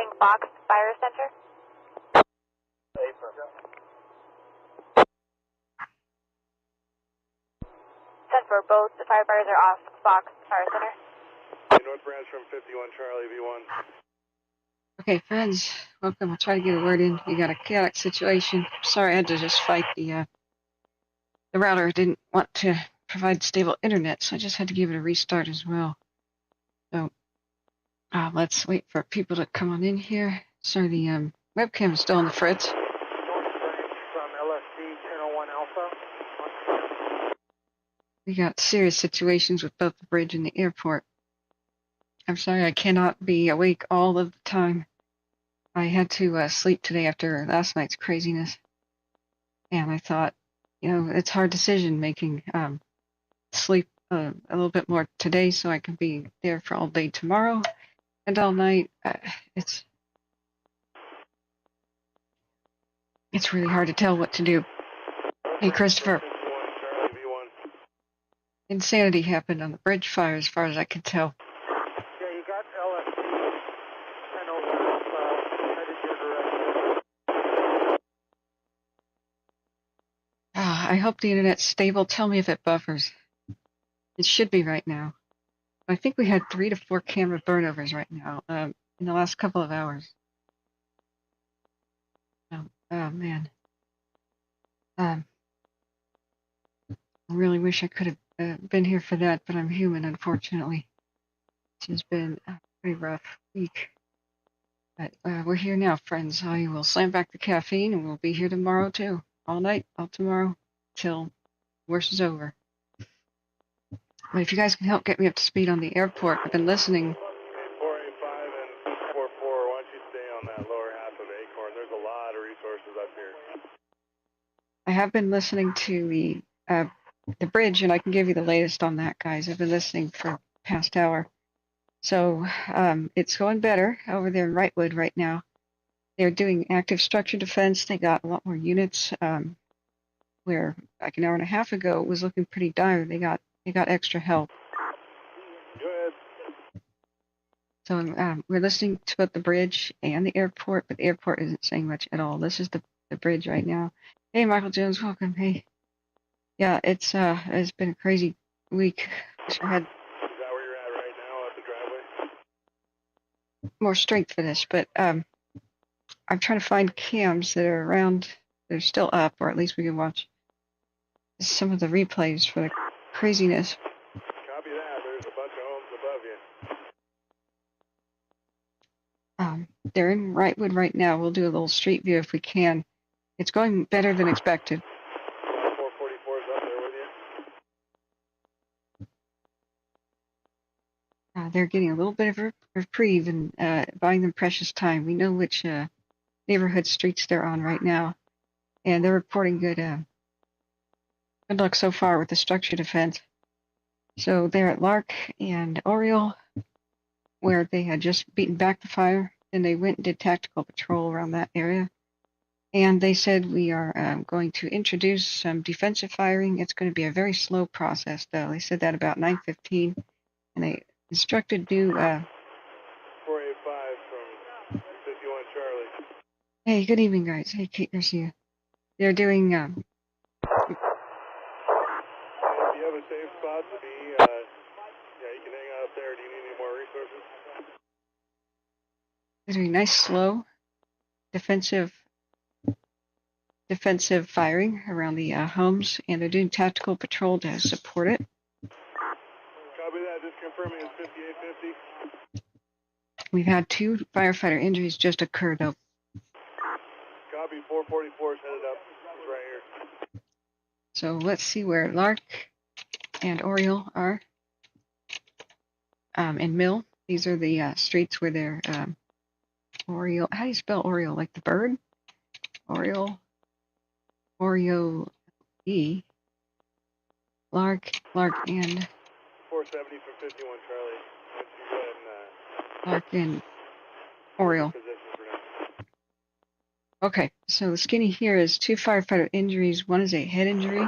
calling Fox Fire Center. Send for both. The firefighters are off Fox Fire Center. North branch from 51 Charlie V1. Okay, friends, welcome. I'll try to get a word in. We got a chaotic situation. Sorry, I had to just fight the router. Didn't want to provide stable internet, so I just had to give it a restart as well. So let's wait for people to come on in here. Sorry, the webcam is still on the fritz. North branch from LSD 1001 Alpha. We got serious situations with both the bridge and the airport. I'm sorry I cannot be awake all of the time. I had to sleep today after last night's craziness. And I thought, you know, it's hard decision making. Sleep a little bit more today so I can be there for all day tomorrow and all night. It's really hard to tell what to do. Hey, Christopher. Insanity happened on the bridge fire as far as I can tell. Yeah, you got LSD 1001 Alpha headed your direction. I hope the internet's stable. Tell me if it buffers. It should be right now. I think we had 3 to 4 camera burnovers right now in the last couple of hours. Oh man. I really wish I could have been here for that, but I'm human, unfortunately. This has been a pretty rough week. But we're here now, friends. I will slam back the caffeine, and we'll be here tomorrow, too. All night, all tomorrow, till worst is over. But if you guys can help get me up to speed on the airport, I've been listening. 485 and 44, why don't you stay on that lower half of Acorn? There's a lot of resources up here. I have been listening to the bridge, and I can give you the latest on that, guys. I've been listening for the past hour. So it's going better over there in Wrightwood right now. They're doing active structure defense. They got a lot more units. Where like an hour and a half ago it was looking pretty dire. They got extra help. Good. So we're listening to both the bridge and the airport, but the airport isn't saying much at all. This is the bridge right now. Hey, Michael Jones, welcome. Hey. Yeah, it's been a crazy week. Wish I had Is that where you're at right now at the driveway? more strength for this, but I'm trying to find cams that are around. They're still up, or at least we can watch some of the replays for the craziness. Copy that. There's a bunch of homes above you. They're in Wrightwood right now. We'll do a little street view if we can. It's going better than expected. 444 is up there with you. They're getting a little bit of a reprieve and buying them precious time. We know which neighborhood streets they're on right now, and they're reporting good luck so far with the structure defense. So they're at Lark and Oriole, where they had just beaten back the fire, and they went and did tactical patrol around that area. And they said we are going to introduce some defensive firing. It's going to be a very slow process, though. They said that about 9:15, and they instructed new 485 from 51 Charlie. Hey, good evening, guys. Hey, Kate Garcia. They're doing Do you have a safe spot to be? Yeah, you can hang out up there. Do you need any more resources? they're doing nice, slow, defensive firing around the homes, and they're doing tactical patrol to support it. Copy that. Just confirming it's 5850. We've had 2 firefighter injuries just occur, though. Copy. 444 is headed up. It's right here. So let's see where Lark and Oriole are. And Mill. These are the streets where they're Oriole. How do you spell Oriole? Like the bird? Oriole. Oriole E. Lark, and 470 for 51 Charlie. Once you go ahead and Lark and Oriole. position for now. Okay, so the skinny here is 2 firefighter injuries. One is a head injury.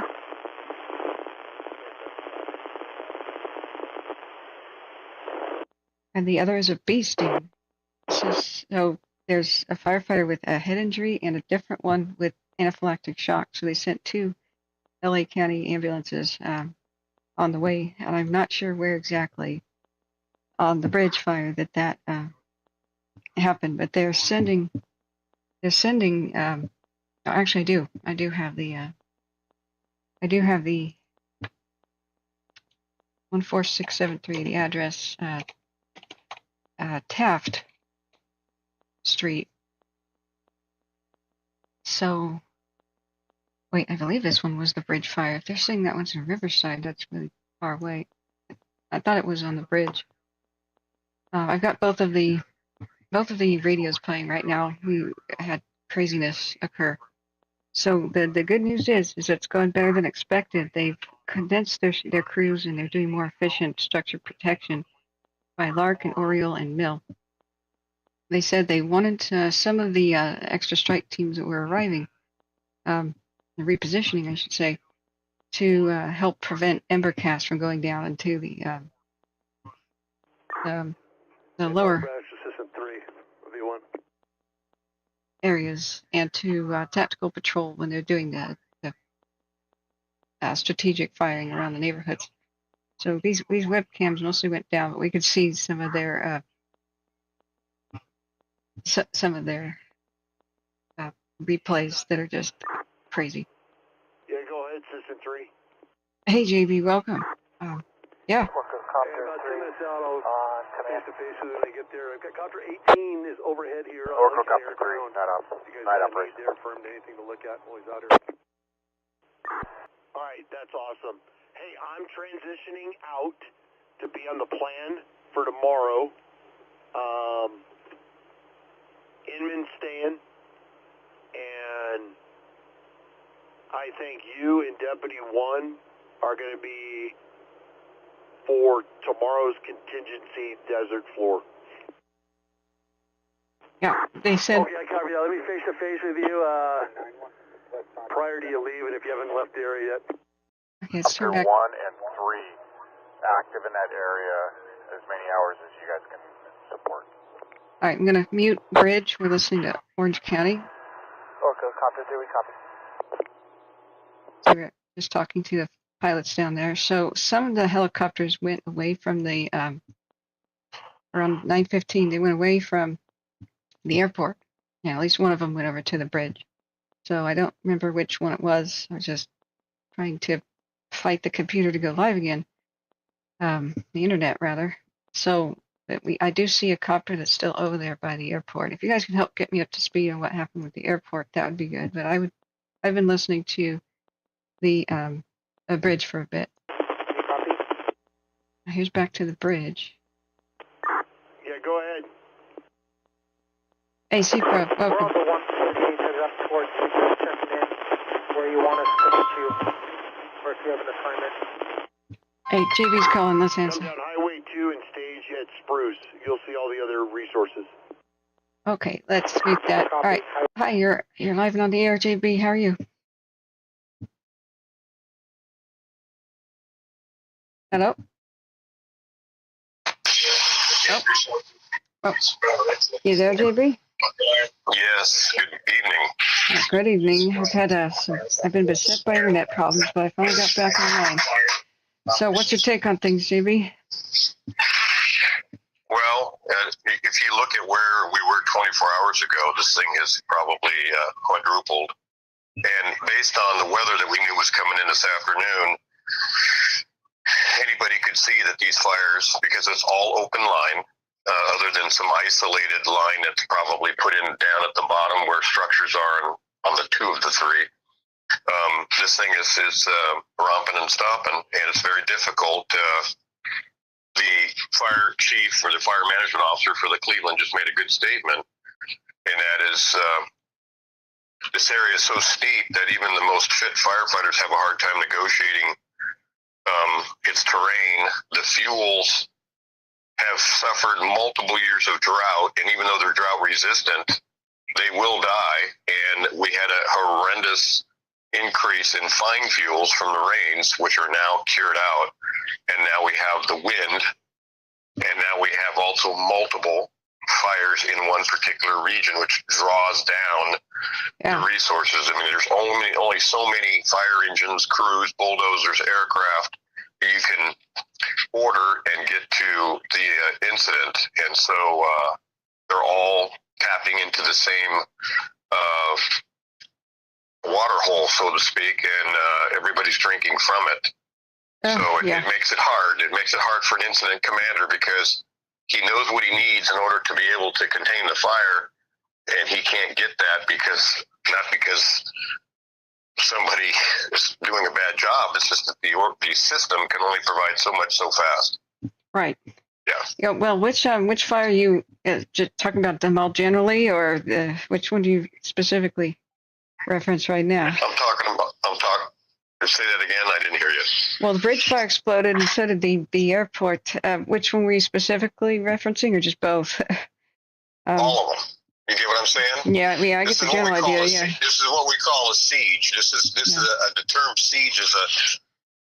And the other is a bee sting. So there's a firefighter with a head injury and a different one with anaphylactic shock. So they sent 2 LA County ambulances on the way, and I'm not sure where exactly on the bridge fire that happened, but they're sending. Actually, I do have the 14673, the address, Taft Street. So, wait, I believe this one was the bridge fire. If they're saying that one's in Riverside, that's really far away. I thought it was on the bridge. I've got both of the radios playing right now. We had craziness occur. So the good news is it's going better than expected. They've condensed their crews and they're doing more efficient structure protection by Lark and Oriole and Mill. They said they wanted some of the extra strike teams that were arriving, the repositioning, I should say, to help prevent ember cast from going down into the lower areas and to tactical patrol when they're doing the strategic firing around the neighborhoods. So these webcams mostly went down, but we could see some of their replays that are just crazy. Yeah, go ahead, System 3. Hey, JB, welcome. Yeah. About 2 minutes out, I'll face to face with when I get there. I've got Copter 18 is overhead here. Oracle Copter 3, not up. You guys Night have operation. there firmed anything to look at while he's out here? All right, that's awesome. Hey, I'm transitioning out to be on the plan for tomorrow. Inman staying, and I think you and Deputy 1 are going to be for tomorrow's contingency desert floor. Yeah, they said. Okay, I copy that. Let me face to face with you prior to you leaving if you haven't left the area yet. Okay, let's turn back. 1 and 3 active in that area as many hours as you guys can support. All right, I'm going to mute bridge. We're listening to Orange County. Oracle Copter 3, we copy. So we're just talking to the pilots down there. So some of the helicopters went away from the around 9:15. They went away from the airport. Yeah, at least one of them went over to the bridge. So I don't remember which one it was. I was just trying to fight the computer to go live again, the internet rather. So I do see a copter that's still over there by the airport. If you guys can help get me up to speed on what happened with the airport, that would be good. But I've been listening to the bridge for a bit. Copy. Here's back to the bridge. Yeah, go ahead. Hey, Supra, We're on welcome. the 148 headed up towards you, just checking in where you want us to meet you, or if you have an assignment. Hey, JB's calling. Let's Come answer. down Highway 2 and stage at Spruce. You'll see all the other resources. Okay, let's mute that. All right. Hi, you're live and on the air, JB. How are you? Hello? Oh, you there, JB? Yes, good evening. Good evening. I've been beset by internet problems, but I finally got back online. So what's your take on things, JB? Well, if you look at where we were 24 hours ago, this thing has probably quadrupled. And based on the weather that we knew was coming in this afternoon, anybody could see that these fires, because it's all open line, other than some isolated line that's probably put in down at the bottom where structures are on the 2 of the 3. This thing is romping and stopping, and it's very difficult. The fire chief or the fire management officer for the Cleveland just made a good statement, and that is this area is so steep that even the most fit firefighters have a hard time negotiating its terrain. The fuels have suffered multiple years of drought, and even though they're drought resistant, they will die. And we had a horrendous increase in fine fuels from the rains, which are now cured out. And now we have the wind, and now we have also multiple fires in one particular region, which draws down the resources. I mean, there's only so many fire engines, crews, bulldozers, aircraft you can order and get to the incident, and so they're all tapping into the same water hole, so to speak, and everybody's drinking from it. So it makes it hard. It makes it hard for an incident commander because he knows what he needs in order to be able to contain the fire, and he can't get that not because somebody is doing a bad job. It's just that the system can only provide so much so fast. Right. Yeah. Well, which fire are you just talking about, them all generally, or which one do you specifically reference right now? Say that again. I didn't hear you. Well, the bridge fire exploded, and so did the airport. Which one were you specifically referencing, or just both? All of them. You get what I'm saying? Yeah. I get the general idea. Yeah. This is what we call a siege. This is the term siege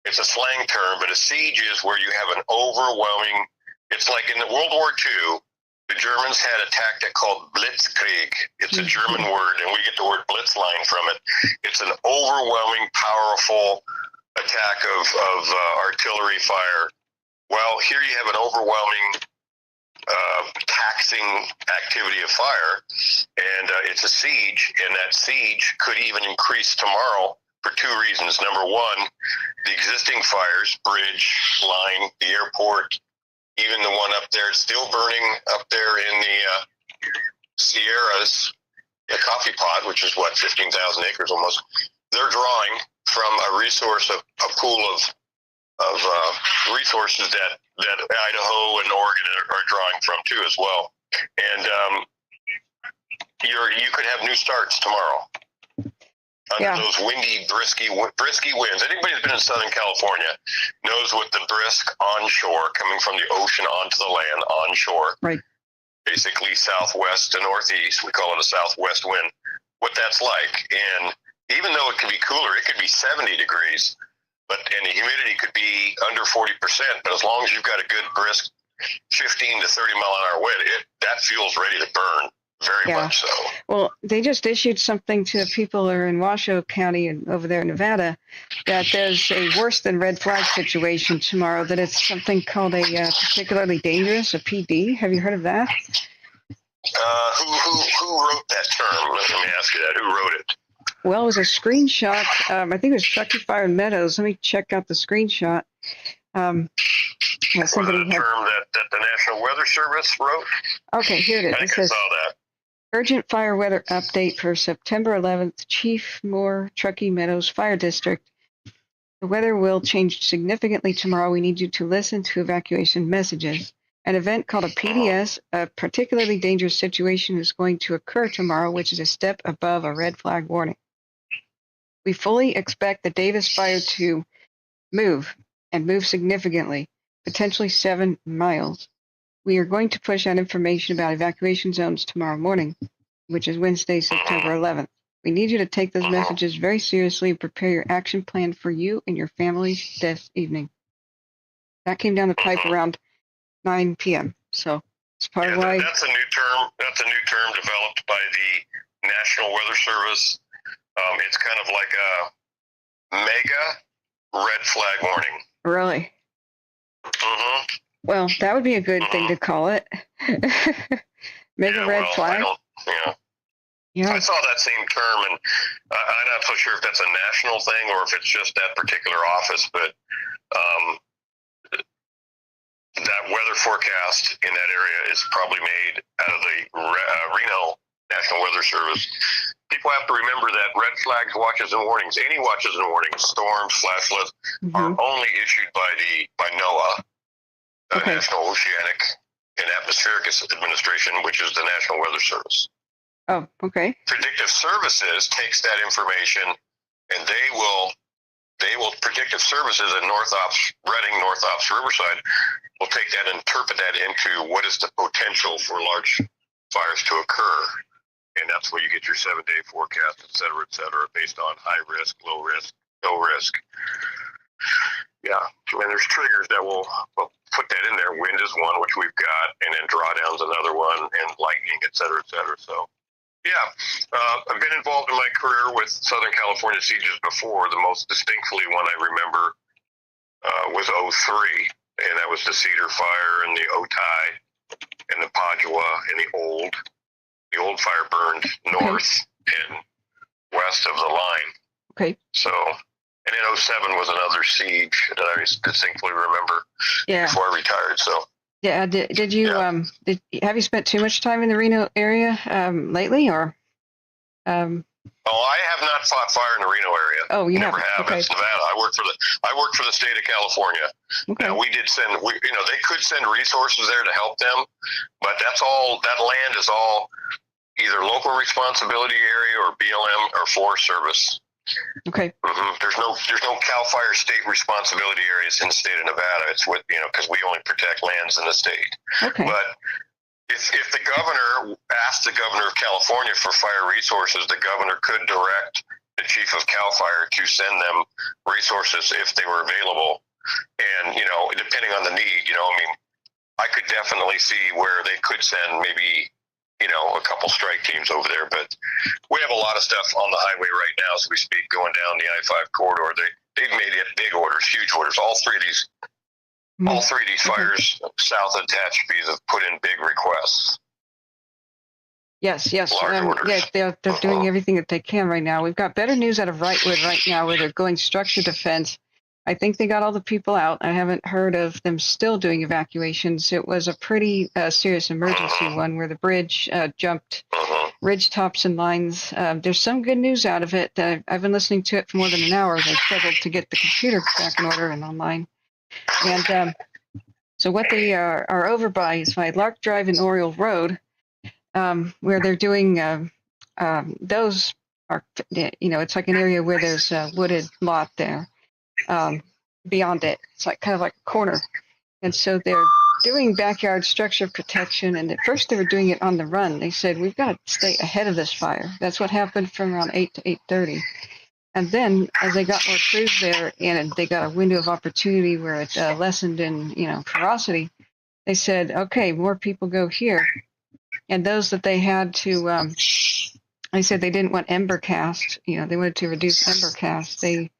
it's a slang term, but a siege is where you have an overwhelming. It's like in the World War II. The Germans had a tactic called blitzkrieg. It's a German word, and we get the word blitzline from it. It's an overwhelming, powerful attack of artillery fire. Well, here you have an overwhelming, taxing activity of fire, and it's a siege, and that siege could even increase tomorrow for two reasons. Number one, the existing fires, bridge, line, the airport, even the one up there, it's still burning up there in the Sierras, the coffee pot, which is 15,000 acres almost. They're drawing from a resource, a pool of resources that Idaho and Oregon are drawing from too as well. And you could have new starts tomorrow. Under those windy, brisky winds. Anybody who's been in Southern California knows what the brisk onshore, coming from the ocean onto the land, onshore, right? Basically southwest to northeast, we call it a southwest wind, what that's like. And even though it can be cooler, it could be 70 degrees, and the humidity could be under 40%, but as long as you've got a good brisk 15 to 30 mile an hour wind, that fuel's ready to burn. Very much so. Well, they just issued something to the people who are in Washoe County and over there in Nevada that there's a worse than red flag situation tomorrow, that it's something called a particularly dangerous, a PD. Have you heard of that? Who wrote that term? Let me ask you that. Who wrote it? Well, it was a screenshot. I think it was Truckee Fire and Meadows. Let me check out the screenshot. Was it a term that the National Weather Service wrote? Okay, here it is. I think I saw that. Urgent fire weather update for September 11th, Chief Moore, Truckee Meadows Fire District. The weather will change significantly tomorrow. We need you to listen to evacuation messages. An event called a PDS, a particularly dangerous situation, is going to occur tomorrow, which is a step above a red flag warning. We fully expect the Davis fire to move, and move significantly, potentially 7 miles. We are going to push out information about evacuation zones tomorrow morning, which is Wednesday, September 11th. We need you to take those messages very seriously and prepare your action plan for you and your families this evening. That came down the pipe around 9 p.m. So it's part of why. That's a new term. That's a new term developed by the National Weather Service. It's kind of like a mega red flag warning. Really? Mm-hmm. Well, that would be a good thing to call it. Mega red flag. I saw that same term, and I'm not so sure if that's a national thing or if it's just that particular office, but that weather forecast in that area is probably made out of the Reno National Weather Service. People have to remember that red flags, watches, and warnings, any watches and warnings, storms, flash floods, are only issued by NOAA, the National Oceanic and Atmospheric Administration, which is the National Weather Service. Oh, okay. Predictive Services takes that information, and they will Predictive Services in North Ops Reading, North Ops Riverside will take that and interpret that into what is the potential for large fires to occur. And that's where you get your 7-day forecast, et cetera, based on high risk, low risk, no risk. Yeah, and there's triggers that will put that in there. Wind is one, which we've got, and then drawdown's another one, and lightning, et cetera, et cetera. So, yeah, I've been involved in my career with Southern California sieges before. The most distinctly one I remember was 03, and that was the Cedar Fire and the Otay and the Padua and the old fire burned north and west of the line. Okay. So, and in 07 was another siege that I distinctly remember before I retired. So, yeah, did you have you spent too much time in the Reno area lately, or? Oh, I have not fought fire in the Reno area. Oh, you never have. Okay. It's Nevada. I work for the state of California. Okay. Now, we did send. They could send resources there to help them, but that's all. That land is all either local responsibility area or BLM or Forest Service. Okay. Mm-hmm. There's no Cal Fire state responsibility areas in the state of Nevada. It's with because we only protect lands in the state. Okay. But if the governor asked the governor of California for fire resources, the governor could direct the chief of Cal Fire to send them resources if they were available. And depending on the need, I could definitely see where they could send maybe a couple strike teams over there, but we have a lot of stuff on the highway right now as we speak, going down the I-5 corridor. They've made it big orders, huge orders. All three of these fires south of Tehachapi have put in big requests. Yes. Large orders. Yeah, they're doing everything that they can right now. We've got better news out of Wrightwood right now, where they're going structure defense. I think they got all the people out. I haven't heard of them still doing evacuations. It was a pretty serious emergency one where the bridge jumped ridge tops and lines. There's some good news out of it. I've been listening to it for more than an hour. They struggled to get the computer back in order and online. And so what they are over by is by Lark Drive and Oriole Road, where they're doing those are, it's like an area where there's a wooded lot there. Beyond it, it's kind of like a corner, and so they're doing backyard structure protection. And at first they were doing it on the run. They said, we've got to stay ahead of this fire. That's what happened from around 8 to 8:30. And then as they got more crews there and they got a window of opportunity where it lessened in ferocity, they said, okay, more people go here. And those that they had to they said they didn't want ember cast, they wanted to reduce ember cast. They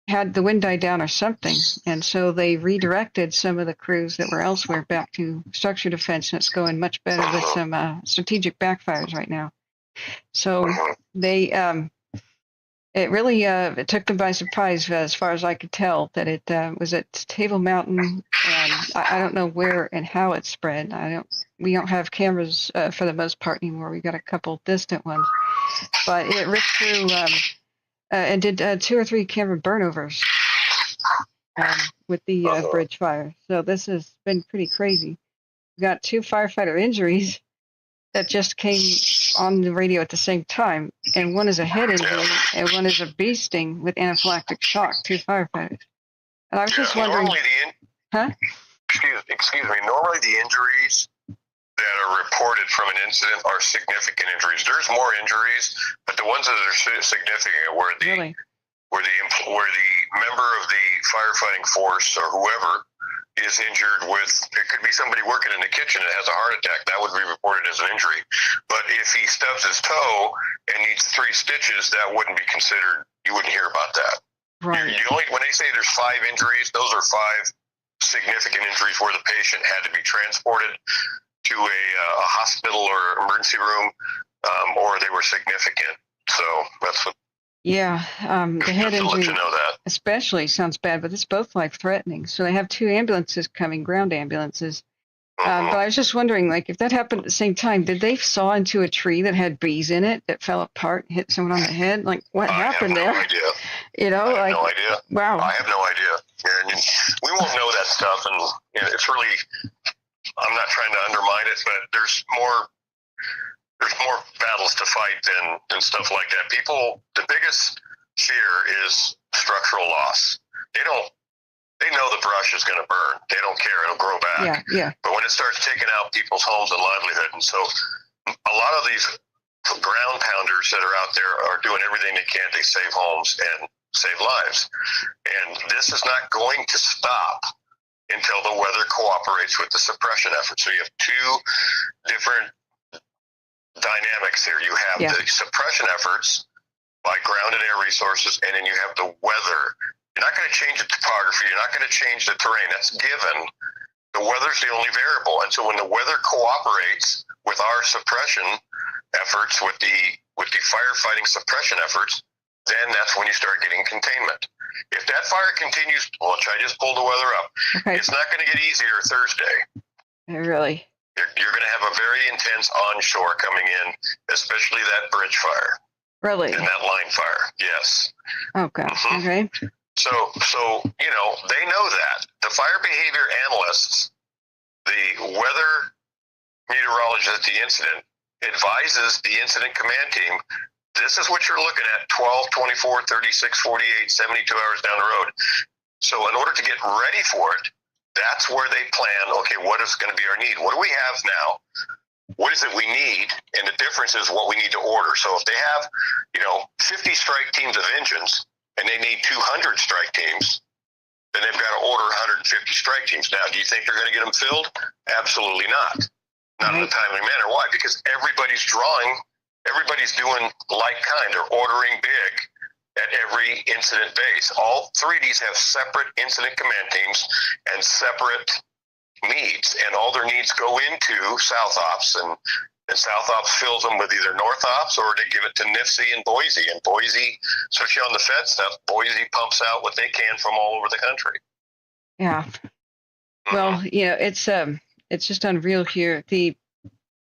had the wind die down or something, and so they redirected some of the crews that were elsewhere back to structure defense, and it's going much better with some strategic backfires right now. So they it really it took them by surprise, as far as I could tell, that it was at Table Mountain, and I don't know where and how it spread. We don't have cameras for the most part anymore. We got a couple distant ones, but it ripped through and did 2 or 3 camera burnovers with the bridge fire. So this has been pretty crazy. We got 2 firefighter injuries that just came on the radio at the same time, and one is a head injury and one is a bee sting with anaphylactic shock. 2 firefighters. And I was just wondering, Excuse me. Normally the injuries that are reported from an incident are significant injuries. There's more injuries, but the ones that are significant where the member of the firefighting force or whoever is injured with, it could be somebody working in the kitchen that has a heart attack, that would be reported as an injury. But if he stubs his toe and needs 3 stitches, that wouldn't be considered, you wouldn't hear about that. right? When they say there's 5 injuries, those are 5 significant injuries where the patient had to be transported to a hospital or emergency room, or they were significant. So that's what. Yeah, the head injury, you know that. especially, sounds bad, but it's both life-threatening. So they have 2 ambulances coming, ground ambulances. But I was just wondering, if that happened at the same time, did they saw into a tree that had bees in it that fell apart and hit someone on the head? What happened there? I have no idea. I have no idea. Wow. I have no idea. And we won't know that stuff, and it's really. I'm not trying to undermine it, but there's more battles to fight than stuff like that. The biggest fear is structural loss. They know the brush is going to burn. They don't care. It'll grow back. Yeah. But when it starts taking out people's homes and livelihood, and so a lot of these ground pounders that are out there are doing everything they can to save homes, and save lives. And this is not going to stop until the weather cooperates with the suppression effort. So you have two different dynamics here. You have the suppression efforts by ground and air resources, and then you have the weather. You're not going to change the topography. You're not going to change the terrain. That's given. The weather's the only variable. And so when the weather cooperates with our suppression efforts, with the firefighting suppression efforts, then that's when you start getting containment. If that fire continues, which I just pulled the weather up, it's not going to get easier Thursday. Really? You're going to have a very intense onshore coming in, especially that bridge fire. Really? And that line fire, yes. Oh, gosh. Okay. So you know, they know that. The fire behavior analysts, the weather meteorologist at the incident, advises the incident command team, this is what you're looking at 12, 24, 36, 48, 72 hours down the road. So in order to get ready for it, that's where they plan, okay, what is going to be our need? What do we have now? What is it we need? And the difference is what we need to order. So if they have, you know, 50 strike teams of engines and they need 200 strike teams, then they've got to order 150 strike teams. Now, do you think they're going to get them filled? Absolutely not. Not in a timely manner. Why? Because everybody's doing like kind. They're ordering big at every incident base. All three of these have separate incident command teams and separate needs, and all their needs go into South Ops, and South Ops fills them with either North Ops or they give it to NIFC and Boise. And Boise, especially on the Fed stuff, Boise pumps out what they can from all over the country. Yeah. Well, you know, it's just unreal here.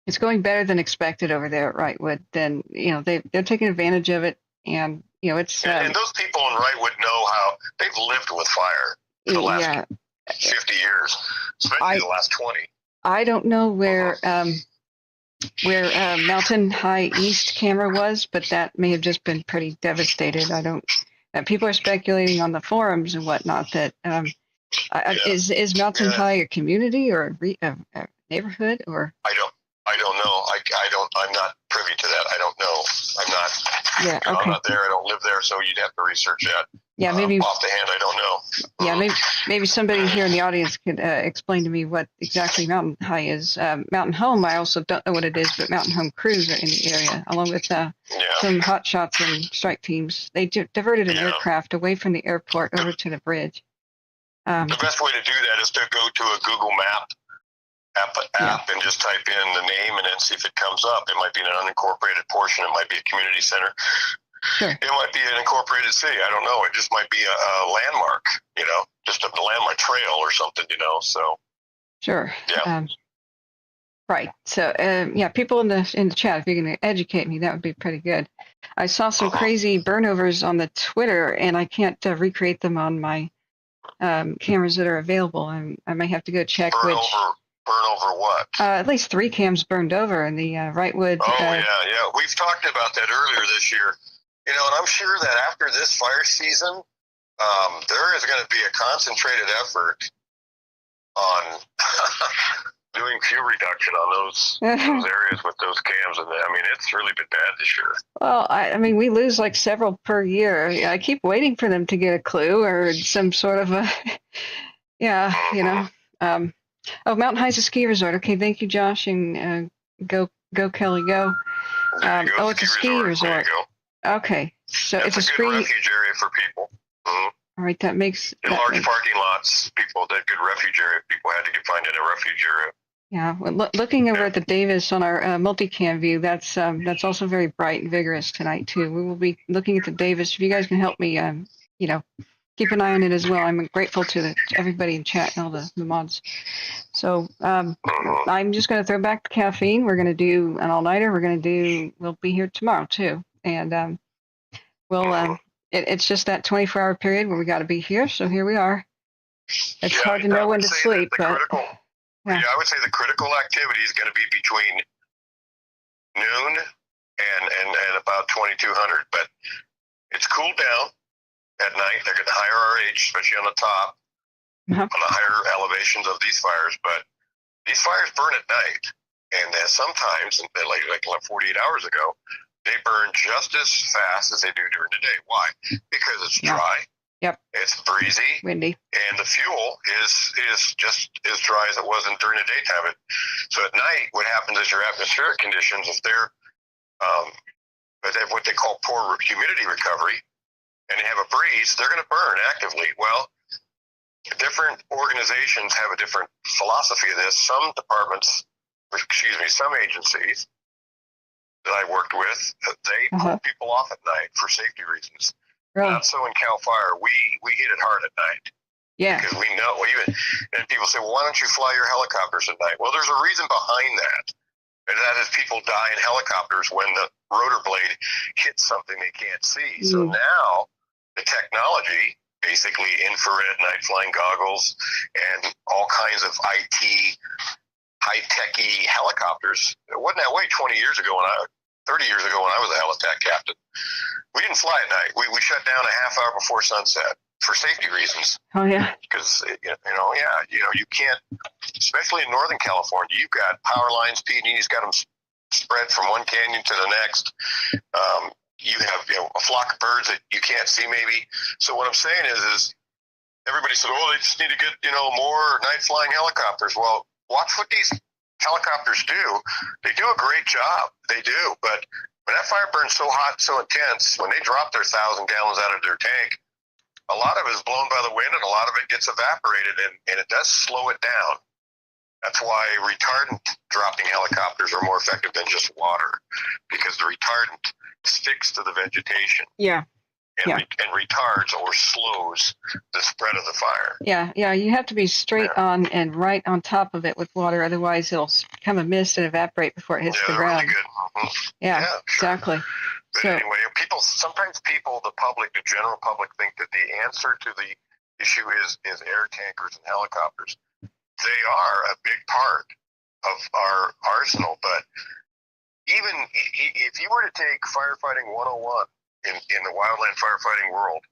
It's going better than expected over there at Wrightwood. Then, you know, they're taking advantage of it, and you know, it's and those people in Wrightwood know how they've lived with fire for the last 50 years, especially the last 20. I don't know where Mountain High East camera was, but that may have just been pretty devastated. People are speculating on the forums and whatnot that is Mountain High a community or a neighborhood, or I don't know. I'm not privy to that. I don't know. I'm not. Yeah. Okay. I'm not there. I don't live there, so you'd have to research that. Yeah, maybe off the hand, I don't know. Yeah, maybe somebody here in the audience could explain to me what exactly Mountain High is. Mountain Home, I also don't know what it is, but Mountain Home crews are in the area, along with some hot shots and strike teams. They diverted an aircraft away from the airport over to the bridge. The best way to do that is to go to a Google Map app and just type in the name and then see if it comes up. It might be an unincorporated portion. It might be a community center. Sure. It might be an incorporated city. I don't know. It just might be a landmark, you know, just a landmark trail or something, you know. So. Sure. Yeah. Right. So, people in the chat, if you're going to educate me, that would be pretty good. I saw some crazy burnovers on the Twitter, and I can't recreate them on my cameras that are available. And I may have to go check Burn over what? At least 3 cams burned over in the Wrightwood. Yeah. We've talked about that earlier this year. You know, and I'm sure that after this fire season, there is going to be a concentrated effort on doing fuel reduction on those areas with those cams. And I mean, it's really been bad this year. Well, I mean, we lose like several per year. I keep waiting for them to get a clue or some sort of a, you know. Mountain High's a ski resort. Okay, thank you, Josh, and go Kelly, go. It's a ski resort. Okay, so it's a good refuge area for people. All right, that makes large parking lots. People that good refuge area. People had to find in a refuge area. Yeah, well, looking over at the Davis on our multicam view, that's also very bright and vigorous tonight too. We will be looking at the Davis. If you guys can help me, you know, keep an eye on it as well. I'm grateful to everybody in chat and all the mods. So I'm just going to throw back the caffeine. We're going to do an all-nighter. We'll be here tomorrow too. And it's just that 24-hour period where we got to be here. So here we are. It's hard to know when to sleep, but I would say the critical activity is going to be between noon and about 2200. But it's cooled down at night. They're getting higher RH, especially on the top, on the higher elevations of these fires. But these fires burn at night, and sometimes, like 48 hours ago, they burn just as fast as they do during the day. Why? Because it's dry. Yep. It's breezy. Windy. And the fuel is just as dry as it was during the daytime. So at night, what happens is your atmospheric conditions, if they have what they call poor humidity recovery, and they have a breeze, they're going to burn actively. Well, different organizations have a different philosophy of this. Some agencies that I worked with, they pull people off at night for safety reasons. Really? Not so in Cal Fire. We hit it hard at night. Yeah. Because we know, and people say, well, why don't you fly your helicopters at night? Well, there's a reason behind that. And that is people die in helicopters when the rotor blade hits something they can't see. So now the technology, basically infrared night flying goggles and all kinds of IT high-techy helicopters. It wasn't that way 30 years ago when I was a helitac captain. We didn't fly at night. We shut down a half hour before sunset for safety reasons. Oh yeah. Because you can't, especially in Northern California, you've got power lines. P&E's got them spread from one canyon to the next. You have a flock of birds that you can't see maybe. So what I'm saying is everybody said, oh, they just need to get more night flying helicopters. Well, watch what these helicopters do. They do a great job. They do. But when that fire burns so hot, so intense, when they drop their 1,000 gallons out of their tank, a lot of it is blown by the wind and a lot of it gets evaporated, and it does slow it down. That's why retardant dropping helicopters are more effective than just water, because the retardant sticks to the vegetation. Yeah. And retards or slows the spread of the fire. Yeah, you have to be straight on and right on top of it with water, otherwise it'll become a mist and evaporate before it hits the ground. Really good. Yeah, sure. Exactly. But anyway, sometimes the public, the general public, think that the answer to the issue is air tankers and helicopters. They are a big part of our arsenal, but even if you were to take firefighting 101 in the wildland firefighting world,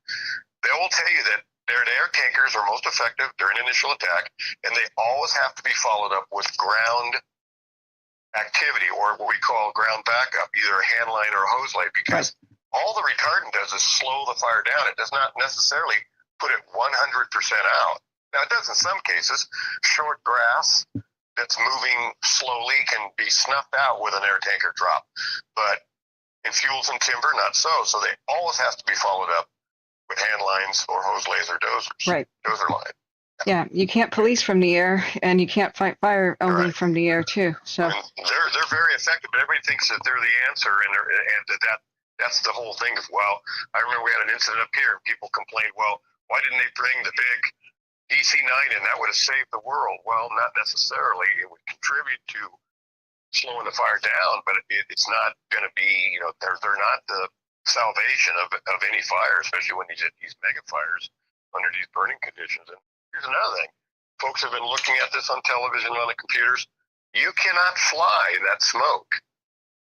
they will tell you that their air tankers are most effective during initial attack, and they always have to be followed up with ground activity, or what we call ground backup, either a hand line or a hose light, because all the retardant does is slow the fire down. It does not necessarily put it 100% out. Now, it does in some cases. Short grass that's moving slowly can be snuffed out with an air tanker drop, but in fuels and timber, not so. So they always have to be followed up with hand lines or hose laser dozers. Right. Dozer line. Yeah, you can't police from the air, and you can't fight fire only from the air too. So they're very effective, but everybody thinks that they're the answer, and that's the whole thing. Well, I remember we had an incident up here, and people complained, well, why didn't they bring the big DC-9 in? That would have saved the world. Well, not necessarily. It would contribute to slowing the fire down, but it's not going to be, they're not the salvation of any fire, especially when you get these mega fires under these burning conditions. And here's another thing. Folks have been looking at this on television, on the computers. You cannot fly that smoke.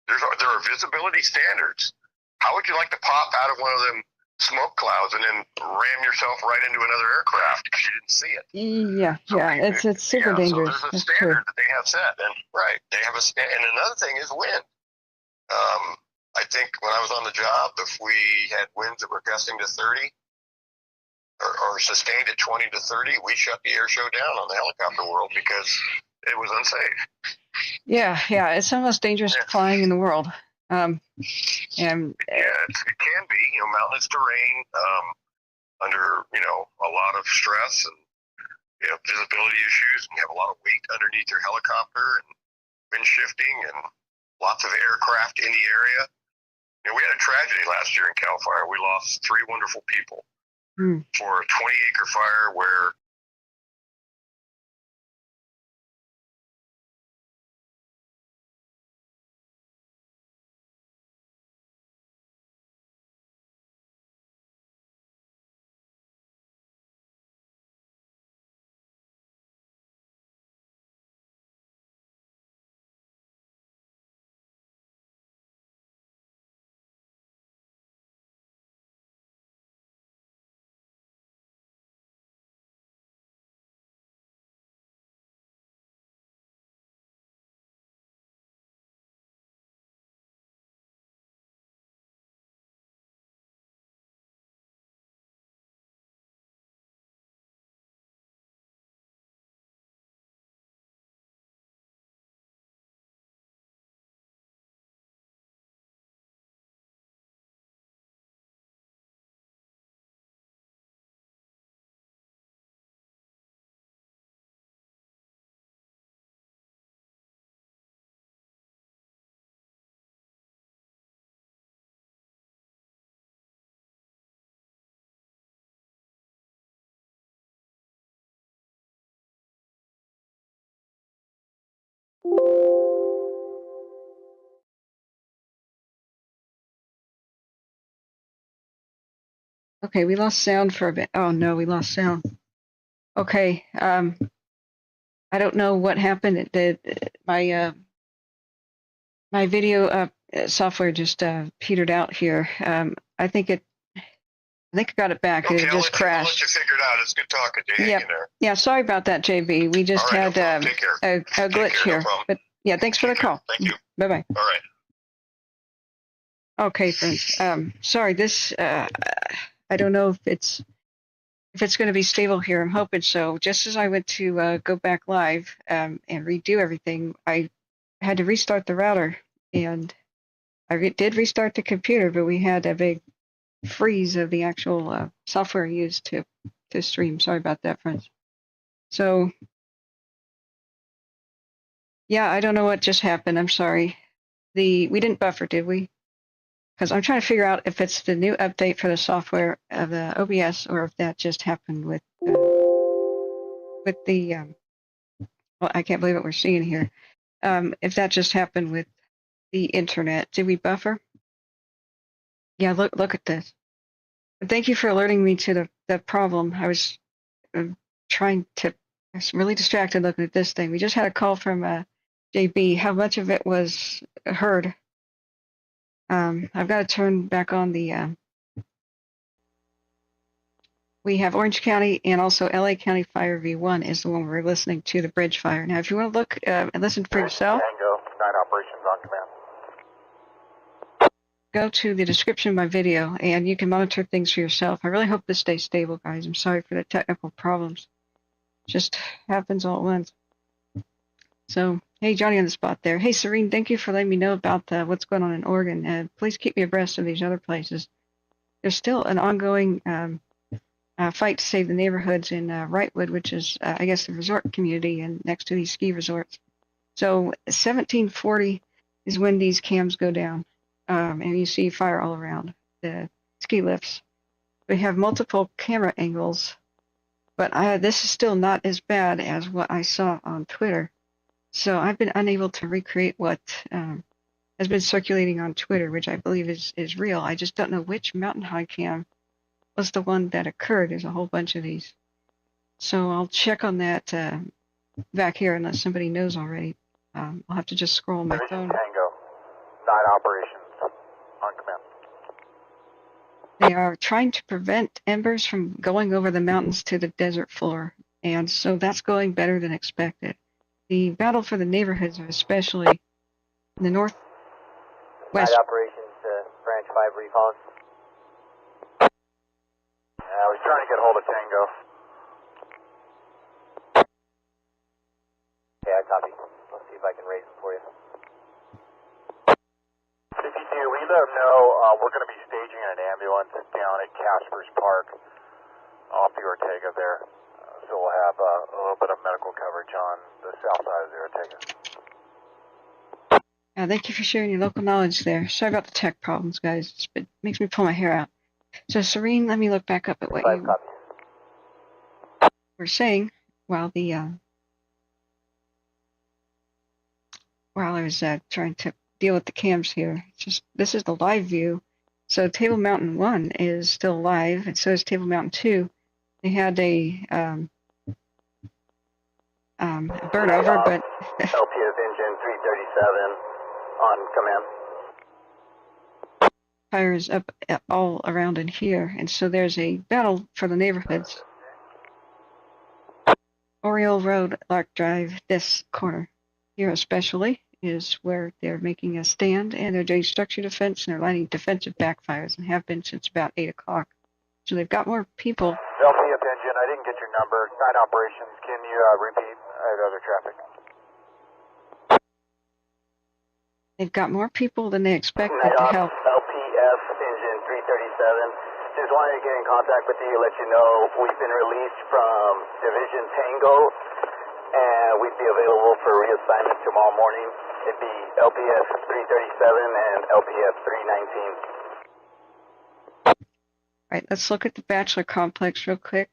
There are visibility standards. How would you like to pop out of one of them smoke clouds and then ram yourself right into another aircraft because you didn't see it? It's super dangerous. So there's a standard that they have set, and they have and another thing is wind. I think when I was on the job, if we had winds that were gusting to 30 or sustained at 20 to 30, we shut the air show down on the helicopter world because it was unsafe. Yeah, it's the most dangerous flying in the world. It can be, mountainous terrain, under, a lot of stress and visibility issues, and you have a lot of weight underneath your helicopter and wind shifting and lots of aircraft in the area. We had a tragedy last year in Cal Fire. We lost 3 wonderful people for a 20-acre fire where Okay, we lost sound for a bit. Oh no, we lost sound. Okay, I don't know what happened. My my video software just petered out here. I think I got it back. Okay, It just I'll let crashed. you figure it out. It's good talking to you. Hang Yep. in there. Yeah, sorry about that, JB. We just All right, had no problem. Take care. a glitch care, no here. problem. But yeah, thanks for the Take care. call. Thank you. Bye bye. All right. Okay, friends. Sorry, this I don't know if it's going to be stable here. I'm hoping so. Just as I went to go back live and redo everything, I had to restart the router, and I did restart the computer, but we had a big freeze of the actual software used to stream. Sorry about that, friends. So yeah, I don't know what just happened. I'm sorry. We didn't buffer, did we? Because I'm trying to figure out if it's the new update for the software of the OBS or if that just happened with the well, I can't believe what we're seeing here. If that just happened with the internet, did we buffer? Yeah, look at this. Thank you for alerting me to the problem. I was I was really distracted looking at this thing. We just had a call from JB. How much of it was heard? I've got to turn back on the. We have Orange County and also LA County Fire V1 is the one we're listening to, the bridge fire. Now, if you want to look and listen for yourself, Tango, 9 operations on command. go to the description of my video and you can monitor things for yourself. I really hope this stays stable, guys. I'm sorry for the technical problems. Just happens all at once. So, hey, Johnny on the spot there. Hey, Serene, thank you for letting me know about what's going on in Oregon. Please keep me abreast of these other places. There's still an ongoing fight to save the neighborhoods in Wrightwood, which is, I guess, the resort community and next to these ski resorts. So 1740 is when these cams go down, and you see fire all around the ski lifts. We have multiple camera angles, but this is still not as bad as what I saw on Twitter. So I've been unable to recreate what has been circulating on Twitter, which I believe is real. I just don't know which mountain high cam was the one that occurred. There's a whole bunch of these. So I'll check on that back here unless somebody knows already. I'll have to just scroll on my phone. Tango, 9 operations on command. They are trying to prevent embers from going over the mountains to the desert floor, and so that's going better than expected. The battle for the neighborhoods, especially in the northwest. Night operations, branch 5 recalling. I was trying to get hold of Tango. Okay, I copy. Let's see if I can raise them for you. If you do, we let them know we're going to be staging an ambulance down at Casper's Park off the Ortega there. So we'll have a little bit of medical coverage on the south side of the Ortega. Thank you for sharing your local knowledge there. Sorry about the tech problems, guys. It makes me pull my hair out. So, Serene, let me look back up at what you were saying while I was trying to deal with the cams here. This is the live view. So Table Mountain 1 is still live, and so is Table Mountain 2. They had a burn over, but LPS engine 337 on command. fire is up all around in here, and so there's a battle for the neighborhoods. Oriole Road, Lark Drive, this corner here especially is where they're making a stand, and they're doing structure defense, and they're lighting defensive backfires, and have been since about 8 o'clock. So they've got more people. LPF engine, I didn't get your number. 9 operations, can you repeat? I had other traffic. They've got more people than they expected to help. LPF engine 337. Just wanted to get in contact with you, let you know we've been released from Division Tango, and we'd be available for reassignment tomorrow morning. It'd be LPF 337 and LPF 319. All right, let's look at the Bachelor Complex real quick.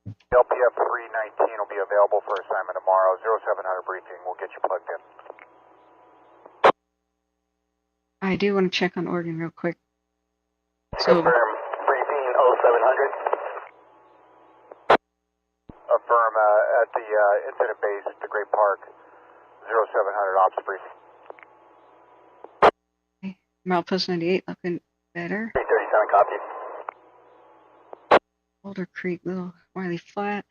LPF 319 will be available for assignment tomorrow. 0700 briefing, we'll get you plugged in. I do want to check on Oregon real quick. So Confirm briefing 0700. Affirm at the incident base at the Great Park, 0700 ops briefing. Milepost 98 looking better. 337 copy. Boulder Creek, Little Wiley Flat.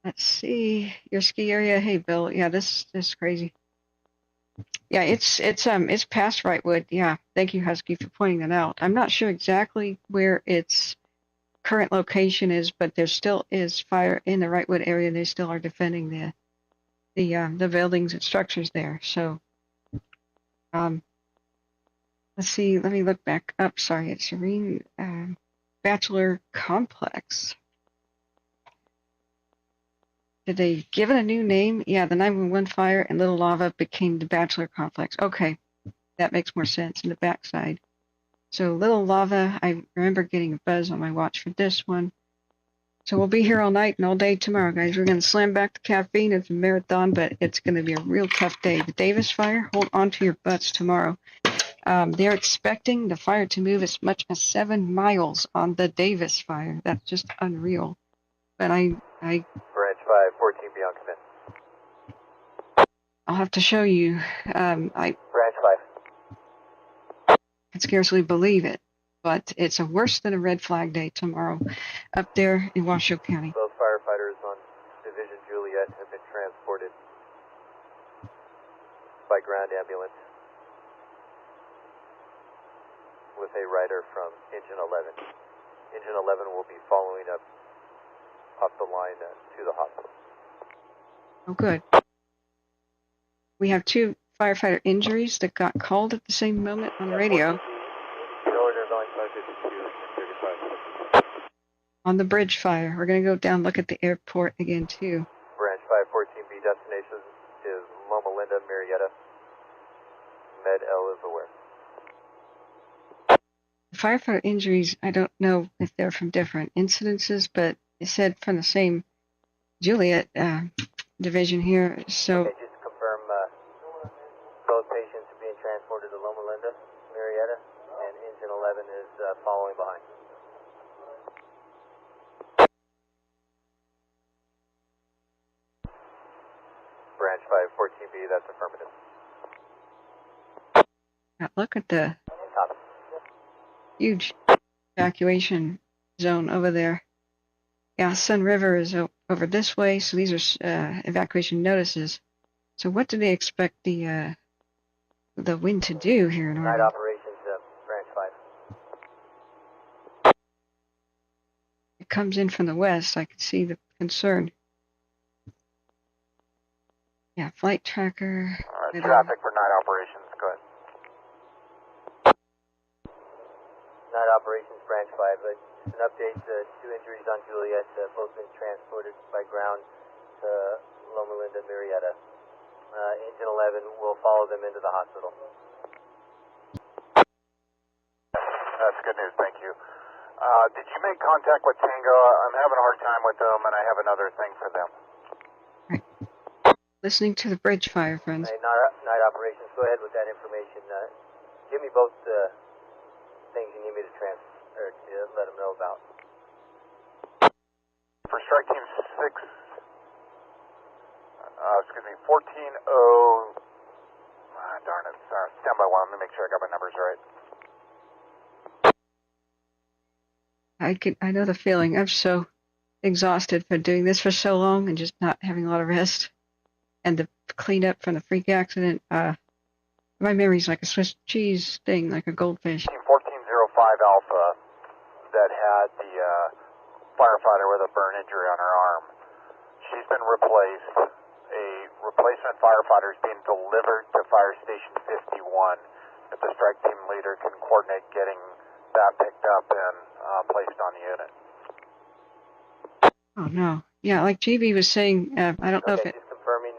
Let's see your ski area. Hey, Bill. Yeah, this is crazy. Yeah, it's past Wrightwood. Yeah, thank you, Husky, for pointing that out. I'm not sure exactly where its current location is, but there still is fire in the Wrightwood area. They still are defending the buildings and structures there. So, let's see. Let me look back up. Sorry, it's Serene Bachelor Complex. Did they give it a new name? Yeah, the 911 fire and Little Lava became the Bachelor Complex. Okay, that makes more sense in the backside. So Little Lava, I remember getting a buzz on my watch for this one. So we'll be here all night and all day tomorrow, guys. We're going to slam back the caffeine. It's a marathon, but it's going to be a real tough day. The Davis fire, hold on to your butts tomorrow. They're expecting the fire to move as much as 7 miles on the Davis fire. That's just unreal. But Branch 5, 14 beyond command. I'll have to show you. I Branch 5. can scarcely believe it, but it's a worse than a red flag day tomorrow up there in Washoe County. Those firefighters on Division Juliet have been transported by ground ambulance with a rider from Engine 11. Engine 11 will be following up off the line to the hospital. Oh, good. We have 2 firefighter injuries that got called at the same moment on the radio. On the bridge fire. We're going to go down look at the airport again, too. Branch 514B destination is Loma Linda, Marietta. Med L is aware. Firefighter injuries, I don't know if they're from different incidences, but it said from the same Juliet division here. So Okay, just to confirm, both patients are being transported to Loma Linda, Marietta, and Engine 11 is following behind. Branch 514B, that's affirmative. now look at the Copy. huge evacuation zone over there. Yeah, Sun River is over this way, so these are evacuation notices. So what do they expect the wind to do here in Night Oregon? operations, Branch 5. It comes in from the west. I can see the concern. Yeah, flight tracker. Traffic for night operations, go ahead. Night operations, Branch 5. An update, 2 injuries on Juliet, both been transported by ground to Loma Linda, Marietta. Engine 11 will follow them into the hospital. That's good news, thank you. Did you make contact with Tango? I'm having a hard time with them, and I have another thing for them. Listening to the bridge fire, friends. Hey, night operations, go ahead with that information. Give me both things you need me to let them know about. For strike team 6, 14-0, darn it, stand by 1, let me make sure I got my numbers right. I know the feeling. I'm so exhausted for doing this for so long and just not having a lot of rest. And the cleanup from the freak accident, my memory's like a Swiss cheese thing, like a goldfish. Team 1405 Alpha that had the firefighter with a burn injury on her arm. She's been replaced. A replacement firefighter is being delivered to Fire Station 51. If the strike team leader can coordinate getting that picked up and placed on the unit. Oh, no. Yeah, like GB was saying, I don't know if it... Just confirming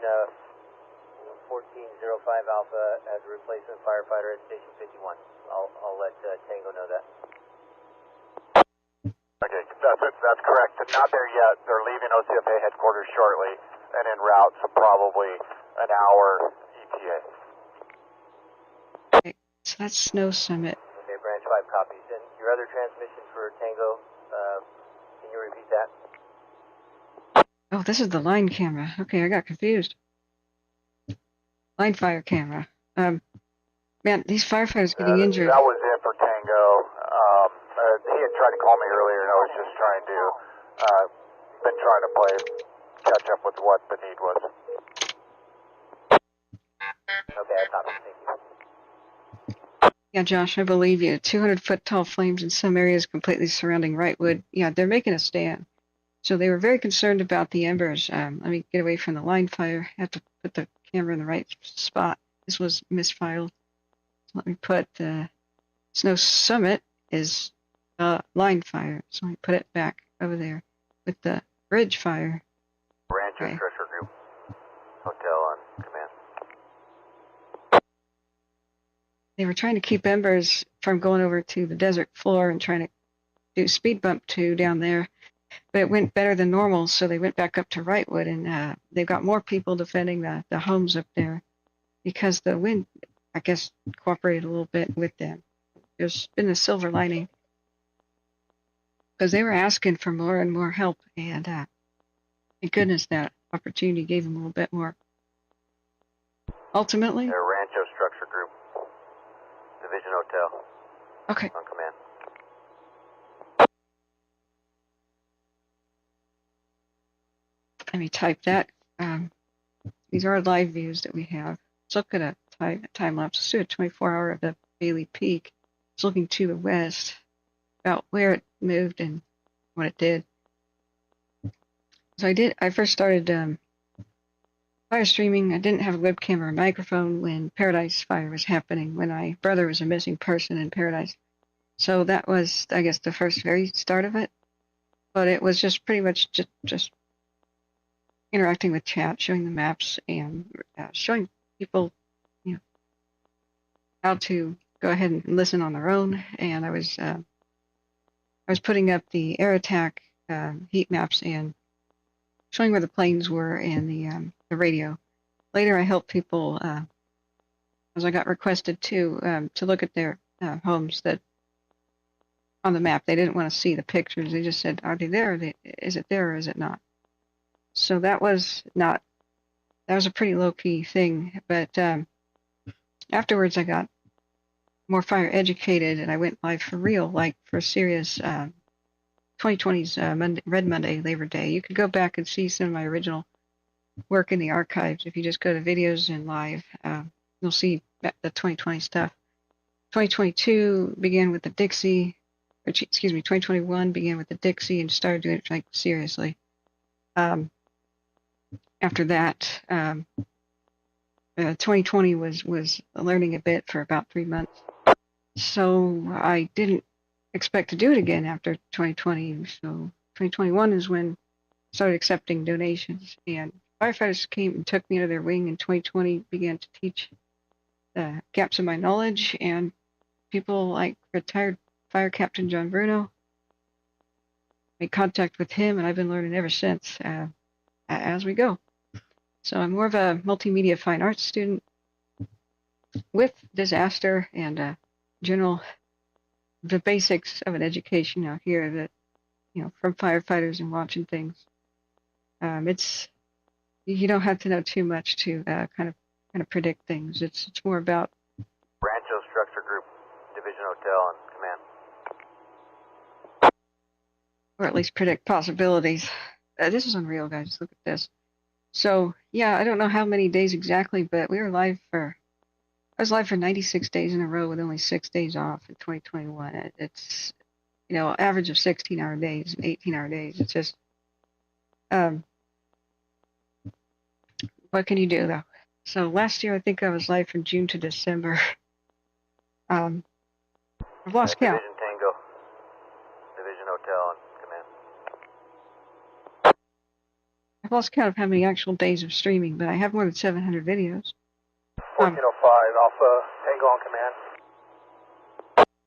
1405 Alpha as a replacement firefighter at Station 51. I'll let Tango know that. Okay, that's correct. Not there yet. They're leaving OCFA headquarters shortly and en route, so probably an hour ETA. Okay, so that's Snow Summit. Okay, Branch 5 copies. And your other transmission for Tango, can you repeat that? Oh, this is the line camera. Okay, I got confused. Line fire camera. Man, these firefighters getting injured. That was it for Tango. He had tried to call me earlier, and I was just trying to, catch up with what the need was. Okay, I copy. Thank you. Yeah, Josh, I believe you. 200-foot tall flames in some areas completely surrounding Wrightwood. Yeah, they're making a stand. So they were very concerned about the embers. Let me get away from the line fire. I have to put the camera in the right spot. This was misfiled. So let me put the Snow Summit is line fire. So let me put it back over there with the bridge fire. Rancho Okay. Structure Group, Hotel on command. They were trying to keep embers from going over to the desert floor and trying to do speed bump 2 down there. But it went better than normal, so they went back up to Wrightwood, and they've got more people defending the homes up there because the wind, I guess, cooperated a little bit with them. There's been a silver lining because they were asking for more and more help, and thank goodness that opportunity gave them a little bit more. Ultimately, Rancho Structure Group, Division Hotel okay. on command. Let me type that. These are live views that we have. Let's look at a time lapse. Let's do a 24-hour of the Bailey Peak. It's looking to the west, about where it moved and what it did. So I first started fire streaming. I didn't have a webcam or a microphone when Paradise Fire was happening, when my brother was a missing person in Paradise. So that was, I guess, the very start of it. But it was just pretty much just interacting with chat, showing the maps, and showing people, how to go ahead and listen on their own. And I was putting up the air attack heat maps and showing where the planes were and the radio. Later, I helped people as I got requested to look at their homes that on the map. They didn't want to see the pictures. They just said, "Are they there? Is it there or is it not?" So that was a pretty low-key thing, but afterwards I got more fire educated and I went live for real, like for serious 2020's Red Monday, Labor Day. You could go back and see some of my original work in the archives. If you just go to videos and live, you'll see the 2020 stuff. 2022 began with the Dixie, 2021 began with the Dixie and started doing it like seriously. After that, 2020 was learning a bit for about 3 months. So I didn't expect to do it again after 2020. So 2021 is when I started accepting donations. And firefighters came and took me under their wing in 2020, began to teach the gaps in my knowledge. And people like retired Fire Captain John Bruno made contact with him, and I've been learning ever since as we go. So I'm more of a multimedia fine arts student with disaster and the basics of an education out here that, from firefighters and watching things. You don't have to know too much to kind of predict things. It's more about Rancho Structure Group, Division Hotel on command. or at least predict possibilities. This is unreal, guys. Look at this. So, yeah, I don't know how many days exactly, but I was live for 96 days in a row with only 6 days off in 2021. It's, average of 16-hour days and 18-hour days. It's just, what can you do, though? So last year, I think I was live from June to December. I've lost count. Division Tango, Division Hotel on command. I've lost count of how many actual days of streaming, but I have more than 700 videos. 1405, Alpha Tango on command.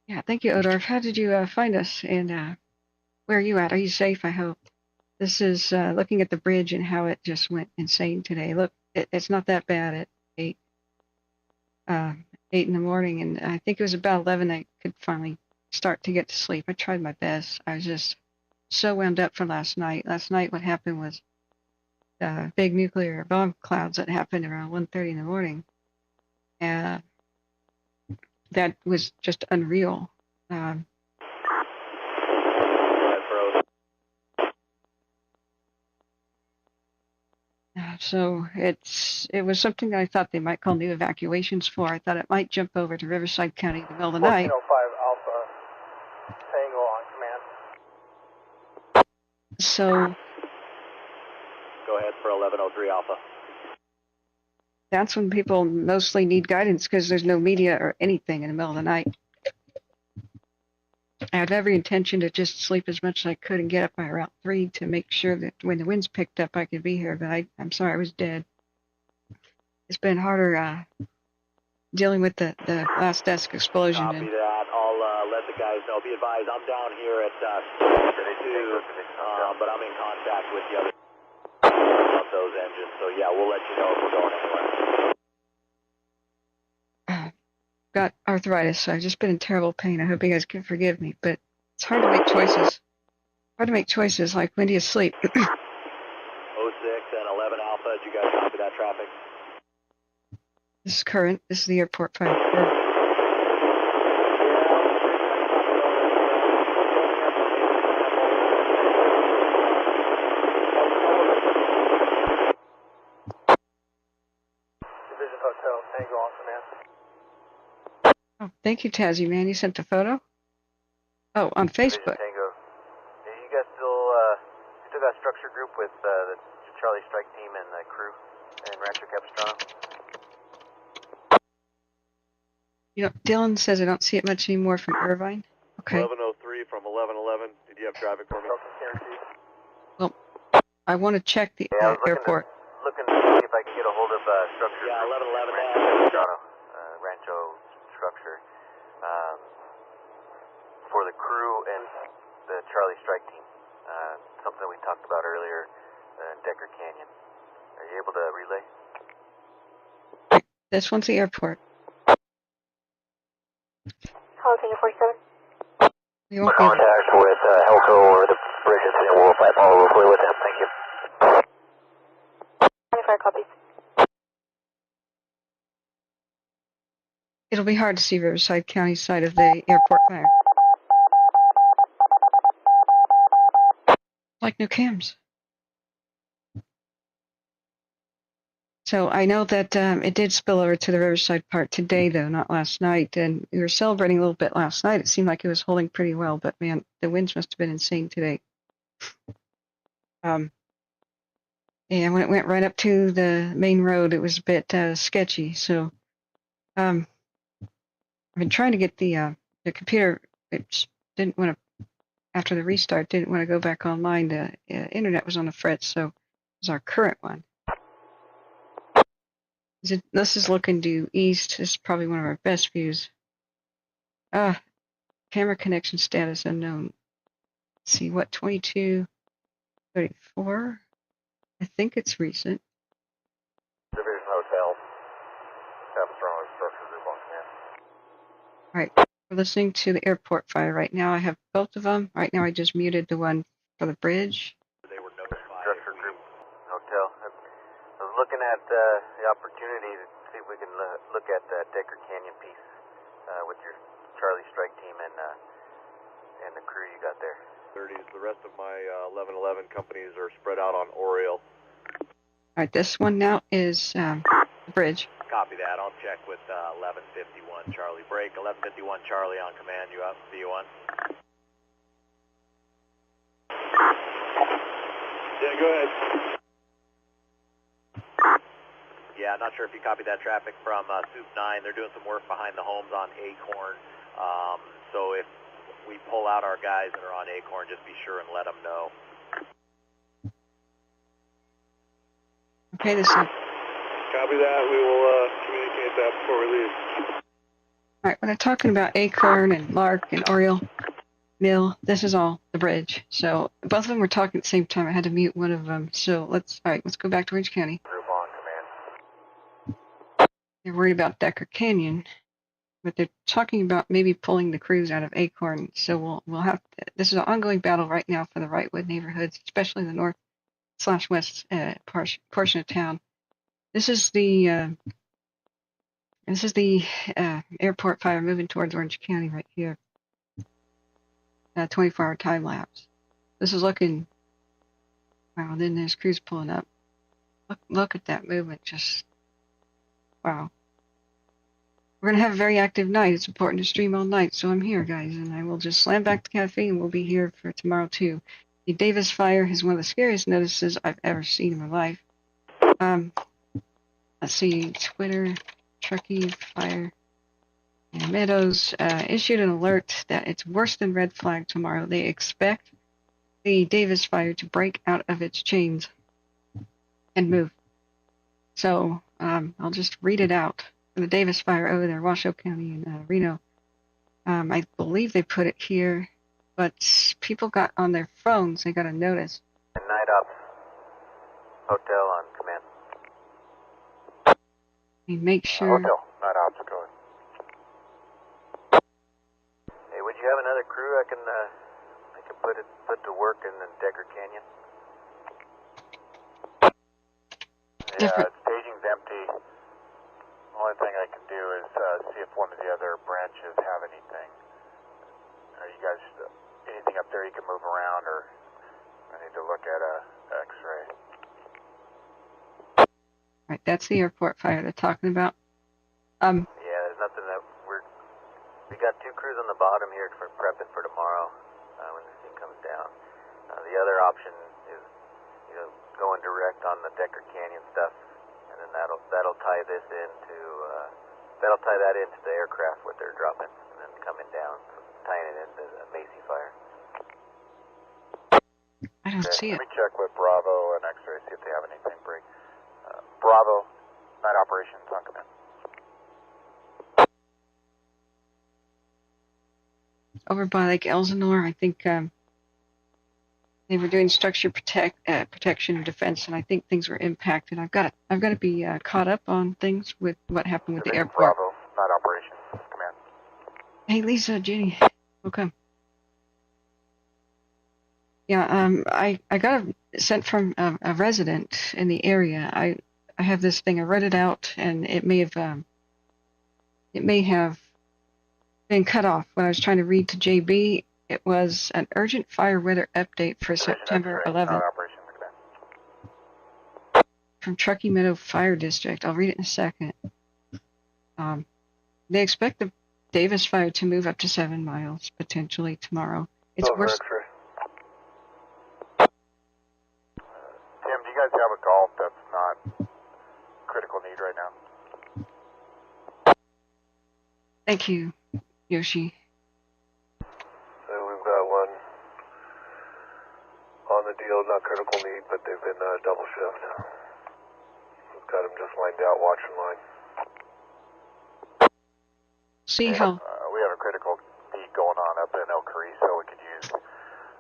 Yeah, thank you, Odorf. How did you find us, and where are you at? Are you safe, I hope? This is looking at the bridge and how it just went insane today. Look, it's not that bad at 8 in the morning, and I think it was about 11 I could finally start to get to sleep. I tried my best. I was just so wound up for last night. Last night, what happened was big nuclear bomb clouds that happened around 1:30 in the morning. And that was just unreal. So it was something that I thought they might call new evacuations for. I thought it might jump over to Riverside County in the middle of the night. 1405 Alpha, Tango on command. So Go ahead for 1103 Alpha. that's when people mostly need guidance because there's no media or anything in the middle of the night. I had every intention to just sleep as much as I could and get up by around 3 to make sure that when the winds picked up, I could be here. But I'm sorry, I was dead. It's been harder dealing with the last desk explosion. Copy that. I'll let the guys know. Be advised, I'm down here at 2, but I'm in contact with the other of those engines. So yeah, we'll let you know if we're going anywhere. Got arthritis, so I've just been in terrible pain. I hope you guys can forgive me, but it's hard to make choices. Hard to make choices, like when do you sleep? 06 and 11 Alpha, did you guys copy that traffic? This is current. This is the airport fire. Division Hotel, Tango on command. Oh, thank you, Tazzy, man. You sent the photo? Oh, on Facebook. Tango. Yeah, you guys still got a structure group with the Charlie Strike Team and the crew in Rancho Capistrano? You know, Dylan says I don't see it much anymore from Irvine. Okay. 1103 from 1111. Did you have traffic for me? Well, I want to check the airport. Looking to see if I can get a hold of structure. Yeah, 1111 Capistrano, Rancho structure. For the crew and the Charlie Strike Team. Something we talked about earlier, Decker Canyon. Are you able to relay? This one's the airport. Call Tango 47. You won't be able Contact with Helco or the bridges, and we'll follow clear with them. Thank you. 25 copies. It'll be hard to see Riverside County side of the airport fire. Like no cams. So I know that it did spill over to the Riverside part today, though, not last night. And we were celebrating a little bit last night. It seemed like it was holding pretty well, but man, the winds must have been insane today. And when it went right up to the main road, it was a bit sketchy. So I've been trying to get the computer. It didn't want to, after the restart, didn't want to go back online. The internet was on the fritz, so it was our current one. This is looking due east. This is probably one of our best views. Camera connection status unknown. Let's see, what, 2234? I think it's recent. Division Hotel, Capistrano structure group on command. All right, we're listening to the airport fire right now. I have both of them. Right now I just muted the one for the bridge. They were notified. Structure group hotel. I was looking at the opportunity to see if we can look at that Decker Canyon piece with your Charlie Strike Team and the crew you got there. 30s. The rest of my 1111 companies are spread out on Oriole. All right, this one now is the bridge. Copy that. I'll check with 1151 Charlie. Break 1151 Charlie on command. You up? VU1. Yeah, go ahead. Yeah, I'm not sure if you copied that traffic from Soup 9. They're doing some work behind the homes on Acorn. So if we pull out our guys that are on Acorn, just be sure and let them know. Okay, this is. Copy that. We will communicate that before we leave. All right, when I'm talking about Acorn and Lark and Oriole Mill, this is all the bridge. So both of them were talking at the same time. I had to mute one of them. So let's go back to Orange County. Group on command. They're worried about Decker Canyon. but they're talking about maybe pulling the crews out of Acorn. So we'll have this is an ongoing battle right now for the Wrightwood neighborhoods, especially the north/west portion of town. This is the airport fire moving towards Orange County right here. 24-hour time lapse. This is looking. Wow, then there's crews pulling up. Look at that movement. Just wow. We're going to have a very active night. It's important to stream all night, so I'm here, guys, and I will just slam back the cafe, and we'll be here for tomorrow, too. The Davis fire is one of the scariest notices I've ever seen in my life. Let's see, Twitter, Truckee fire, and Meadows issued an alert that it's worse than red flag tomorrow. They expect the Davis fire to break out of its chains and move. So I'll just read it out. The Davis fire over there, Washoe County and Reno. I believe they put it here, but people got on their phones, they got a notice. Night Ops Hotel on command. Make sure. Hotel, Night Ops, go ahead. Hey, would you have another crew I can put to work in the Decker Canyon? Different. Staging's empty. Only thing I can do is see if one of the other branches have anything. Are you guys anything up there you can move around, or I need to look at a X-ray? Right, that's the airport fire they're talking about. Yeah, there's nothing that we got 2 crews on the bottom here for prepping for tomorrow when the thing comes down. The other option is, going direct on the Decker Canyon stuff, and then that'll tie this into that into the aircraft what they're dropping, and then coming down, tying it into the Macy fire. I don't see it. Let me check with Bravo and X-ray, see if they have anything break. Bravo, night operations on command. Over by Lake Elsinore, I think they were doing structure protection and defense, and I think things were impacted. I've got to be caught up on things with what happened with the airport. Bravo, night operations command. Hey, Lisa, Jenny, welcome. Yeah, I got sent from a resident in the area. I have this thing. I read it out, and it may have been cut off when I was trying to read to JB. It was an urgent fire weather update for September 11th from Truckee Meadow Fire District. I'll read it in a second. They expect the Davis fire to move up to 7 miles potentially tomorrow. It's worse. Tim, do you guys have a golf that's not critical need right now? Thank you, Yoshi. We've got one on the deal, not critical need, but they've been double shift. We've got them just lined out, watching line. See how we have a critical need going on up in El Carrizo. We could use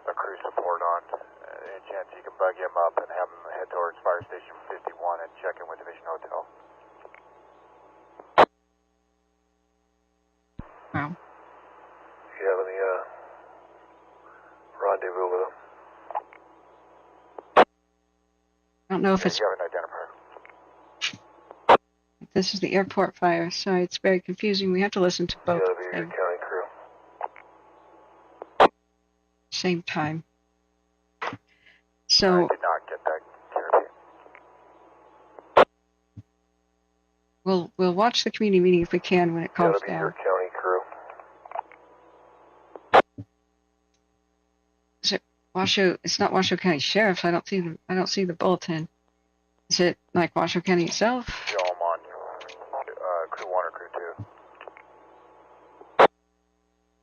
a crew support on. Any chance you can bug him up and have him head towards Fire Station 51 and check in with Division Hotel? wow. You have any rendezvous with them? I don't know if it's You have an identifier. this is the airport fire. Sorry, it's very confusing. We have to listen to both Gotta at be the your county crew. same time. I So did not get that Caribbean. we'll watch the community meeting if we can when it calms Gotta be your down. county crew. Is it Washoe? It's not Washoe County Sheriff's. I don't see the bulletin. Is it like Washoe County itself? Show him on crew 1 or crew 2.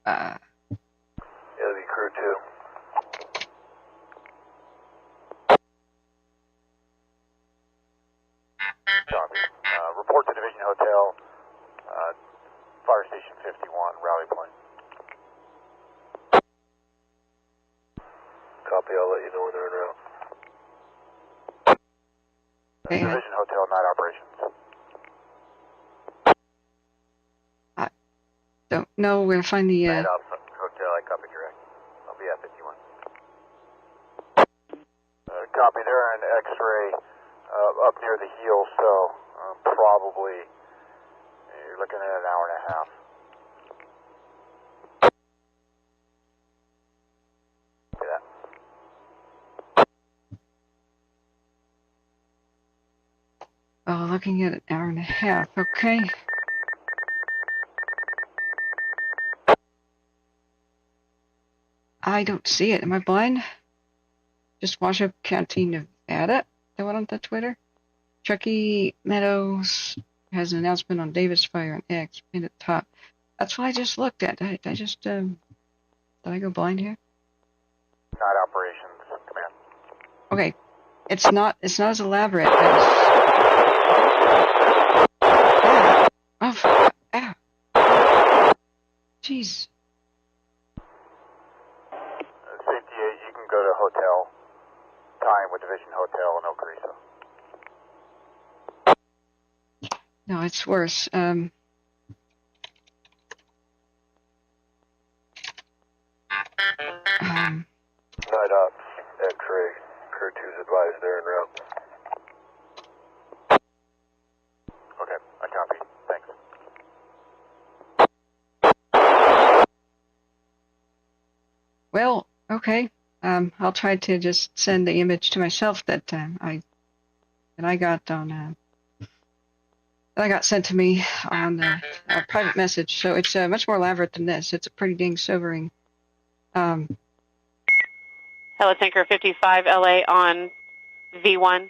Gotta be crew 2. Copy. Report to Division Hotel, Fire Station 51, Rally Point. Copy, I'll let you know when they're en route. Okay, Division Hotel, night operations. Don't know where to find the. Night Ops Hotel, I copy direct. I'll be at 51. Copy there, an X-ray up near the heel, so probably you're looking at an hour and a half. See that? Oh, looking at an hour and a half. Okay. I don't see it. Am I blind? Just Washoe County, Nevada. That one on the Twitter. Truckee Meadows has an announcement on Davis Fire on X pinned at the top. That's what I just looked at. Did I go blind here? Night Operations Command. Okay. It's not as elaborate as. Oh, ow. Jeez. Safety 8, you can go to hotel. Time with Division Hotel in El Carrizo. No, it's worse. Night Ops, X-ray, Crew 2's advised they're en route. Okay, I copy. Thanks. Well, okay. I'll try to just send the image to myself that I got sent to me on a private message. So it's much more elaborate than this. It's a pretty dang sobering. Hello, Tanker 55 LA on V1.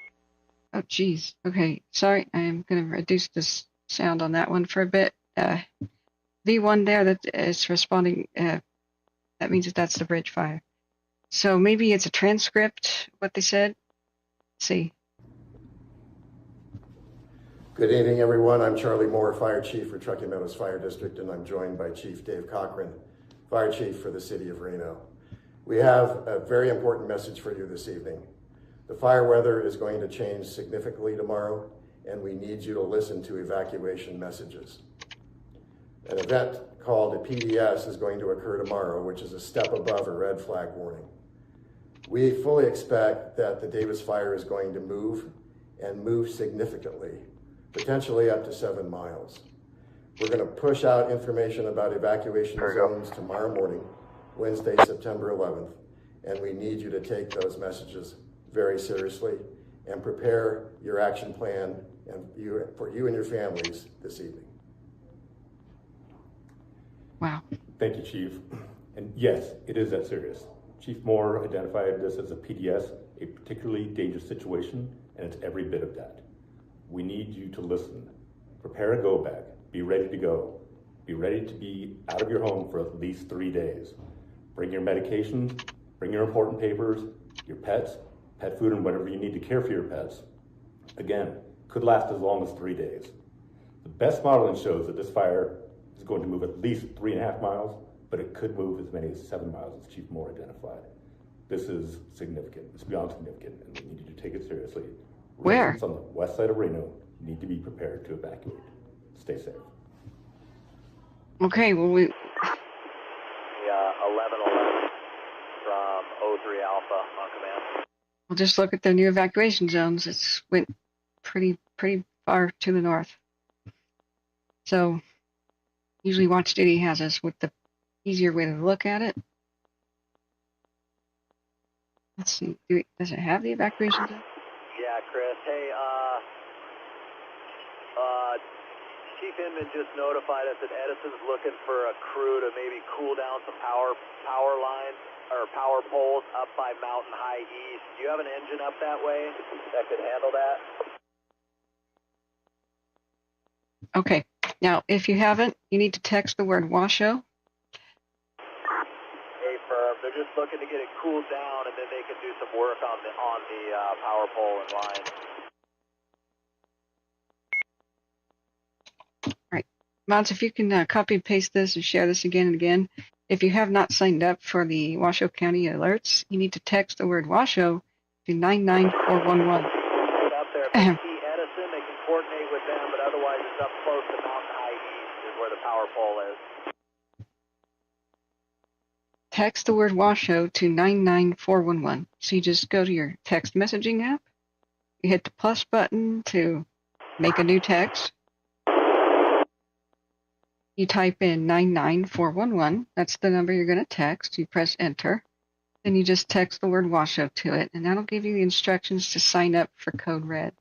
Oh, geez. Okay, sorry. I am going to reduce this sound on that one for a bit. V1 there, that is responding. That means that's the bridge fire. So maybe it's a transcript, what they said. Let's see. Good evening, everyone. I'm Charlie Moore, Fire Chief for Truckee Meadows Fire District, and I'm joined by Chief Dave Cochran, Fire Chief for the City of Reno. We have a very important message for you this evening. The fire weather is going to change significantly tomorrow, and we need you to listen to evacuation messages. An event called a PDS is going to occur tomorrow, which is a step above a red flag warning. We fully expect that the Davis fire is going to move and move significantly, potentially up to 7 miles. We're going to push out information about evacuation zones tomorrow morning, Wednesday, September 11th, and we need you to take those messages very seriously and prepare your action plan for you and your families this evening. Wow. Thank you, Chief. And yes, it is that serious. Chief Moore identified this as a PDS, a particularly dangerous situation, and it's every bit of that. We need you to listen. Prepare a go bag. Be ready to go. Be ready to be out of your home for at least 3 days. Bring your medications, bring your important papers, your pets, pet food, and whatever you need to care for your pets. Again, could last as long as 3 days. The best modeling shows that this fire is going to move at least 3.5 miles, but it could move as many as 7 miles, as Chief Moore identified. This is significant. It's beyond significant, and we need you to take it seriously. Where? Residents on the west side of Reno need to be prepared to evacuate. Stay safe. Okay, well, we... 1111 from 03 Alpha on command. We'll just look at the new evacuation zones. It's went pretty far to the north. So usually Watch Duty has us with the easier way to look at it. Let's see. Does it have the evacuation zone? Yeah, Chris. Hey, Chief Inman just notified us that Edison's looking for a crew to maybe cool down some power lines or power poles up by Mountain High East. Do you have an engine up that way that could handle that? Okay. Now, if you haven't, you need to text the word Washoe. Hey, firm. They're just looking to get it cooled down, and then they can do some work on the power pole and line. Mods, if you can copy and paste this and share this again and again. If you have not signed up for the Washoe County alerts, you need to text the word Washoe to 99411. Up there, if they see Edison, they can coordinate with them, but otherwise it's up close to Mountain High East is where the power pole is. text the word Washoe to 99411. So you just go to your text messaging app, you hit the plus button to make a new text. You type in 99411. That's the number you're going to text. You press enter. Then you just text the word Washoe to it, and that'll give you the instructions to sign up for Code Red.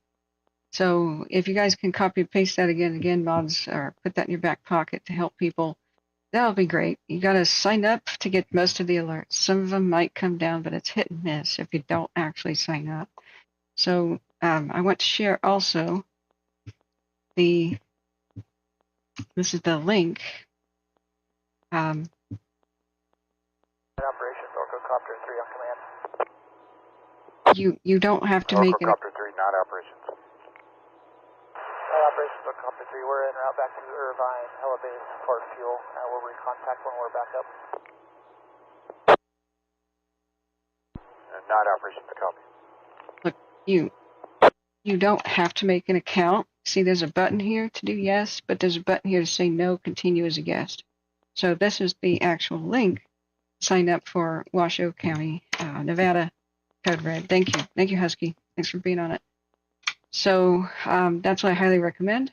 So if you guys can copy and paste that again, mods, or put that in your back pocket to help people, that'll be great. You got to sign up to get most of the alerts. Some of them might come down, but it's hit and miss if you don't actually sign up. So I want to share also this is the link. Operation Orca Copter 3 on command. You don't have to make it. Copter 3, not operations. Operation Orca Copter 3, we're en route back to Irvine, Hella Base for fuel. We'll recontact when we're back up. Not operations, copy. Look, you don't have to make an account. See, there's a button here to do yes, but there's a button here to say no, continue as a guest. So this is the actual link. Sign up for Washoe County, Nevada, Code Red. Thank you. Thank you, Husky. Thanks for being on it. So that's what I highly recommend.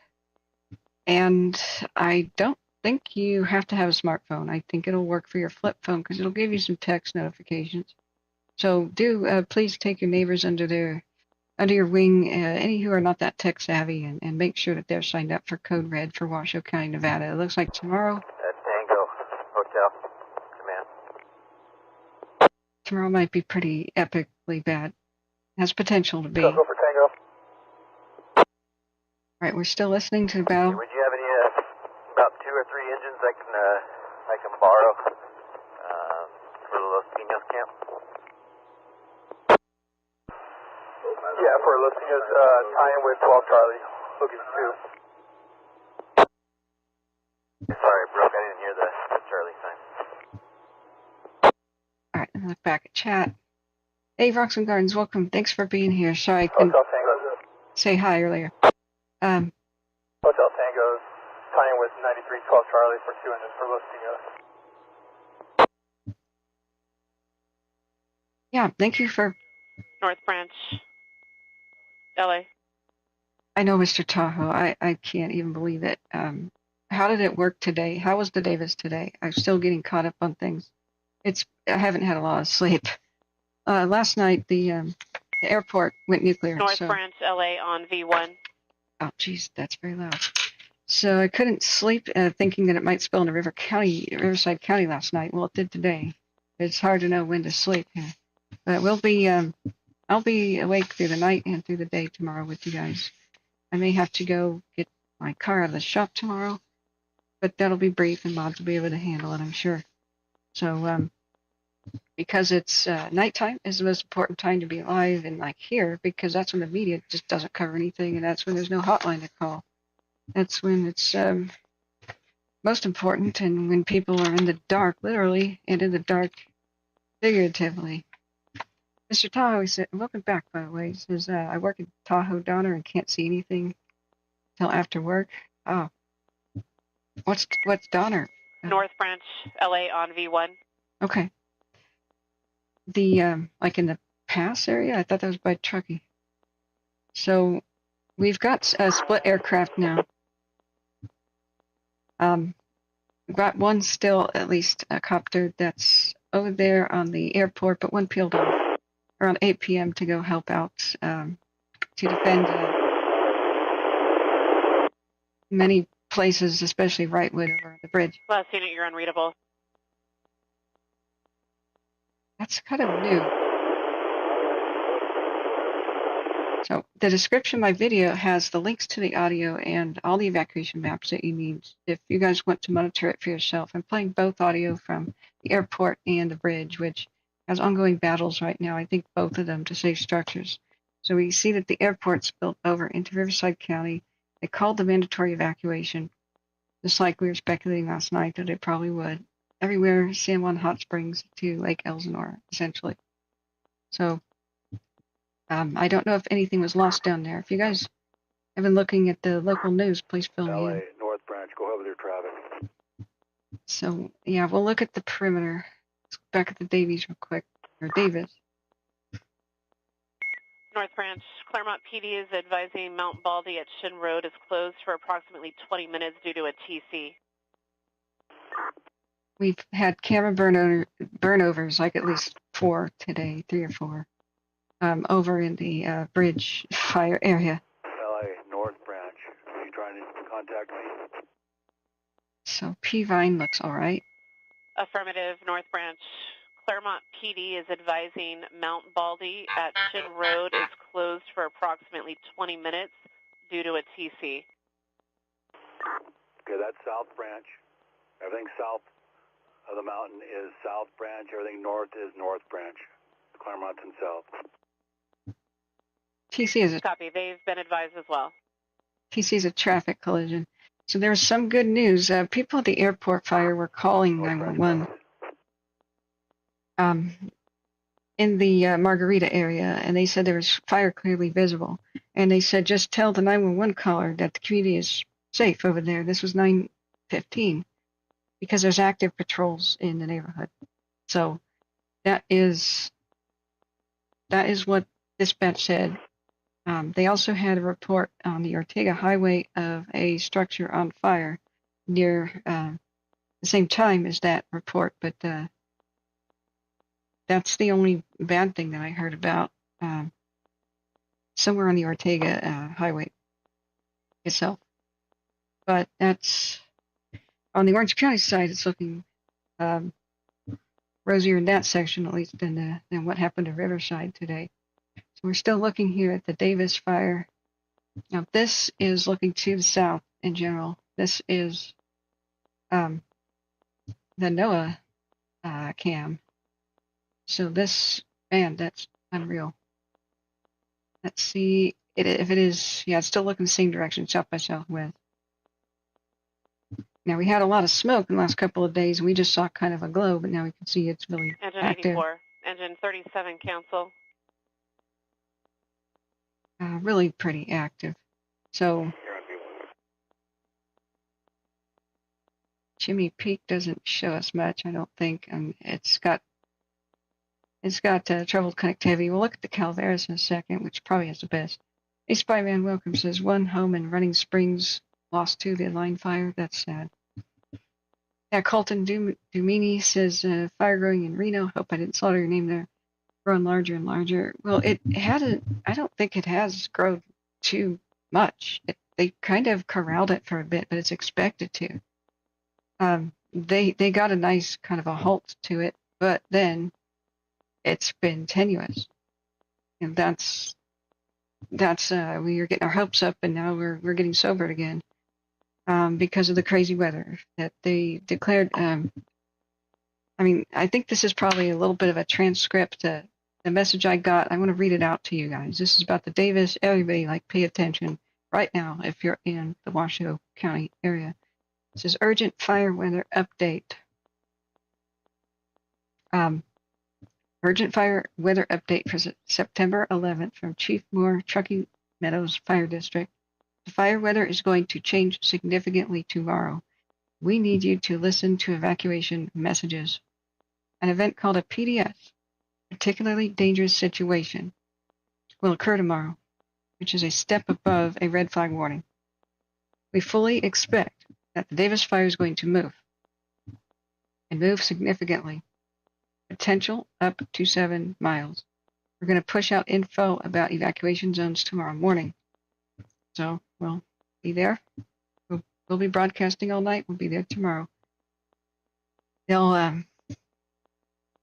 And I don't think you have to have a smartphone. I think it'll work for your flip phone because it'll give you some text notifications. So do please take your neighbors under your wing, any who are not that tech savvy, and make sure that they're signed up for Code Red for Washoe County, Nevada. It looks like tomorrow. Tango, Hotel, command. Tomorrow might be pretty epically bad. Has potential to be. Go for Tango. All right, we're still listening to the battle. Would you have any about 2 or 3 engines I can borrow for Los Pinos camp? Yeah, for Los Pinos, tie-in with 12 Charlie, looking 2. Sorry, broke. I didn't hear the Charlie sign. All right, look back at chat. Hey, Rocks and Gardens, welcome. Thanks for being here. Sorry I couldn't say hi earlier. Hotel Tango, tie-in with 93 12 Charlie for 2 engines for Los Pinos. Yeah, thank you for... North Branch, LA. I know, Mr. Tahoe. I can't even believe it. How did it work today? How was the Davis today? I'm still getting caught up on things. I haven't had a lot of sleep. Last night, the airport went nuclear. North Branch, LA on V1. Oh, geez, that's very loud. So I couldn't sleep thinking that it might spill into Riverside County last night. Well, it did today. It's hard to know when to sleep here. But I'll be awake through the night and through the day tomorrow with you guys. I may have to go get my car out of the shop tomorrow, but that'll be brief and mods will be able to handle it, I'm sure. So, because it's nighttime is the most important time to be alive and like here, because that's when the media just doesn't cover anything, and that's when there's no hotline to call. That's when it's most important, and when people are in the dark, literally, and in the dark, figuratively. Mr. Tahoe said, welcome back, by the way. He says, I work at Tahoe Donner and can't see anything till after work. Oh. What's Donner? North Branch, LA on V1. Okay. The, like in the pass area? I thought that was by Truckee. So, we've got a split aircraft now. We've got one still, at least a copter that's over there on the airport, but one peeled off around 8 p.m. to go help out to defend many places, especially Wrightwood over the bridge. Last unit, you're unreadable. That's kind of new. So the description of my video has the links to the audio and all the evacuation maps that you need if you guys want to monitor it for yourself. I'm playing both audio from the airport and the bridge, which has ongoing battles right now. I think both of them to save structures. So we see that the airport spilled over into Riverside County. They called the mandatory evacuation, just like we were speculating last night that it probably would. Everywhere, San Juan Hot Springs to Lake Elsinore, essentially. So I don't know if anything was lost down there. If you guys have been looking at the local news, please fill me in. North Branch, go ahead with your traffic. So, yeah, we'll look at the perimeter. Let's go back at the Davies real quick, or Davis. North Branch, Claremont PD is advising Mount Baldy at Shin Road is closed for approximately 20 minutes due to a TC. We've had camera burnovers, like at least 4 today, 3 or 4, over in the bridge fire area. LA, North Branch. Are you trying to contact me? So P-Vine looks all right. Affirmative, North Branch. Claremont PD is advising Mount Baldy at Shin Road is closed for approximately 20 minutes due to a TC. Okay, that's South Branch. Everything south of the mountain is South Branch. Everything north is North Branch. Claremont and south. TC is a Copy. They've been advised as well. TC is a traffic collision. So there's some good news. People at the airport fire were calling 911 in the Margarita area, and they said there was fire clearly visible. And they said, just tell the 911 caller that the community is safe over there. This was 9:15 because there's active patrols in the neighborhood. So that is what dispatch said. They also had a report on the Ortega Highway of a structure on fire near the same time as that report, but that's the only bad thing that I heard about somewhere on the Ortega Highway itself. But that's on the Orange County side. It's looking rosier in that section, at least than what happened to Riverside today. So we're still looking here at the Davis fire. Now this is looking to the south in general. This is the NOAA cam. So this, man, that's unreal. Let's see if it is. Yeah, it's still looking the same direction, south by southwest. Now we had a lot of smoke in the last couple of days, and we just saw kind of a glow, but now we can see it's really Engine active. 84, engine 37, cancel. Really pretty active. So Chimney Peak doesn't show us much, I don't think. It's got troubled connectivity. We'll look at the Calaveras in a second, which probably has the best. A Spyman Welcome says 1 home in Running Springs lost to the line fire. That's sad. Yeah, Colton Dumini says fire growing in Reno. Hope I didn't slaughter your name there. Growing larger and larger. Well, it hadn't. I don't think it has grown too much. They kind of corralled it for a bit, but it's expected to. They got a nice kind of a halt to it, but then it's been tenuous, and that's we were getting our hopes up, and now we're getting sobered again because of the crazy weather that they declared. I mean, I think this is probably a little bit of a transcript. The message I got, I want to read it out to you guys. This is about the Davis. Everybody, pay attention right now if you're in the Washoe County area. It says urgent fire weather update. Urgent fire weather update for September 11th from Chief Moore, Truckee Meadows Fire District. The fire weather is going to change significantly tomorrow. We need you to listen to evacuation messages. An event called a PDS, particularly dangerous situation, will occur tomorrow, which is a step above a red flag warning. We fully expect that the Davis fire is going to move, and move significantly. Potential up to 7 miles. We're going to push out info about evacuation zones tomorrow morning. So we'll be there. We'll be broadcasting all night. We'll be there tomorrow. They'll,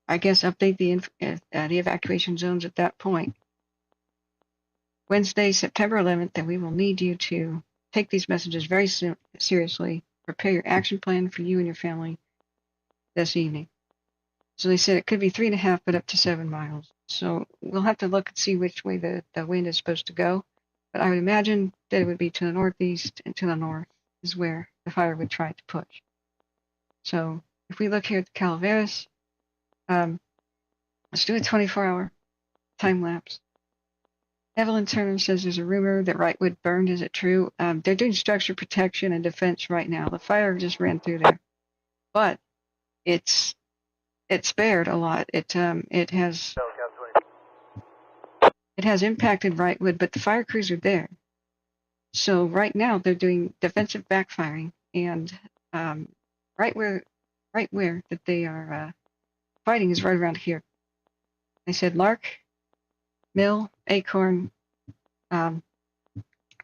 I guess, update the evacuation zones at that point. Wednesday, September 11th, and we will need you to take these messages very seriously. Prepare your action plan for you and your family this evening. So they said it could be 3.5, but up to 7 miles. So we'll have to look and see which way the wind is supposed to go. But I would imagine that it would be to the northeast and to the north is where the fire would try to push. So if we look here at the Calaveras, let's do a 24-hour time lapse. Evelyn Turner says there's a rumor that Wrightwood burned. Is it true? They're doing structure protection and defense right now. The fire just ran through there. But it's it spared a lot. It has impacted Wrightwood, but the fire crews are there. So right now they're doing defensive backfiring, and right where that they are fighting is right around here. I said Lark, Mill, Acorn, and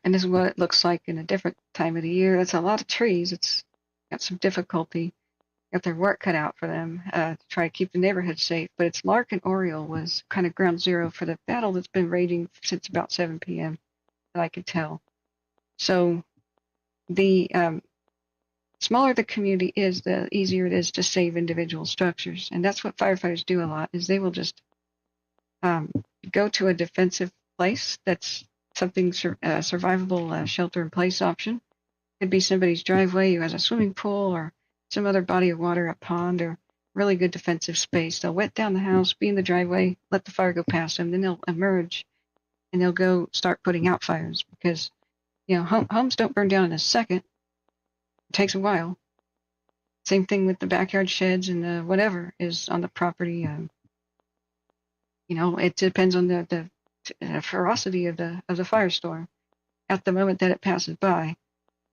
this is what it looks like in a different time of the year. That's a lot of trees. It's got some difficulty. Got their work cut out for them to try to keep the neighborhood safe. But it's Lark and Oriole was kind of ground zero for the battle that's been raging since about 7 p.m. that I could tell. So the smaller the community is, the easier it is to save individual structures. And that's what firefighters do a lot, is they will just go to a defensive place that's something survivable shelter-in-place option. Could be somebody's driveway who has a swimming pool or some other body of water, a pond, or really good defensive space. They'll wet down the house, be in the driveway, let the fire go past them, then they'll emerge and they'll go start putting out fires because, homes don't burn down in a second. It takes a while. Same thing with the backyard sheds and whatever is on the property. It depends on the ferocity of the firestorm at the moment that it passes by.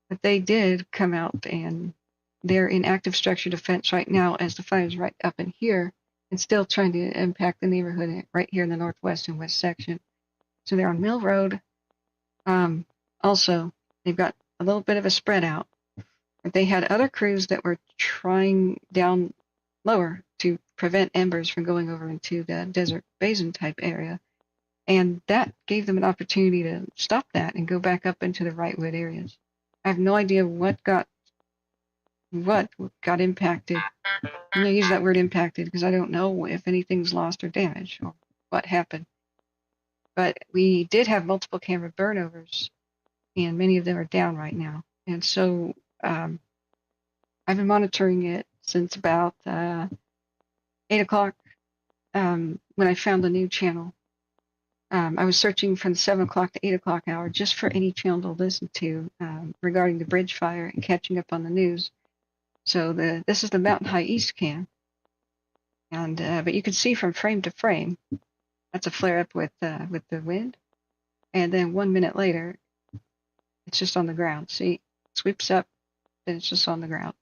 But they did come out, and they're in active structure defense right now as the fire's right up in here and still trying to impact the neighborhood right here in the northwest and west section. So they're on Mill Road. Also, they've got a little bit of a spread out. But they had other crews that were trying down lower to prevent embers from going over into the desert basin type area. And that gave them an opportunity to stop that and go back up into the Wrightwood areas. I have no idea what got impacted. I'm going to use that word impacted because I don't know if anything's lost or damaged or what happened. But we did have multiple camera burnovers, and many of them are down right now. And so I've been monitoring it since about 8 o'clock when I found the new channel. I was searching from the 7 o'clock to 8 o'clock hour just for any channel to listen to regarding the bridge fire and catching up on the news. So this is the Mountain High East cam, and but you can see from frame to frame. That's a flare up with the wind, and then 1 minute later, it's just on the ground. See, it sweeps up, then it's just on the ground.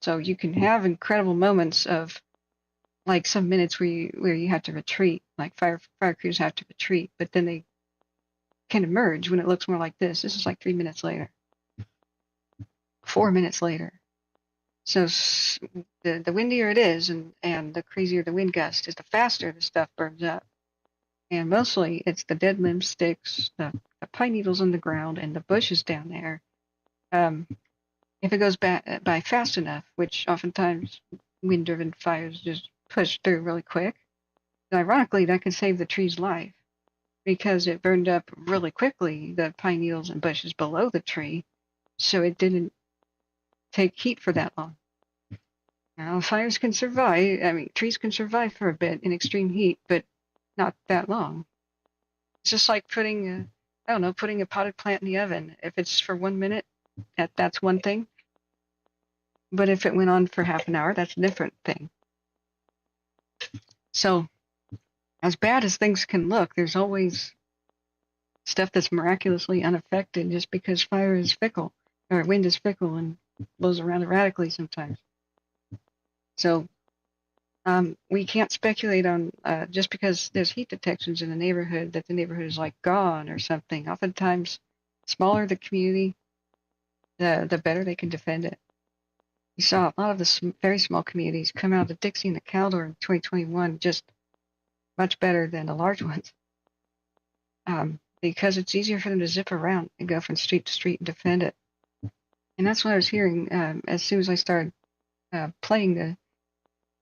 So you can have incredible moments of, like some minutes where you have to retreat, like fire crews have to retreat, but then they can emerge when it looks more like this. This is like 3 minutes later, 4 minutes later. So the windier it is and the crazier the wind gust is, the faster the stuff burns up. And mostly it's the dead limb sticks, the pine needles on the ground, and the bushes down there. If it goes by fast enough, which oftentimes wind-driven fires just push through really quick, and ironically that can save the tree's life because it burned up really quickly, the pine needles and bushes below the tree, so it didn't take heat for that long. Now, fires can survive, trees can survive for a bit in extreme heat, but not that long. It's just like putting a potted plant in the oven. If it's for 1 minute, that's one thing. But if it went on for half an hour, that's a different thing. So, as bad as things can look, there's always stuff that's miraculously unaffected just because fire is fickle, or wind is fickle and blows around erratically sometimes. So, we can't speculate on just because there's heat detections in the neighborhood that the neighborhood is like gone or something. Oftentimes, smaller the community, the better they can defend it. We saw a lot of the very small communities come out of the Dixie and the Caldor in 2021 just much better than the large ones because it's easier for them to zip around and go from street to street and defend it. And that's what I was hearing as soon as I started playing the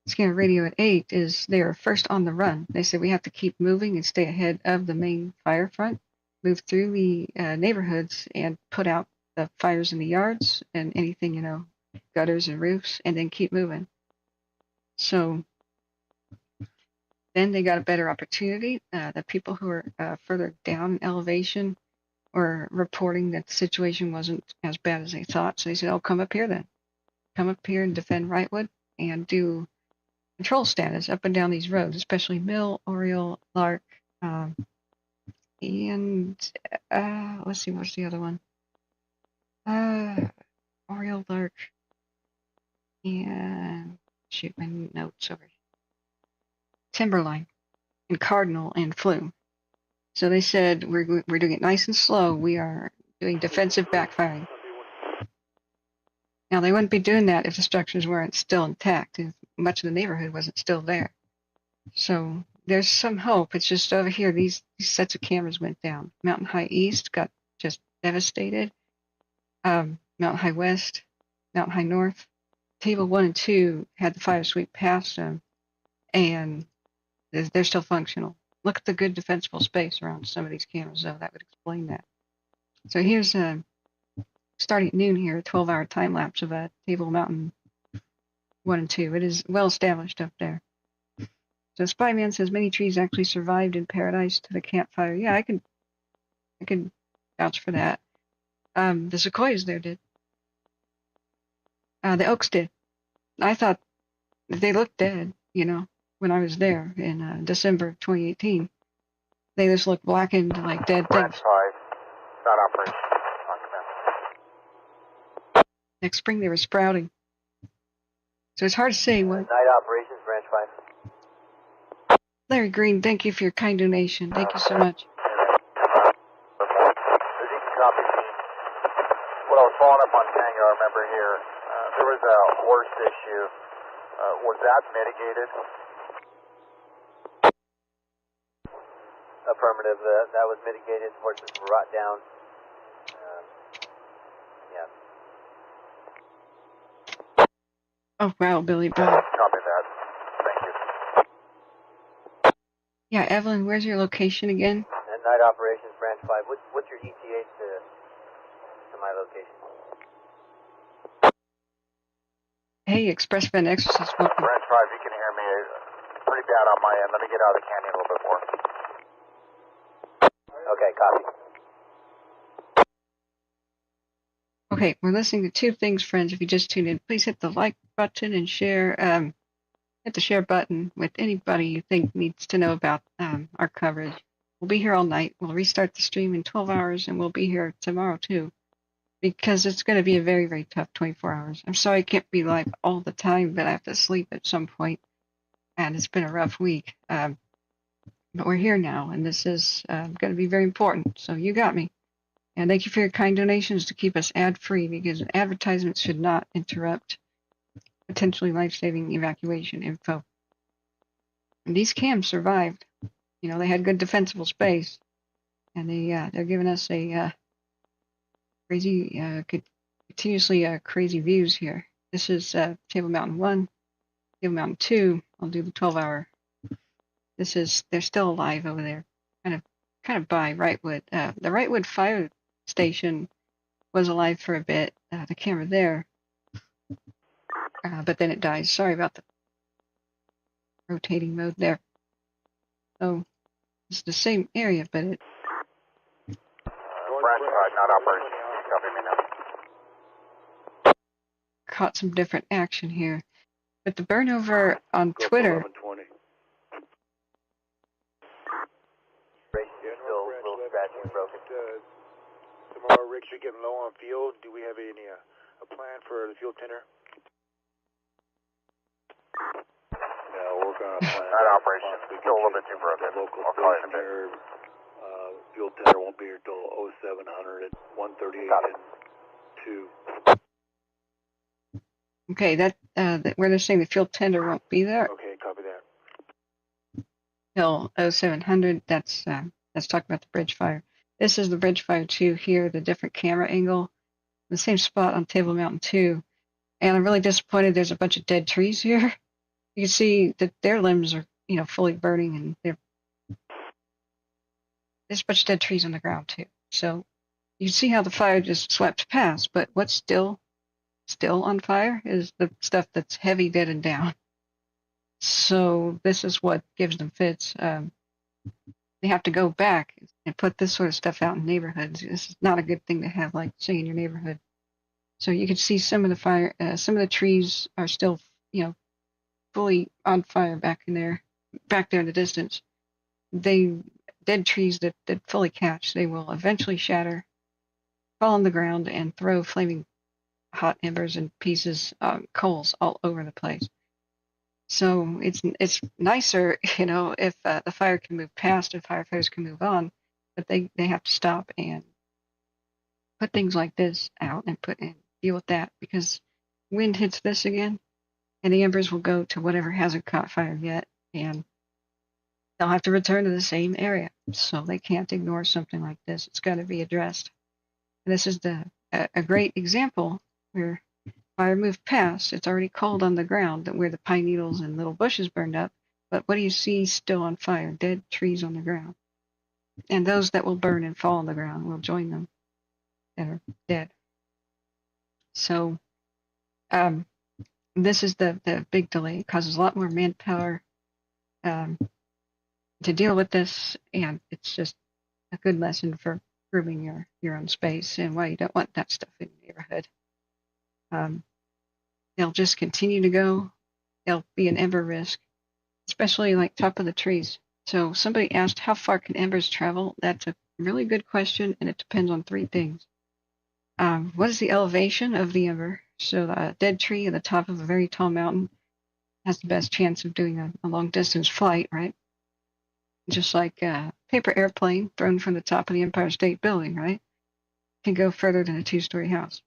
scanner radio at 8 is they were first on the run. They said we have to keep moving and stay ahead of the main fire front, move through the neighborhoods and put out the fires in the yards and anything, gutters and roofs, and then keep moving. So then they got a better opportunity. The people who are further down in elevation were reporting that the situation wasn't as bad as they thought. So they said, come up here then. Come up here and defend Wrightwood and do control status up and down these roads, especially Mill, Oriole, Lark, and let's see, what's the other one? Oriole, Lark, and shoot my notes over here. Timberline, and Cardinal, and Flume. So they said we're doing it nice and slow. We are doing defensive backfiring. Now they wouldn't be doing that if the structures weren't still intact, if much of the neighborhood wasn't still there. So there's some hope. It's just over here, these sets of cameras went down. Mountain High East got just devastated. Mountain High West, Mountain High North. Table 1 and 2 had the fire sweep past them, and they're still functional. Look at the good defensible space around some of these cameras, though. That would explain that. So here's starting at noon here, a 12-hour time lapse of Table Mountain 1 and 2. It is well established up there. So Spyman says many trees actually survived in paradise to the campfire. Yeah, I can vouch for that. The sequoias there did. The oaks did. I thought they looked dead, when I was there in December of 2018. They just looked blackened like dead Branch things. 5, not operation. On command. Next spring they were sprouting. So it's hard to say what. Night operations, Branch 5. Larry Green, thank you for your kind donation. Thank you so much. Copy. What I was following up on Tango, I remember here, there was a horse issue. Was that mitigated? Affirmative. That was mitigated. Horses were brought down. Yeah. Oh, wow, Billy Bob. Copy that. Thank you. Yeah, Evelyn, where's your location again? And night operations, Branch 5. What's your ETA to my location? Hey, ExpressVent Exorcist, welcome. Branch 5, you can hear me pretty bad on my end. Let me get out of the canyon a little bit more. Okay, copy. Okay, we're listening to two things, friends. If you just tuned in, please hit the like button and share. Hit the share button with anybody you think needs to know about our coverage. We'll be here all night. We'll restart the stream in 12 hours, and we'll be here tomorrow, too, because it's going to be a very, very tough 24 hours. I'm sorry I can't be live all the time, but I have to sleep at some point, and it's been a rough week. But we're here now, and this is going to be very important, so you got me. And thank you for your kind donations to keep us ad-free, because advertisements should not interrupt potentially life-saving evacuation info. And these cams survived. They had good defensible space, and they're giving us a continuously crazy views here. This is Table Mountain 1, Table Mountain 2. I'll do the 12-hour. They're still alive over there, kind of by Wrightwood. The Wrightwood fire station was alive for a bit. The camera there, but then it dies. Sorry about the rotating mode there. So it's the same area, but it. Branch 5, not operation. Copy me now. Caught some different action here, but the burn over on Twitter. 1120. Still a little scratchy and broken. Tomorrow, Rick, you're getting low on fuel. Do we have a plan for the fuel tender? No, we're going to plan. Not operation. Still a little bit too broken. Local I'll call you in a bit. there. Fuel tender won't be here till 0700 at 138 and 2. Okay, that where they're saying the fuel tender won't be there Okay, copy that. till 0700. That's talking about the bridge fire. This is the bridge fire 2 here, the different camera angle, the same spot on Table Mountain 2. And I'm really disappointed there's a bunch of dead trees here. You can see that their limbs are, fully burning, and there's a bunch of dead trees on the ground too. So you see how the fire just swept past, but what's still on fire is the stuff that's heavy, dead, and down. So this is what gives them fits. They have to go back and put this sort of stuff out in neighborhoods. This is not a good thing to have, like, say, in your neighborhood. So you can see some of the fire, some of the trees are still, fully on fire back there in the distance. Dead trees that fully catch, they will eventually shatter, fall on the ground, and throw flaming hot embers and pieces, coals all over the place. So it's nicer, if the fire can move past and firefighters can move on, but they have to stop and put things like this out and deal with that, because wind hits this again, and the embers will go to whatever hasn't caught fire yet, and they'll have to return to the same area. So they can't ignore something like this. It's got to be addressed. And this is a great example where fire moved past. It's already cold on the ground where the pine needles and little bushes burned up. But what do you see still on fire? Dead trees on the ground. And those that will burn and fall on the ground will join them that are dead. So this is the big delay. It causes a lot more manpower to deal with this, and it's just a good lesson for grooming your own space and why you don't want that stuff in your neighborhood. They'll just continue to go. They'll be an ember risk, especially like top of the trees. So somebody asked, how far can embers travel? That's a really good question, and it depends on three things. What is the elevation of the ember? So a dead tree at the top of a very tall mountain has the best chance of doing a long distance flight, right? Just like a paper airplane thrown from the top of the Empire State Building, right? Can go further than a 2-story house.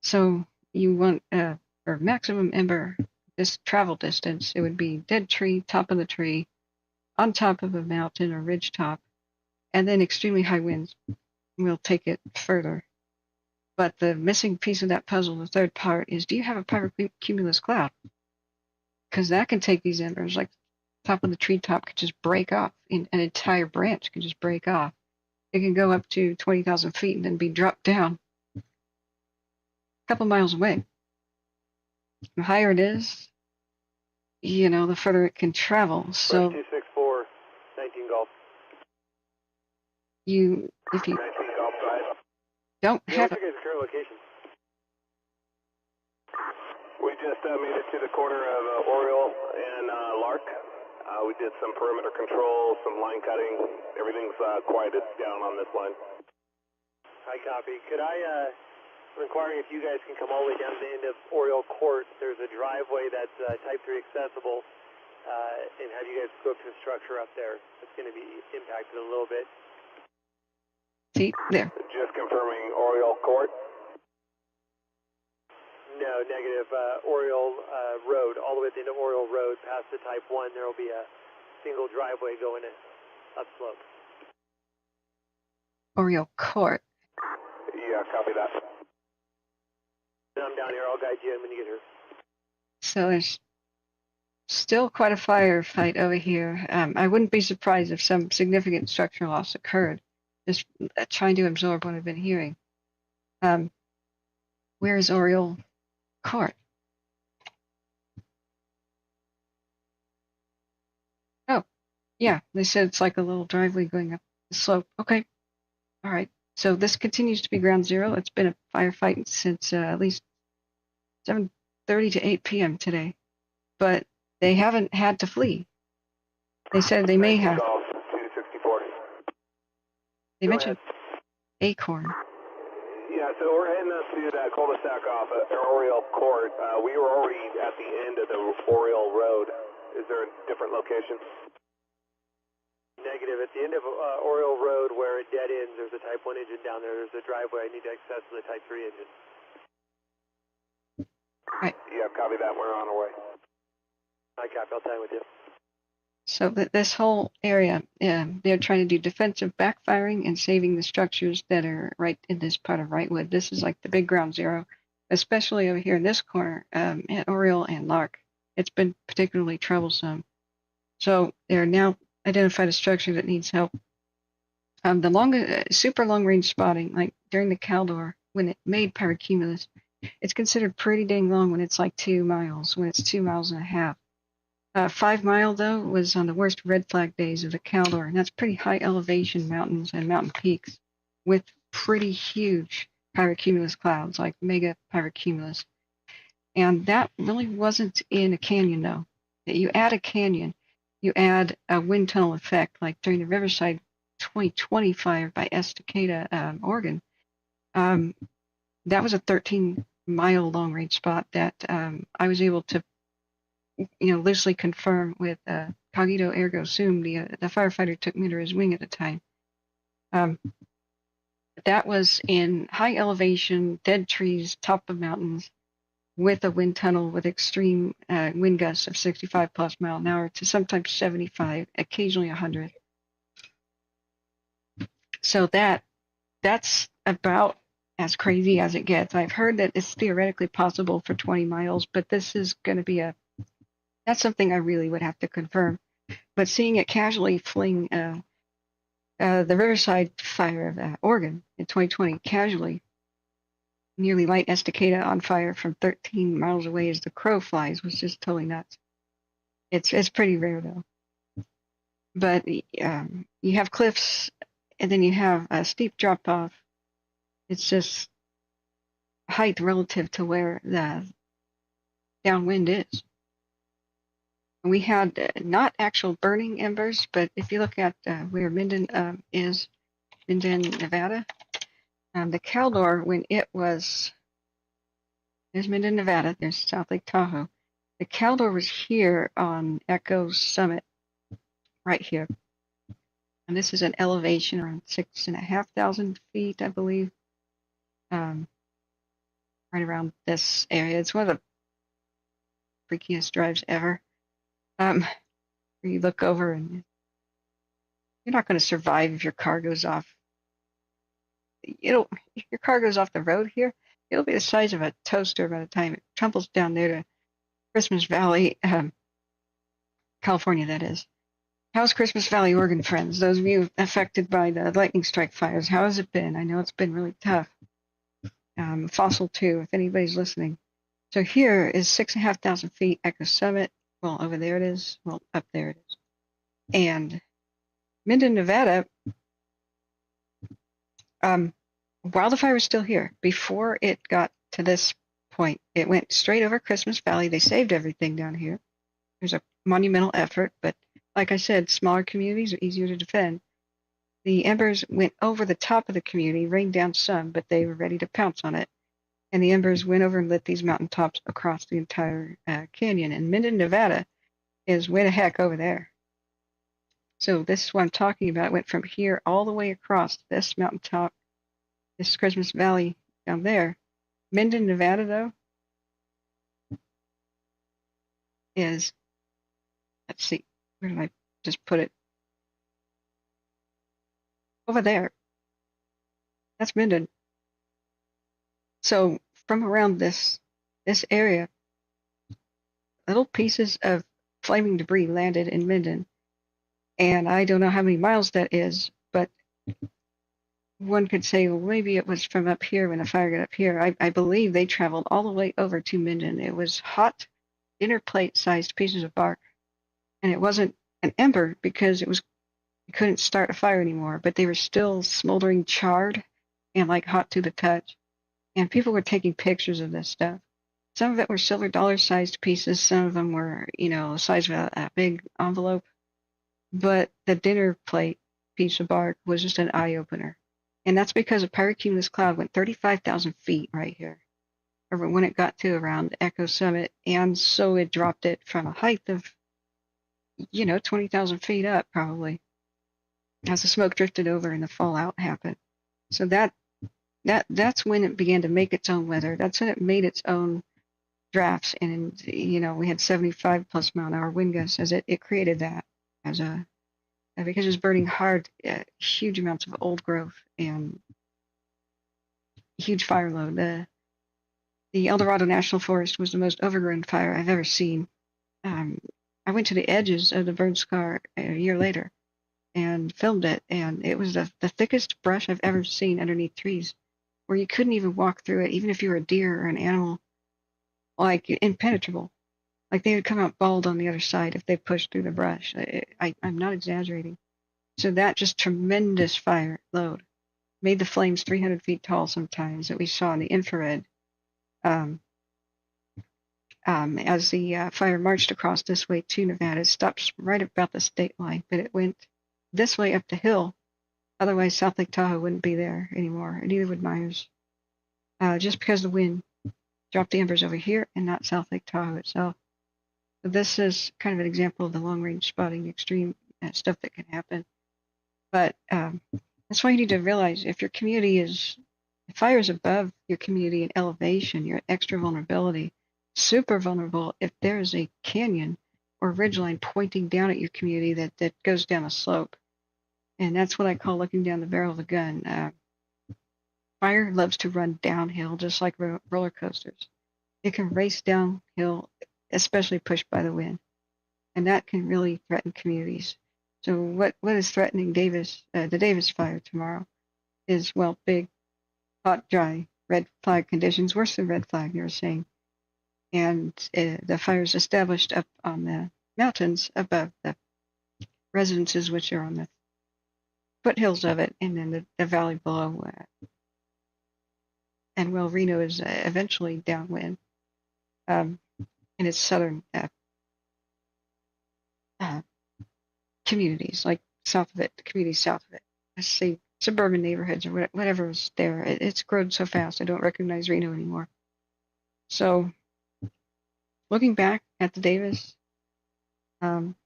So you want, for maximum ember this travel distance, it would be dead tree, top of the tree, on top of a mountain or ridge top, and then extremely high winds will take it further. But the missing piece of that puzzle, the third part, is do you have a pyrocumulus cloud? Because that can take these embers, like top of the treetop could just break off, an entire branch can just break off. It can go up to 20,000 feet and then be dropped down a couple miles away. The higher it is, the further it can travel. So 264, 19 Golf. If you 19 Golf, go ahead. don't Yeah, have what's your guys' current location? We just made it to the corner of Oriole and Lark. We did some perimeter control, some line cutting. Everything's quieted down on this line. Hi, copy. Could I'm inquiring if you guys can come all the way down to the end of Oriole Court. There's a driveway that's Type 3 accessible, and have you guys go up to the structure up there. It's going to be impacted a little bit. see there. Just confirming Oriole Court. No, negative. Oriole Road, all the way at the end of Oriole Road, past the Type 1, there will be a single driveway going upslope. Oriole Court. Yeah, copy that. I'm down here. I'll guide you in when you get here. So there's still quite a firefight over here. I wouldn't be surprised if some significant structural loss occurred. Just trying to absorb what I've been hearing. Where is Oriole Court? Oh, yeah, they said it's like a little driveway going up the slope. Okay, all right. So this continues to be ground zero. It's been a firefight since at least 7:30 to 8 p.m. today, but they haven't had to flee. They said they may have. 264. They mentioned Acorn. Yeah, so we're heading up to that cul-de-sac off at Oriole Court. We were already at the end of the Oriole Road. Is there a different location? Negative. At the end of Oriole Road, where it dead ends, there's a Type 1 engine down there. There's a driveway I need to access with a Type 3 engine. Right. Yeah, copy that. We're on our way. Hi, Copy. I'll tie with you. So this whole area, they're trying to do defensive backfiring and saving the structures that are right in this part of Wrightwood. This is like the big ground zero, especially over here in this corner at Oriole and Lark. It's been particularly troublesome. So they're now identified a structure that needs help. The super long range spotting, like during the Caldor, when it made pyrocumulus, it's considered pretty dang long when it's like 2 miles, when it's 2.5 miles. 5 Mile, though, was on the worst red flag days of the Caldor, and that's pretty high elevation mountains and mountain peaks with pretty huge pyrocumulus clouds, like mega pyrocumulus. And that really wasn't in a canyon, though. You add a canyon, you add a wind tunnel effect, like during the Riverside 2020 fire by Estacada, Oregon. That was a 13-mile long-range spot that I was able to, loosely confirm with Cogito Ergo Sum, the firefighter took me under his wing at the time. That was in high elevation, dead trees, top of mountains, with a wind tunnel with extreme wind gusts of 65 plus mile an hour to sometimes 75, occasionally 100. So that's about as crazy as it gets. I've heard that it's theoretically possible for 20 miles, but this is going to be that's something I really would have to confirm. But seeing it casually fling the Riverside fire of Oregon in 2020 casually nearly light Estacada on fire from 13 miles away as the crow flies was just totally nuts. It's pretty rare though. But you have cliffs, and then you have a steep drop off. It's just height relative to where the downwind is. We had not actual burning embers, but if you look at where Minden is, Minden, Nevada, the Caldor, when it was, there's Minden, Nevada, there's South Lake Tahoe. The Caldor was here on Echo Summit, right here. And this is an elevation around 6,500 feet, I believe. Right around this area. It's one of the freakiest drives ever. Where you look over and you're not going to survive if your car goes off. If your car goes off the road here, it'll be the size of a toaster by the time it tumbles down there to Christmas Valley, California, that is. How's Christmas Valley, Oregon, friends? Those of you affected by the lightning strike fires, how has it been? I know it's been really tough. Fossil too, if anybody's listening. So here is 6,500 feet, Echo Summit. Well, over there it is. Well, up there it is. And Minden, Nevada, Wildfire was still here. Before it got to this point, it went straight over Christmas Valley. They saved everything down here. There's a monumental effort, but like I said, smaller communities are easier to defend. The embers went over the top of the community, rained down some, but they were ready to pounce on it. And the embers went over and lit these mountaintops across the entire canyon. And Minden, Nevada is way the heck over there. So this is what I'm talking about. It went from here all the way across this mountaintop, this Christmas Valley down there. Minden, Nevada, though, is, let's see, where did I just put it? Over there. That's Minden. So from around this area, little pieces of flaming debris landed in Minden. And I don't know how many miles that is, but one could say, well, maybe it was from up here when the fire got up here. I believe they traveled all the way over to Minden. It was hot, dinner plate-sized pieces of bark. And it wasn't an ember because you couldn't start a fire anymore, but they were still smoldering, charred, and like hot to the touch. And people were taking pictures of this stuff. Some of it were silver dollar-sized pieces. Some of them were, the size of a big envelope. But the dinner plate piece of bark was just an eye-opener. And that's because a pyrocumulus cloud went 35,000 feet right here, or when it got to around Echo Summit. And so it dropped it from a height of, 20,000 feet up, probably, as the smoke drifted over and the fallout happened. So that's when it began to make its own weather. That's when it made its own drafts. And, we had 75 plus mile an hour wind gusts as it created that because it was burning hard, huge amounts of old growth and huge fire load. The El Dorado National Forest was the most overgrown fire I've ever seen. I went to the edges of the burn scar a year later and filmed it, and it was the thickest brush I've ever seen underneath trees, where you couldn't even walk through it, even if you were a deer or an animal, like impenetrable. Like they would come out bald on the other side if they pushed through the brush. I'm not exaggerating. So that just tremendous fire load made the flames 300 feet tall sometimes that we saw in the infrared. as the fire marched across this way to Nevada. It stopped right about the state line, but it went this way up the hill. Otherwise, South Lake Tahoe wouldn't be there anymore, and neither would Myers. Just because the wind dropped the embers over here and not South Lake Tahoe itself. So this is kind of an example of the long-range spotting, extreme stuff that can happen. But that's why you need to realize if your community if fire is above your community in elevation, you're at extra vulnerability, super vulnerable if there is a canyon or ridgeline pointing down at your community that goes down a slope. And that's what I call looking down the barrel of a gun. Fire loves to run downhill, just like roller coasters. It can race downhill, especially pushed by the wind. And that can really threaten communities. So what is threatening the Davis fire tomorrow is, well, big, hot, dry, red flag conditions, worse than red flag, they were saying. And the fire is established up on the mountains above the residences, which are on the foothills of it, and then the valley below. And well, Reno is eventually downwind in its southern communities, like south of it, the communities south of it. I say suburban neighborhoods or whatever was there. It's grown so fast, I don't recognize Reno anymore. So, looking back at the Davis, some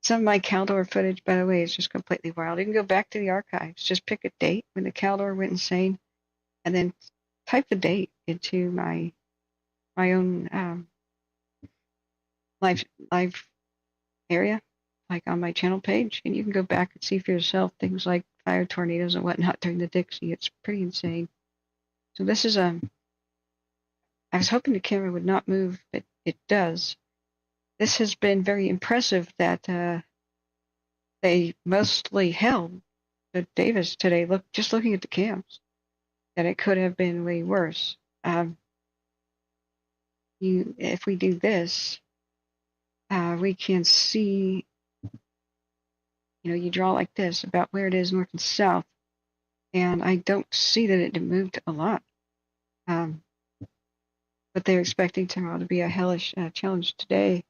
of my Caldor footage, by the way, is just completely wild. You can go back to the archives, just pick a date when the Caldor went insane, and then type the date into my own live area, like on my channel page, and you can go back and see for yourself things like fire tornadoes and whatnot during the Dixie. It's pretty insane. So this is I was hoping the camera would not move, but it does. This has been very impressive that they mostly held the Davis today. Just looking at the cams, that it could have been way worse. If we do this, we can see, you draw like this about where it is north and south, and I don't see that it moved a lot. But they're expecting tomorrow to be a hellish challenge today.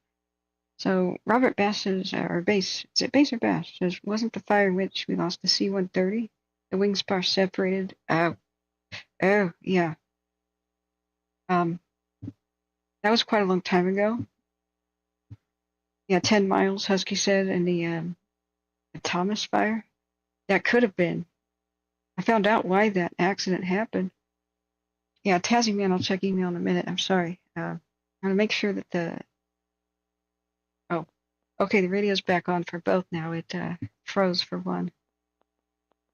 So Robert Bass says, or Bass, is it Bass or Bass? Says, wasn't the fire in which we lost the C-130? The wing spar separated. Oh, yeah. That was quite a long time ago. Yeah, 10 miles, Husky said, in the Thomas fire. That could have been. I found out why that accident happened. Yeah, Tazzy Man, I'll check email in a minute. I'm sorry. I'm going to make sure that okay, the radio's back on for both now. It froze for one.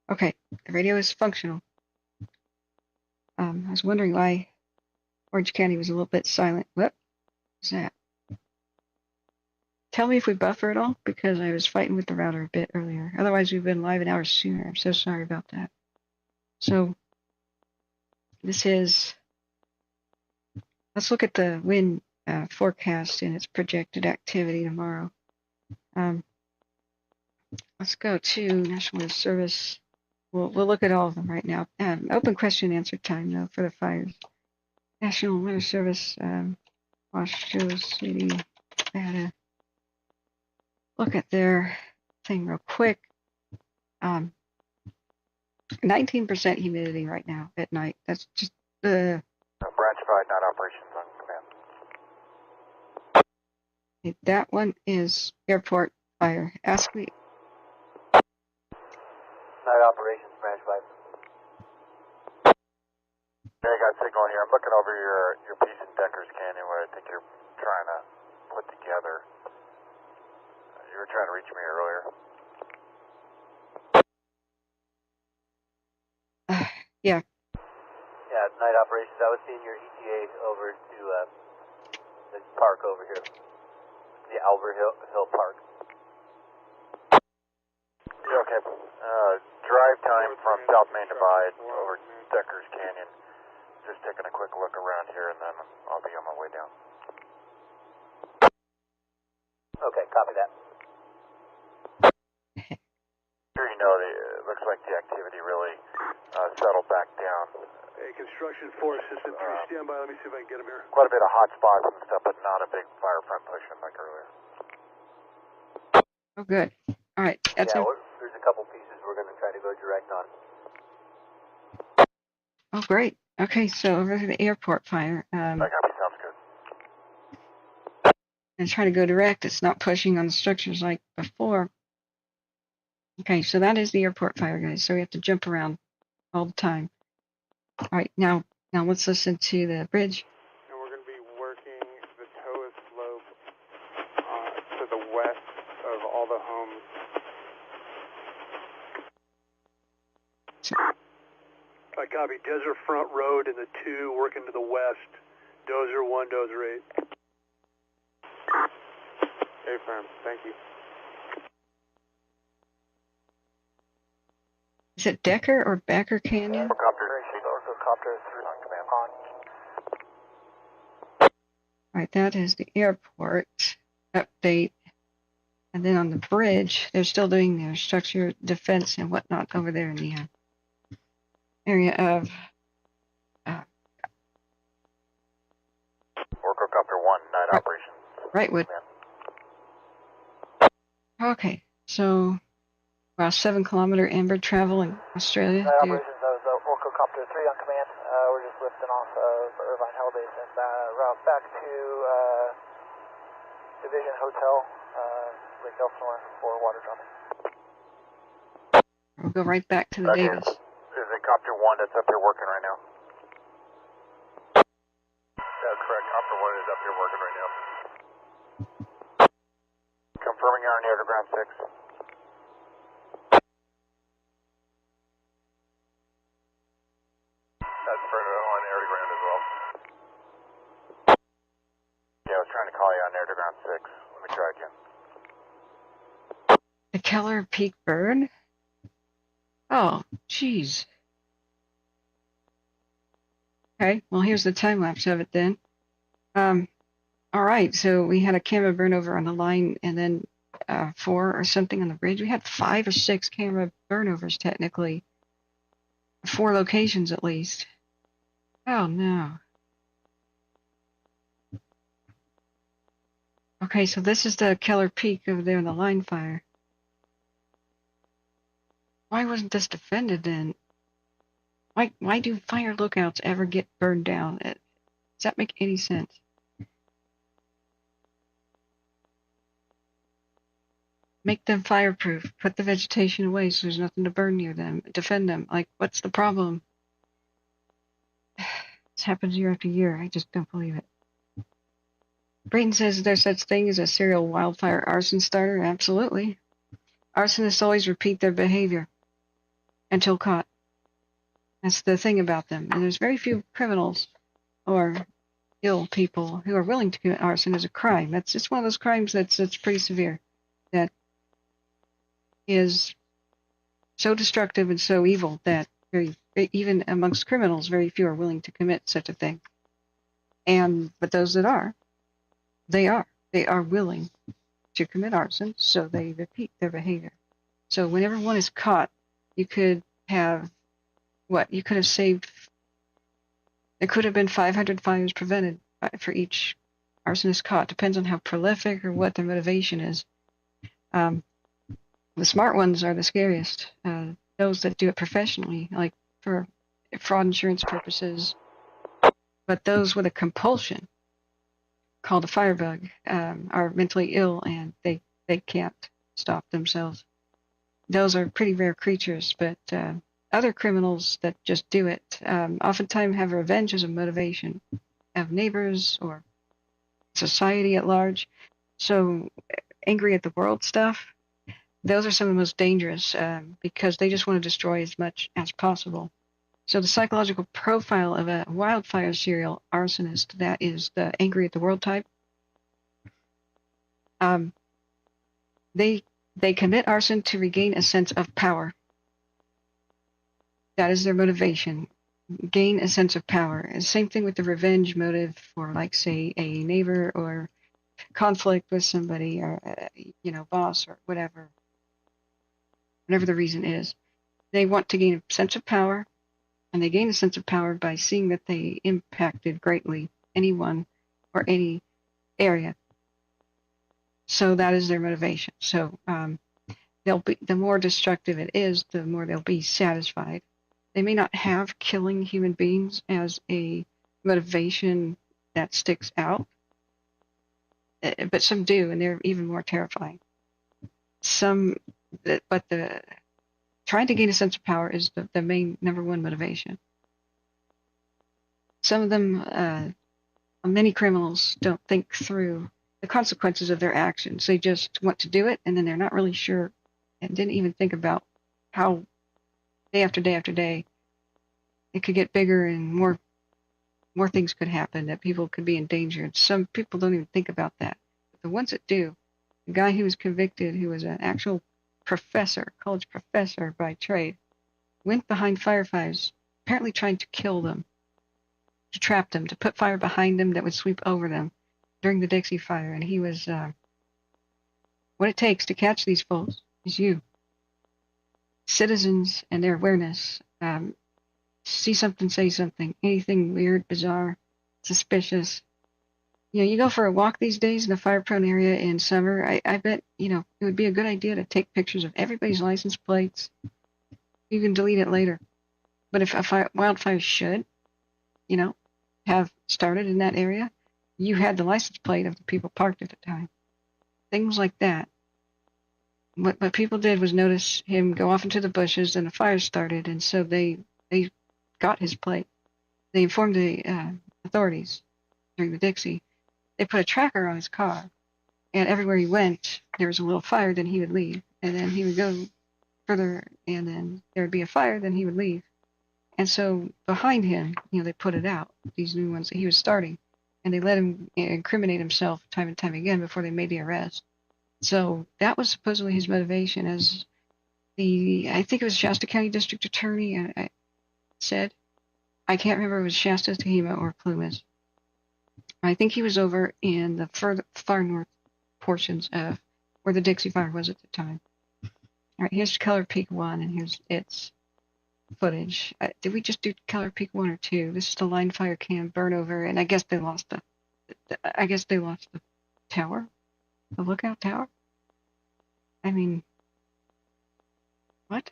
Okay, the radio is functional. I was wondering why Orange County was a little bit silent. What was that? Tell me if we buffer at all, because I was fighting with the router a bit earlier. Otherwise, we've been live an hour sooner. I'm so sorry about that. So, this is, let's look at the wind forecast and its projected activity tomorrow. Let's go to National Weather Service. We'll look at all of them right now. Open question and answer time, though, for the fires. National Weather Service, Washoe City, Nevada. Look at their thing real quick. 19% humidity right now at night. That's just Branch 5, not operations on command. That one is airport fire. Ask me. Night operations, Branch 5. Yeah, I got signal here. I'm looking over your piece in Deckers Canyon, what I think you're trying to put together. You were trying to reach me earlier. Yeah. Yeah, night operations. I was seeing your ETA over to the park over here, the Albert Hill Park. Yeah, okay. Drive time from South Main Divide over Deckers Canyon. Just taking a quick look around here, and then I'll be on my way down. Okay, copy that. Sure, it looks like the activity really settled back down. Hey, construction 4, Assistant 3, stand by. Let me see if I can get him here. Quite a bit of hot spots and stuff, but not a big fire front pushing like earlier. Oh, good. All right. That's yeah, there's a couple pieces we're going to try to go direct on. Oh, great. Okay, so over to the airport fire. That copy, sounds good. And try to go direct. It's not pushing on the structures like before. Okay, so that is the airport fire, guys. So we have to jump around all the time. All right, now let's listen to the bridge. And we're going to be working the TOA slope to the west of all the homes. I copy. Desert Front Road and the 2 working to the west. Dozer 1, Dozer 8. Affirm. Thank you. Is it Decker or Backer Canyon? Orcocopter 3 on command. All right, that is the airport update. And then on the bridge, they're still doing their structure defense and whatnot over there in the area of Orcocopter 1, night operations. Wrightwood. Okay, so about 7-kilometer amber travel in Australia. Night operations, that was Orcocopter 3 on command. We're just lifting off of Irvine Hell Base and route back to Division Hotel, Lake Elsinore for water dropping. We'll go right back to the Davis. Is it Copter 1 that's up here working right now? That's correct. Copter 1 is up here working right now. Confirming you're on air to ground 6. That's Bernadino on air to ground as well. Yeah, I was trying to call you on air to ground 6. Let me try again. The Keller Peak bird? Oh, jeez. Okay, well, here's the time lapse of it then. All right, so we had a camera burn over on the line and then 4 or something on the bridge. We had 5 or 6 camera burnovers technically. 4 locations at least. Oh no. Okay, so this is the Keller Peak over there in the line fire. Why wasn't this defended then? Why do fire lookouts ever get burned down? Does that make any sense? Make them fireproof. Put the vegetation away so there's nothing to burn near them. Defend them. Like, what's the problem? This happens year after year. I just don't believe it. Brayton says there's such thing as a serial wildfire arson starter. Absolutely. Arsonists always repeat their behavior until caught. That's the thing about them. And there's very few criminals or ill people who are willing to commit arson as a crime. That's just one of those crimes that's pretty severe. That is so destructive and so evil that even amongst criminals, very few are willing to commit such a thing. But those that are, they are willing to commit arson, so they repeat their behavior. So whenever one is caught, you could have you could have saved. There could have been 500 fires prevented for each arsonist caught. Depends on how prolific or what their motivation is. The smart ones are the scariest. Those that do it professionally, like for fraud insurance purposes. But those with a compulsion, called a firebug, are mentally ill and they can't stop themselves. Those are pretty rare creatures, but other criminals that just do it oftentimes have revenge as a motivation of neighbors or society at large. So angry at the world stuff, those are some of the most dangerous because they just want to destroy as much as possible. So the psychological profile of a wildfire serial arsonist, that is the angry at the world type, they commit arson to regain a sense of power. That is their motivation. Gain a sense of power. And same thing with the revenge motive for, like, say, a neighbor or conflict with somebody or, boss or whatever the reason is. They want to gain a sense of power, and they gain a sense of power by seeing that they impacted greatly anyone or any area. So that is their motivation. So the more destructive it is, the more they'll be satisfied. They may not have killing human beings as a motivation that sticks out, but some do, and they're even more terrifying. But trying to gain a sense of power is the main number one motivation. Some of them, many criminals don't think through the consequences of their actions. They just want to do it, and then they're not really sure and didn't even think about how day after day after day it could get bigger and more things could happen, that people could be endangered. Some people don't even think about that. But the ones that do, the guy who was convicted, who was an actual professor, college professor by trade, went behind firefighters, apparently trying to kill them, to trap them, to put fire behind them that would sweep over them during the Dixie Fire. And he was, what it takes to catch these folks is you. Citizens and their awareness. See something, say something. Anything weird, bizarre, suspicious. You go for a walk these days in a fire-prone area in summer. I bet, it would be a good idea to take pictures of everybody's license plates. You can delete it later. But if a wildfire should, have started in that area, you had the license plate of the people parked at the time. Things like that. What people did was notice him go off into the bushes, and a fire started, and so they got his plate. They informed the authorities during the Dixie. They put a tracker on his car, and everywhere he went, there was a little fire, then he would leave. And then he would go further, and then there would be a fire, then he would leave. And so behind him, they put it out, these new ones that he was starting, and they let him incriminate himself time and time again before they made the arrest. So that was supposedly his motivation, as I think it was Shasta County District Attorney I said. I can't remember if it was Shasta, Tehama, or Plumas. I think he was over in the far north portions of where the Dixie Fire was at the time. All right, here's Color Peak 1, and here's its footage. Did we just do Color Peak 1 or 2? This is the line fire cam burn over, and I guess they lost the tower, the lookout tower. I mean, what?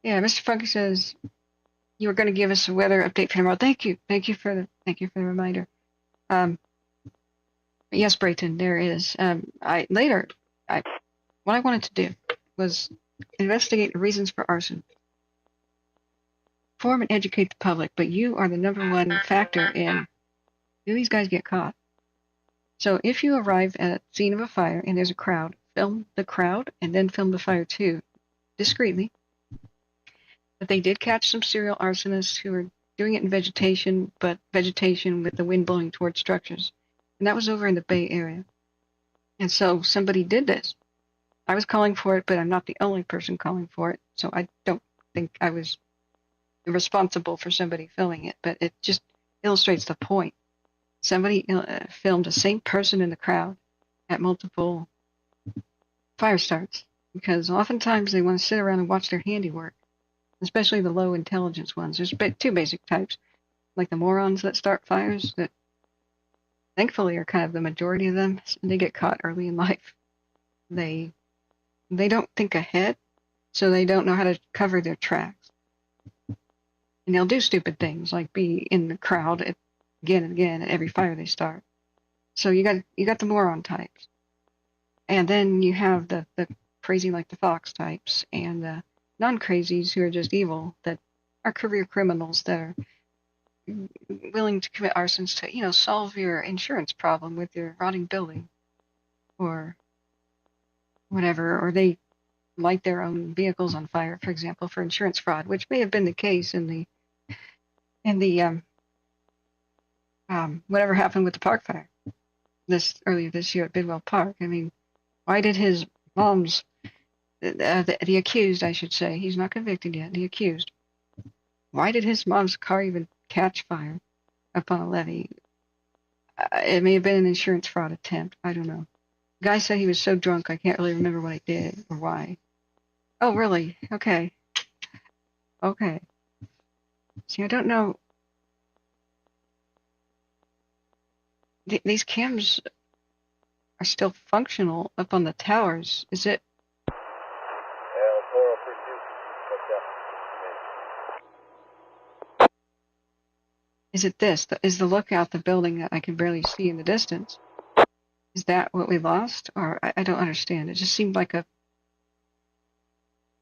Yeah, Mr. Funky says you were going to give us a weather update for tomorrow. Thank you for the reminder. Yes, Brayton, there is. What I wanted to do was investigate the reasons for arson. Inform and educate the public, but you are the number one factor in do these guys get caught. So if you arrive at a scene of a fire and there's a crowd, film the crowd and then film the fire too, discreetly. But they did catch some serial arsonists who were doing it in vegetation, but vegetation with the wind blowing towards structures. And that was over in the Bay Area. And so somebody did this. I was calling for it, but I'm not the only person calling for it. So I don't think I was responsible for somebody filming it, but it just illustrates the point. Somebody filmed the same person in the crowd at multiple fire starts, because oftentimes they want to sit around and watch their handiwork, especially the low intelligence ones. There's two basic types, like the morons that start fires, that thankfully are kind of the majority of them, and they get caught early in life. They don't think ahead, so they don't know how to cover their tracks. And they'll do stupid things like be in the crowd again and again at every fire they start. So you got the moron types, and then you have the crazy like the Fox types, and the non-crazies who are just evil, that are career criminals that are willing to commit arsons to solve your insurance problem with your rotting building, or whatever, or they light their own vehicles on fire, for example, for insurance fraud, which may have been the case in the whatever happened with the park fire earlier this year at Bidwell Park. I mean, why did his mom's the accused, I should say, he's not convicted yet, the accused, why did his mom's car even catch fire up on a levee? It may have been an insurance fraud attempt, I don't know. The guy said he was so drunk I can't really remember what he did or why. Oh, really? Okay. Okay. See, I don't know. These cams are still functional up on the towers. Is it? Is it this? Is the lookout the building that I can barely see in the distance? Is that what we lost? Or I don't understand. It just seemed like a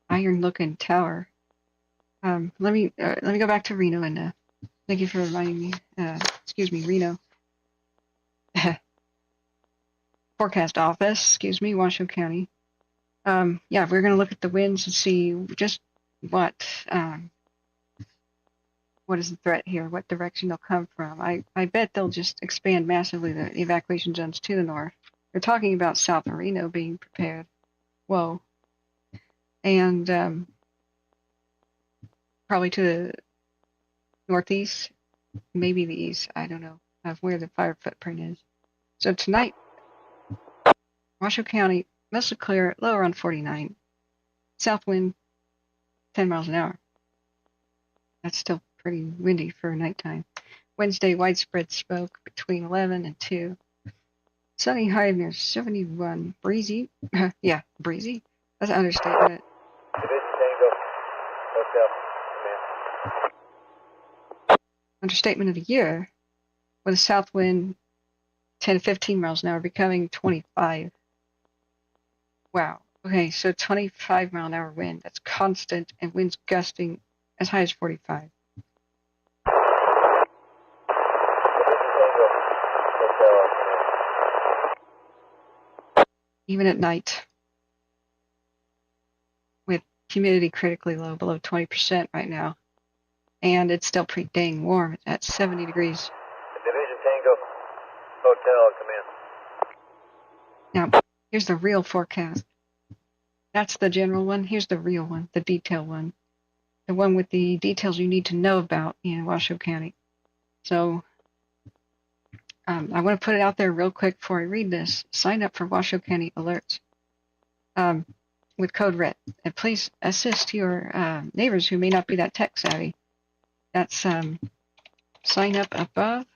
iron-looking tower. Let me go back to Reno and thank you for reminding me. Excuse me, Reno. Forecast office. Excuse me, Washoe County. Yeah, we're gonna look at the winds and see just what is the threat here, what direction they'll come from. I bet they'll just expand massively the evacuation zones to the north. They're talking about South Reno being prepared. Whoa. And probably to the northeast, maybe the east, I don't know, of where the fire footprint is. So tonight, Washoe County, mostly clear, low around 49. South wind, 10 miles an hour. That's still pretty windy for nighttime. Wednesday, widespread smoke between 11 and 2. Sunny high near 71. Breezy. Yeah, breezy. That's an understatement. Understatement of the year, with a south wind 10 to 15 miles an hour becoming 25. Wow. Okay, so 25 mile an hour wind. That's constant, and winds gusting as high as 45. Even at night, with humidity critically low, below 20% right now, and it's still pretty dang warm. It's at 70 degrees. Division Tango, Hotel, come in. Now, here's the real forecast. That's the general one. Here's the real one, the detailed one. The one with the details you need to know about in Washoe County. So, I want to put it out there real quick before I read this. Sign up for Washoe County alerts with code RED. And please assist your neighbors who may not be that tech savvy. That's sign up above.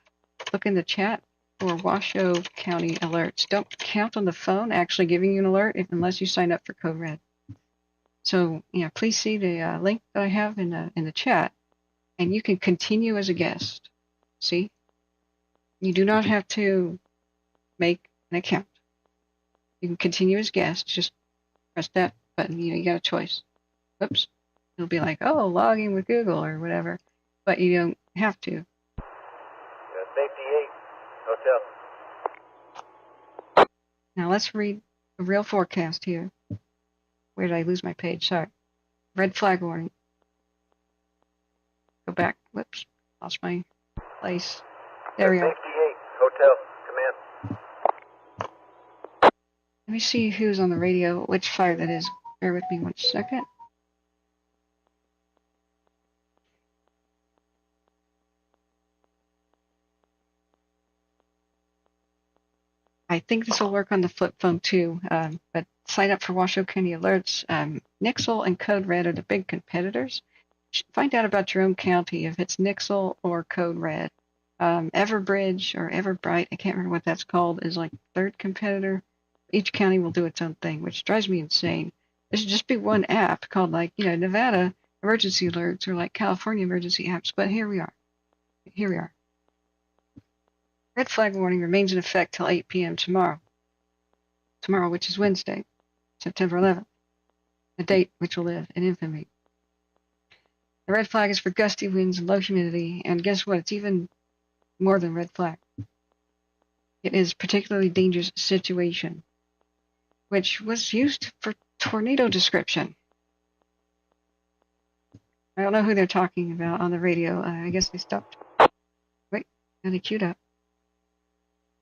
Look in the chat for Washoe County alerts. Don't count on the phone actually giving you an alert unless you sign up for code RED. So, yeah, please see the link that I have in the chat, and you can continue as a guest. See? You do not have to make an account. You can continue as guest. Just press that button. You got a choice. Oops. It'll be like, oh, logging with Google or whatever. But you don't have to. Safety 8, hotel. Now let's read the real forecast here. Where did I lose my page? Sorry. Red flag warning. Go back. Whoops. Lost my place. There we go. Safety 8, hotel, come in. Let me see who's on the radio, which fire that is. Bear with me 1 second. I think this will work on the flip phone too, but sign up for Washoe County alerts. Nixle and Code Red are the big competitors. Find out about your own county if it's Nixle or Code Red. Everbridge or Everbright, I can't remember what that's called, is like third competitor. Each county will do its own thing, which drives me insane. There should just be one app called Nevada emergency alerts or like California emergency apps, but here we are. Here we are. Red flag warning remains in effect till 8 p.m. tomorrow. Tomorrow, which is Wednesday, September 11th. A date which will live in infamy. The red flag is for gusty winds and low humidity, and guess what? It's even more than red flag. It is a particularly dangerous situation, which was used for tornado description. I don't know who they're talking about on the radio. I guess they stopped. Wait, now they queued up.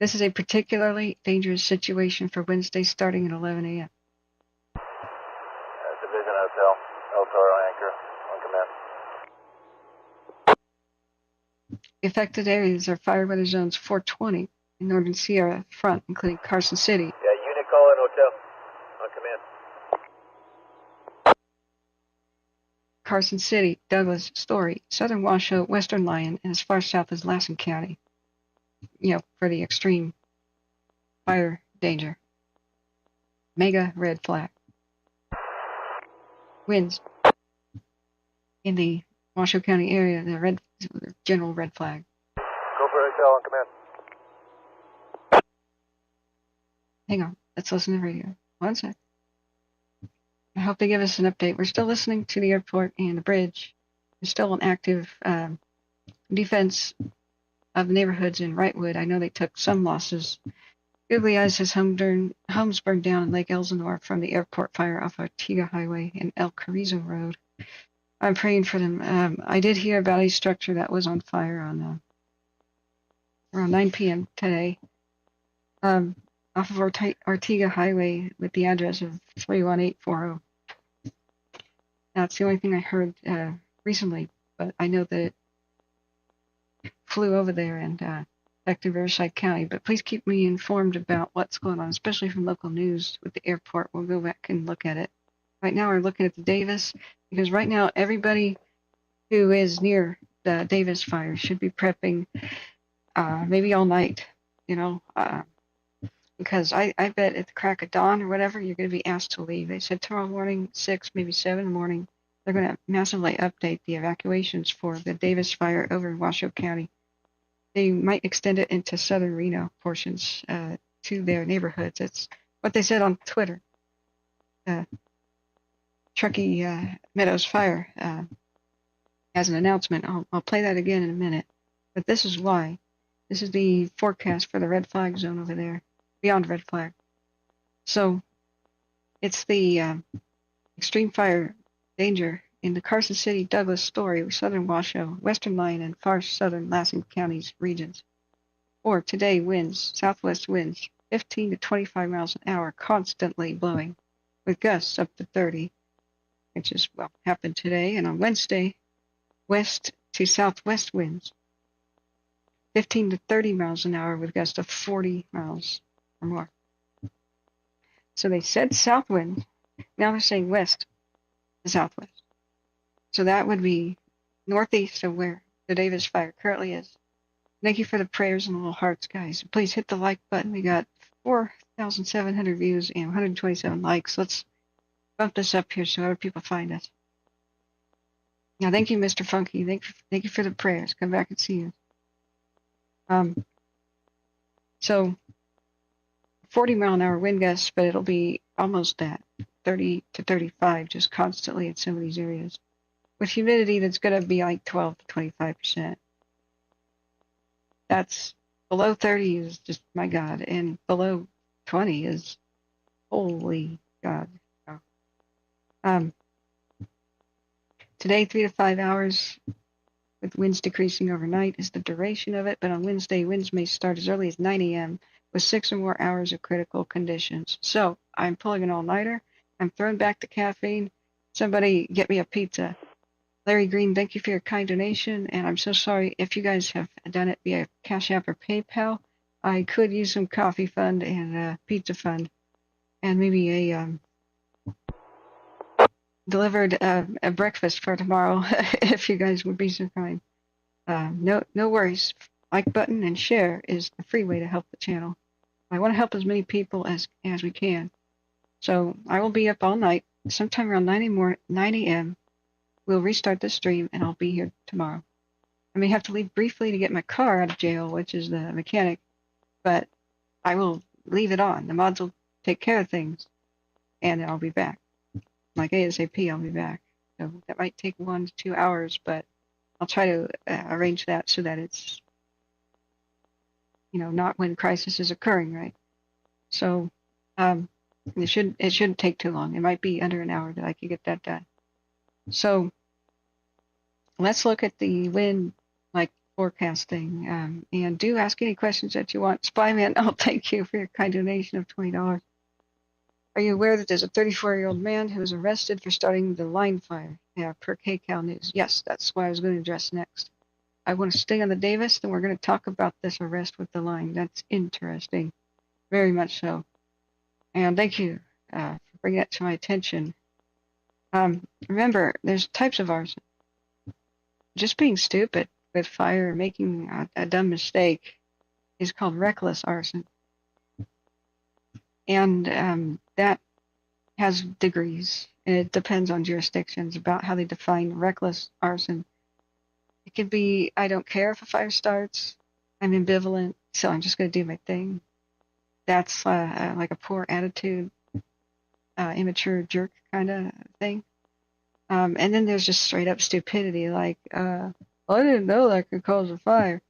This is a particularly dangerous situation for Wednesday starting at 11 a.m. Division Hotel, El Toro Anchor, on command. Affected areas are fire weather zones 420 in northern Sierra front, including Carson City. Yeah, unit call in hotel, on command. Carson City, Douglas, Story, Southern Washoe, Western Lyon, and as far south as Lassen County, for the extreme fire danger. Mega red flag. Winds in the Washoe County area, the general red flag. Go for Excel on command. Hang on, let's listen to the radio. One sec. I hope they give us an update. We're still listening to the airport and the bridge. There's still an active defense of neighborhoods in Wrightwood. I know they took some losses. Googly Eyes has homes burned down in Lake Elsinore from the airport fire off Artiga Highway and El Carrizo Road. I'm praying for them. I did hear about a structure that was on fire on around 9 p.m. today off of Artiga Highway with the address of 31840. That's the only thing I heard recently, but I know that it flew over there and affected Riverside County. But please keep me informed about what's going on, especially from local news with the airport. We'll go back and look at it. Right now we're looking at the Davis, because right now everybody who is near the Davis fire should be prepping maybe all night, because I bet at the crack of dawn or whatever, you're going to be asked to leave. They said tomorrow morning, 6, maybe 7 in the morning, they're going to massively update the evacuations for the Davis fire over in Washoe County. They might extend it into southern Reno portions to their neighborhoods. That's what they said on Twitter. Truckee Meadows Fire has an announcement. I'll play that again in a minute. But this is why. This is the forecast for the red flag zone over there, beyond red flag. So it's the extreme fire danger in the Carson City, Douglas, Story, Southern Washoe, Western Lyon, and far southern Lassen counties regions. Or today, winds, southwest winds, 15 to 25 miles an hour, constantly blowing, with gusts up to 30, which is, happened today. And on Wednesday, west to southwest winds, 15 to 30 miles an hour, with gusts of 40 miles or more. So they said south wind, now they're saying west to southwest. So that would be northeast of where the Davis fire currently is. Thank you for the prayers and the little hearts, guys. Please hit the like button. We got 4,700 views and 127 likes. Let's bump this up here so other people find us. Now, thank you, Mr. Funky. Thank you for the prayers. Come back and see you. So 40 mile an hour wind gusts, but it'll be almost that, 30 to 35, just constantly in some of these areas, with humidity that's going to be like 12 to 25%. That's below 30 is just, my God, and below 20 is, holy God. Today, 3 to 5 hours with winds decreasing overnight is the duration of it, but on Wednesday, winds may start as early as 9 a.m. with 6 or more hours of critical conditions. So I'm pulling an all-nighter. I'm throwing back the caffeine. Somebody get me a pizza. Larry Green, thank you for your kind donation, and I'm so sorry if you guys have done it via Cash App or PayPal. I could use some coffee fund and a pizza fund, and maybe a delivered a breakfast for tomorrow, if you guys would be so kind. No worries. Like button and share is the free way to help the channel. I want to help as many people as we can. So I will be up all night, sometime around 9 a.m. We'll restart the stream, and I'll be here tomorrow. I may have to leave briefly to get my car out of jail, which is the mechanic, but I will leave it on. The mods will take care of things, and I'll be back. Like ASAP, I'll be back. So that might take 1 to 2 hours, but I'll try to arrange that so that it's, not when crisis is occurring, right? So it shouldn't take too long. It might be under an hour that I can get that done. So let's look at the wind forecasting, and do ask any questions that you want. Spyman, thank you for your kind donation of $20. Are you aware that there's a 34-year-old man who was arrested for starting the line fire? Yeah, per KCAL News. Yes, that's what I was going to address next. I want to stay on the Davis, then we're going to talk about this arrest with the line. That's interesting. Very much so. And thank you for bringing that to my attention. Remember, there's types of arson. Just being stupid with fire, making a dumb mistake, is called reckless arson. And that has degrees, and it depends on jurisdictions about how they define reckless arson. It could be, I don't care if a fire starts, I'm ambivalent, so I'm just going to do my thing. That's like a poor attitude, immature jerk kind of thing. And then there's just straight up stupidity, like, I didn't know that could cause a fire.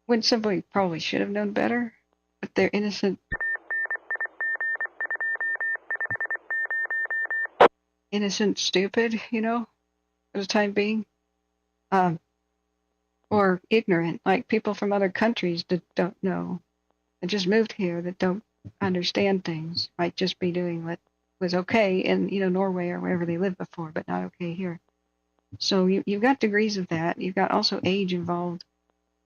When somebody probably should have known better, but they're innocent stupid, for the time being. Or ignorant, like people from other countries that don't know, that just moved here, that don't understand things, might just be doing what was okay in, Norway or wherever they lived before, but not okay here. So you've got degrees of that. You've got also age involved,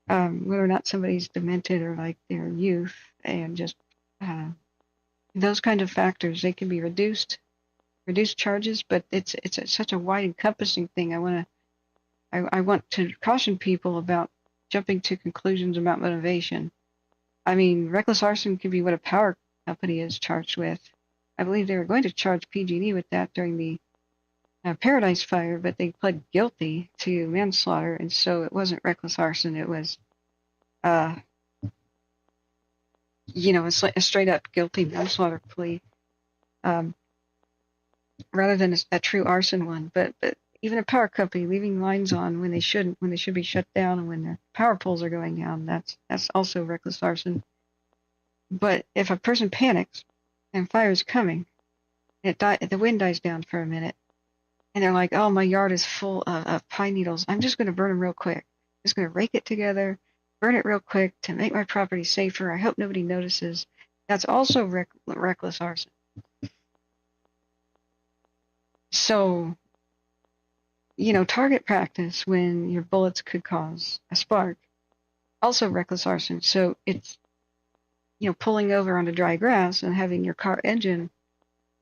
whether or not somebody's demented or like their youth, and just those kind of factors. They can be reduced charges, but it's such a wide encompassing thing. I want to caution people about jumping to conclusions about motivation. I mean, reckless arson can be what a power company is charged with. I believe they were going to charge PG&E with that during the Paradise Fire, but they pled guilty to manslaughter, and so it wasn't reckless arson. It was, a straight up guilty manslaughter plea, rather than a true arson one. But even a power company leaving lines on when they shouldn't, when they should be shut down, and when the power poles are going down, that's also reckless arson. But if a person panics and fire is coming, the wind dies down for a minute, and they're like, oh, my yard is full of pine needles, I'm just going to burn them real quick. I'm just going to rake it together, burn it real quick to make my property safer. I hope nobody notices. That's also reckless arson. So, target practice when your bullets could cause a spark, also reckless arson. So it's, pulling over onto dry grass and having your car engine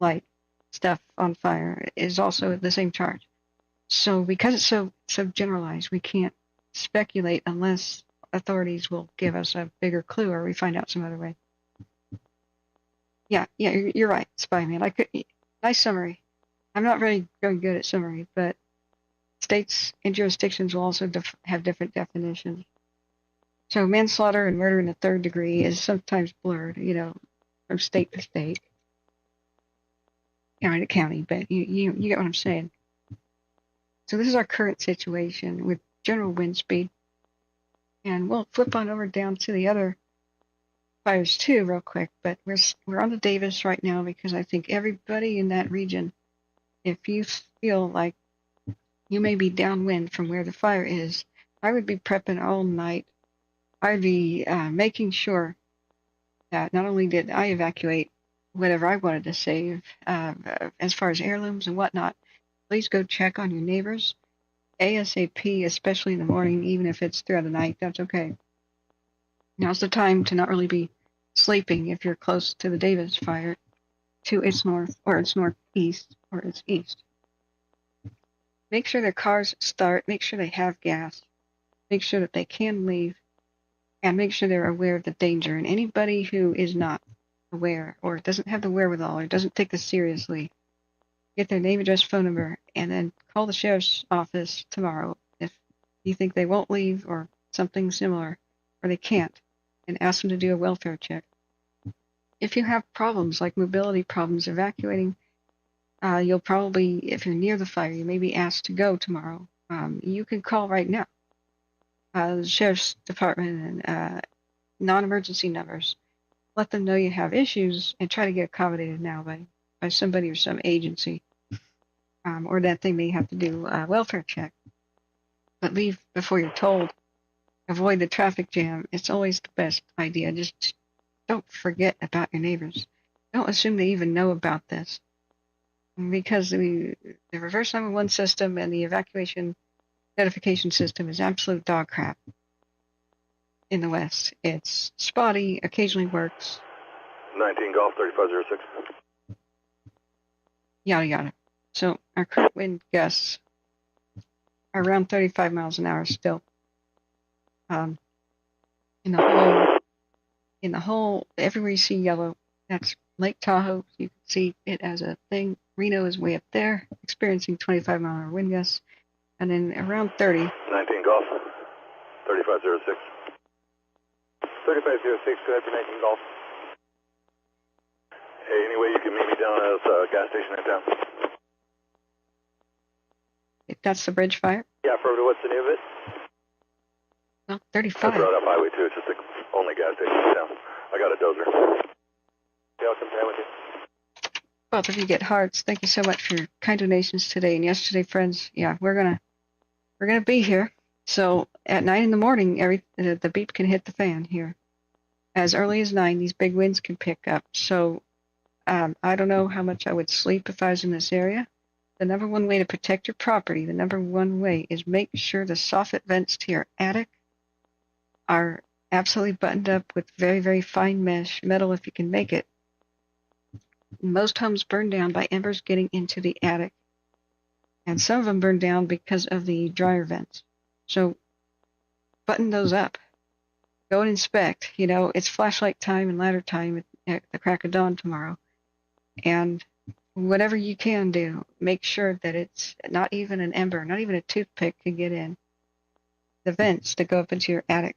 light stuff on fire is also the same charge. So because it's so generalized, we can't speculate unless authorities will give us a bigger clue or we find out some other way. Yeah, you're right, Spyman. Nice summary. I'm not very good at summary, but states and jurisdictions will also have different definitions. So manslaughter and murder in the third degree is sometimes blurred, from state to state, county to county, but you get what I'm saying. So this is our current situation with general wind speed. And we'll flip on over down to the other fires too real quick, but we're on the Davis right now because I think everybody in that region, if you feel like you may be downwind from where the fire is, I would be prepping all night. I'd be making sure that not only did I evacuate whatever I wanted to save, as far as heirlooms and whatnot, please go check on your neighbors ASAP, especially in the morning, even if it's throughout the night, that's okay. Now's the time to not really be sleeping if you're close to the Davis fire, to its north, or its northeast, or its east. Make sure their cars start, make sure they have gas, make sure that they can leave, and make sure they're aware of the danger. And anybody who is not aware, or doesn't have the wherewithal, or doesn't take this seriously, get their name, address, phone number, and then call the sheriff's office tomorrow if you think they won't leave or something similar, or they can't, and ask them to do a welfare check. If you have problems like mobility problems evacuating, you'll probably, if you're near the fire, you may be asked to go tomorrow. You can call right now. The sheriff's department and non-emergency numbers. Let them know you have issues and try to get accommodated now by somebody or some agency, or that they may have to do a welfare check. But leave before you're told. Avoid the traffic jam. It's always the best idea. Just don't forget about your neighbors. Don't assume they even know about this. Because the reverse 911 system and the evacuation notification system is absolute dog crap in the West. It's spotty, occasionally works. 19 Golf 3506. Yada yada. So our current wind gusts are around 35 miles an hour still. In the whole, everywhere you see yellow, that's Lake Tahoe. You can see it as a thing. Reno is way up there, experiencing 25 mile an hour wind gusts. And then around 30. 19 Golf, 3506. 3506, go ahead for 19 Golf. Hey, anyway, you can meet me down at a gas station in town. That's the bridge fire? Yeah, affirmative. What's the name of it? No, 35. That's right up Highway 2. It's just the only gas station in town. I got a dozer. Yeah, I'll come down with you. Both of you get hearts. Thank you so much for your kind donations today and yesterday, friends. Yeah, we're gonna be here. So at 9 in the morning, the beep can hit the fan here. As early as 9, these big winds can pick up. So I don't know how much I would sleep if I was in this area. The number one way to protect your property, the number one way is make sure the soffit vents to your attic are absolutely buttoned up with very, very fine mesh metal if you can make it. Most homes burn down by embers getting into the attic. And some of them burn down because of the dryer vents. So button those up. Go and inspect. You know, it's flashlight time and ladder time at the crack of dawn tomorrow. And whatever you can do, make sure that it's not even an ember, not even a toothpick can get in. The vents that go up into your attic.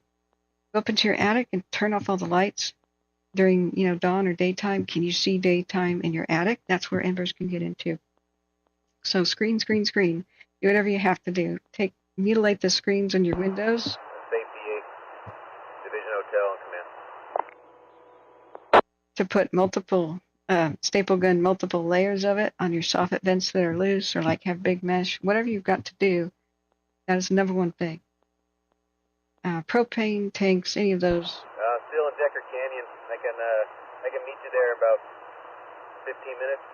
Go up into your attic and turn off all the lights during, dawn or daytime. Can you see daytime in your attic? That's where embers can get into. So screen. Do whatever you have to do. Mutilate the screens on your windows. Safety 8, Division Hotel, come in. To put multiple staple gun, multiple layers of it on your soffit vents that are loose or like have big mesh. Whatever you've got to do, that is the number one thing. Propane tanks, any of those. Still in Decker Canyon. I can meet you there in about 15 minutes.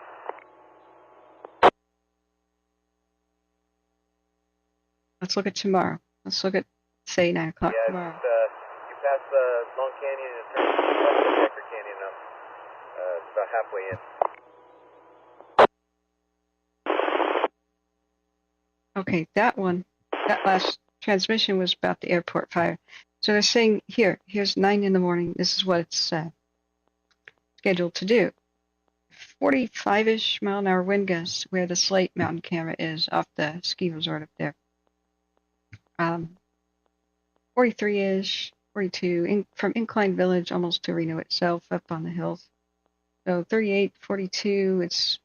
Let's look at tomorrow. Let's look at, say, 9 o'clock tomorrow. You pass Long Canyon and turn left to Decker Canyon now. It's about halfway in. Okay, that last transmission was about the airport fire. So they're saying here's 9 in the morning. This is what it's scheduled to do. 45-ish mile an hour wind gusts where the Slate Mountain camera is off the ski resort up there. 43-ish, 42 from Incline Village almost to Reno itself up on the hills. So 38, 42, it's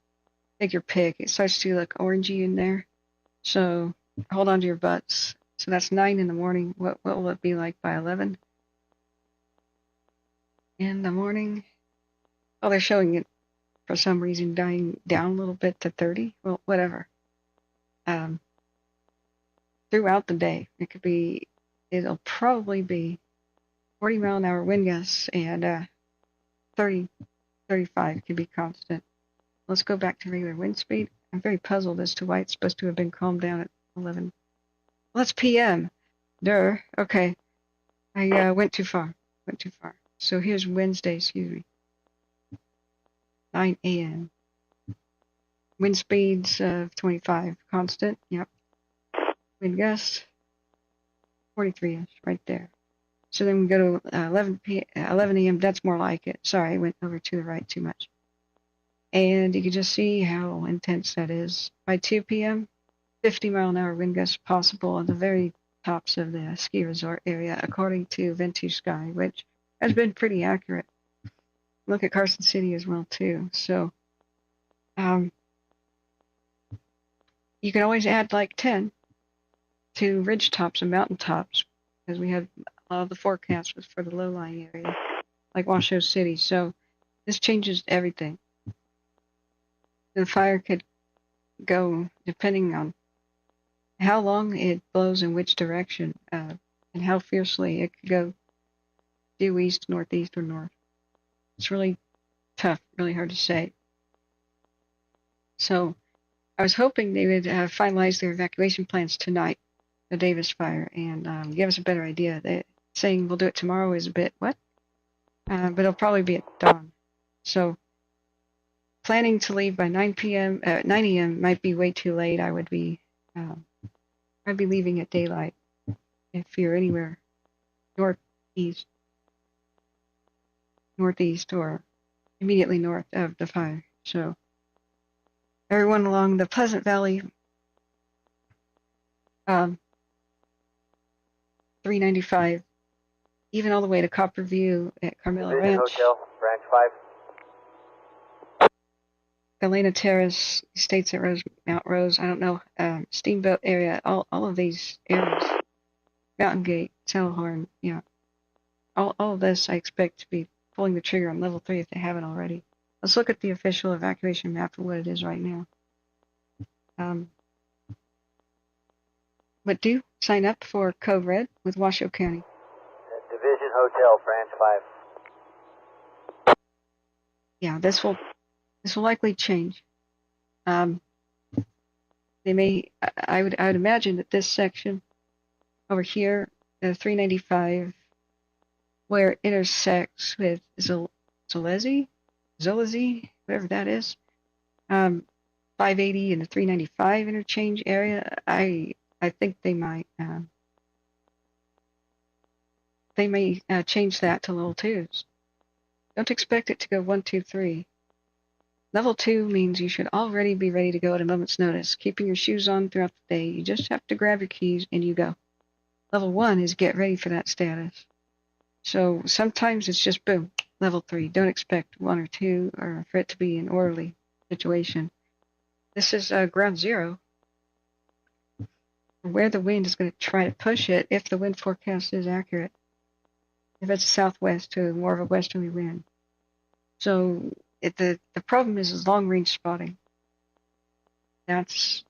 take your pick. It starts to look orangey in there. So hold on to your butts. So that's 9 in the morning. What will it be like by 11 in the morning? Oh, they're showing it for some reason dying down a little bit to 30. Well, whatever. Throughout the day, it'll probably be 40 mile an hour wind gusts and 30, 35 can be constant. Let's go back to regular wind speed. I'm very puzzled as to why it's supposed to have been calmed down at 11. Well, that's PM. Okay. I went too far. So here's Wednesday, 9 a.m. Wind speeds of 25, constant. Yep. Wind gusts, 43-ish, right there. So then we go to 11 a.m. That's more like it. Sorry, I went over to the right too much. And you can just see how intense that is. By 2 p.m., 50 mile an hour wind gusts possible on the very tops of the ski resort area, according to Ventus Sky, which has been pretty accurate. Look at Carson City as well, too. So you can always add like 10 to ridge tops and mountain tops, because we have a lot of the forecast was for the low-lying area, like Washoe City. So this changes everything. The fire could go, depending on how long it blows in which direction, and how fiercely it could go due east, northeast, or north. It's really tough, really hard to say. So I was hoping they would finalize their evacuation plans tonight, the Davis fire, and give us a better idea. They're saying we'll do it tomorrow is a bit, what? But it'll probably be at dawn. So planning to leave by 9 p.m. 9 a.m. might be way too late. I'd be leaving at daylight if you're anywhere northeast or immediately north of the fire. So everyone along the Pleasant Valley 395, even all the way to Copper View at Carmela Division Ranch, Hotel, Branch 5. Galena Terrace, Estates at Mount Rose, I don't know, Steamboat area, all of these areas, Mountain Gate, Saddlehorn, all of this I expect to be pulling the trigger on level 3 if they haven't already. Let's look at the official evacuation map for what it is right now. But do sign up for Code Red with Washoe County. Division Hotel, Branch 5. Yeah, this will likely change. They may. I would imagine that this section over here, 395, where it intersects with Zolezi, whatever that is, 580 and the 395 interchange area. I think they might change that to level 2s. Don't expect it to go 1, 2, 3. Level 2 means you should already be ready to go at a moment's notice, keeping your shoes on throughout the day. You just have to grab your keys and you go. Level 1 is get ready for that status. So sometimes it's just boom, level 3. Don't expect 1 or 2 or for it to be an orderly situation. This is ground zero, where the wind is going to try to push it if the wind forecast is accurate. If it's southwest to more of a westerly wind. So the problem is long range spotting. That's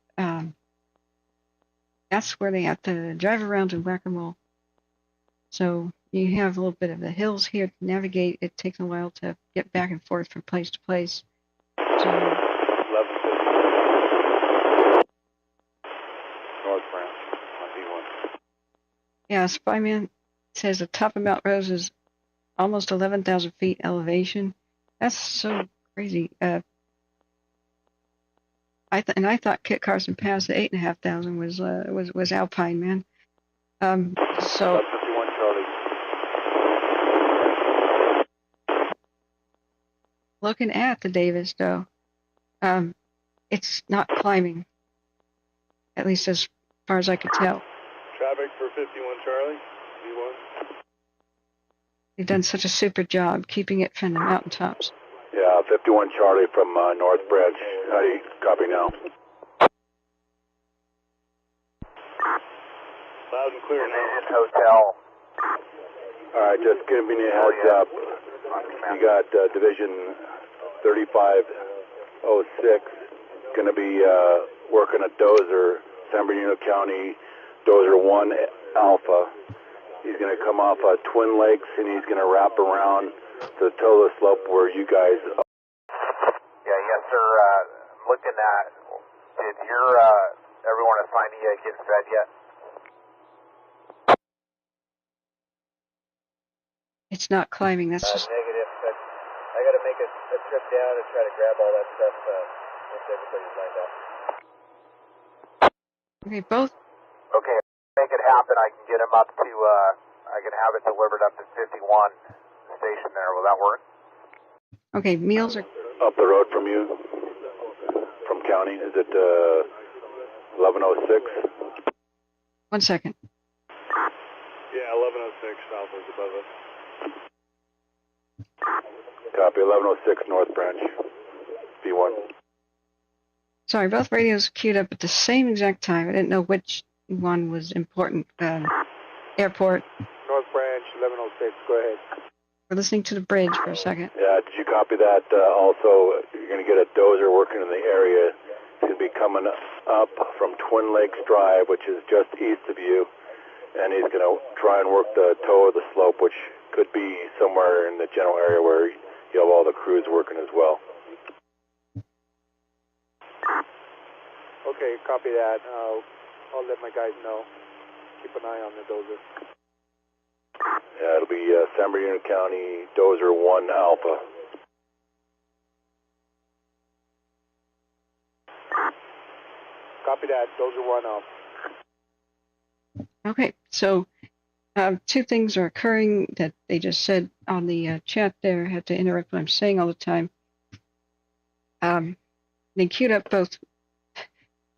where they have to drive around and whack-a-mole. So you have a little bit of the hills here to navigate. It takes a while to get back and forth from place to place. So, North Branch, B1. yeah, Spyman says the top of Mount Rose is almost 11,000 feet elevation. That's so crazy. I thought Kit Carson Pass at 8,500 was alpine, man. So 51 Charlie. looking at the Davis though, it's not climbing, at least as far as I could tell. Traffic for 51 Charlie, B1. They've done such a super job keeping it from the mountaintops. Yeah, 51 Charlie from North Branch. How do you copy now? Loud and clear now. Division Hotel. All right, just giving you a heads up. You got Division 3506 going to be working a dozer, San Bernardino County, dozer 1 Alpha. He's going to come off Twin Lakes and he's going to wrap around to the toe of the slope where you guys are. Yeah, yes, sir. Looking at, did your everyone assigned you get fed yet? It's not climbing. That's just Negative. I got to make a trip down and try to grab all that stuff once everybody's lined up. okay. Both. Okay, make it happen. I can get him up to. I can have it delivered up to 51 station there. Will that work? Okay, meals are. Up the road from you, from county, is it 1106? 1 second. Yeah, 1106 south is above us. Copy, 1106 North Branch, B1. Sorry, both radios queued up at the same exact time. I didn't know which one was important. Airport. North Branch, 1106, go ahead. We're listening to the bridge for a second. Yeah, did you copy that? Also, you're going to get a dozer working in the area. It's going to be coming up from Twin Lakes Drive, which is just east of you, and he's going to try and work the toe of the slope, which could be somewhere in the general area where you have all the crews working as well. Okay, copy that. I'll let my guys know. Keep an eye on the dozer. Yeah, it'll be San Bernardino County Dozer 1 Alpha. Copy that. Dozer 1 off. Okay, so two things are occurring that they just said on the chat there. I had to interrupt what I'm saying all the time. They queued up both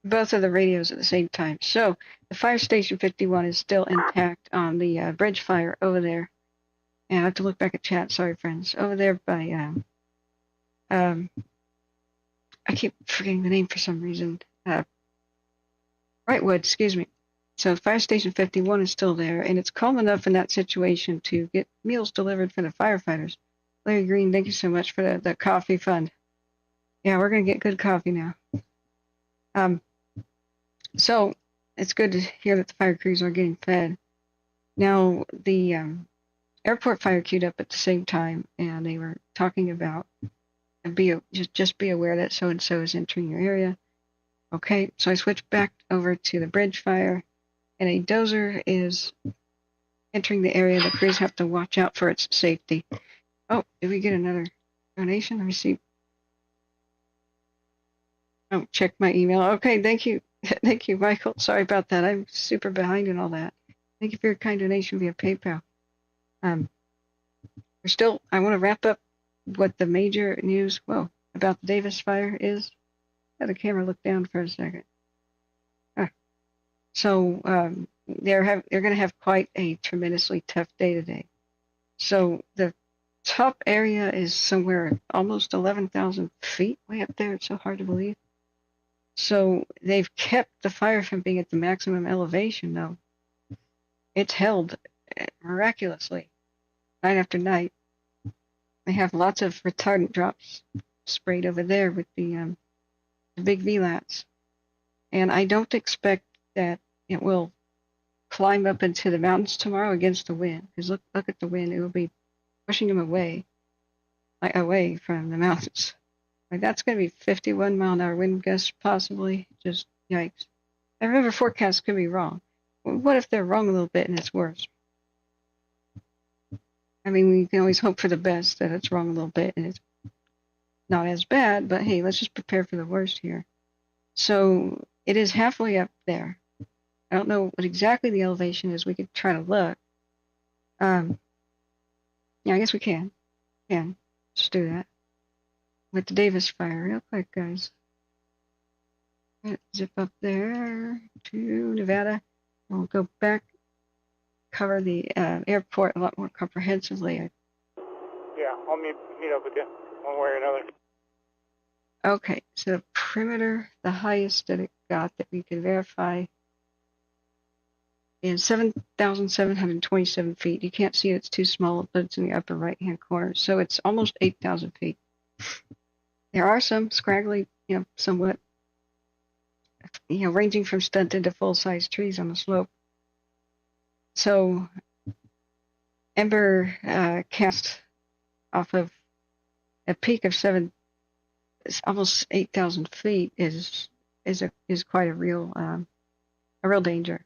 of the radios at the same time. So the fire station 51 is still intact on the bridge fire over there. And I have to look back at chat. Sorry, friends. Over there by I keep forgetting the name for some reason. Wrightwood, excuse me. So Fire Station 51 is still there, and it's calm enough in that situation to get meals delivered for the firefighters. Larry Green, thank you so much for the coffee fund. Yeah, we're going to get good coffee now. So it's good to hear that the fire crews are getting fed. Now, the airport fire queued up at the same time, and they were talking about just be aware that so-and-so is entering your area. Okay, so I switched back over to the bridge fire, and a dozer is entering the area. The crews have to watch out for its safety. Oh, did we get another donation? Let me see. Oh, check my email. Okay, thank you. Thank you, Michael. Sorry about that. I'm super behind in all that. Thank you for your kind donation via PayPal. I want to wrap up what the major news, about the Davis fire is. Let the camera look down for a second. So they're going to have quite a tremendously tough day today. So the top area is somewhere almost 11,000 feet way up there. It's so hard to believe. So they've kept the fire from being at the maximum elevation, though. It's held miraculously night after night. They have lots of retardant drops sprayed over there with the big VLATs. And I don't expect that it will climb up into the mountains tomorrow against the wind. Because look at the wind. It will be pushing them away from the mountains. Like that's going to be 51 mile an hour wind gusts possibly. Just yikes. I remember forecasts could be wrong. What if they're wrong a little bit and it's worse? I mean, we can always hope for the best, that it's wrong a little bit and it's not as bad, but hey, let's just prepare for the worst here. So it is halfway up there. I don't know what exactly the elevation is. We could try to look. Yeah, I guess we can. Just do that. With the Davis fire, real quick, guys. Zip up there to Nevada. We'll go back, cover the airport a lot more comprehensively. Yeah, I'll meet up with you one way or another. Okay, so the perimeter, the highest that it got that we can verify is 7,727 feet. You can't see it, it's too small, but it's in the upper right-hand corner. So it's almost 8,000 feet. There are some scraggly, somewhat, ranging from stunted to full-size trees on the slope. So ember cast off of a peak of almost 8,000 feet is quite a real danger.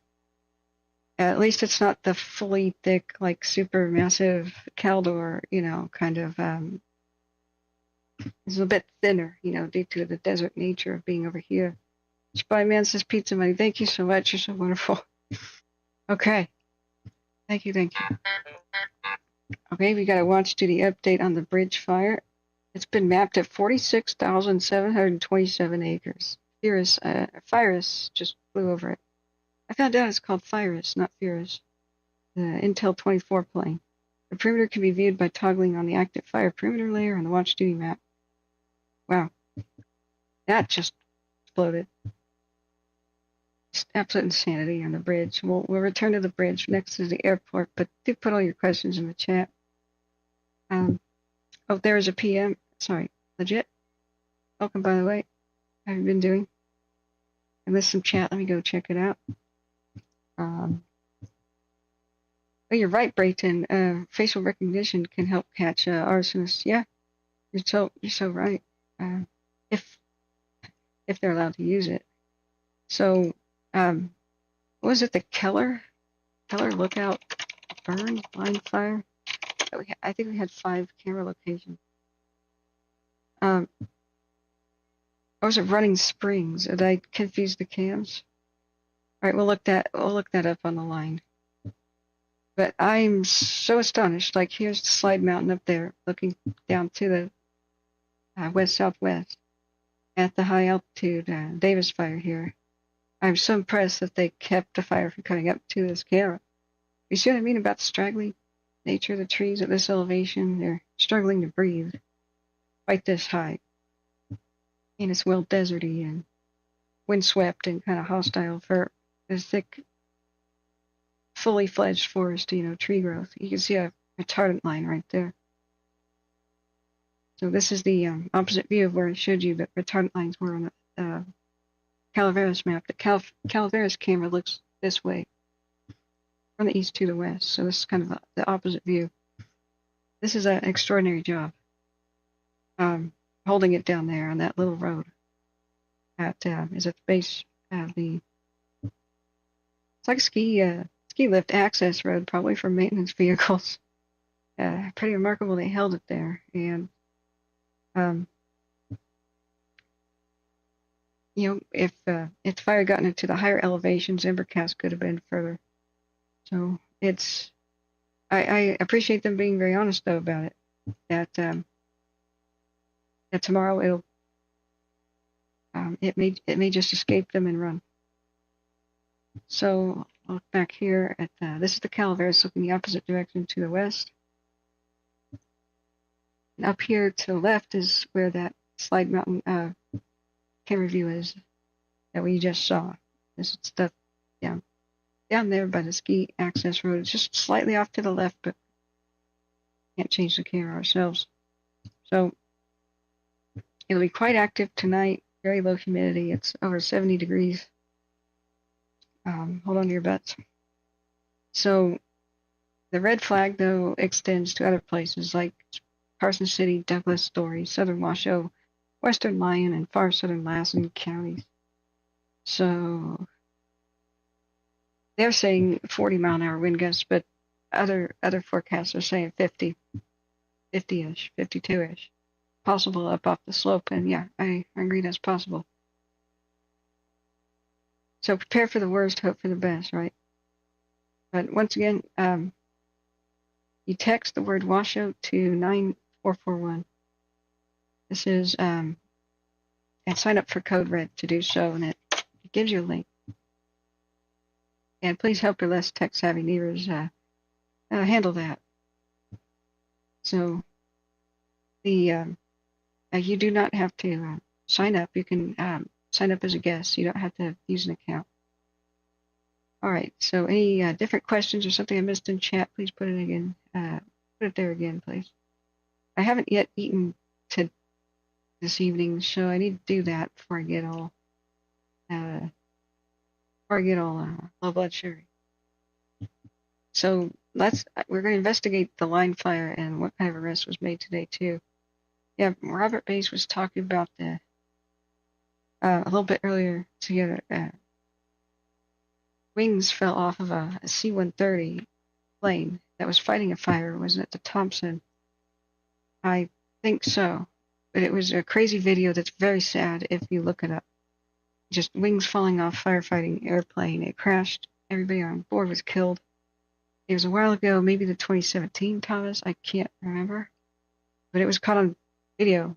At least it's not the fully thick, like super massive Caldor, kind of. It's a bit thinner, due to the desert nature of being over here. Spyman says pizza money. Thank you so much. You're so wonderful. Okay. Thank you. Okay, we got a watch duty update on the bridge fire. It's been mapped at 46,727 acres. Firus just flew over it. I found out it's called Firus, not Firus. The Intel 24 plane. The perimeter can be viewed by toggling on the active fire perimeter layer on the watch duty map. Wow. That just exploded. It's absolute insanity on the bridge. We'll return to the bridge next to the airport, but do put all your questions in the chat. There is a PM. Sorry, legit. Welcome, by the way. How have you been doing? I missed some chat. Let me go check it out. You're right, Brayton. Facial recognition can help catch arsonists. Yeah, you're so right. If they're allowed to use it. So, was it the Keller Lookout burn line fire? I think we had 5 camera locations. was it running springs? Did I confuse the cams? All right, we'll look that up on the line. But I'm so astonished. Like, here's the Slide Mountain up there, looking down to the west-southwest at the high altitude Davis fire here. I'm so impressed that they kept the fire from coming up to this camera. You see what I mean about the straggly nature of the trees at this elevation? They're struggling to breathe quite this high. And it's well deserty and windswept and kind of hostile for this thick, fully fledged forest, tree growth. You can see a retardant line right there. So this is the opposite view of where I showed you that retardant lines were on the Calaveras map. The Calaveras camera looks this way, from the east to the west. So this is kind of the opposite view. This is an extraordinary job. Holding it down there on that little road. Is at the base of the. It's like a ski lift access road, probably for maintenance vehicles. Pretty remarkable they held it there, and if the fire had gotten into the higher elevations, Embercast could have been further. So I appreciate them being very honest though about it. That tomorrow it may just escape them and run. So I'll look back here at this is the Calaveras looking the opposite direction to the west. And up here to the left is where that Slide Mountain camera view is that we just saw. This is stuff down there by the ski access road. It's just slightly off to the left, but can't change the camera ourselves. So it'll be quite active tonight. Very low humidity. It's over 70 degrees. Hold on to your butts. So the red flag, though, extends to other places like Carson City, Douglas, Story, Southern Washoe, Western Lyon, and far southern Lassen counties. So they're saying 40-mile-an-hour wind gusts, but other forecasts are saying 50-ish, 52-ish. Possible up off the slope, and yeah, I agree that's possible. So prepare for the worst, hope for the best, right? But once again, you text the word Washoe to 9441. This is, and sign up for Code Red to do so, and it gives you a link. And please help your less tech-savvy neighbors handle that. So you do not have to sign up. You can sign up as a guest. You don't have to use an account. All right. So any different questions or something I missed in chat, please put it again. Put it there again, please. I haven't yet eaten this evening, so I need to do that before I get all low blood sugar. So we're going to investigate the line fire and what kind of arrest was made today too. Yeah, Robert Bass was talking about a little bit earlier together. Wings fell off of a C-130 plane that was fighting a fire. Wasn't it the Thompson? I think so. But it was a crazy video that's very sad if you look it up. Just wings falling off firefighting airplane. It crashed. Everybody on board was killed. It was a while ago, maybe the 2017 Thomas. I can't remember. But it was caught on video.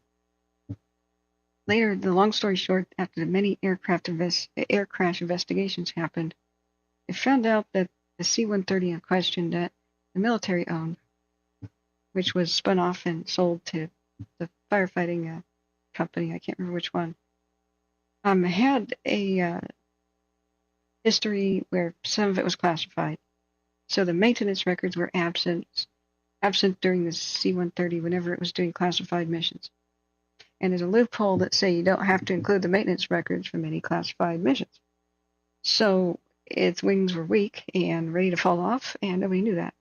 Later, the long story short, after the many air crash investigations happened, they found out that the C-130 in question that the military owned, which was spun off and sold to the firefighting company, I can't remember which one, had a history where some of it was classified. So the maintenance records were absent during the C-130 whenever it was doing classified missions. And there's a loophole that say you don't have to include the maintenance records from any classified missions. So its wings were weak and ready to fall off, and nobody knew that.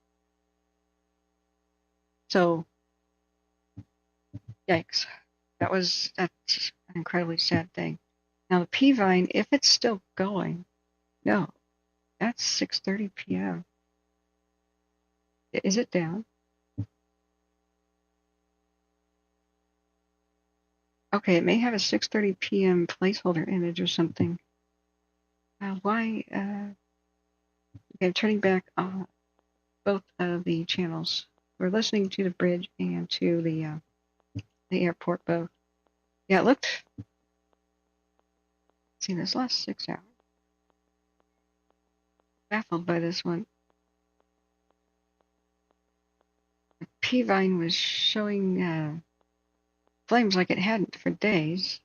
So, yikes. That's an incredibly sad thing. Now the P-Vine, if it's still going, no, that's 6:30 p.m. Is it down? Okay, Okay, it may have a 6:30 p.m. placeholder image or something. Why? Okay, I'm turning back on both of the channels. We're listening to the bridge and to the airport both. Yeah, it looked. See, this last 6 hours. Baffled by this one. The P-Vine was showing flames like it hadn't for days.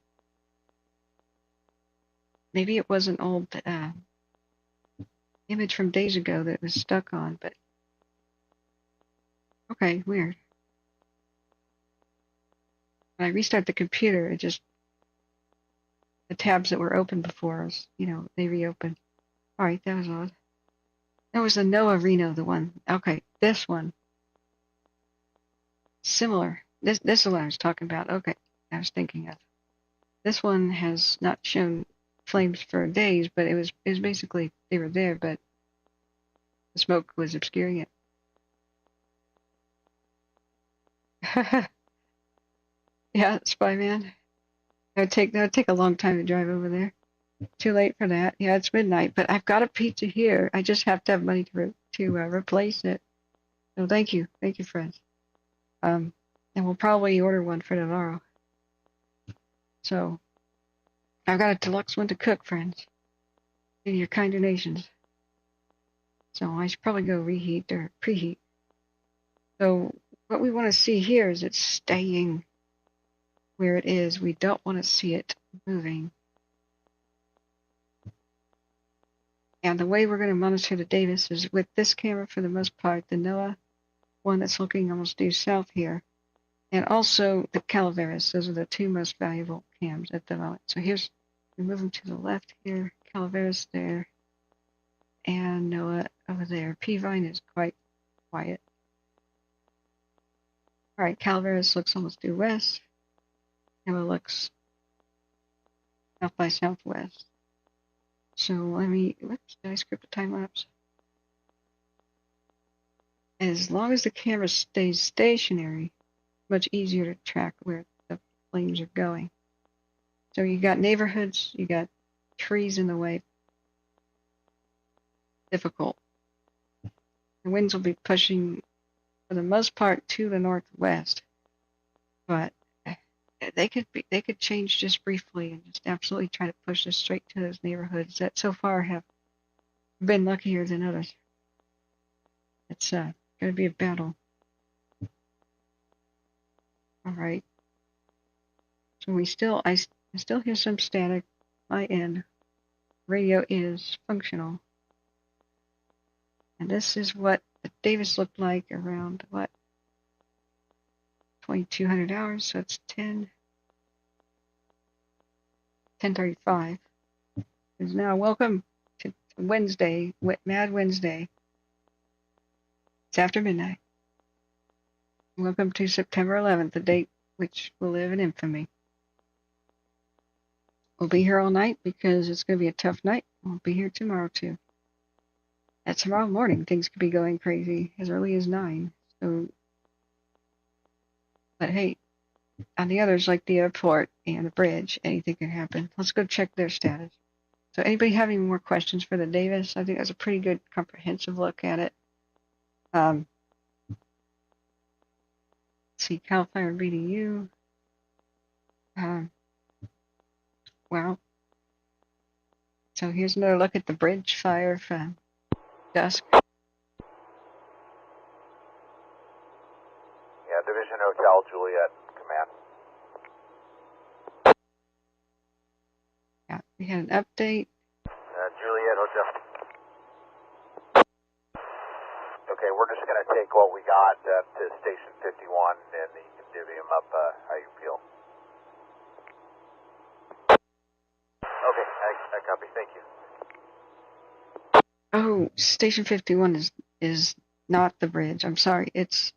Maybe it was an old image from days ago that it was stuck on, but okay, weird. When I restart the computer, it just, the tabs that were open before us, they reopened. All right, that was odd. That was the Noah Reno, the one. Okay, this one. Similar. This is what I was talking about. Okay, I was thinking of. This one has not shown flames for days, but it was basically, they were there, but the smoke was obscuring it. Yeah, Spyman. That would take a long time to drive over there. Too late for that. Yeah, it's midnight, but I've got a pizza here. I just have to have money to replace it. So thank you, friends. And we'll probably order one for tomorrow. So I've got a deluxe one to cook, friends. In your kind donations. So I should probably go reheat or preheat. So what we want to see here is it staying where it is. We don't want to see it moving. And the way we're going to monitor the Davis is with this camera for the most part, the NOAA one that's looking almost due south here, and also the Calaveras. Those are the two most valuable cams at the moment. So we move them to the left here, Calaveras there, and NOAA over there. P-Vine is quite quiet. All right, Calaveras looks almost due west. NOAA looks south by southwest. So whoops, did I script the time lapse? As long as the camera stays stationary, it's much easier to track where the flames are going. So you got neighborhoods, you got trees in the way. Difficult. The winds will be pushing, for the most part, to the northwest, but they could change just briefly and just absolutely try to push us straight to those neighborhoods that so far have been luckier than others. It's going to be a battle. All right. So I still hear some static. My end. Radio is functional. And this is what the Davis looked like around, 2200 hours, so it's 10:35. Is now welcome to Wednesday, Mad Wednesday. It's after midnight. Welcome to September 11th, the date which will live in infamy. We'll be here all night because it's going to be a tough night. We'll be here tomorrow too. At tomorrow morning, things could be going crazy as early as 9. So, but hey, on the others like the airport and the bridge, anything can happen. Let's go check their status. So anybody have any more questions for the Davis? I think that's a pretty good comprehensive look at it. Let's see, Cal Fire BDU. Wow. So here's another look at the bridge fire from dusk. Yeah, Division Hotel, Juliet, command. Yeah, we had an update. Juliet Hotel. Okay, we're just going to take what we got to Station 51, and you can divvy them up how you feel. Okay, I copy. Thank you. Oh, Station 51 is not the bridge. I'm sorry. It's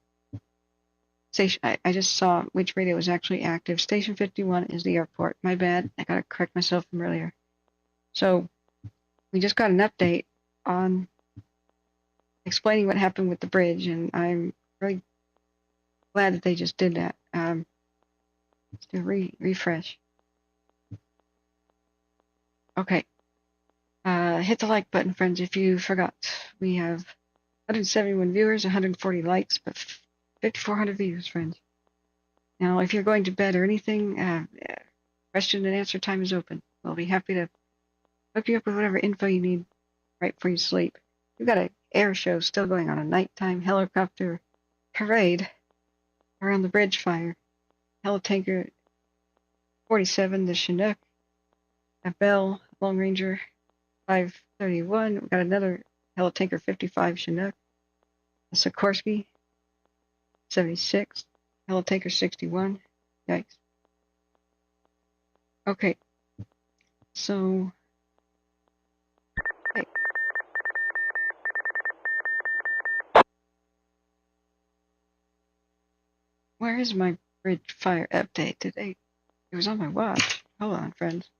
station. I just saw which radio was actually active. Station 51 is the airport. My bad. I gotta correct myself from earlier. So we just got an update on explaining what happened with the bridge, and I'm really glad that they just did that. Let's do a refresh. Okay. Hit the like button, friends, if you forgot. We have 171 viewers, 140 likes, but 5,400 views, friends. Now, if you're going to bed or anything, question and answer time is open. We'll be happy to hook you up with whatever info you need right before you sleep. We've got an air show still going on, a nighttime helicopter parade around the bridge fire. Helitanker 47, the Chinook, a Bell Long Ranger 531. We've got another Helitanker 55 Chinook, a Sikorsky 76, Helitanker 61. Yikes. Okay. So, okay. Where is my bridge fire update today? It was on my watch. Hold on, friends.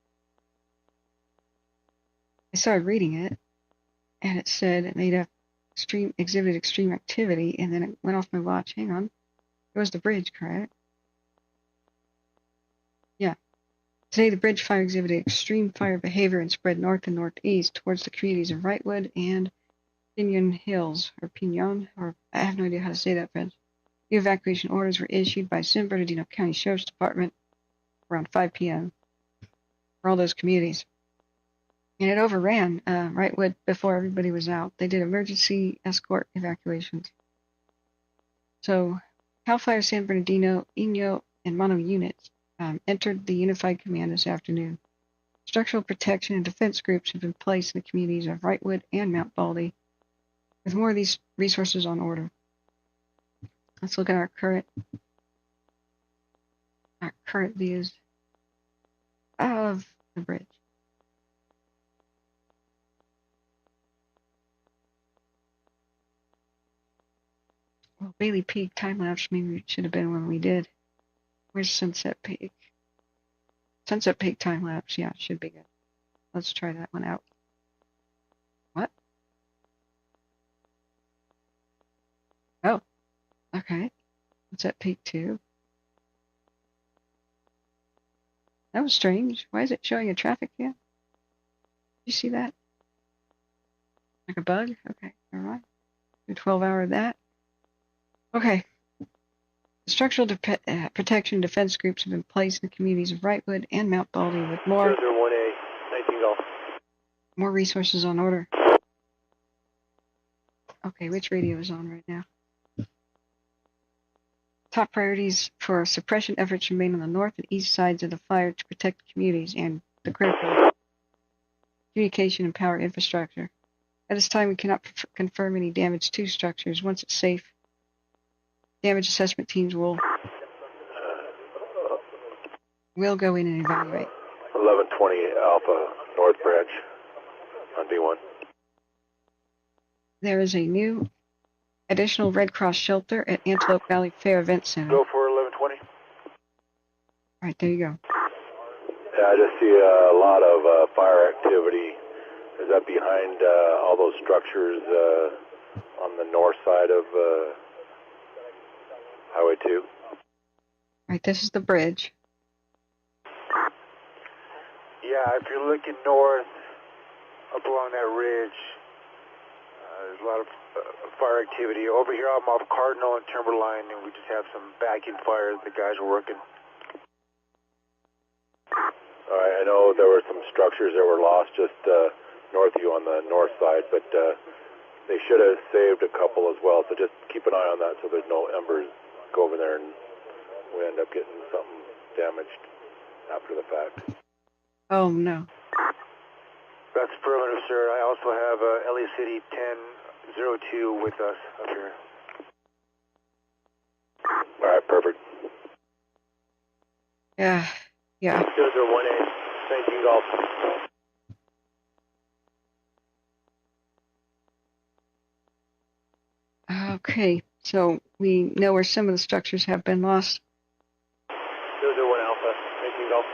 I started reading it, and it said it made a exhibited extreme activity, and then it went off my watch. Hang on. It was the bridge, correct? Yeah. Today, the bridge fire exhibited extreme fire behavior and spread north and northeast towards the communities of Wrightwood and Pinon Hills, or I have no idea how to say that, friends. The evacuation orders were issued by San Bernardino County Sheriff's Department around 5 p.m. for all those communities. And it overran Wrightwood before everybody was out. They did emergency escort evacuations. So, CAL FIRE San Bernardino, Inyo, and Mono units entered the Unified Command this afternoon. Structural protection and defense groups have been placed in the communities of Wrightwood and Mount Baldy, with more of these resources on order. Let's look at our current views of the bridge. Well, Bailey Peak time lapse maybe it should have been when we did. Where's Sunset Peak? Sunset Peak time lapse, yeah, it should be good. Let's try that one out. What? Oh, okay. Sunset Peak 2. That was strange. Why is it showing a traffic jam? Did you see that? Like a bug? Okay, never mind. Do 12-hour of that. Okay. Structural protection defense groups have been placed in the communities of Wrightwood and Mount Baldy with more 1A, 19 Golf. More resources on order. Okay, which radio is on right now? Top priorities for suppression efforts remain on the north and east sides of the fire to protect the communities and the critical communication and power infrastructure. At this time, we cannot confirm any damage to structures. Once it's safe, damage assessment teams will go in and evaluate. 1120 Alpha North Branch on D1. There is a new additional Red Cross shelter at Antelope Valley Fair Event Center. Go for 1120. All right, there you go. Yeah, I just see a lot of fire activity. Is that behind all those structures on the north side of Highway 2? All right, this is the bridge. Yeah, if you're looking north, up along that ridge, there's a lot of fire activity. Over here, I'm off Cardinal and Timberline, and we just have some backing fires the guys are working. All right, I know there were some structures that were lost just north of you on the north side, but they should have saved a couple as well, so just keep an eye on that so there's no embers go over there and we end up getting something damaged after the fact. Oh, no. That's affirmative, sir. I also have LA City 1002 with us up here. All right, perfect. Yeah. 001A, 19 Golf. Okay, so we know where some of the structures have been lost. 001 Alpha, 19 Golf.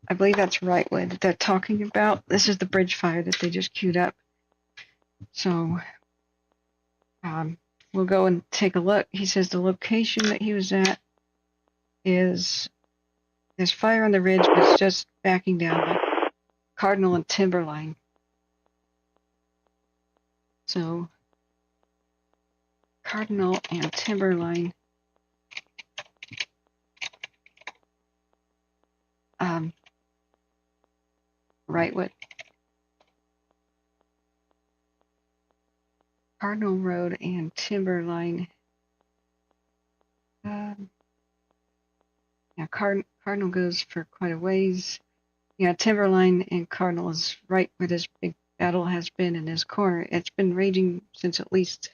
I believe that's Wrightwood that they're talking about. This is the bridge fire that they just queued up. So we'll go and take a look. He says the location that he was at is There's fire on the ridge, but it's just backing down like Cardinal and Timberline. So, Cardinal and Timberline. Wrightwood. Cardinal Road and Timberline. Yeah, Cardinal goes for quite a ways. Yeah, Timberline and Cardinal is right where this big battle has been in this corner. It's been raging since at least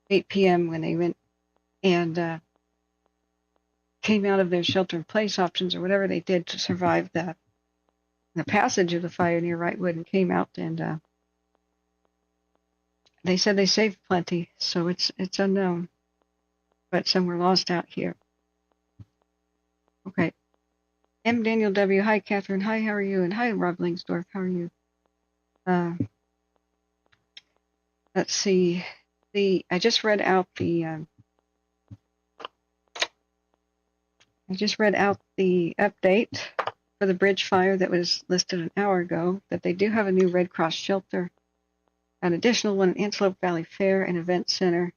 8 p.m. when they went and came out of their shelter-in-place options or whatever they did to survive the passage of the fire near Wrightwood and came out and they said they saved plenty, so it's unknown. But some were lost out here. Okay. M. Daniel W. Hi, Catherine. Hi, how are you? And hi, Rob Langsdorff. How are you? Let's see. I just read out the update for the bridge fire that was listed an hour ago, that they do have a new Red Cross shelter, an additional one in Antelope Valley Fair and Event Center.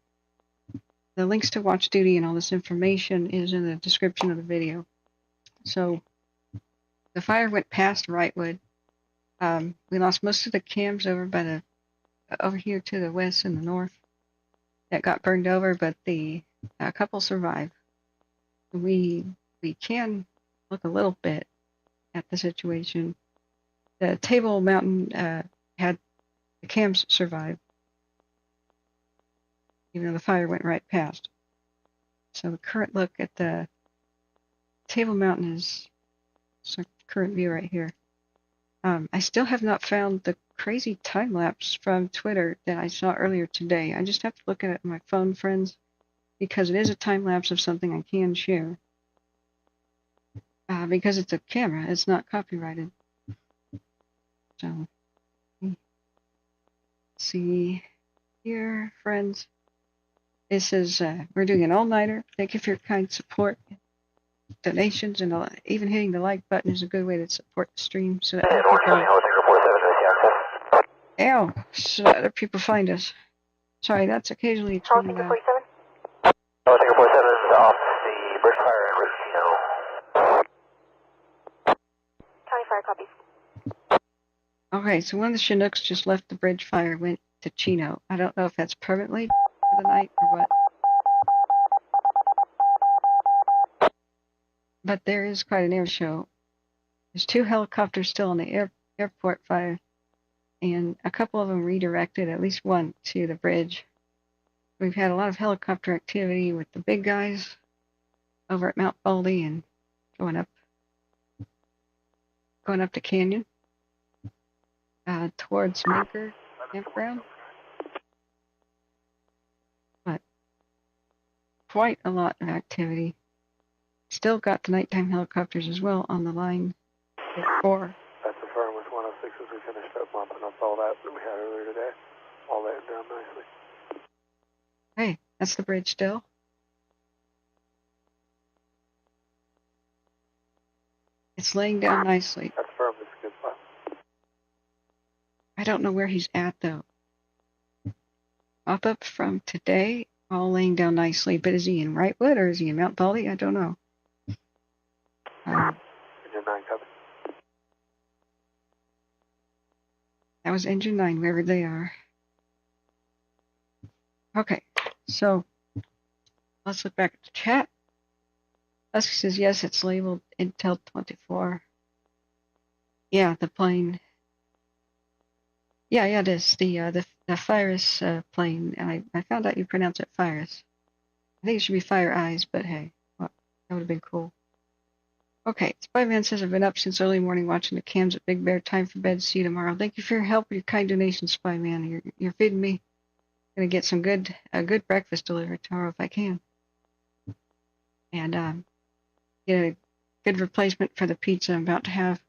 The links to Watch Duty and all this information is in the description of the video. So the fire went past Wrightwood. We lost most of the cams over here to the west and the north that got burned over, but a couple survived. We can look a little bit at the situation. The Table Mountain had the cams survive, even though the fire went right past. So the current look at the Table Mountain is current view right here. I still have not found the crazy time lapse from Twitter that I saw earlier today. I just have to look at it on my phone, friends, because it is a time lapse of something I can share. Because it's a camera, it's not copyrighted. So, see here, friends. This is, we're doing an all-nighter. Thank you for your kind support. Donations and even hitting the like button is a good way to support the stream so that so that other people find us. Sorry, that's occasionally extremely loud. Tiger 47 is off the bridge fire in Bernadino. County Fire, copy. Okay, so one of the Chinooks just left the bridge fire, went to Chino. I don't know if that's permanently for the night or what. But there is quite an air show. There's 2 helicopters still on the airport fire, and a couple of them redirected, at least one, to the bridge. We've had a lot of helicopter activity with the big guys over at Mount Baldy and going up the canyon towards Maker Campground. But quite a lot of activity. Still got the nighttime helicopters as well on the line at 4. That's a firm with 106 as we finished up mopping up all that we had earlier today. All laying down nicely. Hey, that's the bridge still. It's laying down nicely. That's firm. It's a good spot. I don't know where he's at though. Pop-up from today, all laying down nicely. But is he in Wrightwood or is he in Mount Baldy? I don't know. Engine 9 coming. That was Engine 9, wherever they are. Okay, so let's look back at the chat. Husky says, yes, it's labeled Intel 24. Yeah, the plane. Yeah, it is. The Firus plane. And I found out you pronounce it Firus. I think it should be Fire Eyes, but hey, well, that would have been cool. Okay, Spyman says, I've been up since early morning watching the cams at Big Bear. Time for bed. See you tomorrow. Thank you for your help and your kind donations, Spyman. You're feeding me. Gonna get some a good breakfast delivered tomorrow if I can. And get a good replacement for the pizza I'm about to have.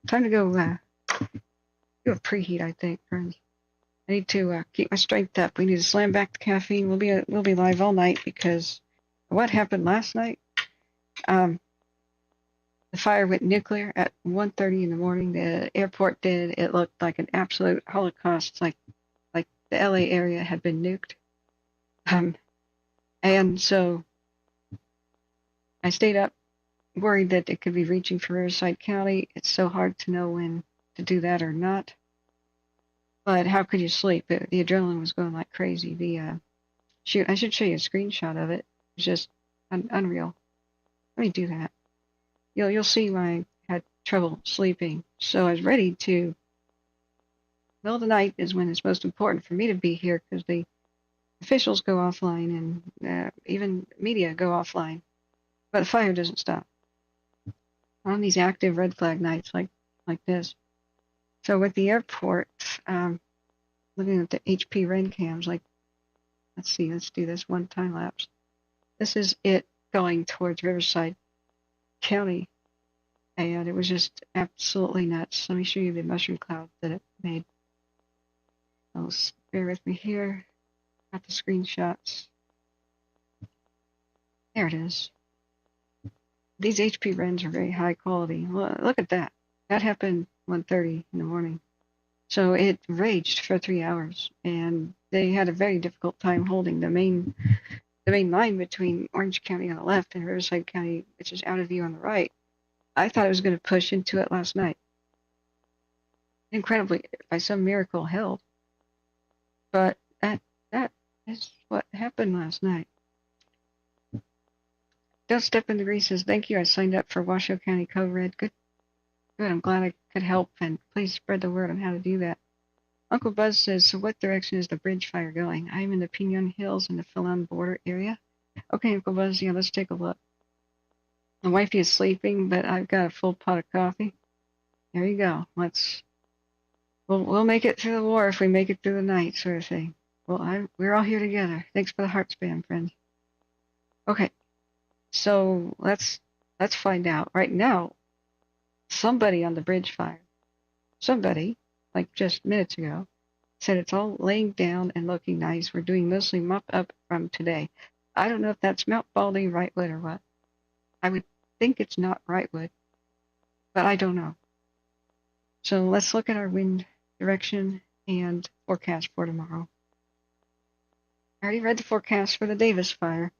Time to go do a preheat, I think, friends. I need to keep my strength up. We need to slam back the caffeine. We'll be live all night because what happened last night? The The fire went nuclear at 1:30 in the morning. The airport did. It looked like an absolute holocaust, like the LA area had been nuked. And so I stayed up, worried that it could be reaching for Riverside County. It's so hard to know when to do that or not. But how could you sleep? The adrenaline was going like crazy. Shoot, I should show you a screenshot of it. It was just unreal. Let me do that. You'll see why I had trouble sleeping. So I was ready to. Middle of the night is when it's most important for me to be here because the officials go offline and even media go offline. But the fire doesn't stop on these active red flag nights like this. So with the airport, looking at the HP Ren cams, like, let's do this one time lapse. This is it going towards Riverside County, and it was just absolutely nuts. Let me show you the mushroom cloud that it made. Bear with me here. Got the screenshots. There it is. These HP Rens are very high quality. Look at that. That happened 1:30 in the morning. So it raged for 3 hours, and they had a very difficult time holding the main line between Orange County on the left and Riverside County, which is out of view on the right. I thought it was going to push into it last night. Incredibly, by some miracle, held. But that is what happened last night. Don't Step in the Grease says, thank you. I signed up for Washoe County Code Red. Good. I'm glad I could help, and please spread the word on how to do that. Uncle Buzz says, so what direction is the bridge fire going? I'm in the Pinon Hills in the Philon border area. Okay, Uncle Buzz, yeah, let's take a look. My wifey is sleeping, but I've got a full pot of coffee. There you go. We'll make it through the war if we make it through the night, sort of thing. Well, we're all here together. Thanks for the heart spam, friends. Okay, so let's find out. Right now, somebody on the bridge fire, like just minutes ago, said it's all laying down and looking nice. We're doing mostly mop up from today. I don't know if that's Mount Baldy, Wrightwood, or what. I would think it's not Wrightwood, but I don't know. So let's look at our wind direction and forecast for tomorrow. I already read the forecast for the Davis fire.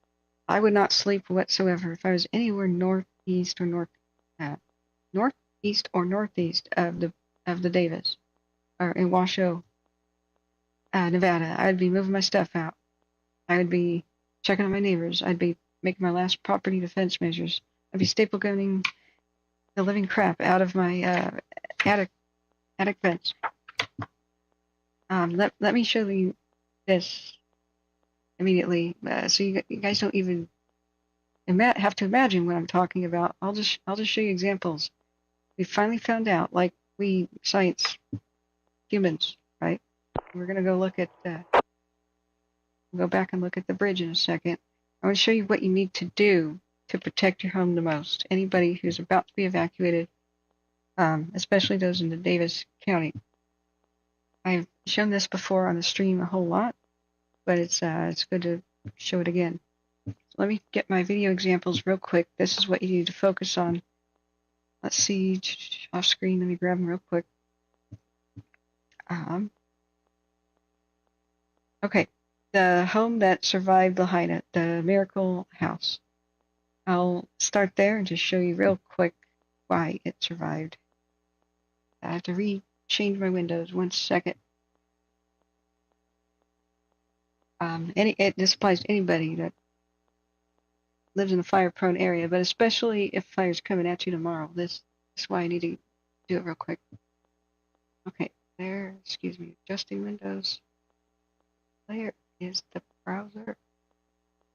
I would not sleep whatsoever if I was anywhere northeast or northeast of the Davis, or in Washoe, Nevada. I'd be moving my stuff out. I would be checking on my neighbors. I'd be making my last property defense measures. I'd be staple gunning the living crap out of my attic vents. Let me show you this immediately, so you guys don't even have to imagine what I'm talking about. I'll just show you examples. We finally found out, like we science humans, right? We're gonna go look at go back and look at the bridge in a second. I want to show you what you need to do to protect your home the most. Anybody who's about to be evacuated, especially those in the Davis County. I've shown this before on the stream a whole lot, but it's good to show it again. So let me get my video examples real quick. This is what you need to focus on. Let's see, off screen, let me grab them real quick. Okay, the home that survived Lahaina, the Miracle House. I'll start there and just show you real quick why it survived. I have to change my windows, 1 second. This applies to anybody that lives in a fire-prone area, but especially if fire's coming at you tomorrow. This is why I need to do it real quick. Okay, there, excuse me, adjusting windows. There is the browser.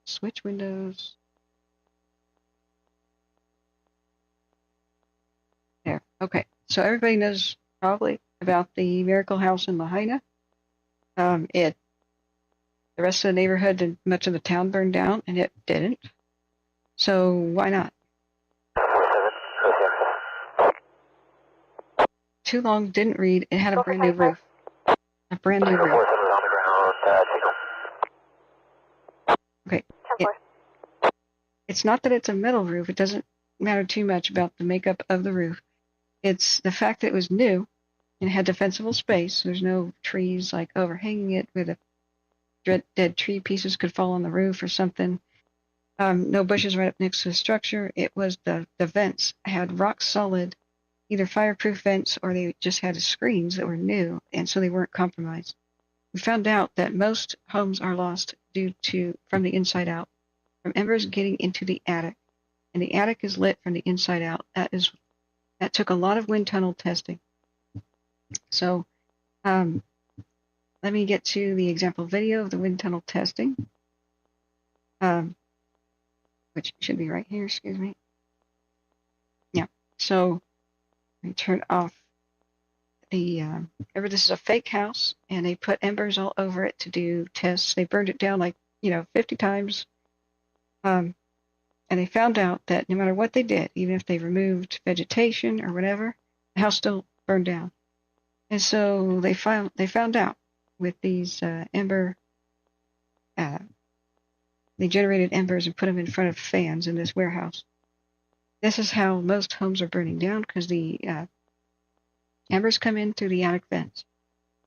Switch windows. There, okay. So everybody knows probably about the Miracle House in Lahaina. The rest of the neighborhood and much of the town burned down, and it didn't. So why not? Too long, didn't read. It had a brand new roof. A brand new roof. Okay. It's not that it's a metal roof. It doesn't matter too much about the makeup of the roof. It's the fact that it was new and had defensible space. There's no trees like overhanging it where the dead tree pieces could fall on the roof or something. No bushes right up next to the structure. It was the vents had rock solid, either fireproof vents or they just had screens that were new, and so they weren't compromised. We found out that most homes are lost from the inside out, from embers getting into the attic, and the attic is lit from the inside out. That took a lot of wind tunnel testing. So, let me get to the example video of the wind tunnel testing, which should be right here. Excuse me. Yeah. So, let me turn off remember this is a fake house, and they put embers all over it to do tests. They burned it down 50 times. And they found out that no matter what they did, even if they removed vegetation or whatever, the house still burned down. And so they found out with these they generated embers and put them in front of fans in this warehouse. This is how most homes are burning down, because the embers come in through the attic vents,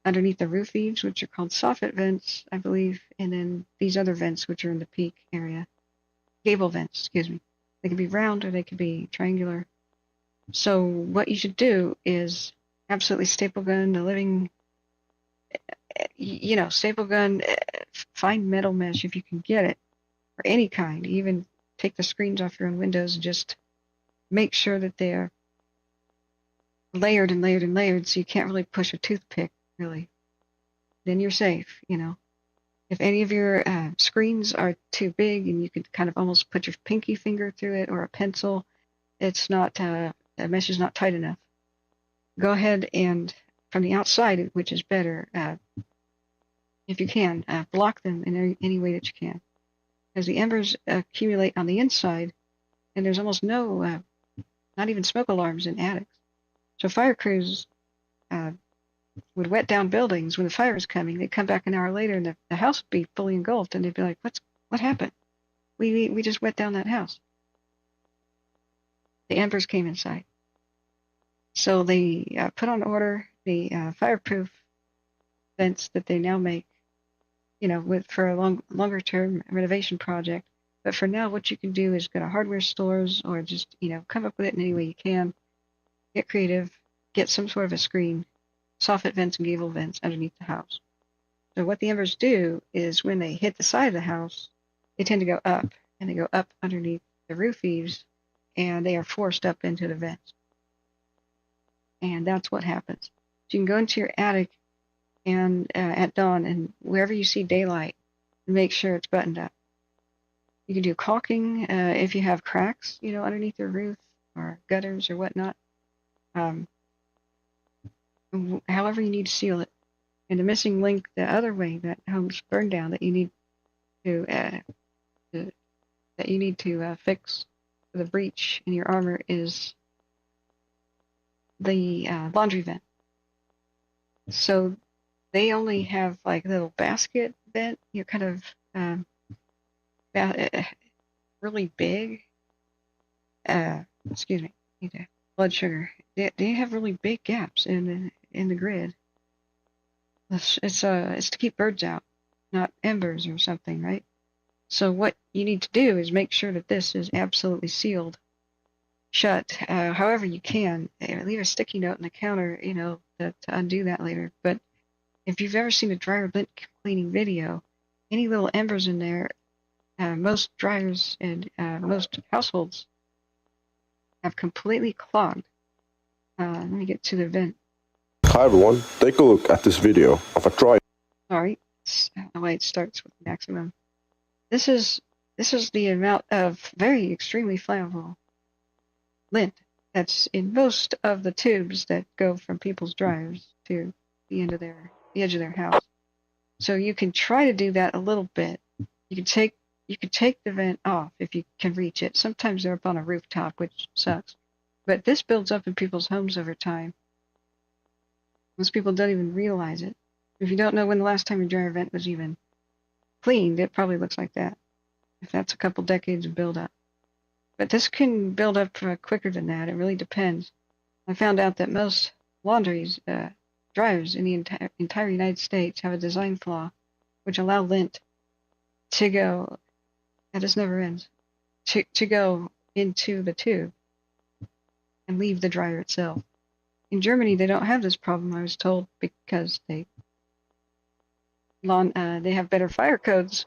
underneath the roof eaves, which are called soffit vents, I believe, and then these other vents, which are in the peak area. Gable vents, excuse me. They can be round or they can be triangular. So what you should do is absolutely staple gun the living, staple gun, find metal mesh if you can get it, or any kind. Even take the screens off your own windows and just make sure that they're layered and layered and layered, so you can't really push a toothpick, really. Then you're safe, If any of your screens are too big and you could kind of almost put your pinky finger through it or a pencil, it's not, the mesh is not tight enough. Go ahead and, from the outside, which is better, if you can, block them in any way that you can. Because the embers accumulate on the inside, and there's almost no, not even smoke alarms in attics. So fire crews would wet down buildings when the fire was coming. They'd come back an hour later, and the house would be fully engulfed, and they'd be like, "What happened? We just wet down that house." The embers came inside. So they put on order the fireproof vents that they now make, for a longer-term renovation project. But for now, what you can do is go to hardware stores or just, come up with it in any way you can. Get creative, get some sort of a screen, soffit vents and gable vents underneath the house. So what the embers do is when they hit the side of the house, they tend to go up, and they go up underneath the roof eaves, and they are forced up into the vents. And that's what happens. So you can go into your attic and at dawn, and wherever you see daylight, make sure it's buttoned up. You can do caulking if you have cracks, underneath your roof or gutters or whatnot. However you need to seal it. And the missing link, the other way that homes burn down that you need to fix the breach in your armor is the laundry vent. So they only have like a little basket vent, kind of really big. Excuse me, blood sugar. They have really big gaps in the grid. It's to keep birds out, not embers or something, right? So what you need to do is make sure that this is absolutely sealed shut, however you can. Leave a sticky note on the counter, to undo that later. But if you've ever seen a dryer lint cleaning video, any little embers in there, most dryers and most households have completely clogged. Let me get to the vent. Hi everyone, take a look at this video of a dryer. Sorry, it's the way it starts with maximum. This is the amount of very extremely flammable lint that's in most of the tubes that go from people's dryers to the edge of their house. So you can try to do that a little bit. You can take the vent off if you can reach it. Sometimes they're up on a rooftop, which sucks. But this builds up in people's homes over time. Most people don't even realize it. If you don't know when the last time your dryer vent was even cleaned, it probably looks like that. If that's a couple decades of buildup. But this can build up quicker than that. It really depends. I found out that most laundries, dryers in the entire United States have a design flaw which allow lint to go, and this never ends, to go into the tube and leave the dryer itself. In Germany, they don't have this problem, I was told, because they have better fire codes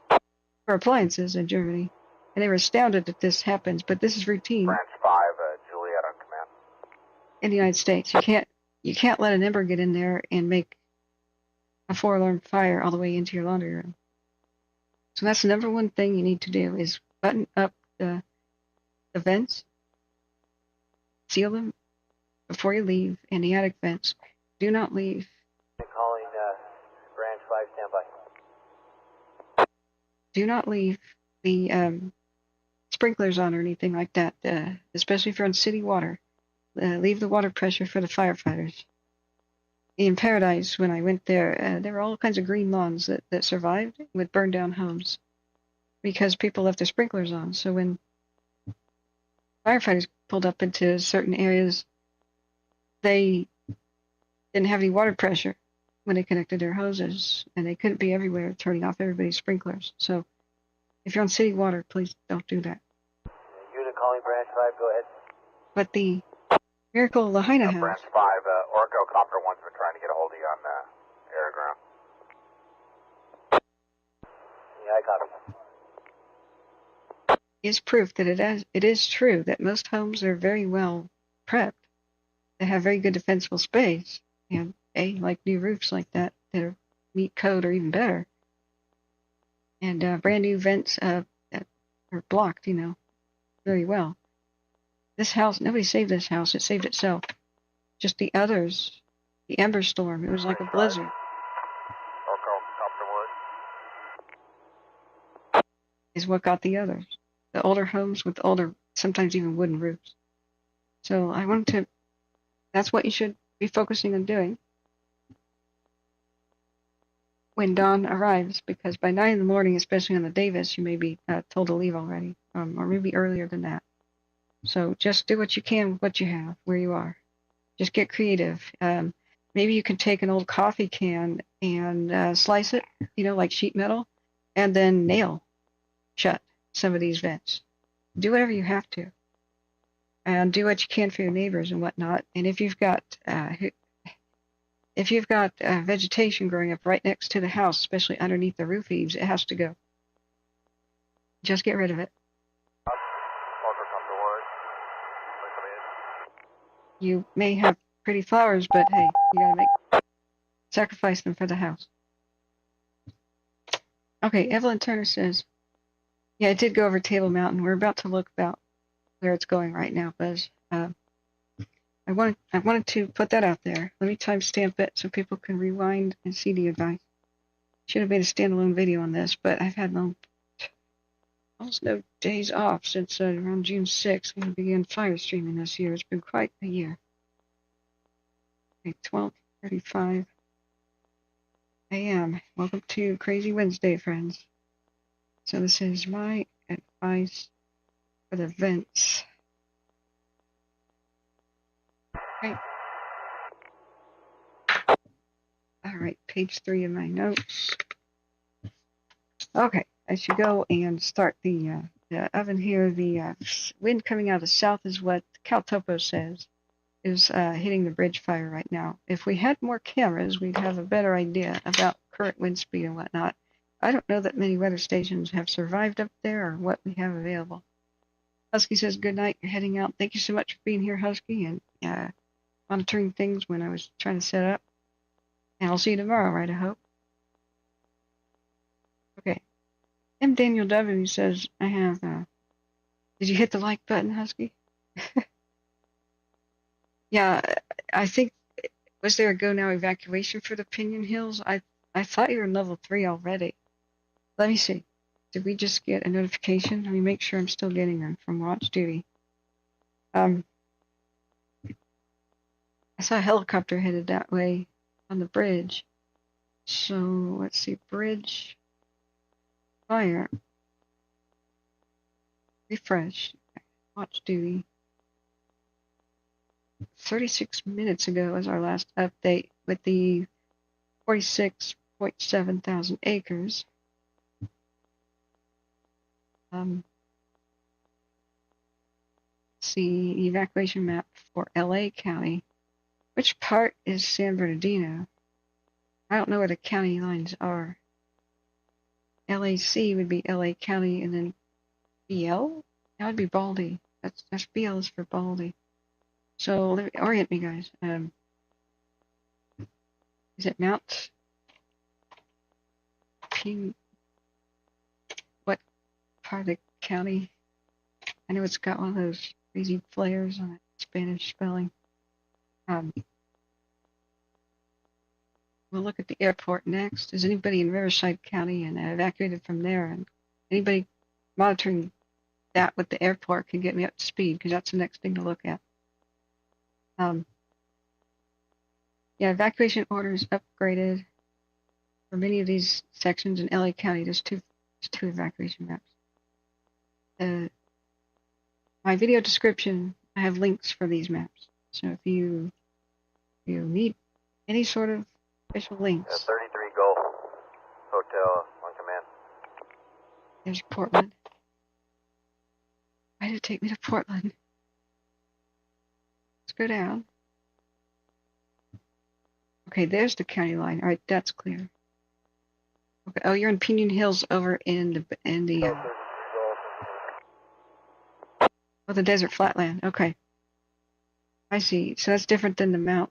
for appliances in Germany, and they were astounded that this happens, but this is routine. Branch 5, Juliet on command. In the United States, you can't let an ember get in there and make a 4-alarm fire all the way into your laundry room. So that's the number one thing you need to do is button up the vents, seal them before you leave, and the attic vents. Do not leave. Calling branch 5, standby. Do not leave the sprinklers on or anything like that, especially if you're on city water. Leave the water pressure for the firefighters. In Paradise, when I went there, there were all kinds of green lawns that survived with burned down homes because people left their sprinklers on. So when firefighters pulled up into certain areas, they didn't have any water pressure when they connected their hoses, and they couldn't be everywhere turning off everybody's sprinklers. So if you're on city water, please don't do that. Unit calling branch 5, go ahead. But the Miracle Lahaina house. Branch 5, Orco Copter 1's been trying to get a hold of you on air ground. Yeah, I copy. Is proof that it is true that most homes are very well prepped. They have very good defensible space, and like new roofs like that that meet code or even better. And brand new vents that are blocked, very well. This house, nobody saved this house. It saved itself. Just the others, the Ember Storm, it was like a blizzard. Orco Copter 1. Is what got the others. The older homes with older, sometimes even wooden roofs. So that's what you should be focusing on doing when dawn arrives, because by 9 in the morning, especially on the Davis, you may be told to leave already, or maybe earlier than that. So just do what you can with what you have, where you are. Just get creative. Maybe you can take an old coffee can and slice it, like sheet metal, and then nail shut some of these vents. Do whatever you have to. And do what you can for your neighbors and whatnot. And if you've got vegetation growing up right next to the house, especially underneath the roof eaves, it has to go. Just get rid of it. You may have pretty flowers, but hey, you gotta sacrifice them for the house. Okay, Evelyn Turner says, yeah, I did go over Table Mountain. We're about to look about where it's going right now, Buzz. I wanted to put that out there. Let me timestamp it so people can rewind and see the advice. Should have made a standalone video on this, but I've had almost no days off since around June 6th when we began fire streaming this year. It's been quite a year. Okay, 12:35 a.m. Welcome to Crazy Wednesday, friends. So this is my advice for the vents. Okay. All right, page 3 of my notes. Okay, I should go and start the oven here. The wind coming out of the south is what Cal Topo says is hitting the bridge fire right now. If we had more cameras, we'd have a better idea about current wind speed and whatnot. I don't know that many weather stations have survived up there or what we have available. Husky says, good night, you're heading out. Thank you so much for being here, Husky, and monitoring things when I was trying to set up. And I'll see you tomorrow, right, I hope. Okay. M. Daniel W. says, I have, did you hit the like button, Husky? Yeah, I think, was there a go now evacuation for the Pinion Hills? I thought you were in level 3 already. Let me see. Did we just get a notification? Let me make sure I'm still getting them from Watch Duty. I saw a helicopter headed that way on the bridge. So let's see, bridge fire. Refresh. watch duty. 36 minutes ago was our last update with the 46.7 thousand acres. See evacuation map for LA County. Which part is San Bernardino? I don't know where the county lines are. LAC would be LA County, and then BL? That would be Baldy. That's BL is for Baldy. So let me orient me, guys. Is it Mount P? What part of the county? I know it's got one of those crazy flares on it, Spanish spelling. We'll look at the airport next. Is anybody in Riverside County and evacuated from there? And anybody monitoring that with the airport can get me up to speed, because that's the next thing to look at. Yeah, evacuation orders upgraded for many of these sections in LA County. There's two evacuation maps. My video description, I have links for these maps. So if you need any sort of special links. 33 Go, Hotel on command. There's Portland. Why did it take me to Portland? Let's go down. Okay, there's the county line. All right, that's clear. Okay. Oh, you're in Pinion Hills over in the the desert flatland. Okay. I see. So that's different than the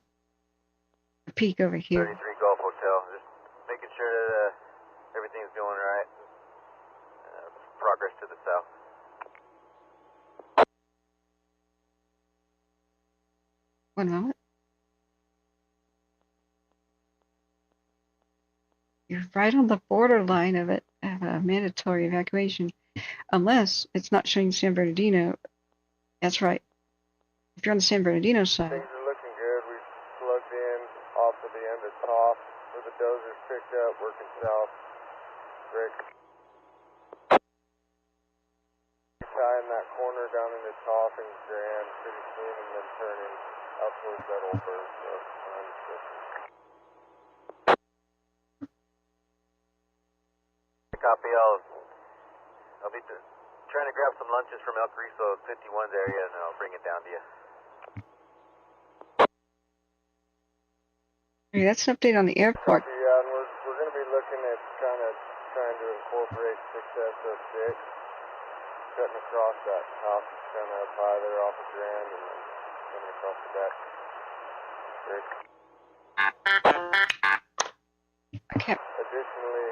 peak over here. 33 Golf Hotel. Just making sure that everything's going right. Progress to the south. One moment. You're right on the borderline of a mandatory evacuation, unless it's not showing San Bernardino. That's right. If you're on the San Bernardino side. Things are looking good. We've plugged in off of the end of top where the dozer's picked up, working south. Rick. Tying that corner down into top and Grand pretty soon, and then turning up towards that old bird. So, copy. I'll be trying to grab some lunches from El Carrizo 51's area, and I'll bring it down to you. Okay, that's an update on the airport. Yeah, and we're going to be looking at trying to incorporate 6S06, cutting across that top, kind of up high there off of Grand, and then coming across the back. Great. Okay. Additionally,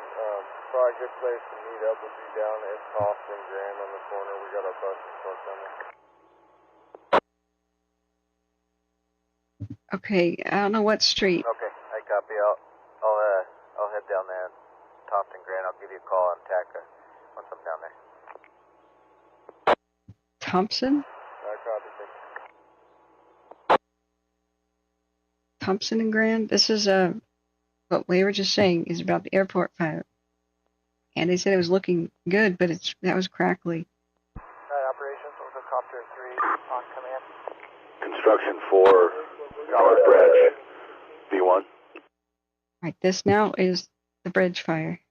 probably a good place to meet up would be down at Cost and Grand on the corner. We got our buses parked on there. Okay, I don't know what street. Okay, I copy. I'll head down there, Toft and Grand. I'll give you a call on TAC once I'm down there. Thompson? I copy. Thompson and Grand? This is what we were just saying is about the airport pilot. And they said it was looking good, but that was crackly. Operations, Helicopter 3 on command. Construction 4, North Bridge, V1. Right, this now is the bridge fire.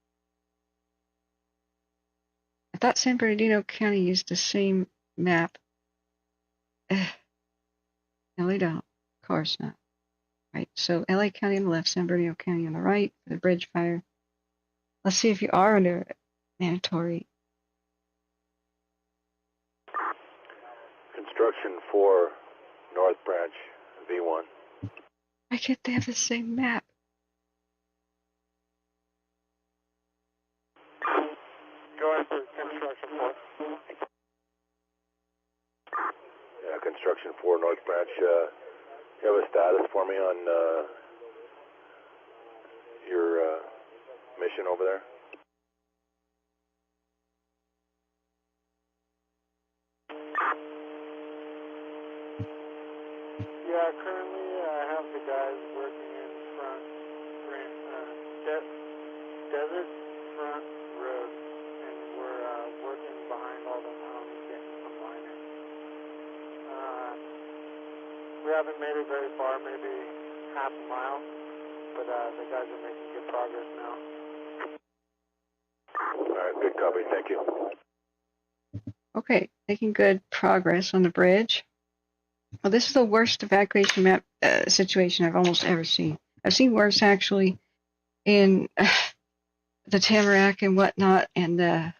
I thought San Bernardino County used the same map. No, they don't. Of course not. Right, so LA County on the left, San Bernardino County on the right for the bridge fire. Let's see if you are under mandatory. Construction 4, North Branch, V1. Why can't they have the same map? Go ahead for construction 4. Yeah, construction 4, North Branch. You have a status for me on your mission over there? Yeah, currently I have the guys working in front, desert front road, and we're working behind all the mountains, getting some miners. We haven't made it very far, maybe half a mile, but the guys are making good progress now. All right, good copy. Thank you. Okay, making good progress on the bridge. Well, this is the worst evacuation map situation I've almost ever seen. I've seen worse, actually, in the Tamarack and whatnot, and the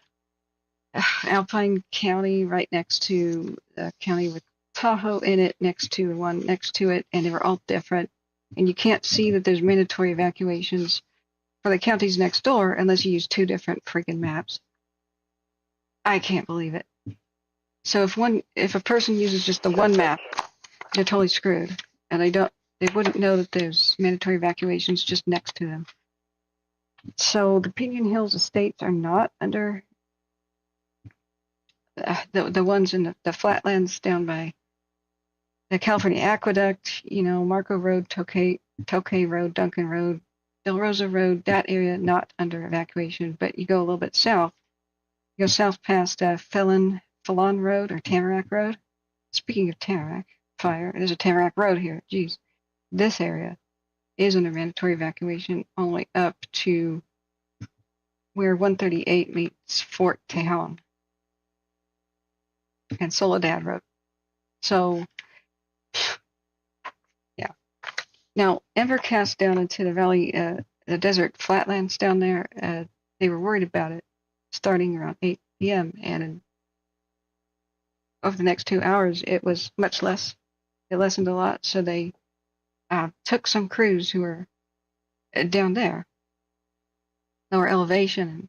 Alpine County right next to the county with Tahoe in it, next to one next to it, and they were all different. And you can't see that there's mandatory evacuations for the counties next door unless you use two different freaking maps. I can't believe it. So if a person uses just the one map, they're totally screwed, and they wouldn't know that there's mandatory evacuations just next to them. So the Pinion Hills estates are not under the ones in the flatlands down by the California Aqueduct, Marco Road, Tokay Road, Duncan Road, Del Rosa Road, that area not under evacuation. But you go a little bit south. You go south past Fallon Road or Tamarack Road. Speaking of Tamarack fire, there's a Tamarack Road here. Geez, this area is under mandatory evacuation only up to where 138 meets Fort Tejon and Soledad Road. So, yeah. Now, Evercast down into the valley, the desert flatlands down there, they were worried about it starting around 8 p.m. And over the next 2 hours, it was much less. It lessened a lot, so they took some crews who were down there, lower elevation, and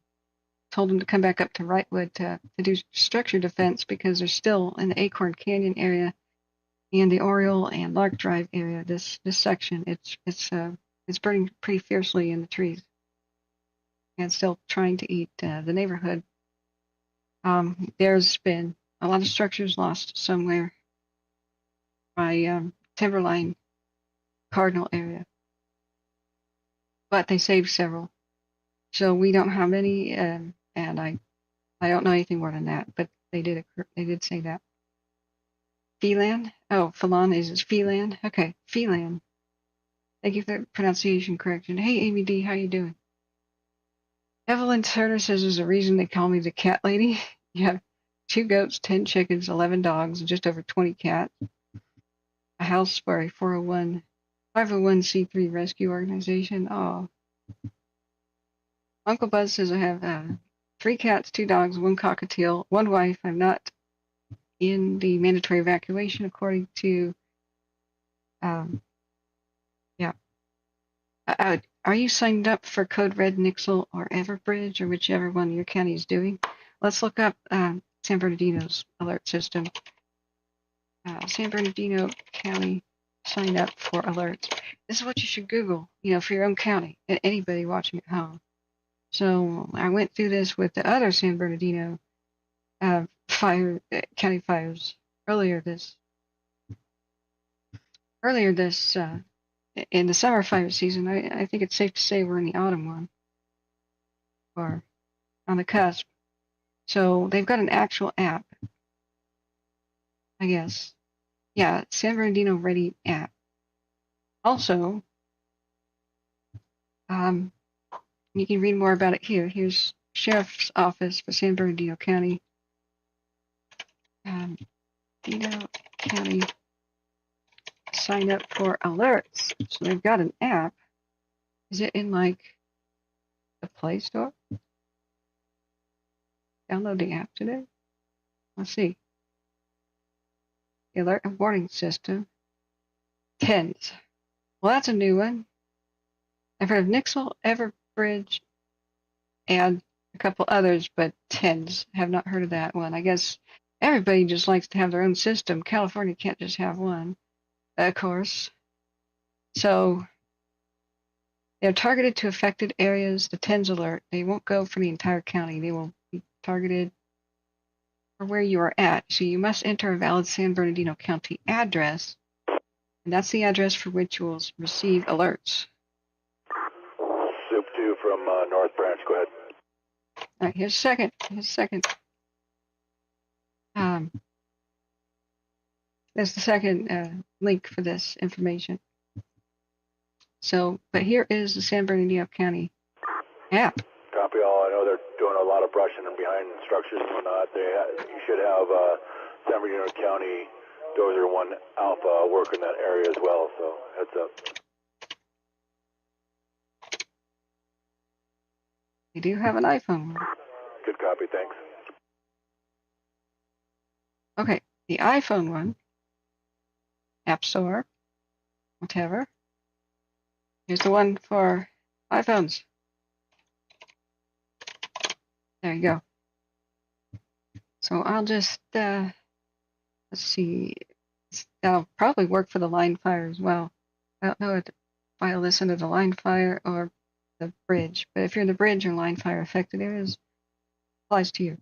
told them to come back up to Wrightwood to do structure defense because they're still in the Acorn Canyon area and the Oriole and Lark Drive area. This section, it's burning pretty fiercely in the trees and still trying to eat the neighborhood. There's been a lot of structures lost somewhere by Timberline Cardinal area, but they saved several. So we don't have any, and I don't know anything more than that. But they did say that. Phelan? Oh, Phelan is Phelan. Okay, Phelan. Thank you for the pronunciation correction. Hey, Amy D, how you doing? Evelyn Turner says there's a reason they call me the cat lady. You have 2 goats, 10 chickens, 11 dogs, and just over 20 cats. A house for a 501c3 rescue organization. Oh. Uncle Buzz says I have 3 cats, 2 dogs, 1 cockatiel, 1 wife. I'm not in the mandatory evacuation according to, yeah. Are you signed up for Code Red, Nixle, or Everbridge, or whichever one your county is doing? Let's look up San Bernardino's alert system. San Bernardino County sign up for alerts. This is what you should Google, for your own county, and anybody watching at home. So I went through this with the other San Bernardino county fires earlier this in the summer fire season. I think it's safe to say we're in the autumn one, or on the cusp. So they've got an actual app, I guess. Yeah, San Bernardino Ready app. Also, you can read more about it here. Here's Sheriff's Office for San Bernardino County. Bernardino County sign up for alerts. So they've got an app. Is it in the Play Store? Download the app today. Let's see. The alert and warning system. TENS. Well, that's a new one. I've heard of Nixle, Everbridge, and a couple others, but TENS. Have not heard of that one. I guess everybody just likes to have their own system. California can't just have one, of course. So they're targeted to affected areas. The TENS alert. They won't go for the entire county. They will be targeted for where you are at. So you must enter a valid San Bernardino County address, and that's the address for which you will receive alerts. Soup 2 from North Branch. Go ahead. All right, here's a second. there's the second link for this information. So, but here is the San Bernardino County app. Copy all. I know they're doing a lot of brushing and behind structures and whatnot. You should have San Bernardino County Dozer 1 Alpha work in that area as well, so heads up. You do have an iPhone. Good copy, thanks. Okay, the iPhone one, App Store, whatever. Here's the one for iPhones. There you go. So I'll just, let's see, that'll probably work for the line fire as well. I don't know if I'll listen to the line fire or the bridge, but if you're in the bridge or line fire affected areas, applies to you.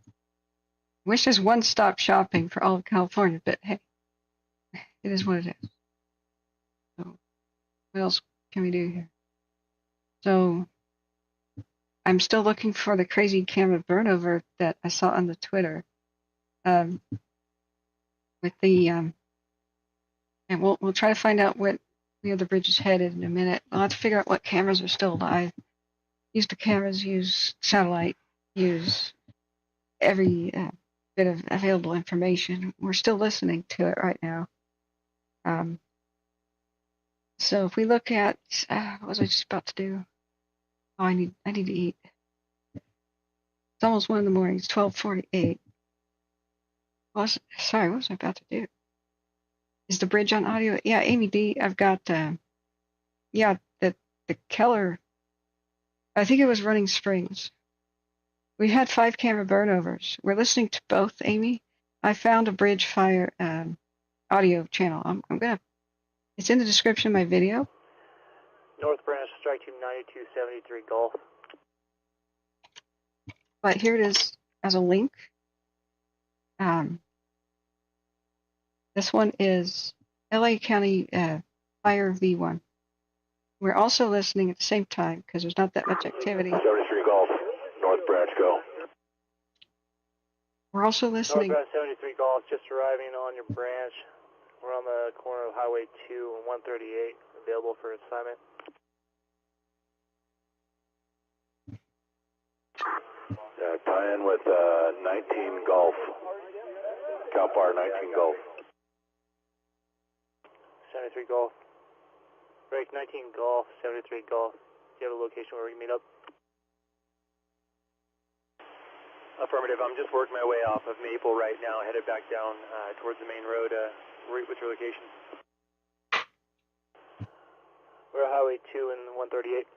Wish there's one-stop shopping for all of California, but hey, it is what it is. So what else can we do here? So I'm still looking for the crazy camera burnover that I saw on the Twitter. With the and we'll try to find out what where the bridge is headed in a minute. We'll have to figure out what cameras are still alive. Use the cameras, use satellite, use every bit of available information. We're still listening to it right now. So if we look at what was I just about to do? Oh, I need to eat. It's almost 1 in the morning. It's 12:48. Sorry, what was I about to do? Is the bridge on audio? Yeah, Amy D. I've got the Keller. I think it was Running Springs. We had 5 camera burnovers. We're listening to both, Amy. I found a bridge fire audio channel. I'm gonna. It's in the description of my video. North Branch, strike team 9273 Golf. But here it is as a link. This one is LA County Fire V1. We're also listening at the same time because there's not that much activity. 73 Golf, North Branch, go. We're also listening. North Branch 73 Golf, just arriving on your branch. We're on the corner of Highway 2 and 138, available for assignment. Tie in with 19 Golf. Cal Fire 19 Golf. 73 Golf. Break 19 Golf, 73 Golf. Do you have a location where we can meet up? Affirmative. I'm just working my way off of Maple right now, headed back down towards the main road. What's your location? We're at Highway 2 and 138.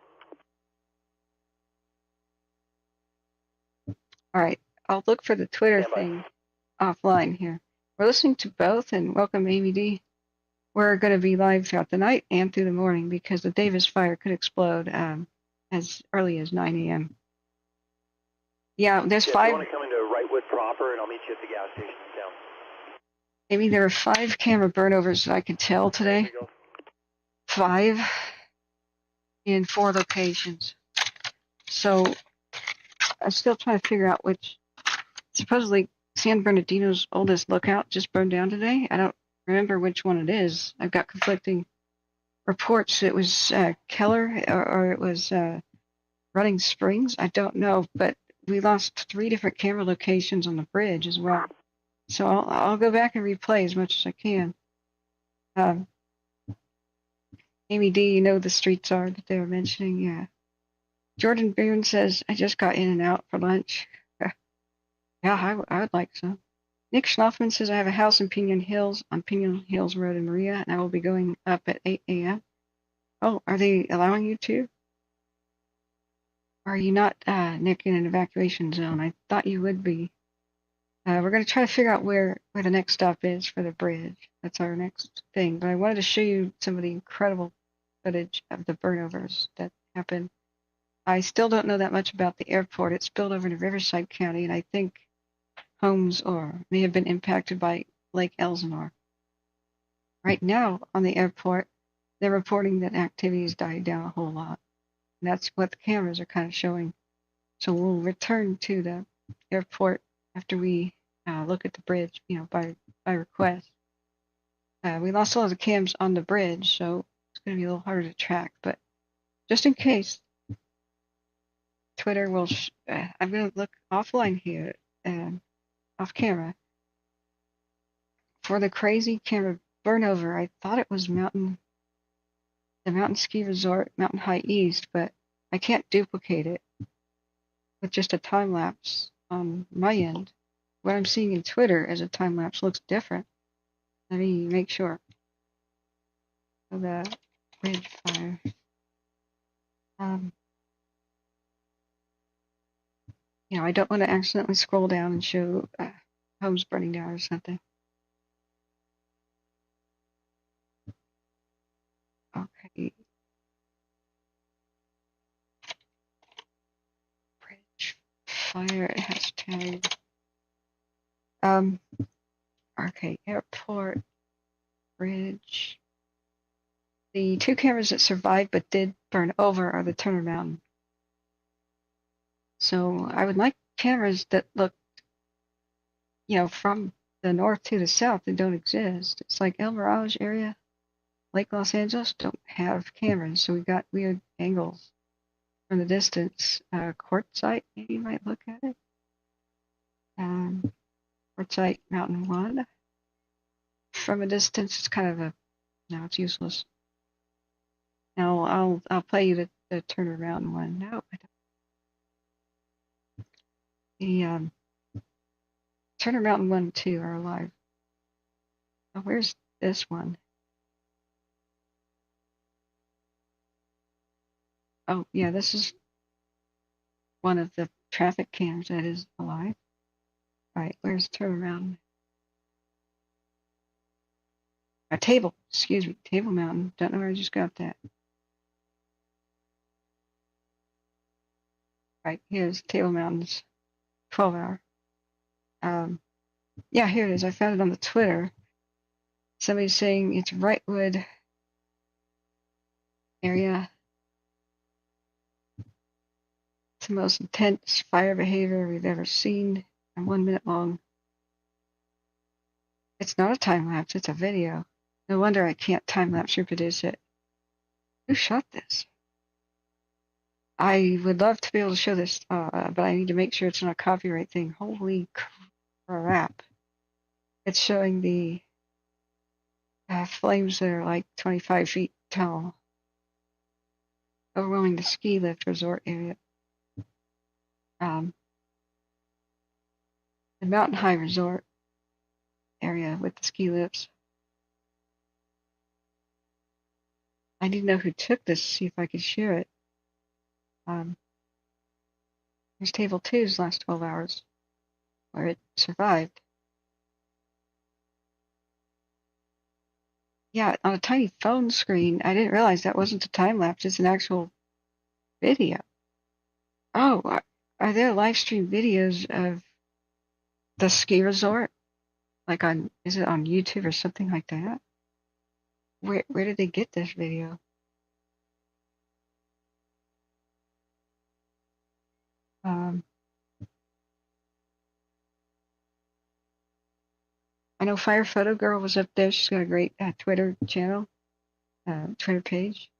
All right, I'll look for the Twitter thing offline here. We're listening to both, and welcome, Amy D. We're going to be live throughout the night and through the morning because the Davis fire could explode as early as 9 a.m. Yeah, there's 5. If you want to come into Wrightwood proper, and I'll meet you at the gas station in town. Amy, there are 5 camera burnovers that I could tell today. 5 in 4 locations. So I'm still trying to figure out which. Supposedly San Bernardino's oldest lookout just burned down today. I don't remember which one it is. I've got conflicting reports. It was Keller or it was Running Springs. I don't know, but we lost 3 different camera locations on the bridge as well. So I'll go back and replay as much as I can. Amy D, you know the streets are that they were mentioning. Yeah. Jordan Boone says, I just got in and out for lunch. Yeah, I would like some. Nick Schloffman says, I have a house in Pinon Hills on Pinon Hills Road in Maria, and I will be going up at 8 a.m. Oh, are they allowing you to? Are you not, Nick, in an evacuation zone? I thought you would be. We're going to try to figure out where the next stop is for the bridge. That's our next thing. But I wanted to show you some of the incredible footage of the burnovers that happened. I still don't know that much about the airport. It spilled over into Riverside County, and I think homes may have been impacted by Lake Elsinore. Right now on the airport, they're reporting that activity has died down a whole lot. And that's what the cameras are kind of showing. So we'll return to the airport after we look at the bridge, by request. We lost all of the cams on the bridge, so it's going to be a little harder to track. But just in case, Twitter will. I'm going to look offline here, off camera, for the crazy camera burnover. I thought it was the Mountain Ski Resort, Mountain High East, but I can't duplicate it with just a time lapse on my end. What I'm seeing in Twitter as a time lapse looks different. Let me make sure. So the bridge fire. I don't want to accidentally scroll down and show homes burning down or something. Okay. Bridge fire hashtag. Okay, airport, bridge. The two cameras that survived but did burn over are the Turner Mountain. So I would like cameras that look, from the north to the south that don't exist. It's like El Mirage area, Lake Los Angeles don't have cameras, so we got weird angles from the distance. Quartzite, maybe you might look at it. Quartzite Mountain 1. From a distance, it's kind of no, it's useless. Now I'll play you the Turner Mountain one. No, I don't. The Turner Mountain 1 and 2 are alive. Oh, where's this one? Oh, yeah, this is one of the traffic cams that is alive. All right, where's Turner Mountain? Table Mountain. Don't know where I just got that. Right, here's Table Mountain's 12-hour. Yeah, here it is. I found it on the Twitter. Somebody's saying it's Wrightwood area. It's the most intense fire behavior we've ever seen, and 1 minute long. It's not a time lapse, it's a video. No wonder I can't time lapse reproduce it. Who shot this? I would love to be able to show this, but I need to make sure it's not a copyright thing. Holy crap. It's showing the flames that are like 25 feet tall, overwhelming the ski lift resort area. The Mountain High Resort area with the ski lifts. I need to know who took this to see if I could share it. Here's Table 2's last 12 hours, where it survived. Yeah, on a tiny phone screen, I didn't realize that wasn't a time lapse, it's an actual video. Oh, are there live stream videos of the ski resort? Like is it on YouTube or something like that? Where did they get this video? I know Fire Photo Girl was up there. She's got a great Twitter channel, Twitter page.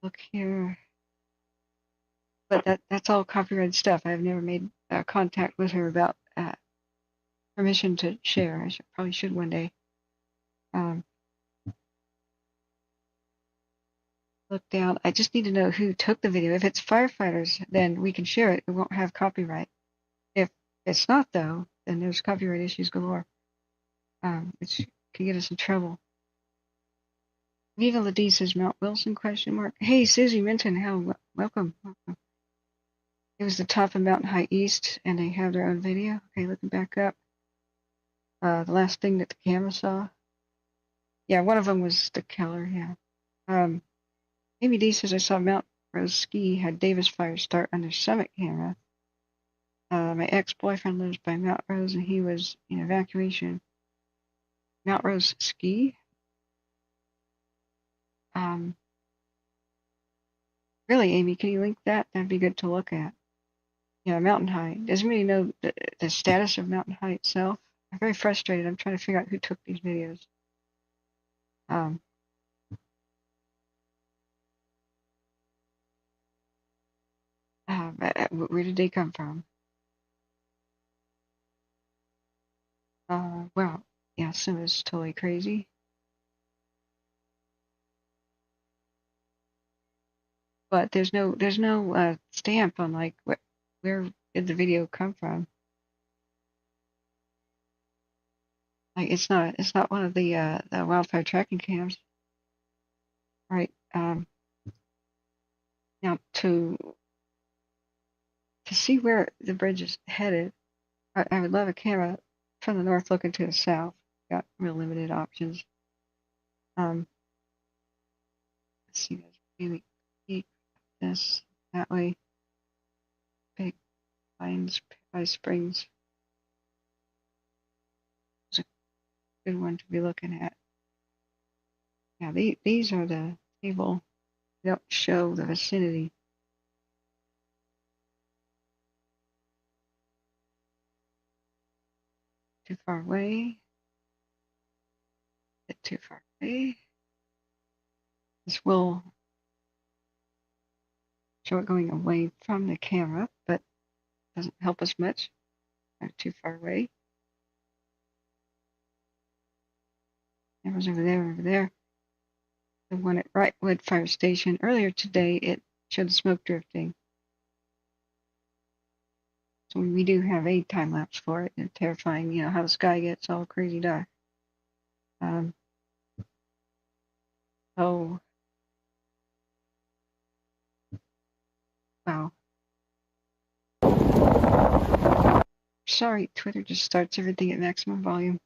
Look here. But that's all copyrighted stuff. I've never made contact with her about permission to share. I probably should one day. Look down. I just need to know who took the video. If it's firefighters, then we can share it. It won't have copyright. If it's not, though, then there's copyright issues galore. Which can get us in trouble. Viva La D says Mount Wilson ? Hey, Susie Minton, welcome. It was the top of Mountain High East, and they have their own video. Okay, looking back up. The last thing that the camera saw. Yeah, one of them was the killer, yeah. Amy D says I saw Mount Rose Ski had Davis fire start on their summit camera. My ex-boyfriend lives by Mount Rose, and he was in evacuation. Mount Rose Ski? Really, Amy, can you link that? That'd be good to look at. Yeah, Mountain High. Does anybody know the status of Mountain High itself? I'm very frustrated. I'm trying to figure out who took these videos. Where did they come from? Well, yeah, some is totally crazy. But there's no stamp on like where did the video come from? Like it's not one of the wildfire tracking cams, right? Now to see where the bridge is headed, I would love a camera from the north looking to the south. Got real limited options. Let's see, maybe keep this that way. Big Pines, Paradise Springs is a good one to be looking at. Yeah, these are the table. They don't show the vicinity. Too far away. Bit too far away. This will show it going away from the camera, but doesn't help us much. Not too far away. Camera's over there. The one at Wrightwood Fire Station earlier today, it showed the smoke drifting. So we do have a time lapse for it. And terrifying, how the sky gets all crazy dark. Oh, wow. Sorry, Twitter just starts everything at maximum volume.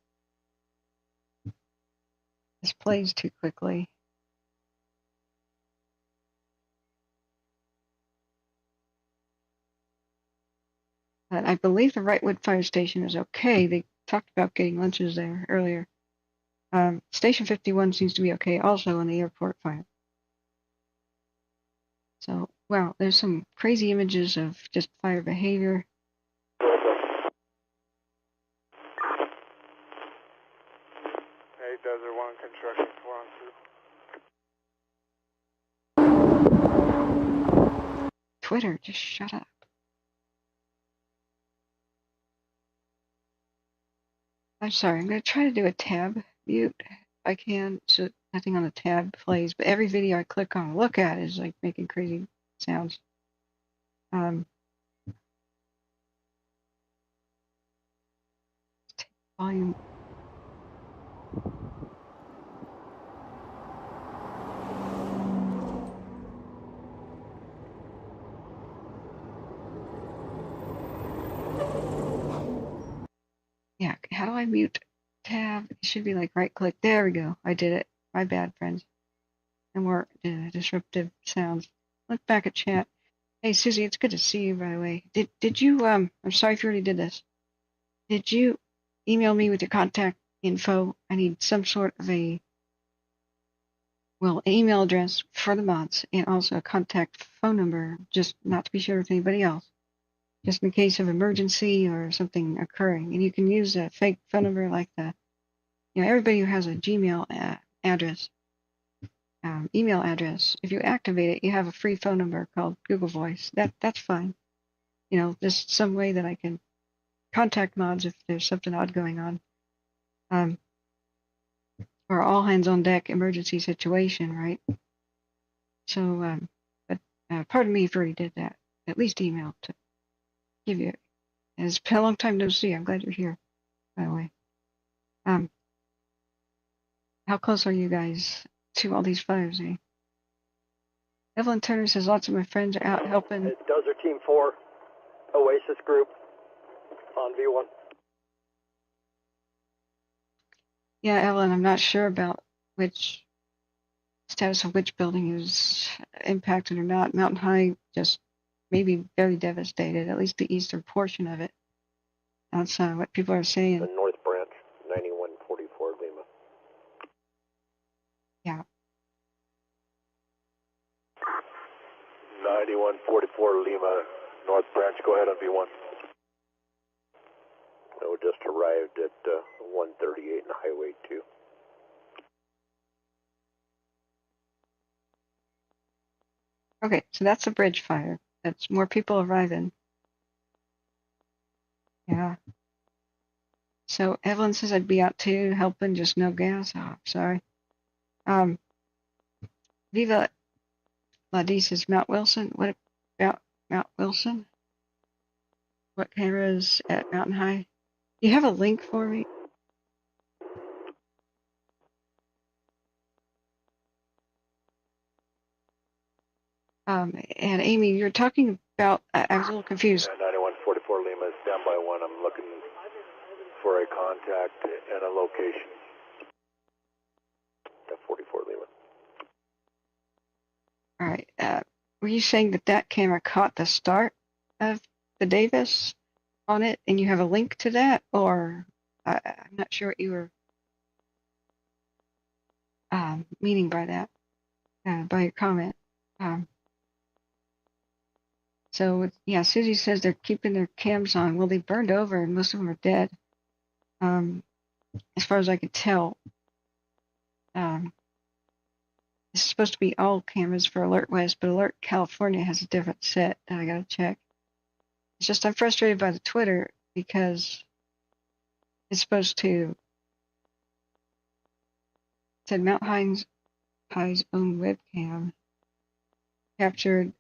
This plays too quickly. But I believe the Wrightwood Fire Station is okay. They talked about getting lunches there earlier. Station 51 seems to be okay also on the airport fire. So, wow, there's some crazy images of just fire behavior. Hey, Desert 1, construction 4 on 2. Twitter, just shut up. I'm sorry, I'm going to try to do a tab mute if I can, so nothing on the tab plays, but every video I click on or look at is like making crazy sounds. Volume. Yeah, how do I mute tab? It should be like right click. There we go. I did it. My bad, friends. And more disruptive sounds. Look back at chat. Hey, Susie, it's good to see you, by the way. Did you, I'm sorry if you already did this. Did you email me with your contact info? I need some sort of an email address for the mods and also a contact phone number, just not to be sure with anybody else. Just in case of emergency or something occurring. And you can use a fake phone number like the, everybody who has a Gmail address, email address, if you activate it, you have a free phone number called Google Voice. That's fine. Just some way that I can contact mods if there's something odd going on. Or all hands on deck emergency situation, right? So, but pardon me if you already did that. At least email to give you. It's been a long time no see. I'm glad you're here, by the way. How close are you guys to all these fires, eh? Evelyn Turner says lots of my friends are out helping. Dozer Team 4, Oasis Group on V1. Yeah, Evelyn, I'm not sure about which status of which building is impacted or not. Mountain High just maybe very devastated, at least the eastern portion of it. That's what people are saying. The North Branch, 9144 Lima. Yeah. 9144 Lima, North Branch Branch, go ahead on B1. No, just arrived at 138 and Highway 2. Okay, so that's a bridge fire. That's more people arriving. Yeah. So Evelyn says I'd be out too, helping, just no gas. Oh, sorry. Viva Ladi says Mount Wilson. What about Mount Wilson? What cameras at Mountain High? Do you have a link for me? And Amy, you're talking about, I was a little confused. 9144 Lima is down by 1. I'm looking for a contact and a location. 44 Lima. All right. Were you saying that that camera caught the start of the Davis on it, and you have a link to that, or I'm not sure what you were meaning by that, by your comment. So yeah, Susie says they're keeping their cams on. Well, they burned over, and most of them are dead. As far as I could tell. This is supposed to be all cameras for Alert West, but Alert California has a different set that I gotta check. It's just I'm frustrated by the Twitter because it's supposed to said Mount High's own webcam captured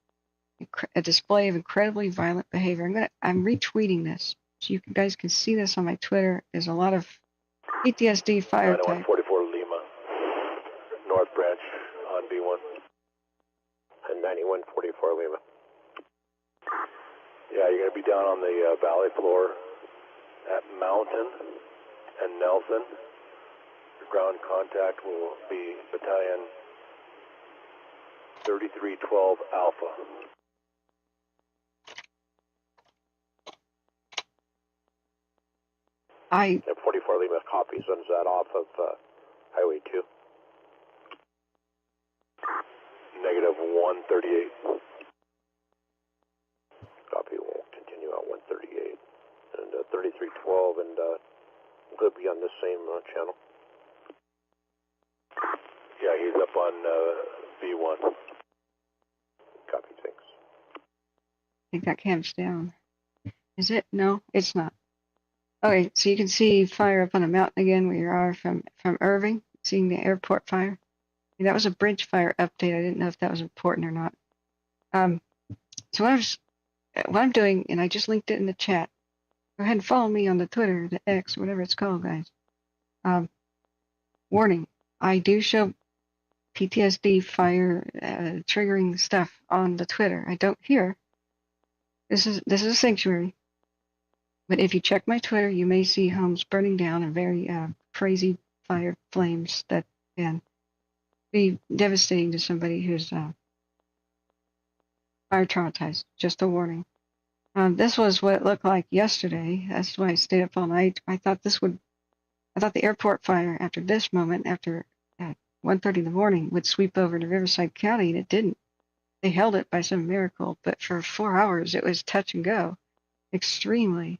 a display of incredibly violent behavior. I'm retweeting this so you guys can see this on my Twitter. There's a lot of PTSD fire type. 9144 Lima, North Branch on B1. And 9144 Lima. Yeah, you're going to be down on the valley floor at Mountain and Nelson. Your ground contact will be Battalion 3312 Alpha. And 44 Lima copy, sends that off of Highway 2. Negative 138. Copy, we'll continue at 138. And 3312, and could be on the same channel. Yeah, he's up on B1. Copy, thanks. I think that cam's down. Is it? No, it's not. Okay, so you can see fire up on the mountain again where you are from Irving, seeing the airport fire. That was a bridge fire update. I didn't know if that was important or not. So what I'm doing, and I just linked it in the chat. Go ahead and follow me on the Twitter, the X, whatever it's called, guys. Warning, I do show PTSD fire triggering stuff on the Twitter. I don't here. This is a sanctuary. But if you check my Twitter, you may see homes burning down and very crazy fire flames that can be devastating to somebody who's fire traumatized. Just a warning. This was what it looked like yesterday. That's why I stayed up all night. I thought the airport fire after this moment, after 1:30 in the morning, would sweep over to Riverside County, and it didn't. They held it by some miracle, but for 4 hours it was touch and go, extremely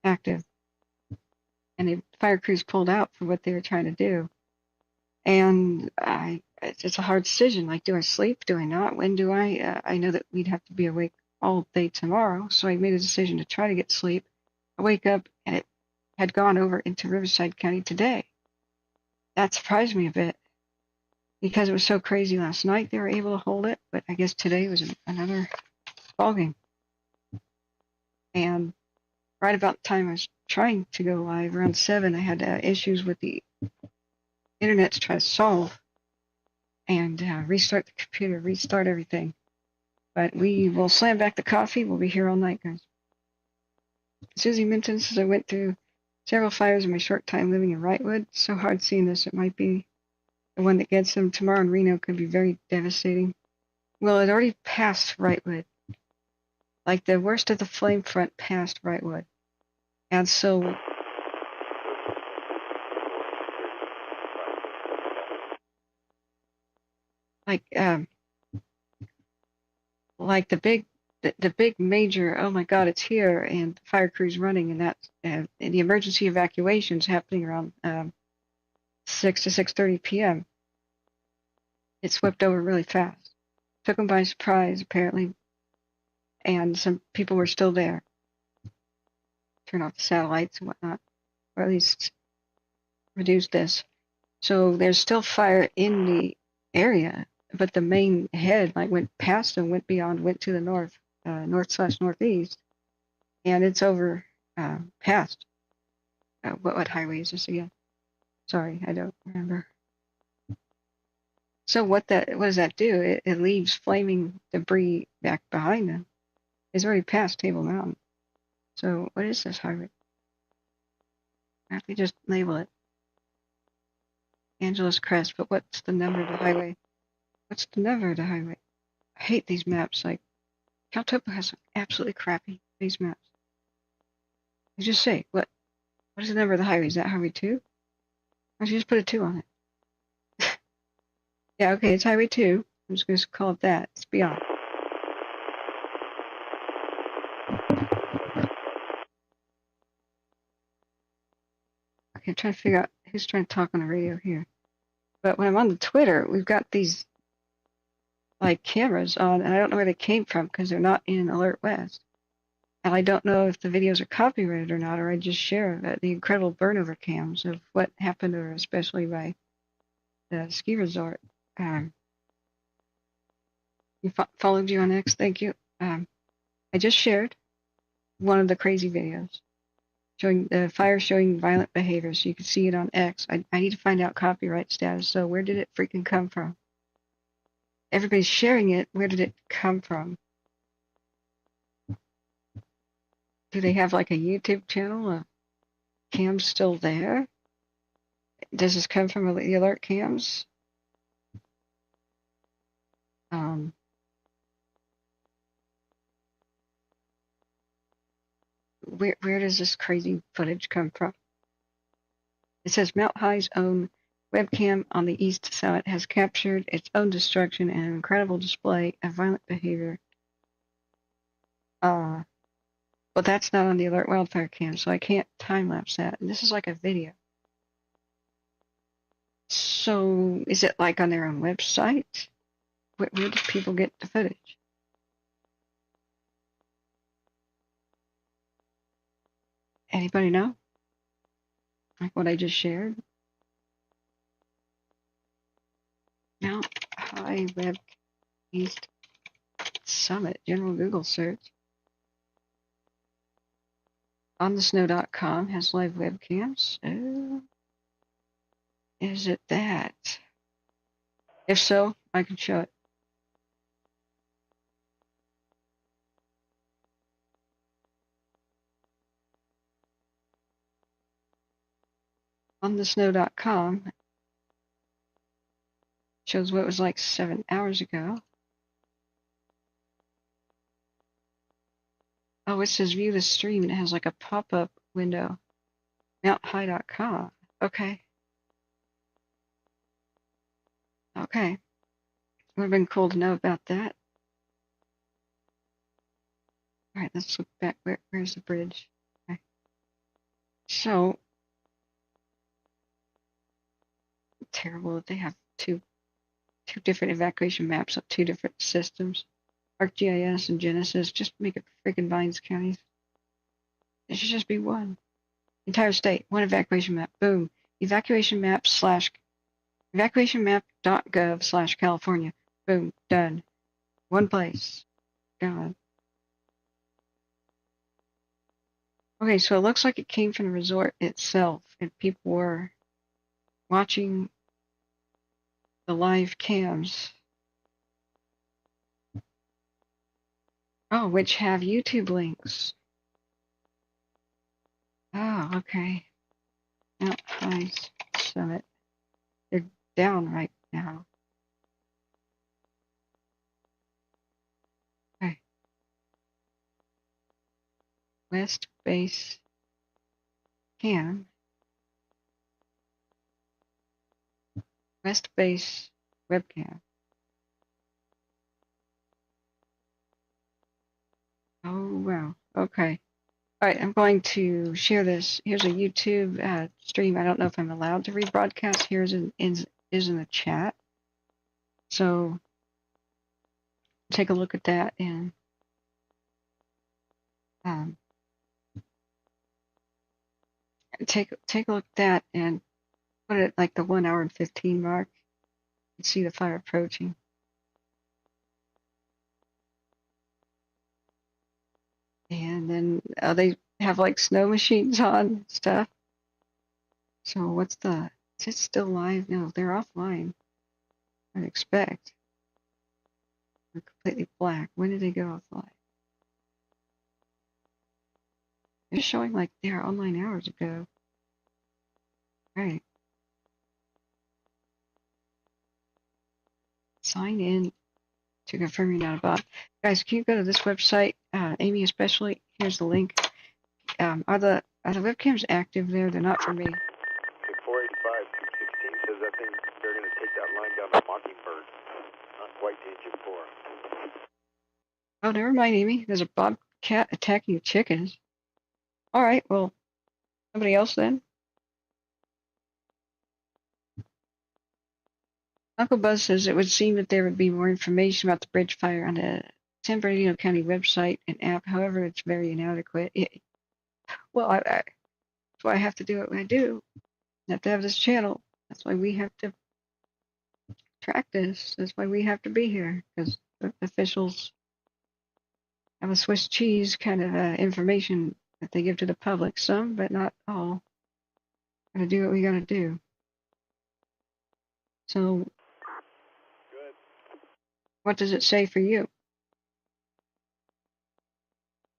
active. And the fire crews pulled out for what they were trying to do. And it's a hard decision. Like, do I sleep? Do I not? When do I? I know that we'd have to be awake all day tomorrow, so I made a decision to try to get sleep. I wake up, and it had gone over into Riverside County today. That surprised me a bit because it was so crazy last night they were able to hold it, but I guess today was another ballgame. And right about the time I was trying to go live, around 7, I had issues with the internet to try to solve and restart the computer, restart everything. But we will slam back the coffee. We'll be here all night, guys. Susie Minton says, I went through several fires in my short time living in Wrightwood. So hard seeing this. It might be the one that gets them. Tomorrow in Reno could be very devastating. Well, it already passed Wrightwood. Like the worst of the flame front passed Wrightwood. And so like the big the big major, oh my God, it's here, and the fire crew's running, and that's and the emergency evacuation is happening around 6 to 6:30 p.m. It swept over really fast. Took them by surprise, apparently, and some people were still there. Turn off the satellites and whatnot, or at least reduce this. So there's still fire in the area, but the main head went past them, went beyond, went to the north, north/northeast, and it's over past. What highway is this again? Sorry, I don't remember. So what does that do? It leaves flaming debris back behind them. It's already past Table Mountain. So what is this highway? I have to just label it Angeles Crest, but what's the number of the highway? What's the number of the highway? I hate these maps. Like, Caltopo has some absolutely crappy these maps. You just say, what is the number of the highway? Is that Highway 2? Or should you just put a 2 on it? Yeah, okay, it's Highway 2. I'm just going to call it that. It's beyond. Okay, I'm trying to figure out who's trying to talk on the radio here. But when I'm on the Twitter, we've got these cameras on, and I don't know where they came from because they're not in Alert West. And I don't know if the videos are copyrighted or not, or I just share the incredible burnover cams of what happened, or especially by the ski resort. Followed you on X, thank you. I just shared one of the crazy videos showing the fire, showing violent behavior, so you can see it on X. I need to find out copyright status. So where did it freaking come from? Everybody's sharing it. Where did it come from? Do they have a YouTube channel? Cam's still there? Does this come from the alert cams? Where does this crazy footage come from? It says Mount High's own webcam on the east summit has captured its own destruction and an incredible display of violent behavior. But that's not on the alert wildfire cam, so I can't time-lapse that. And this is like a video. So is it on their own website? Where do people get the footage? Anybody know? Like what I just shared? Mount High Web East Summit, general Google search. OnTheSnow.com has live webcams. Is it that? If so, I can show it. OnTheSnow.com shows what it was like 7 hours ago. Oh, it says view the stream, and it has a pop-up window. MountHigh.com. Okay. Okay. Would have been cool to know about that. All right, let's look back. Where's the bridge? Okay. So, terrible that they have two different evacuation maps of 2 different systems. ArcGIS and Genesis. Just make it freaking Vines counties. It should just be one. Entire state, one evacuation map. Boom. Evacuation map.gov/California. Boom. Done. One place. God. Okay, so it looks like it came from the resort itself, and people were watching the live cams. Oh, which have YouTube links. Oh, okay. Mount High Summit. They're down right now. Okay. West Base Cam. West Base webcam. Oh, wow. Okay. All right, I'm going to share this. Here's a YouTube stream. I don't know if I'm allowed to rebroadcast. Here's is in the chat. So take a look at that and take a look at that and put it like the 1 hour and 15 mark. You can see the fire approaching. And then they have like snow machines on and stuff. So is it still live? No, they're offline. I'd expect. They're completely black. When did they go offline? They're showing like they're online hours ago. Right. Sign in to confirm you're not a bot. Guys, can you go to this website? Amy especially, here's the link. Are the webcams active there? They're not for me. 485, 216 says I think they're going to take that line down to Mockingbird. Not quite to Engine 4. Oh, never mind, Amy. There's a bobcat attacking the chickens. All right, well, somebody else then? Uncle Buzz says it would seem that there would be more information about the bridge fire on the San Bernardino County website and app. However, it's very inadequate. That's why I have to do what I do. I have to have this channel. That's why we have to track this. That's why we have to be here, because the officials have a Swiss cheese kind of information that they give to the public. Some, but not all. Gotta do what we gotta do. So, what does it say for you?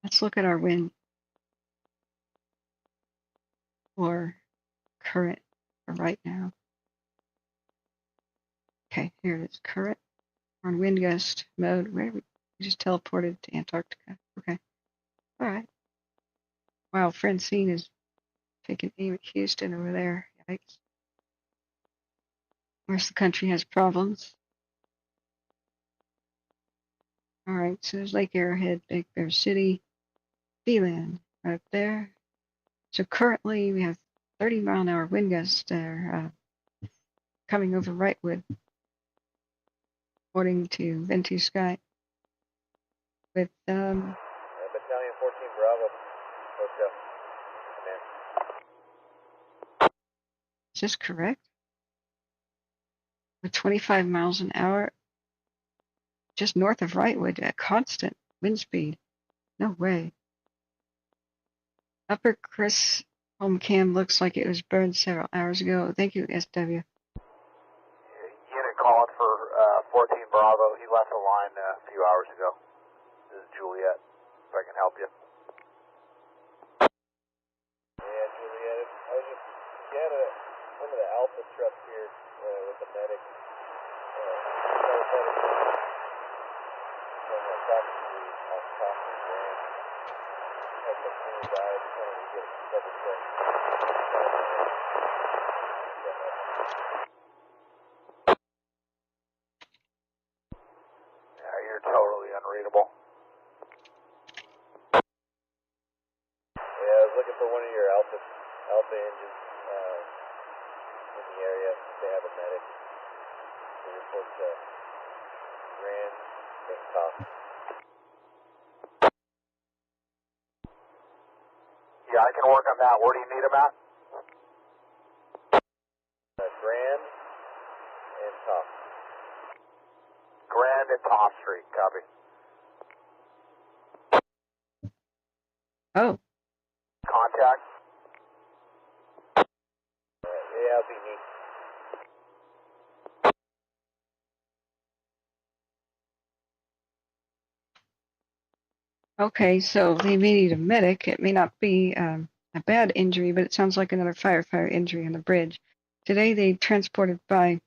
Let's look at our wind or current for right now. Okay, here it is. Current. We're on wind gust mode. Where we just teleported to Antarctica. Okay. All right. Wow, Francine is taking aim at Houston over there. Yikes. The rest of the country has problems. All right, so there's Lake Arrowhead, Big Bear City, Sealand, right up there. So currently we have 30-mile-an-hour wind gusts that are coming over Wrightwood, according to Ventu Sky. With Battalion 14 Bravo, is this correct? With 25 miles an hour, just north of Wrightwood at constant wind speed. No way. Upper Chris home cam looks like it was burned several hours ago. Thank you, SW. Unit calling for 14 Bravo. He left the line a few hours ago. This is Juliet, if I can help you. Yeah, Juliet. I was just, you had one of the Alpha trucks here with the medic. Yeah, you're totally unreadable. Yeah, I was looking for one of your Alpha engines in the area. They have a medic. They report to Grand Top. Yeah, I can work on that. Where do you need them at? Grand and Top. Grand and Top Street, copy. Oh. Contact? Yeah, it'll be me. Okay, so they may need a medic. It may not be a bad injury, but it sounds like another firefighter injury on the bridge. Today they transported by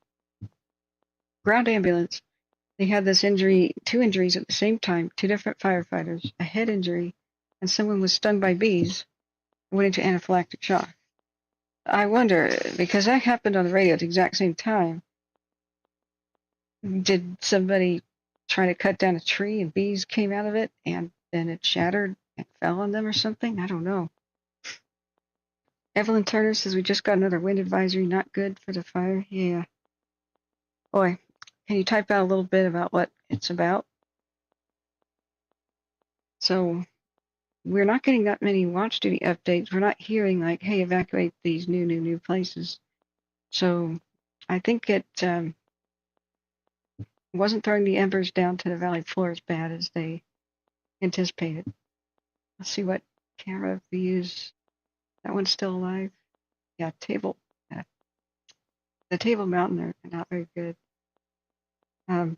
ground ambulance. They had this injury, 2 injuries at the same time, 2 different firefighters, a head injury, and someone was stung by bees and went into anaphylactic shock. I wonder, because that happened on the radio at the exact same time, did somebody try to cut down a tree and bees came out of it and then it shattered and fell on them or something. I don't know. Evelyn Turner says we just got another wind advisory. Not good for the fire. Yeah. Boy, can you type out a little bit about what it's about? So we're not getting that many watch duty updates. We're not hearing like, hey, evacuate these new places. So I think it wasn't throwing the embers down to the valley floor as bad as they anticipated. Let's see what camera we use. That one's still alive. Yeah, table. The Table Mountain are not very good. Mountain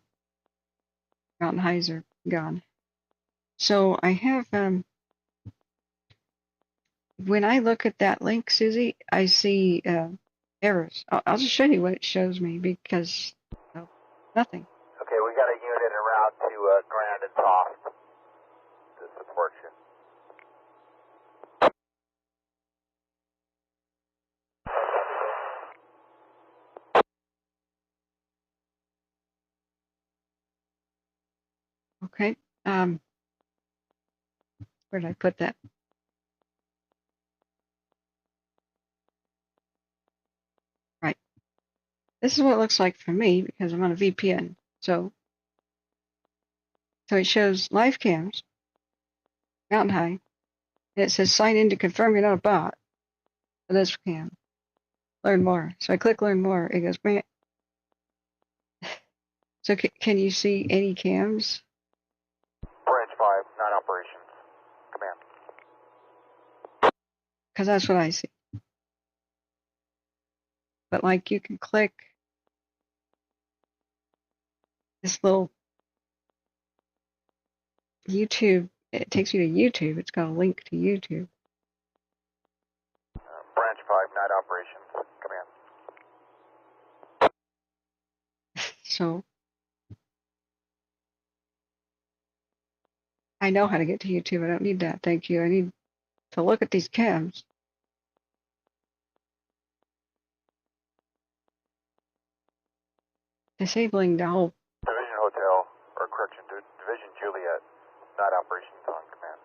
highs are gone. So I have, when I look at that link, Susie, I see errors. I'll just show you what it shows me because nothing. Okay, we got a unit en route to Grand and Toft to support you. Okay. Where did I put that? Right. This is what it looks like for me because I'm on a VPN. So it shows live cams, Mountain High, and it says sign in to confirm you're not a bot for this cam. Learn more. So I click learn more. It goes, man. So can you see any cams? Branch 5, non-operations. Command. Because that's what I see. But like you can click this little YouTube. It takes you to YouTube. It's got a link to YouTube. Branch 5, non-operations. Command. So I know how to get to YouTube. I don't need that. Thank you. I need to look at these cams. Disabling the whole. Division Hotel, or correction, Division Juliet, non-operations on command.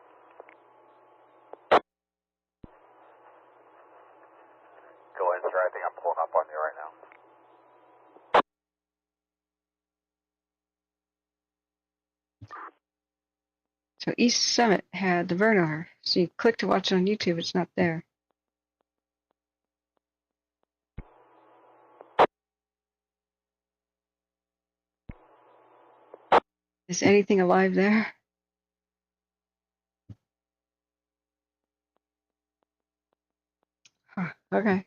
Go in, sir. I think I'm pulling up on you right now. So East Summit had the burnover. So you click to watch it on YouTube. It's not there. Is anything alive there? Huh, okay.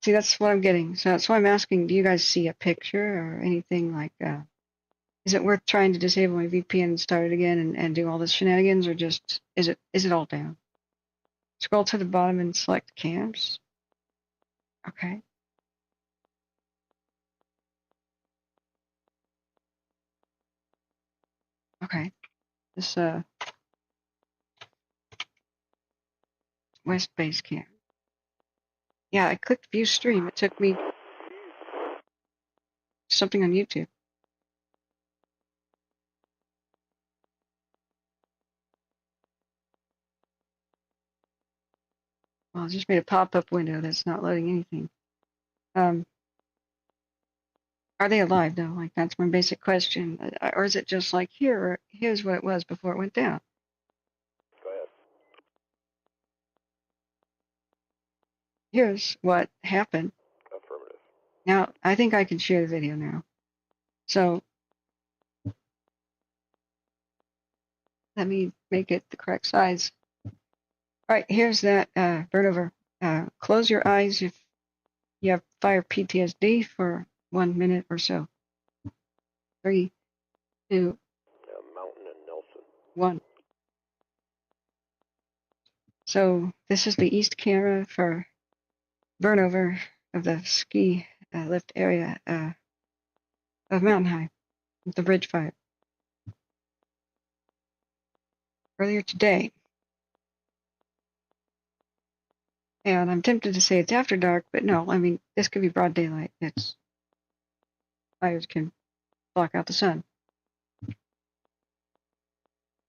See, that's what I'm getting. So that's why I'm asking, do you guys see a picture or anything like that? Is it worth trying to disable my VPN and start it again and do all this shenanigans, or just is it all down? Scroll to the bottom and select cams. Okay. Okay. This West Base Camp. Yeah, I clicked view stream. It took me something on YouTube. Well, it just made a pop-up window that's not loading anything. Are they alive though? Like that's my basic question. Or is it just like here's what it was before it went down? Go ahead. Here's what happened. Affirmative. Now, I think I can share the video now. So, let me make it the correct size. All right, here's that burnover. Close your eyes if you have fire PTSD for 1 minute or so. 3, 2, Mountain and Nelson. 1. So this is the east camera for burnover of the ski lift area of Mountain High, with the bridge fire. Earlier today, and I'm tempted to say it's after dark, but no, I mean, this could be broad daylight. Fires can block out the sun.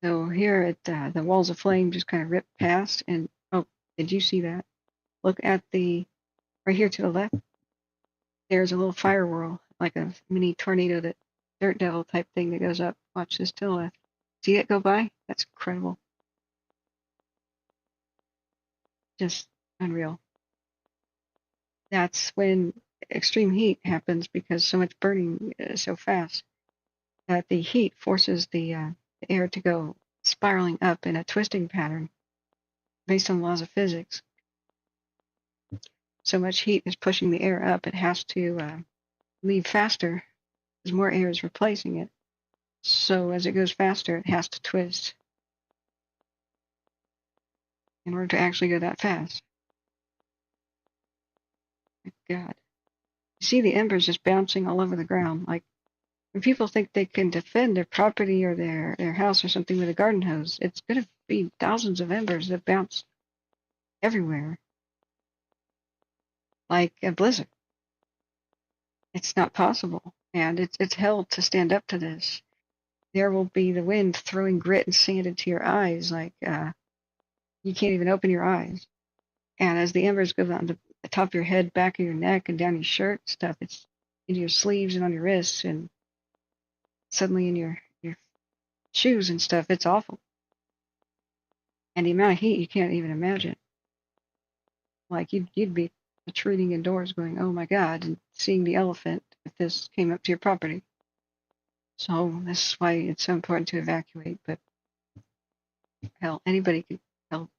So here at the walls of flame just kind of ripped past, and oh, did you see that? Look at the right here to the left. There's a little fire whirl, like a mini tornado, that dirt devil type thing that goes up. Watch this to the left. See it go by? That's incredible. Just unreal. That's when extreme heat happens because so much burning so fast that the heat forces the air to go spiraling up in a twisting pattern based on laws of physics. So much heat is pushing the air up, it has to leave faster as more air is replacing it. So as it goes faster, it has to twist in order to actually go that fast. My God. You see the embers just bouncing all over the ground. Like when people think they can defend their property or their house or something with a garden hose, it's going to be thousands of embers that bounce everywhere. Like a blizzard. It's not possible. And it's hell to stand up to this. There will be the wind throwing grit and sand into your eyes, like you can't even open your eyes. And as the embers go down the top of your head, back of your neck, and down your shirt stuff, it's into your sleeves and on your wrists, and suddenly in your shoes and stuff. It's awful. And the amount of heat you can't even imagine. Like you'd be retreating indoors going, oh my God, and seeing the elephant if this came up to your property. So this is why it's so important to evacuate. But hell, anybody can tell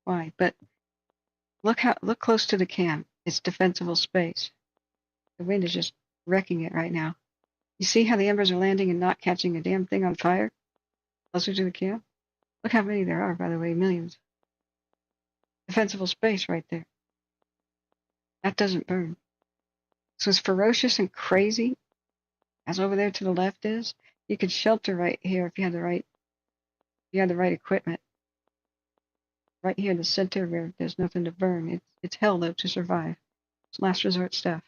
why. But look close to the cam. It's defensible space. The wind is just wrecking it right now. You see how the embers are landing and not catching a damn thing on fire? Closer to the cam? Look how many there are, by the way, millions. Defensible space right there. That doesn't burn. So as ferocious and crazy as over there to the left is, you could shelter right here if you had the right equipment. Right here in the center where there's nothing to burn. It's hell though to survive. It's last resort stuff.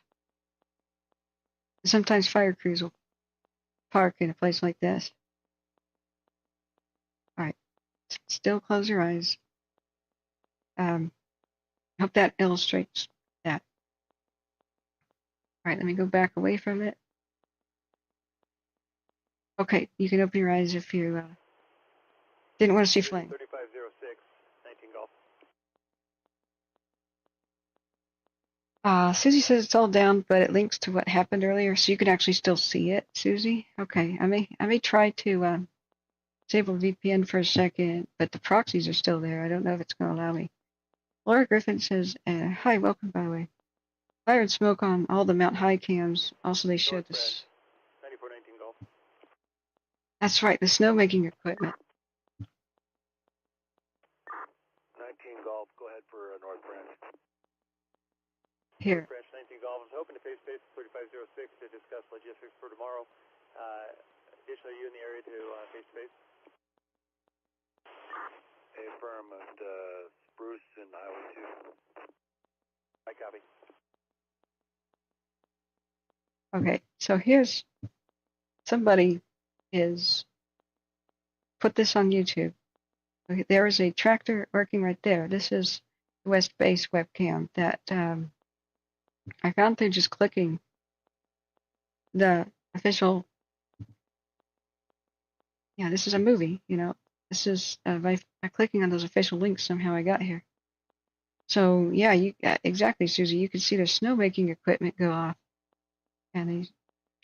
And sometimes fire crews will park in a place like this. Alright. Still close your eyes. I hope that illustrates that. Alright, let me go back away from it. Okay, you can open your eyes if you didn't want to see flame. 3506, 19 Golf. Susie says it's all down, but it links to what happened earlier, so you can actually still see it, Susie. Okay, I may try to disable VPN for a second, but the proxies are still there. I don't know if it's going to allow me. Laura Griffin says, hi, welcome, by the way. Fire and smoke on all the Mount High cams. Also, they showed this. 9419 Golf. That's right, the snowmaking equipment. 19 Golf, go ahead for North Branch. Here. North Branch 19 Golf. I was hoping to face 3506 to discuss logistics for tomorrow. Additionally, are you in the area to face-to-face? Hey, firm and Spruce and Highway 2. I copy. Okay, so here's somebody is put this on YouTube. Okay, there is a tractor working right there. This is the West Base webcam that I found through just clicking the official. Yeah, this is a movie, you know. This is by clicking on those official links somehow I got here. So yeah, exactly, Susie. You can see their snowmaking equipment go off, and they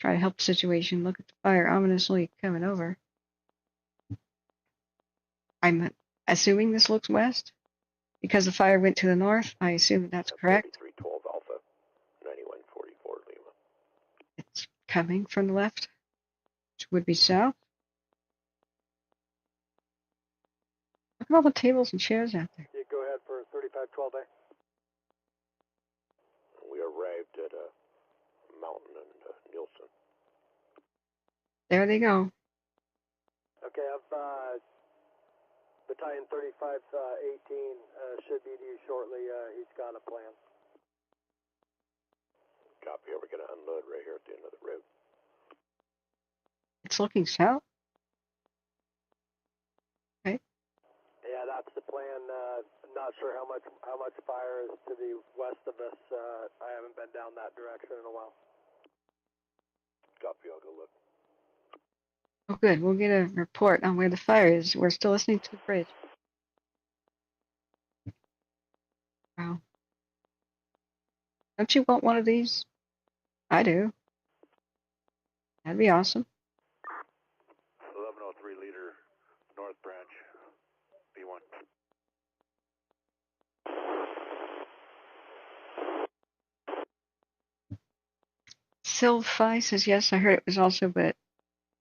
try to help the situation. Look at the fire ominously coming over. I'm assuming this looks west because the fire went to the north. I assume that's correct. 3312 Alpha, 9144 Lima. It's coming from the left, which would be south. Look at all the tables and chairs out there. Yeah, go ahead for 3512A. We arrived at Mountain and Nielsen. There they go. Okay, I've Battalion 3518 should be to you shortly. He's got a plan. Copy. We're going to unload right here at the end of the road. It's looking south. that's the plan. Not sure how much fire is to the west of us. I haven't been down that direction in a while. Copy, I'll go look. Oh, good. We'll get a report on where the fire is. We're still listening to the bridge. Wow. Don't you want one of these? I do. That'd be awesome. 1103 leader, North Branch, B1. Sylphi says yes. I heard it was also, but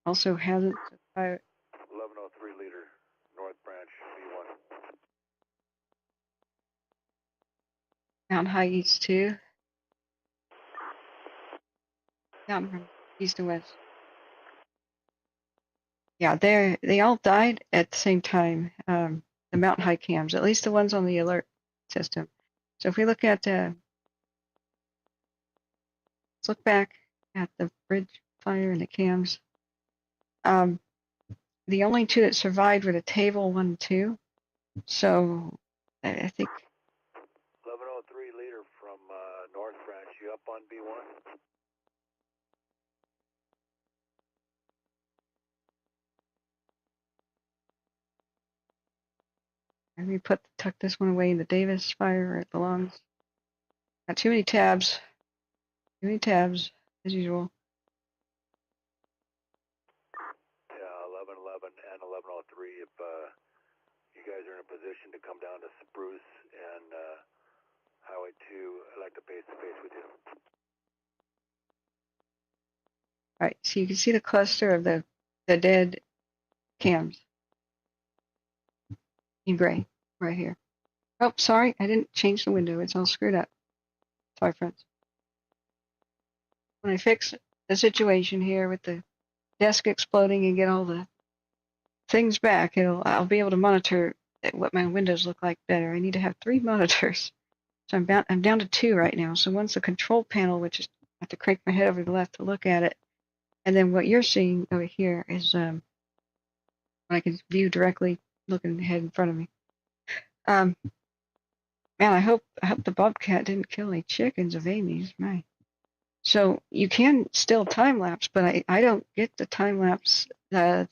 also hasn't. 1103 leader, North Branch, B1. Mountain High East 2. Mountain from east to west. Yeah, they all died at the same time. The Mountain High cams, at least the ones on the alert system. So if we look at, let's look back at the bridge fire and the cams. The only two that survived were the table 1 and 2. So I think 1103 leader from North Branch, you up on B1? let me tuck this one away in the Davis fire where it belongs. Got too many tabs. Too many tabs, as usual. Yeah, 1111 and 1103. If you guys are in a position to come down to Spruce and Highway 2, I'd like to face to face with you. All right, so you can see the cluster of the dead cams in gray right here. Oh, sorry, I didn't change the window. It's all screwed up. Sorry, friends. When I fix the situation here with the desk exploding and get all the things back, I'll be able to monitor what my windows look like better. I need to have 3 monitors. So I'm down to 2 right now. So one's the control panel, which is I have to crank my head over to the left to look at it. And then what you're seeing over here is I can view directly looking ahead in front of me. Man, I hope the bobcat didn't kill any chickens of Amy's. My. So you can still time lapse, but I don't get the time lapse of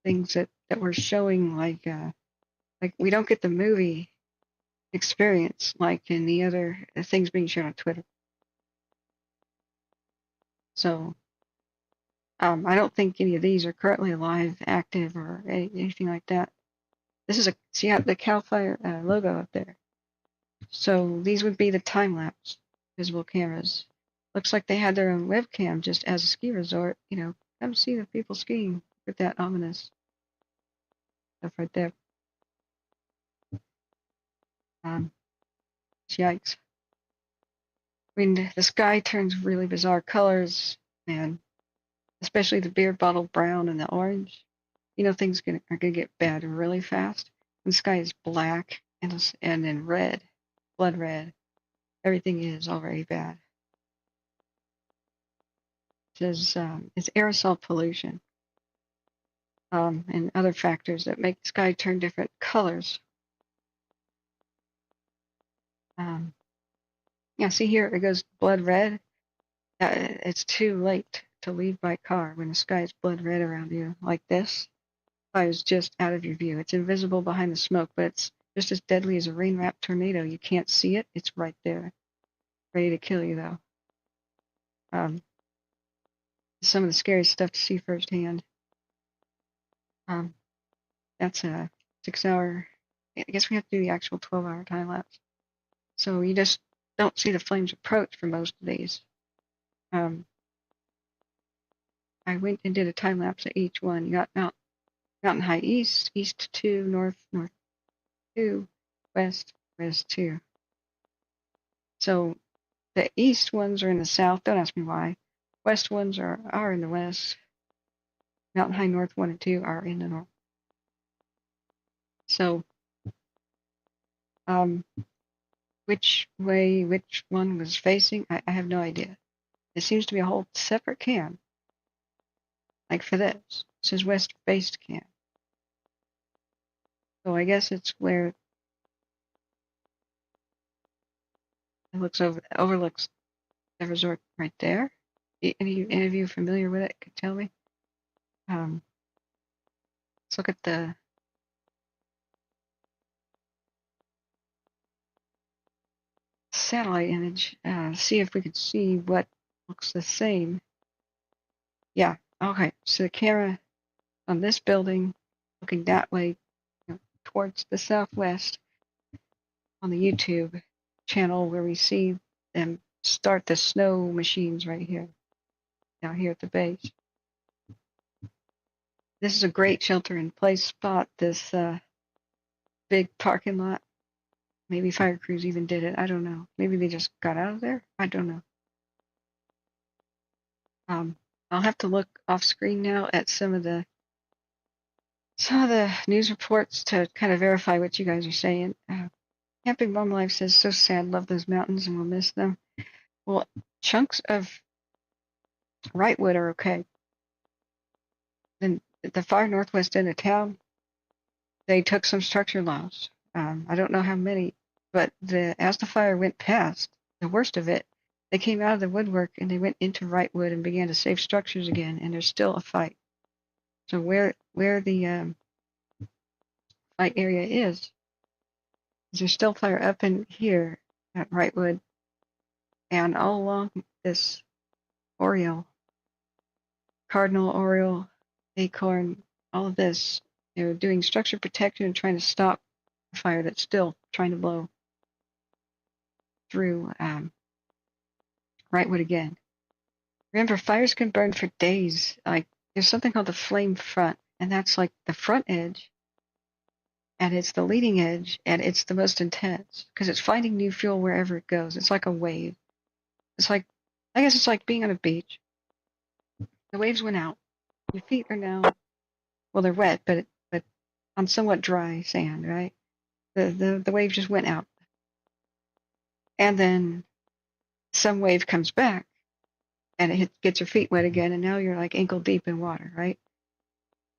things that we're showing like we don't get the movie experience like in the other things being shown on Twitter. So I don't think any of these are currently alive, active, or anything like that. This is see the CAL FIRE logo up there. So these would be the time-lapse visible cameras. Looks like they had their own webcam just as a ski resort. You know, come see the people skiing. Look at that ominous stuff right there. Yikes. I mean, the sky turns really bizarre colors, man. Especially the beer bottle brown and the orange. You know, things are gonna get bad really fast. When the sky is black and then red, blood red, everything is already bad. It says it's aerosol pollution and other factors that make the sky turn different colors. Yeah, see here it goes blood red. It's too late to leave by car when the sky is blood red around you like this. Fire is just out of your view. It's invisible behind the smoke, but it's just as deadly as a rain-wrapped tornado. You can't see it. It's right there, ready to kill you, though. Some of the scariest stuff to see firsthand. That's a 6-hour. I guess we have to do the actual 12-hour time lapse. So you just don't see the flames approach for most of these. I went and did a time lapse at each one. You got Mountain High East, East 2, North 2, West 2. So the East ones are in the south. Don't ask me why. West ones are in the west. Mountain High North 1 and 2 are in the north. So, which way which one was facing, I have no idea. It seems to be a whole separate cam. Like for this. It says west-based cam. So I guess it's where it overlooks the resort right there. Any of you familiar with it could tell me. Let's look at the satellite image. See if we could see what looks the same. Yeah. Okay. So the camera on this building, looking that way, towards the southwest, on the YouTube channel where we see them start the snow machines right here, down here at the base. This is a great shelter-in-place spot. This big parking lot. Maybe fire crews even did it. I don't know. Maybe they just got out of there. I don't know. I'll have to look off screen now at some of the news reports to kind of verify what you guys are saying. Camping Mom Life says, so sad, love those mountains and we'll miss them. Well, chunks of Wrightwood are okay. Then the far northwest end of town, they took some structure loss. I don't know how many, but as the fire went past, the worst of it, they came out of the woodwork and they went into Wrightwood and began to save structures again, and there's still a fight. So where the fight area is there's still fire up in here at Wrightwood, and all along this Oriole, Cardinal, Oriole, Acorn, all of this, they're doing structure protection and trying to stop a fire that's still trying to blow through Wrightwood again. Remember, fires can burn for days. Like, there's something called the flame front, and that's like the front edge, and it's the leading edge, and it's the most intense because it's finding new fuel wherever it goes. It's like a wave. It's like, I guess it's like being on a beach. The waves went out. Your feet are now, well, they're wet, but on somewhat dry sand, right? The wave just went out. And then some wave comes back, and it gets your feet wet again, and now you're like ankle deep in water, right?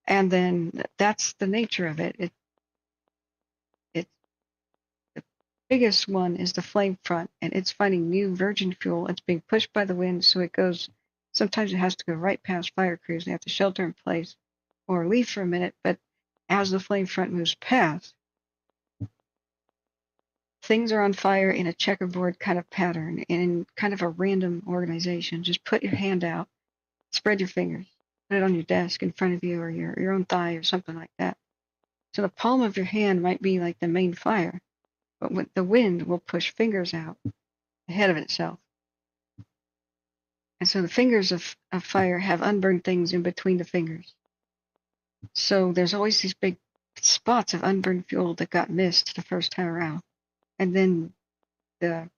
And then that's the nature of it. The biggest one is the flame front, and it's finding new virgin fuel. It's being pushed by the wind, so it goes. Sometimes it has to go right past fire crews. They have to shelter in place or leave for a minute. But as the flame front moves past, things are on fire in a checkerboard kind of pattern, in kind of a random organization. Just put your hand out, spread your fingers, put it on your desk in front of you, or your own thigh or something like that. So the palm of your hand might be like the main fire, but the wind will push fingers out ahead of itself. And so the fingers of fire have unburned things in between the fingers. So there's always these big spots of unburned fuel that got missed the first time around. And then the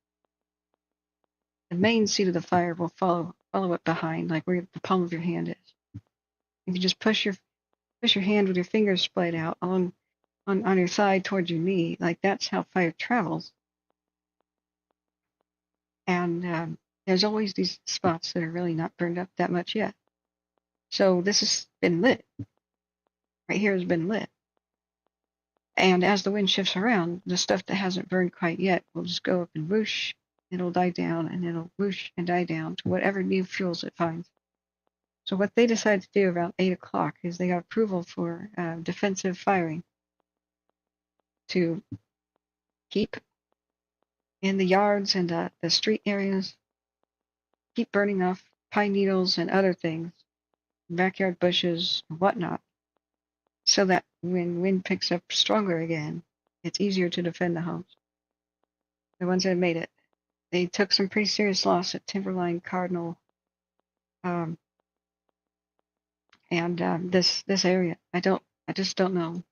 main seat of the fire will follow it behind, like where the palm of your hand is. If you just push your hand with your fingers splayed out on your side towards your knee, like that's how fire travels. And there's always these spots that are really not burned up that much yet. So this has been lit. Right here has been lit. And as the wind shifts around, the stuff that hasn't burned quite yet will just go up and whoosh. It'll die down, and it'll whoosh and die down to whatever new fuels it finds. So what they decided to do around 8 o'clock is they got approval for defensive firing to keep in the yards and the street areas, keep burning off pine needles and other things, backyard bushes, and whatnot, so that when wind picks up stronger again, it's easier to defend the homes. The ones that made it. They took some pretty serious loss at Timberline, Cardinal, and this area. I just don't know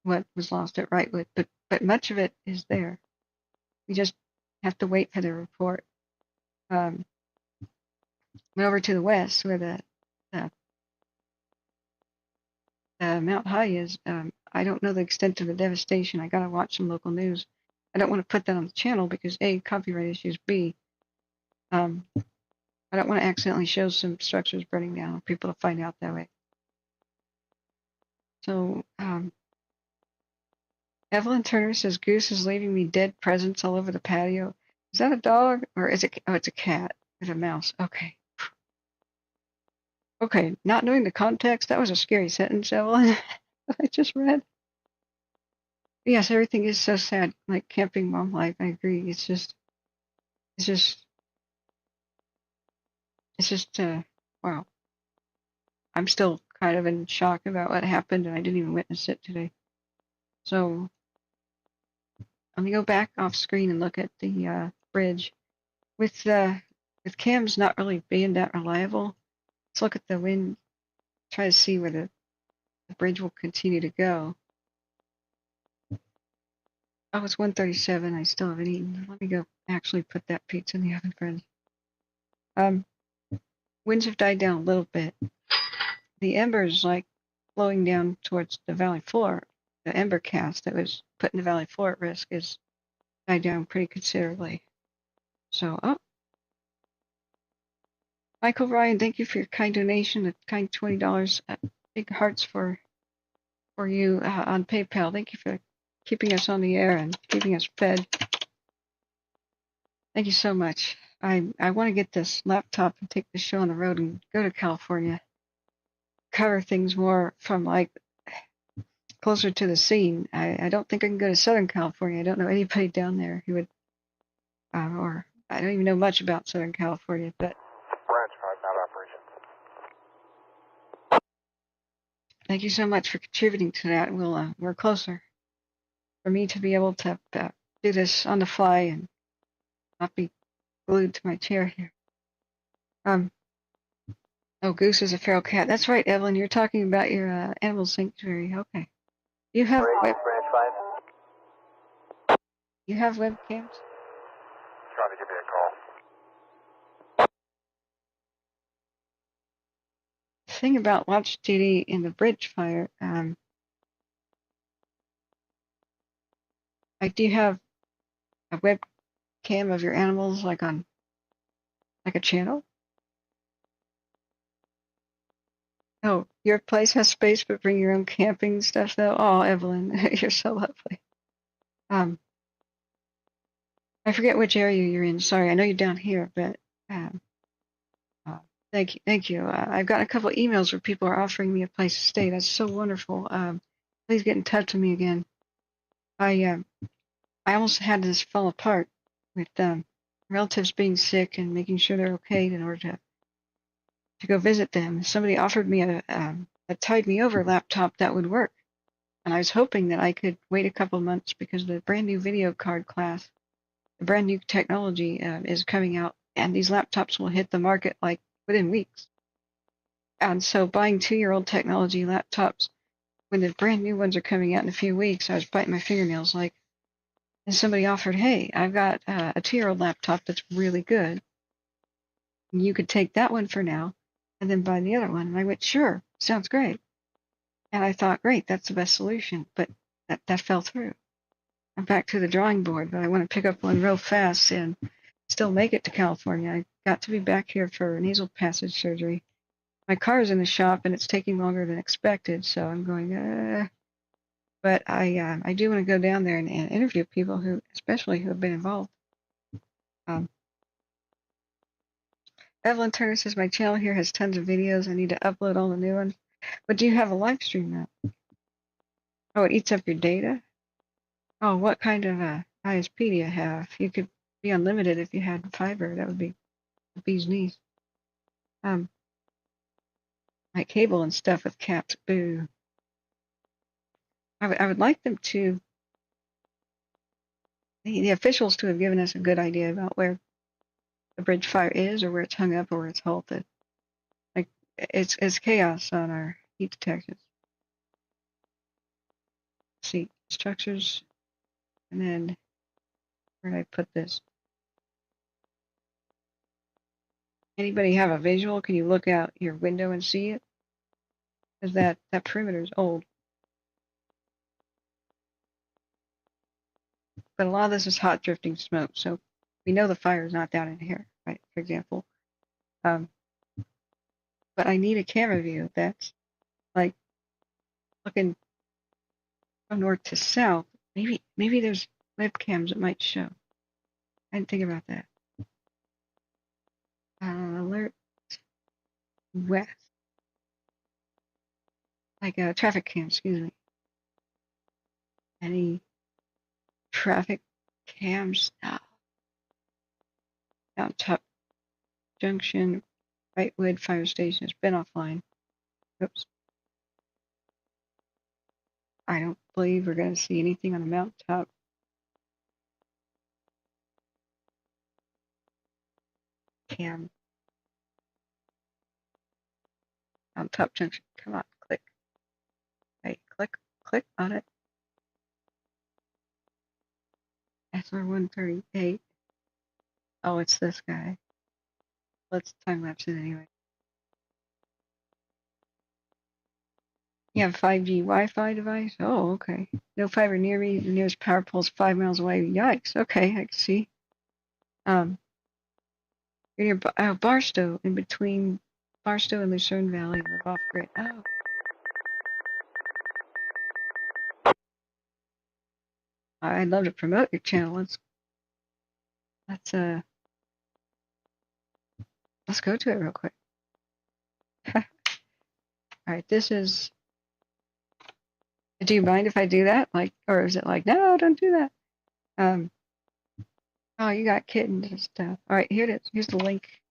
what was lost at Wrightwood, but much of it is there. We just have to wait for the report. Went over to the west where the Mount High is. I don't know the extent of the devastation. I gotta watch some local news. I don't want to put that on the channel because A, copyright issues, B, I don't want to accidentally show some structures burning down, people to find out that way. So Evelyn Turner says Goose is leaving me dead presents all over the patio. Is that a dog or is it? Oh, it's a cat with a mouse. Okay. Okay. Not knowing the context, that was a scary sentence, Evelyn. I just read. Yes, everything is so sad. Like camping mom life. I agree. It's just. Wow. I'm still kind of in shock about what happened, and I didn't even witness it today. So let me go back off screen and look at the bridge. With cams not really being that reliable, let's look at the wind. Try to see where the bridge will continue to go. Oh, it's 1:37. I still haven't eaten. Let me go actually put that pizza in the oven, friends. Winds have died down a little bit. The embers, like flowing down towards the valley floor, the ember cast that was putting the valley floor at risk is died down pretty considerably. So, Michael Ryan, thank you for your kind donation, the kind $20. Big hearts for you on PayPal. Thank you for keeping us on the air and keeping us fed. Thank you so much. I want to get this laptop and take the show on the road and go to California. Cover things more from like closer to the scene. I don't think I can go to Southern California. I don't know anybody down there who would, or I don't even know much about Southern California, but. Branch 5, not operations. Thank you so much for contributing to that. We'll work closer for me to be able to do this on the fly and not be glued to my chair here. Oh, Goose is a feral cat. That's right, Evelyn. You're talking about your animal sanctuary. Okay. You have Branch 5. You have webcams? Trying to give me a call. The thing about Watch TD in the bridge fire, like, do you have a webcam of your animals like on like a channel? Oh, your place has space, but bring your own camping stuff though. Oh, Evelyn, you're so lovely. I forget which area you're in. Sorry, I know you're down here, but thank you. I've gotten a couple of emails where people are offering me a place to stay. That's so wonderful. Please get in touch with me again. I almost had this fall apart with relatives being sick and making sure they're okay in order to go visit them. Somebody offered me a tied me over laptop that would work, and I was hoping that I could wait a couple months because the brand new video card class, the brand new technology is coming out, and these laptops will hit the market like within weeks. And so buying 2-year-old technology laptops when the brand new ones are coming out in a few weeks, I was biting my fingernails like, and somebody offered, hey, I've got a 2-year-old laptop that's really good. You could take that one for now and then buy the other one. And I went, sure, sounds great. And I thought, great, that's the best solution. But that fell through. I'm back to the drawing board, but I want to pick up one real fast and still make it to California. I got to be back here for nasal passage surgery. My car is in the shop and it's taking longer than expected, so I'm going, But I do want to go down there and interview people especially who have been involved. Evelyn Turner says my channel here has tons of videos. I need to upload all the new ones. But do you have a live stream now? Oh, it eats up your data? Oh, what kind of ISP do you have? You could be unlimited if you had fiber. That would be the bee's knees. My cable and stuff with caps. Boo. I would like them to, the officials to have given us a good idea about where the bridge fire is or where it's hung up or where it's halted. Like, it's chaos on our heat detectors. Let's see, structures, and then where did I put this? Anybody have a visual? Can you look out your window and see it? Because that perimeter is old. But a lot of this is hot drifting smoke, so we know the fire is not down in here, right? For example. But I need a camera view that's like looking from north to south Maybe there's webcams that might show. I didn't think about that. Alert west. Like a traffic cam, excuse me. Any traffic cams? No. Down top junction, Wrightwood fire station has been offline. Oops. I don't believe we're going to see anything on the mountaintop. Cam. Mountaintop junction. Come on, click. Hey, click on it. SR138. Oh, it's this guy. Let's time lapse it anyway. You have 5G Wi-Fi device? Oh, okay. No fiber near me. The nearest power pole is 5 miles away. Yikes. Okay, I can see. You're near Barstow, in between Barstow and Lucerne Valley, live off grid. Oh. I'd love to promote your channel. Let's go to it real quick. All right, this is. Do you mind if I do that? Like, or is it like, no, don't do that? Oh, you got kittens and stuff. All right, here it is. Here's the link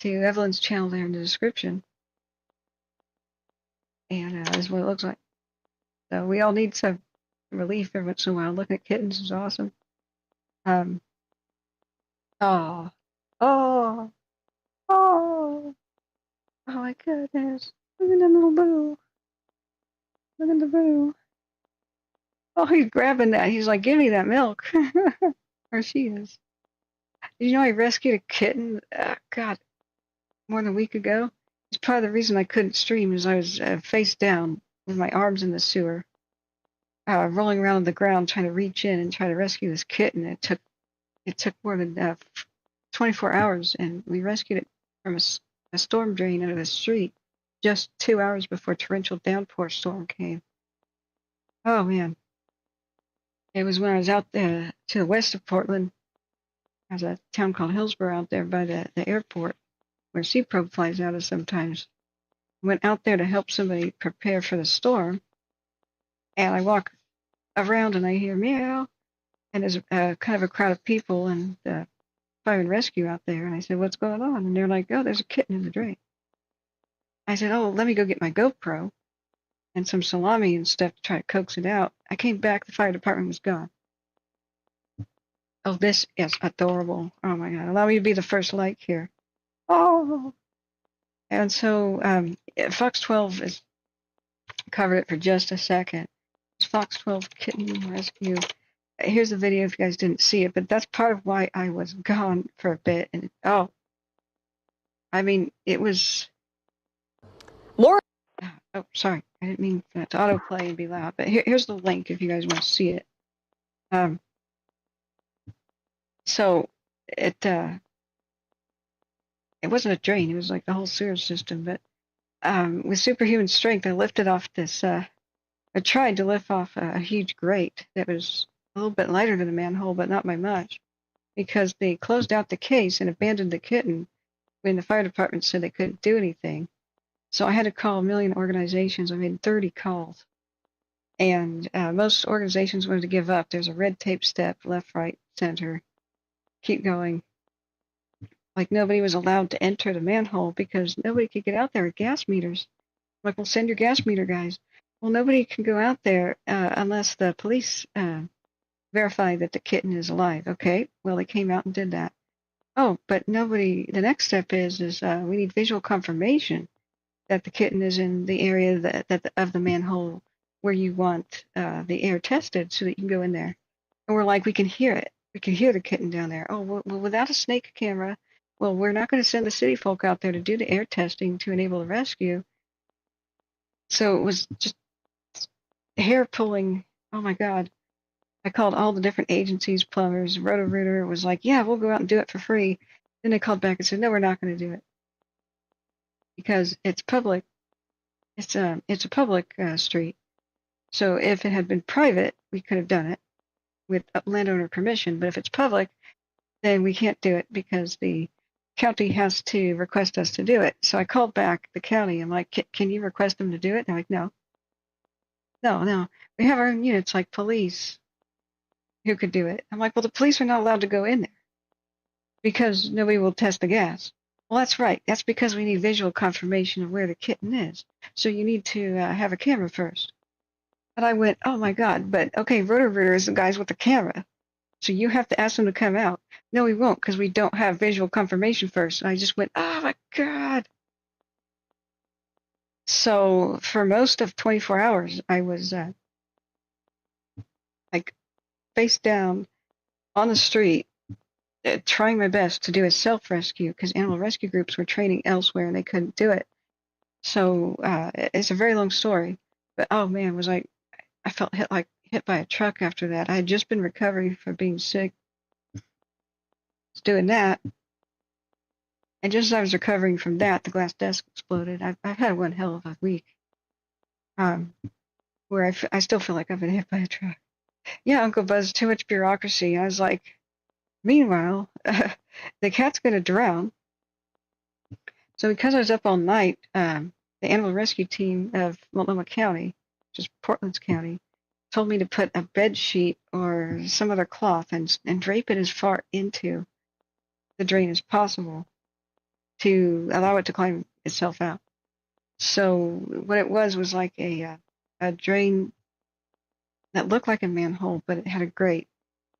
to Evelyn's channel there in the description. And this is what it looks like. So we all need some relief every once in a while. Looking at kittens is awesome. Oh, my goodness. Look at that little boo. Look at the boo. Oh, he's grabbing that. He's like, give me that milk. Or she is. Did you know I rescued a kitten? God, more than a week ago. It's part of the reason I couldn't stream is I was face down with my arms in the sewer, rolling around on the ground trying to reach in and try to rescue this kitten. It took more than 24 hours, and we rescued it from a storm drain out of the street just 2 hours before torrential downpour storm came. Oh man. It was when I was out there to the west of Portland. There's a town called Hillsborough out there by the airport where Sea Probe flies out of sometimes. Went out there to help somebody prepare for the storm. And I walk around and I hear meow. And there's kind of a crowd of people and fire and rescue out there. And I said, what's going on? And they're like, oh, there's a kitten in the drain. I said, oh, let me go get my GoPro and some salami and stuff to try to coax it out. I came back, the fire department was gone. Oh, this is adorable. Oh my God. Allow me to be the first like here. Oh. And so Fox 12 has covered it for just a second. It's Fox 12 Kitten Rescue. Here's the video if you guys didn't see it, but that's part of why I was gone for a bit. And I mean, it was more. Oh, sorry. I didn't mean to autoplay and be loud, but here's the link if you guys want to see it. So it wasn't a drain. It was like the whole sewer system. But with superhuman strength, I lifted off this. I tried to lift off a huge grate that was a little bit lighter than a manhole, but not by much, because they closed out the case and abandoned the kitten when the fire department said they couldn't do anything. So I had to call a million organizations. I made 30 calls. And most organizations wanted to give up. There's a red tape step, left, right, center. Keep going. Like nobody was allowed to enter the manhole because nobody could get out there with gas meters. Like, well, send your gas meter guys. Well, nobody can go out there unless the police verify that the kitten is alive. Okay, well, they came out and did that. Oh, but nobody, the next step is we need visual confirmation that the kitten is in the area that of the manhole where you want the air tested so that you can go in there. And we're like, we can hear it. We can hear the kitten down there. Oh, well, without a snake camera, well, we're not going to send the city folk out there to do the air testing to enable the rescue. So it was just hair pulling. Oh my God. I called all the different agencies, plumbers, Roto-Rooter was like, yeah, we'll go out and do it for free. Then they called back and said, no, we're not going to do it. Because it's public. It's a public street. So if it had been private, we could have done it with landowner permission. But if it's public, then we can't do it because the county has to request us to do it. So I called back the county. I'm like, can you request them to do it? They're like, no. We have our own units like police who could do it. I'm like, well, the police are not allowed to go in there because nobody will test the gas. Well, that's right. That's because we need visual confirmation of where the kitten is. So you need to have a camera first. And I went, oh my God, but okay, Roto-Rooter is the guys with the camera. So you have to ask them to come out. No, we won't because we don't have visual confirmation first. And I just went, oh my God. So for most of 24 hours, I was like face down on the street, trying my best to do a self-rescue because animal rescue groups were training elsewhere and they couldn't do it. So it's a very long story, but oh man, I felt hit by a truck after that. I had just been recovering from being sick. I was doing that, and just as I was recovering from that, the glass desk exploded. I've had one hell of a week, where I still feel like I've been hit by a truck. Yeah, Uncle Buzz, too much bureaucracy. I was like, meanwhile, the cat's going to drown. So because I was up all night, the animal rescue team of Multnomah County, which is Portland's county, told me to put a bed sheet or some other cloth and drape it as far into the drain as possible to allow it to climb itself out. So what it was like a drain that looked like a manhole, but it had a grate,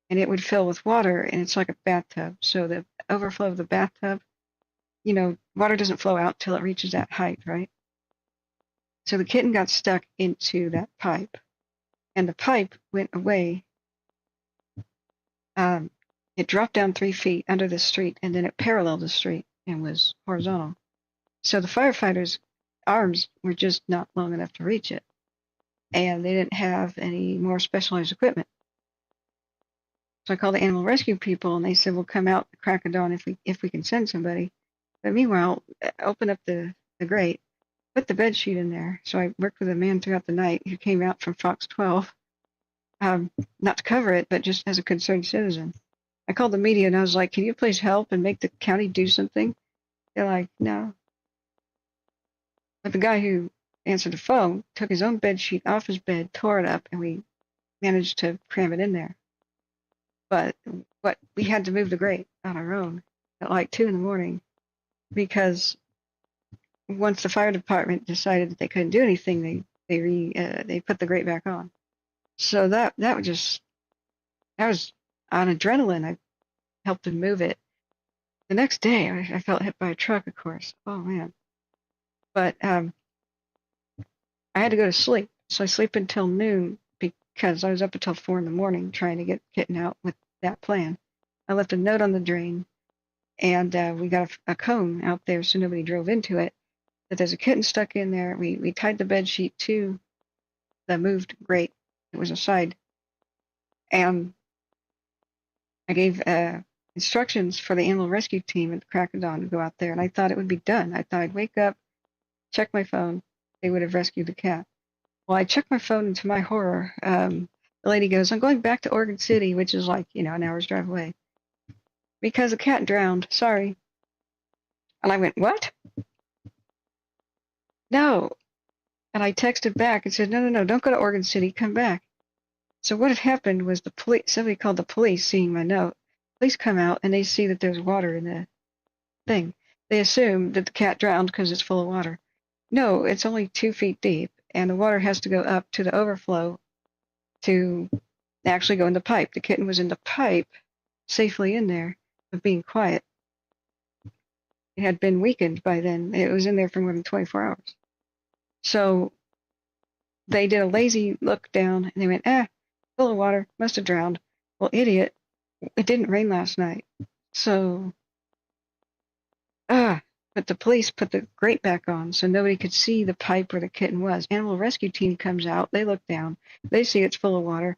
and it would fill with water, and it's like a bathtub. So the overflow of the bathtub, water doesn't flow out till it reaches that height, right? So the kitten got stuck into that pipe, and the pipe went away. It dropped down 3 feet under the street, and then it paralleled the street and was horizontal. So the firefighters' arms were just not long enough to reach it, and they didn't have any more specialized equipment. So I called the animal rescue people, and they said, we'll come out the crack of dawn if we can send somebody. But meanwhile, open up the grate, put the bed sheet in there. So I worked with a man throughout the night who came out from Fox 12, not to cover it, but just as a concerned citizen. I called the media, and I was like, can you please help and make the county do something? They're like, no. But the guy who answered the phone took his own bed sheet off his bed, tore it up, and we managed to cram it in there. But we had to move the grate on our own at like 2 in the morning because once the fire department decided that they couldn't do anything, they put the grate back on. So that was on adrenaline. I helped them move it. The next day, I felt hit by a truck, of course. Oh man! But I had to go to sleep, so I sleep until noon because I was up until 4 in the morning trying to get kitten out with that plan. I left a note on the drain, and we got a cone out there so nobody drove into it. That there's a kitten stuck in there. We tied the bed sheet to the moved grate. It was a side, and I gave instructions for the animal rescue team at the crack of dawn to go out there, and I thought it would be done. I thought I'd wake up, check my phone, they would have rescued the cat. Well, I checked my phone, and to my horror, the lady goes, I'm going back to Oregon City, which is like, an hour's drive away, because the cat drowned. Sorry. And I went, what? No. And I texted back and said, no, don't go to Oregon City, come back. So what had happened was somebody called the police seeing my note. Police come out and they see that there's water in the thing. They assume that the cat drowned because it's full of water. No, it's only 2 feet deep, and the water has to go up to the overflow to actually go in the pipe. The kitten was in the pipe, safely in there, but being quiet. It had been weakened by then. It was in there for more than 24 hours. So they did a lazy look down, and they went, full of water, must have drowned. Well, idiot, it didn't rain last night. So, but the police put the grate back on so nobody could see the pipe where the kitten was. Animal rescue team comes out, they look down, they see it's full of water,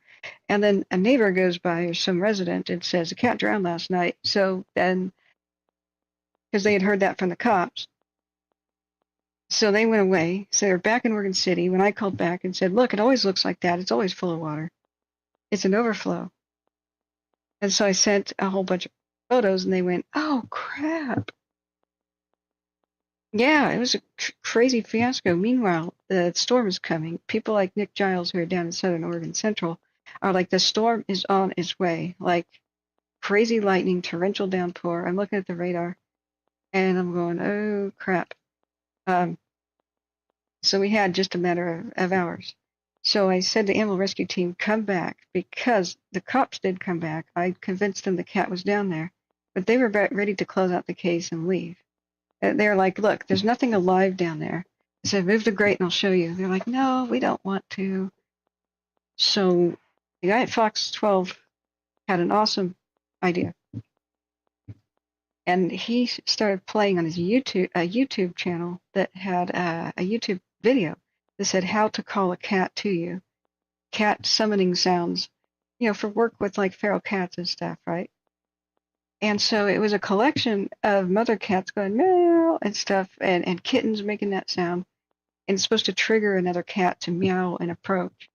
and then a neighbor goes by, or some resident, and says, the cat drowned last night. So then, because they had heard that from the cops, So they went away. So they're back in Oregon City. When I called back and said, look, it always looks like that. It's always full of water. It's an overflow. And so I sent a whole bunch of photos, and they went, oh, crap. Yeah, it was a crazy fiasco. Meanwhile, the storm is coming. People like Nick Giles, who are down in southern Oregon Central, are like, the storm is on its way. Like, crazy lightning, torrential downpour. I'm looking at the radar, and I'm going, oh, crap. So we had just a matter of hours. So I said to the animal rescue team, come back, because the cops did come back. I convinced them the cat was down there, but they were ready to close out the case and leave. They're like, look, there's nothing alive down there. I said, move the grate and I'll show you. They're like, no, we don't want to. So the guy at Fox 12 had an awesome idea. And he started playing on his YouTube channel that had a YouTube video that said how to call a cat to you. Cat summoning sounds, for work with like feral cats and stuff, right? And so it was a collection of mother cats going meow and stuff, and kittens making that sound, and it's supposed to trigger another cat to meow and approach.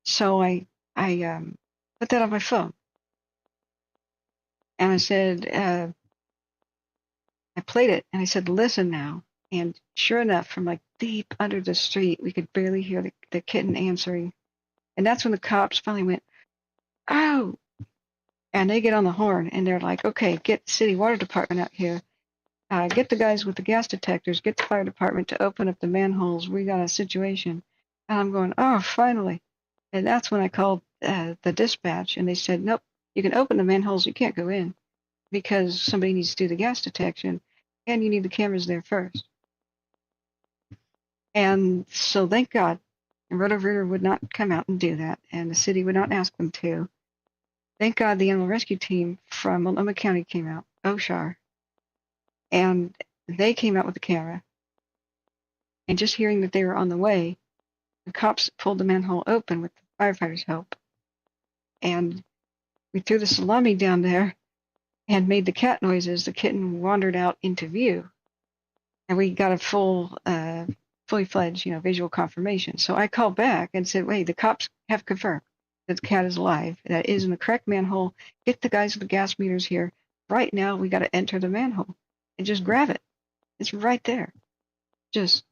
So I put that on my phone, and I said, I played it, and I said, listen now. And sure enough, from like deep under the street, we could barely hear the kitten answering. And that's when the cops finally went, oh. And they get on the horn, and they're like, okay, get the city water department out here. Get the guys with the gas detectors. Get the fire department to open up the manholes. We got a situation. And I'm going, oh, finally. And that's when I called the dispatch, and they said, nope, you can open the manholes. You can't go in because somebody needs to do the gas detection, and you need the cameras there first. And so thank God, Roto-Rooter would not come out and do that, and the city would not ask them to. Thank God the animal rescue team from Multnomah County came out, OSHAR, and they came out with the camera. And just hearing that they were on the way, the cops pulled the manhole open with the firefighters' help. And we threw the salami down there and made the cat noises. The kitten wandered out into view. And we got a fully fledged, visual confirmation. So I called back and said, wait, the cops have confirmed that the cat is alive. That is in the correct manhole. Get the guys with the gas meters here. Right now, we got to enter the manhole and just grab it. It's right there. There's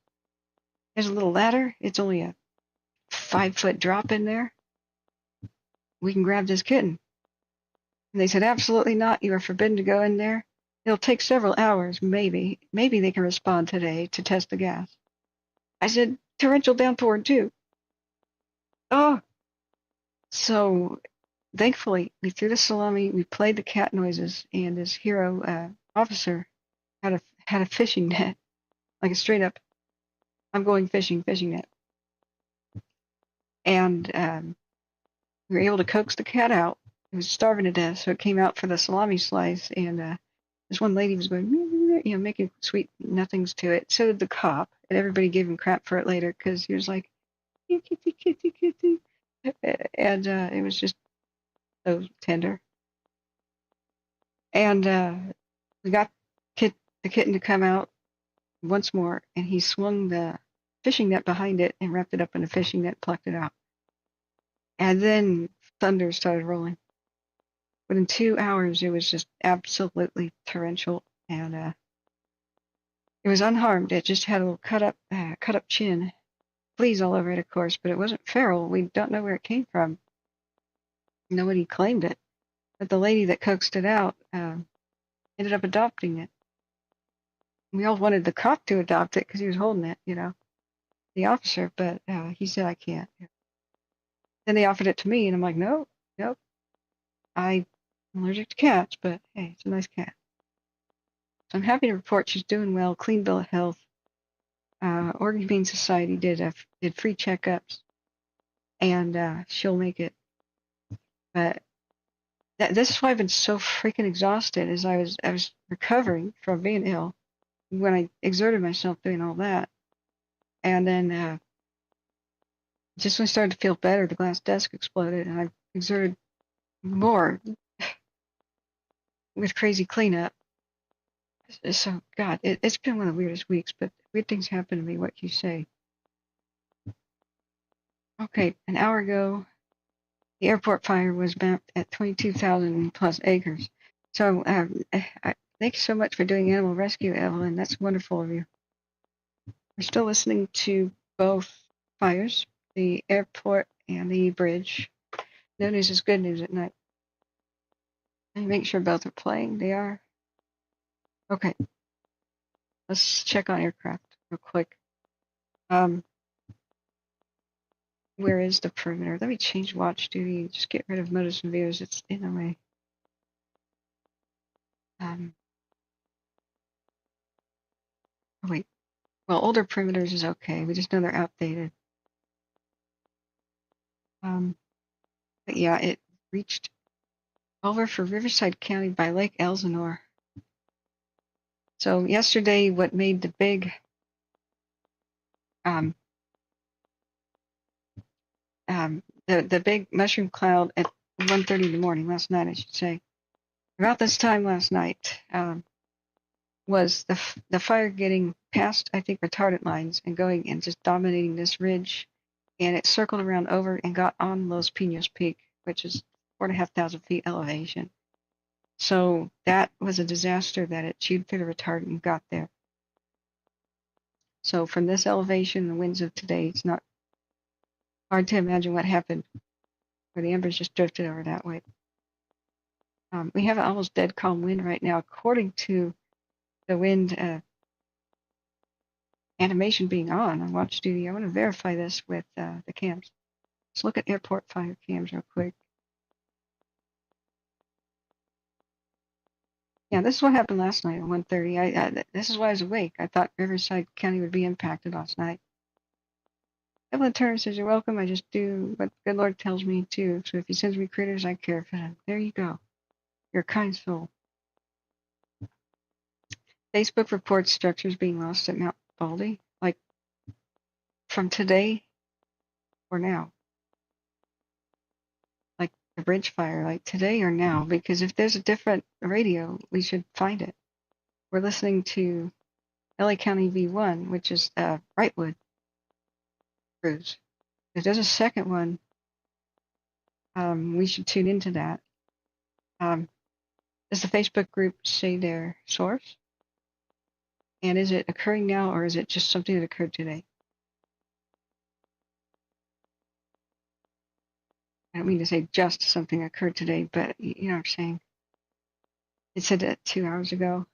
a little ladder. It's only a 5-foot drop in there. We can grab this kitten. And they said, absolutely not. You are forbidden to go in there. It'll take several hours, maybe. Maybe they can respond today to test the gas. I said, torrential downpour too. Oh. So, thankfully, we threw the salami, we played the cat noises, and this hero officer had a fishing net, like a straight up, I'm going fishing net. And we were able to coax the cat out. It was starving to death, so it came out for the salami slice, and this one lady was going, making sweet nothings to it. So did the cop, and everybody gave him crap for it later, because he was like, kitty, kitty, kitty. And it was just so tender. And we got the kitten to come out once more, and he swung the fishing net behind it and wrapped it up in a fishing net, plucked it out. And then thunder started rolling. Within 2 hours, it was just absolutely torrential, and it was unharmed. It just had a little cut up chin. Fleas all over it, of course, but it wasn't feral. We don't know where it came from. Nobody claimed it. But the lady that coaxed it out ended up adopting it. We all wanted the cop to adopt it because he was holding it, the officer, but he said, I can't. Then they offered it to me, and I'm like, nope. I'm allergic to cats, but hey, it's a nice cat. So I'm happy to report she's doing well, clean bill of health. Oregon Humane Society did free checkups, and she'll make it. But this is why I've been so freaking exhausted. As I was recovering from being ill when I exerted myself doing all that, and then just when I started to feel better, the glass desk exploded, and I exerted more with crazy cleanup. So God, it's been one of the weirdest weeks, but weird things happen to me. What you say? Okay, an hour ago, the airport fire was mapped at 22,000 plus acres. So thank you so much for doing animal rescue, Evelyn. That's wonderful of you. We're still listening to both fires, the airport and the bridge. No news is good news at night. Let me make sure both are playing. They are. Okay. Let's check on aircraft real quick. Where is the perimeter? Let me change watch duty. Just get rid of motors and views. It's in the way. Oh, wait. Well, older perimeters is okay. We just know they're outdated. But yeah, it reached over for Riverside County by Lake Elsinore. So yesterday, what made the big the big mushroom cloud at 1:30 in the morning last night, I should say. About this time last night was the fire getting past, I think, retardant lines and going and just dominating this ridge, and it circled around over and got on Los Pinos Peak, which is 4,500 feet elevation. So that was a disaster that it chewed through the retardant and got there. So from this elevation, the winds of today, it's not hard to imagine what happened where the embers just drifted over that way. We have an almost dead calm wind right now, according to the wind animation being on watch duty. I want to verify this with the cams. Let's look at airport fire cams real quick. Yeah, this is what happened last night at 1:30. This is why I was awake. I thought Riverside County would be impacted last night. Evelyn Turner says, "You're welcome. I just do what the good Lord tells me to. So if he sends me critters, I care for them." There you go. You're a kind soul. Facebook reports structures being lost at Mount Baldy, like from today or now. Like the bridge fire, like today or now. Because if there's a different radio, we should find it. We're listening to LA County V1, which is Wrightwood cruise. If there's a second one, we should tune into that. Does the Facebook group say their source? And is it occurring now, or is it just something that occurred today? I don't mean to say just something occurred today, but you know what I'm saying. It said that 2 hours ago.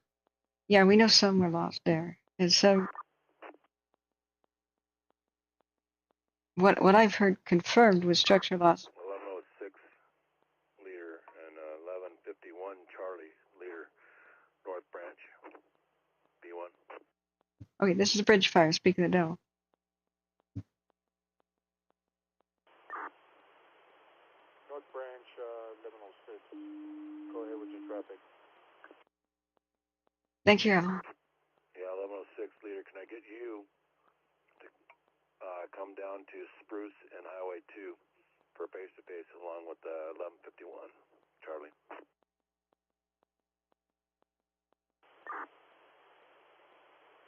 Yeah, we know some were lost there. And so what I've heard confirmed was structure loss. 1106 leader and 1151 Charlie leader, North Branch, B1. Okay, this is a bridge fire, speaking of the devil. North Branch, 1106. Go ahead with your traffic. Thank you, Alan. Yeah, 1106 leader, can I get you to come down to Spruce and Highway 2 for face-to-face along with 1151 Charlie?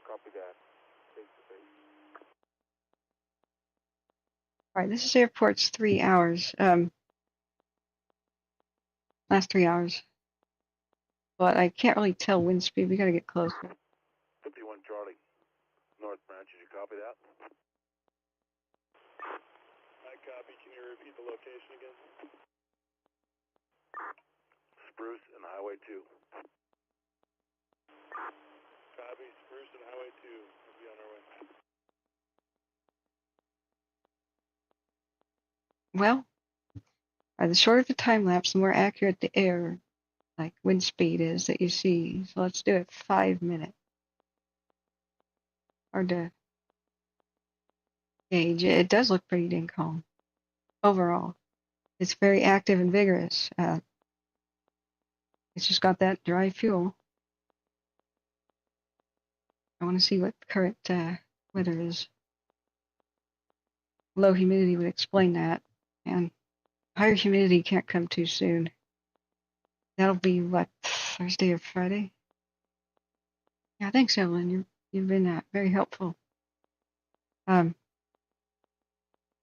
Copy that. Face-to-face. All right, this is airport's 3 hours. Last 3 hours. But I can't really tell wind speed. We got to get closer. 51 Charlie, North Branch, did you copy that? I copy. Can you repeat the location again? Spruce and Highway 2. Copy. Spruce and Highway 2. We'll be on our way. Well, the shorter the time lapse, the more accurate the air, like wind speed is that you see. So let's do it 5 minutes. Hard to gauge. It does look pretty dang calm overall. It's very active and vigorous. It's just got that dry fuel. I want to see what current weather is. Low humidity would explain that, and higher humidity can't come too soon. That'll be what, Thursday or Friday? Yeah, thanks, Evelyn. You've been very helpful. But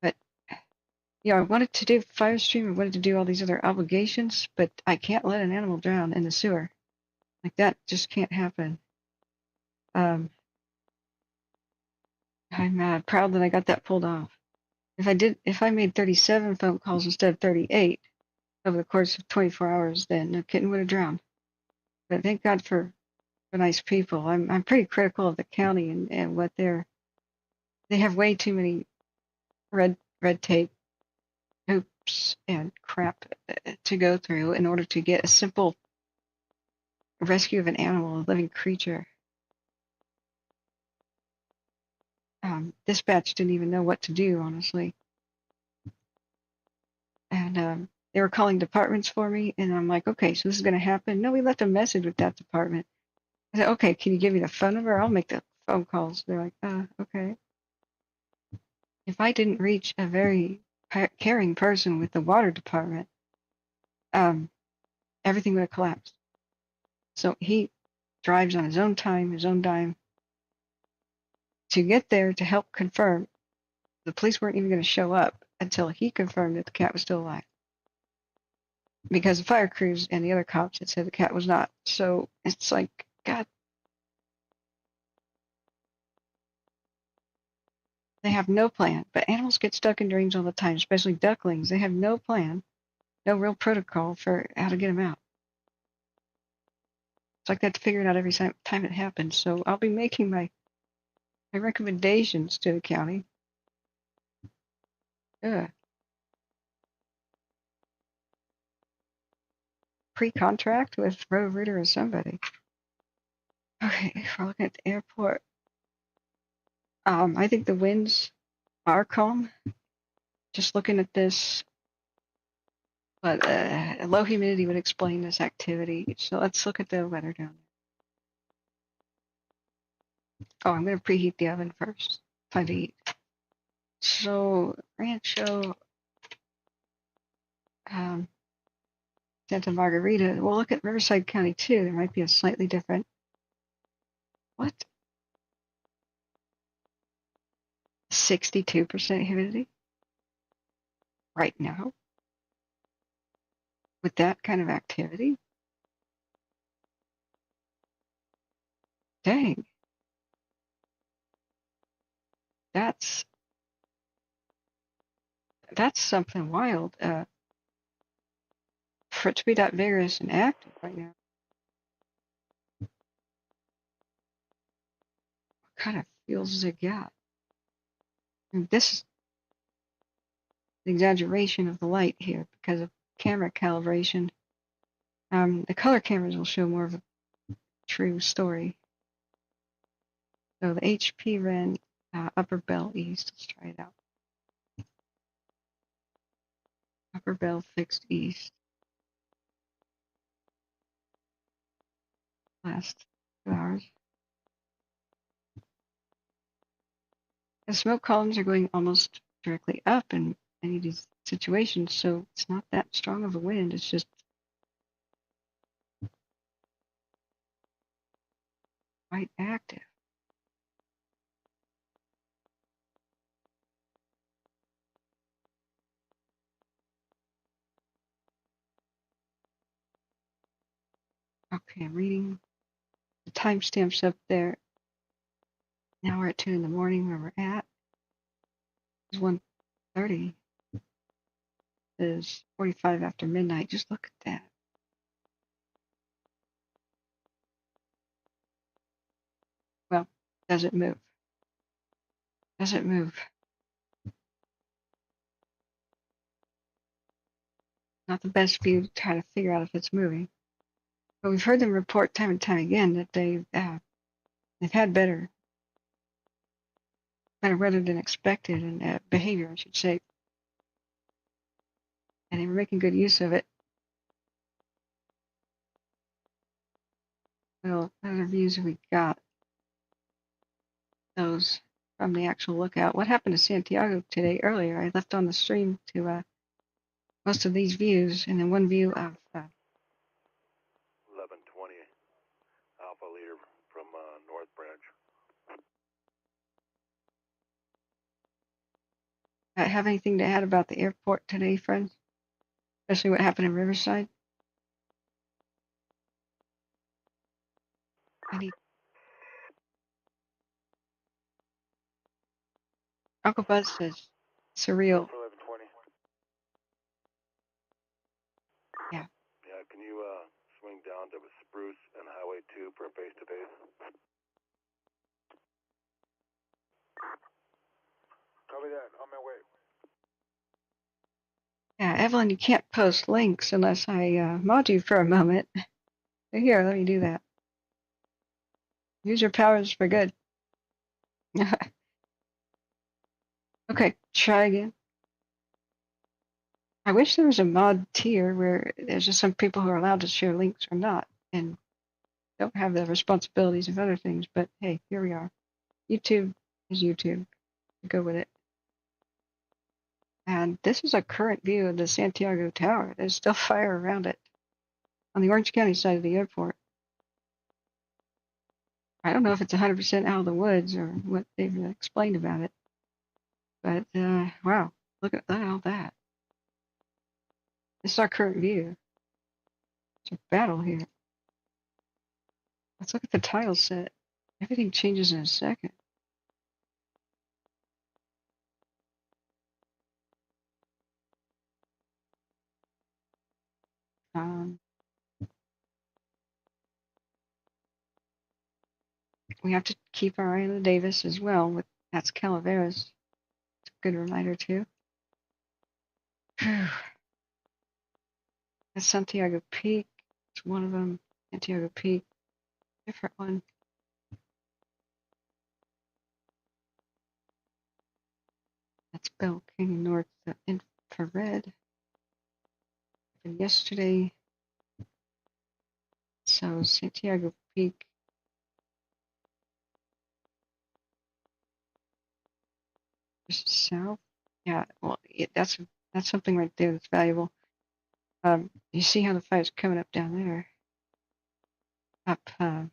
I wanted to do Firestream. I wanted to do all these other obligations, but I can't let an animal drown in the sewer. Like that just can't happen. I'm proud that I got that pulled off. If I made 37 phone calls instead of 38 over the course of 24 hours, then the kitten would have drowned. But thank God for nice people. I'm pretty critical of the county and what they have way too many red tape, hoops, and crap to go through in order to get a simple rescue of an animal, a living creature. Dispatch didn't even know what to do, honestly. And they were calling departments for me, and I'm like, okay, so this is going to happen. No, we left a message with that department. I said, okay, can you give me the phone number? I'll make the phone calls. They're like, okay. If I didn't reach a very caring person with the water department, everything would have collapsed. So he drives on his own time, his own dime, to get there to help confirm. The police weren't even going to show up until he confirmed that the cat was still alive. Because the fire crews and the other cops had said the cat was not. So it's like, God. They have no plan. But animals get stuck in drains all the time, especially ducklings. They have no plan, no real protocol for how to get them out. It's like they have to figure it out every time it happens. So I'll be making my recommendations to the county. Pre-contract with Riverside or somebody. Okay, we're looking at the airport. I think the winds are calm. Just looking at this, but low humidity would explain this activity. So let's look at the weather down there. Oh, I'm going to preheat the oven first. Time to eat. So Rancho, Santa Margarita. We'll look at Riverside County too. There might be a slightly different. What? 62% humidity right now with that kind of activity? Dang. That's something wild. For it to be that vigorous and active right now. What kind of fuels does it got? And this is the exaggeration of the light here because of camera calibration. The color cameras will show more of a true story. So the HP ran Upper Bell East. Let's try it out. Upper Bell fixed east. Last 2 hours. The smoke columns are going almost directly up in any of these situations, so it's not that strong of a wind. It's just quite active. Okay, I'm reading the timestamps up there. Now we're at 2 in the morning where we're at. It's 1:30. It's 45 after midnight. Just look at that. Well, does it move? Does it move? Not the best view to try to figure out if it's moving. But we've heard them report time and time again that they've had better weather than expected and behavior, I should say. And they were making good use of it. Well, other views we got. Those from the actual lookout. What happened to Santiago today earlier? I left on the stream to most of these views, and then one view of 1120 Alpha Leader from North Branch. have anything to add about the airport today, friends? Especially what happened in Riverside? Uncle Buzz says surreal. Yeah. Yeah, can you swing down to Spruce and Highway 2 for a face-to-face? Copy that. On my way. Yeah, Evelyn, you can't post links unless I mod you for a moment. Here, let me do that. Use your powers for good. Okay, try again. I wish there was a mod tier where there's just some people who are allowed to share links or not and don't have the responsibilities of other things, but hey, here we are. YouTube is YouTube. Go with it. And this is a current view of the Santiago Tower. There's still fire around it on the Orange County side of the airport. I don't know if it's 100% out of the woods or what they've explained about it. But, wow, look at all that. This is our current view. It's a battle here. Let's look at the tile set. Everything changes in a second. We have to keep our eye on the Davis as well. That's Calaveras. It's a good reminder, too. Whew. That's Santiago Peak. It's one of them. Santiago Peak. Different one. That's Bell Canyon North, the infrared. And yesterday, so Santiago Peak. This is south. Yeah, well, that's something right there that's valuable. You see how the fire's coming up down there. Up a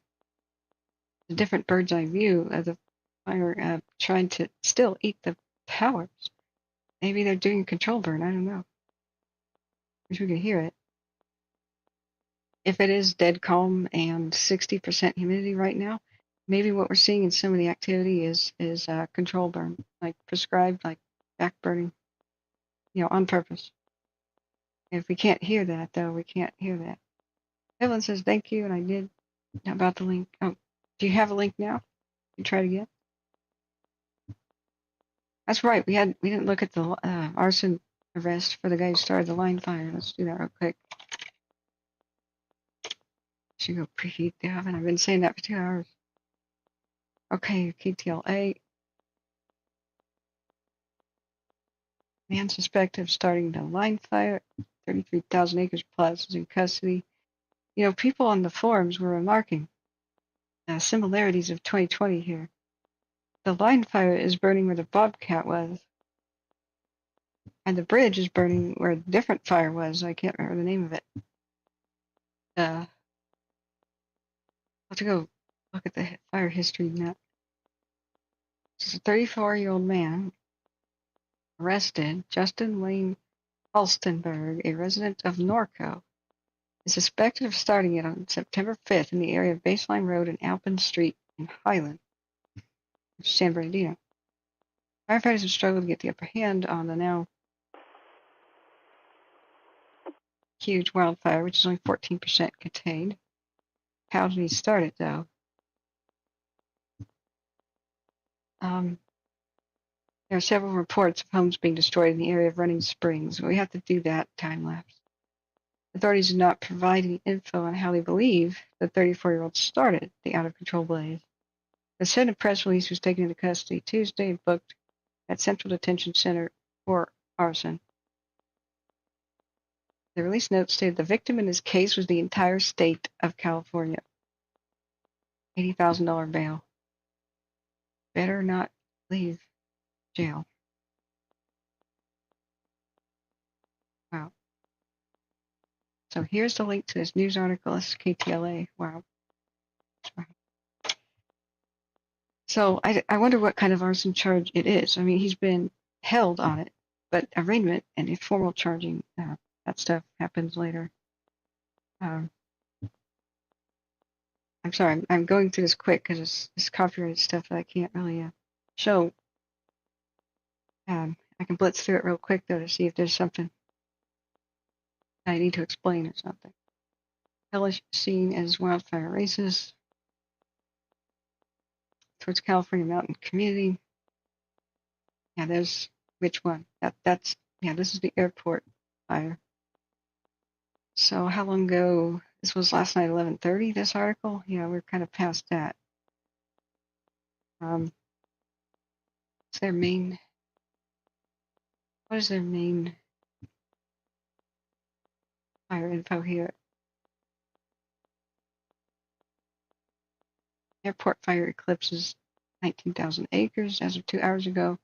different bird's eye view of the fire trying to still eat the towers. Maybe they're doing a control burn. I don't know. Wish we could hear it. If it is dead calm and 60% humidity right now, maybe what we're seeing in some of the activity is control burn, like prescribed, like back burning, on purpose. If we can't hear that, though, we can't hear that. Evelyn says thank you, and I did. How about the link? Oh, do you have a link now? You try it again. That's right. We didn't look at the arson arrest for the guy who started the line fire. Let's do that real quick. Should go preheat the oven. I've been saying that for 2 hours. Okay, KTLA. Man suspected of starting the line fire. 33,000 acres plus is in custody. People on the forums were remarking similarities of 2020 here. The line fire is burning where the Bobcat was. And the bridge is burning where a different fire was. I can't remember the name of it. I'll have to go look at the fire history map. This is a 34-year-old man arrested, Justin Wayne Halstenberg, a resident of Norco, is suspected of starting it on September 5th in the area of Baseline Road and Alpin Street in Highland, which is San Bernardino. Firefighters have struggled to get the upper hand on the now huge wildfire, which is only 14% contained. How did he start it, though? There are several reports of homes being destroyed in the area of Running Springs. We have to do that time lapse. Authorities did not provide any info on how they believe the 34-year-old started the out-of-control blaze. The Senate press release was taken into custody Tuesday and booked at Central Detention Center for arson. The release note stated the victim in this case was the entire state of California. $80,000 bail. Better not leave jail. Wow. So here's the link to this news article. This is KTLA. Wow. So I wonder what kind of arson charge it is. I mean, he's been held on it. but arraignment and informal charging, that stuff happens later. I'm sorry, I'm going through this quick because it's copyrighted stuff that I can't really show. I can blitz through it real quick though to see if there's something I need to explain or something. Hellish scene as wildfire races towards California mountain community. Yeah, there's which one? That's this is the airport fire. So how long ago? This was last night, 11:30. This article. Yeah, we're kind of past that. It's their main. What is their main fire info here? Airport fire eclipses 19,000 acres as of 2 hours ago.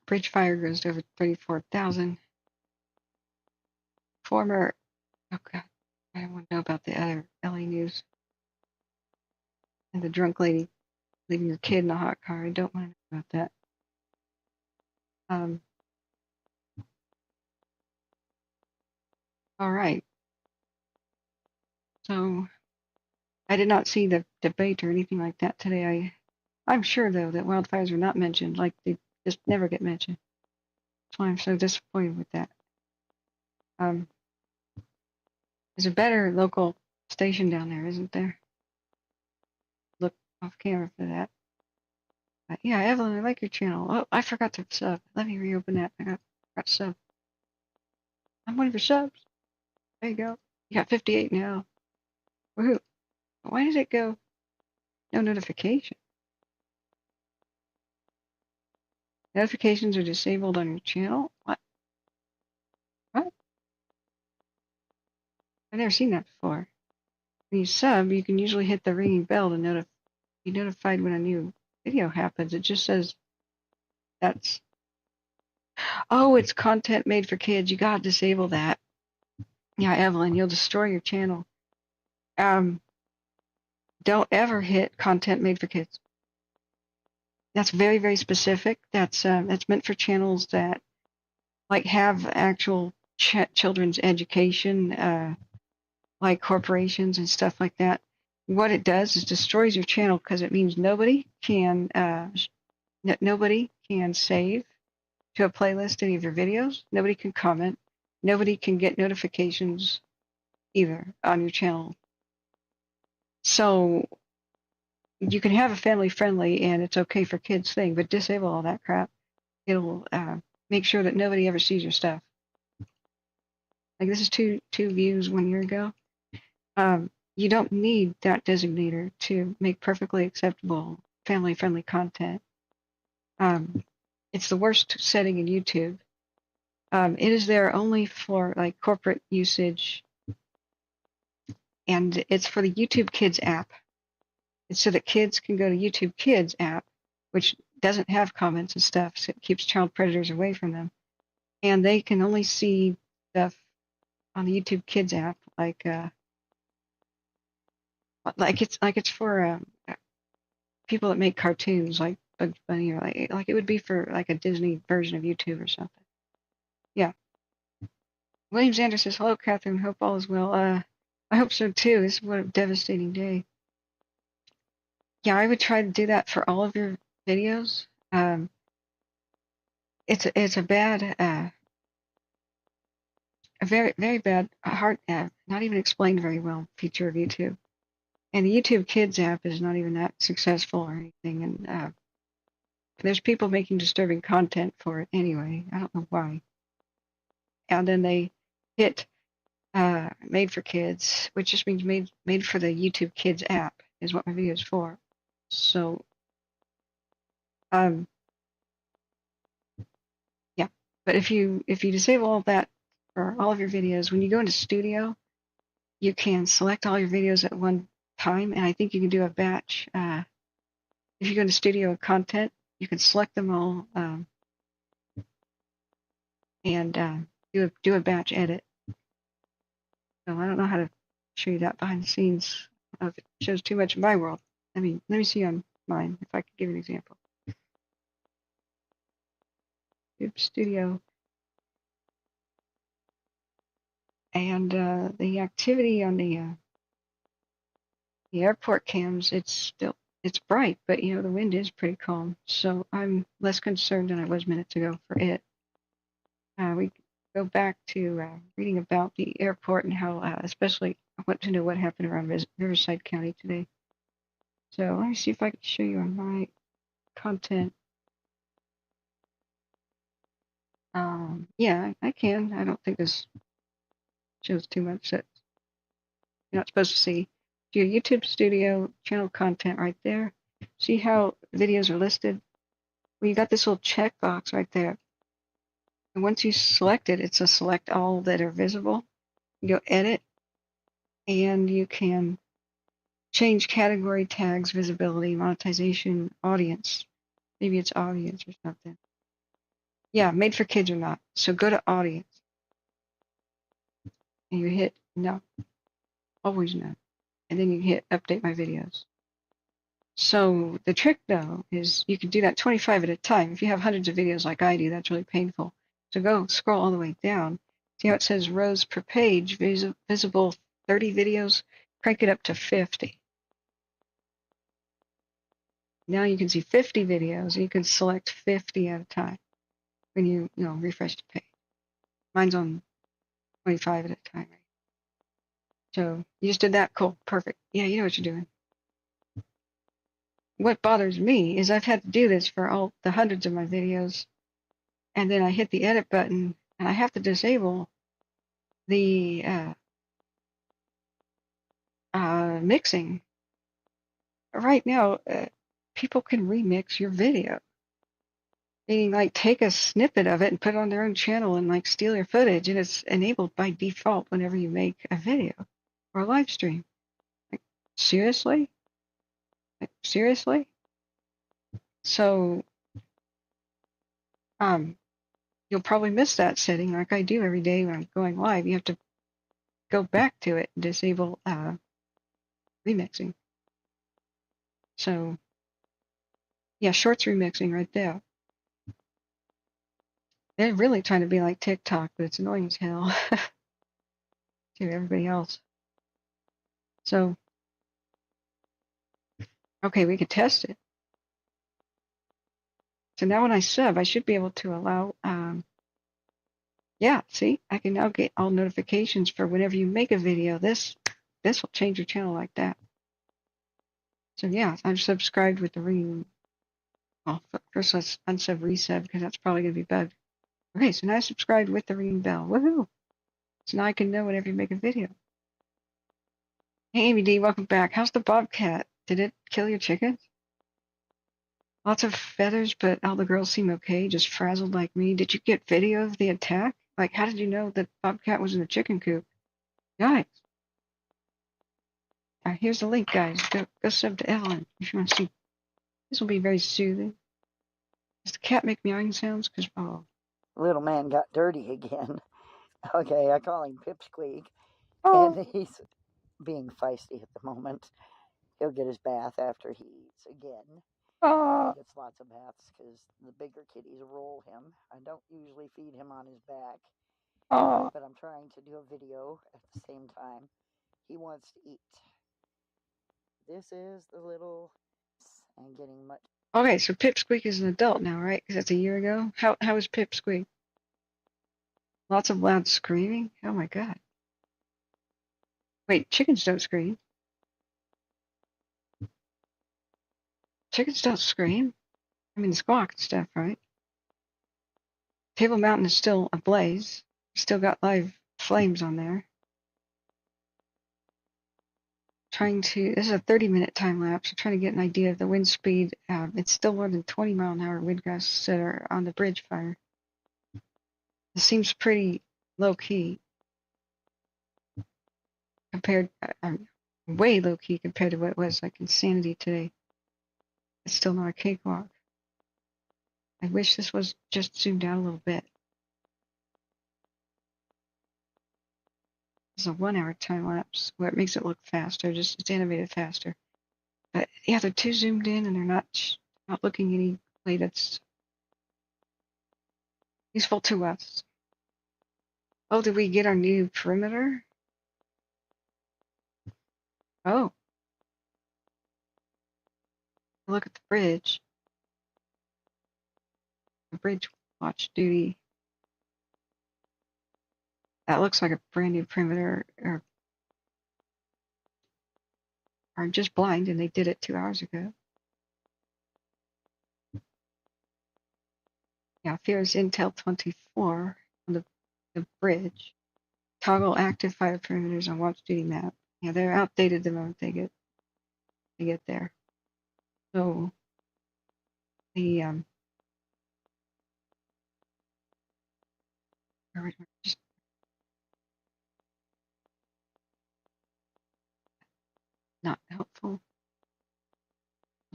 Bridge fire goes to over 34,000. Former, oh God, I don't want to know about the other LA news. And the drunk lady leaving her kid in a hot car. I don't want to know about that. All right. So I did not see the debate or anything like that today. I'm sure though that wildfires are not mentioned, like they just never get mentioned. That's why I'm so disappointed with that. There's a better local station down there, isn't there? Look off camera for that. Yeah, Evelyn, I like your channel. Oh, I forgot to sub. Let me reopen that. I forgot to sub. I'm one of your subs. There you go. You got 58 now. Woohoo. Why did it go? No notification. Notifications are disabled on your channel? What? What? I've never seen that before. When you sub, you can usually hit the ringing bell to be notified when a new video happens. It just says that's... Oh, it's content made for kids. You gotta disable that. Yeah, Evelyn, you'll destroy your channel. Don't ever hit content made for kids. That's very, very specific. That's meant for channels that like have actual children's education, like corporations and stuff like that. What it does is destroys your channel because it means nobody can save to a playlist any of your videos. Nobody can comment. Nobody can get notifications either on your channel. So you can have a family friendly and it's okay for kids thing, but disable all that crap. It'll make sure that nobody ever sees your stuff. Like this is two views 1 year ago. You don't need that designator to make perfectly acceptable family friendly content. It's the worst setting in YouTube. It is there only for like corporate usage, and it's for the YouTube Kids app. It's so that kids can go to YouTube Kids app, which doesn't have comments and stuff, so it keeps child predators away from them. And they can only see stuff on the YouTube Kids app, like it's for people that make cartoons, like Bugs Bunny, or like it would be for like a Disney version of YouTube or something. Yeah. William Xander says, hello, Catherine. Hope all is well. I hope so too. This is what a devastating day. Yeah, I would try to do that for all of your videos. It's a bad, a very, very bad, hard, not even explained very well feature of YouTube. And the YouTube Kids app is not even that successful or anything. And there's people making disturbing content for it anyway. I don't know why. And then they hit made for kids, which just means made for the YouTube Kids app is what my video is for. So, yeah. But if you disable all that for all of your videos, when you go into Studio, you can select all your videos at one time, and I think you can do a batch. If you go into Studio Content, you can select them all and do a batch edit. So I don't know how to show you that behind the scenes. I don't know if it shows too much in my world. I mean, let me see on mine if I could give an example. YouTube studio. And the activity on the airport cams, it's bright, but you know, the wind is pretty calm. So I'm less concerned than I was minutes ago for it. We go back to reading about the airport and how, especially, I want to know what happened around Riverside County today. So let me see if I can show you on my content. Yeah, I can. I don't think this shows too much that you're not supposed to see. Do your YouTube studio channel content right there. See how videos are listed? Well, you got this little checkbox right there. And once you select it, it's a select all that are visible. You go edit, and you can change category, tags, visibility, monetization, audience. Maybe it's audience or something. Yeah, made for kids or not. So go to audience. And you hit no. Always no. And then you hit update my videos. So the trick though is you can do that 25 at a time. If you have hundreds of videos like I do, that's really painful. So go scroll all the way down. See how it says rows per page, visible 30 videos, crank it up to 50. Now you can see 50 videos, and you can select 50 at a time when you refresh the page. Mine's on 25 at a time. Right? So you just did that. Cool. Perfect. Yeah, you know what you're doing. What bothers me is I've had to do this for all the hundreds of my videos, and then I hit the edit button, and I have to disable the mixing. Right now, people can remix your video. Meaning, like, take a snippet of it and put it on their own channel and, like, steal your footage, and it's enabled by default whenever you make a video or a live stream. Like, seriously? Like, seriously? So, you'll probably miss that setting like I do every day when I'm going live. You have to go back to it and disable remixing. So, yeah, shorts remixing right there. They're really trying to be like TikTok, but it's annoying as hell to everybody else. So, okay, we could test it. So now when I sub, I should be able to allow, yeah, see, I can now get all notifications for whenever you make a video. This will change your channel like that. So yeah, I'm subscribed with the ring. Well, first let's unsub resub because that's probably going to be bugged. Okay, so now I subscribed with the ring bell. Woohoo! So now I can know whenever you make a video. Hey, Amy D, welcome back. How's the bobcat? Did it kill your chickens? Lots of feathers, but all the girls seem okay, just frazzled like me. Did you get video of the attack? Like, how did you know that bobcat was in the chicken coop? Guys. Here's the link, guys. Go sub to Ellen if you want to see. This will be very soothing. Does the cat make meowing sounds? Because, oh. Little man got dirty again. Okay, I call him Pipsqueak. Oh. And he's being feisty at the moment. He'll get his bath after he eats again. Oh. He gets lots of baths because the bigger kitties roll him. I don't usually feed him on his back. Oh. But I'm trying to do a video at the same time. He wants to eat. This is the little... I'm getting much... Okay, so Pipsqueak is an adult now, right? Because that's a year ago. How is Pipsqueak? Lots of loud screaming? Oh my god. Wait, chickens don't scream. Chickens don't scream? I mean, squawk and stuff, right? Table Mountain is still ablaze. Still got live flames on there. This is a 30-minute time lapse. I'm trying to get an idea of the wind speed. It's still more than 20 mile an hour wind gusts that are on the bridge fire. It seems pretty low key compared, way low key compared to what it was like Insanity today. It's still not a cakewalk. I wish this was just zoomed out a little bit. It's a 1 hour time lapse where it makes it look faster, just it's animated faster. But yeah, they're too zoomed in and they're not looking any way that's useful to us. Oh, did we get our new perimeter? Oh, look at the bridge. The bridge watch duty. That looks like a brand new perimeter, or I'm just blind, and they did it 2 hours ago. Yeah, here's Intel 24 on the bridge. Toggle active fire perimeters on watch duty map. Yeah, they're outdated the moment they get there. So the just not helpful.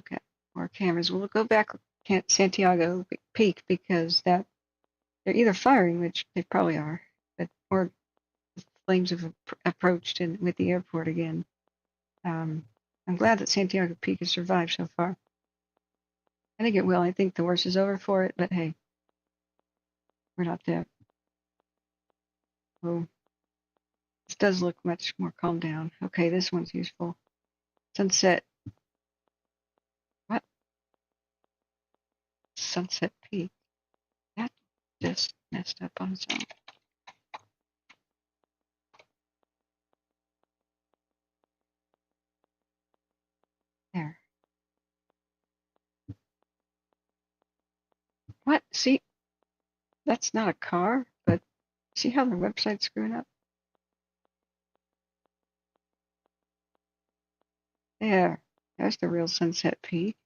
Okay, more cameras. We'll go back Santiago Peak because that they're either firing, which they probably are, or the flames have approached and with the airport again. I'm glad that Santiago Peak has survived so far. I think it will. I think the worst is over for it, but hey, we're not there. Oh, this does look much more calmed down. Okay, this one's useful. Sunset. What? Sunset Peak. That just messed up on its own. There. What? See, that's not a car, but see how their website's screwing up? There. There's the real Sunset Peak.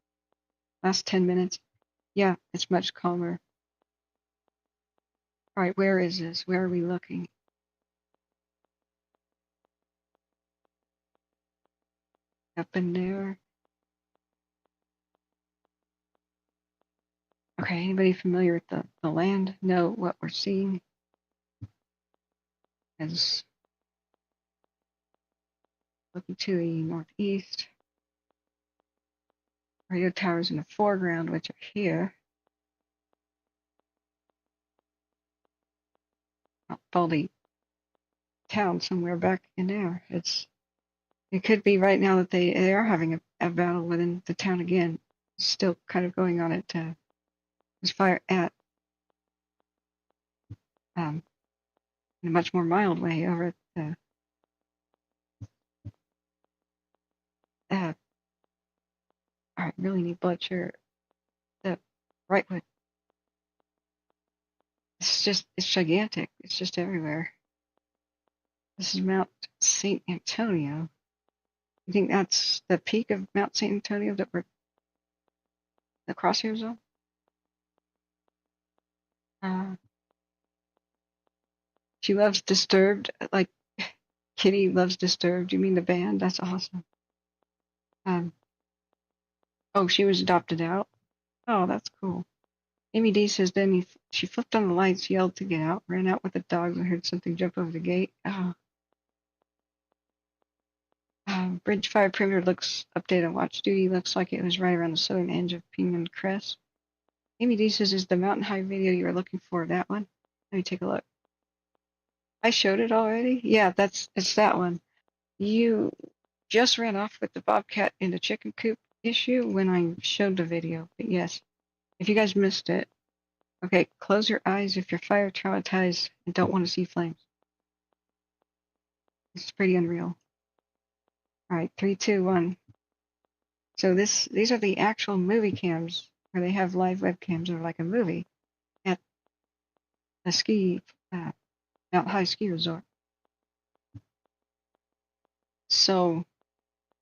Last 10 minutes. Yeah, it's much calmer. All right, where is this? Where are we looking? Up in there. Okay, anybody familiar with the land? Know what we're seeing? As looking to the northeast. Radio towers in the foreground, which are here. Baldy town somewhere back in there. It could be right now that they are having a battle within the town again. Still kind of going on at this fire at in a much more mild way over at I really need blood sugar. The Wrightwood. It's gigantic. It's just everywhere. This is Mount St. Antonio. You think that's the peak of Mount St. Antonio that we're the crosshairs on? She loves Disturbed, like Kitty loves Disturbed. You mean the band? That's awesome. Oh, she was adopted out? Oh, that's cool. Amy D says then she flipped on the lights, yelled to get out, ran out with the dogs, and heard something jump over the gate. Oh. Bridge fire perimeter looks updated on watch duty. Looks like it was right around the southern edge of Pinyon Crest. Amy D says, is the mountain high video you were looking for that one? Let me take a look. I showed it already? Yeah, it's that one. You just ran off with the bobcat in the chicken coop issue when I showed the video. But yes, if you guys missed it, okay, close your eyes if you're fire traumatized and don't want to see flames. It's pretty unreal. All right, 3, 2, 1. So these are the actual movie cams where they have live webcams or like a movie at a ski Mount High ski resort. So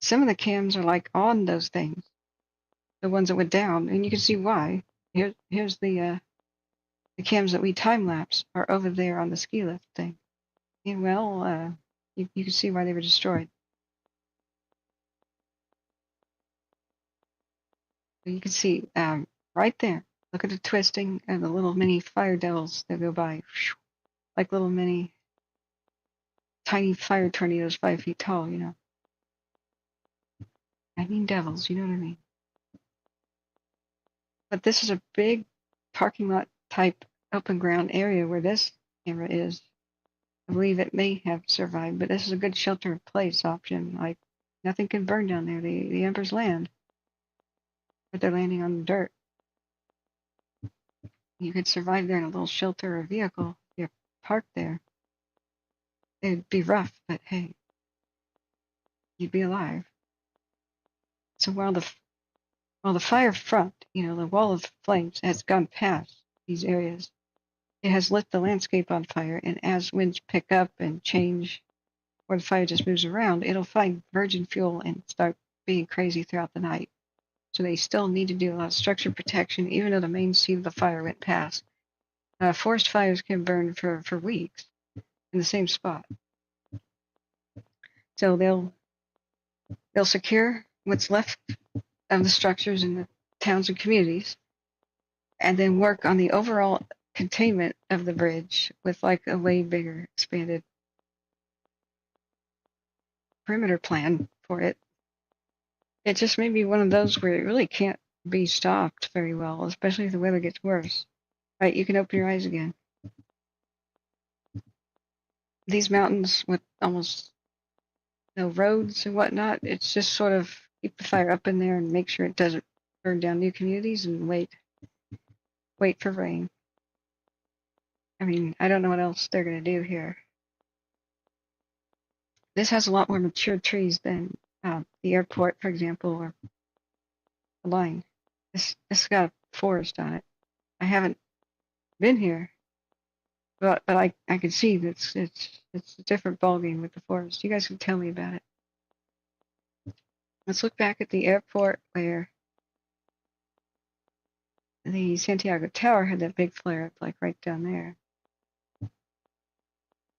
some of the cams are like on those things, the ones that went down, and you can see why. Here's the cams that we time lapse are over there on the ski lift thing. And well, you can see why they were destroyed. You can see right there. Look at the twisting and the little mini fire devils that go by, like little mini tiny fire tornadoes 5 feet tall, you know. I mean devils, you know what I mean. But this is a big parking lot type open ground area where this camera is. I believe it may have survived, but this is a good shelter in place option. Like, nothing can burn down there. The Embers land, but they're landing on the dirt. You could survive there in a little shelter or vehicle. You're parked there. It'd be rough, but hey, you'd be alive. So while the fire front, the wall of flames has gone past these areas, it has lit the landscape on fire, and as winds pick up and change, or the fire just moves around, it'll find virgin fuel and start being crazy throughout the night. So they still need to do a lot of structure protection, even though the main seat of the fire went past. Forest fires can burn for weeks in the same spot. So they'll secure what's left of the structures in the towns and communities, and then work on the overall containment of the bridge with like a way bigger expanded perimeter plan for it. It just may be one of those where it really can't be stopped very well, especially if the weather gets worse. All right, you can open your eyes again. These mountains with almost no roads and whatnot, it's just sort of keep the fire up in there and make sure it doesn't burn down new communities and wait for rain. I mean, I don't know what else they're going to do here. This has a lot more mature trees than the airport, for example, or the line. This got a forest on it. I haven't been here, but I can see that it's a different ballgame with the forest. You guys can tell me about it. Let's look back at the airport where the Santiago Tower had that big flare up, like right down there.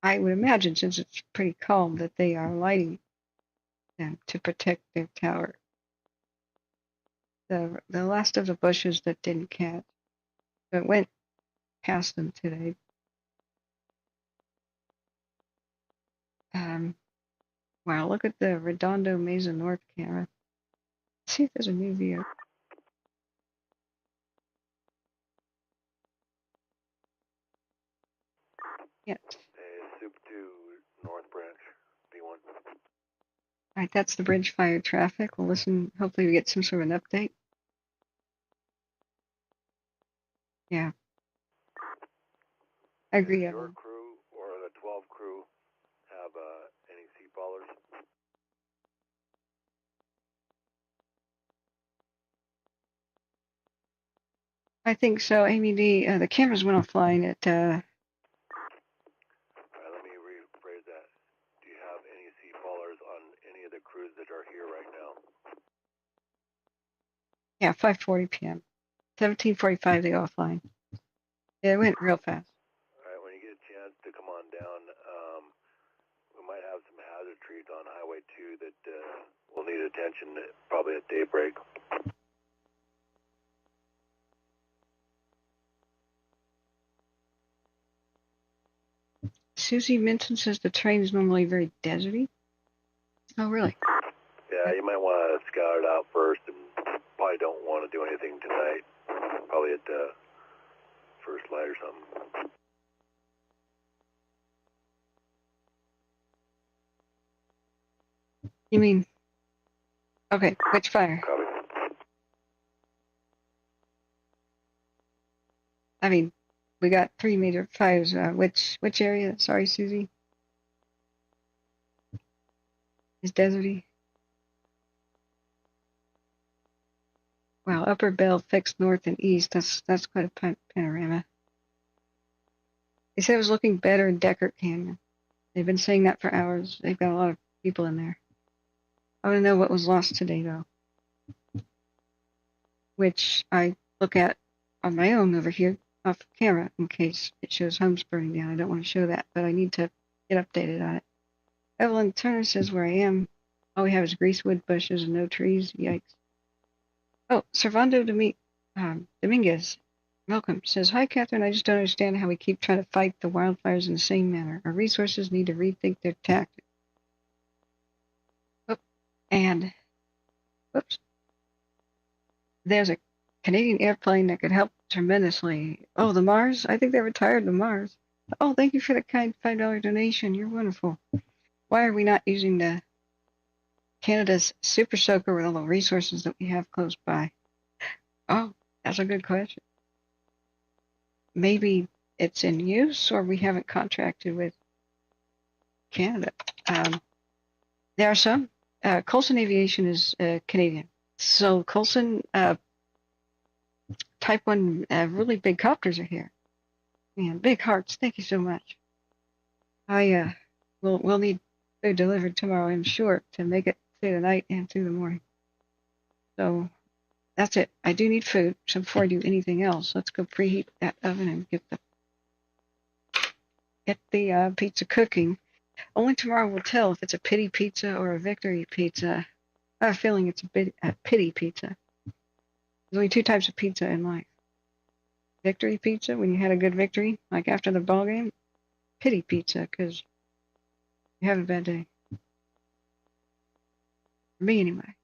I would imagine, since it's pretty calm, that they are lighting them to protect their tower. The last of the bushes that didn't catch, but went past them today. Wow, look at the Redondo Mesa North camera. Let's see if there's a new view. Yes. Soup 2, North Branch, B1. All right, that's the bridge fire traffic. We'll listen. Hopefully we get some sort of an update. Yeah. I agree, Does Evan. your crew or the 12 crew have any sea followers? I think so, Amy D. The cameras went offline at. All right, let me rephrase that. Do you have any sea followers on any of the crews that are here right now? Yeah, 5:40 p.m. 17:45 they go offline. Yeah, it went real fast. All right, when you get a chance to come on down, we might have some hazard trees on Highway 2 that will need attention probably at daybreak. Susie Minton says the terrain is normally very deserty. Oh, really? Yeah, you might want to scout it out first, and probably don't want to do anything tonight. Probably at first light or something. You mean? Okay, which fire? Copy. I mean, we got 3 major fires. Which area? Sorry, Susie. Is deserty? Wow, Upper Bell fixed north and east. That's quite a panorama. They said it was looking better in Deckert Canyon. They've been saying that for hours. They've got a lot of people in there. I want to know what was lost today, though. Which I look at on my own over here off camera in case it shows homes burning down. I don't want to show that, but I need to get updated on it. Evelyn Turner says where I am, all we have is greasewood bushes and no trees. Yikes. Oh, Servando Dominguez, welcome, says, hi, Catherine. I just don't understand how we keep trying to fight the wildfires in the same manner. Our resources need to rethink their tactics. Oh, and, whoops. There's a Canadian airplane that could help tremendously. Oh, the Mars? I think they retired the Mars. Oh, thank you for the kind $5 donation. You're wonderful. Why are we not using the Canada's Super Soaker with all the resources that we have close by? Oh, that's a good question. Maybe it's in use, or we haven't contracted with Canada. There are some. Coulson Aviation is Canadian. So Coulson Type 1 really big copters are here. Man, big hearts. Thank you so much. We'll need food delivered tomorrow, I'm sure, to make it through the night and through the morning. So that's it. I do need food. So before I do anything else, let's go preheat that oven and get the pizza cooking. Only tomorrow will tell if it's a pity pizza or a victory pizza. I have a feeling it's a pity pizza. There's only two types of pizza in life. Victory pizza, when you had a good victory, like after the ball game. Pity pizza, because you have a bad day. For me, anyway.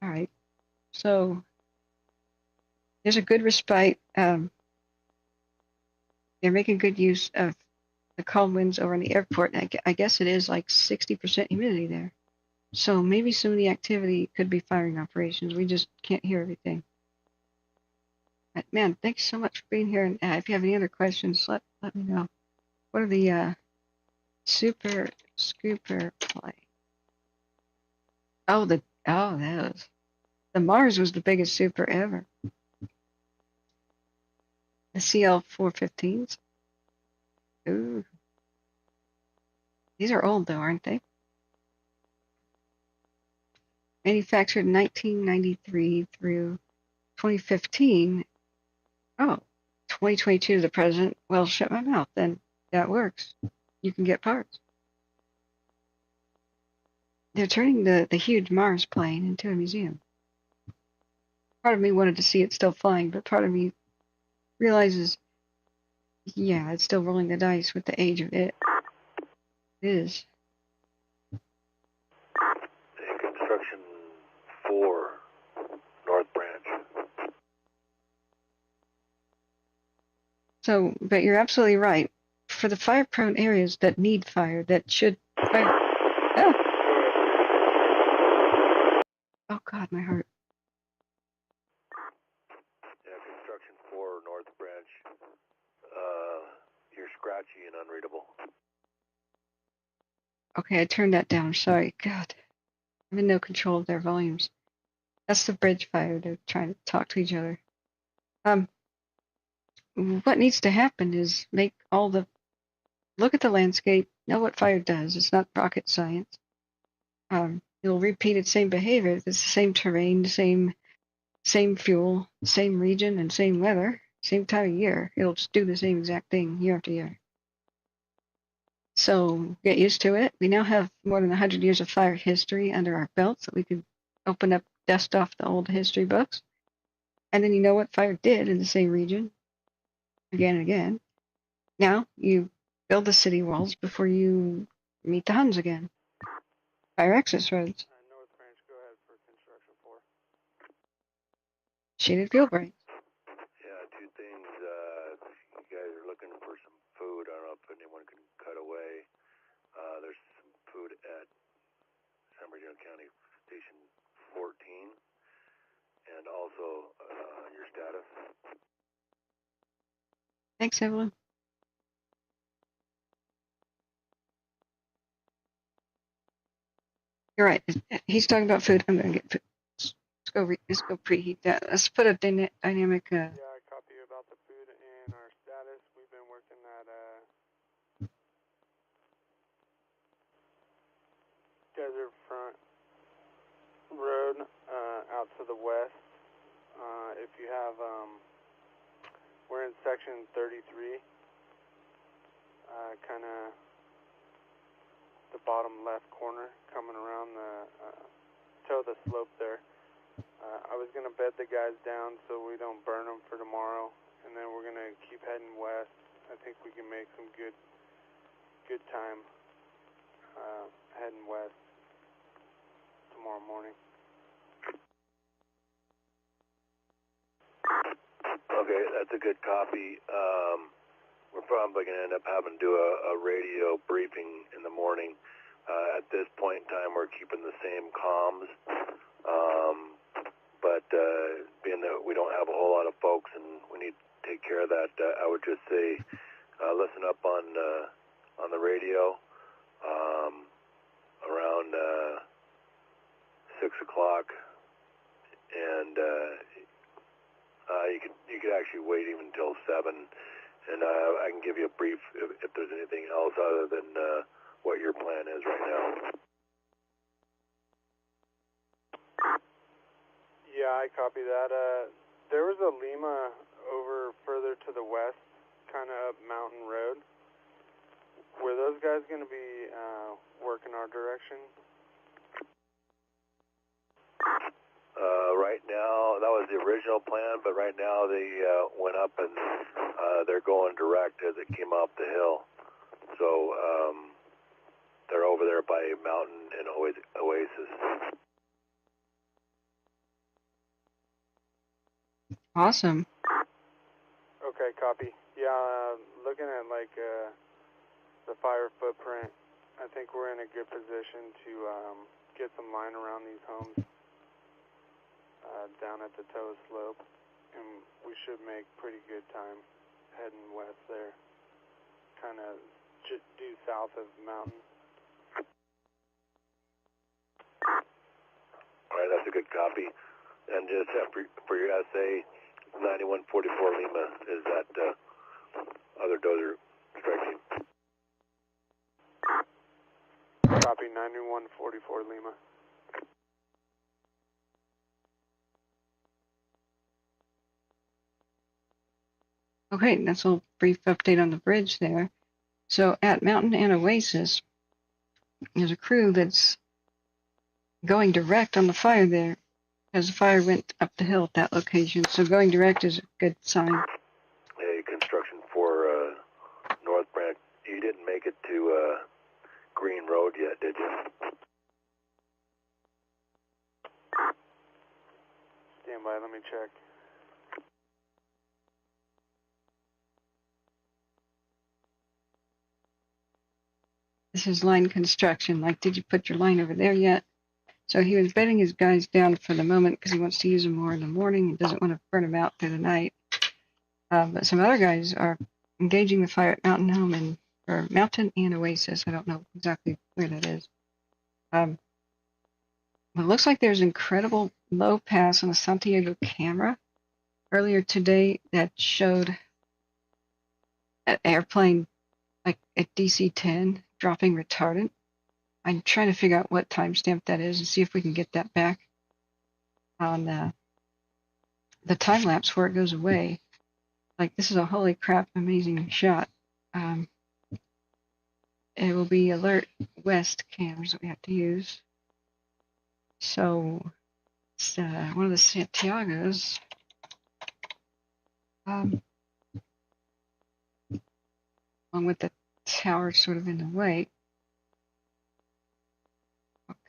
All right. So there's a good respite. They're making good use of the calm winds over in the airport. And I guess it is like 60% humidity there. So maybe some of the activity could be firing operations. We just can't hear everything. But man, thanks so much for being here. And if you have any other questions, let me know. What are the Super Scooper play? Oh, that was the Mars was the biggest super ever. The CL-415s. Ooh, these are old though, aren't they? Manufactured in 1993 through 2015. Oh, 2022 to the present. Well, shut my mouth. Then that works. You can get parts. They're turning the huge Mars plane into a museum. Part of me wanted to see it still flying, but part of me realizes, yeah, it's still rolling the dice with the age of it. It is. Construction 4, North Branch. So, but you're absolutely right. For the fire-prone areas that need fire, that should fire. Oh God, my heart. Yeah, Construction 4, North Branch. You're scratchy and unreadable. Okay, I turned that down. Sorry. God. I'm in no control of their volumes. That's the bridge fire. They're trying to talk to each other. What needs to happen is make all the... Look at the landscape. Know what fire does. It's not rocket science. It'll repeat its same behavior. It's the same terrain, same fuel, same region, and same weather, same time of year. It'll just do the same exact thing year after year. So get used to it. We now have more than 100 years of fire history under our belts that we could open up, dust off the old history books. And then you know what fire did in the same region again and again. Now you build the city walls before you meet the Huns again. Fire access roads. North Branch, go ahead for Construction 4. Shaded fuel breaks. Yeah, two things. You guys are looking for some food. I don't know if anyone can cut away. There's some food at San Bernardino County Station 14, and also your status. Thanks, Evelyn. You're right. He's talking about food. I'm gonna get food. Let's go preheat that. Let's put a dynamic. Yeah, I copy you about the food and our status. We've been working that Desert Front Road out to the west. If you have, we're in section 33, kind of the bottom left corner, coming around the toe of the slope there. I was going to bed the guys down so we don't burn them for tomorrow, and then we're going to keep heading west. I think we can make some good time heading west tomorrow morning. a good copy. We're probably going to end up having to do a radio briefing in the morning. At this point in time, we're keeping the same comms. But being that we don't have a whole lot of folks and we need to take care of that, I would just say listen up on the radio around 6 o'clock, and you could actually wait even until 7, and I can give you a brief if there's anything else other than what your plan is right now. Yeah, I copy that. There was a Lima over further to the west, kind of up Mountain Road. Were those guys going to be working our direction? Right now, that was the original plan, but right now they went up and they're going direct as it came up the hill. So they're over there by Mountain and Oasis. Awesome. Okay, copy. Yeah, looking at like the fire footprint, I think we're in a good position to get some line around these homes down at the toe slope, and we should make pretty good time heading west there, kind of due south of the mountain. All right, that's a good copy. And just for your SA, 9144 Lima is that other dozer striking. Copy, 9144 Lima. Okay, that's a little brief update on the bridge there. So at Mountain and Oasis, there's a crew that's going direct on the fire there, as the fire went up the hill at that location. So going direct is a good sign. Hey, construction for North Branch. You didn't make it to Green Road yet, did you? Stand by, let me check. This is line construction. Like, did you put your line over there yet? So he was bedding his guys down for the moment because he wants to use them more in the morning. He doesn't want to burn them out through the night. But some other guys are engaging the fire at Mountain Home or Mountain and Oasis. I don't know exactly where that is. But it looks like there's incredible low pass on a Santiago camera earlier today that showed an airplane like at DC-10 dropping retardant. I'm trying to figure out what timestamp that is and see if we can get that back on the time lapse where it goes away. Like, this is a holy crap amazing shot. It will be alert west cams that we have to use. So it's one of the Santiagos. Along with the tower sort of in the way.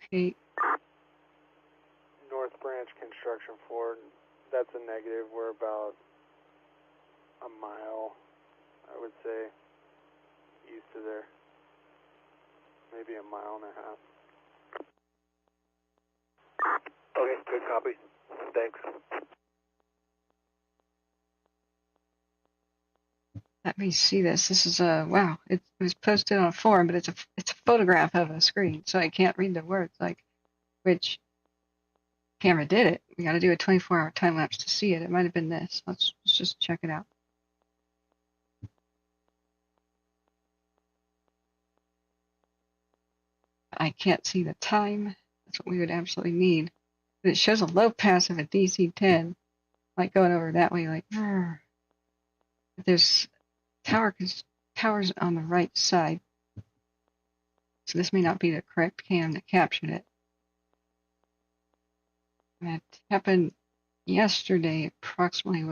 Okay. North Branch construction forward, that's a negative. We're about a mile, I would say, east of there. Maybe a mile and a half. Okay, good copy. Thanks. Let me see this. This is wow. It was posted on a forum, but it's a photograph of a screen, so I can't read the words. Like, which camera did it? We got to do a 24-hour time lapse to see it. It might have been this. Let's just check it out. I can't see the time. That's what we would absolutely need. But it shows a low pass of a DC-10, like going over that way, like. But there's towers on the right side, so this may not be the correct cam that captured it. And it happened yesterday, approximately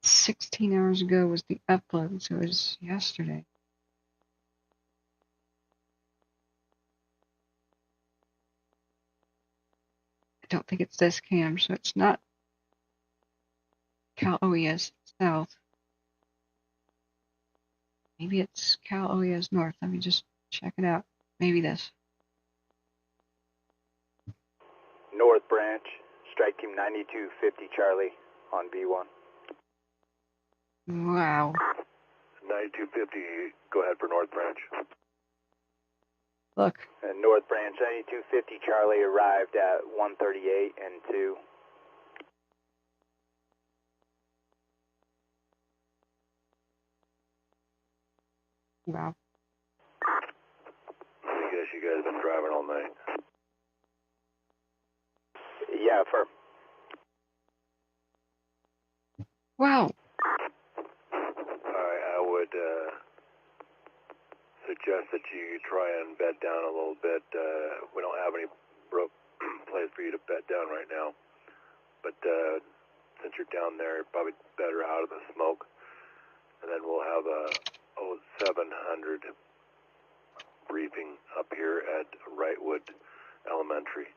16 hours ago was the upload, so it was yesterday. I don't think it's this cam, so it's not Cal OES south. Maybe it's Cal OES north. Let me just check it out. Maybe this. North Branch, strike team 9250 Charlie on B1. Wow. 9250, go ahead for North Branch. Look. North Branch, 9250 Charlie arrived at 138 and 2. Wow. I guess you guys have been driving all night. Yeah, firm. Wow. Alright, I would suggest that you try and bed down a little bit. We don't have any place for you to bed down right now. But since you're down there, probably better out of the smoke. And then we'll have a 0700 briefing up here at Wrightwood Elementary.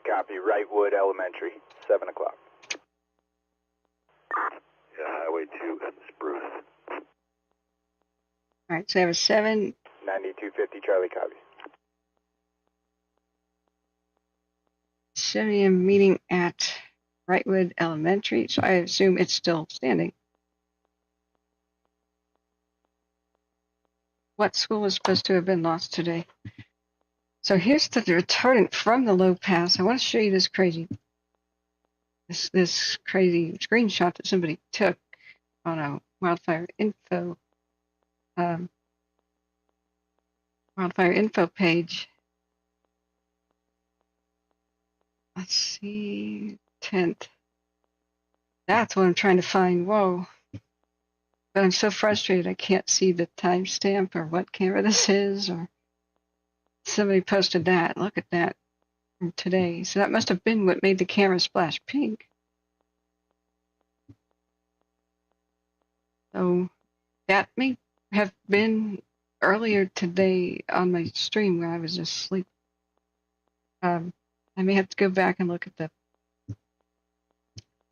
Copy, Wrightwood Elementary, 7 o'clock. Yeah, Highway 2 and Spruce. Alright, so I have a 7. 9250 Charlie, copy. 7 a.m. meeting at Wrightwood Elementary, so I assume it's still standing. What school was supposed to have been lost today? So here's the retardant from the low pass. I want to show you this crazy screenshot that somebody took on a wildfire info page. Let's see, 10th. That's what I'm trying to find. Whoa. But I'm so frustrated I can't see the timestamp or what camera this is, or somebody posted that. Look at that from today. So that must have been what made the camera splash pink. So that may have been earlier today on my stream where I was asleep. I may have to go back and look at the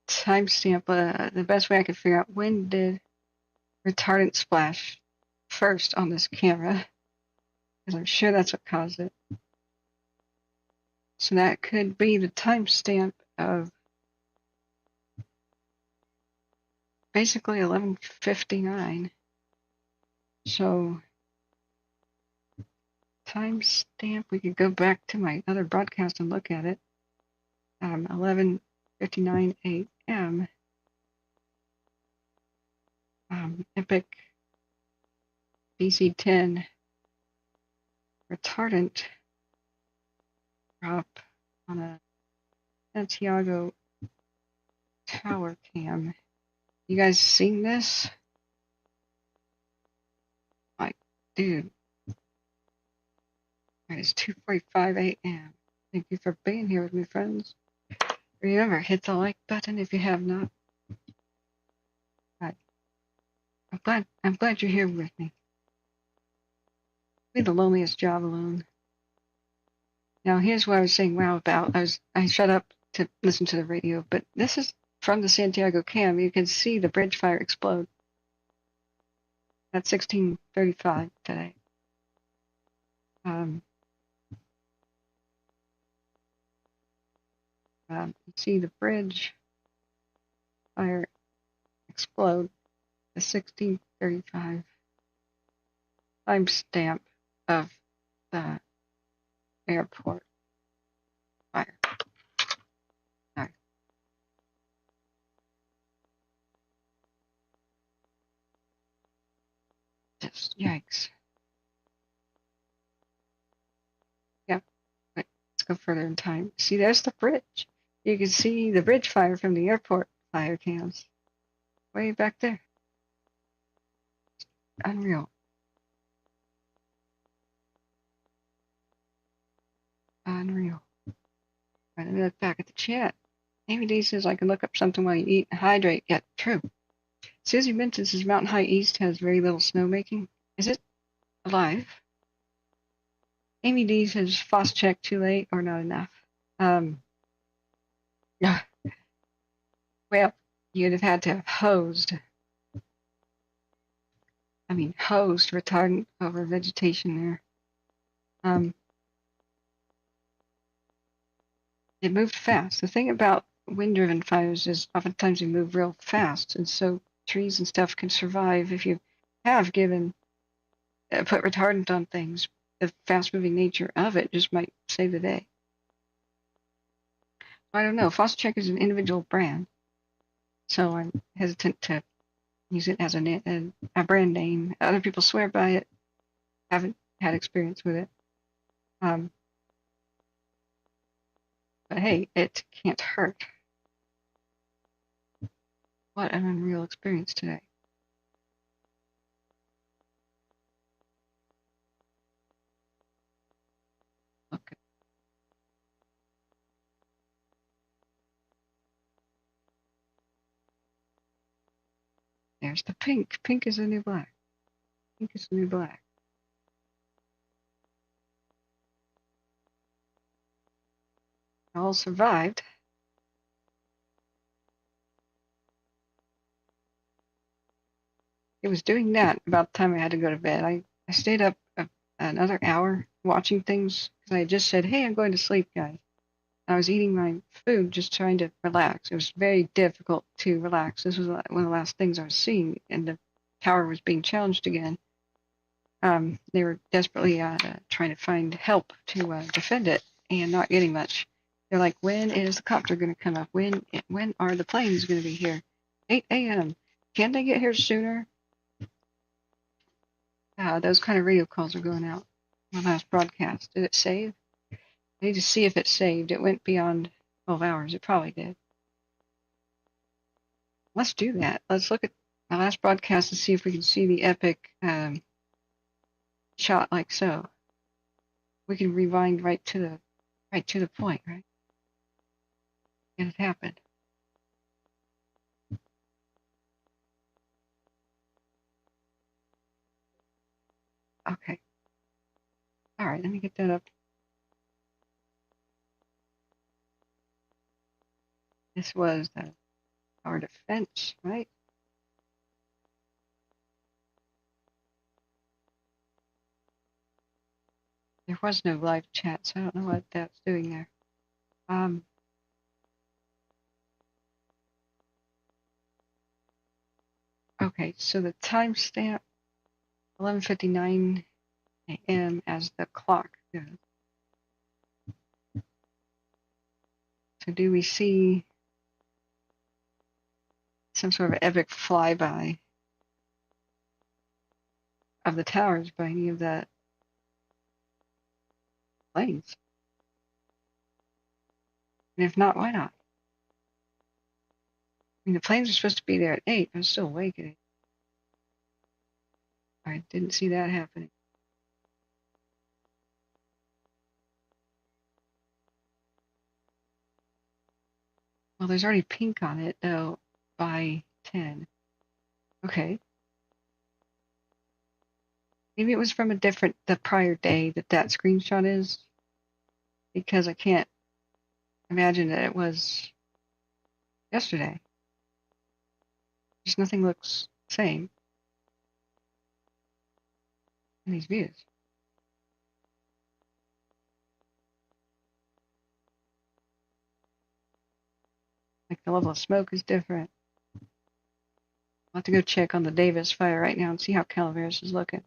timestamp. The best way I could figure out, when did retardant splash first on this camera? Because I'm sure that's what caused it. So that could be the timestamp of basically 11:59. So timestamp, we could go back to my other broadcast and look at it. 11:59 a.m. Epic DC-10 retardant drop on a Santiago tower cam. You guys seen this? Like, dude. It's 2:45 a.m. Thank you for being here with me, friends. Remember, hit the like button if you have not. I'm glad you're here with me. Be the loneliest job alone. Now, here's what I was saying wow about. I shut up to listen to the radio, but this is from the Santiago cam. You can see the bridge fire explode at 16:35 today. You see the bridge fire explode at 16:35 timestamp of the airport fire. Sorry. Just yikes. Yeah, but let's go further in time. See, there's the bridge. You can see the bridge fire from the airport fire cams. Way back there. Unreal. Unreal. Right, let me look back at the chat. Amy D says I can look up something while you eat and hydrate. Yeah, true. Susie Minton says Mountain High East has very little snowmaking. Is it alive? Amy D says FOSS check too late or not enough. Yeah. Well, you'd have had to have hosed retardant over vegetation there. It moved fast. The thing about wind-driven fires is oftentimes they move real fast, and so trees and stuff can survive if you have put retardant on things. The fast-moving nature of it just might save the day. I don't know. Fosscheck is an individual brand, so I'm hesitant to use it as a brand name. Other people swear by it. Haven't had experience with it. But hey, it can't hurt. What an unreal experience today. Okay. There's the pink. Pink is the new black. Pink is the new black. All survived. It was doing that about the time I had to go to bed. I stayed up another hour watching things because I had just said, hey, I'm going to sleep, guys. I was eating my food, just trying to relax. It was very difficult to relax. This was one of the last things I was seeing, and the tower was being challenged again. They were desperately trying to find help to defend it and not getting much. They're like, when is the copter going to come up? When are the planes going to be here? 8 a.m. Can't they get here sooner? Those kind of radio calls are going out. My last broadcast. Did it save? I need to see if it saved. It went beyond 12 hours. It probably did. Let's do that. Let's look at my last broadcast and see if we can see the epic shot like so. We can rewind right to the point, right? And it happened. Okay. All right, let me get that up. This was our defense, right? There was no live chat, so I don't know what that's doing there. Okay, so the timestamp 11:59 a.m. as the clock goes. So do we see some sort of epic flyby of the towers by any of the planes? And if not, why not? I mean, the planes are supposed to be there at 8. I'm still awake at 8. I didn't see that happening. Well, there's already pink on it, though, by 10. Okay. Maybe it was from the prior day that screenshot is, because I can't imagine that it was yesterday. Just nothing looks the same in these views. Like the level of smoke is different. I'll have to go check on the Davis fire right now and see how Calaveras is looking.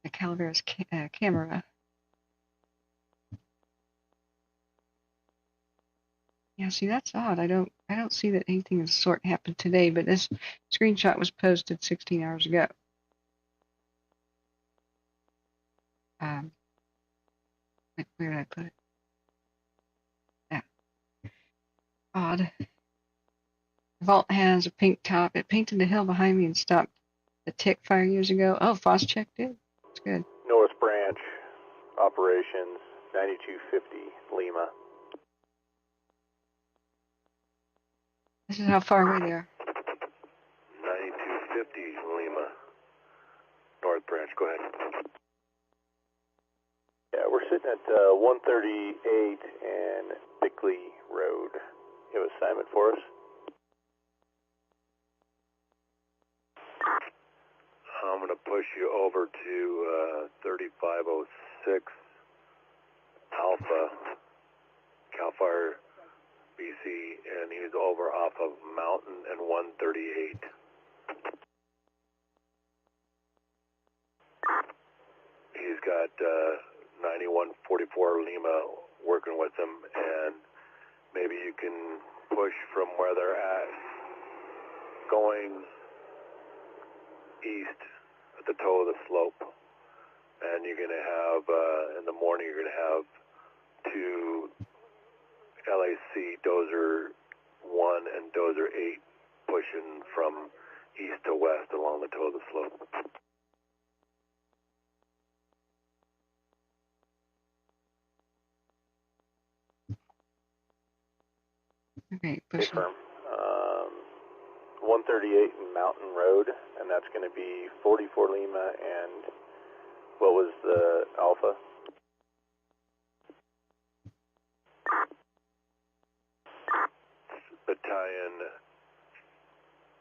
The Calaveras camera. Yeah, see, that's odd. I don't see that anything of the sort happened today, but this screenshot was posted 16 hours ago. Where did I put it? Yeah. Odd. The vault has a pink top. It painted the hill behind me and stopped the tick fire years ago. Oh, Fosscheck did? That's good. North Branch, operations, 9250 Lima. This is how far away they are. 9250 Lima. North Branch, go ahead. Yeah, we're we're sitting at 138 and Bickley Road. You have assignment for us? I'm going to push you over to 3506 Alpha, Cal Fire, BC, and he's over off of Mountain and 138. He's got 9144 Lima working with him, and maybe you can push from where they're at, going east at the toe of the slope, and you're going to have, in the morning, you're going to have two LAC Dozer 1 and Dozer 8 pushing from east to west along the toe of the slope. Okay, push firm. 138 Mountain Road, and that's going to be 44 Lima, and what was the Alpha? Battalion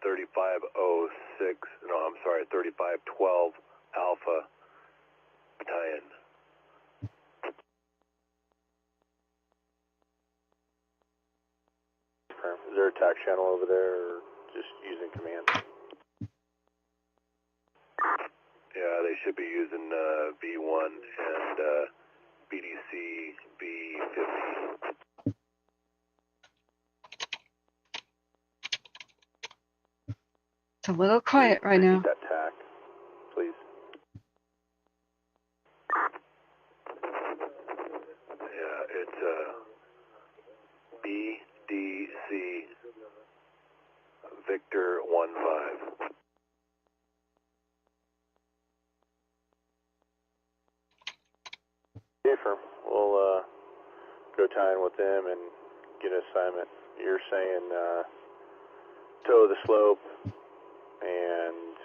3506, no, I'm sorry, 3512 Alpha Battalion. Is there a TAC channel over there, or just using command? Yeah, they should be using V1 and BDC V50. It's a little quiet right now. That TAC, please. Yeah, it's BDC Victor 15. Okay, firm. We'll go tie in with them and get an assignment. You're saying toe of the slope and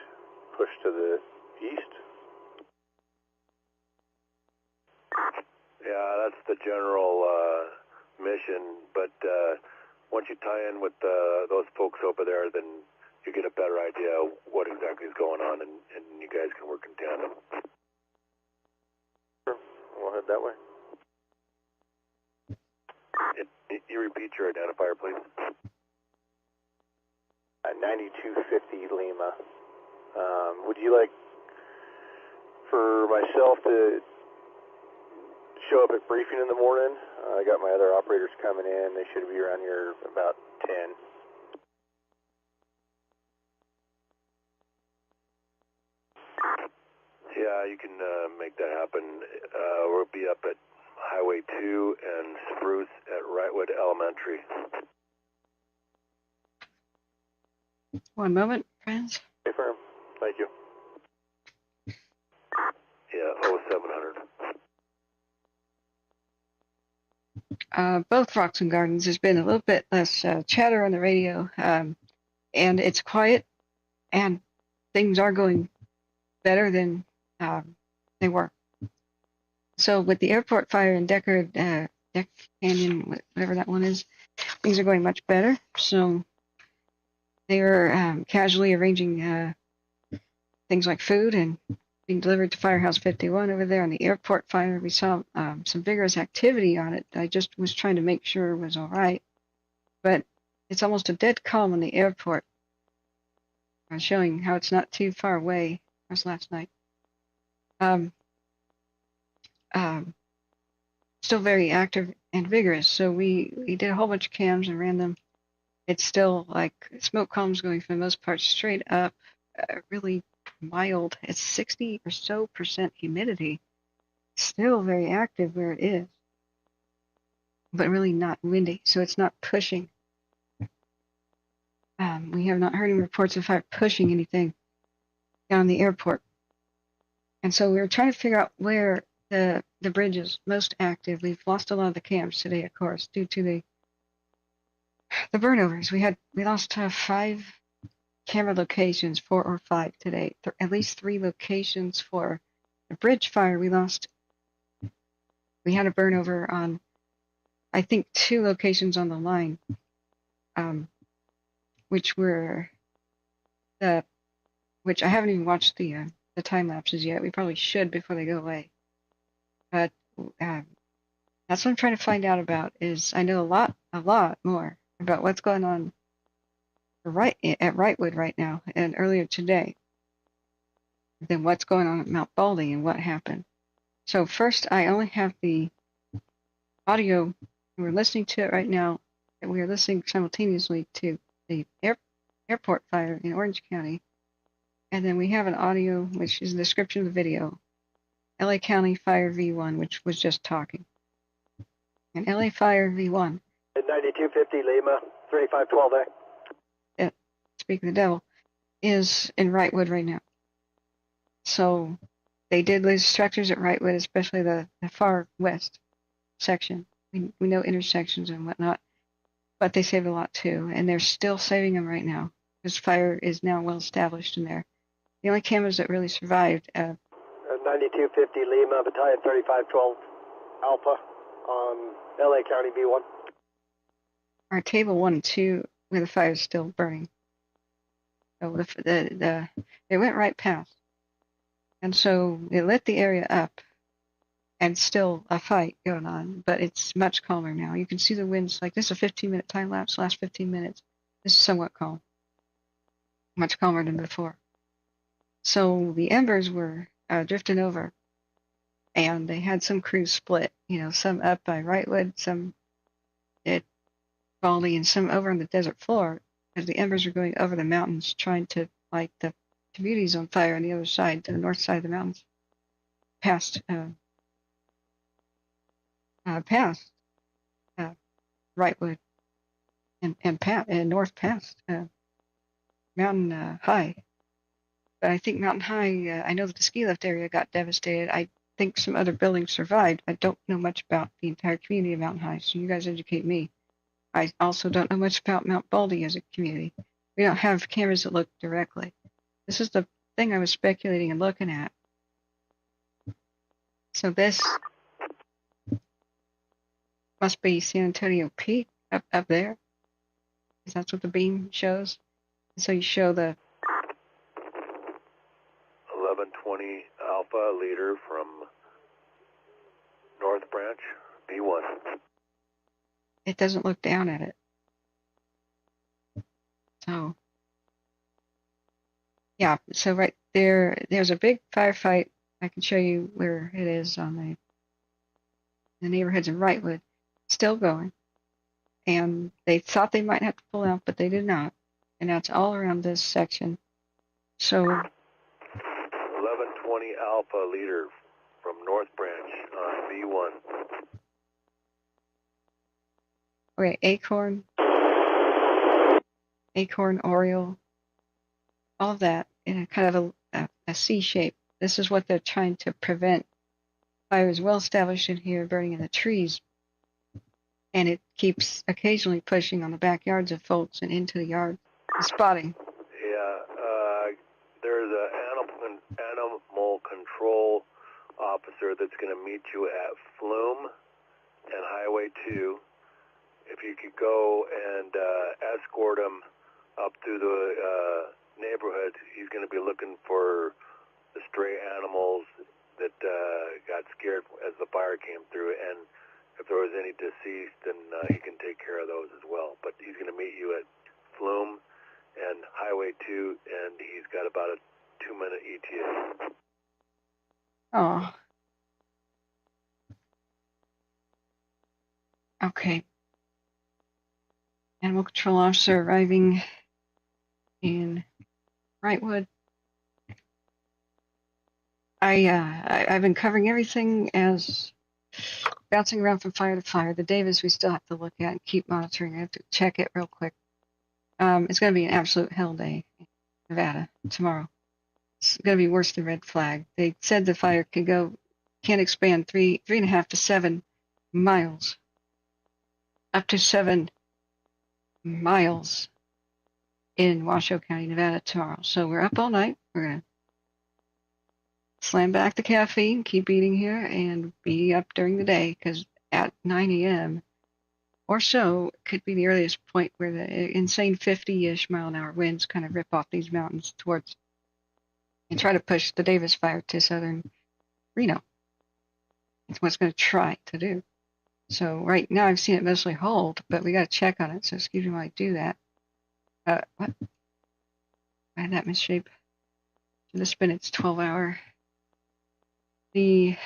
push to the east? Yeah, that's the general mission, but once you tie in with those folks over there, then you get a better idea of what exactly is going on, and you guys can work in tandem. Sure. We'll head that way. You repeat your identifier, please. 9250 Lima. Would you like for myself to show up at briefing in the morning? I got my other operators coming in. They should be around here about 10. Yeah, you can make that happen. We'll be up at Highway 2 and Spruce at Wrightwood Elementary. One moment, friends. Okay, firm. Thank you. Yeah, 0700. Both Rocks and Gardens, there's been a little bit less chatter on the radio, and it's quiet, and things are going better than they were. So with the airport fire in Deck Canyon, whatever that one is, things are going much better. So they are casually arranging things like food and being delivered to Firehouse 51 over there on the airport fire. We saw some vigorous activity on it. I just was trying to make sure it was all right. But it's almost a dead calm on the airport, showing how it's not too far away as last night. Still very active and vigorous. So we did a whole bunch of cams and ran them. It's still like smoke columns going for the most part straight up, really mild. It's 60% or so humidity. Still very active where it is, but really not windy. So it's not pushing. We have not heard any reports of fire pushing anything down the airport. And so we were trying to figure out where the bridge is most active. We've lost a lot of the cams today, of course, due to the burnovers. We lost 5 camera locations, 4 or 5 today. At least 3 locations for the bridge fire. We lost we had a burn over on, I think, 2 locations on the line, which were which I haven't even watched the time lapses yet. We probably should before they go away. But that's what I'm trying to find out about. Is I know a lot more about what's going on at Wrightwood right now and earlier today than what's going on at Mount Baldy and what happened. So first, I only have the audio. We're listening to it right now, and we are listening simultaneously to the airport fire in Orange County. And then we have an audio, which is a description of the video. LA County Fire V1, which was just talking. And LA Fire V1. At 9250 Lima, 3512A. Yeah, speaking of the devil, is in Wrightwood right now. So they did lose structures at Wrightwood, especially the far west section. We know intersections and whatnot, but they saved a lot too, and they're still saving them right now because fire is now well established in there. The only cameras that really survived. 9250 Lima, Battalion 3512 Alpha on LA County B1. Our table 1 and 2, where the fire is still burning. So they went right past, and so it lit the area up. And still a fight going on, but it's much calmer now. You can see the winds. Like, this is a 15-minute time lapse, last 15 minutes. This is somewhat calm. Much calmer than before. So the embers were drifting over, and they had some crews split. Some up by Wrightwood, some at Baldy, and some over on the desert floor, as the embers were going over the mountains, trying to light the communities on fire on the other side, to the north side of the mountains, past Wrightwood and north past Mountain High. But I think Mountain High, I know that the ski lift area got devastated. I think some other buildings survived. I don't know much about the entire community of Mountain High, so you guys educate me. I also don't know much about Mount Baldy as a community. We don't have cameras that look directly. This is the thing I was speculating and looking at. So this must be San Antonio Peak up there, because that's what the beam shows. And so you show the 1120 Alpha leader from North Branch, B1. It doesn't look down at it. So, yeah, so right there's a big firefight. I can show you where it is on the neighborhoods in Wrightwood. Still going, and they thought they might have to pull out, but they did not, and that's all around this section. So 1120 Alpha leader from North Branch on B1. Okay, Acorn, Oriole, all of that in a kind of a C shape. This is what they're trying to prevent. Fire is well established in here, burning in the trees. And it keeps occasionally pushing on the backyards of folks and into the yard, spotting. Yeah, there's an animal control officer that's going to meet you at Flume and Highway 2. If you could go and escort him up through the neighborhood, he's going to be looking for the stray animals that got scared as the fire came through, and if there was any deceased, then he can take care of those as well. But he's going to meet you at Flume and Highway 2, and he's got about a 2-minute ETA. Oh. Okay. Animal control officer arriving in Wrightwood. I've been covering everything as bouncing around from fire to fire. The Davis we still have to look at and keep monitoring. I have to check it real quick. It's going to be an absolute hell day in Nevada tomorrow. It's going to be worse than red flag. They said the fire can't expand 3.5 to 7 miles. Up to 7 miles in Washoe County, Nevada tomorrow. So we're up all night. We're going to slam back the caffeine, keep eating here, and be up during the day, because at 9 a.m. or so could be the earliest point where the insane 50-ish mile-an-hour winds kind of rip off these mountains towards and try to push the Davis fire to southern Reno. It's what's going to try to do. So right now I've seen it mostly hold, but we got to check on it. So excuse me while I do that. What? Why did that misshape? Should have been its 12-hour. The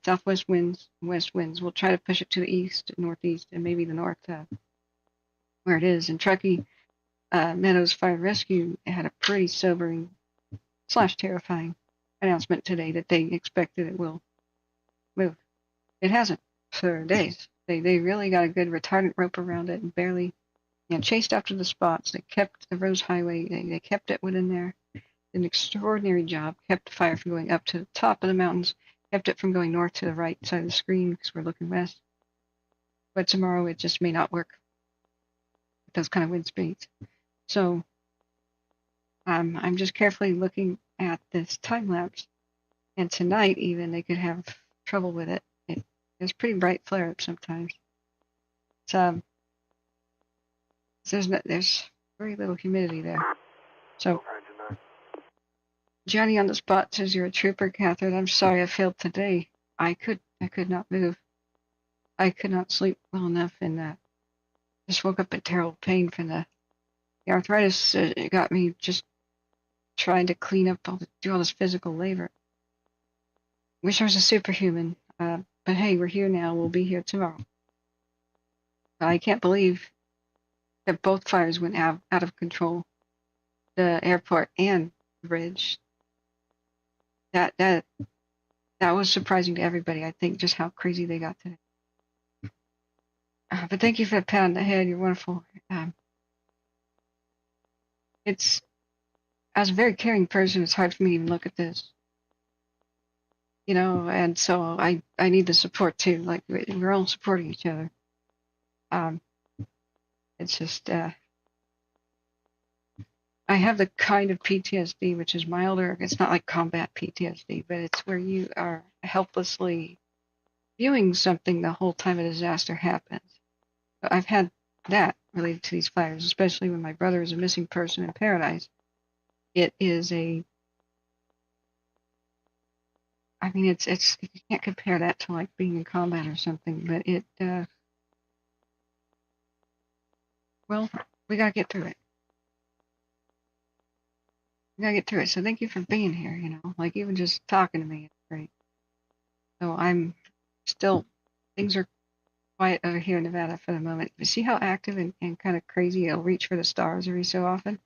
southwest winds, west winds will try to push it to the east, northeast, and maybe the north, where it is. And Truckee Meadows Fire and Rescue had a pretty sobering / terrifying announcement today that they expected it will move. It hasn't for days. They really got a good retardant rope around it and barely, chased after the spots. They kept the Rose Highway. They kept it within there. An extraordinary job. Kept the fire from going up to the top of the mountains. Kept it from going north to the right side of the screen because we're looking west. But tomorrow it just may not work with those kind of wind speeds. So I'm just carefully looking at this time lapse. And tonight even they could have trouble with it. There's pretty bright flare up sometimes. So there's very little humidity there. So Johnny on the spot says you're a trooper, Catherine. I'm sorry I failed today. I could not move. I could not sleep well enough, and just woke up in terrible pain from the arthritis. It got me just trying to clean up do all this physical labor. Wish I was a superhuman. But hey, we're here now. We'll be here tomorrow. I can't believe that both fires went out of control. The airport and the bridge. That was surprising to everybody. I think just how crazy they got today. But thank you for the pat on the head. You're wonderful. As a very caring person, it's hard for me to even look at this. And so I need the support too. Like we're all supporting each other. It's just I have the kind of PTSD which is milder. It's not like combat PTSD, but it's where you are helplessly viewing something the whole time a disaster happens. I've had that related to these fires, especially when my brother is a missing person in Paradise. It is it's you can't compare that to like being in combat or something, but well, we gotta get through it. So thank you for being here, like even just talking to me is great. So I'm still, things are quiet over here in Nevada for the moment. But see how active and kind of crazy it'll reach for the stars every so often?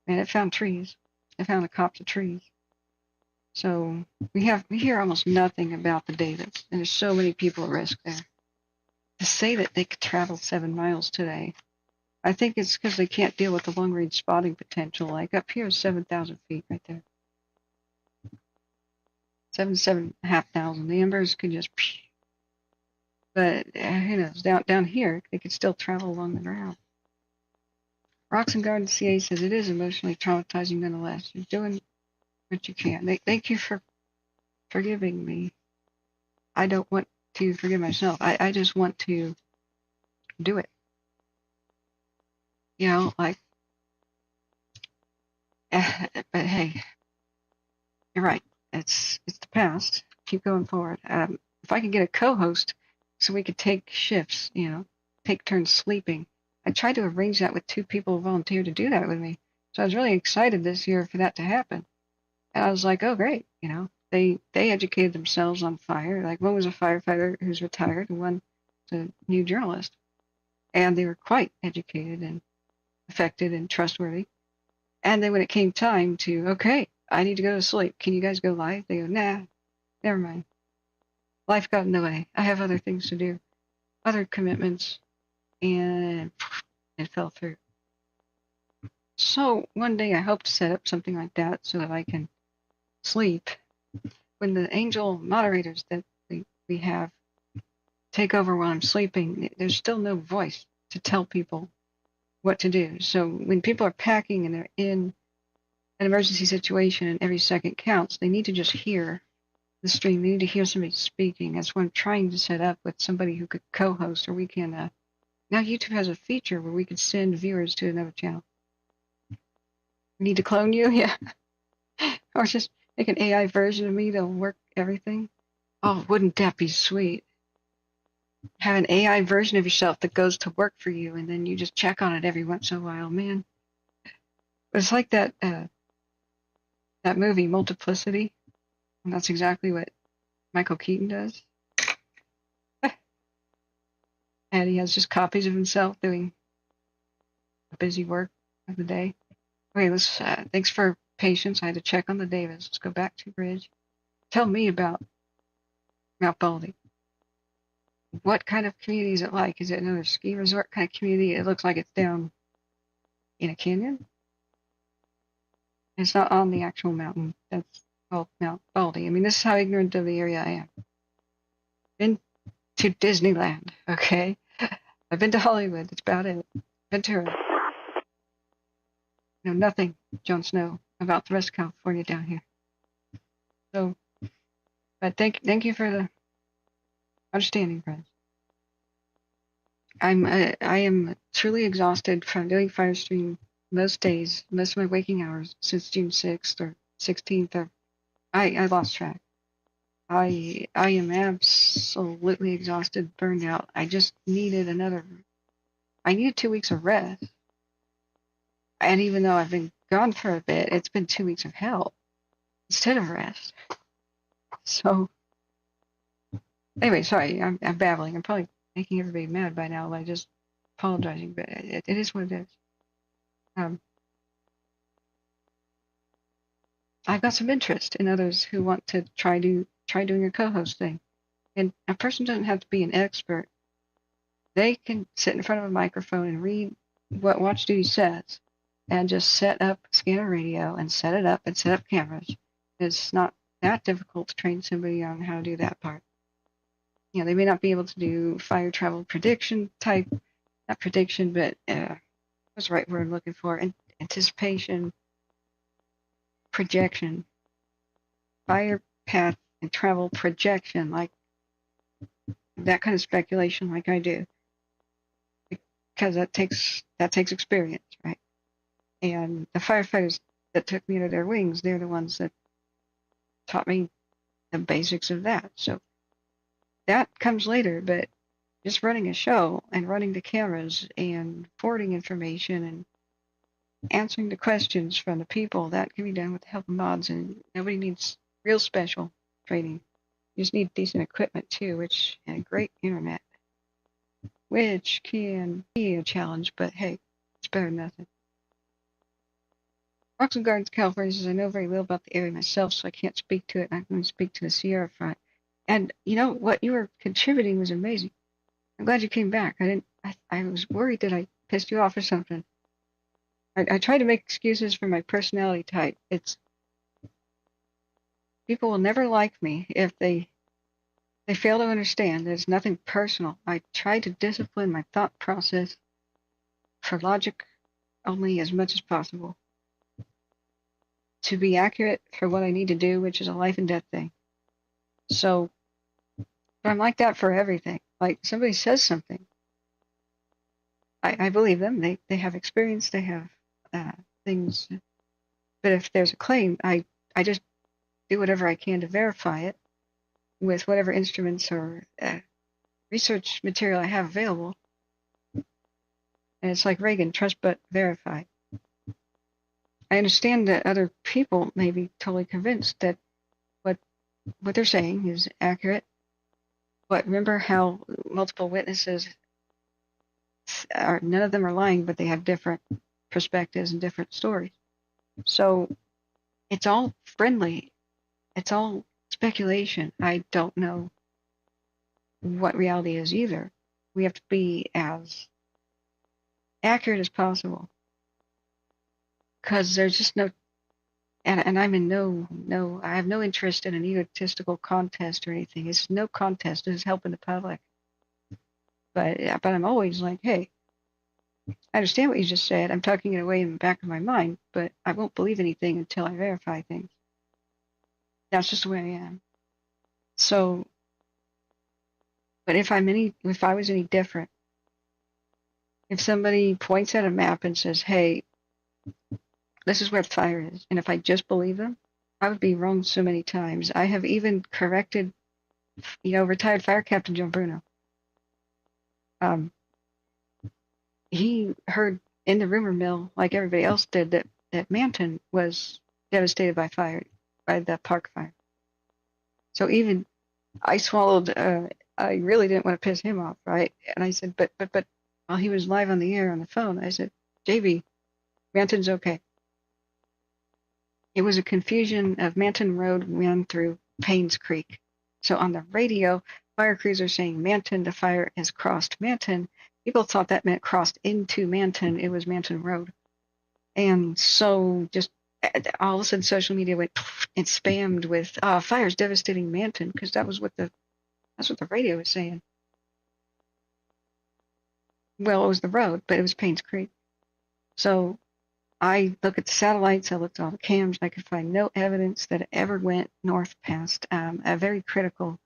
Man, it found trees. It found a copse of trees. So we hear almost nothing about the Davis, and there's so many people at risk there. To say that they could travel 7 miles today, I think it's because they can't deal with the long-range spotting potential. Like up here is 7,000 feet right there. 7,500. The embers could just, but who knows? Down here, they could still travel along the ground. Rocks and Garden CA says it is emotionally traumatizing nonetheless. You're doing what you can. Thank you for forgiving me. I don't want to forgive myself. I just want to do it. But hey, you're right. It's the past. Keep going forward. If I could get a co-host so we could take shifts, take turns sleeping. I tried to arrange that with 2 people who volunteered to do that with me. So I was really excited this year for that to happen. And I was like, oh, great. They educated themselves on fire. Like one was a firefighter who's retired and one was a new journalist. And they were quite educated and effective and trustworthy. And then when it came time to, okay, I need to go to sleep. Can you guys go live? They go, nah, never mind. Life got in the way. I have other things to do, other commitments, and it fell through. So one day I hope to set up something like that so that I can sleep. When the angel moderators that we have take over while I'm sleeping, there's still no voice to tell people what to do. So when people are packing and they're in an emergency situation and every second counts. They need to just hear the stream. They need to hear somebody speaking. That's what I'm trying to set up with somebody who could co-host, or we can. Now YouTube has a feature where we could send viewers to another channel. We need to clone you, yeah, or just make an AI version of me that'll work everything. Oh, wouldn't that be sweet? Have an AI version of yourself that goes to work for you, and then you just check on it every once in a while, man. But it's like that movie Multiplicity, and that's exactly what Michael Keaton does. And he has just copies of himself doing busy work of the day. Okay, let's. Thanks for patience. I had to check on the Davis. Let's go back to Bridge. Tell me about Mount Baldy. What kind of community is it like? Is it another ski resort kind of community? It looks like it's down in a canyon. It's not on the actual mountain. That's called Mount Baldy. I mean, this is how ignorant of the area I am. Been to Disneyland, okay? I've been to Hollywood. That's about it. Ventura. Know nothing, Jon Snow, about the rest of California down here. So, but thank you for the understanding, friends. I am truly exhausted from doing Firestream most days, most of my waking hours since June 6th or 16th. Or I lost track. I am absolutely exhausted, burned out. I just needed I needed 2 weeks of rest. And even though I've been gone for a bit, it's been 2 weeks of hell instead of rest. So, anyway, sorry, I'm babbling. I'm probably making everybody mad by now by just apologizing, but it is what it is. I've got some interest in others who want to try doing a co-host thing. And a person doesn't have to be an expert. They can sit in front of a microphone and read what Watch Duty says and just set up scanner radio and set it up and set up cameras. It's not that difficult to train somebody on how to do that part. You know, they may not be able to do fire travel prediction type, not prediction, but what's the right word I'm looking for? Anticipation, projection, fire path and travel projection, like that kind of speculation like I do. Because that takes experience, right? And the firefighters that took me under their wings, they're the ones that taught me the basics of that. So that comes later, but just running a show and running the cameras and forwarding information and answering the questions from the people, that can be done with the help of mods, and nobody needs real special training. You just need decent equipment too, and a great internet, which can be a challenge, but hey, it's better than nothing. Rocks and Gardens, California says, I know very little about the area myself, so I can't speak to it. I'm going to speak to the Sierra front. And you know, what you were contributing was amazing. I'm glad you came back. I was worried that I pissed you off or something. I try to make excuses for my personality type. People will never like me if they fail to understand that it's nothing personal. I try to discipline my thought process for logic only as much as possible, to be accurate for what I need to do, which is a life and death thing. So, but I'm like that for everything. Like, somebody says something, I believe them. They have experience, they have things. But if there's a claim, I just do whatever I can to verify it with whatever instruments or research material I have available. And it's like Reagan, trust but verify. I understand that other people may be totally convinced that what they're saying is accurate. But remember how multiple witnesses none of them are lying, but they have different perspectives and different stories. So it's all friendly. It's all speculation. I don't know what reality is either. We have to be as accurate as possible, because there's just no, and I'm in no, I have no interest in an egotistical contest or anything. It's no contest. It's helping the public. But I'm always like, hey, I understand what you just said. I'm tucking it away in the back of my mind, but I won't believe anything until I verify things. That's just the way I am. So, but if I was any different, if somebody points at a map and says, "Hey, this is where the fire is," and if I just believe them, I would be wrong so many times. I have even corrected, retired fire captain Joe Bruno. He heard in the rumor mill, like everybody else did, that Manton was devastated by fire, by the park fire. So even I swallowed. I really didn't want to piss him off, right? And I said, but while he was live on the air on the phone, I said, JB, Manton's okay. It was a confusion of Manton Road ran through Paynes Creek. So on the radio, fire crews are saying Manton, the fire has crossed Manton. People thought that meant crossed into Manton. It was Manton Road. And so just all of a sudden social media went and spammed with fire's devastating Manton, because that's what the radio was saying. Well, it was the road, but it was Paynes Creek. So I looked at the satellites, I looked at all the cams, I could find no evidence that it ever went north past a very critical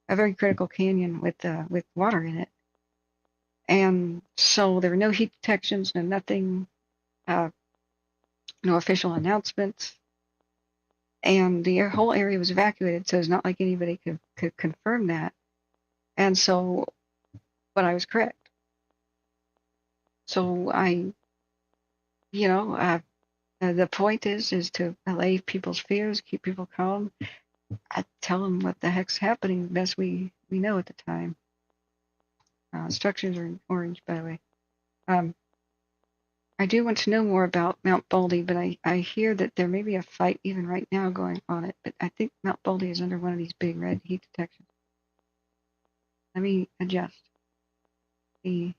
canyon with water in it. And so there were no heat detections, no nothing, no official announcements, and the whole area was evacuated. So it's not like anybody could confirm that. And so, but I was correct. So the point is to allay people's fears, keep people calm. I tell them what the heck's happening the best we know at the time. Structures are in orange, by the way. I do want to know more about Mount Baldy, but I hear that there may be a fight even right now going on it. But I think Mount Baldy is under one of these big red heat detections. Let me adjust the.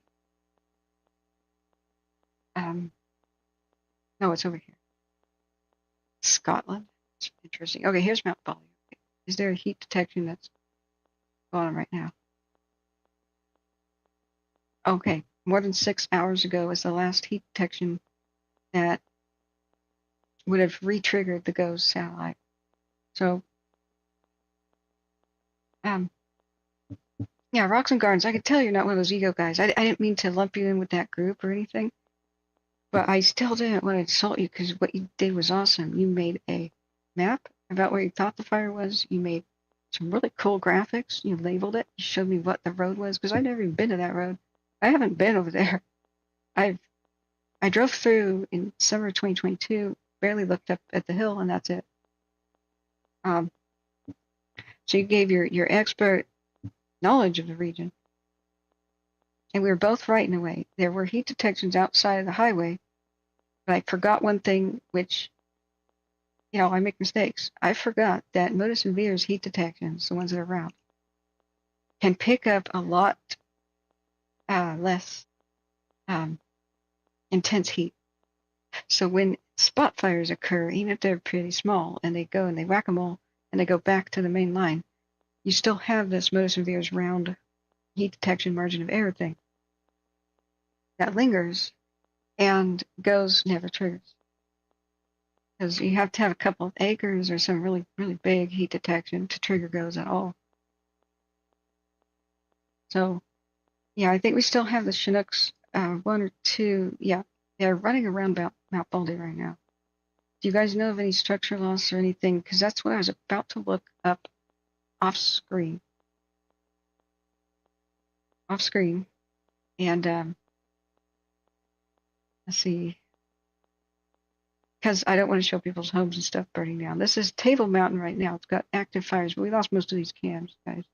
No, it's over here. Scotland. It's interesting. Okay, here's Mount Baldy. Is there a heat detection that's going on right now? Okay, more than 6 hours ago was the last heat detection that would have re-triggered the GOES satellite. So, yeah, Rocks and Gardens, I can tell you're not one of those ego guys. I didn't mean to lump you in with that group or anything, but I still didn't want to insult you, because what you did was awesome. You made a map about where you thought the fire was. You made some really cool graphics. You labeled it. You showed me what the road was, because I've never even been to that road. I haven't been over there. I drove through in summer 2022, barely looked up at the hill, and that's it. So you gave your expert knowledge of the region. And we were both right in a way. There were heat detections outside of the highway, but I forgot one thing, which, I make mistakes. I forgot that Modus and Veer's heat detections, the ones that are around, can pick up a lot less intense heat. So when spot fires occur, even if they're pretty small, and they go and they whack-a-mole and they go back to the main line, you still have this Modus and Veer's round heat detection margin of error thing that lingers, and GOES never triggers. Because you have to have a couple of acres or some really, really big heat detection to trigger GOES at all. So, yeah, I think we still have the Chinooks, one or two, they're running around Mount Baldy right now. Do you guys know of any structure loss or anything? Because that's what I was about to look up off screen. And let's see. Because I don't want to show people's homes and stuff burning down. This is Table Mountain right now. It's got active fires, but we lost most of these cams, guys.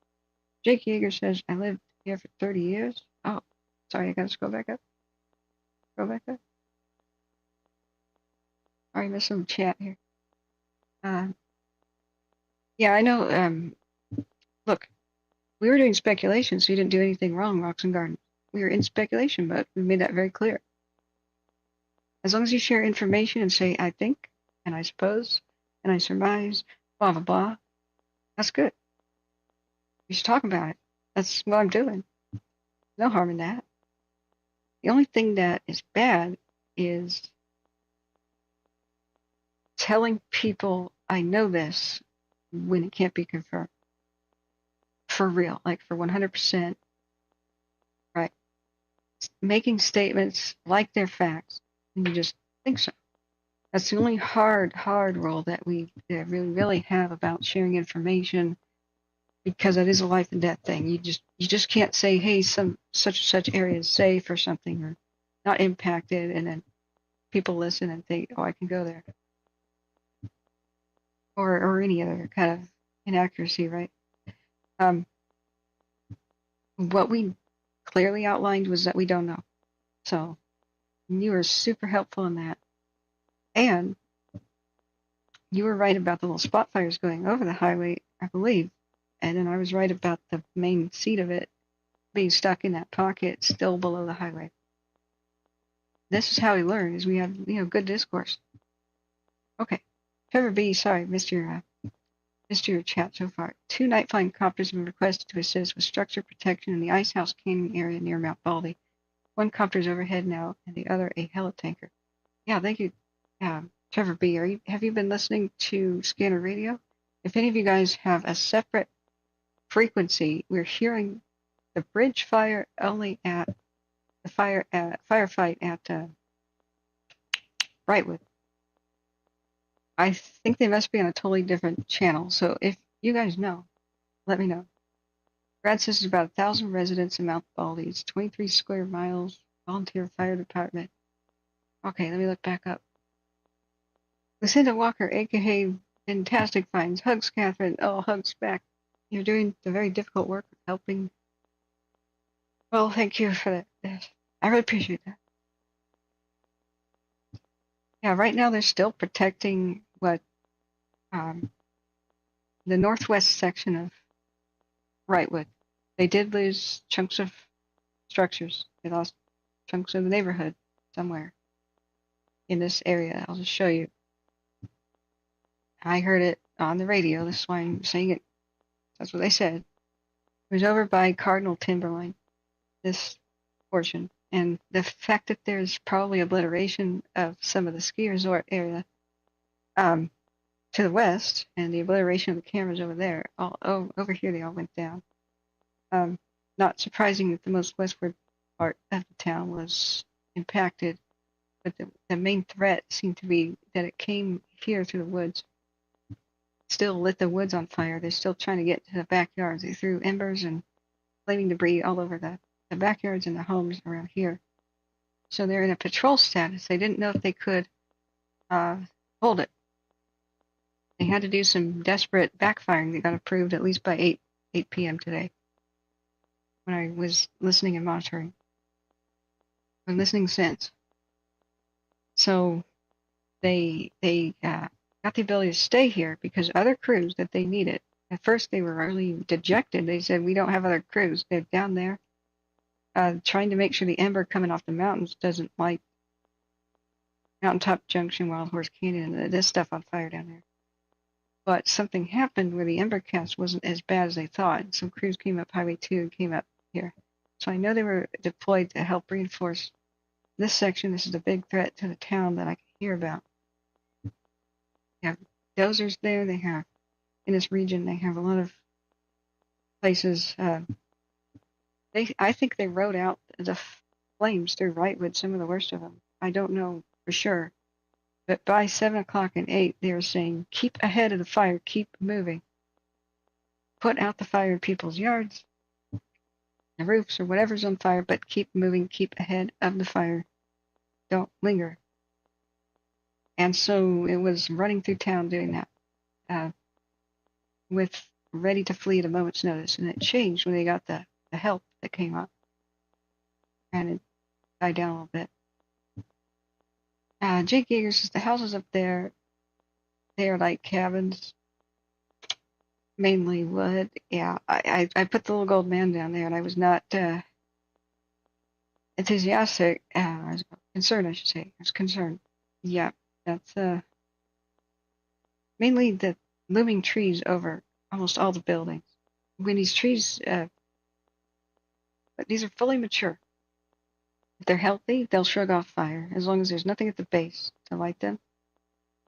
Jake Yeager says, I lived here for 30 years. Oh, sorry, I got to scroll back up. All right, missed some chat here. Yeah, I know. Look, we were doing speculation, so you didn't do anything wrong, Rocks and Gardens. We were in speculation, but we made that very clear. As long as you share information and say, I think, and I suppose, and I surmise, blah, blah, blah, that's good. You should talk about it. That's what I'm doing. No harm in that. The only thing that is bad is telling people I know this when it can't be confirmed. For real, like for 100%, right? Making statements like they're facts, and you just think so. That's the only hard rule that we really have about sharing information, because it is a life and death thing. You just can't say, hey, some such and such area is safe or something, or not impacted, and then people listen and think, oh, I can go there, or any other kind of inaccuracy, right? What we clearly outlined was that we don't know. So you were super helpful in that. And you were right about the little spot fires going over the highway, I believe. And then I was right about the main seat of it being stuck in that pocket still below the highway. This is how we learn, is we have, good discourse. Okay. Trevor B., sorry, missed your chat so far. 2 night flying copters have been requested to assist with structure protection in the Ice House Canyon area near Mount Baldy. 1 copter is overhead now, and the other a helitanker. Yeah, thank you, Trevor B. Have you been listening to Scanner Radio? If any of you guys have a separate frequency, we're hearing the bridge fire only at the firefight at Wrightwood. I think they must be on a totally different channel. So if you guys know, let me know. Brad says there's about 1,000 residents in Mount Baldy. It's 23 square miles. Volunteer fire department. Okay, let me look back up. Lucinda Walker, aka Fantastic Finds. Hugs, Catherine. Oh, hugs back. You're doing the very difficult work of helping. Well, thank you for that. I really appreciate that. Yeah, right now they're still protecting what the northwest section of Wrightwood. They did lose chunks of structures. They lost chunks of the neighborhood somewhere in this area. I'll just show you. I heard it on the radio. This is why I'm saying it. That's what they said. It was over by Cardinal Timberline, this portion. And the fact that there's probably obliteration of some of the ski resort area to the west, and the obliteration of the cameras over there, over here they all went down. Not surprising that the most westward part of the town was impacted, but the main threat seemed to be that it came here through the woods. Still lit the woods on fire. They're still trying to get to the backyards. They threw embers and flaming debris all over the backyards and the homes around here. So they're in a patrol status. They didn't know if they could hold it. They had to do some desperate backfiring that got approved at least by 8 p.m. today when I was listening and monitoring. I've been listening since. So they got the ability to stay here because other crews that they needed. At first they were really dejected. They said, we don't have other crews. They're down there trying to make sure the ember coming off the mountains doesn't light Mountaintop Junction, Wild Horse Canyon, and this stuff on fire down there. But something happened where the ember cast wasn't as bad as they thought. Some crews came up Highway 2 and came up here. So I know they were deployed to help reinforce this section. This is a big threat to the town that I can hear about. They have dozers there. They have, in this region, they have a lot of places. I think they rode out the flames through Wrightwood, some of the worst of them. I don't know for sure. But by 7 o'clock and 8, they were saying, keep ahead of the fire, keep moving. Put out the fire in people's yards, the roofs, or whatever's on fire, but keep moving, keep ahead of the fire. Don't linger. And so it was running through town doing that, with ready to flee at a moment's notice. And it changed when they got the help that came up. And it died down a little bit. Jake Yeager says the houses up there, they are like cabins, mainly wood. Yeah, I put the little gold man down there, and I was not enthusiastic. I was concerned, I should say. I was concerned. Yeah, that's mainly the looming trees over almost all the buildings. When these trees, but these are fully mature. If they're healthy, they'll shrug off fire as long as there's nothing at the base to light them,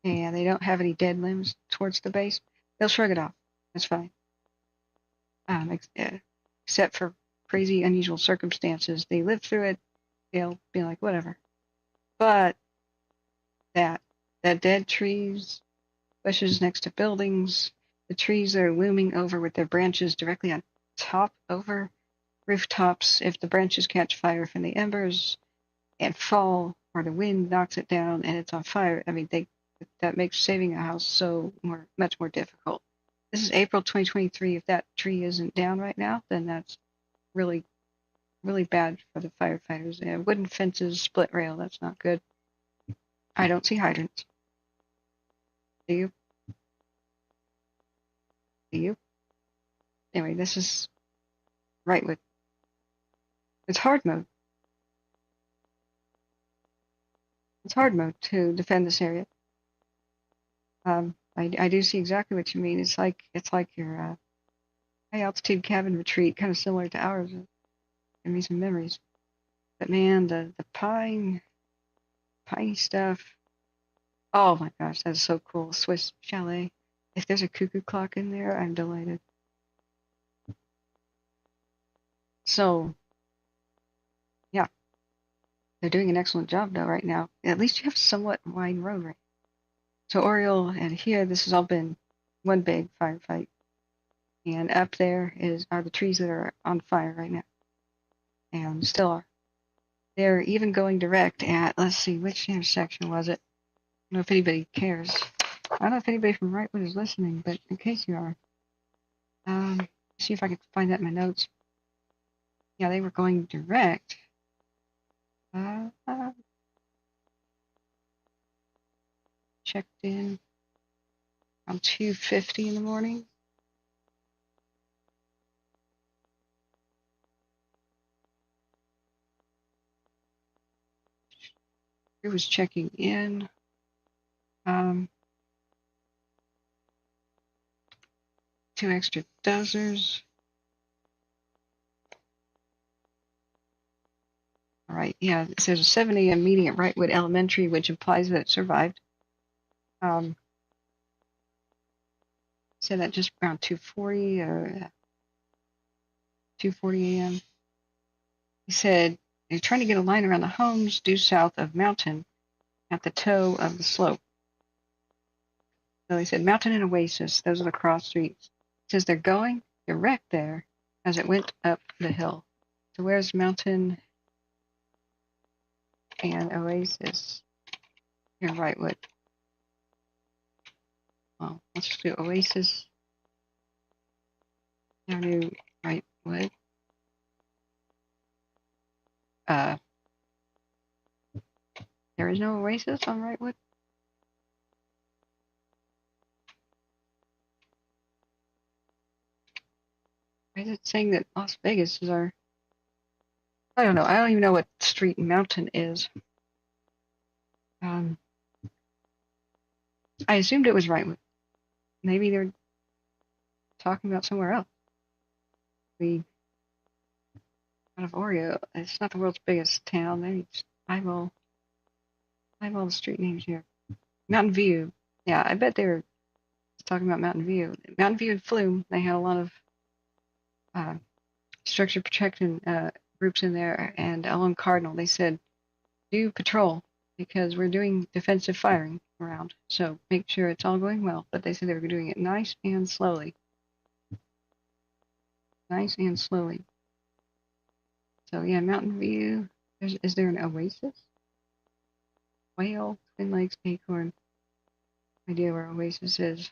and they don't have any dead limbs towards the base. They'll shrug it off. That's fine. Except for crazy, unusual circumstances, they live through it. They'll be like, whatever. But that dead trees, bushes next to buildings, the trees that are looming over with their branches directly on top over rooftops, if the branches catch fire from the embers and fall, or the wind knocks it down and it's on fire, I mean, that makes saving a house much more difficult. This is April 2023. If that tree isn't down right now, then that's really, really bad for the firefighters. Wooden fences, split rail, that's not good. I don't see hydrants. Do you? Do you? Anyway, this is Wrightwood. It's hard mode. It's hard mode to defend this area. I do see exactly what you mean. It's like your high altitude cabin retreat, kind of similar to ours. Give me some memories. But man, the piney stuff. Oh my gosh, that's so cool. Swiss chalet. If there's a cuckoo clock in there, I'm delighted. So, yeah, they're doing an excellent job though right now. At least you have a somewhat wide road right. So Oriole and here, this has all been one big firefight. And up there are the trees that are on fire right now. And still are. They're even going direct at, let's see, which intersection was it? I don't know if anybody cares. I don't know if anybody from Wrightwood is listening, but in case you are, see if I can find that in my notes. Yeah, they were going direct. Checked in around 2:50 in the morning. It was checking in. 2 extra dozers. All right, yeah, it says a 7 a.m. meeting at Wrightwood Elementary, which implies that it survived. Said that just around 2:40 or 2:40 a.m. He said they're trying to get a line around the homes due south of Mountain at the toe of the slope. So he said Mountain and Oasis, those are the cross streets. He says they're going direct there as it went up the hill. So where's Mountain and Oasis? Here, Wrightwood. Well, let's just do Oasis Avenue, Wrightwood. There is no Oasis on Wrightwood. Why is it saying that Las Vegas is our... I don't know. I don't even know what street Mountain is. I assumed it was Wrightwood. Maybe they're talking about somewhere else. Out of Oreo, it's not the world's biggest town. They eyeball the street names here. Mountain View. Yeah, I bet they were talking about Mountain View. Mountain View and Flume, they had a lot of structure protection groups in there, and along Cardinal, they said, do patrol, because we're doing defensive firing around, so make sure it's all going well. But they said they were doing it nice and slowly. Nice and slowly. So yeah, Mountain View. Is there an Oasis? Whale, Twin Lakes, Acorn. No idea where Oasis is.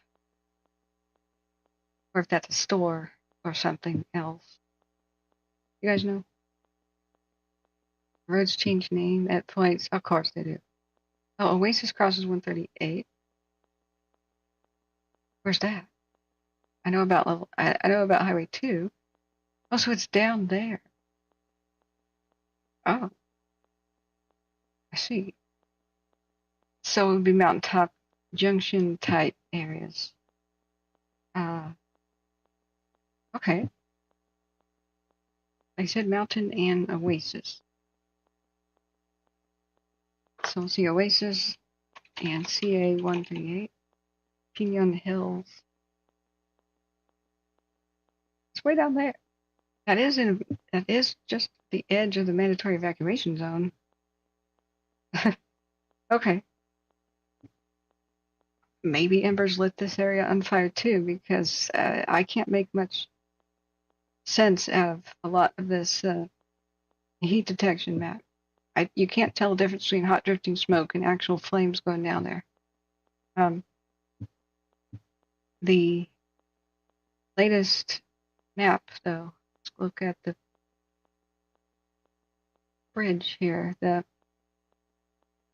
Or if that's a store or something else. You guys know? Roads change name at points. Of course they do. Oh, Oasis crosses 138. Where's that? I know about I know about Highway 2. Oh, so it's down there. Oh, I see. So it would be mountaintop junction type areas. Okay. I said Mountain and Oasis. So we'll see Oasis and CA 138. Pinon Hills. It's way down there. That is just the edge of the mandatory evacuation zone. Okay. Maybe embers lit this area on fire too, because I can't make much sense out of a lot of this heat detection map. You can't tell the difference between hot drifting smoke and actual flames going down there. The latest map, though, let's look at the bridge here. The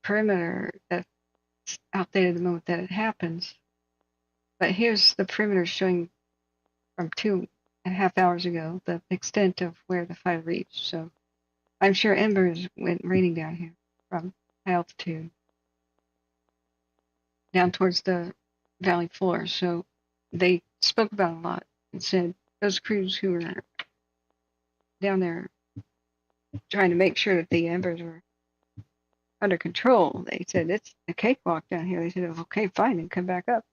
perimeter that's outdated the moment that it happens. But here's the perimeter showing from 2.5 hours ago the extent of where the fire reached. So I'm sure embers went raining down here from high altitude down towards the valley floor. So they spoke about it a lot and said those crews who were down there trying to make sure that the embers were under control, they said it's a cakewalk down here. They said, okay, fine, and come back up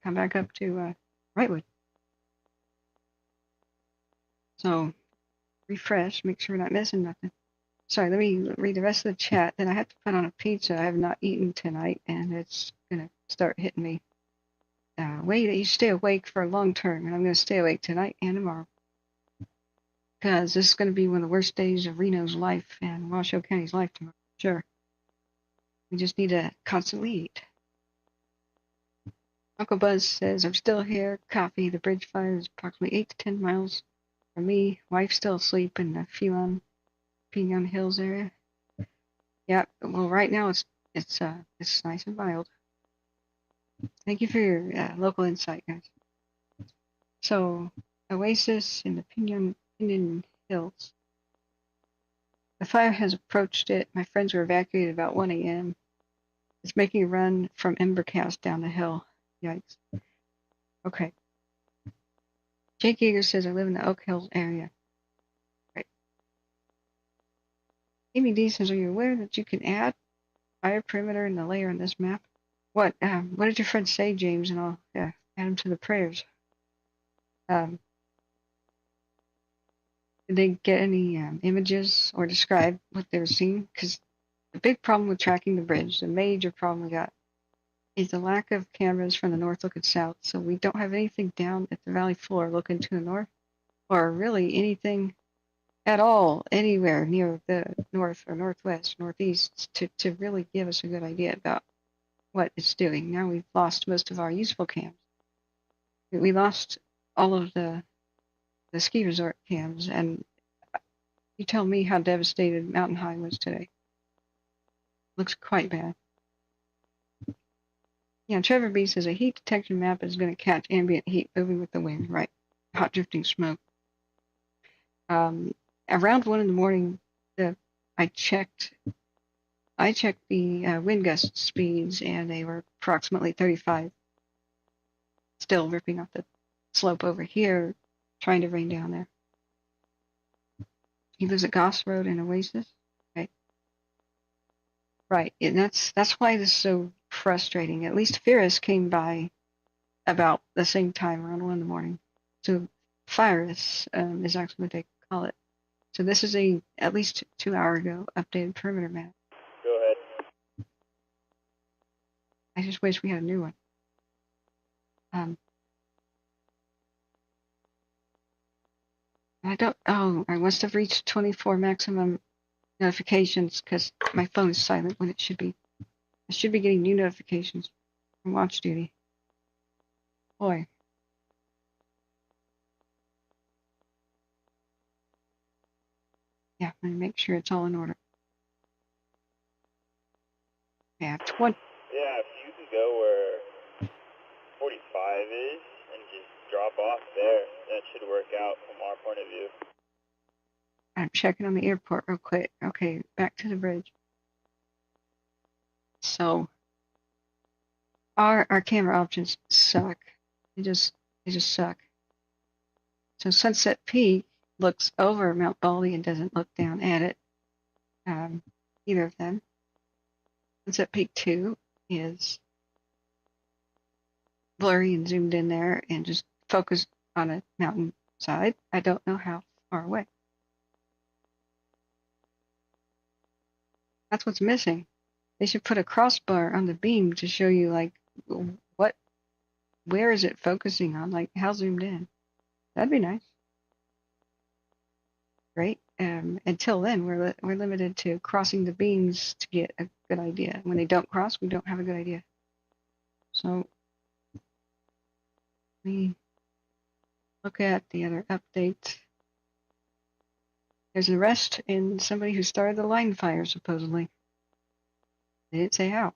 to Wrightwood. So refresh, make sure we're not missing nothing. Sorry, let me read the rest of the chat. Then I have to put on a pizza. I have not eaten tonight, and it's gonna start hitting me. Way that you stay awake for a long term, and I'm gonna stay awake tonight and tomorrow, because this is gonna be one of the worst days of Reno's life and Washoe County's life tomorrow. Sure. We just need to constantly eat. Uncle Buzz says, I'm still here. Copy. The bridge fire is approximately 8 to 10 miles from me. Wife still asleep in the Pinon Hills area. Yeah, well, right now it's nice and mild. Thank you for your local insight, guys. So, Oasis in the Pinon Hills. The fire has approached it. My friends were evacuated about 1 a.m. It's making a run from Embercast down the hill. Yikes. Okay. Jake Eager says, I live in the Oak Hills area. Right. Amy D says, are you aware that you can add fire perimeter in the layer on this map? What did your friend say, James? And I'll add him to the prayers. Did they get any images or describe what they were seeing? Because the big problem with tracking the bridge, the major problem we got, is the lack of cameras from the north looking south. So we don't have anything down at the valley floor looking to the north, or really anything at all anywhere near the north or northwest, northeast to really give us a good idea about what it's doing. Now we've lost most of our useful cams. We lost all of the ski resort cams, and you tell me how devastated Mountain High was today. Looks quite bad. Yeah, Trevor B says a heat detection map is going to catch ambient heat moving with the wind, right? Hot drifting smoke. Around 1 in the morning, I checked the wind gust speeds, and they were approximately 35. Still ripping off the slope over here, trying to rain down there. He lives at Goss Road in Oasis. Right. Right, and that's why this is so frustrating. At least Ferris came by about the same time, around 1 in the morning. So Firus is actually what they call it. So this is a at least 2 hour ago updated perimeter map. Go ahead. I just wish we had a new one. I must have reached 24 maximum notifications because my phone is silent when it should be. I should be getting new notifications from Watch Duty. Boy. Yeah, let me make sure it's all in order. Yeah, 20. Yeah, if you could go where 45 is and just drop off there, that should work out from our point of view. I'm checking on the airport real quick. Okay, back to the bridge. So our camera options suck. They just suck. So Sunset Peak looks over Mount Baldy and doesn't look down at it. Either of them. Sunset Peak 2 is blurry and zoomed in there and just focused on a mountain side. I don't know how far away. That's what's missing. They should put a crossbar on the beam to show you, like, where is it focusing on, like, how zoomed in. That'd be nice. Great. Until then, we're limited to crossing the beams to get a good idea. When they don't cross, we don't have a good idea. So we look at the other updates. There's an arrest in somebody who started the line fire, supposedly. They didn't say how.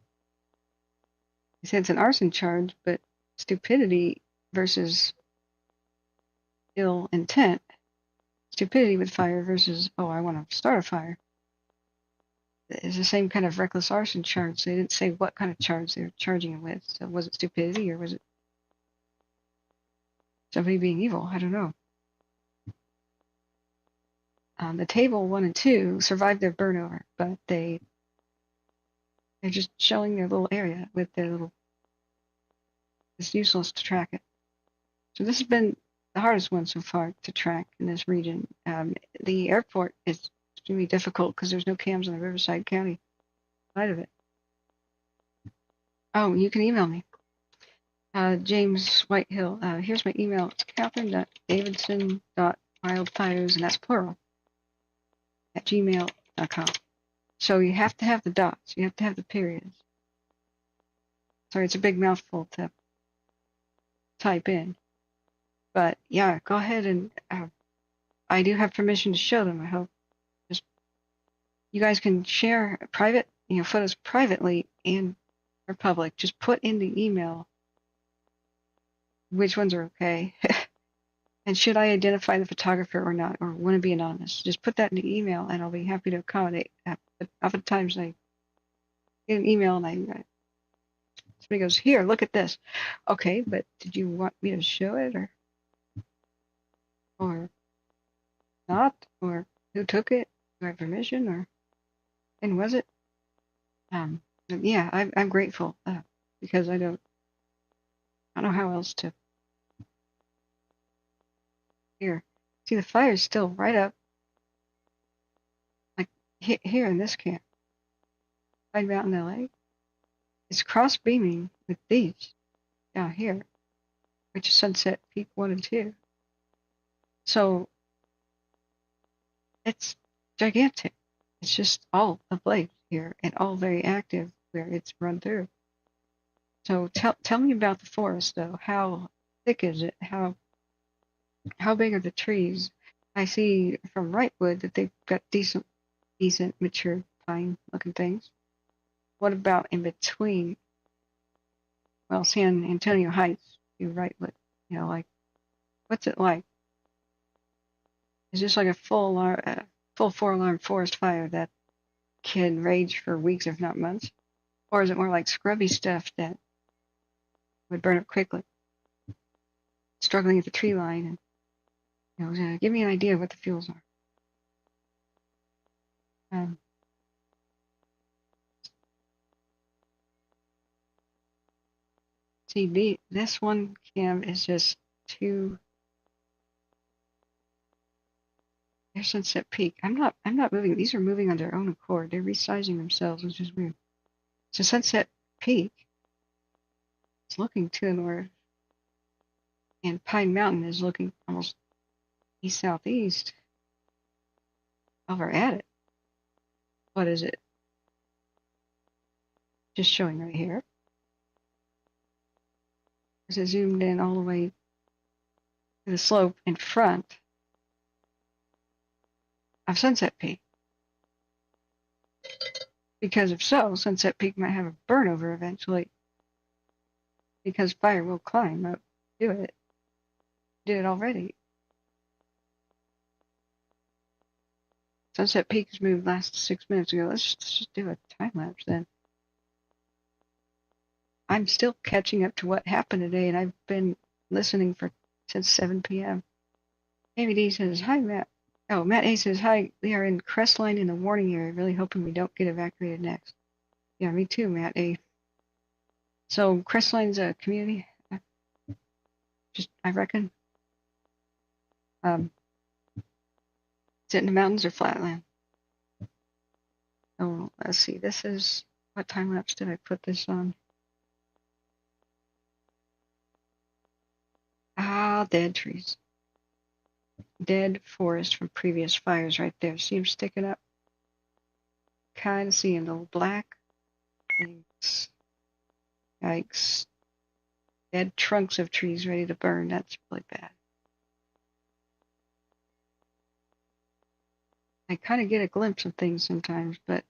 They said it's an arson charge, but stupidity versus ill intent. Stupidity with fire versus, oh, I want to start a fire. It's the same kind of reckless arson charge. They didn't say what kind of charge they were charging him with. So was it stupidity or was it somebody being evil? I don't know. The table 1 and 2 survived their burnover, but they're just showing their little area with their little. It's useless to track it. So this has been the hardest one so far to track in this region. The airport is extremely difficult because there's no cams on the Riverside County side of it. Oh, you can email me. James Whitehill. Here's my email. It's catherine.davidson.wildfires, and that's plural, at gmail.com. So you have to have the dots. You have to have the periods. Sorry, it's a big mouthful to type in. But yeah, go ahead and I do have permission to show them. I hope just you guys can share private, photos privately and for public. Just put in the email which ones are okay, and should I identify the photographer or not, or want to be anonymous. Just put that in the email, and I'll be happy to accommodate. Oftentimes I get an email and somebody goes, "Here, look at this." Okay, but did you want me to show it or not, or who took it? Do I have permission, and was it? Yeah, I'm grateful because I don't know how else to. Here, see the fire's still right up, like here in this camp, White Mountain, LA. It's cross beaming with these down here, which is Sunset Peak 1 and 2. So it's gigantic. It's just all ablaze here and all very active where it's run through. So tell me about the forest though. How thick is it? How big are the trees? I see from Wrightwood that they've got decent mature pine looking things. What about in between? Well, San Antonio Heights to Wrightwood. Like what's it like? Is this like a full 4-alarm forest fire that can rage for weeks, if not months? Or is it more like scrubby stuff that would burn up quickly? Struggling at the tree line, and give me an idea of what the fuels are. See, this one cam is just too. There's Sunset Peak. I'm not moving. These are moving on their own accord. They're resizing themselves, which is weird. So Sunset Peak is looking to the north, and Pine Mountain is looking almost east-southeast. Over at it. What is it? Just showing right here. Is it zoomed in all the way to the slope in front of Sunset Peak? Because if so, Sunset Peak might have a burnover eventually. Because fire will climb up, do it. Did it already. Sunset Peak has moved last 6 minutes ago. Let's just do a time lapse then. I'm still catching up to what happened today, and I've been listening since 7 p.m. Amy D says, "Hi, Matt." Oh, Matt A says, "Hi, we are in Crestline in the warning area. Really hoping we don't get evacuated next." Yeah, me too, Matt. So Crestline's a community, I reckon. Is it in the mountains or flatland? Oh, let's see. This is, what time lapse did I put this on? Ah, dead trees. Dead forest from previous fires right there. See them sticking up? Kind of seeing the black things. Yikes. Dead trunks of trees ready to burn. That's really bad. I kind of get a glimpse of things sometimes, but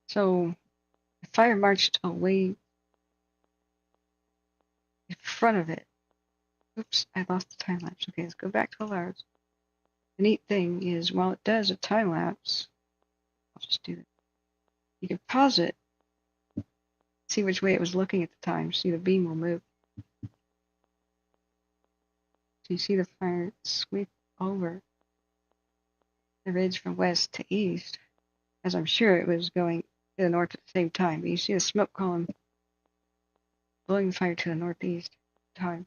so the fire marched away in front of it. Oops, I lost the time lapse. Okay, let's go back to alerts. The neat thing is, while it does a time lapse, I'll just do it. You can pause it, see which way it was looking at the time. See, the beam will move. So you see the fire sweep over the ridge from west to east, as I'm sure it was going to the north at the same time. But you see the smoke column blowing the fire to the northeast time.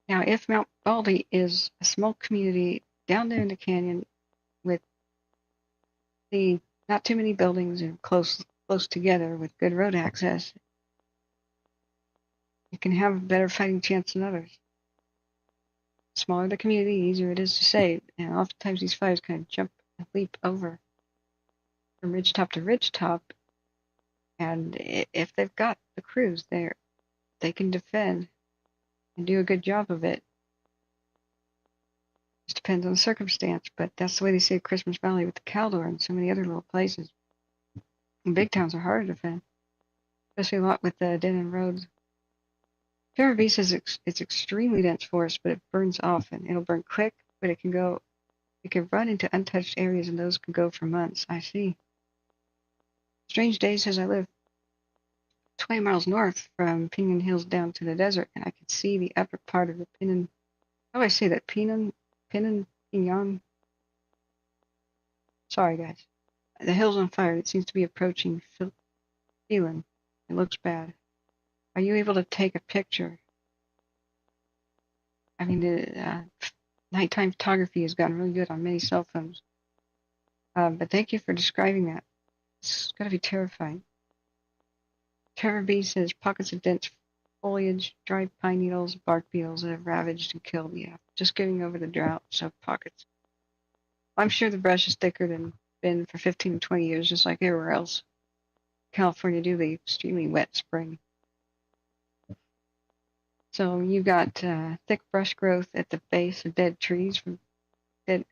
Now, if Mount Baldy is a small community down there in the canyon with the not too many buildings and close together with good road access, you can have a better fighting chance than others. The smaller the community, the easier it is to save. And oftentimes these fires kind of jump and leap over from ridgetop to ridgetop. And if they've got the crews there, they can defend and do a good job of it. Just depends on the circumstance, but that's the way they say Christmas Valley with the Caldor and so many other little places. And big towns are hard to defend, especially a lot with the dead-end roads. Terror Beast is it's extremely dense forest, but it burns often. It'll burn quick, but it can run into untouched areas, and those can go for months. I see. Strange Days says I live 20 miles north from Pinyon Hills down to the desert, and I could see the upper part of the Pinon. How do I say that? Pinon. Sorry, guys. The hill's on fire. It seems to be approaching Phelan. It looks bad. Are you able to take a picture? I mean, the nighttime photography has gotten really good on many cell phones. But thank you for describing that. It's got to be terrifying. Terror Bee says pockets of dense foliage, dried pine needles, bark beetles that have ravaged and killed. Yeah, just getting over the drought, so pockets. I'm sure the brush is thicker than been for 15 to 20 years, just like everywhere else. California do the extremely wet spring. So you've got thick brush growth at the base of dead trees from dead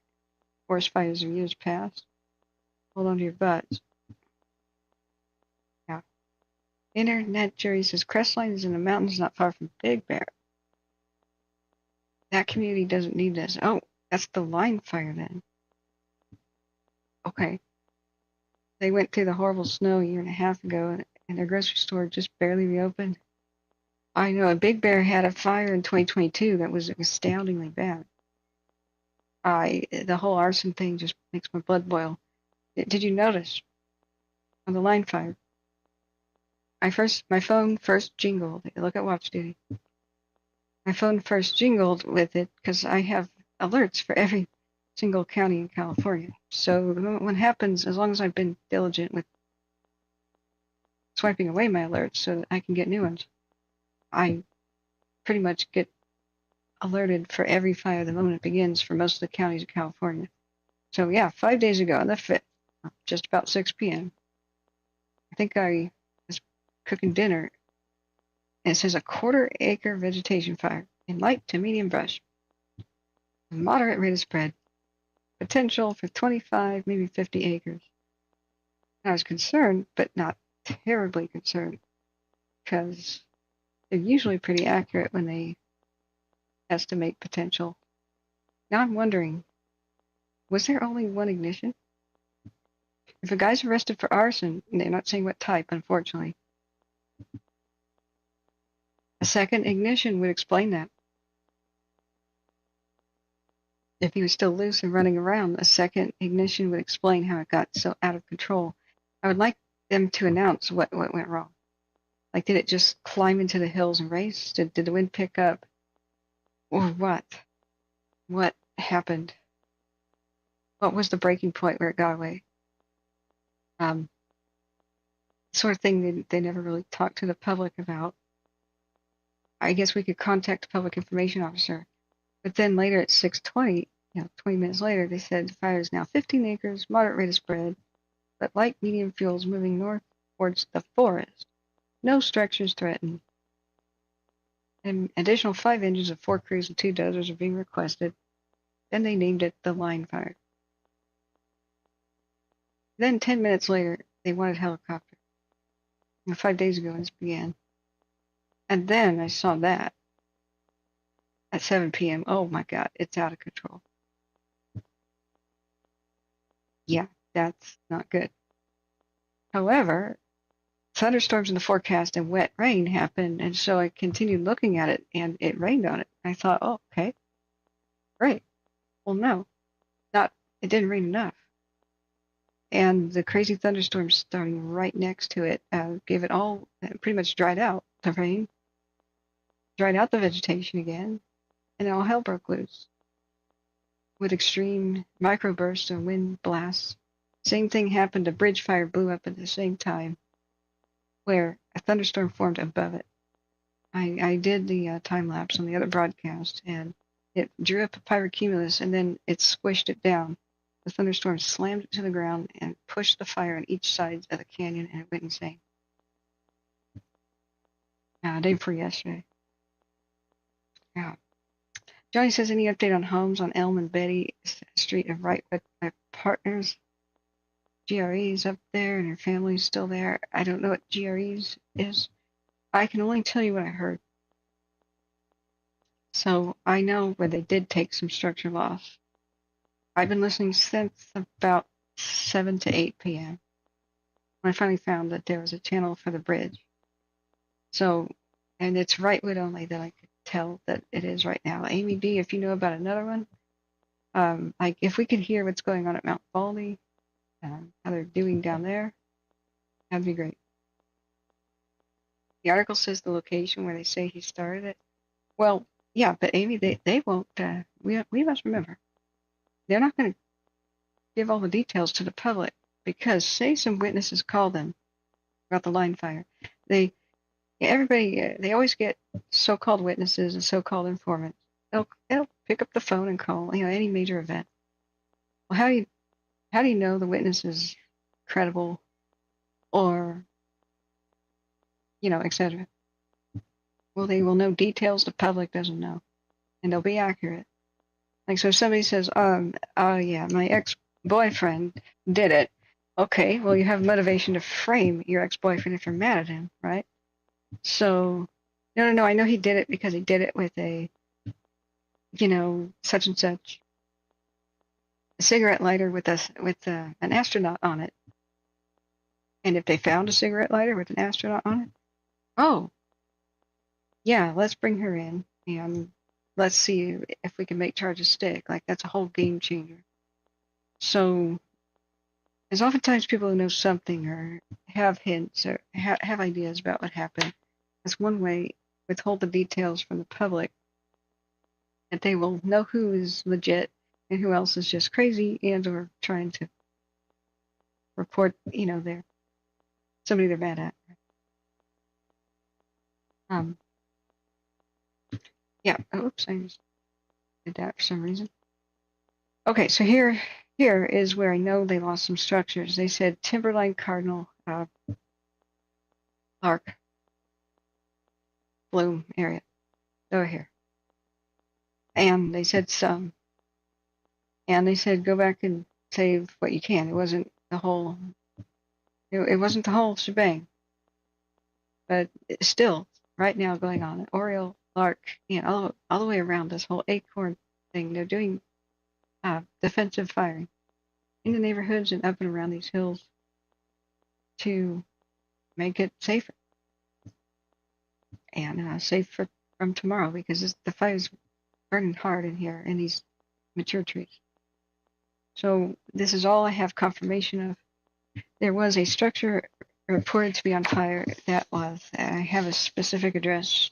forest fires of years past. Hold on to your butts. Yeah. Internet Jerry says Crestline is in the mountains not far from Big Bear. That community doesn't need this. Oh, that's the line fire then. Okay. They went through the horrible snow a year and a half ago, and their grocery store just barely reopened. I know a Big Bear had a fire in 2022 that was astoundingly bad. The whole arson thing just makes my blood boil. Did you notice on the line fire? My phone first jingled. Look at watch duty. My phone first jingled with it because I have alerts for every single county in California. So when it happens, as long as I've been diligent with swiping away my alerts so that I can get new ones, I pretty much get alerted for every fire the moment it begins for most of the counties of California. So yeah, 5 days ago on the 5th, just about 6 p.m., I think I was cooking dinner, and it says a 1/4 acre vegetation fire in light to medium brush. A moderate rate of spread. Potential for 25, maybe 50 acres. I was concerned, but not terribly concerned, because they're usually pretty accurate when they estimate potential. Now I'm wondering, was there only one ignition? If a guy's arrested for arson, they're not saying what type, unfortunately, a second ignition would explain that. if he was still loose and running around, a second ignition would explain how it got so out of control. I would like them to announce what went wrong. Like, did it just climb into the hills and race? Did the wind pick up? Or what? What happened? What was the breaking point where it got away? Sort of thing they never really talked to the public about. I guess we could contact the public information officer. But then later at 6:20, 20 minutes later, they said the fire is now 15 acres, moderate rate of spread, but light medium fuels moving north towards the forest. No structures threatened. An additional 5 engines of 4 crews and 2 dozers are being requested. Then they named it the line fire. Then 10 minutes later, they wanted helicopter. 5 days ago, this began. And then I saw that at 7 p.m. Oh my God, it's out of control. Yeah, that's not good. However, thunderstorms in the forecast and wet rain happened, and so I continued looking at it, and it rained on it. I thought, oh, okay, great. Well, no, it didn't rain enough. And the crazy thunderstorms starting right next to it gave it all, pretty much dried out the rain, dried out the vegetation again, and all hell broke loose with extreme microbursts and wind blasts. Same thing happened. A bridge fire blew up at the same time where a thunderstorm formed above it. I did the time lapse on the other broadcast, and it drew up a pyrocumulus, and then it squished it down. The thunderstorm slammed it to the ground and pushed the fire on each side of the canyon, and it went insane. Day before yesterday. Yeah. Johnny says, any update on homes on Elm and Betty Street of Wrightwood? My partner's GRE's up there, and her family's still there. I don't know what GRE's is. I can only tell you what I heard. So I know where they did take some structure loss. I've been listening since about 7 to 8 p.m. when I finally found that there was a channel for the bridge. So, and it's Wrightwood only that I could tell that it is right now. Amy B, if you know about another one, like if we could hear what's going on at Mount Baldy, how they're doing down there, that'd be great. The article says the location where they say he started it. Well, yeah, but Amy, they won't, we must remember, they're not going to give all the details to the public because say some witnesses call them about the line fire. Everybody, they always get so-called witnesses and so-called informants. They'll pick up the phone and call, any major event. Well, how do you know the witness is credible or, etc.? Well, they will know details the public doesn't know, and they'll be accurate. Like, so if somebody says, yeah, my ex-boyfriend did it. Okay, well, you have motivation to frame your ex-boyfriend if you're mad at him, right? So, no, I know he did it because he did it with a, such and such, a cigarette lighter with an astronaut on it. And if they found a cigarette lighter with an astronaut on it, oh, yeah, let's bring her in and let's see if we can make charges stick. Like, that's a whole game changer. So, there's oftentimes people who know something or have hints or have ideas about what happened. That's one way, withhold the details from the public, that they will know who is legit and who else is just crazy and or trying to report, they're somebody they're mad at. Yeah, oops, I just did that for some reason. Okay, so here is where I know they lost some structures. They said Timberline, Cardinal, Clark, Bloom area. Over here. And they said some. And they said go back and save what you can. It wasn't the whole shebang. But it's still right now going on. Oriole, Lark, all the way around this whole acorn thing. They're doing defensive firing in the neighborhoods and up and around these hills to make it safer and safe from tomorrow because the fire's burning hard in here in these mature trees. So this is all I have confirmation of. There was a structure reported to be on fire. That was. I have a specific address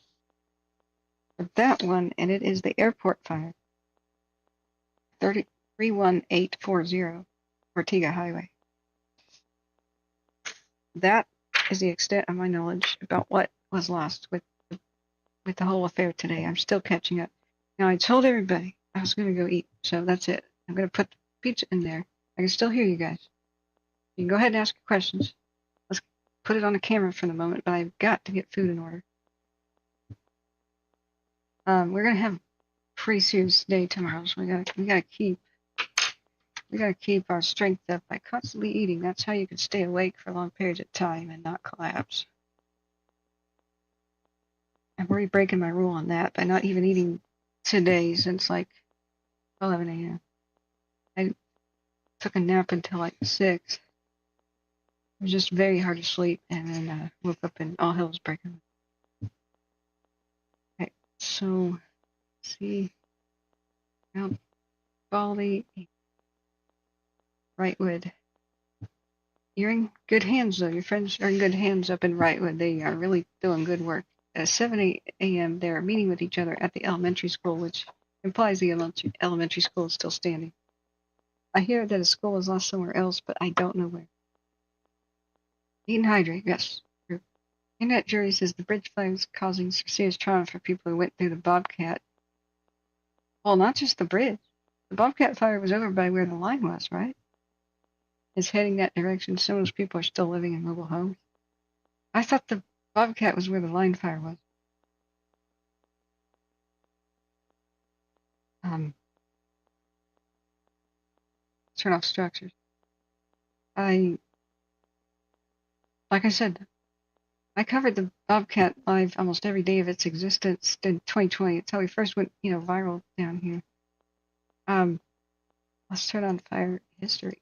for that one, and it is the airport fire. 31840 Ortega Highway. That is the extent of my knowledge about what was lost with the whole affair today. I'm still catching up. Now, I told everybody I was going to go eat, so that's it. I'm going to put the pizza in there. I can still hear you guys. You can go ahead and ask your questions. Let's put it on the camera for the moment, but I've got to get food in order. We're going to have a pretty serious day tomorrow, so we gotta keep our strength up by constantly eating. That's how you can stay awake for long periods of time and not collapse. I'm already breaking my rule on that by not even eating today since like 11 a.m. I took a nap until like 6. It was just very hard to sleep, and then woke up and all hell was breaking. Okay, so see, Mount Baldy, Wrightwood. You're in good hands, though. Your friends are in good hands up in Wrightwood. They are really doing good work. At 7 a.m., they're meeting with each other at the elementary school, which implies the elementary school is still standing. I hear that a school is lost somewhere else, but I don't know where. Eat and hydrate, yes. Your internet jury says the bridge fire is causing serious trauma for people who went through the Bobcat. Well, not just the bridge. The Bobcat fire was over by where the line was, right? It's heading that direction. Some of those people are still living in mobile homes. I thought the Bobcat was where the line fire was. Turn off structures. Like I said, I covered the Bobcat live almost every day of its existence in 2020. It's how we first went, viral down here. Let's turn on fire history.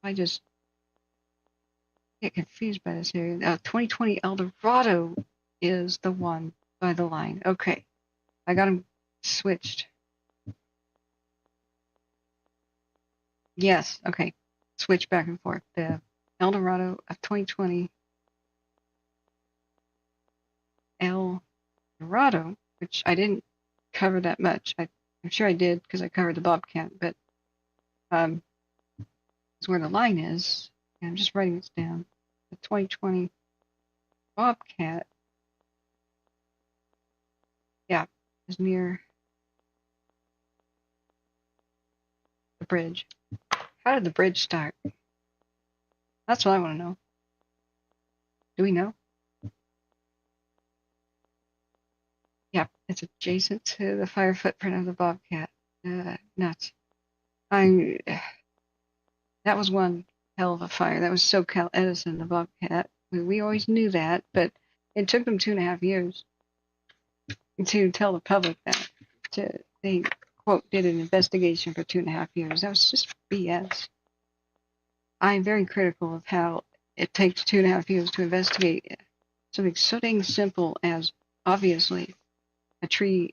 I just get confused by this area. 2020 Eldorado is the one by the line. Okay, I got them switched. Yes, okay. Switch back and forth. The Eldorado of 2020. Eldorado, which I didn't cover that much. I'm sure I did because I covered the Bobcat, but it's where the line is. And I'm just writing this down. The 2020 Bobcat, yeah, is near the bridge. How did the bridge start? That's what I want to know. Do we know? Yeah, it's adjacent to the fire footprint of the Bobcat. Nuts. That was one hell of a fire. That was SoCal Edison, the Bobcat. We always knew that, but it took them 2.5 years to tell the public that. They, quote, did an investigation for 2.5 years. That was just BS. I'm very critical of how it takes 2.5 years to investigate something so dang simple as, obviously, a tree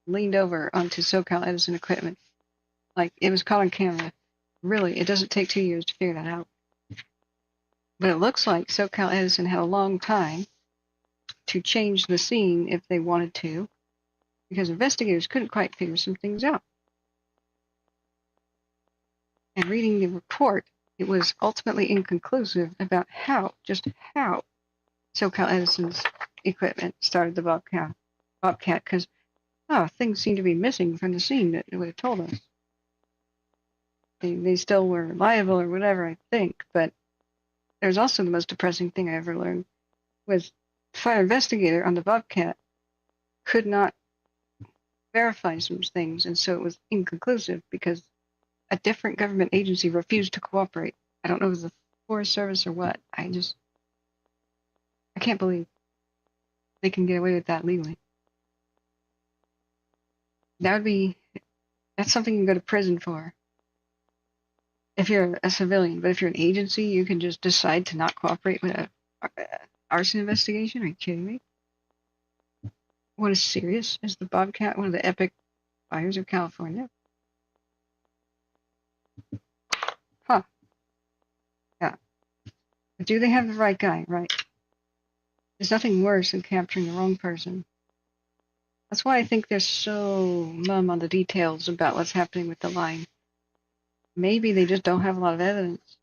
leaned over onto SoCal Edison equipment. Like, it was caught on camera. Really, it doesn't take 2 years to figure that out. But it looks like SoCal Edison had a long time to change the scene if they wanted to, because investigators couldn't quite figure some things out. And reading the report, it was ultimately inconclusive about how SoCal Edison's equipment started the Bobcat, because things seem to be missing from the scene that it would have told us. They still were liable or whatever, I think, but there's also the most depressing thing I ever learned was the fire investigator on the Bobcat could not verify some things, and so it was inconclusive because a different government agency refused to cooperate. I don't know if it was the Forest Service or what. I can't believe they can get away with that legally. That's something you can go to prison for if you're a civilian, but if you're an agency, you can just decide to not cooperate with an arson investigation. Are you kidding me? What is serious? Is the Bobcat one of the epic Fires of California. Huh. Yeah. But do they have the right guy? Right. There's nothing worse than capturing the wrong person. That's why I think they're so mum on the details about what's happening with the line. Maybe they just don't have a lot of evidence.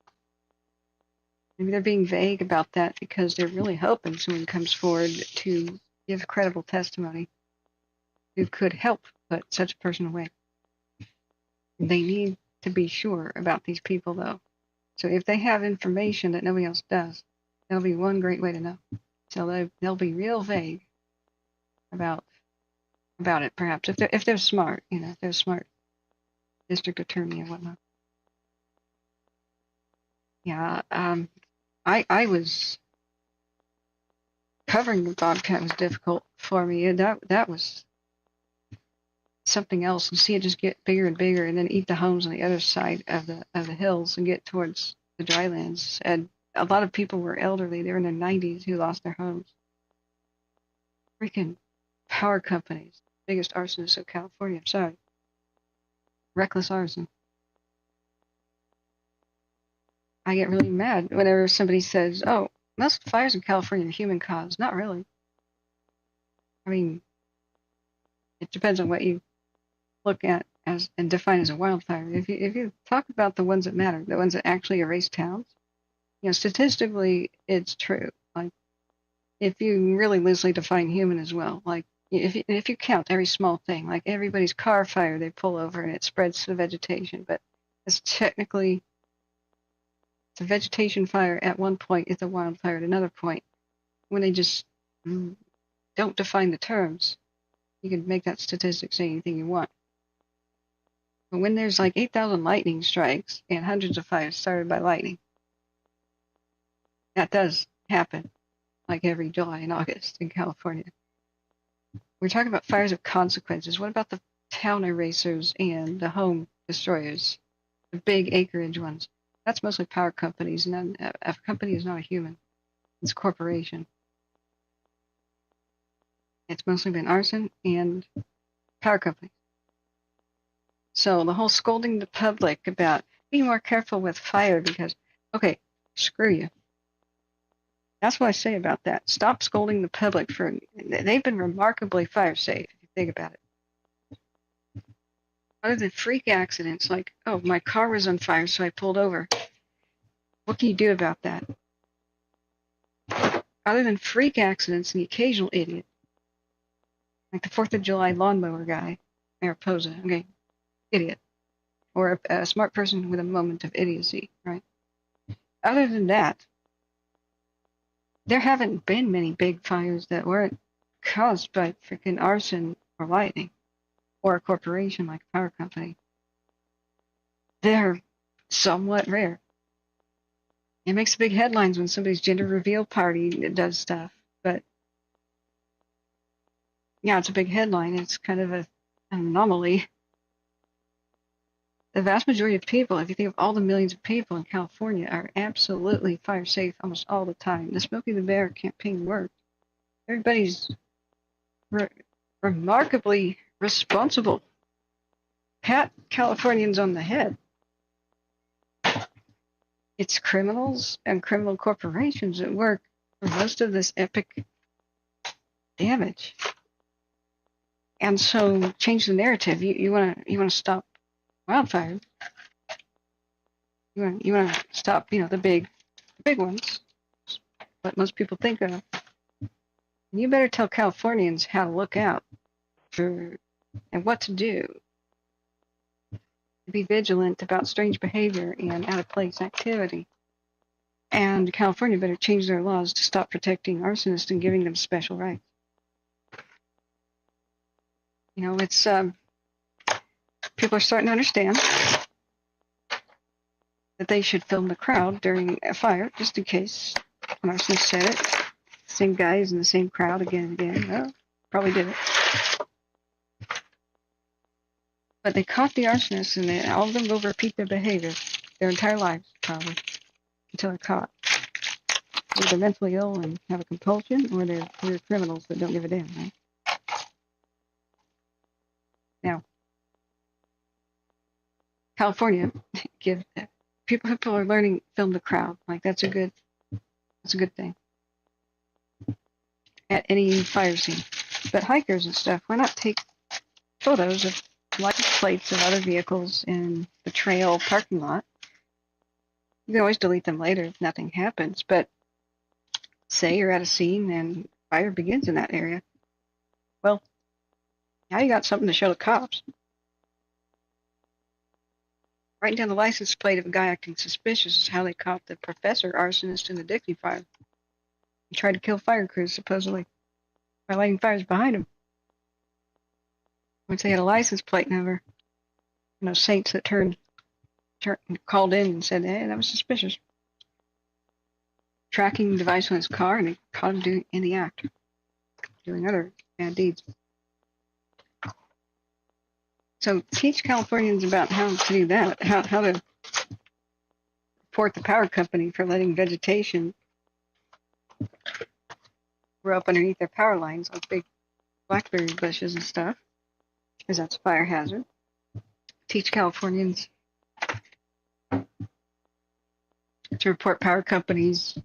Maybe they're being vague about that because they're really hoping someone comes forward to give credible testimony who could help put such a person away. They need to be sure about these people, though. So if they have information that nobody else does, that'll be one great way to know. So they'll be real vague about it, perhaps, if they're smart, if they're smart district attorney or whatnot. Yeah, I was covering the Bobcat was difficult for me, and that was something else. And see it just get bigger and bigger, and then eat the homes on the other side of the hills and get towards the drylands. And a lot of people were elderly; they were in their 90s who lost their homes. Freaking power companies, biggest arsonists of California. I'm sorry, reckless arson. I get really mad whenever somebody says, "Oh, most fires in California are human caused." Not really. I mean, it depends on what you look at as and define as a wildfire. If you talk about the ones that matter, the ones that actually erase towns, statistically, it's true. Like, if you really loosely define human as well, like if you count every small thing, like everybody's car fire they pull over and it spreads to the vegetation, but it's technically a vegetation fire at one point is a wildfire at another point. When they just don't define the terms, you can make that statistic say anything you want. But when there's like 8,000 lightning strikes and hundreds of fires started by lightning, that does happen like every July and August in California. We're talking about fires of consequences. What about the town erasers and the home destroyers, the big acreage ones? That's mostly power companies, and a company is not a human. It's a corporation. It's mostly been arson and power companies. So the whole scolding the public about being more careful with fire because, okay, screw you. That's what I say about that. Stop scolding the public they've been remarkably fire safe, if you think about it. Other than freak accidents like, oh, my car was on fire, so I pulled over. What can you do about that? Other than freak accidents and the occasional idiot, like the 4th of July lawnmower guy, Mariposa, okay, idiot. Or a smart person with a moment of idiocy, right? Other than that, there haven't been many big fires that weren't caused by freaking arson or lightning or a corporation like a power company. They're somewhat rare. It makes big headlines when somebody's gender reveal party does stuff, but yeah, it's a big headline. It's kind of an anomaly. The vast majority of people, if you think of all the millions of people in California, are absolutely fire safe almost all the time. The Smokey the Bear campaign worked. Everybody's remarkably responsible. Pat Californians on the head. It's criminals and criminal corporations that work for most of this epic damage. And so change the narrative. You want to stop wildfires. You want to stop, the big ones, what most people think of. And you better tell Californians how to look out and what to do. Be vigilant about strange behavior and out-of-place activity. And California better change their laws to stop protecting arsonists and giving them special rights. It's people are starting to understand that they should film the crowd during a fire, just in case an arsonist said it. Same guys in the same crowd again and again. Well, probably did it. But they caught the arsonists, and all of them will repeat their behavior their entire lives, probably, until they're caught. Either they're mentally ill and have a compulsion, or they're criminals that don't give a damn, right? Now, California, give people are learning film the crowd. Like that's a good thing at any fire scene. But hikers and stuff, why not take photos of license plates of other vehicles in the trail parking lot? You can always delete them later if nothing happens, but say you're at a scene and fire begins in that area. Well, now you got something to show the cops. Writing down the license plate of a guy acting suspicious is how they caught the professor arsonist in the Dixie fire. He tried to kill fire crews, supposedly, by lighting fires behind him. Once they had a license plate number, saints that called in and said, hey, that was suspicious. Tracking device on his car, and they caught him in the act, doing other bad deeds. So teach Californians about how to do that, how to report the power company for letting vegetation grow up underneath their power lines, like big blackberry bushes and stuff, because that's a fire hazard. Teach Californians to report power companies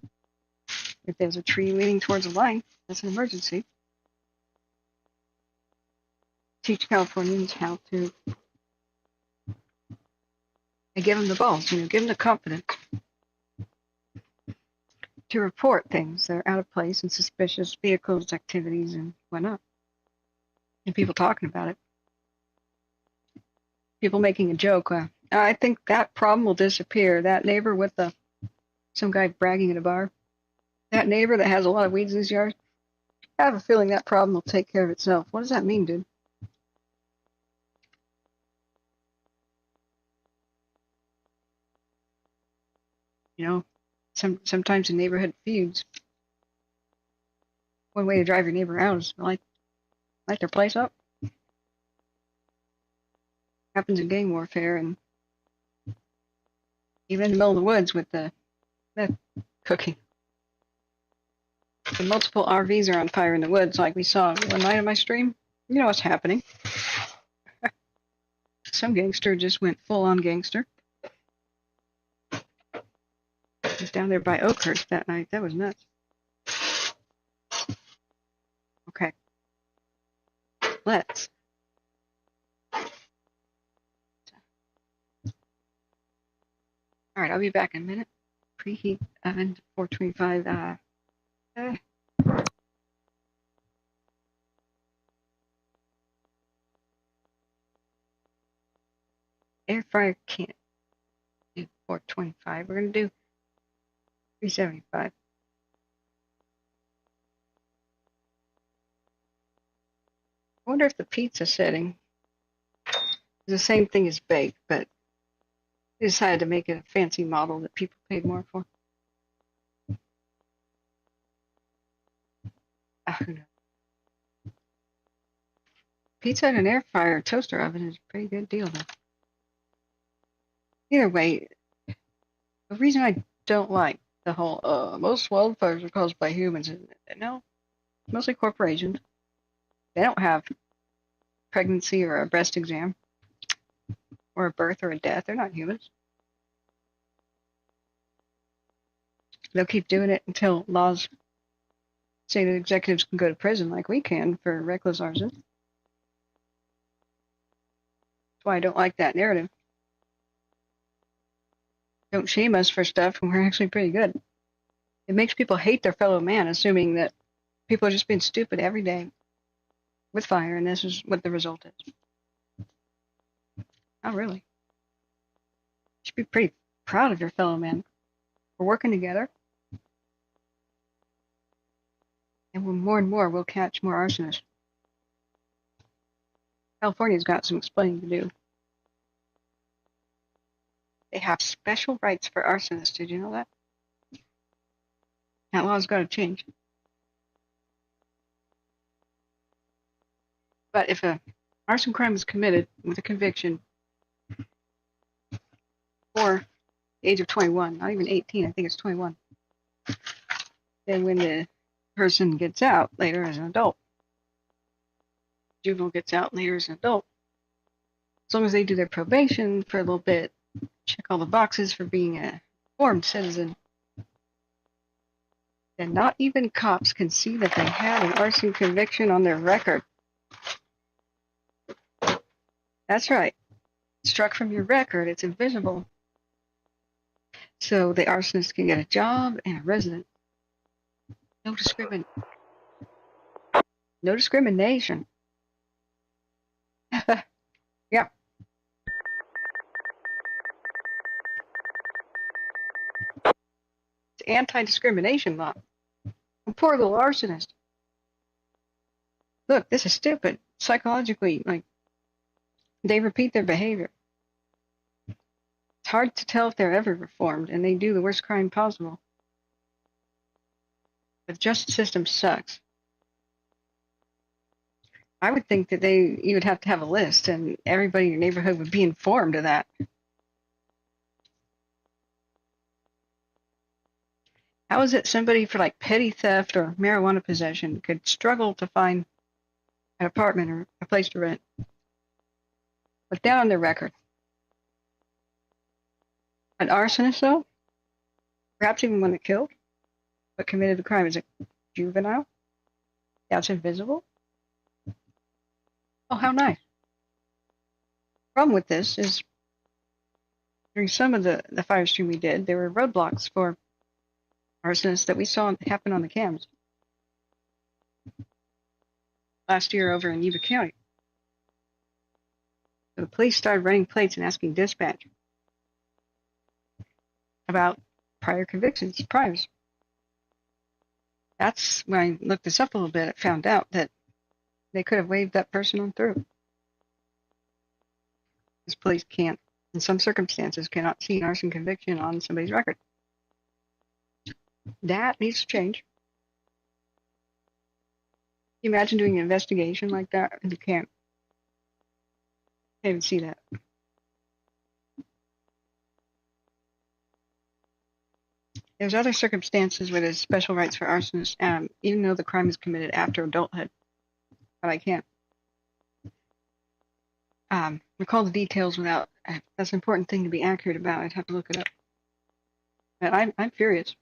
if there's a tree leaning towards a line. That's an emergency. Teach Californians how to give them the balls, give them the confidence to report things that are out of place and suspicious vehicles, activities, and whatnot. And people talking about it. People making a joke. I think that problem will disappear. That neighbor with some guy bragging at a bar. That neighbor that has a lot of weeds in his yard. I have a feeling that problem will take care of itself. What does that mean, dude? Sometimes in neighborhood feuds, one way to drive your neighbor out is light their place up. Happens in gang warfare, and even in the middle of the woods with the meth cooking. The multiple RVs are on fire in the woods, like we saw one night on my stream. You know what's happening. Some gangster just went full-on gangster. I was down there by Oakhurst that night. That was nuts. Okay. Let's. All right, I'll be back in a minute. Preheat oven to 425. Air fryer can't do 425. We're going to do 375. I wonder if the pizza setting is the same thing as baked, but they decided to make it a fancy model that people paid more for. Who knows? Pizza in an air fryer or toaster oven is a pretty good deal, though. Either way, the reason I don't like the whole most wildfires are caused by humans. No, mostly corporations. They don't have pregnancy or a breast exam or a birth or a death. They're not humans. They'll keep doing it until laws say that executives can go to prison like we can for reckless arson. That's why I don't like that narrative. Don't shame us for stuff when we're actually pretty good. It makes people hate their fellow man, assuming that people are just being stupid every day with fire, and this is what the result is. Not really. You should be pretty proud of your fellow man. We're working together. And more and more, we'll catch more arsonists. California's got some explaining to do. They have special rights for arsonists. Did you know that? That law's got to change. But if an arson crime is committed with a conviction before the age of 21, not even 18, I think it's 21, then when the person gets out later as an adult, juvenile gets out later as an adult, as long as they do their probation for a little bit, check all the boxes for being a informed citizen, and not even cops can see that they have an arson conviction on their record. That's right. Struck from your record, it's invisible. So the arsonist can get a job and a residence. No discrimination. Yeah. It's anti-discrimination law. A poor little arsonist. Look, this is stupid. Psychologically, like, they repeat their behavior. It's hard to tell if they're ever reformed, and they do the worst crime possible. The justice system sucks. I would think that you would have to have a list, and everybody in your neighborhood would be informed of that. How is it somebody for like petty theft or marijuana possession could struggle to find an apartment or a place to rent? But down on their record. An arsonist, though, perhaps even one that killed, but committed the crime as a juvenile. That's invisible. Oh, how nice. Problem with this is, during some of the fire stream we did, there were roadblocks for arsonists that we saw happen on the cams last year over in Evac County. So the police started running plates and asking dispatch about prior convictions, priors. That's when I looked this up a little bit. I found out that they could have waved that person on through. Because police can't, in some circumstances, cannot see an arson conviction on somebody's record. That needs to change. Can you imagine doing an investigation like that? And you can't even see that. There's other circumstances where there's special rights for arsonists, even though the crime is committed after adulthood. But I can't recall the details without. That's an important thing to be accurate about. I'd have to look it up. But I'm furious.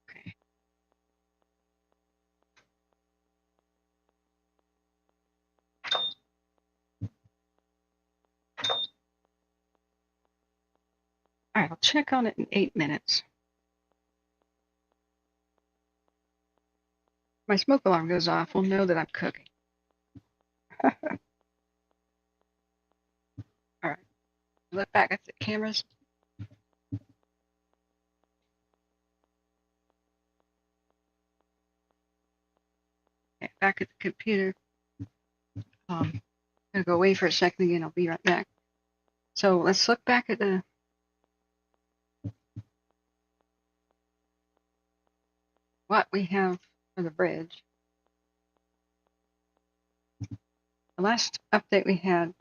Okay. All right, I'll check on it in 8 minutes. My smoke alarm goes off, we'll know that I'm cooking. All right, look back at the cameras. Okay, back at the computer. I'm gonna go away for a second again. I'll be right back. So let's look back at what we have for the bridge. The last update we had,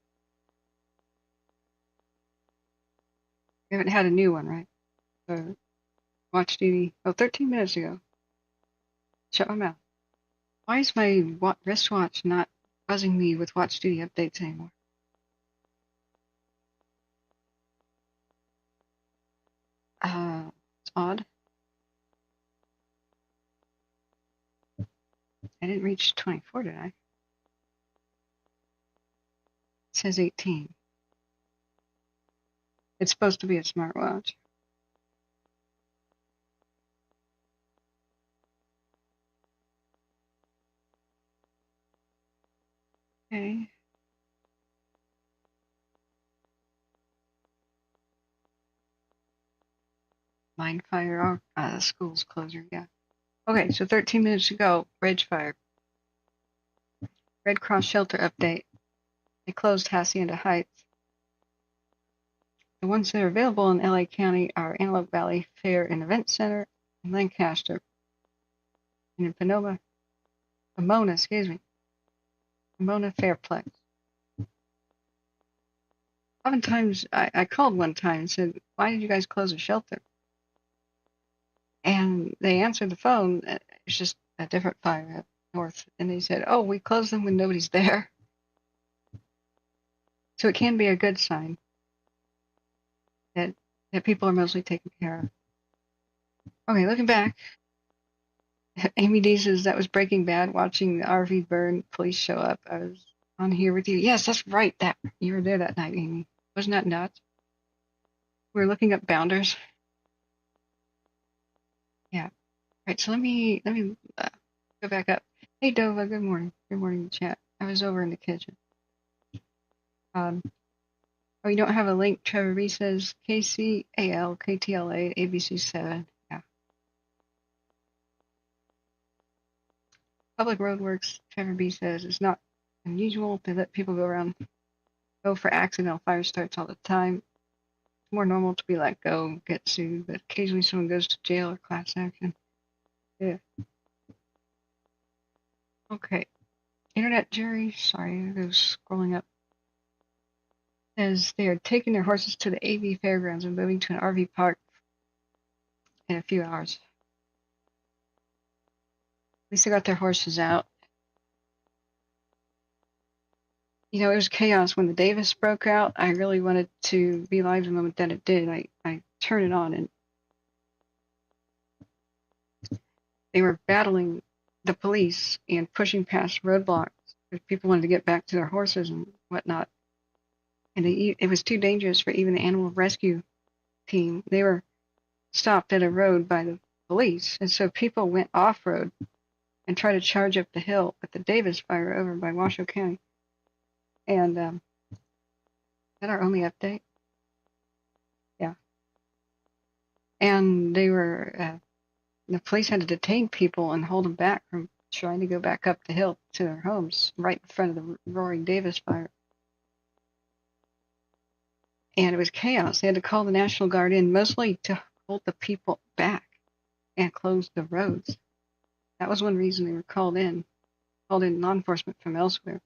we haven't had a new one, right? So watch duty, 13 minutes ago. Shut my mouth. Why is my wristwatch not buzzing me with watch duty updates anymore? It's odd. I didn't reach 24, did I? It says 18. It's supposed to be a smartwatch. Okay. Wildfire, school's closure, yeah. Okay, so 13 minutes ago, bridge fire. Red Cross shelter update. They closed Hacienda Heights. The ones that are available in LA County are Antelope Valley Fair and Event Center and Lancaster. And in Pomona Fairplex. Oftentimes, I called one time and said, why did you guys close a shelter? And they answered the phone. It's just a different fire. north, and they said, "Oh, we close them when nobody's there." So it can be a good sign that people are mostly taken care of. Okay, looking back, Amy D says that was Breaking Bad. Watching the RV burn, police show up. I was on here with you. Yes, that's right. That you were there that night, Amy. Wasn't that nuts? We were looking up bounders. Yeah. Right. So let me go back up. Hey, Dova. Good morning. Good morning, chat. I was over in the kitchen. Oh, you don't have a link. Trevor B says KCAL, KTLA, ABC7. Yeah. Public Roadworks, Trevor B says, it's not unusual to let people go for accidental fire starts all the time. It's more normal to be let go, get sued, but occasionally someone goes to jail or class action. Yeah. Okay. Internet jury, sorry, I was scrolling up. Says they are taking their horses to the AV fairgrounds and moving to an RV park in a few hours. At least they got their horses out. You know, it was chaos when the Davis broke out. I really wanted to be live the moment that it did. I turned it on and they were battling the police and pushing past roadblocks because people wanted to get back to their horses and whatnot. And it was too dangerous for even the animal rescue team. They were stopped at a road by the police, and so people went off-road and tried to charge up the hill at the Davis fire over by Washoe County. And is that our only update? Yeah. And they were, the police had to detain people and hold them back from trying to go back up the hill to their homes right in front of the roaring Davis fire. And it was chaos. They had to call the National Guard in, mostly to hold the people back and close the roads. That was one reason they were called in law enforcement from elsewhere.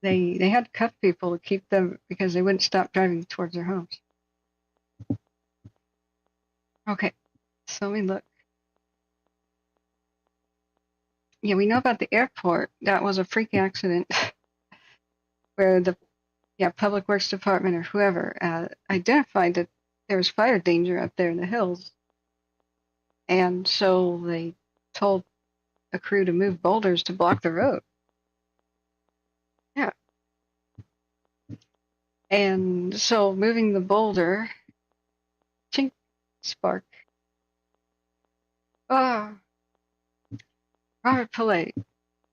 They had to cuff people to keep them because they wouldn't stop driving towards their homes. Okay, so let me look. Yeah, we know about the airport. That was a freak accident where the Public Works Department or whoever identified that there was fire danger up there in the hills. And so they told a crew to move boulders to block the road. Yeah. And so moving the boulder, chink, spark. Robert Pillay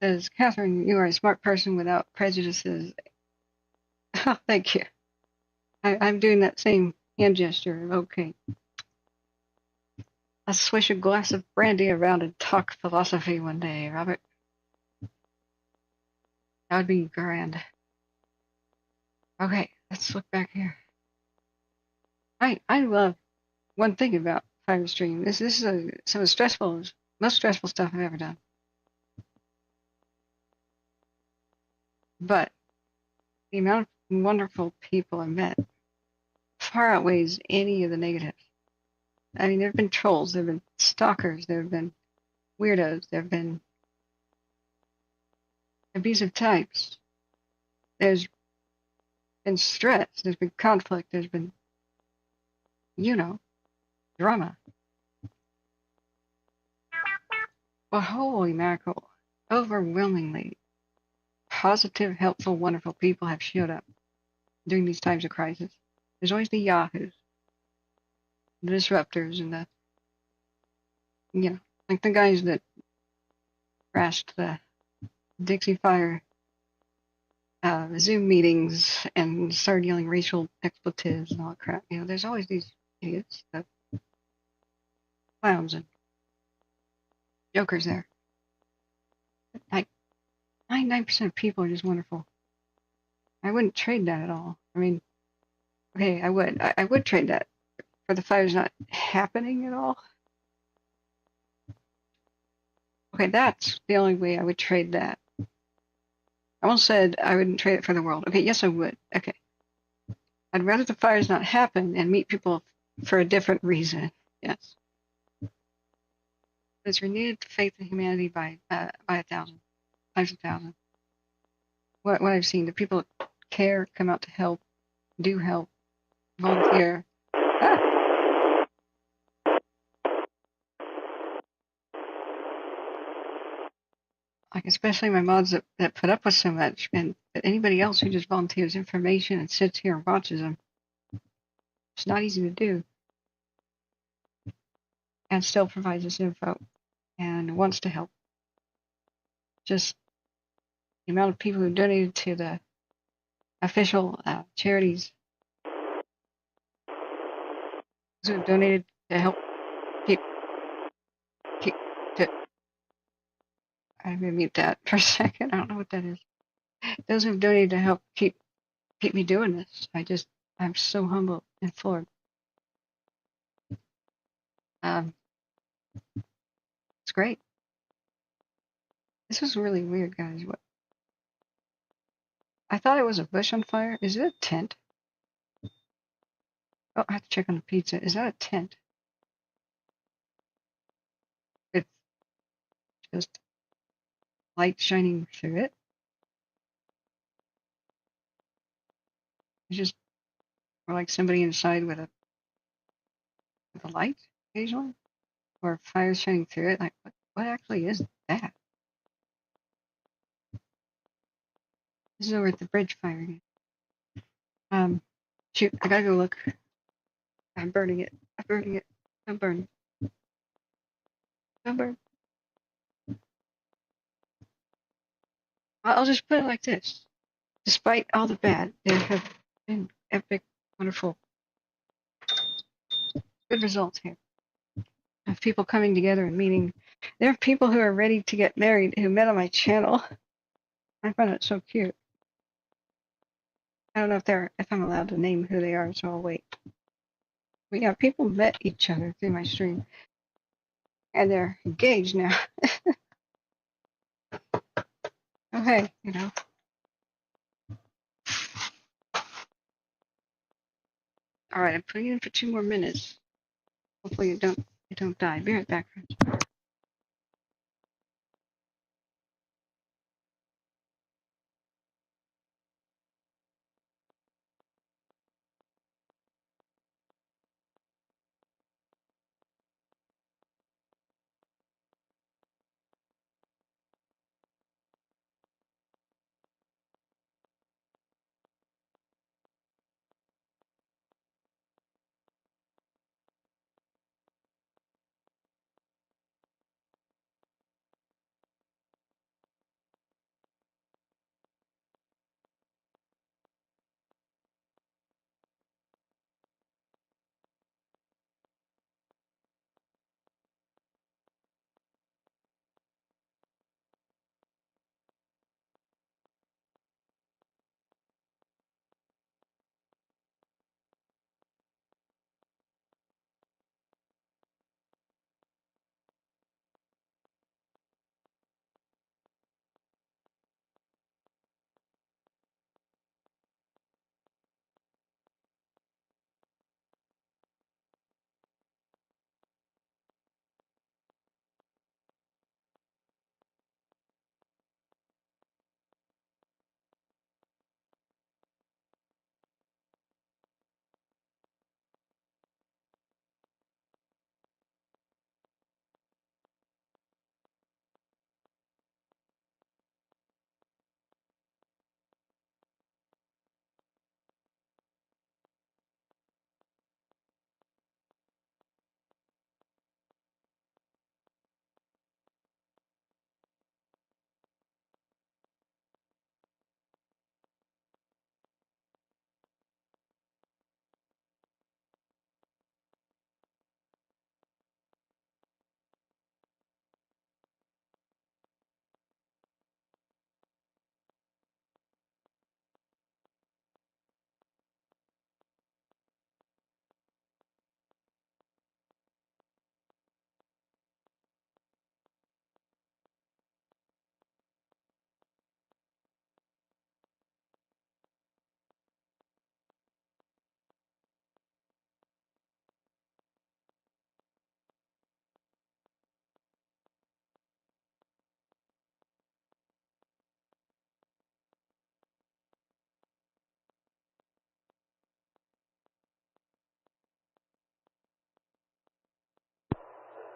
says, Catherine, you are a smart person without prejudices. Oh, thank you. I'm doing that same hand gesture. Okay. Let's swish a glass of brandy around and talk philosophy one day, Robert. That would be grand. Okay, let's look back here. I love one thing about Firestream. This is some of the most stressful stuff I've ever done. But the amount of wonderful people I met far outweighs any of the negatives. I mean, there have been trolls, there have been stalkers, there have been weirdos, there have been abusive types. There's been stress, there's been conflict, there's been, drama. Well, holy mackerel, overwhelmingly positive, helpful, wonderful people have showed up during these times of crisis. There's always the yahoos, the disruptors, and like the guys that crashed the Dixie Fire Zoom meetings and started yelling racial expletives and all that crap. There's always these idiots, clowns and jokers there. Like 99% of people are just wonderful. I wouldn't trade that at all. I mean, okay, I would. I would trade that for the fires not happening at all. Okay, that's the only way I would trade that. I almost said I wouldn't trade it for the world. Okay, yes, I would. Okay. I'd rather the fires not happen and meet people for a different reason. Yes. It's renewed faith in humanity by 1,000 times 1,000. What I've seen, the people that care, come out to help, do help, volunteer. Like especially my mods that put up with so much, and anybody else who just volunteers information and sits here and watches them. It's not easy to do. And still provides us info and wants to help. Just the amount of people who donated to the official charities, who have donated to help keep to. I'm gonna mute that for a second. I don't know what that is. Those who've donated to help keep me doing this. I'm so humble and floored. It's great. This was really weird, guys. What? I thought it was a bush on fire. Is it a tent? Oh, I have to check on the pizza. Is that a tent? It's just light shining through it. It's just more like somebody inside with a light occasionally, or fire shining through it. Like what actually is that? This is over at the bridge fire again. Shoot, I gotta go look. I'm burning it. I'm burning. Don't burn. I'll just put it like this. Despite all the bad, there have been epic, wonderful, good results here. Of people coming together and meeting. There are people who are ready to get married who met on my channel. I find it so cute. I don't know if I'm allowed to name who they are, so I'll wait. But yeah, people met each other through my stream. And they're engaged now. Oh hey, you know. Alright, I'm putting in for 2 more minutes. Hopefully you don't die. Be right back, friends.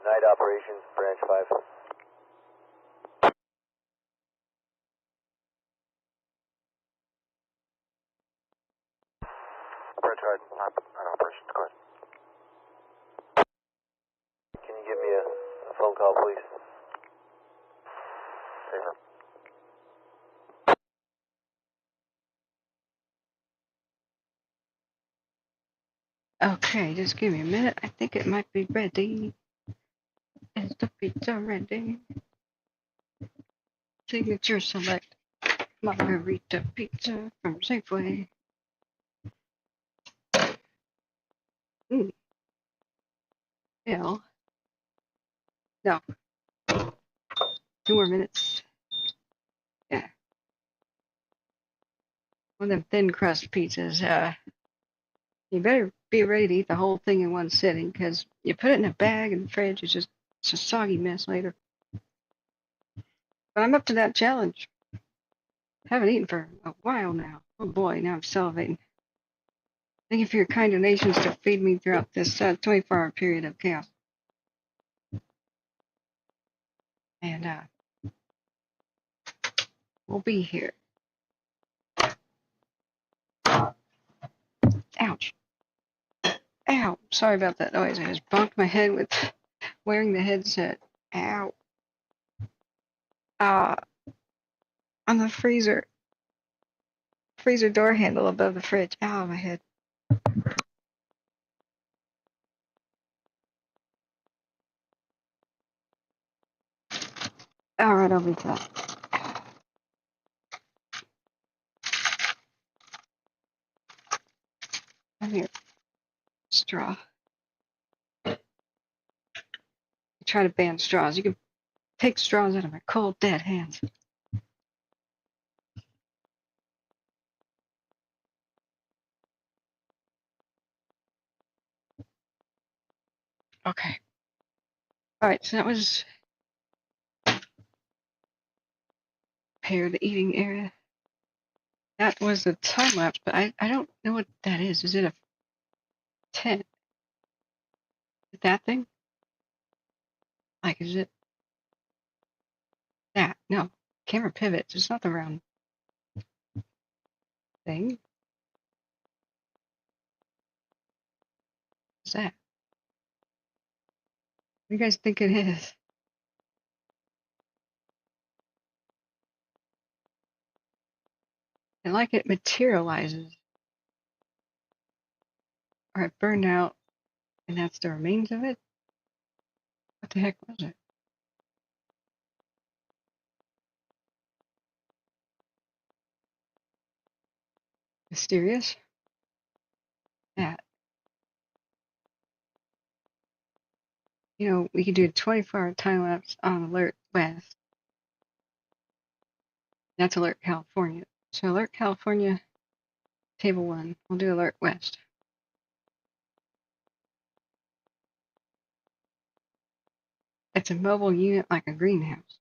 Night operations, branch 5. Branch 5, night operations, go ahead. Can you give me a phone call, please? Favor. Okay, just give me a minute. I think it might be ready. Is the pizza ready? Signature select margarita pizza from Safeway. Bill. No. 2 more minutes. Yeah. One of them thin crust pizzas. You better be ready to eat the whole thing in one sitting, because you put it in a bag in the fridge, it's a soggy mess later. But I'm up to that challenge. Haven't eaten for a while now. Oh boy, now I'm salivating. Thank you for your kind donations to feed me throughout this 24-hour period of chaos. And we'll be here. Ouch. Ow. Sorry about that noise. I just bonked my head with wearing the headset. Ow. On the freezer door handle above the fridge. Ow, my head. Alright, I'll reach that. Come here. Straw. I try to ban straws. You can take straws out of my cold, dead hands. Okay. Alright, so that was prepare the eating area. That was the time lapse, but I don't know what that is. Is it a tent? Is it that thing? Like, is it that? No. Camera pivots. It's not the round thing. What's that? What do you guys think it is? And like it materializes. Or it burned out, and that's the remains of it? What the heck was it? Mysterious? That. You know, we could do a 24-hour time lapse on Alert West. That's Alert California. So Alert California, Table 1. We'll do Alert West. It's a mobile unit like a greenhouse.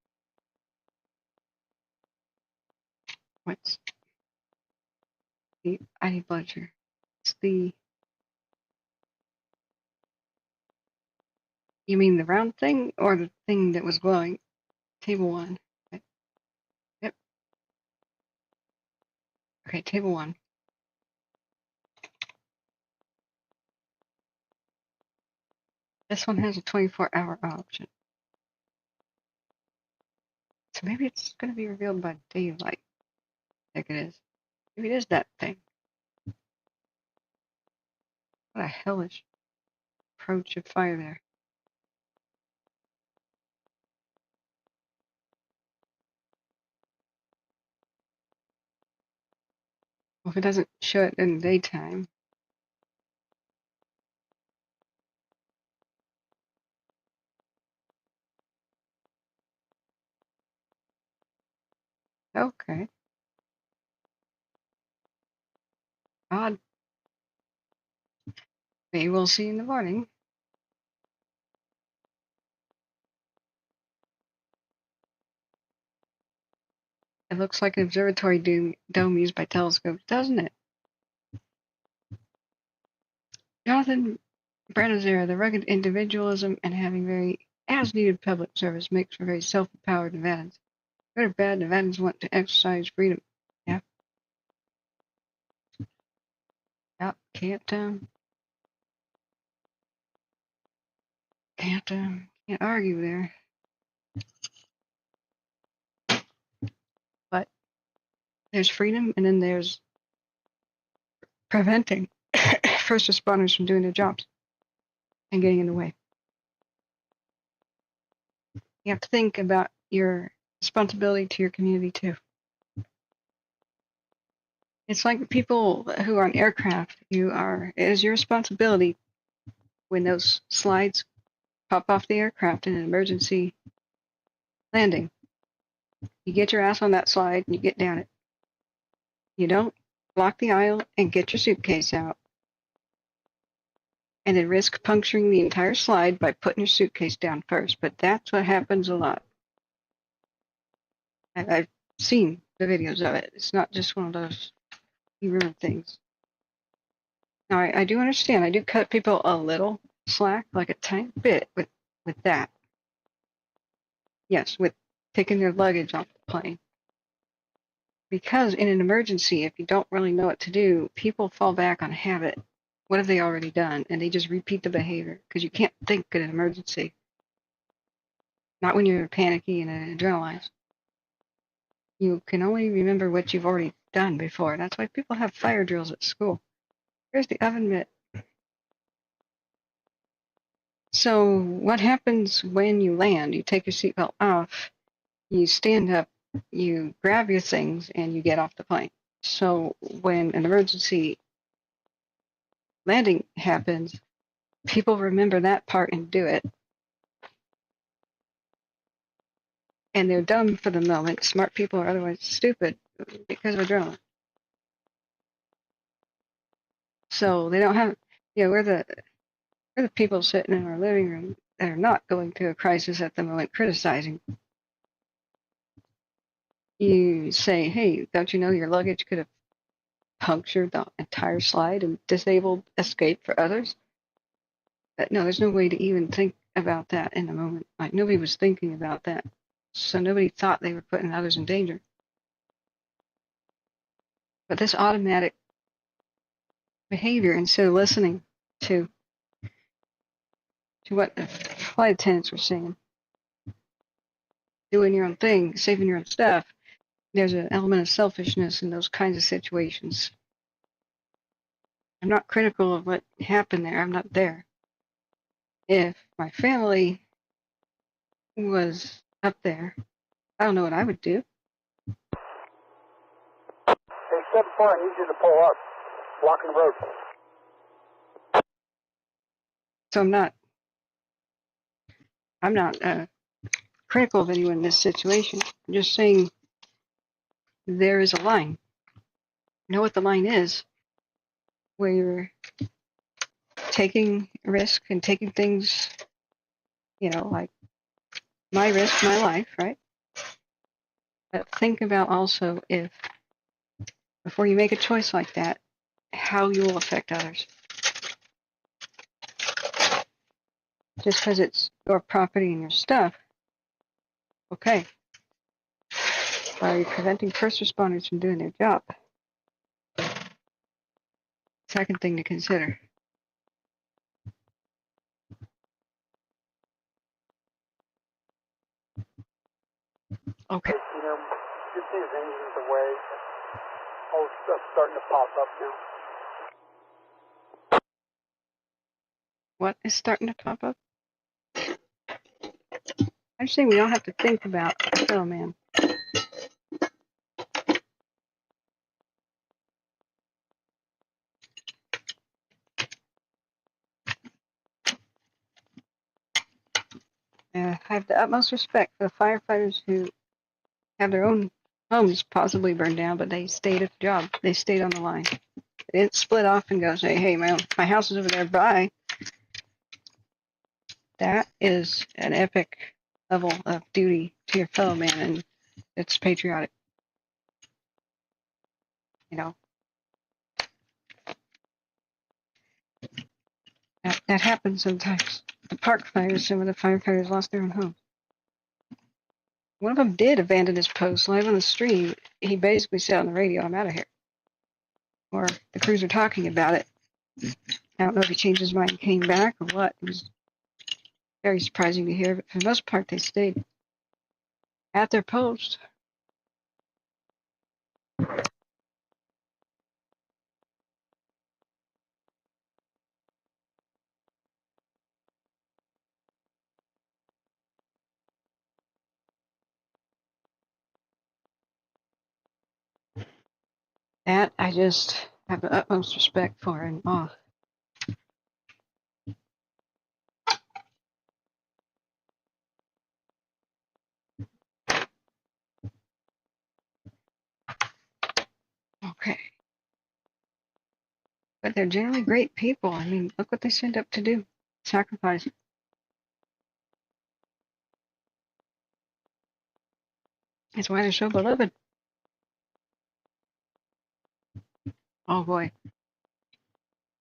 What's the ID Bludger? It's the... You mean the round thing or the thing that was glowing? Table 1. Okay. Yep. Okay, Table 1. This one has a 24-hour option. So maybe it's going to be revealed by daylight. I think it is. Maybe it is that thing. What a hellish approach of fire there. Well, if it doesn't show it in the daytime. Okay. Odd. Maybe we'll see in the morning. It looks like an observatory dome used by telescopes, doesn't it? Jonathan Bernadino, the rugged individualism and having very as-needed public service makes for very self-empowered Nevadans. Good or bad, Nevadans want to exercise freedom. Yeah. Yep. Can't argue there. But there's freedom, and then there's preventing first responders from doing their jobs and getting in the way. You have to think about your responsibility to your community too. It's like people who are on aircraft. It is your responsibility when those slides pop off the aircraft in an emergency landing. You get your ass on that slide and you get down it. You don't block the aisle and get your suitcase out and then risk puncturing the entire slide by putting your suitcase down first. But that's what happens a lot. I've seen the videos of it. It's not just one of those rumor things. Now, I do understand. I do cut people a little slack, like a tiny bit with that. Yes, with taking their luggage off the plane. Because in an emergency, if you don't really know what to do, people fall back on habit. What have they already done? And they just repeat the behavior because you can't think in an emergency. Not when you're panicky and adrenalized. You can only remember what you've already done before. That's why people have fire drills at school. Here's the oven mitt. So what happens when you land? You take your seatbelt off, you stand up, you grab your things, and you get off the plane. So when an emergency landing happens, people remember that part and do it. And they're dumb for the moment. Smart people are otherwise stupid because of adrenaline. So they don't have, we're the people sitting in our living room that are not going through a crisis at the moment criticizing. You say, hey, don't you know your luggage could have punctured the entire slide and disabled escape for others? But no, there's no way to even think about that in the moment. Like, nobody was thinking about that. So nobody thought they were putting others in danger. But this automatic behavior, instead of listening to what the flight attendants were saying, doing your own thing, saving your own stuff, there's an element of selfishness in those kinds of situations. I'm not critical of what happened there. I'm not there. If my family was up there, I don't know what I would do. Hey, 7-4, I need you to pull up. Blocking the road. So I'm not critical of anyone in this situation. I'm just saying there is a line. You know what the line is, where you're taking risk and taking things, like my risk, my life, right? But think about also if, before you make a choice like that, how you will affect others. Just because it's your property and your stuff, okay. Are you preventing first responders from doing their job? Second thing to consider. Okay. Just these engines away. All stuff starting to pop up now. What is starting to pop up? I'm saying we don't have to think about the fellow man. I have the utmost respect for the firefighters who have their own homes possibly burned down, but they stayed at the job. They stayed on the line. They didn't split off and go say, hey, my house is over there, bye. That is an epic level of duty to your fellow man, and it's patriotic. That happens sometimes. The park fires, some of the firefighters lost their own homes. One of them did abandon his post live on the street. He basically said on the radio, "I'm out of here." Or the crews are talking about it. I don't know if he changed his mind and came back or what. It was very surprising to hear, but for the most part, they stayed at their post. That I just have the utmost respect for and awe. Okay. But they're generally great people. I mean, look what they signed up to do. Sacrifice. That's why they're so beloved. Oh boy.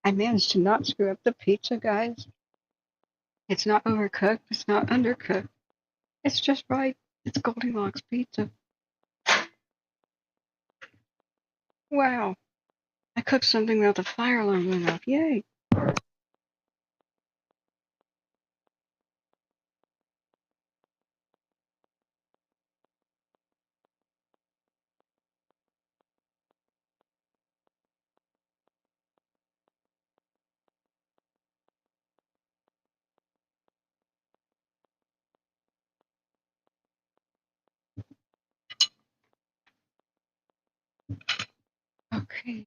I managed to not screw up the pizza, guys. It's not overcooked. It's not undercooked. It's just right. It's Goldilocks pizza. Wow. I cooked something without the fire alarm going off. Yay. Okay.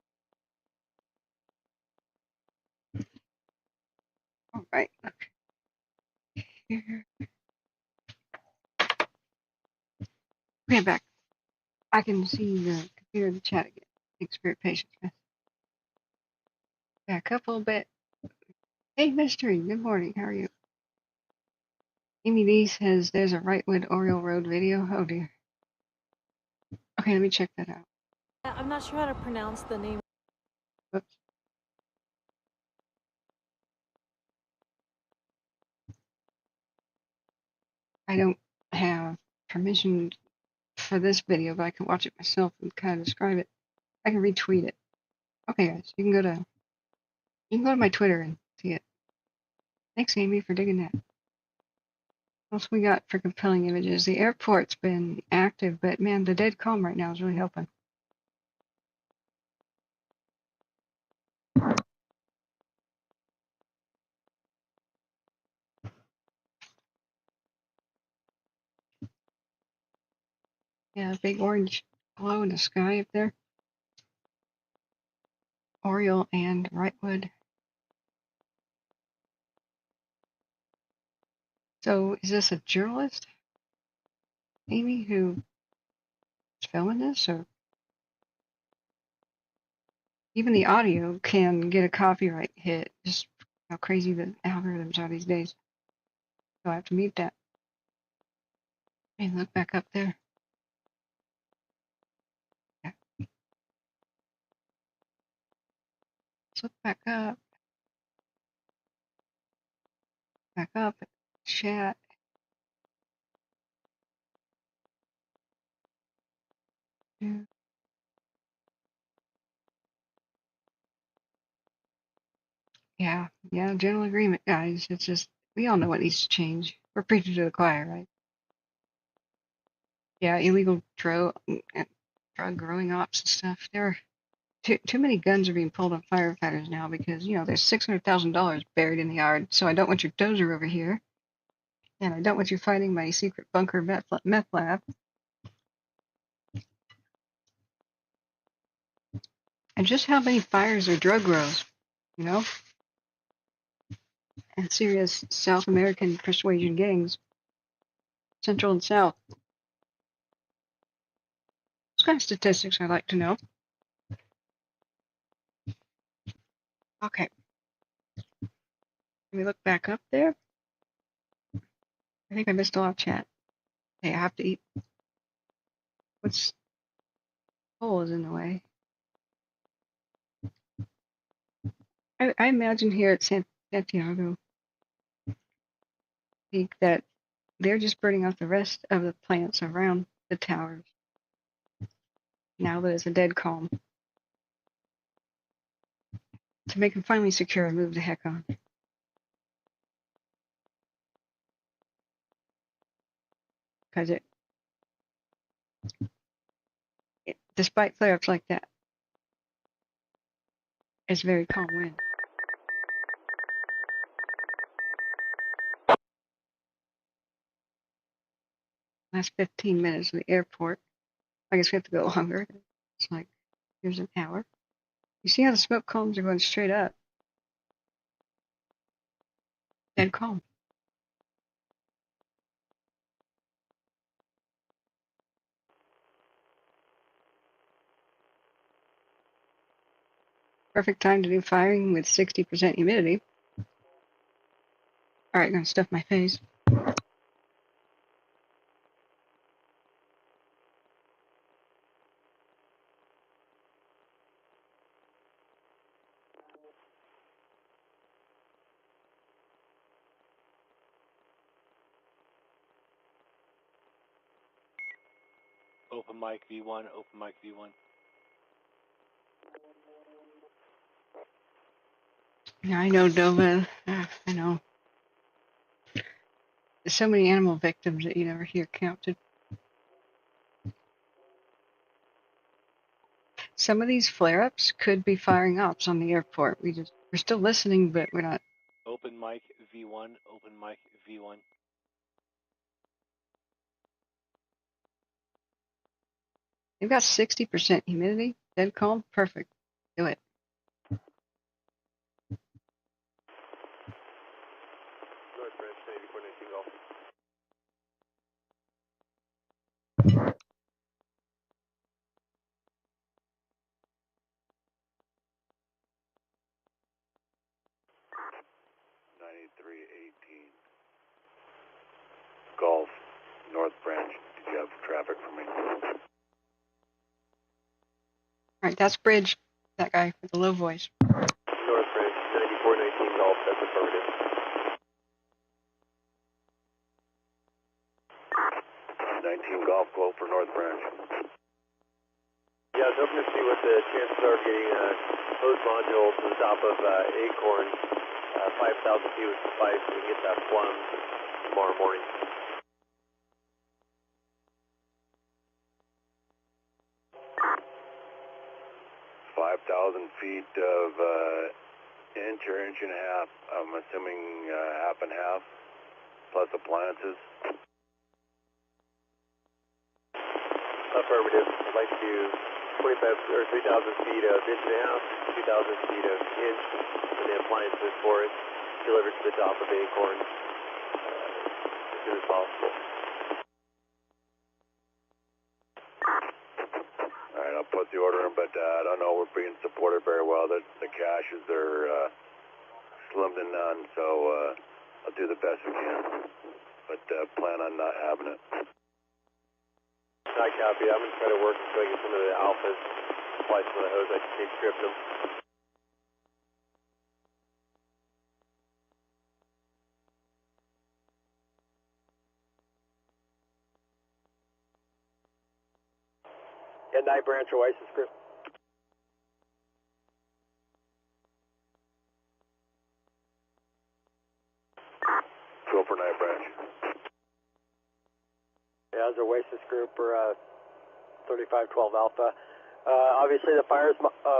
All right. Okay. Here. Okay, back. I can see the computer in the chat again. Thanks for your patience, guys. Back up a little bit. Hey, Mystery. Good morning. How are you? Amy Lee says there's a Wrightwood Oriole Road video. Oh dear. Okay, let me check that out. I'm not sure how to pronounce the name. Oops. I don't have permission for this video, but I can watch it myself and kind of describe it. I can retweet it. Okay, guys, you can go to my Twitter and see it. Thanks, Amy, for digging that. What else we got for compelling images? The airport's been active, but man, the dead calm right now is really helping. Yeah, big orange glow in the sky up there. Oriole and Wrightwood. So, is this a journalist, Amy, who is filming this, or even the audio can get a copyright hit? Just how crazy the algorithms are these days. So I have to mute that. And look back up there. Yeah. Let's look back up. Back up. Chat. Yeah, general agreement, guys. It's just, we all know what needs to change. We're preaching to the choir, right? Yeah, illegal drug growing ops and stuff. There are too many guns are being pulled on firefighters now because, there's $600,000 buried in the yard. So I don't want your dozer over here. And I don't want you finding my secret bunker meth lab. And just how many fires are drug grows, and serious South American persuasion gangs, Central and South. Those kind of statistics I'd like to know. Okay. Let me look back up there. I think I missed a lot of chat. Hey, I have to eat. What's hole is in the way? I imagine here at Santiago, peak that they're just burning off the rest of the plants around the towers. Now that it's a dead calm. To make them finally secure and move the heck on. Because despite flare-ups like that, it's very calm wind. Last 15 minutes of the airport. I guess we have to go longer. It's like, here's an hour. You see how the smoke columns are going straight up? Dead calm. Perfect time to do firing with 60% humidity. Alright, gonna stuff my face. Open mic V1, open mic V1. Yeah, I know, Dova. I know. There's so many animal victims that you never hear counted. Some of these flare-ups could be firing ops on the airport. We're still listening, but we're not. Open mic V1, open mic V1. They've got 60% humidity. Dead calm. Perfect. Do it. North Branch 9419 Golf. Golf, North Branch. Did you have traffic for me? Alright, that's Bridge. That guy with the low voice. North Branch 9419 Golf, that's affirmative. 19 Golf, go for North Branch. Yeah, I was hoping to see what the chances are of getting a hose module to the top of Acorn. 5,000 feet would suffice. We can get that plumbed tomorrow morning. Feet of inch or inch and a half. I'm assuming half and half, plus appliances. Affirmative. I'd like to do 25 or 3,000 feet of inch and a half, 2,000 feet of inch, and the appliances for it delivered to the top of Acorn as soon as possible. I'll put the order in, but I don't know, we're being supported very well. The caches are slim to none, so I'll do the best we can, but plan on not having it. I copy. I'm going to try to work until I get some of the alphas, apply some of the hose. I can take script them. And Night Branch Oasis Group. Go for Night Branch. Yeah, as Oasis Group or 3512 Alpha. Obviously, the fire's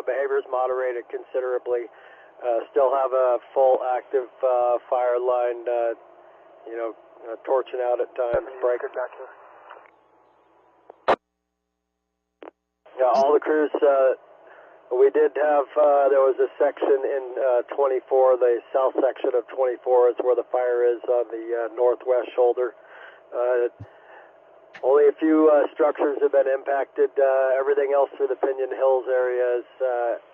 behavior is moderated considerably. Still have a full active fire line, torching out at times. Break. Yeah, all the crews, we did have, there was a section in 24, the south section of 24 is where the fire is on the northwest shoulder. Only a few structures have been impacted. Everything else through the Pinion Hills area is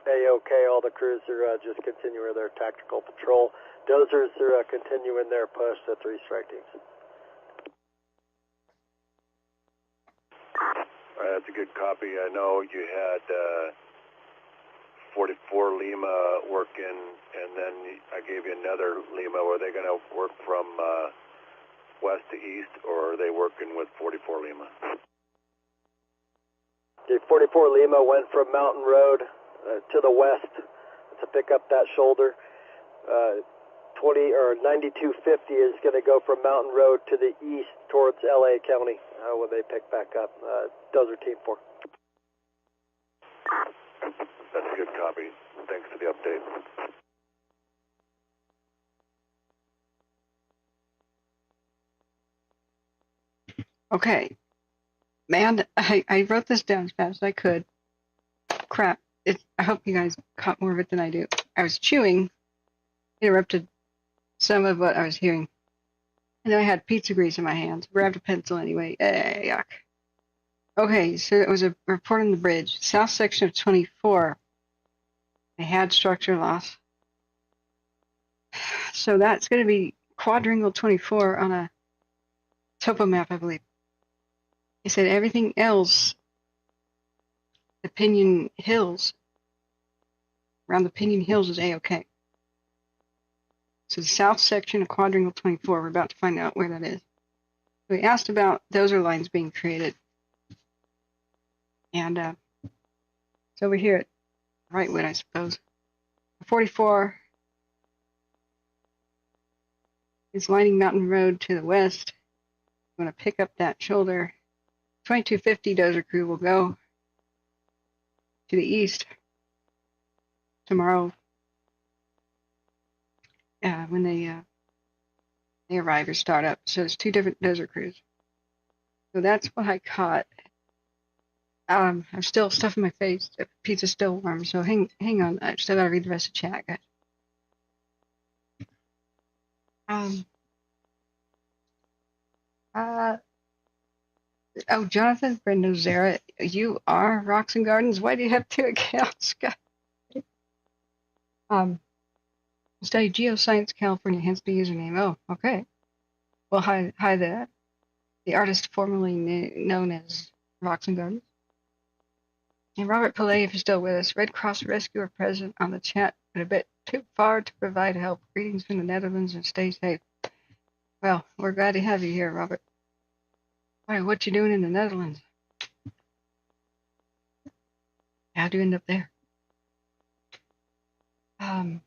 A-OK. All the crews are just continuing their tactical patrol. Dozers are continuing their push, the 3 strike teams. That's a good copy. I know you had 44 Lima working, and then I gave you another Lima. Were they going to work from west to east, or are they working with 44 Lima? Okay, 44 Lima went from Mountain Road to the west to pick up that shoulder. 9250 is going to go from Mountain Road to the east towards LA County when they pick back up. Dozer Team 4. That's a good copy. Thanks for the update. Okay. Man, I wrote this down as fast as I could. Crap. I hope you guys caught more of it than I do. I was chewing, interrupted some of what I was hearing. And then I had pizza grease in my hands. Grabbed a pencil anyway. Yuck. Okay, so it was a report on the bridge. South section of 24. They had structure loss. So that's going to be quadrangle 24 on a topo map, I believe. He said everything else, the Pinion Hills, around the Pinion Hills is A-OK. So the south section of quadrangle 24, we're about to find out where that is. We asked about dozer lines being created. And it's over here at Wrightwood, I suppose. 44 is lining Mountain Road to the west. I'm going to pick up that shoulder. 2250 dozer crew will go to the east tomorrow when they arrive or start up. So it's two different dozer crews. So that's what I caught. I'm still stuffing my face. The pizza's still warm, so hang on. I still gotta read the rest of the chat, guys. Oh, Jonathan Brendozera, you are Rocks and Gardens. Why do you have two accounts, guys? Study Geoscience California, hence the username. Oh, okay. Well, hi there. The artist formerly known as Rocks and Gardens. And Robert Pillay, if you're still with us, Red Cross Rescuer present on the chat, but a bit too far to provide help. Greetings from the Netherlands and stay safe. Well, we're glad to have you here, Robert. Why, what you doing in the Netherlands? How'd you end up there? I'm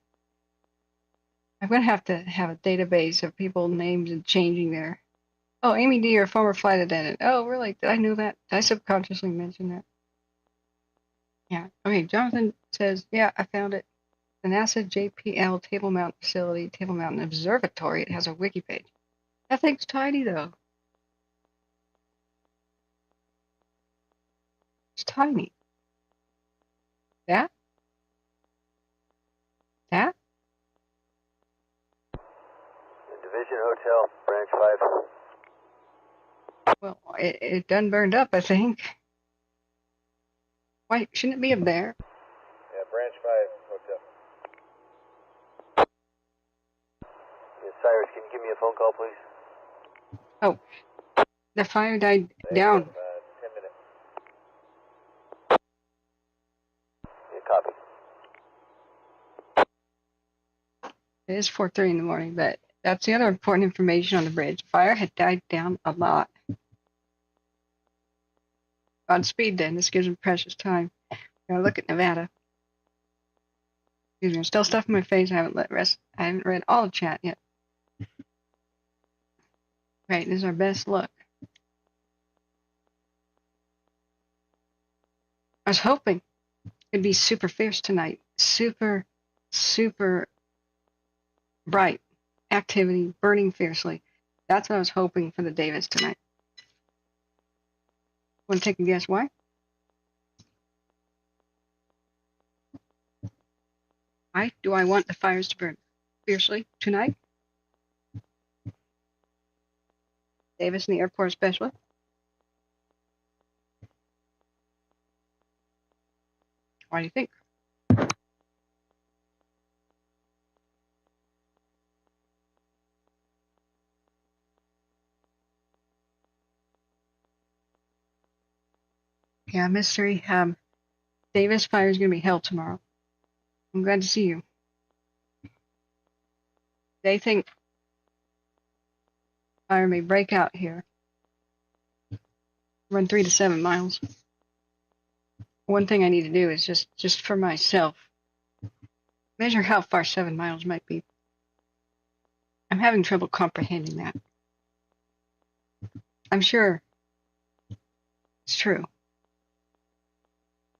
going to have a database of people names and changing their... Oh, Amy D, your former flight attendant. Oh, really? Did I know that? Did I subconsciously mention that? Yeah. Okay, Jonathan says, yeah, I found it. The NASA JPL Table Mountain Facility, Table Mountain Observatory. It has a wiki page. That thing's tiny, though. It's tiny. That? Division Hotel, Branch 5. Well, it done burned up, I think. Why shouldn't it be up there? Yeah, Branch 5 Hotel. Yes, Cyrus, can you give me a phone call, please? Oh, the fire died down. 10 minutes. Yeah, copy. It is 4:30 in the morning, but that's the other important information on the bridge. Fire had died down a lot. Godspeed then. This gives them precious time. Gotta look at Nevada. Excuse me, I'm still stuffing my face. I haven't read all the chat yet. Right, this is our best look. I was hoping it'd be super fierce tonight. Super bright activity, burning fiercely. That's what I was hoping for the Davis tonight. Want to take a guess why? Why do I want the fires to burn fiercely tonight? Davis and the airport especially. Why do you think? Yeah, mystery. Davis fire is going to be held tomorrow. I'm glad to see you. They think Fire may break out here. Run 3 to 7 miles. One thing I need to do is just for myself, measure how far 7 miles might be. I'm having trouble comprehending that. I'm sure it's true.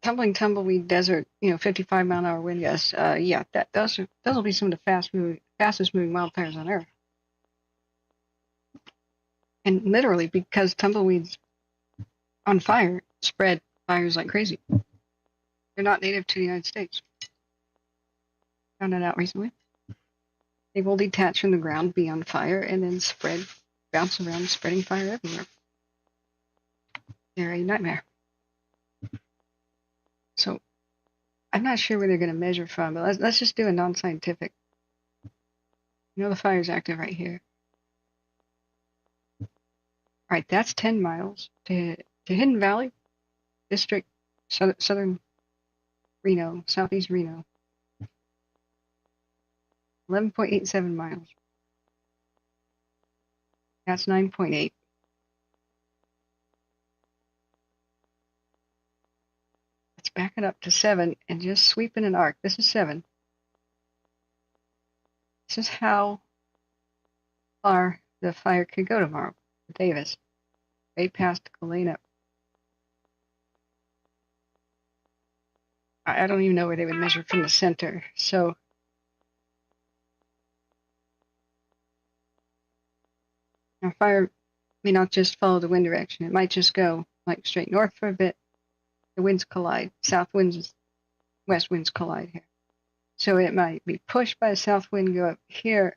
Tumbling tumbleweed desert, 55-mile-an-hour wind gusts. Yeah, those will be some of the fastest moving wildfires on Earth. And literally, because tumbleweeds on fire spread fires like crazy. They're not native to the United States. Found that out recently. They will detach from the ground, be on fire, and then bounce around, spreading fire everywhere. They're a nightmare. So, I'm not sure where they're going to measure from, but let's just do a non-scientific. The fire's active right here. All right, that's 10 miles to Hidden Valley District, southern Reno, southeast Reno. 11.87 miles. That's 9.8. Let's back it up to 7 and just sweep in an arc. This is 7. This is how far the fire could go tomorrow. Davis. Right past Galena. I don't even know where they would measure from the center. So now fire may not just follow the wind direction. It might just go like straight north for a bit. The winds collide. South winds, west winds collide here. So it might be pushed by a south wind, go up here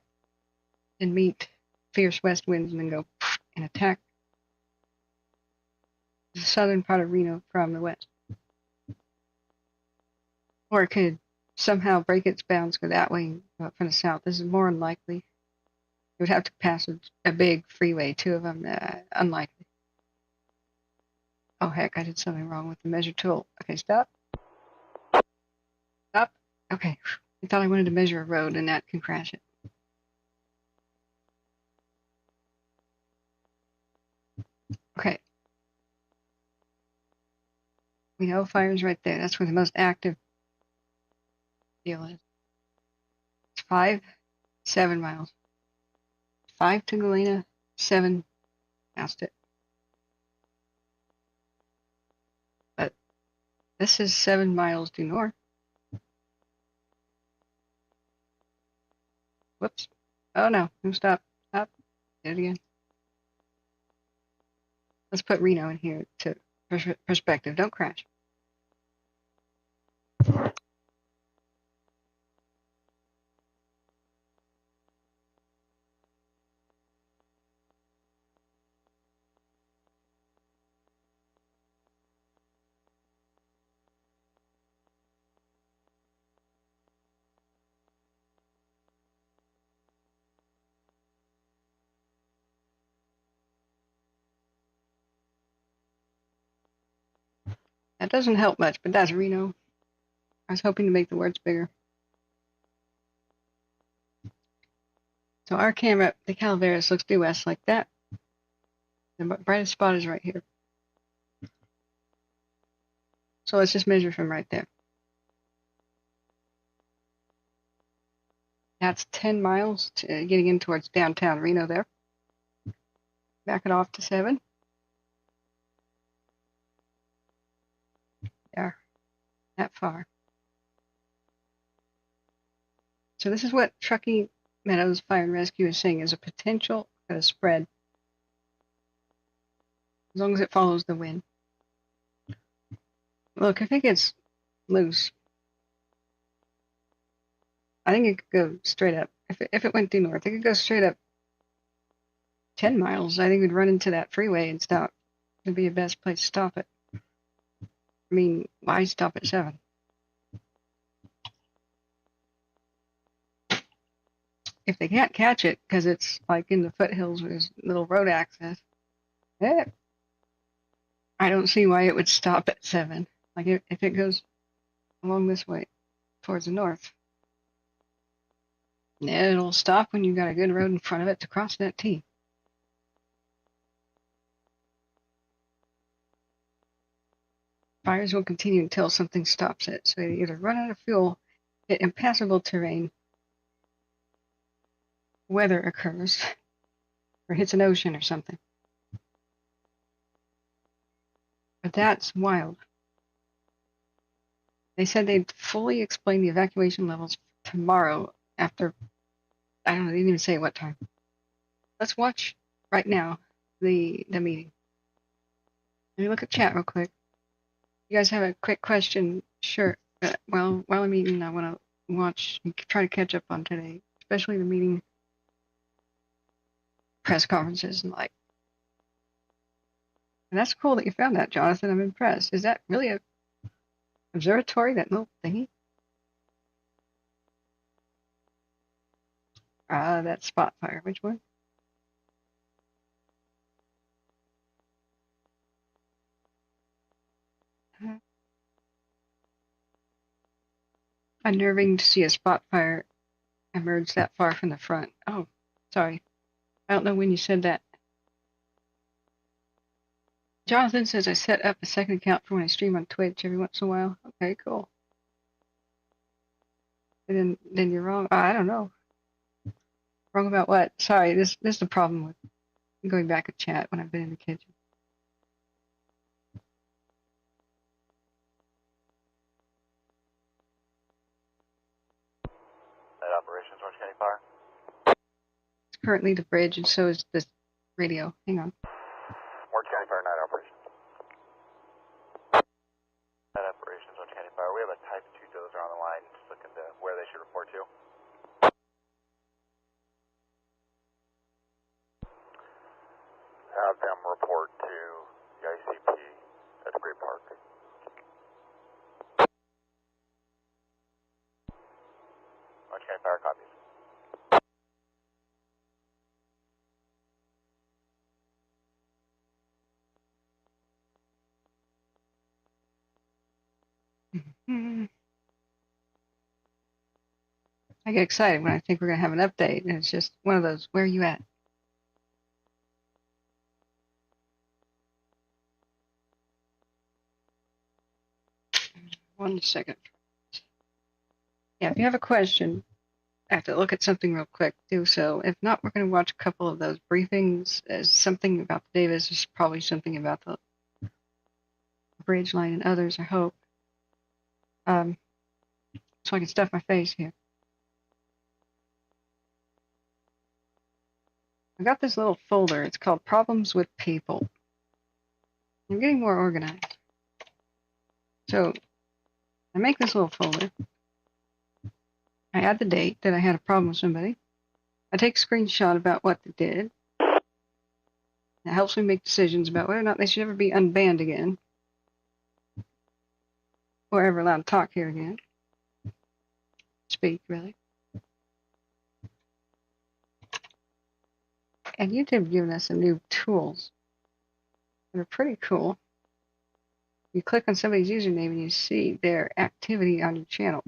and meet fierce west winds and then go and attack the southern part of Reno from the west. Or it could somehow break its bounds, go that way and go up from the south. This is more unlikely. It would have to pass a big freeway, 2 of them, unlikely. Oh heck, I did something wrong with the measure tool. Okay, stop. Stop. Okay, I thought I wanted to measure a road and that can crash it. Okay. We know fire's right there. That's where the most active deal is. It's 5, 7 miles. 5 to Galena, 7 past it. But this is 7 miles due north. Whoops. Oh no, stop. Stop. Do it again. Let's put Reno in here to perspective. Don't crash. That doesn't help much, but that's Reno. I was hoping to make the words bigger. So our camera, the Calaveras, looks due west like that. The brightest spot is right here. So let's just measure from right there. That's 10 miles to getting in towards downtown Reno there. Back it off to 7. There. That far. So this is what Truckee Meadows Fire and Rescue is saying is a potential for a spread. As long as it follows the wind. Look, if it gets loose, I think it could go straight up. If it went due north, it could go straight up 10 miles. I think we'd run into that freeway and stop. It'd be the best place to stop it. I mean, why stop at 7? If they can't catch it, because it's like in the foothills where there's little road access, I don't see why it would stop at 7. Like if it goes along this way towards the north, it'll stop when you've got a good road in front of it to cross that T. Fires will continue until something stops it. So they either run out of fuel, hit impassable terrain, weather occurs, or hits an ocean or something. But that's wild. They said they'd fully explain the evacuation levels tomorrow after, I don't know, they didn't even say what time. Let's watch right now the meeting. Let me look at chat real quick. You guys have a quick question? Sure. Well, while I'm eating, I want to watch and try to catch up on today, especially the meeting, press conferences, and like. And that's cool that you found that, Jonathan. I'm impressed. Is that really a observatory, that little thingy? That spot fire. Which one? Unnerving to see a spot fire emerge that far from the front. Oh, sorry. I don't know when you said that. Jonathan says I set up a second account for when I stream on Twitch every once in a while. Okay, cool. And then you're wrong. I don't know. Wrong about what? Sorry, this is the problem with going back to chat when I've been in the kitchen. Night operations, Orange County Fire. It's currently the bridge, and so is this radio. Hang on. Orange County Fire, night operations. Night operations, Orange County Fire. We have a Type 2 dozer on the line, just looking to where they should report to. Have them report to the ICP at the Great Park. Orange County Fire copies. I get excited when I think we're going to have an update, and it's just one of those, where are you at? One second. Yeah, if you have a question, I have to look at something real quick, do so. If not, we're going to watch a couple of those briefings. As something about the Davis is probably something about the bridge line and others, I hope. So I can stuff my face here. I got this little folder. It's called Problems with People. I'm getting more organized. So I make this little folder. I add the date that I had a problem with somebody. I take a screenshot about what they did. It helps me make decisions about whether or not they should ever be unbanned again. Or ever allowed to talk here again. Speak, really. And YouTube giving us some new tools that are pretty cool. You click on somebody's username and you see their activity on your channel.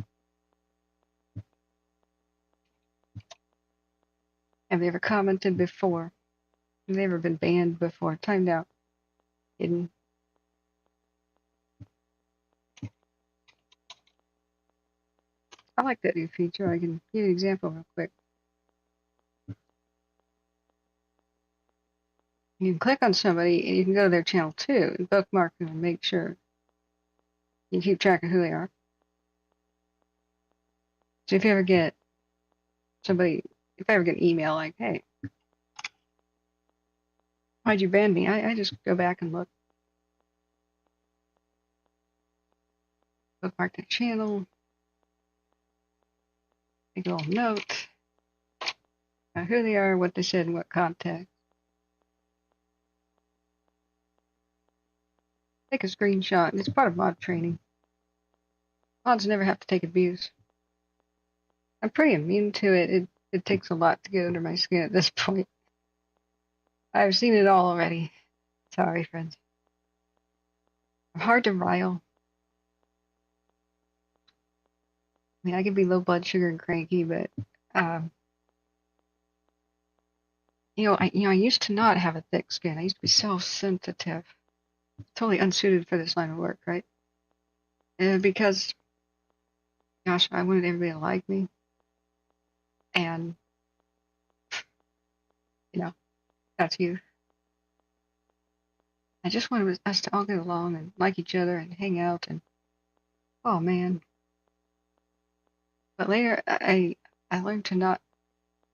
Have they ever commented before? Have they ever been banned before? Timed out. Hidden. I like that new feature. I can give you an example real quick. You can click on somebody and you can go to their channel too and bookmark them and make sure you keep track of who they are. So if you ever get somebody, if I ever get an email like, hey, why'd you ban me? I just go back and look. Bookmark the channel. Make a little note. Who they are, what they said, in what context. Take a screenshot. It's part of mod training. Mods never have to take abuse. I'm pretty immune to it. It takes a lot to get under my skin at this point. I've seen it all already. Sorry, friends. I'm hard to rile. I mean, I can be low blood sugar and cranky, but I used to not have a thick skin. I used to be so sensitive. Totally unsuited for this line of work, right? because, gosh, I wanted everybody to like me. And, you know, that's you. I just wanted us to all get along and like each other and hang out and, oh man. But later, I learned to not,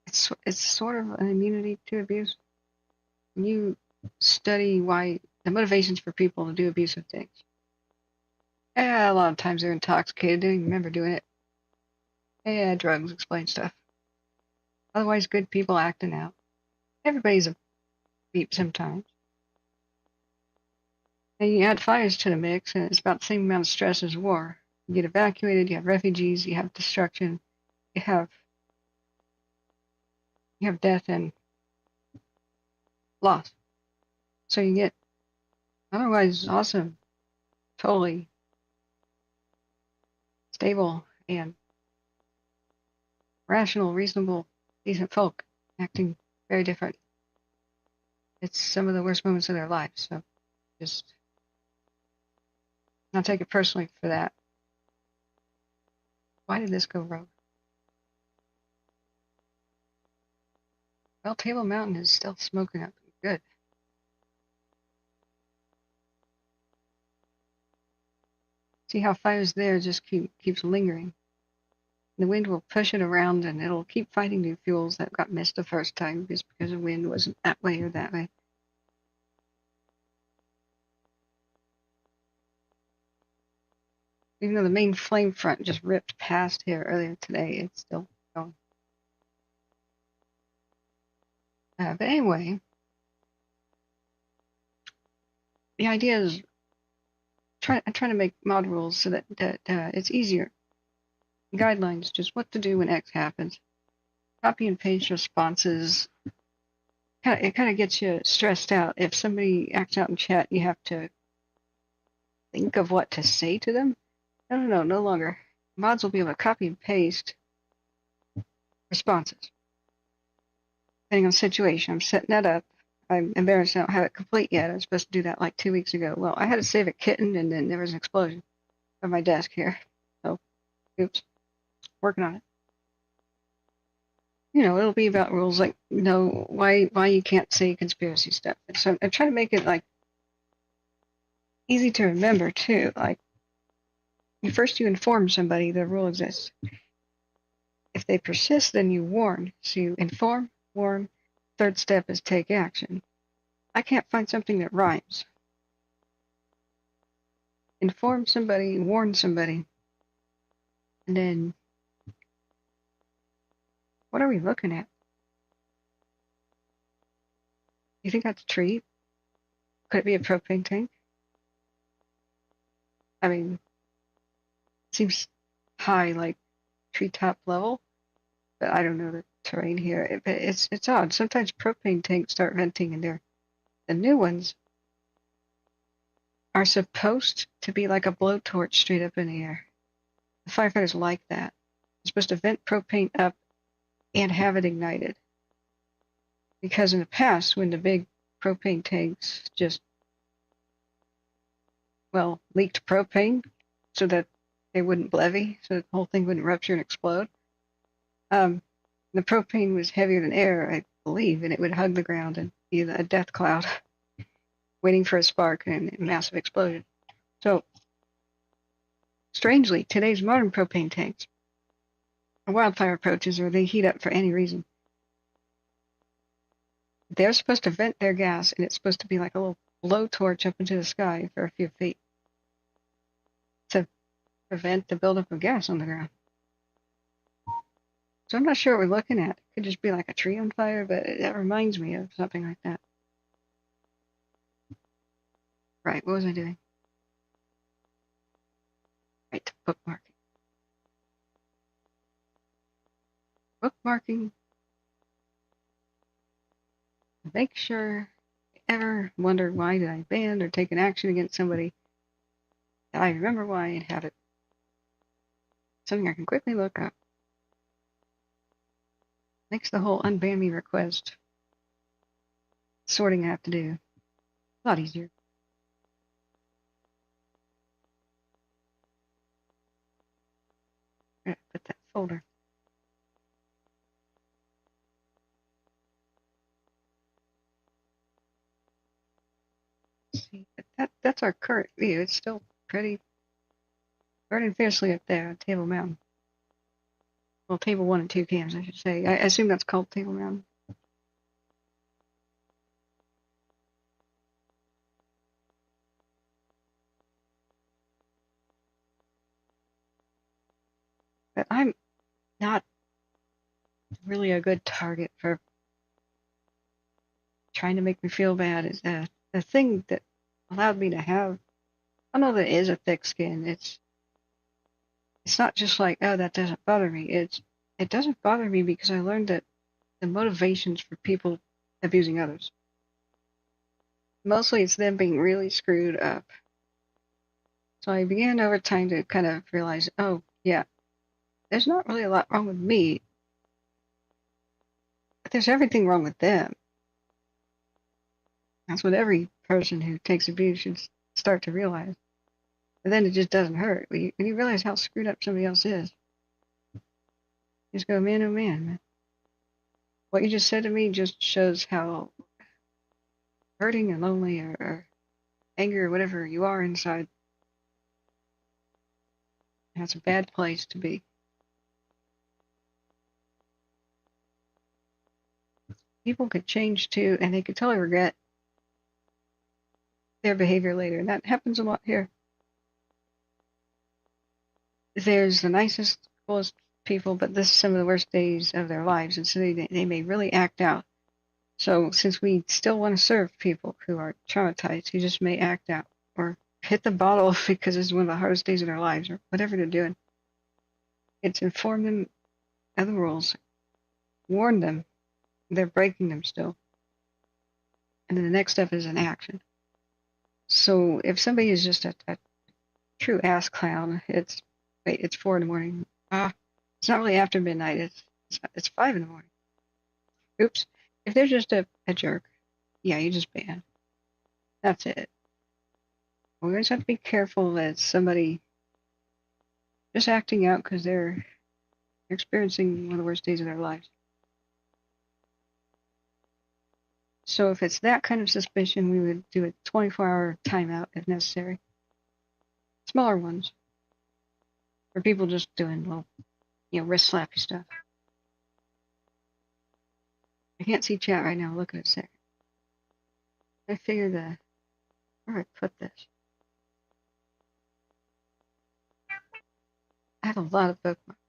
it's sort of an immunity to abuse. When you study why, the motivations for people to do abusive things. Yeah, a lot of times they're intoxicated, they don't even remember doing it. Yeah, drugs explain stuff. Otherwise, good people acting out. Everybody's a beep sometimes. And you add fires to the mix, and it's about the same amount of stress as war. You get evacuated, you have refugees, you have destruction, you have death and loss. So you get otherwise awesome, totally stable and rational, reasonable, decent folk acting very different. It's some of the worst moments of their lives, so just not take it personally for that. Why did this go wrong? Well, Table Mountain is still smoking up good. See how fires there just keeps lingering. The wind will push it around and it'll keep finding new fuels that got missed the first time just because the wind wasn't that way or that way. Even though the main flame front just ripped past here earlier today, it's still going. But anyway, the idea is I'm trying to make mod rules so that it's easier. Guidelines, just what to do when X happens. Copy and paste responses. It kind of gets you stressed out. If somebody acts out in chat, you have to think of what to say to them. No longer. Mods will be able to copy and paste responses. Depending on the situation, I'm setting that up. I'm embarrassed I don't have it complete yet. I was supposed to do that like 2 weeks ago. Well, I had to save a kitten, and then there was an explosion on my desk here. So, oops. Working on it. It'll be about rules like, why you can't say conspiracy stuff. So I'm trying to make it like easy to remember too. Like, first you inform somebody the rule exists. If they persist, then you warn. So you inform, warn. Third step is take action. I can't find something that rhymes. Inform somebody, warn somebody, and then what are we looking at? You think that's a tree? Could it be a propane tank? I mean, it seems high, like treetop level, but I don't know the terrain here. It's odd. Sometimes propane tanks start venting, and the new ones are supposed to be like a blowtorch straight up in the air. The firefighters like that. They're supposed to vent propane up and have it ignited. Because in the past, when the big propane tanks just, leaked propane so that they wouldn't levy, so that the whole thing wouldn't rupture and explode, the propane was heavier than air, I believe, and it would hug the ground and be a death cloud waiting for a spark and a massive explosion. So, strangely, today's modern propane tanks are wildfire approaches, or they heat up for any reason. They're supposed to vent their gas, and it's supposed to be like a little blowtorch up into the sky for a few feet to prevent the buildup of gas on the ground. So I'm not sure what we're looking at. It could just be like a tree on fire, but that reminds me of something like that. Right, what was I doing? Right, bookmarking. Bookmarking. Make sure if you ever wondered why did I ban or take an action against somebody, that I remember why and have it. Something I can quickly look up. Makes the whole unban me request sorting I have to do a lot easier. folder. See, that's our current view. It's still pretty burning fiercely up there on Table Mountain. Well, Table 1 and 2 cams, I should say. I assume that's called Table Mountain. But I'm not really a good target for trying to make me feel bad. Is the thing that allowed me to have, I know that is a thick skin. It's not just like, oh, that doesn't bother me. It doesn't bother me because I learned that the motivations for people abusing others, mostly it's them being really screwed up. So I began over time to kind of realize, oh, yeah, there's not really a lot wrong with me, but there's everything wrong with them. That's what every person who takes abuse should start to realize. And then it just doesn't hurt. When you realize how screwed up somebody else is, you just go, man, oh man. What you just said to me just shows how hurting and lonely or angry or whatever you are inside. That's a bad place to be. People could change too, and they could totally regret their behavior later, and that happens a lot here. There's the nicest, coolest people, but this is some of the worst days of their lives, and so they may really act out. So since we still want to serve people who are traumatized, who just may act out or hit the bottle because it's one of the hardest days of their lives or whatever they're doing, it's inform them of the rules, warn them they're breaking them still, and then the next step is an action. So if somebody is just a true ass clown, it's 4 in the morning. It's not really after midnight. It's 5 in the morning. Oops. If they're just a jerk, yeah, you just ban. That's it. We always have to be careful that somebody just acting out because they're experiencing one of the worst days of their lives. So if it's that kind of suspicion, we would do a 24-hour timeout if necessary. Smaller ones. For people just doing little, wrist slappy stuff. I can't see chat right now. Look at it a second. I figured where do I put this? I have a lot of bookmarks.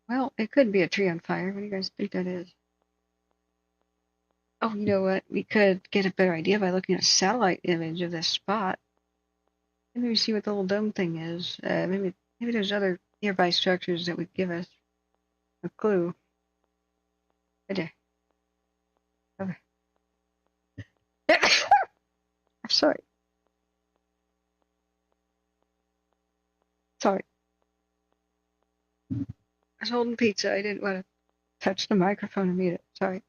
Well, it could be a tree on fire. What do you guys think that is? Oh, you know what? We could get a better idea by looking at a satellite image of this spot. Maybe we see what the little dome thing is. Maybe there's other nearby structures that would give us a clue. Right there. Okay. I'm sorry. Sorry. I was holding pizza. I didn't want to touch the microphone and mute it. Sorry.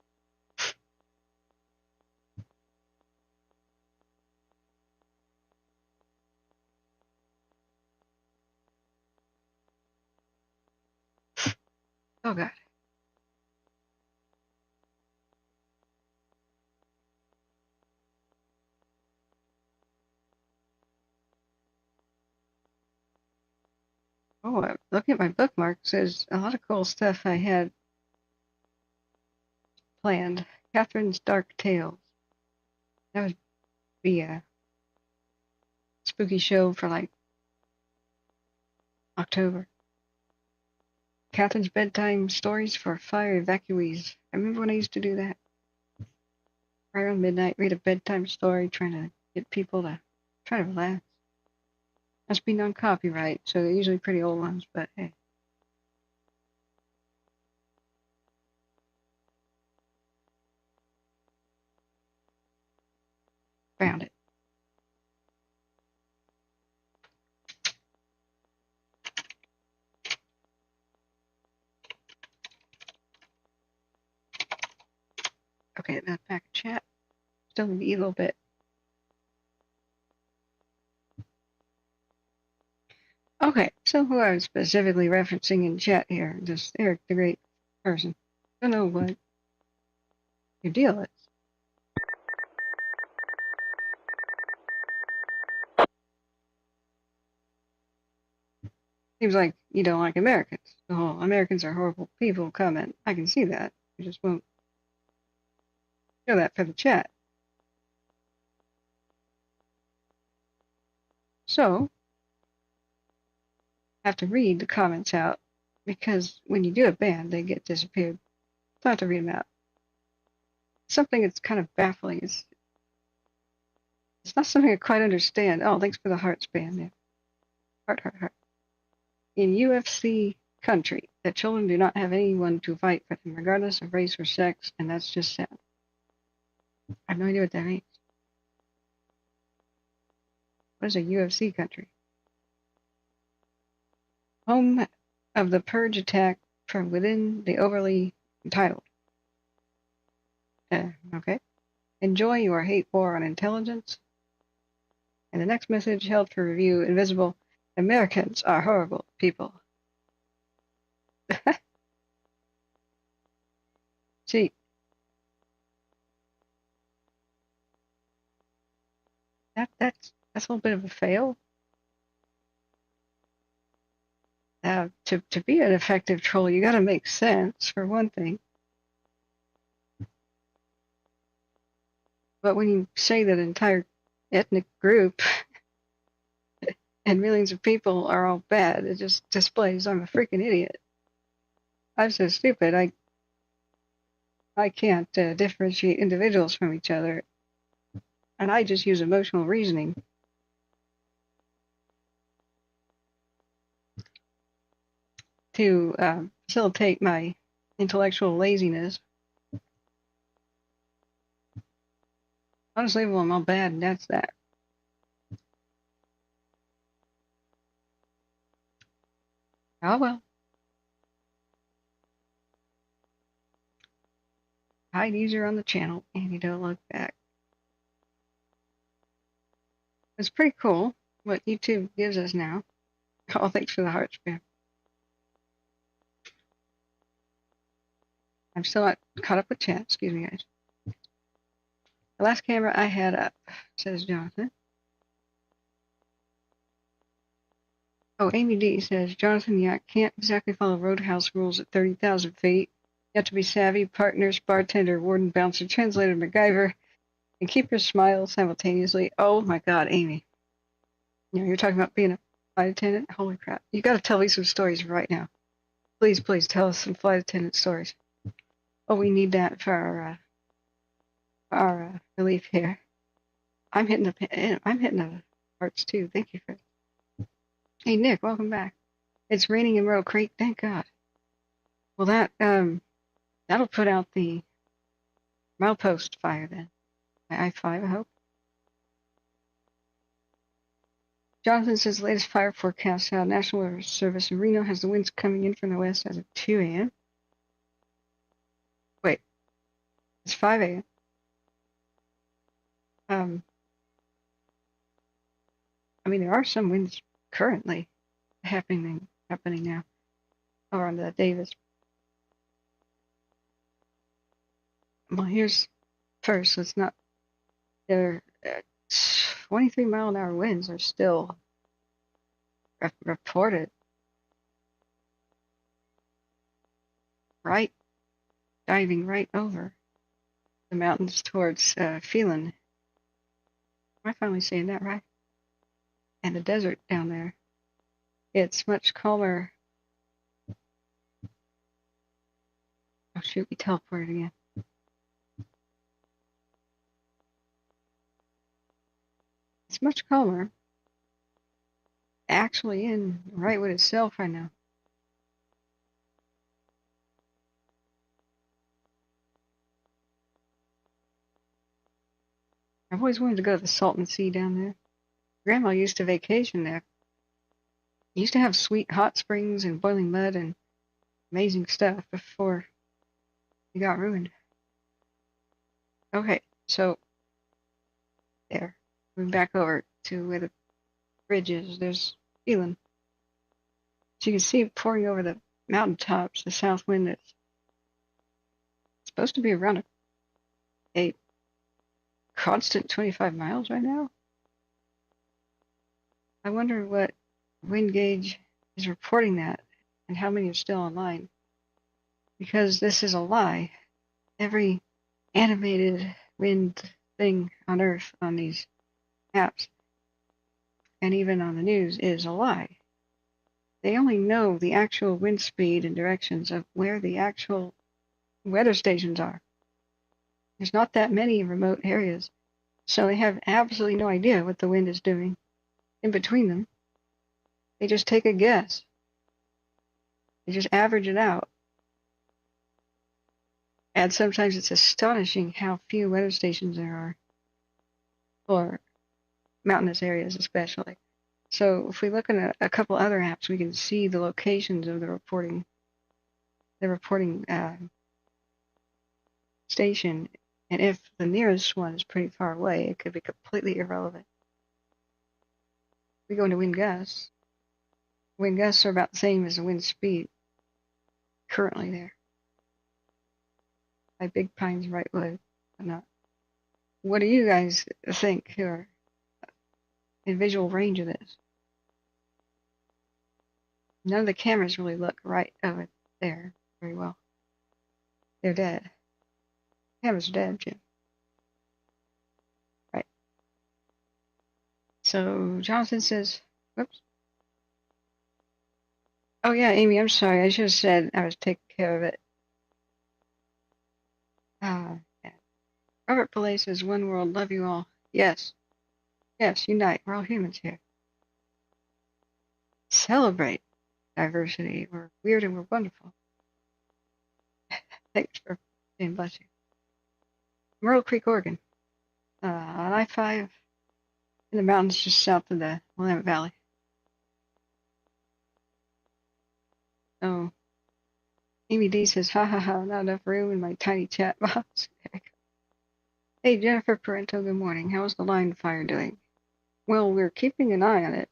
Oh, God. Oh, looking at my bookmarks, there's a lot of cool stuff I had planned. Catherine's Dark Tales. That would be a spooky show for like October. Catherine's Bedtime Stories for Fire Evacuees. I remember when I used to do that. Right around midnight, read a bedtime story, trying to get people to try to relax. Must be non-copyright, so they're usually pretty old ones, but hey. Found it. Okay, that's back in chat. Still need to eat a little bit. Okay, so who I was specifically referencing in chat here, just Eric, the great person. Don't know what your deal is. Seems like you don't like Americans. The whole Americans are horrible people comment. I can see that. You just won't show that for the chat. So, I have to read the comments out because when you do a ban, they get disappeared. So I have to read them out. Something that's kind of baffling is it's not something I quite understand. Oh, thanks for the hearts ban there. Heart. In UFC country, that children do not have anyone to fight for them, regardless of race or sex, and that's just sad. I have no idea what that means. What is a UFC country? Home of the purge attack from within the overly entitled. Okay. Enjoy your hate war on intelligence. And the next message held for review, invisible. Americans are horrible people. See, that's a little bit of a fail. To be an effective troll, you got to make sense for one thing. But when you say that an entire ethnic group and millions of people are all bad, it just displays I'm a freaking idiot. I'm so stupid. I can't differentiate individuals from each other, and I just use emotional reasoning. To facilitate my intellectual laziness. Honestly, well, I'm all bad, and that's that. Oh well. Hide user on the channel, and you don't look back. It's pretty cool what YouTube gives us now. Oh, thanks for the heart spam. I'm still not caught up with chat. Excuse me, guys. The last camera I had up, says Jonathan. Oh, Amy D says, Jonathan, yeah, can't exactly follow roadhouse rules at 30,000 feet. You have to be savvy, partners, bartender, warden, bouncer, translator, MacGyver, and keep your smile simultaneously. Oh my God, Amy. You know, you're talking about being a flight attendant? Holy crap. You got to tell me some stories right now. Please, please tell us some flight attendant stories. Oh, we need that for our relief here. I'm hitting the hearts too. Thank you for. Hey Nick, welcome back. It's raining in Myrtle Creek. Thank God. Well, that'll put out the milepost fire then. I-5, I hope. Jonathan says latest fire forecast. National Weather Service in Reno has the winds coming in from the west as of 2 a.m. Wait, it's 5 a.m. I mean, there are some winds currently happening now around Davis. Well, here's first. Let's not. There, 23-mile-an-hour winds are still reported. Right, diving right over the mountains towards Phelan. Am I finally saying that right? And the desert down there. It's much calmer. Oh shoot, we teleported again. It's much calmer. Actually in Wrightwood itself right now. I've always wanted to go to the Salton Sea down there. Grandma used to vacation there. Used to have sweet hot springs and boiling mud and amazing stuff before it got ruined. Okay, so there. Moving back over to where the bridge is. There's Phelan. So you can see it pouring over the mountaintops, the south wind that's supposed to be around a constant 25 miles right now. I wonder what wind gauge is reporting that and how many are still online. Because this is a lie. Every animated wind thing on Earth on these apps and even on the news is a lie. They only know the actual wind speed and directions of where the actual weather stations are. There's not that many remote areas, so they have absolutely no idea what the wind is doing in between them. They just take a guess. They just average it out. And sometimes it's astonishing how few weather stations there are, for mountainous areas especially. So if we look at a couple other apps, we can see the locations of the reporting station, and if the nearest one is pretty far away, it could be completely irrelevant. We go into wind gusts. Wind gusts are about the same as the wind speed currently there. By Big Pines, Wrightwood, whatnot. What do you guys think who are in visual range of this? None of the cameras really look right over there very well. They're dead. Cameras are dead, Jim. Right. So Jonathan says, whoops. Oh yeah, Amy, I'm sorry. I should have said I was taking care of it. Yeah. Robert Pillay says, one world, love you all. Yes. Yes, unite. We're all humans here. Celebrate diversity. We're weird and we're wonderful. Thanks for saying bless you. Myrtle Creek, Oregon. On I-5 in the mountains just south of the Willamette Valley. Oh, Amy D says, ha ha ha, not enough room in my tiny chat box. Hey, Jennifer Parento, good morning. How's the line fire doing? Well, we're keeping an eye on it.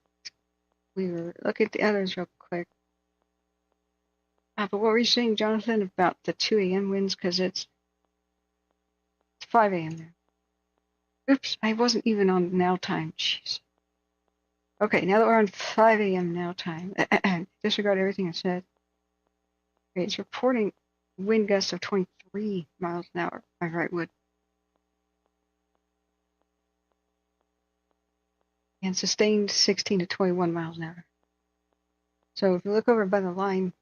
We were looking at the others real quick. But what were you saying, Jonathan, about the 2 a.m. winds? Because it's 5 a.m. now. Oops, I wasn't even on now time. Jeez. Okay, now that we're on 5 a.m. now time, disregard everything I said. Okay, it's reporting wind gusts of 23 miles an hour by Wrightwood. And sustained 16 to 21 miles an hour. So if you look over by the line,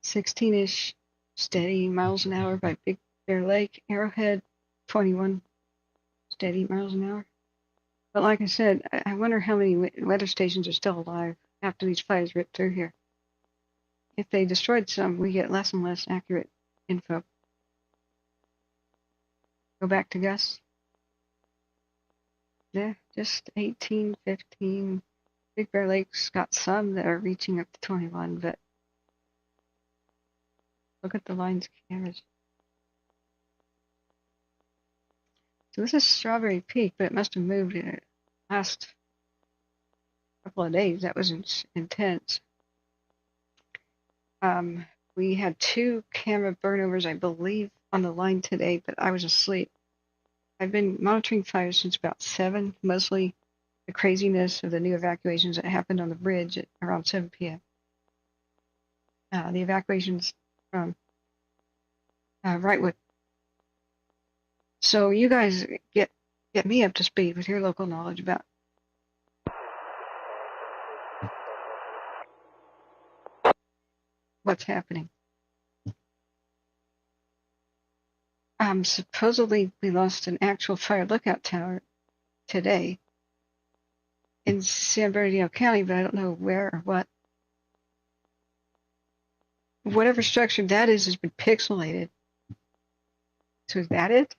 16-ish steady miles an hour by Big Bear Lake. Arrowhead, 21 steady miles an hour. But like I said, I wonder how many weather stations are still alive after these fires rip through here. If they destroyed some, we get less and less accurate info. Go back to Gus. Yeah, just 18, 15. Big Bear Lake's got some that are reaching up to 21, but look at the lines cameras. So this is Strawberry Peak, but it must have moved in the last couple of days. That was intense. We had 2 camera burnovers, I believe, on the line today, but I was asleep. I've been monitoring fires since about 7, mostly the craziness of the new evacuations that happened on the bridge at around 7 p.m. The evacuations from Wrightwood. So you guys get me up to speed with your local knowledge about what's happening. Supposedly we lost an actual fire lookout tower today in San Bernardino County, but I don't know where or what. Whatever structure that is has been pixelated. So is that it?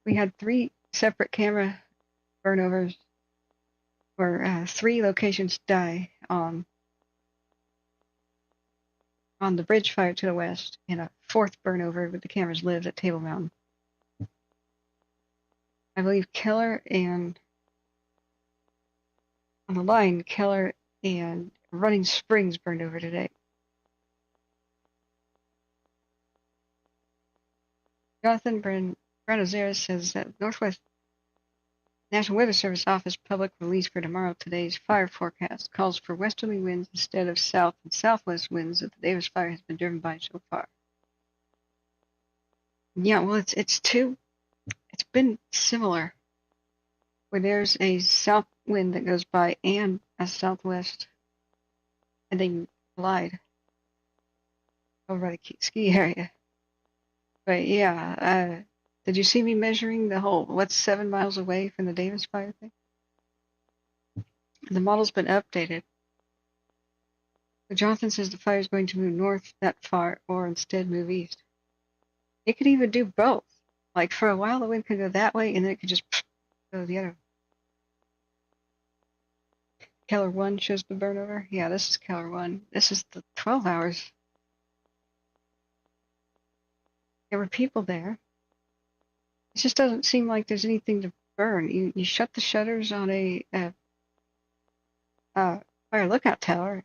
We had 3 separate camera burnovers where 3 locations die on on the bridge fire to the west, and a fourth burn over with the cameras live at Table Mountain. I believe Keller and on the line, Keller and Running Springs burned over today. Jonathan Branazares says that Northwest National Weather Service Office public release for tomorrow today's fire forecast calls for westerly winds instead of south and southwest winds that the Davis fire has been driven by so far. Yeah, well, it's been similar, where there's a south wind that goes by and a southwest, and they collide over by the ski area. But yeah, did you see me measuring the whole, what's 7 miles away from the Davis fire thing? The model's been updated. So Jonathan says the fire is going to move north that far or instead move east. It could even do both. Like for a while the wind could go that way and then it could just go the other. Keller 1 shows the burn over. Yeah, this is Keller 1. This is the 12 hours. There were people there. It just doesn't seem like there's anything to burn. You shut the shutters on a fire lookout tower.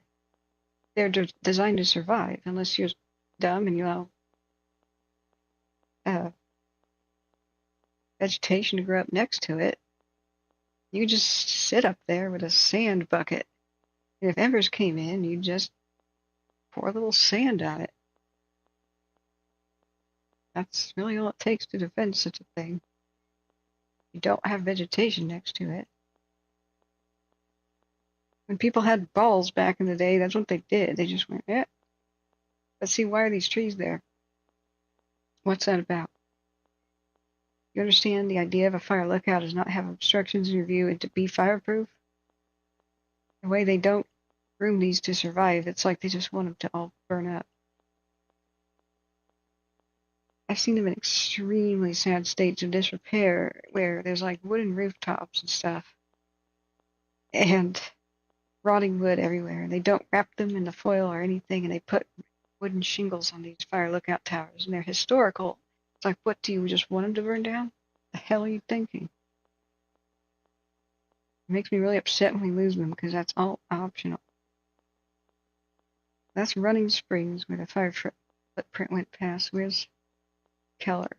They're designed to survive, unless you're dumb and you allow vegetation to grow up next to it. You just sit up there with a sand bucket. And if embers came in, you just pour a little sand on it. That's really all it takes to defend such a thing. You don't have vegetation next to it. When people had balls back in the day, that's what they did. They just went, yeah. Let's see, why are these trees there? What's that about? You understand the idea of a fire lookout is not have obstructions in your view and to be fireproof? The way they don't groom these to survive, it's like they just want them to all burn up. I've seen them in extremely sad states of disrepair where there's like wooden rooftops and stuff and rotting wood everywhere. They don't wrap them in the foil or anything, and they put wooden shingles on these fire lookout towers, and they're historical. It's like, what, do you just want them to burn down? The hell are you thinking? It makes me really upset when we lose them because that's all optional. That's Running Springs where the fire footprint went past. Where's Keller?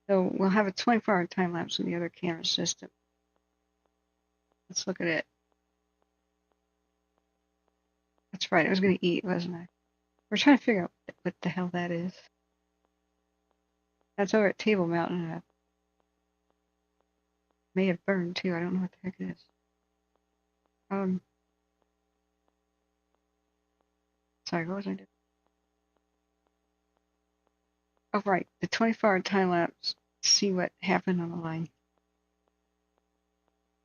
So we'll have a 24-hour time lapse in the other camera system. Let's look at it. That's right, I was going to eat, wasn't I? We're trying to figure out what the hell that is. That's over at Table Mountain. May have burned too. I don't know what the heck it is. Sorry, what was I doing? Oh, right. The 24-hour time lapse. See what happened on the line.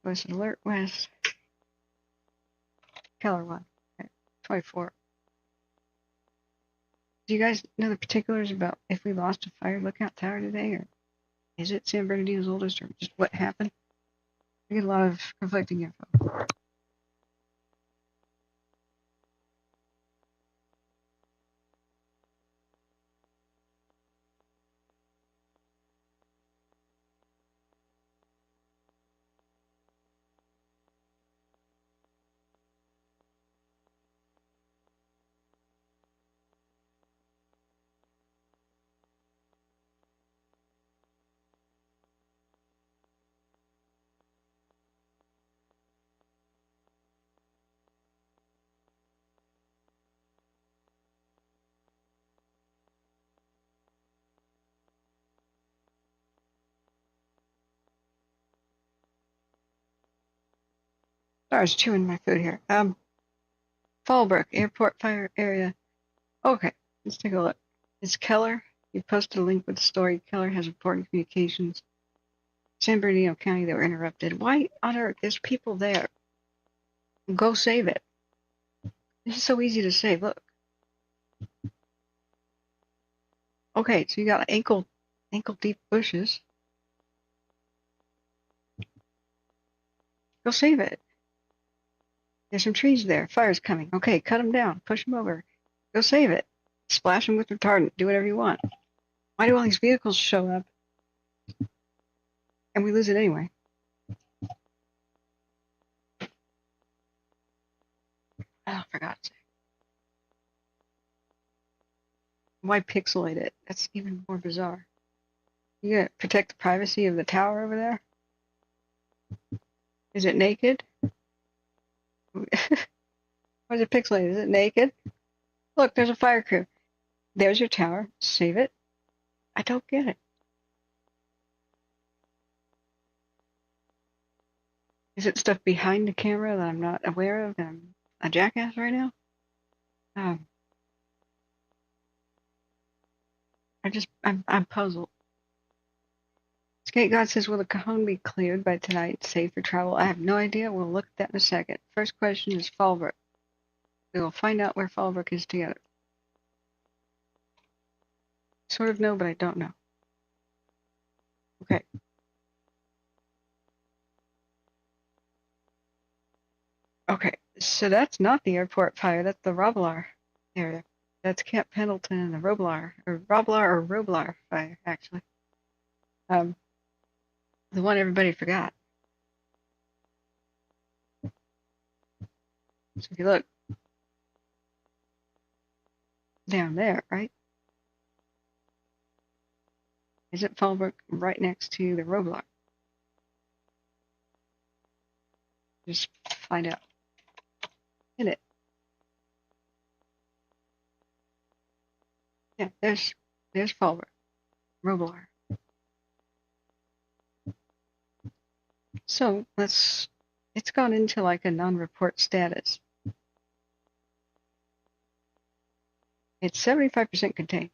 Was alert west. Keller 1. Okay. 24. Do you guys know the particulars about if we lost a fire lookout tower today, or is it San Bernardino's oldest, or just what happened? I get a lot of conflicting info. Sorry, I was chewing my food here. Fallbrook Airport Fire Area. Okay, let's take a look. It's Keller. You posted a link with the story. Keller has important communications. San Bernardino County that were interrupted. Why on earth? There's people there. Go save it. This is so easy to say. Look. Okay, so you got ankle deep bushes. Go save it. There's some trees there. Fire's coming. Okay, cut them down. Push them over. Go save it. Splash them with retardant. Do whatever you want. Why do all these vehicles show up? And we lose it anyway. Oh, for God's sake. Why pixelate it? That's even more bizarre. You gotta protect the privacy of the tower over there? Is it naked? Why is it pixelated? Is it naked? Look, there's a fire crew. There's your tower. Save it. I don't get it. Is it stuff behind the camera that I'm not aware of and I'm a jackass right now? I'm puzzled. Skate God says, will the Cajon be cleared by tonight, safe for travel? I have no idea. We'll look at that in a second. First question is Fallbrook. We will find out where Fallbrook is together. Sort of know, but I don't know. Okay. Okay, so that's not the airport fire. That's the Roblar area. That's Camp Pendleton and the Roblar fire, actually. The one everybody forgot. So if you look down there, right? Isn't Fallbrook right next to the Roblar? Just find out. In it. Yeah, there's Fallbrook. Roblar. So it's gone into like a non-report status. It's 75% contained.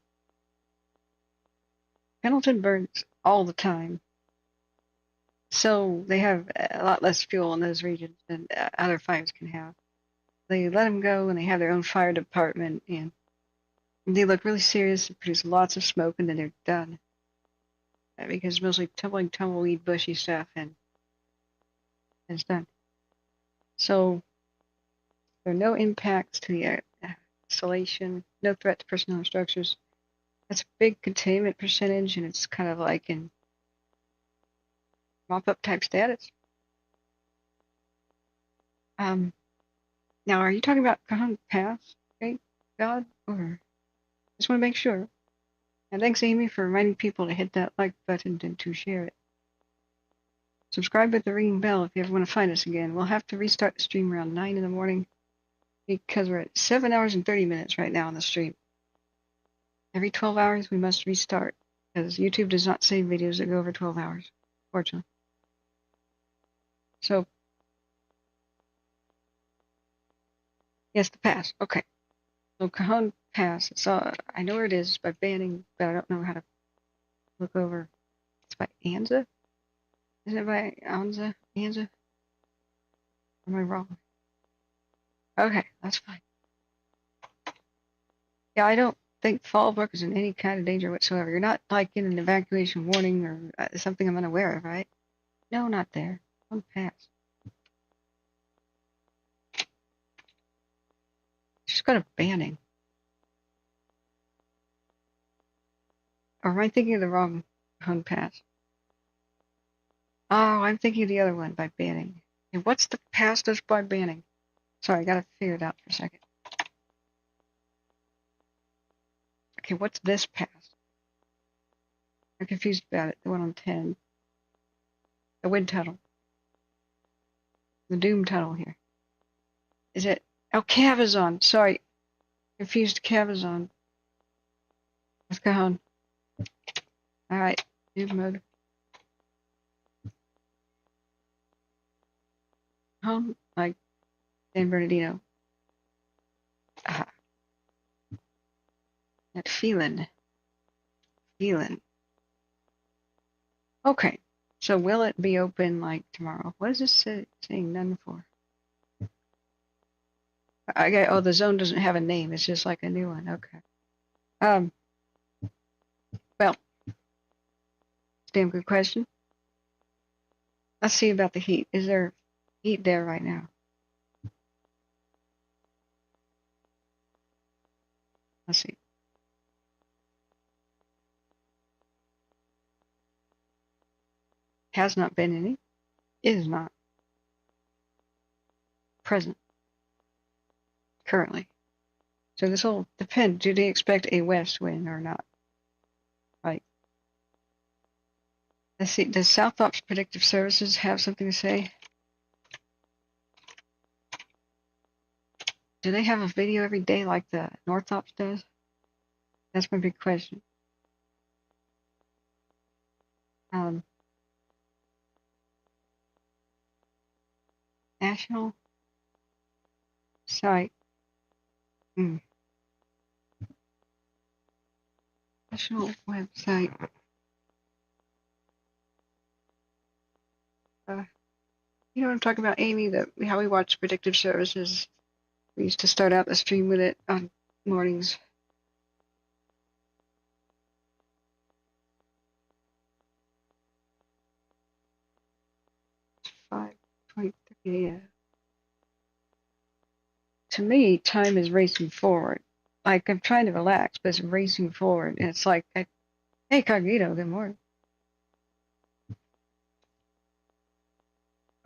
Pendleton burns all the time. So they have a lot less fuel in those regions than other fires can have. They let them go and they have their own fire department and they look really serious and produce lots of smoke and then they're done. Because it's mostly tumbleweed, bushy stuff and it's done. So there are no impacts to the installation, no threat to personnel or structures. That's a big containment percentage and it's kind of like in mop-up type status. Now, are you talking about Cajon Pass, okay, God? Or just want to make sure. And thanks, Amy, for reminding people to hit that like button and to share it. Subscribe with the ringing bell if you ever want to find us again. We'll have to restart the stream around 9 in the morning because we're at 7 hours and 30 minutes right now on the stream. Every 12 hours, we must restart because YouTube does not save videos that go over 12 hours, fortunately. So, yes, the pass. Okay. So, Cajon Pass. I know where it is by Banning, but I don't know how to look over. It's by Anza? Is it by Anza? Anza? Am I wrong? Okay, that's fine. Yeah, I don't think Fallbrook is in any kind of danger whatsoever. You're not like in an evacuation warning or something I'm unaware of, right? No, not there. On pass. Just got a banning. Or am I thinking of the wrong Cajon Pass? Oh, I'm thinking of the other one by banning. And what's the pass that's by banning? Sorry, I gotta figure it out for a second. Okay, what's this pass? I'm confused about it. The one on 10. The wind tunnel. The doom tunnel here. Is it? Oh, Cavazon. Sorry. Confused Cavazon with Cajon. Alright, noob mode. Home, like San Bernadino. Ah. That feeling. Okay, so will it be open like tomorrow? What is this saying none for? Oh, the zone doesn't have a name. It's just like a new one. Okay. Well, damn good question. Let's see about the heat. Is there heat there right now? Let's see. Has not been any. Is not present currently. So this will depend. Do they expect a west wind or not? Right. Let's see. Does South Ops Predictive Services have something to say? Do they have a video every day like the North Ops does? That's my big question. National site. National website. You know what I'm talking about, Amy? How we watch Predictive Services. We used to start out the stream with it on mornings. It's 5:23 a.m. To me, time is racing forward. Like, I'm trying to relax, but it's racing forward. And it's like, hey, Cognito, good morning.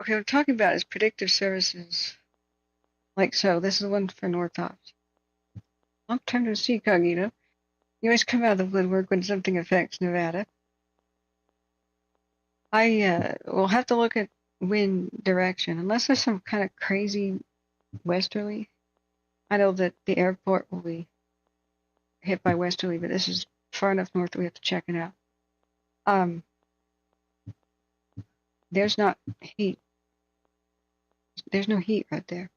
Okay, what I'm talking about is Predictive Services. Like so, this is the one for North Ops. Long time to see, Cognito. You always come out of the woodwork when something affects Nevada. I will have to look at wind direction, unless there's some kind of crazy westerly. I know that the airport will be hit by westerly, but this is far enough north that we have to check it out. There's not heat. There's no heat right there.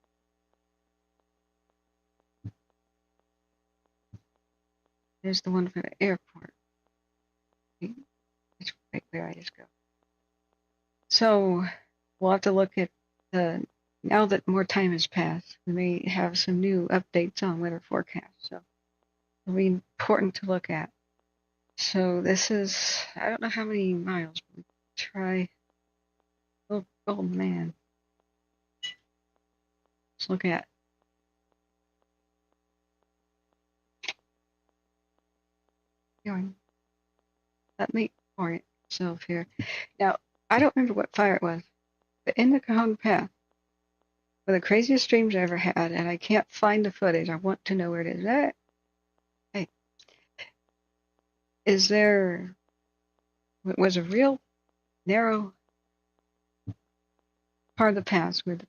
There's the one for the airport. It's right where I just go. So we'll have to look at now that more time has passed, we may have some new updates on weather forecasts. So it'll be important to look at. So this is, I don't know how many miles, but we try. Oh man. Let's look at. Let me orient myself here. Now, I don't remember what fire it was, but in the Cajon Path, one of the craziest streams I ever had, and I can't find the footage. I want to know where it is. Hey, is there? It was a real narrow part of the pass where the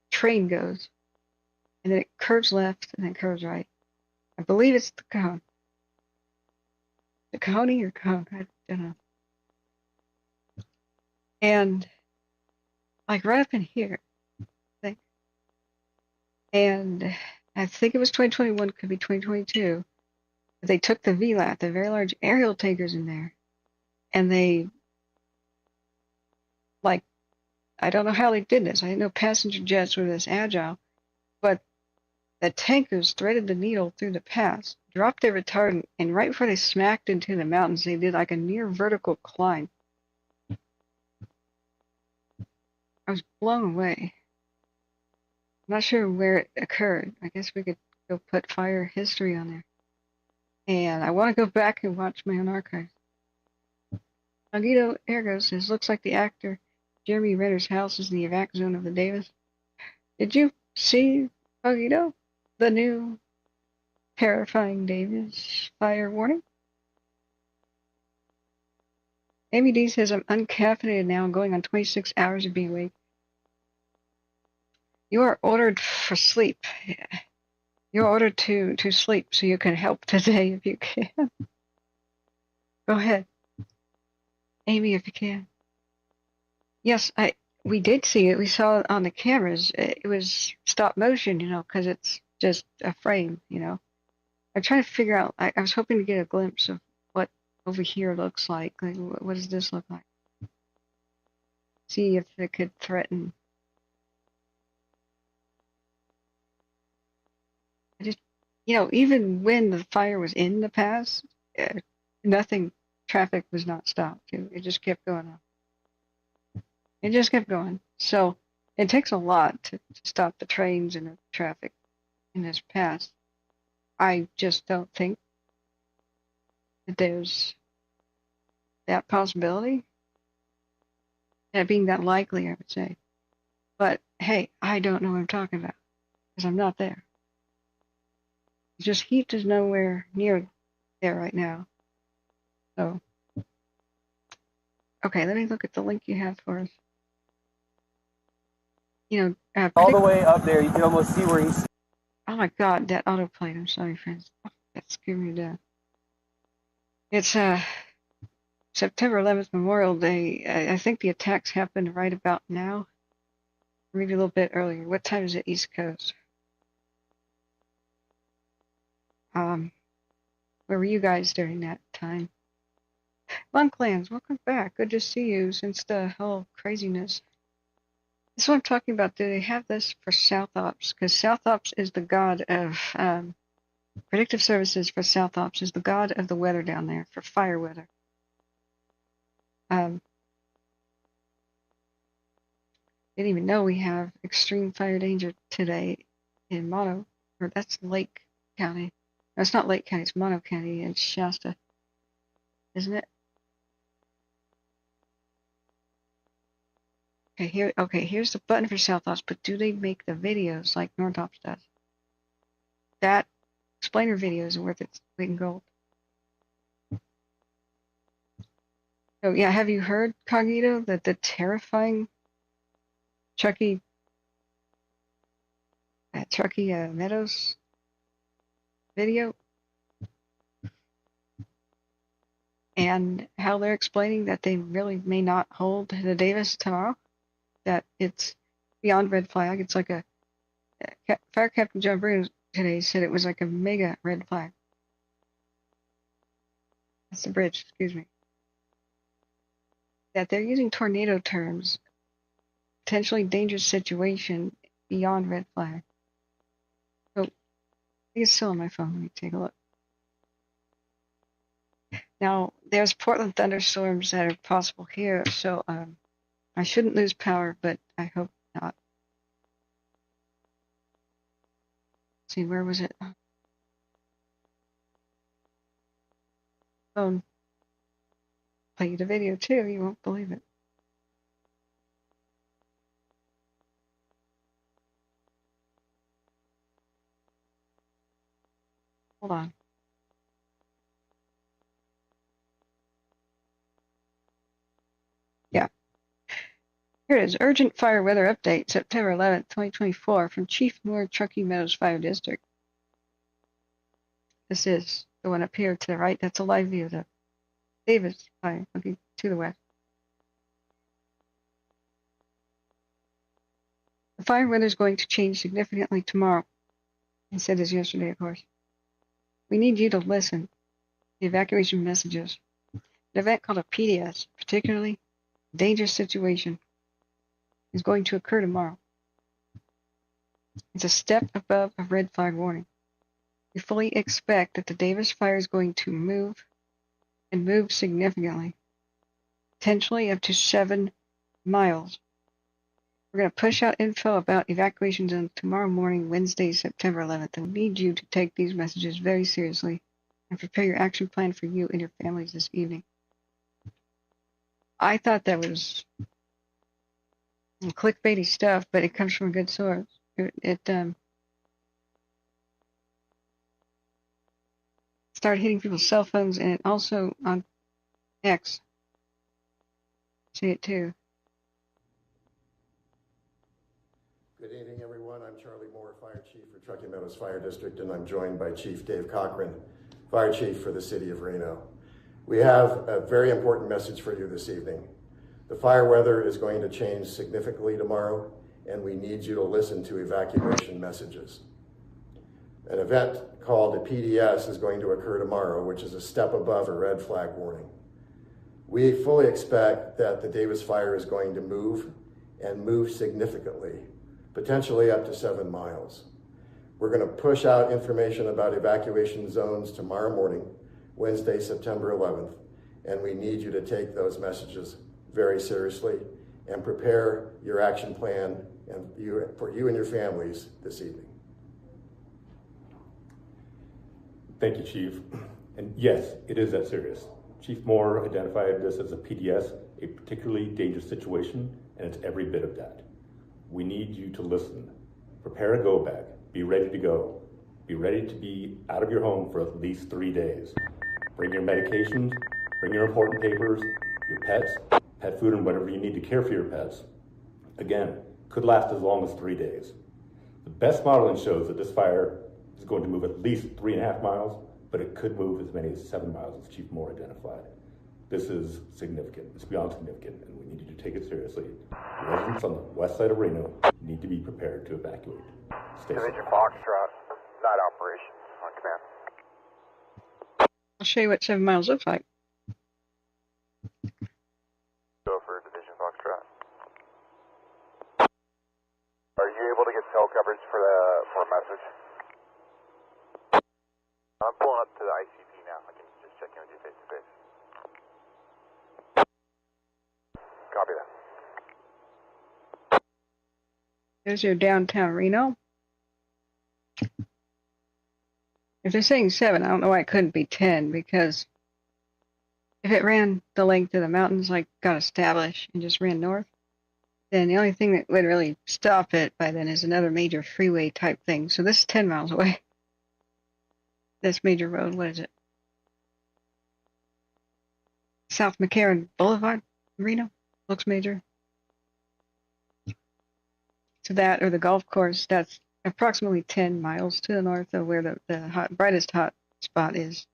train goes, and then it curves left and then curves right. I believe it's the Cajon. The Cajon or Cajon? I don't know. And like right up in here, I think. And I think it was 2021, could be 2022. But they took the VLAT, the very large aerial tankers in there, and they, like, I don't know how they did this. I didn't know passenger jets were this agile, but the tankers threaded the needle through the pass, dropped their retardant, and right before they smacked into the mountains, they did like a near vertical climb. I was blown away. I'm not sure where it occurred. I guess we could go put fire history on there. And I want to go back and watch my own archives. Aguido Ergo says, looks like the actor Jeremy Renner's house is in the evac zone of the Davis. Did you see, Aguido, the new terrifying Davis fire warning? Amy D says, I'm uncaffeinated now, going on 26 hours of being awake. You are ordered for sleep. You're ordered to sleep so you can help today if you can. Go ahead. Amy, if you can. Yes, we did see it. We saw it on the cameras. It was stop motion, because it's just a frame, I'm trying to figure out, I was hoping to get a glimpse of what over here looks like. Like, what does this look like? See if it could threaten. I just, even when the fire was in the pass, traffic was not stopped. It just kept going on. It just kept going. So it takes a lot to stop the trains and the traffic in this pass. I just don't think that there's that possibility. That being that likely, I would say. But hey, I don't know what I'm talking about because I'm not there. It's just heat is nowhere near there right now. So, okay, let me look at the link you have for us. You know, all the way up there, you can almost see where he's. Oh my God, that autoplane. I'm sorry, friends. That scared me to death. It's September 11th, Memorial Day. I think the attacks happened right about now, maybe a little bit earlier. What time is it, East Coast? Where were you guys during that time? Monklands, welcome back. Good to see you since the whole craziness. This is what I'm talking about. Do they have this for South Ops? Because South Ops is the god of predictive services for South Ops is the god of the weather down there for fire weather. Didn't even know we have extreme fire danger today in Mono, or that's Lake County. No, it's not Lake County, it's Mono County and Shasta, isn't it? Okay, here's the button for South Ops, but do they make the videos like North Ops does? That explainer videos are worth its weight in gold. Oh yeah, have you heard, Cognito, that the terrifying Truckee Meadows video? And how they're explaining that they really may not hold the Davis tomorrow? That it's beyond red flag. It's like Fire Captain John Bruno today said it was like a mega red flag. That's the bridge, excuse me. That they're using tornado terms, potentially dangerous situation beyond red flag. So, I think it's still on my phone. Let me take a look. Now, there's Portland thunderstorms that are possible here, so I shouldn't lose power, but I hope not. Let's see, where was it? Phone. Play you the video too, you won't believe it. Hold on. Yeah. Here it is. Urgent fire weather update, September 11th, 2024, from Chief Moore, Truckee Meadows Fire District. This is the one up here to the right. That's a live view of the Davis fire looking to the west. The fire weather is going to change significantly tomorrow. I said this yesterday, of course. We need you to listen. The evacuation messages. An event called a PDS, particularly dangerous situation, is going to occur tomorrow. It's a step above a red flag warning. We fully expect that the Davis fire is going to move and move significantly, potentially up to 7 miles. We're going to push out info about evacuation zones tomorrow morning, Wednesday, September 11th, and we need you to take these messages very seriously and prepare your action plan for you and your families this evening. I thought that was clickbaity stuff, but it comes from a good source. It started hitting people's cell phones, and it also on X. See it too. Good evening, everyone. I'm Charlie Moore, Fire Chief for Truckee Meadows Fire District, and I'm joined by Chief Dave Cochran, Fire Chief for the City of Reno. We have a very important message for you this evening. The fire weather is going to change significantly tomorrow, and we need you to listen to evacuation messages. An event called a PDS is going to occur tomorrow, which is a step above a red flag warning. We fully expect that the Davis fire is going to move and move significantly, potentially up to 7 miles. We're going to push out information about evacuation zones tomorrow morning, Wednesday, September 11th, and we need you to take those messages very seriously and prepare your action plan for you and your families this evening. Thank you, Chief. And yes, it is that serious. Chief Moore identified this as a PDS, a particularly dangerous situation, and it's every bit of that. We need you to listen. Prepare a go bag. Be ready to go. Be ready to be out of your home for at least 3 days. Bring your medications, bring your important papers, your pets, pet food, and whatever you need to care for your pets. Again, could last as long as 3 days. The best modeling shows that this fire is going to move at least 3.5 miles, but it could move as many as 7 miles, as Chief Moore identified. This is significant. It's beyond significant, and we need you to take it seriously. Residents on the west side of Reno need to be prepared to evacuate. Stay safe. Division Foxtrot, night operations on command. I'll show you what 7 miles looks like. Go for Division Foxtrot. Are you able to get cell coverage for a message? I'm pulling up to the ICP now. I can just check in with you face to face. Copy that. There's your downtown Reno. If they're saying 7, I don't know why it couldn't be 10, because if it ran the length of the mountains like got established and just ran north, then the only thing that would really stop it by then is another major freeway type thing. So this is 10 miles away. This major road, what is it? South McCarran Boulevard, Reno, looks major. So that, or the golf course, that's approximately 10 miles to the north of where the brightest hot spot is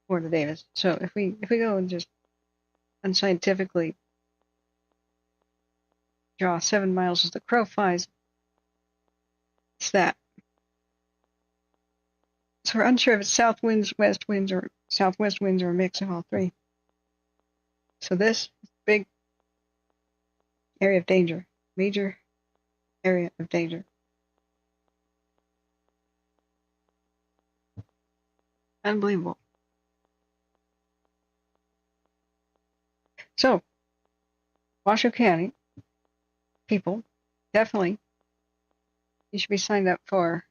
for the Davis. So if we go and just unscientifically draw 7 miles as the crow flies, it's that. So we're unsure if it's south winds, west winds, or southwest winds, or a mix of all three. So this big area of danger, major area of danger. Unbelievable. So, Washoe County people, definitely, you should be signed up for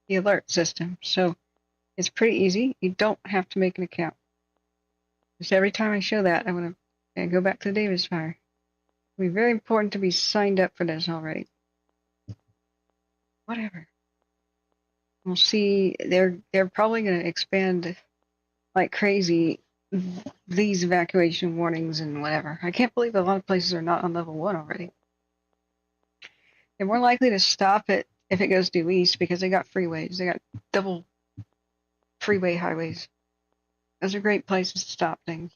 the alert system. So, it's pretty easy. You don't have to make an account. Just every time I show that, I'm going to go back to the Davis fire. It'll be very important to be signed up for this already. Whatever. We'll see. They're probably going to expand like crazy these evacuation warnings and whatever. I can't believe a lot of places are not on level 1 already. They're more likely to stop it if it goes due east because they got freeways. They got double freeway highways. Those are great places to stop things.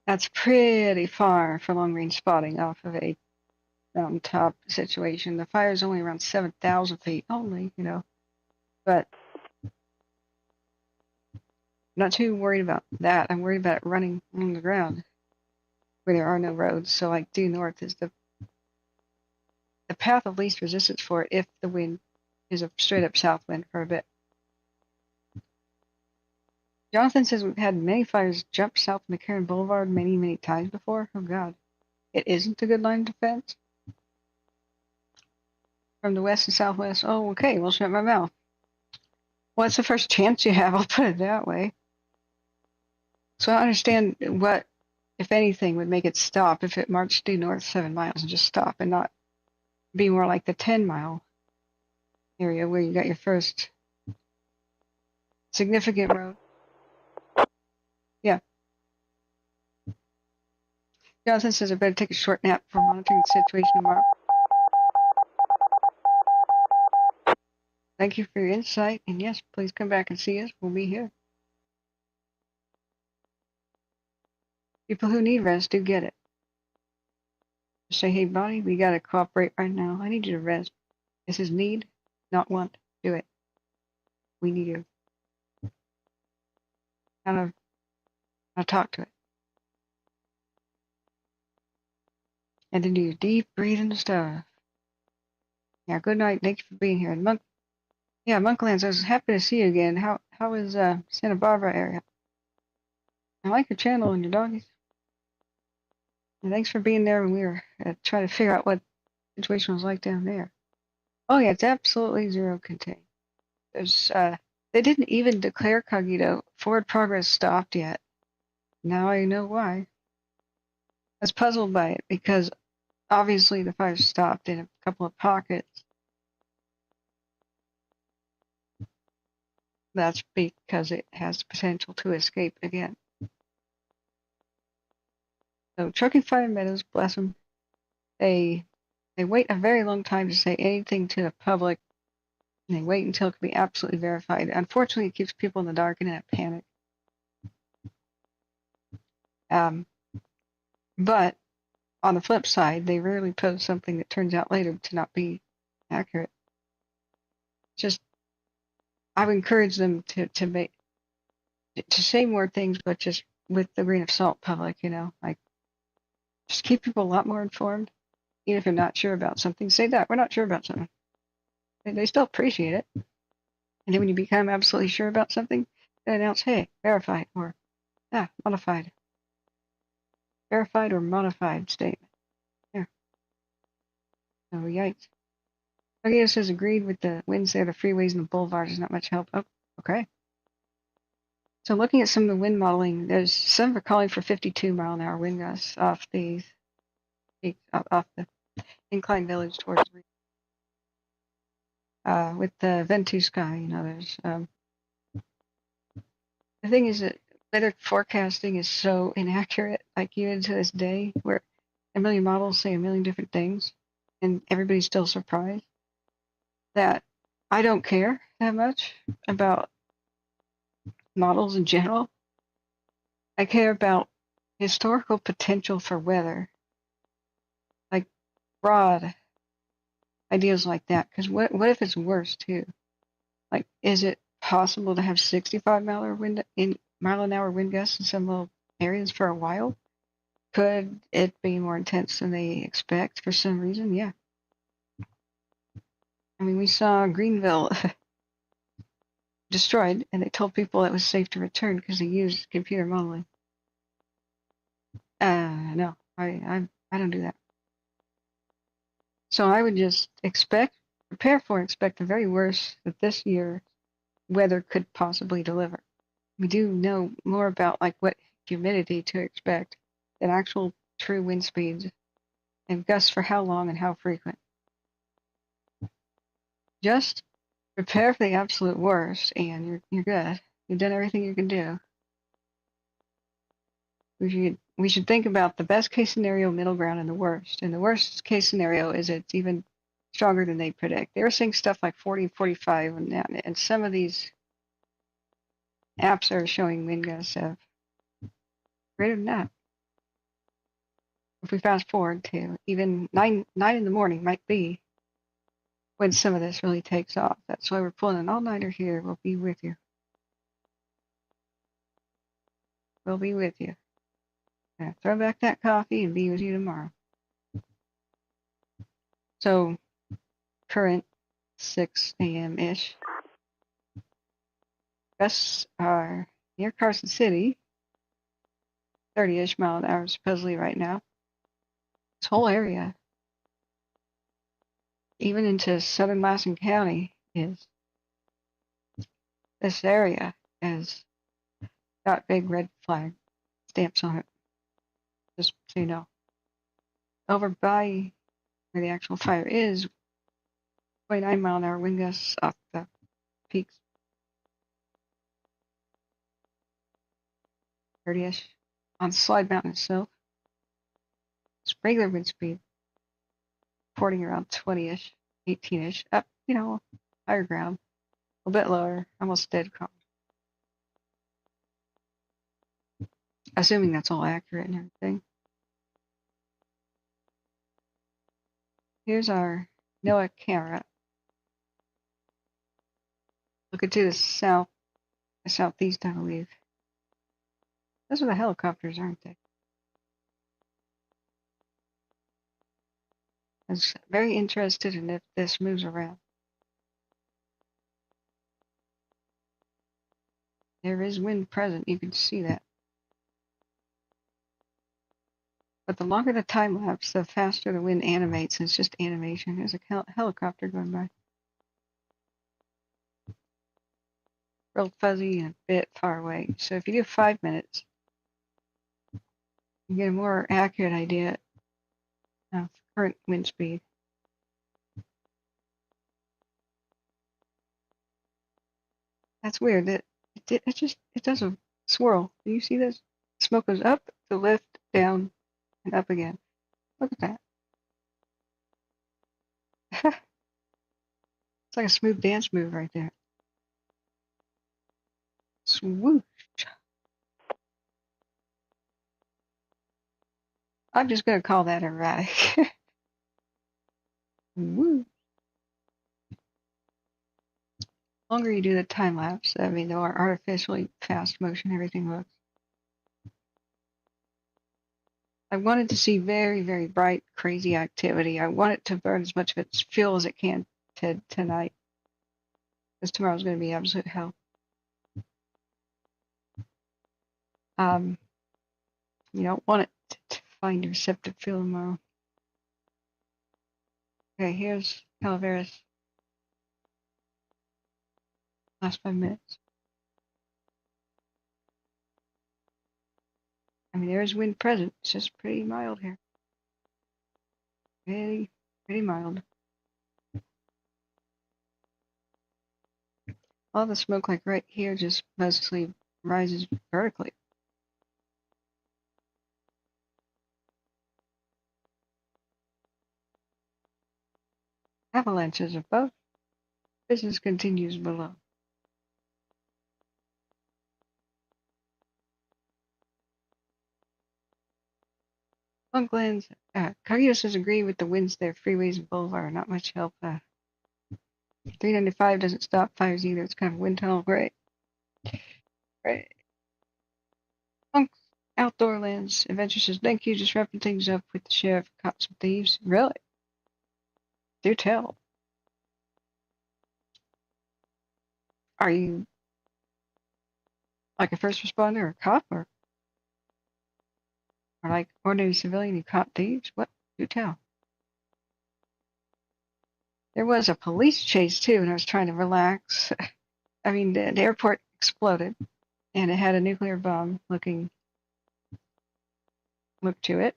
That's pretty far for long-range spotting off of a mountaintop situation. The fire is only around 7,000 feet only, you know. But I'm not too worried about that. I'm worried about it running on the ground where there are no roads. So like due north is the path of least resistance for it if the wind is a straight up south wind for a bit. Jonathan says we've had many fires jump south McCarran Boulevard many times before. Oh God. It isn't a good line of defense. From the west and southwest. Oh, okay, we'll shut my mouth. Well, it's the first chance you have, I'll put it that way. So I understand what, if anything, would make it stop if it marched due north 7 miles and just stop and not be more like the 10-mile area where you got your first significant road. Yeah. Jonathan says I better take a short nap for monitoring the situation tomorrow. Thank you for your insight, and yes, please come back and see us. We'll be here. People who need rest do get it. Just say, hey, body, we got to cooperate right now. I need you to rest. This is need, not want. Do it. We need you. I'll talk to it. And then do your deep breathing stuff. Yeah, good night. Thank you for being here. And Monklands, I was happy to see you again. How is Santa Barbara area? I like your channel and your doggies. And thanks for being there when we were trying to figure out what the situation was like down there. Oh yeah, it's absolutely zero contained. There's they didn't even declare Cogito forward progress stopped yet. Now I know why. I was puzzled by it because obviously the fire stopped in a couple of pockets. That's because it has the potential to escape again. So Trucking Fire Meadows, bless them, they wait a very long time to say anything to the public, and they wait until it can be absolutely verified. Unfortunately, it keeps people in the dark and in a panic. But on the flip side, they rarely post something that turns out later to not be accurate. Just, I would encourage them to say more things, but just with the grain of salt, public, like just keep people a lot more informed. Even if you're not sure about something, say that we're not sure about something. They still appreciate it. And then when you become absolutely sure about something, then announce, hey, verified or modified. Verified or modified statement. There. Oh, yikes. Okay, it says agreed with the winds there, the freeways and the boulevards is not much help. Oh, okay. So looking at some of the wind modeling, there's some are calling for 52-mile-an-hour wind gusts off the incline village towards with the Ventus sky. There's the thing is that weather forecasting is so inaccurate, like even to this day, where a million models say a million different things, and everybody's still surprised, that I don't care that much about models in general. I care about historical potential for weather, like broad ideas like that. Because what if it's worse too? Like, is it possible to have 65-mile-an-hour wind gusts in some little areas for a while? Could it be more intense than they expect for some reason? Yeah. I mean, we saw Greenville destroyed, and they told people it was safe to return because they used computer modeling. No, I don't do that. So I would just expect the very worst that this year weather could possibly deliver. We do know more about like what humidity to expect than actual true wind speeds and gusts for how long and how frequent. Just prepare for the absolute worst, and you're good. You've done everything you can do. We should think about the best case scenario, middle ground, and the worst. And the worst case scenario is it's even stronger than they predict. They were saying stuff like 40 and 45, and some of these apps are showing wind gusts of greater than that. If we fast forward to even 9 in the morning might be when some of this really takes off. That's why we're pulling an all-nighter here. We'll be with you. We'll be with you. Throw back that coffee and be with you tomorrow. So, current 6 a.m.-ish. Gusts are near Carson City, 30-ish mile an hour supposedly right now. This whole area, even into southern Lassen County, this area has got big red flag stamps on it. Just so you know. Over by where the actual fire is, 29-mile-an-hour wind gusts off the peaks. 30-ish on Slide Mountain itself. It's regular wind speed, reporting around 20-ish, 18-ish, up, higher ground, a bit lower, almost dead calm. Assuming that's all accurate and everything. Here's our NOAA camera. Looking to the southeast, I believe. Those are the helicopters, aren't they? I was very interested in if this moves around. There is wind present, you can see that. But the longer the time lapse, the faster the wind animates. It's just animation. There's a helicopter going by. real fuzzy and a bit far away. So if you do 5 minutes, you get a more accurate idea of current wind speed. That's weird. It does a swirl. Do you see this? Smoke goes up, to lift, down, and up again. Look at that. It's like a smooth dance move right there. Swoosh. I'm just going to call that erratic. Woo. The longer you do the time lapse, I mean, the more artificially fast motion everything looks. I wanted to see very, very bright, crazy activity. I want it to burn as much of its fuel as it can tonight. Because tomorrow's going to be absolute hell. You don't want it to find your receptive fuel tomorrow. Okay, here's Calaveras. Last 5 minutes. I mean, there is wind present. It's just pretty mild here. Pretty mild. All the smoke, like right here, just mostly rises vertically. Avalanches above. Business continues below. Bunklands. Cargill says agree with the winds there. Freeways and boulevard. Not much help. 395 doesn't stop fires either. It's kind of wind tunnel. Right. Outdoor lands. Adventure says thank you. Just wrapping things up with the sheriff. Caught some thieves. Really? Do tell. Are you like a first responder or a cop or like ordinary civilian? You caught thieves? What? Do tell. There was a police chase too, and I was trying to relax. I mean, the airport exploded, and it had a nuclear bomb look to it.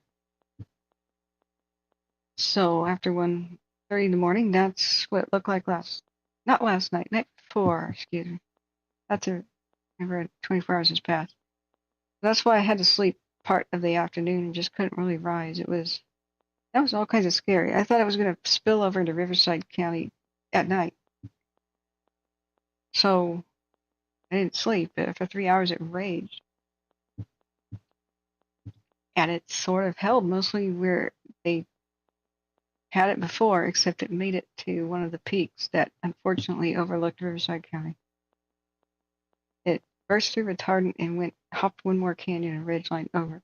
So after 1:30 in the morning, that's what it looked like not last night, night before, excuse me. That's over 24 hours has passed. That's why I had to sleep part of the afternoon and just couldn't really rise. That was all kinds of scary. I thought it was going to spill over into Riverside County at night. So I didn't sleep. For 3 hours it raged. And it sort of held mostly where they had it before, except it made it to one of the peaks that unfortunately overlooked Riverside County. It burst through retardant and hopped one more canyon and ridgeline over.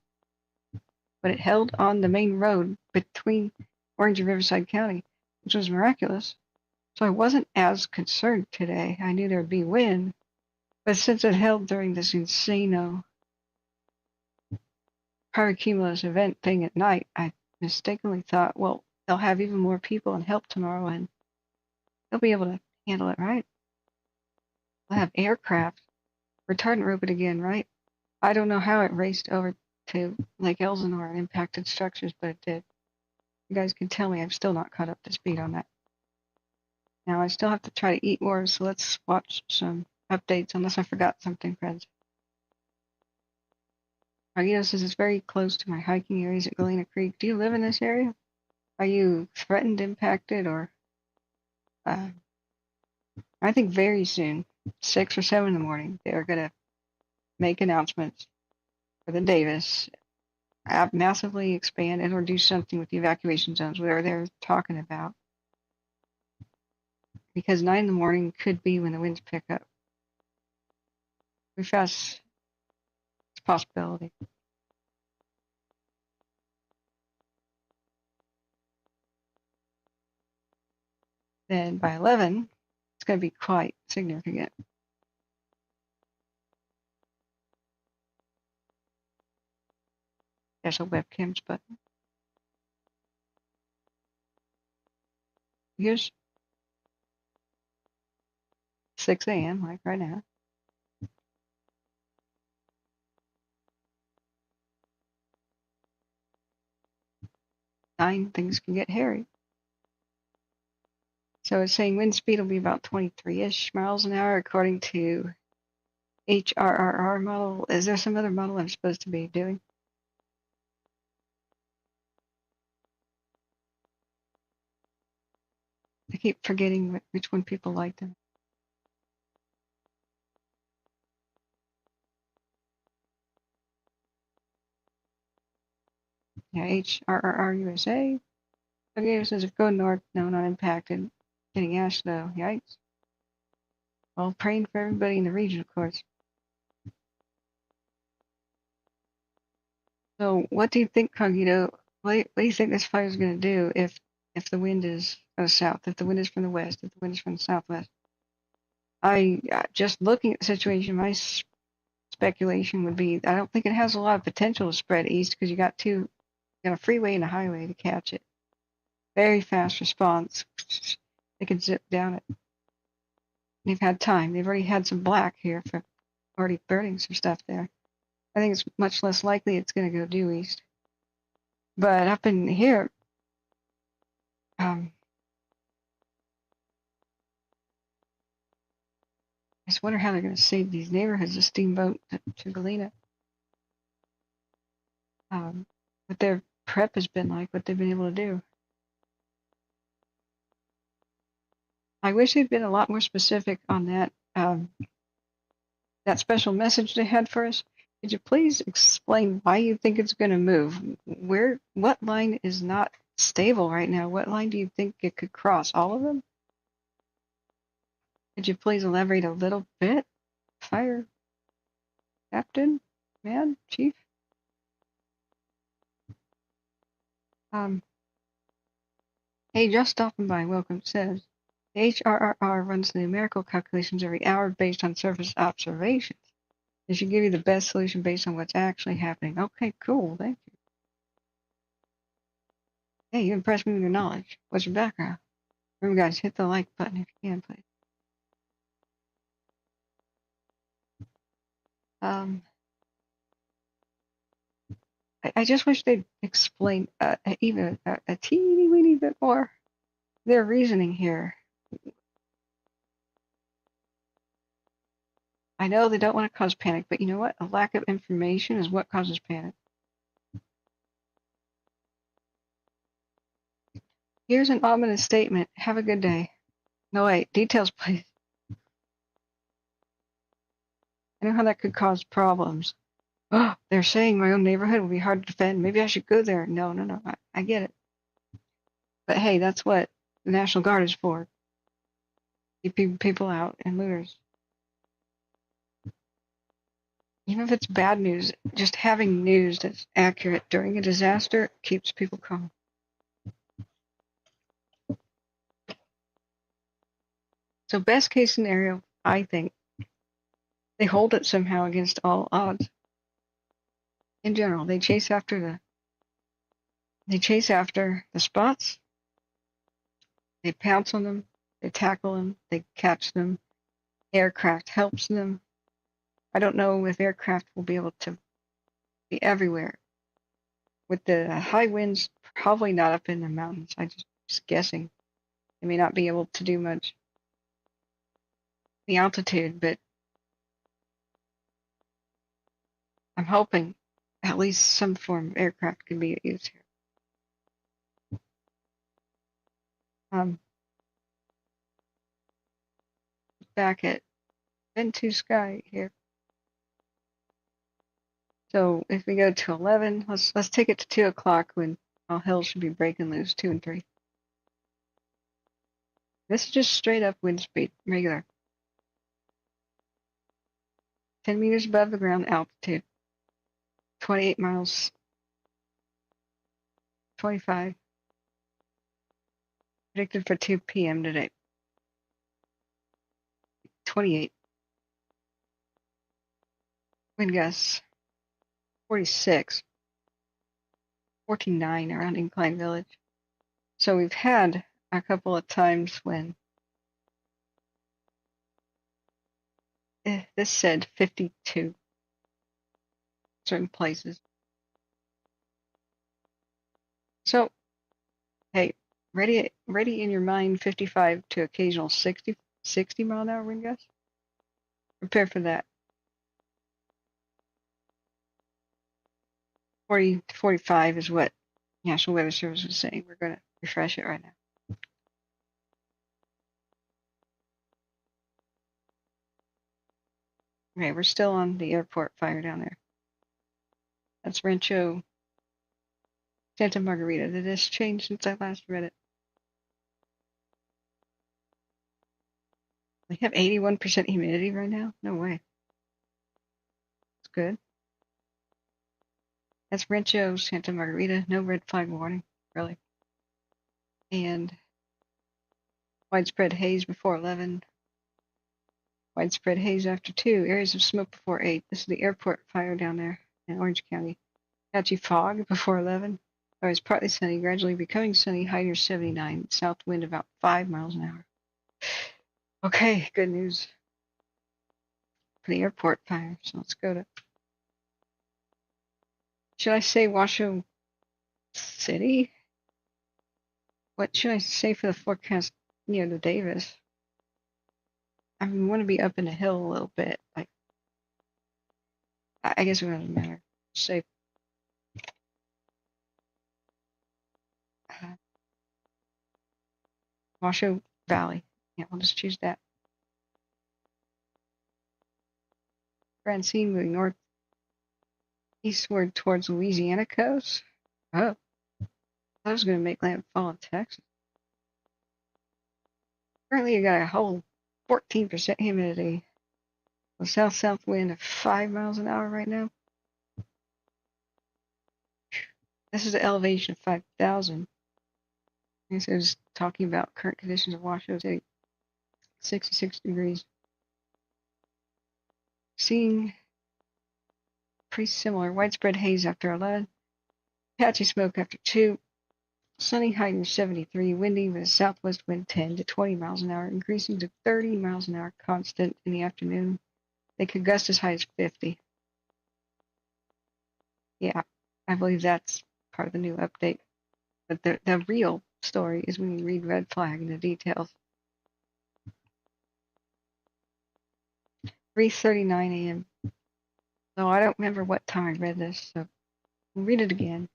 But it held on the main road between Orange and Riverside County, which was miraculous. So I wasn't as concerned today. I knew there would be wind, but since it held during this insane pyrocumulus event thing at night, I mistakenly thought, well, they'll have even more people and help tomorrow, and they'll be able to handle it, right? They'll have aircraft. Retardant rope it again, right? I don't know how it raced over to Lake Elsinore and impacted structures, but it did. You guys can tell me I'm still not caught up to speed on that. Now, I still have to try to eat more, so let's watch some updates, unless I forgot something, friends. Arguito says it's very close to my hiking areas at Galena Creek. Do you live in this area? Are you threatened, impacted, or... I think very soon, 6 or 7 in the morning, they're going to make announcements for the Davis, massively expand and or do something with the evacuation zones, whatever they're talking about. Because 9 in the morning could be when the winds pick up. It's a possibility. Then by 11, it's going to be quite significant. There's a webcams button. Here's 6 a.m., like right now. 9, things can get hairy. So it's saying wind speed will be about 23-ish miles an hour according to HRRR model. Is there some other model I'm supposed to be doing? I keep forgetting which one people like them. Yeah, HRRR USA. Okay, says if go north, no, not impacted. Getting ash though, yikes. Well, praying for everybody in the region, of course. So, what do you think, Cogito? What do you think this fire is going to do if the wind is south, if the wind is from the west, if the wind is from the southwest? Just looking at the situation, my speculation would be I don't think it has a lot of potential to spread east because you got a freeway and a highway to catch it. Very fast response. They can zip down it. They've had time. They've already had some black here for already burning some stuff there. I think it's much less likely it's going to go due east. But up in here, I just wonder how they're going to save these neighborhoods. A steamboat to Galena. What their prep has been like, what they've been able to do. I wish they'd been a lot more specific on that that special message they had for us. Could you please explain why you think it's going to move? What line is not stable right now? What line do you think it could cross? All of them? Could you please elaborate a little bit? Fire captain, man, chief. Hey, just stopping by. Welcome. Says the HRRR runs the numerical calculations every hour based on surface observations. It should give you the best solution based on what's actually happening. Okay, cool. Thank you. Hey, you impressed me with your knowledge. What's your background? Remember, guys, hit the like button if you can, please. I just wish they'd explain even a teeny weeny bit more their reasoning here. I know they don't want to cause panic, but you know what? A lack of information is what causes panic. Here's an ominous statement. Have a good day. No, wait. Details, please. I know how that could cause problems. Oh, they're saying my own neighborhood will be hard to defend. Maybe I should go there. No. I get it. But hey, that's what the National Guard is for. Keeping people out and looters. Even if it's bad news, just having news that's accurate during a disaster keeps people calm. So best case scenario, I think, they hold it somehow against all odds. In general, they chase after the spots, they pounce on them, they tackle them, they catch them. Aircraft helps them. I don't know if aircraft will be able to be everywhere. With the high winds, probably not up in the mountains. I'm just guessing. They may not be able to do much. The altitude, but I'm hoping at least some form of aircraft can be used here. Back at Ventu Sky here. So if we go to 11, let's take it to 2 o'clock when all hell should be breaking loose, 2 and 3. This is just straight up wind speed, regular. 10 meters above the ground altitude. 28 miles. 25. Predicted for 2 p.m. today. 28. Wind gusts. 46. 49 around Incline Village. So we've had a couple of times when this said 52. Certain places. So Hey, ready in your mind 55 to occasional 60 mile an hour wind gusts. Prepare for that. 40 to 45 is what National Weather Service is saying. We're going to refresh it right now. Okay, we're still on the airport fire down there. That's Rancho Santa Margarita. Did this change since I last read it? We have 81% humidity right now? No way. That's good. That's Rancho Santa Margarita. No red flag warning, really. And widespread haze before 11. Widespread haze after 2. Areas of smoke before 8. This is the airport fire down there in Orange County. Patchy fog before 11. Always partly sunny, gradually becoming sunny. High near 79. South wind about 5 miles an hour. Okay, good news for the airport fire. So let's go to. Should I say Washoe City? What should I say for the forecast near the Davis? I mean, we want to be up in the hill a little bit. Like, I guess it doesn't matter. Say Washoe Valley. Yeah, we'll just choose that. Francine moving north eastward towards Louisiana coast. Oh, I was going to make landfall in Texas. Currently, you got a whole 14% humidity. A south-south wind of 5 miles an hour right now. This is the elevation of 5,000. This is talking about current conditions of Washoe City. 66 degrees. Seeing pretty similar. Widespread haze after 11. Patchy smoke after 2. Sunny, high near 73. Windy with a southwest wind 10 to 20 miles an hour, increasing to 30 miles an hour constant in the afternoon. They could gust as high as 50. Yeah, I believe that's part of the new update. But the real story is when you read red flag and the details. 3:39 a.m. So I don't remember what time I read this, so I'll read it again.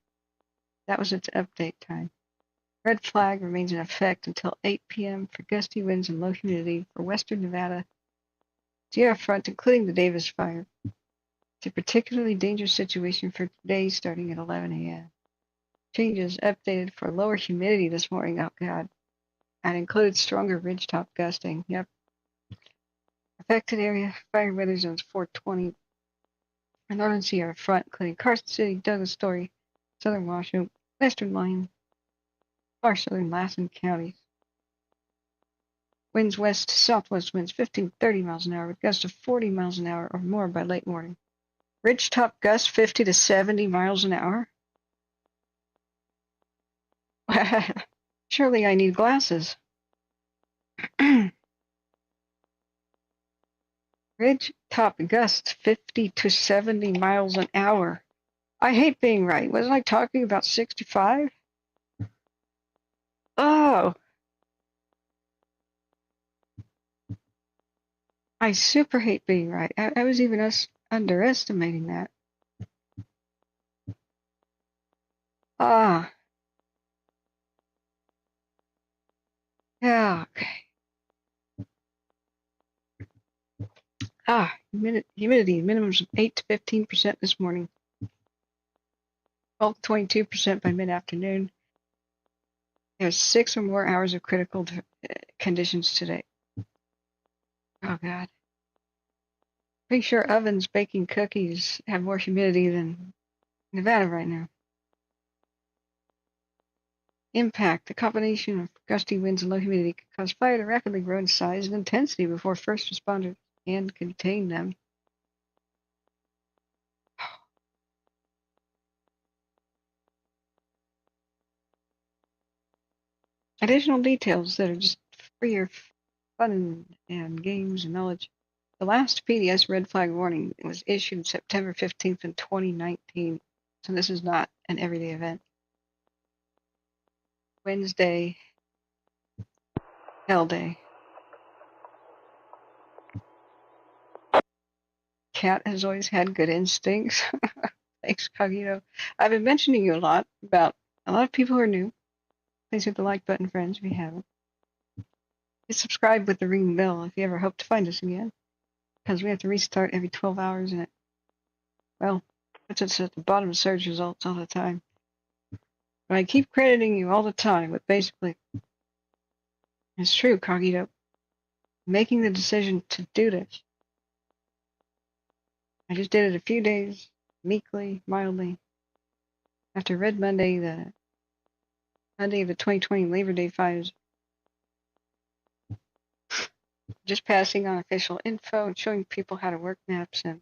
That was its update time. Red flag remains in effect until 8 p.m. for gusty winds and low humidity for western Nevada, Sierra Front, including the Davis fire. It's a particularly dangerous situation for today starting at 11 a.m. Changes updated for lower humidity this morning. Oh, God. And includes stronger ridgetop gusting. Yep. Affected area, fire weather zones 420. And northern Sierra Front, including Carson City, Douglas Story, southern Washoe, western Lyon, far southern Lassen counties. Winds west to southwest winds 15 to 30 miles an hour with gusts of 40 miles an hour or more by late morning. Ridgetop gusts 50 to 70 miles an hour. Surely I need glasses. Ridgetop gusts 50 to 70 miles an hour. I hate being right. Wasn't I talking about 65? Oh. I super hate being right. I was even underestimating that. Ah. Yeah, okay. Humidity minimums of 8 to 15% this morning. 12 to 22% by mid-afternoon. There's 6 or more hours of critical conditions today. Oh, God. Pretty sure ovens baking cookies have more humidity than Nevada right now. Impact. The combination of gusty winds and low humidity could cause fire to rapidly grow in size and intensity before first responders can contain them. Additional details that are just for your fun and games and knowledge. The last PDS red flag warning was issued September 15th in 2019, so this is not an everyday event. Wednesday, hell day. Cat has always had good instincts. Thanks, Cognito. I've been mentioning you a lot about a lot of people who are new. Please hit the like button, friends, if you haven't. Hit subscribe with the ring bell if you ever hope to find us again. Because we have to restart every 12 hours and it, well, puts us at the bottom of search results all the time. But I keep crediting you all the time with basically, it's true, Cognito, making the decision to do this. I just did it a few days, meekly, mildly. After Red Monday, the Monday of the 2020 Labor Day fires, just passing on official info and showing people how to work maps and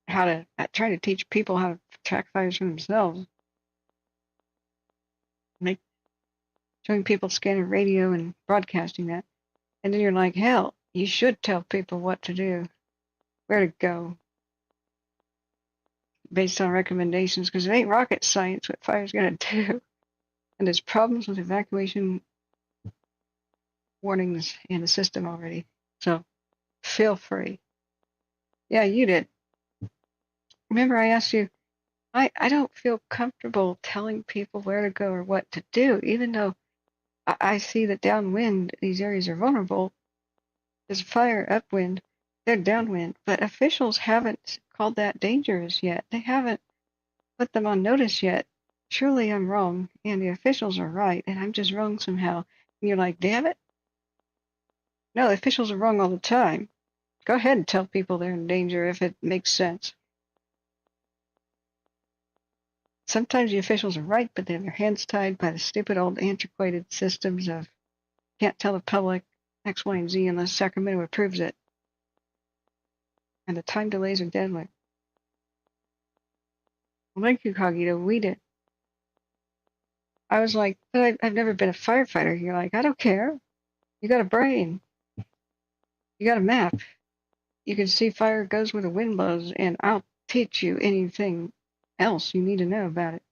how to try to teach people how to track fires for themselves. Showing people scanning radio and broadcasting that. And then you're like, hell, you should tell people what to do, where to go, based on recommendations, because it ain't rocket science what fire's going to do. And there's problems with evacuation warnings in the system already. So feel free. Yeah, you did. Remember I asked you, I don't feel comfortable telling people where to go or what to do, even though I see that downwind, these areas are vulnerable. There's fire upwind, they're downwind, but officials haven't called that dangerous yet. They haven't put them on notice yet. Surely I'm wrong, and the officials are right, and I'm just wrong somehow. And you're like, damn it. No, the officials are wrong all the time. Go ahead and tell people they're in danger if it makes sense. Sometimes the officials are right, but they have their hands tied by the stupid old antiquated systems of can't tell the public X, Y, and Z unless Sacramento approves it. And the time delays are deadly. Well, thank you, Cognito. We did. I was like, but I've never been a firefighter. You're like, I don't care. You got a brain. You got a map. You can see fire goes where the wind blows, and I'll teach you anything else you need to know about it.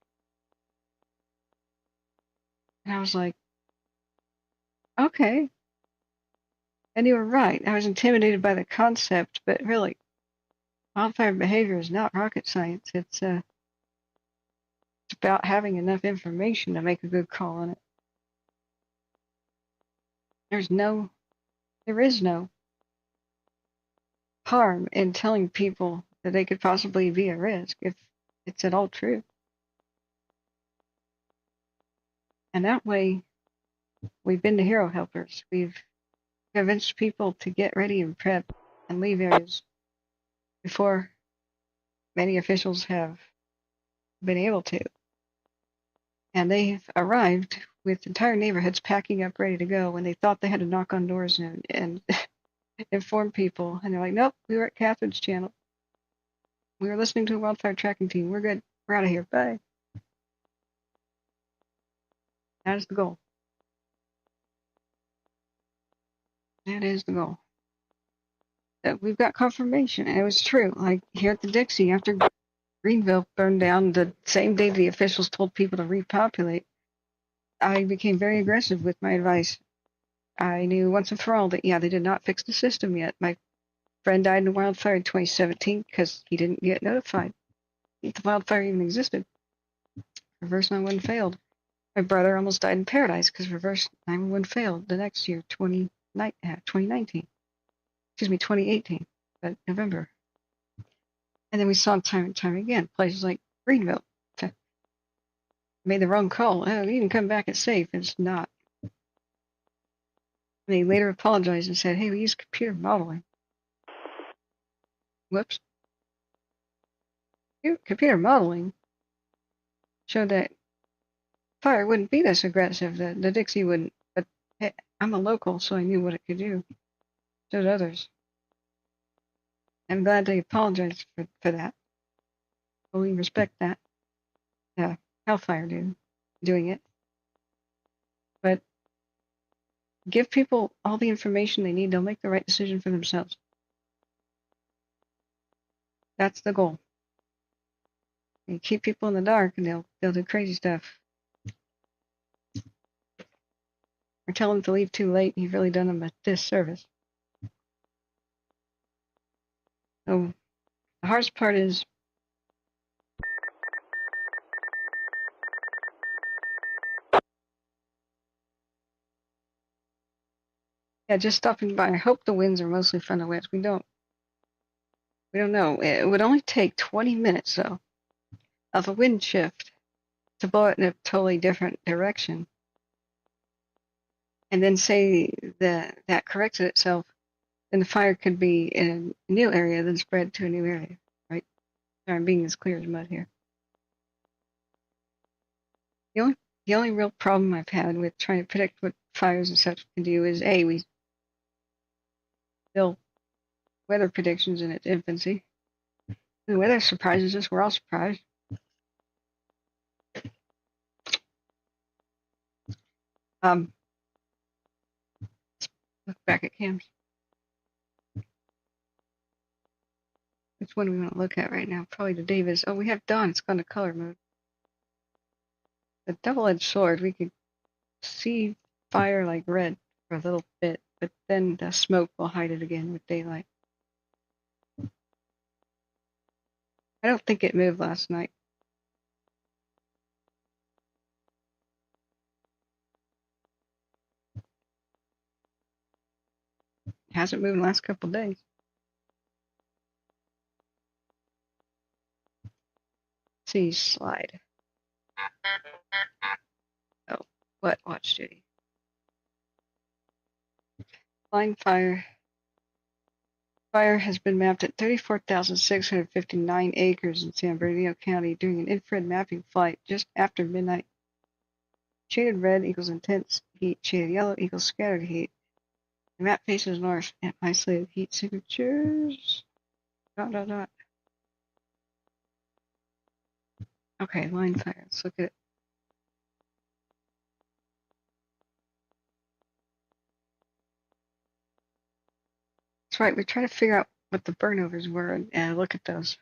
And I was like, okay. And you were right. I was intimidated by the concept, but really, wildfire behavior is not rocket science. It's about having enough information to make a good call on it. There is no harm in telling people that they could possibly be at risk if it's at all true. And that way, we've been the hero helpers. We've convinced people to get ready and prep and leave areas before many officials have been able to. And they've arrived with entire neighborhoods packing up, ready to go, when they thought they had to knock on doors and inform people. And they're like, nope, we were at Catherine's channel. We were listening to a wildfire tracking team. We're good. We're out of here. Bye. That is the goal. That is the goal. We've got confirmation, and it was true. Like here at the Dixie, after Greenville burned down, the same day the officials told people to repopulate, I became very aggressive with my advice. I knew once and for all that, yeah, they did not fix the system yet. My friend died in a wildfire in 2017 because he didn't get notified if the wildfire even existed. Reverse 911 failed. My brother almost died in Paradise because reverse 911 failed the next year, 2019. Excuse me, 2018, but November. And then we saw time and time again, places like Greenville. Made the wrong call. Oh, you can come back, it's safe. It's not. They later apologized and said, hey, we used computer modeling. Whoops. Computer modeling showed that fire wouldn't be this aggressive, the Dixie wouldn't. But hey, I'm a local, so I knew what it could do. So did others. I'm glad they apologized for that. We respect that. Hellfire doing it. But give people all the information they need. They'll make the right decision for themselves. That's the goal. You keep people in the dark and they'll do crazy stuff. Or tell them to leave too late, you've really done them a disservice. So the hardest part is just stopping by. I hope the winds are mostly from the west. We don't know. It would only take 20 minutes though of a wind shift to blow it in a totally different direction. And then say that corrected itself, then the fire could be in a new area, then spread to a new area, right? Sorry, I'm being as clear as mud here. The only real problem I've had with trying to predict what fires and such can do is we still weather predictions in its infancy. The weather surprises us, we're all surprised. Let's look back at cams. Which one do we want to look at right now? Probably the Davis. Oh, we have dawn. It's gone to color mode. The double-edged sword, we could see fire like red for a little bit, but then the smoke will hide it again with daylight. I don't think it moved last night. It hasn't moved in the last couple of days. See, slide. Oh, what? Watch duty. Line fire. Fire has been mapped at 34,659 acres in San Bernardino County during an infrared mapping flight just after midnight. Shaded red equals intense heat. Shaded yellow equals scattered heat. The map faces north and isolated heat signatures. ... Okay, line fire. Let's look at it. That's right. We try to figure out what the burnovers were and look at those.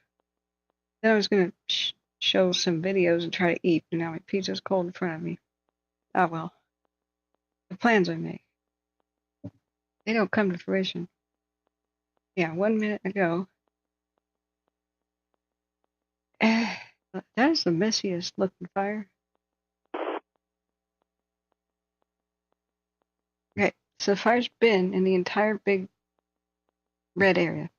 Then I was going to show some videos and try to eat, and now my pizza's cold in front of me. Ah, well. The plans I make. They don't come to fruition. Yeah, 1 minute ago. That is the messiest looking fire. Okay, so the fire's been in the entire big red area.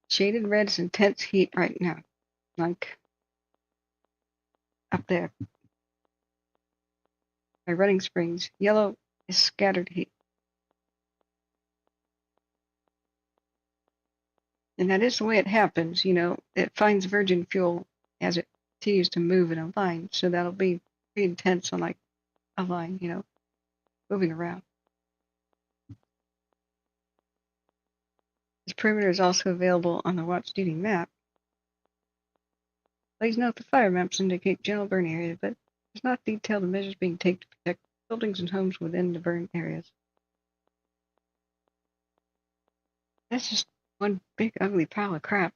Shaded red is intense heat right now. Like up there. By Running Springs. Yellow is scattered heat. And that is the way it happens, you know. It finds virgin fuel as it continues to move in a line. So that'll be pretty intense on like a line, you know, moving around. This perimeter is also available on the watch duty map. Please note the fire maps indicate general burn area, but does not detail the measures being taken to protect buildings and homes within the burn areas. That's just one big ugly pile of crap.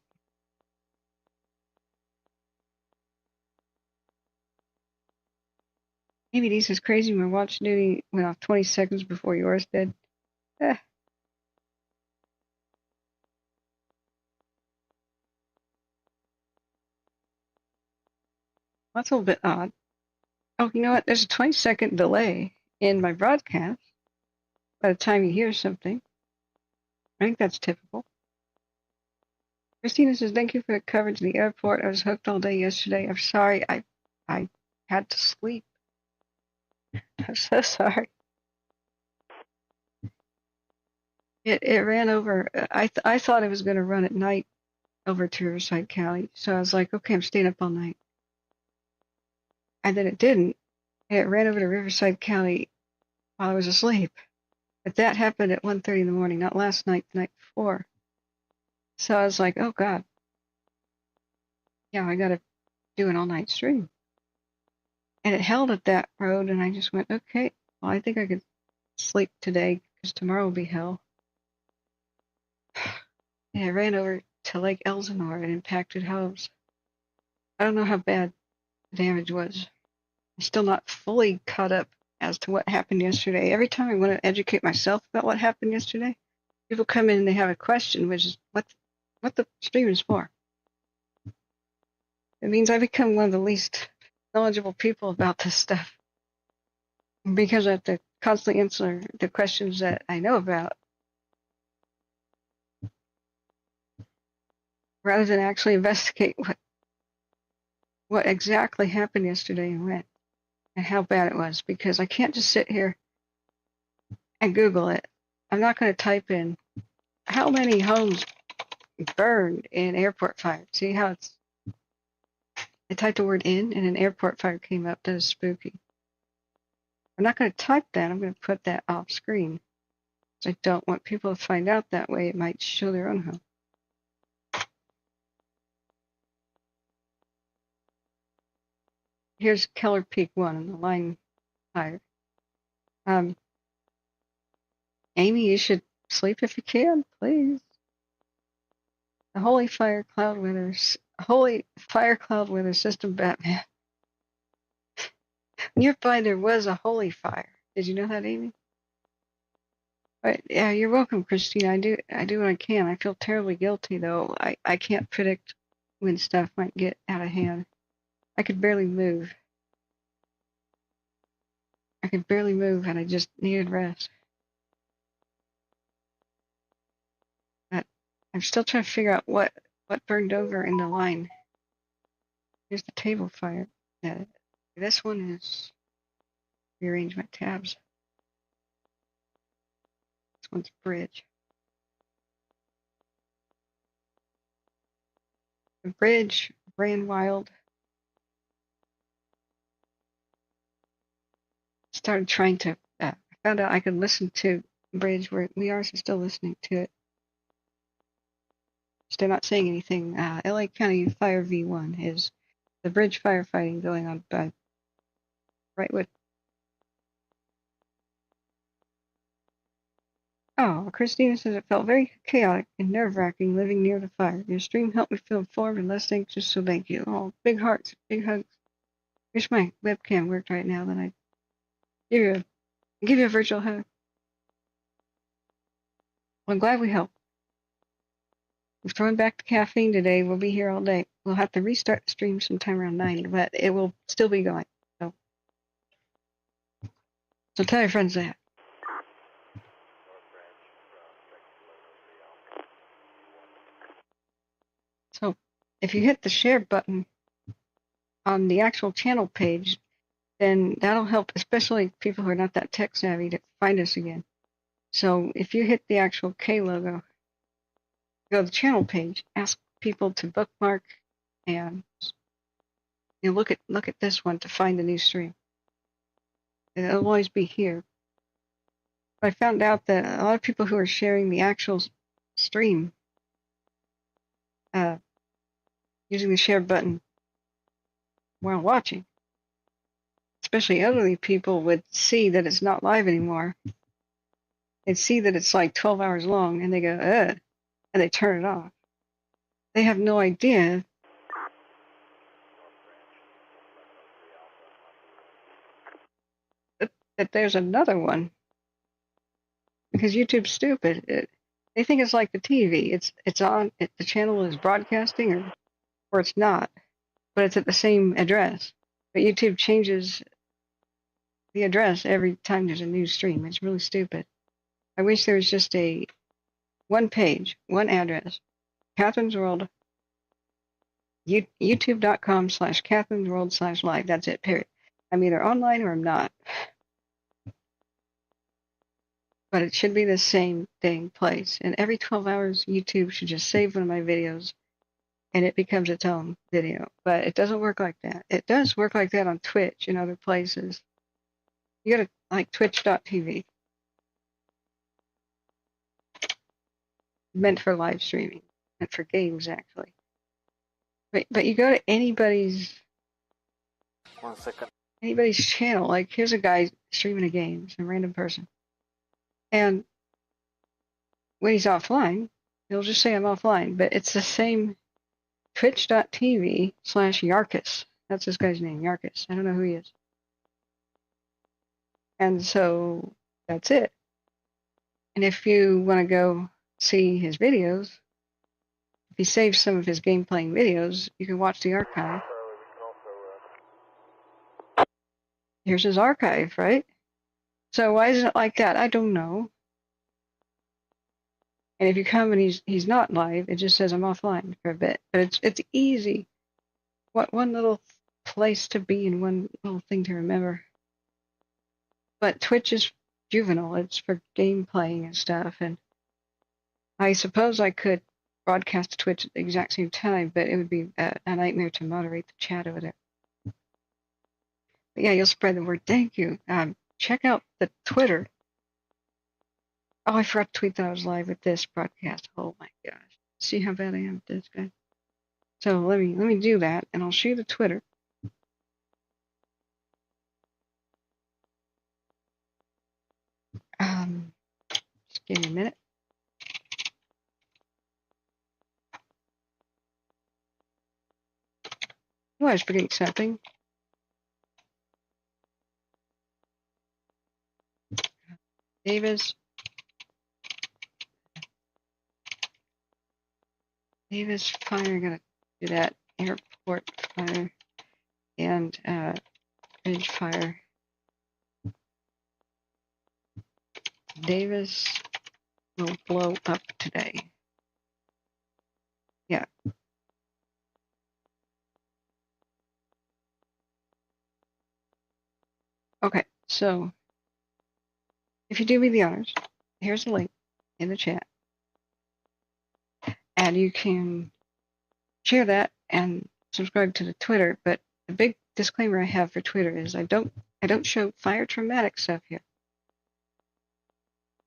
Maybe this is crazy. My watch duty went off 20 seconds before yours did. That's a little bit odd. Oh, you know what? There's a 20-second delay in my broadcast by the time you hear something. I think that's typical. Christina says, thank you for the coverage of the airport. I was hooked all day yesterday. I'm sorry. I had to sleep. I'm so sorry. It ran over. I thought it was going to run at night over to Riverside County. So I was like, okay, I'm staying up all night. And then it didn't. And it ran over to Riverside County while I was asleep. But that happened at 1:30 in the morning, not last night, the night before. So I was like, oh, God. Yeah, I got to do an all-night stream. And it held at that road, and I just went, okay, well, I think I could sleep today because tomorrow will be hell. And I ran over to Lake Elsinore and impacted homes. I don't know how bad the damage was. I'm still not fully caught up as to what happened yesterday. Every time I want to educate myself about what happened yesterday, people come in and they have a question, which is what the stream is for. It means I become one of the least knowledgeable people about this stuff because I have to constantly answer the questions that I know about rather than actually investigate what exactly happened yesterday and when and how bad it was, because I can't just sit here and Google it. I'm not going to type in how many homes burned in airport fire. See how I typed the word in and an airport fire came up. That is spooky. I'm not going to type that. I'm going to put that off screen. I don't want people to find out that way. It might show their own home. Here's Keller Peak 1 and the line fire. Amy, you should sleep if you can, please. The Holy Fire Cloud Weather System, Batman. Nearby there was a holy fire. Did you know that, Amy? But yeah, you're welcome, Christine. I do what I can. I feel terribly guilty though. I can't predict when stuff might get out of hand. I could barely move. And I just needed rest. But I'm still trying to figure out what burned over in the line. Here's the table fire. This one is rearrange my tabs. This one's bridge. The bridge ran wild. Started trying to. I found out I could listen to bridge where we are still listening to it. Still not saying anything. LA County Fire V1 is the bridge firefighting going on by Wrightwood. Oh, Christina says it felt very chaotic and nerve-wracking living near the fire. Your stream helped me feel informed and less anxious, so thank you. Oh, big hearts, big hugs. Wish my webcam worked right now, then I'd give you a virtual hug. Well, I'm glad we helped. We've thrown back the caffeine today. We'll be here all day. We'll have to restart the stream sometime around 9, but it will still be going. So tell your friends that. So if you hit the share button on the actual channel page, then that'll help, especially people who are not that tech savvy, to find us again. So if you hit the actual K logo, go to the channel page, ask people to bookmark and look at this one to find the new stream. It'll always be here. But I found out that a lot of people who are sharing the actual stream using the share button while watching, especially elderly people, would see that it's not live anymore. They'd see that it's like 12 hours long, and they go, ugh, and they turn it off. They have no idea that there's another one, because YouTube's stupid. They think it's like the TV. It's on. The channel is broadcasting, or it's not, but it's at the same address. But YouTube changes the address every time there's a new stream. It's really stupid. I wish there was just one page, one address. Catherine's World, youtube.com/Catherine'sWorld/live. That's it, period. I'm either online or I'm not. But it should be the same dang place. And every 12 hours, YouTube should just save one of my videos and it becomes its own video. But it doesn't work like that. It does work like that on Twitch and other places. You go to like twitch.tv. Meant for live streaming. Meant for games, actually. But you go to anybody's 1 second. Anybody's channel. Like, here's a guy streaming a game, some random person. And when he's offline, It'll just say I'm offline, but it's the same twitch.tv/Yarkus. That's this guy's name, Yarkus. I don't know who he is. And so that's it. And if you want to go see his videos, if he saves some of his game playing videos, you can watch the archive. Here's his archive, right? So why isn't it like that? I don't know. And if you come and he's not live, it just says I'm offline for a bit. But it's easy. What one little place to be and one little thing to remember. But Twitch is juvenile. It's for game playing and stuff. And I suppose I could broadcast to Twitch at the exact same time, but it would be a nightmare to moderate the chat over there. But yeah, you'll spread the word. Thank you. Check out the Twitter. Oh, I forgot to tweet that I was live with this broadcast. Oh my gosh. See how bad I am at this guy. So let me do that, and I'll show you the Twitter. Just give me a minute. Oh, I was forgetting something. Davis Fire, gotta do that. Airport fire and bridge fire. Davis will blow up today. Yeah. Okay, so if you do me the honors, here's the link in the chat. And you can share that and subscribe to the Twitter. But the big disclaimer I have for Twitter is I don't show fire traumatic stuff here.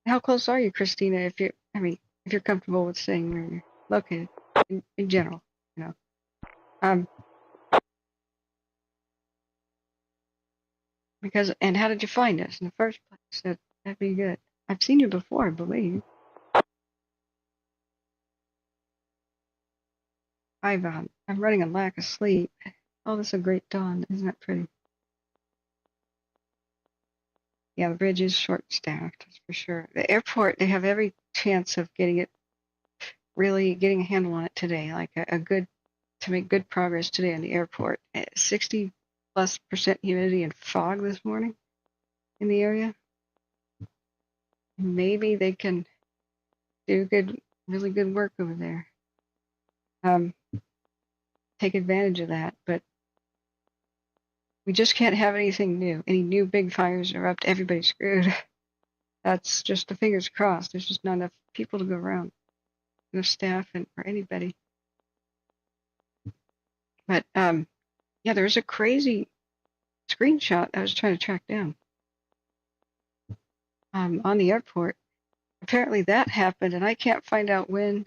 How close are you, Christina? If you're comfortable with saying where you're located in general, you know. Because and how did you find us in the first place? That'd be good. I've seen you before, I believe. I'm running a lack of sleep. Oh, this is a great dawn. Isn't that pretty? Yeah, the bridge is short-staffed, that's for sure. The airport, they have every chance of getting a handle on it today, like to make good progress today on the airport. 60+% humidity and fog this morning in the area. Maybe they can do really good work over there. Take advantage of that, but we just can't have anything new. Any new big fires erupt, everybody's screwed. That's just the fingers crossed. There's just not enough people to go around, enough staff or anybody. But yeah, there's a crazy screenshot I was trying to track down on the airport. Apparently that happened, and I can't find out when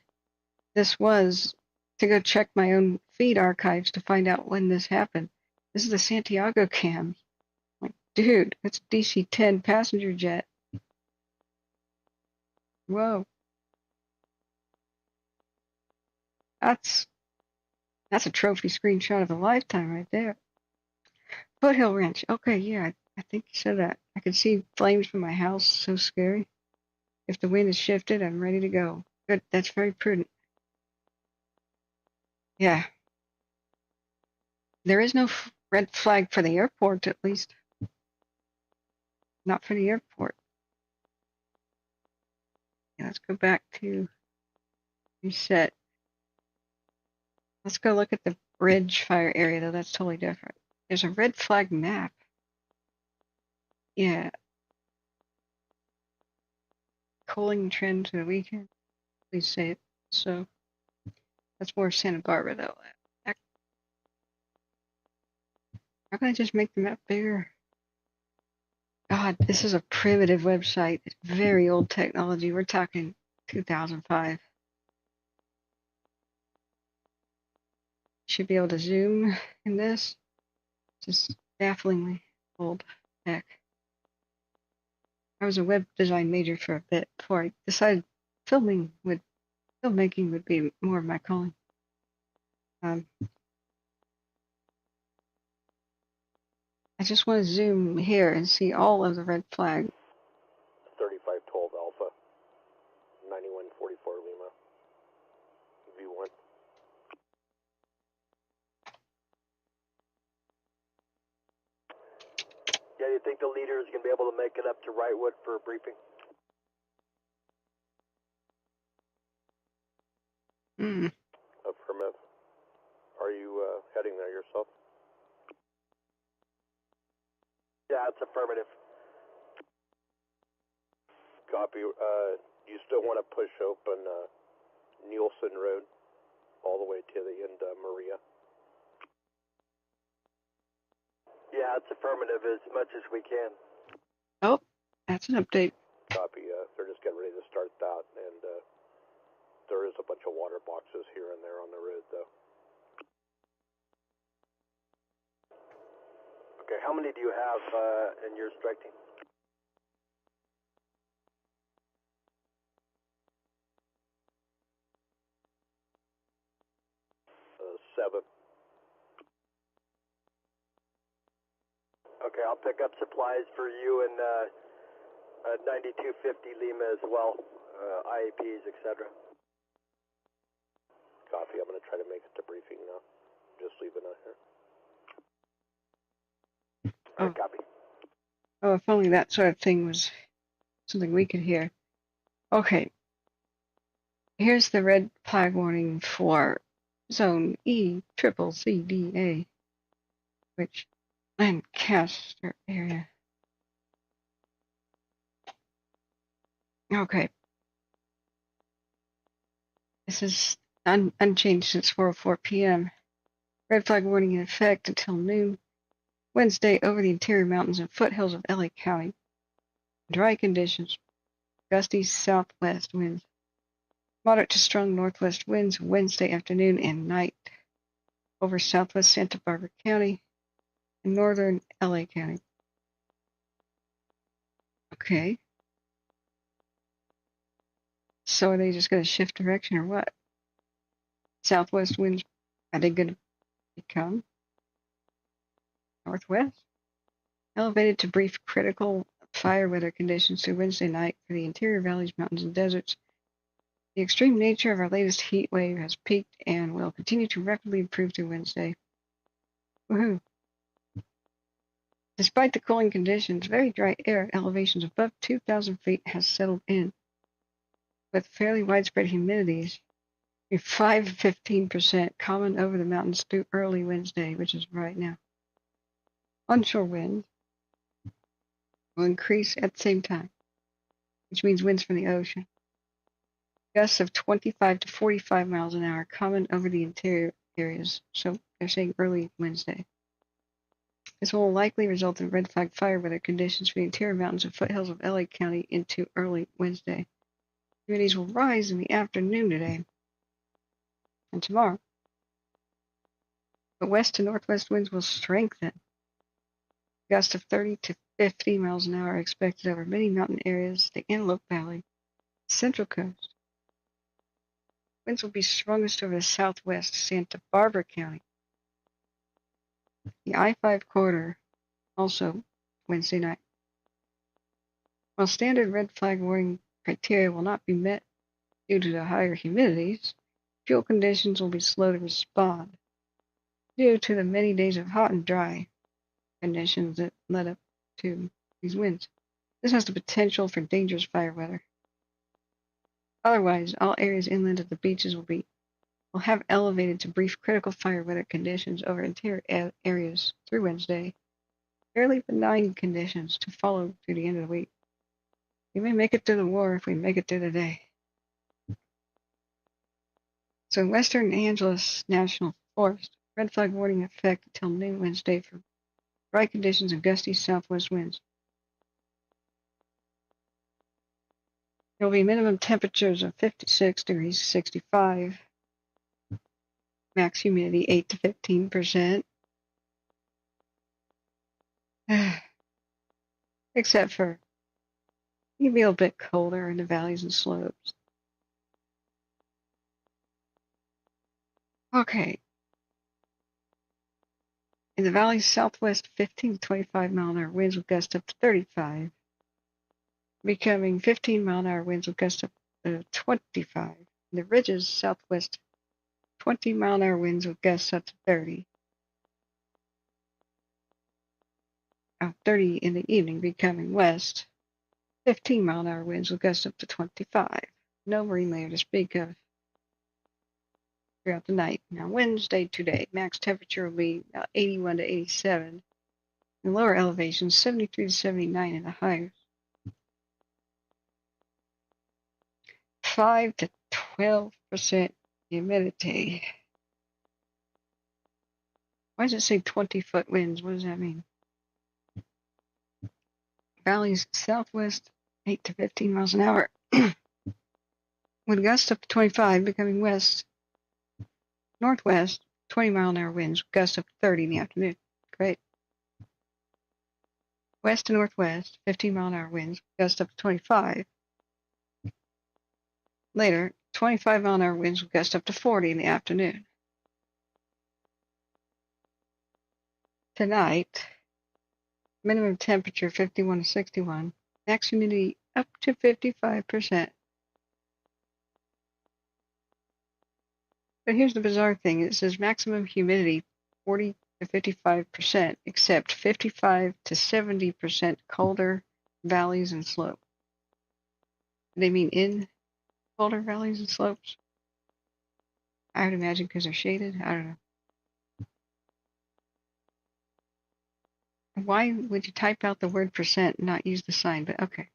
this was to go check my own feed archives to find out when this happened. This is the Santiago cam. Like, dude, it's DC-10 passenger jet. Whoa. That's a trophy screenshot of a lifetime right there. Foothill Ranch. Okay, yeah, I think you said that. I could see flames from my house. So scary. If the wind is shifted, I'm ready to go. Good. That's very prudent. Yeah. There is no red flag for the airport, at least. Not for the airport. Yeah, let's go back to reset. Let's go look at the bridge fire area, though. That's totally different. There's a red flag map. Yeah. Cooling trend to the weekend. Please say it. So that's more Santa Barbara, though. How can I just make the map bigger? God, this is a primitive website. It's very old technology. We're talking 2005. Should be able to zoom in this. Just bafflingly old tech. I was a web design major for a bit before I decided filming would Filmmaking would be more of my calling. I just want to zoom here and see all of the red flag. 3512 Alpha, 9144 Lima, V1. Yeah, do you think the leader is going to be able to make it up to Wrightwood for a briefing? Affirmative. Are you heading there yourself? Yeah, it's affirmative. Copy. You still want to push open Nielsen Road all the way to the end of Maria? Yeah, it's affirmative as much as we can. Oh, that's an update. Copy. They're just getting ready to start that, and there is a bunch of water boxes here and there on the road, though. Okay, how many do you have in your strike team? Seven. Okay, I'll pick up supplies for you and 9250 Lima as well, IAPs, etc. Copy. I'm going to try to make it to briefing now. Just leaving it here. Oh. Copy. Oh, if only that sort of thing was something we could hear. Okay. Here's the red flag warning for Zone E/CCDA, which Lancaster area. Okay. This is unchanged since 4:04 p.m. Red flag warning in effect until noon Wednesday over the interior mountains and foothills of LA County. Dry conditions. Gusty southwest winds. Moderate to strong northwest winds Wednesday afternoon and night over southwest Santa Barbara County and northern LA County. Okay. So are they just going to shift direction or what? Southwest winds, are they going to become northwest? Elevated to brief critical fire weather conditions through Wednesday night for the interior valleys, mountains, and deserts. The extreme nature of our latest heat wave has peaked and will continue to rapidly improve through Wednesday. Woohoo! Despite the cooling conditions, very dry air at elevations above 2,000 feet has settled in, with fairly widespread humidities, a 5 to 15% common over the mountains through early Wednesday, which is right now. Onshore winds will increase at the same time, which means winds from the ocean. Gusts of 25 to 45 miles an hour common over the interior areas, so they're saying early Wednesday. This will likely result in red flag fire weather conditions for the interior mountains and foothills of LA County into early Wednesday. Humidities will rise in the afternoon today and tomorrow. But west to northwest winds will strengthen. Gusts of 30 to 50 miles an hour are expected over many mountain areas, the Antelope Valley, Central Coast. Winds will be strongest over the southwest Santa Barbara County. The I-5 corridor, also Wednesday night. While standard red flag warning criteria will not be met due to the higher humidities, fuel conditions will be slow to respond due to the many days of hot and dry conditions that led up to these winds. This has the potential for dangerous fire weather. Otherwise, all areas inland of the beaches will have elevated to brief critical fire weather conditions over interior areas through Wednesday. Fairly benign conditions to follow through the end of the week. We may make it through the war if we make it through the day. So in Western Angeles National Forest, red flag warning in effect until noon Wednesday for dry conditions and gusty southwest winds. There will be minimum temperatures of 56 degrees to 65. Max humidity 8 to 15%. Except for you can be a little bit colder in the valleys and slopes. Okay. In the valley southwest, 15 to 25 mile an hour winds with gusts up to 35, becoming 15 mile an hour winds with gusts up to 25. In the ridges southwest, 20 mile an hour winds with gusts up to 30. 30 in the evening, becoming west, 15 mile an hour winds with gusts up to 25. No marine layer to speak of throughout the night. Now, Wednesday today, max temperature will be 81 to 87. In lower elevations, 73 to 79 in the highs. 5 to 12% humidity. Why does it say 20-foot winds? What does that mean? Valleys southwest, 8 to 15 miles an hour. With gusts up to 25, becoming west, northwest, 20 mile an hour winds, gusts up to 30 in the afternoon. Great. West to northwest, 15 mile an hour winds, gusts up to 25. Later, 25 mile an hour winds with gusts up to 40 in the afternoon. Tonight, minimum temperature 51 to 61, max humidity up to 55%. But here's the bizarre thing. It says maximum humidity 40 to 55%, except 55 to 70% colder valleys and slopes. Do they mean in colder valleys and slopes? I would imagine because they're shaded. I don't know. Why would you type out the word percent and not use the sign? But okay.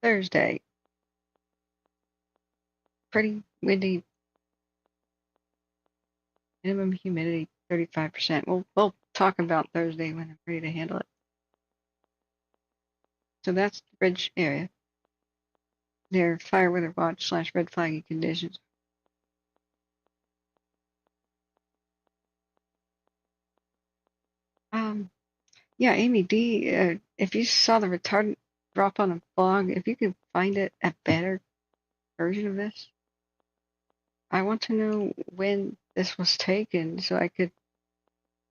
Thursday. Pretty windy. Minimum humidity 35%. We'll talk about Thursday when I'm ready to handle it. So that's the bridge area. Their fire weather watch / red flagging conditions. Yeah, Amy D, if you saw the retardant drop on a blog, if you could find it a better version of this, I want to know when this was taken so I could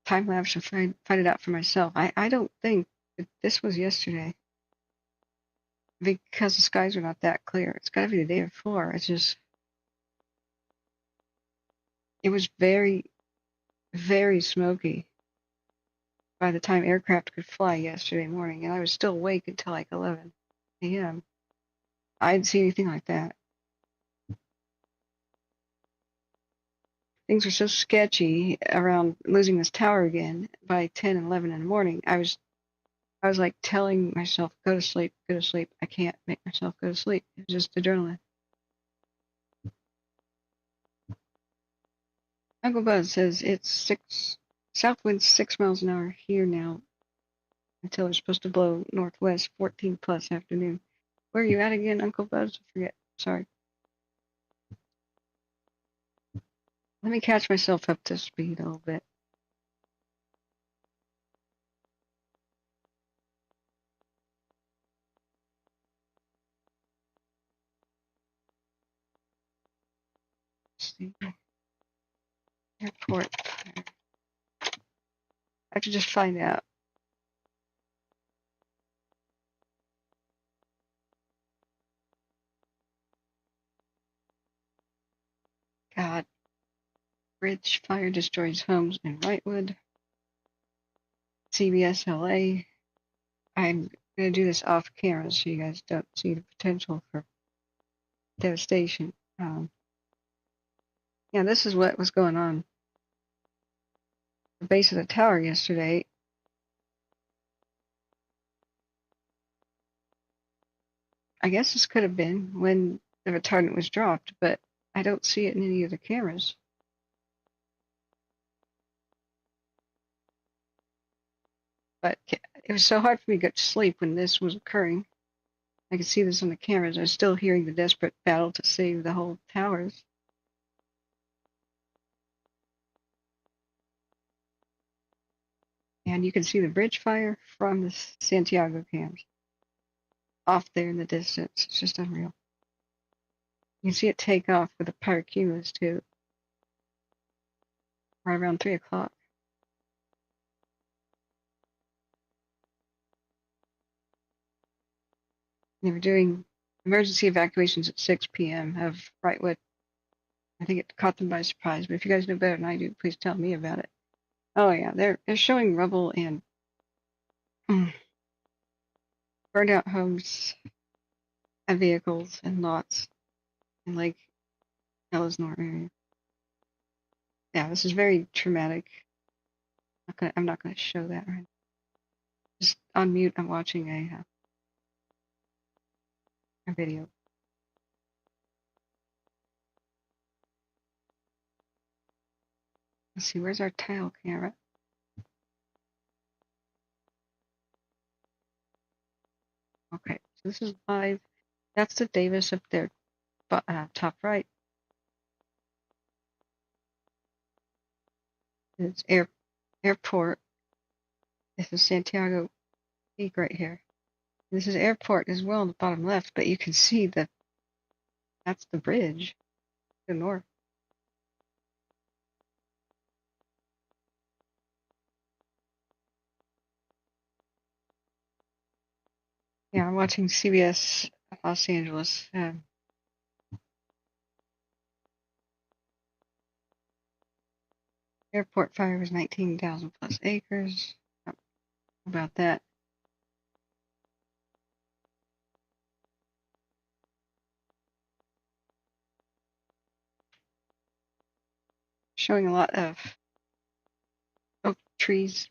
time lapse and find it out for myself. I don't think that this was yesterday because the skies are not that clear. It's got to be the day before. It's just, it was very, very smoky by the time aircraft could fly yesterday morning, and I was still awake until like 11 a.m. I didn't see anything like that. Things were so sketchy around losing this tower again by 10 and 11 in the morning. I was like telling myself, go to sleep, go to sleep. I can't make myself go to sleep. It was just adrenaline. Uncle Buzz says it's south winds 6 miles an hour here now until it's supposed to blow northwest 14 plus afternoon. Where are you at again, Uncle Buzz? I forget. Sorry. Let me catch myself up to speed a little bit. Let's see. Airport. I have to just find out. God. Bridge fire destroys homes in Wrightwood. CBS LA. I'm going to do this off camera so you guys don't see the potential for devastation. Yeah, this is what was going on. The base of the tower yesterday. I guess this could have been when the retardant was dropped, but I don't see it in any of the cameras. But it was so hard for me to go to sleep when this was occurring. I could see this on the cameras. I was still hearing the desperate battle to save the whole towers. And you can see the bridge fire from the Santiago cams. Off there in the distance. It's just unreal. You can see it take off with the pyrocumulus too, right around 3 o'clock. They were doing emergency evacuations at 6 p.m. of Wrightwood. I think it caught them by surprise, but if you guys know better than I do, please tell me about it. Oh yeah, they're showing rubble and burned out homes and vehicles and lots in Lake Elsinore area. Yeah, this is very traumatic. I'm not gonna show that right now. Just on mute. I'm watching a video. Let's see, where's our tile camera? Okay, so this is live. That's the Davis up there, top right. It's airport. This is Santiago Peak right here. This is airport as well in the bottom left, but you can see that's the bridge to the north. Yeah, I'm watching CBS Los Angeles. Airport fire was 19,000 plus acres. How about that? Showing a lot of oak trees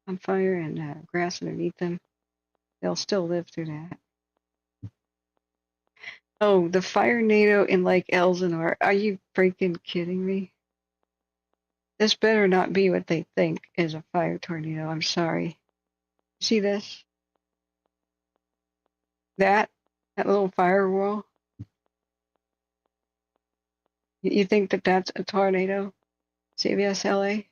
on fire and grass underneath them. They'll still live through that. Oh, the fire NATO in Lake Elsinore. Are you freaking kidding me? This better not be what they think is a fire tornado. I'm sorry. See this? That little firewall? You think that's a tornado? CBS LA?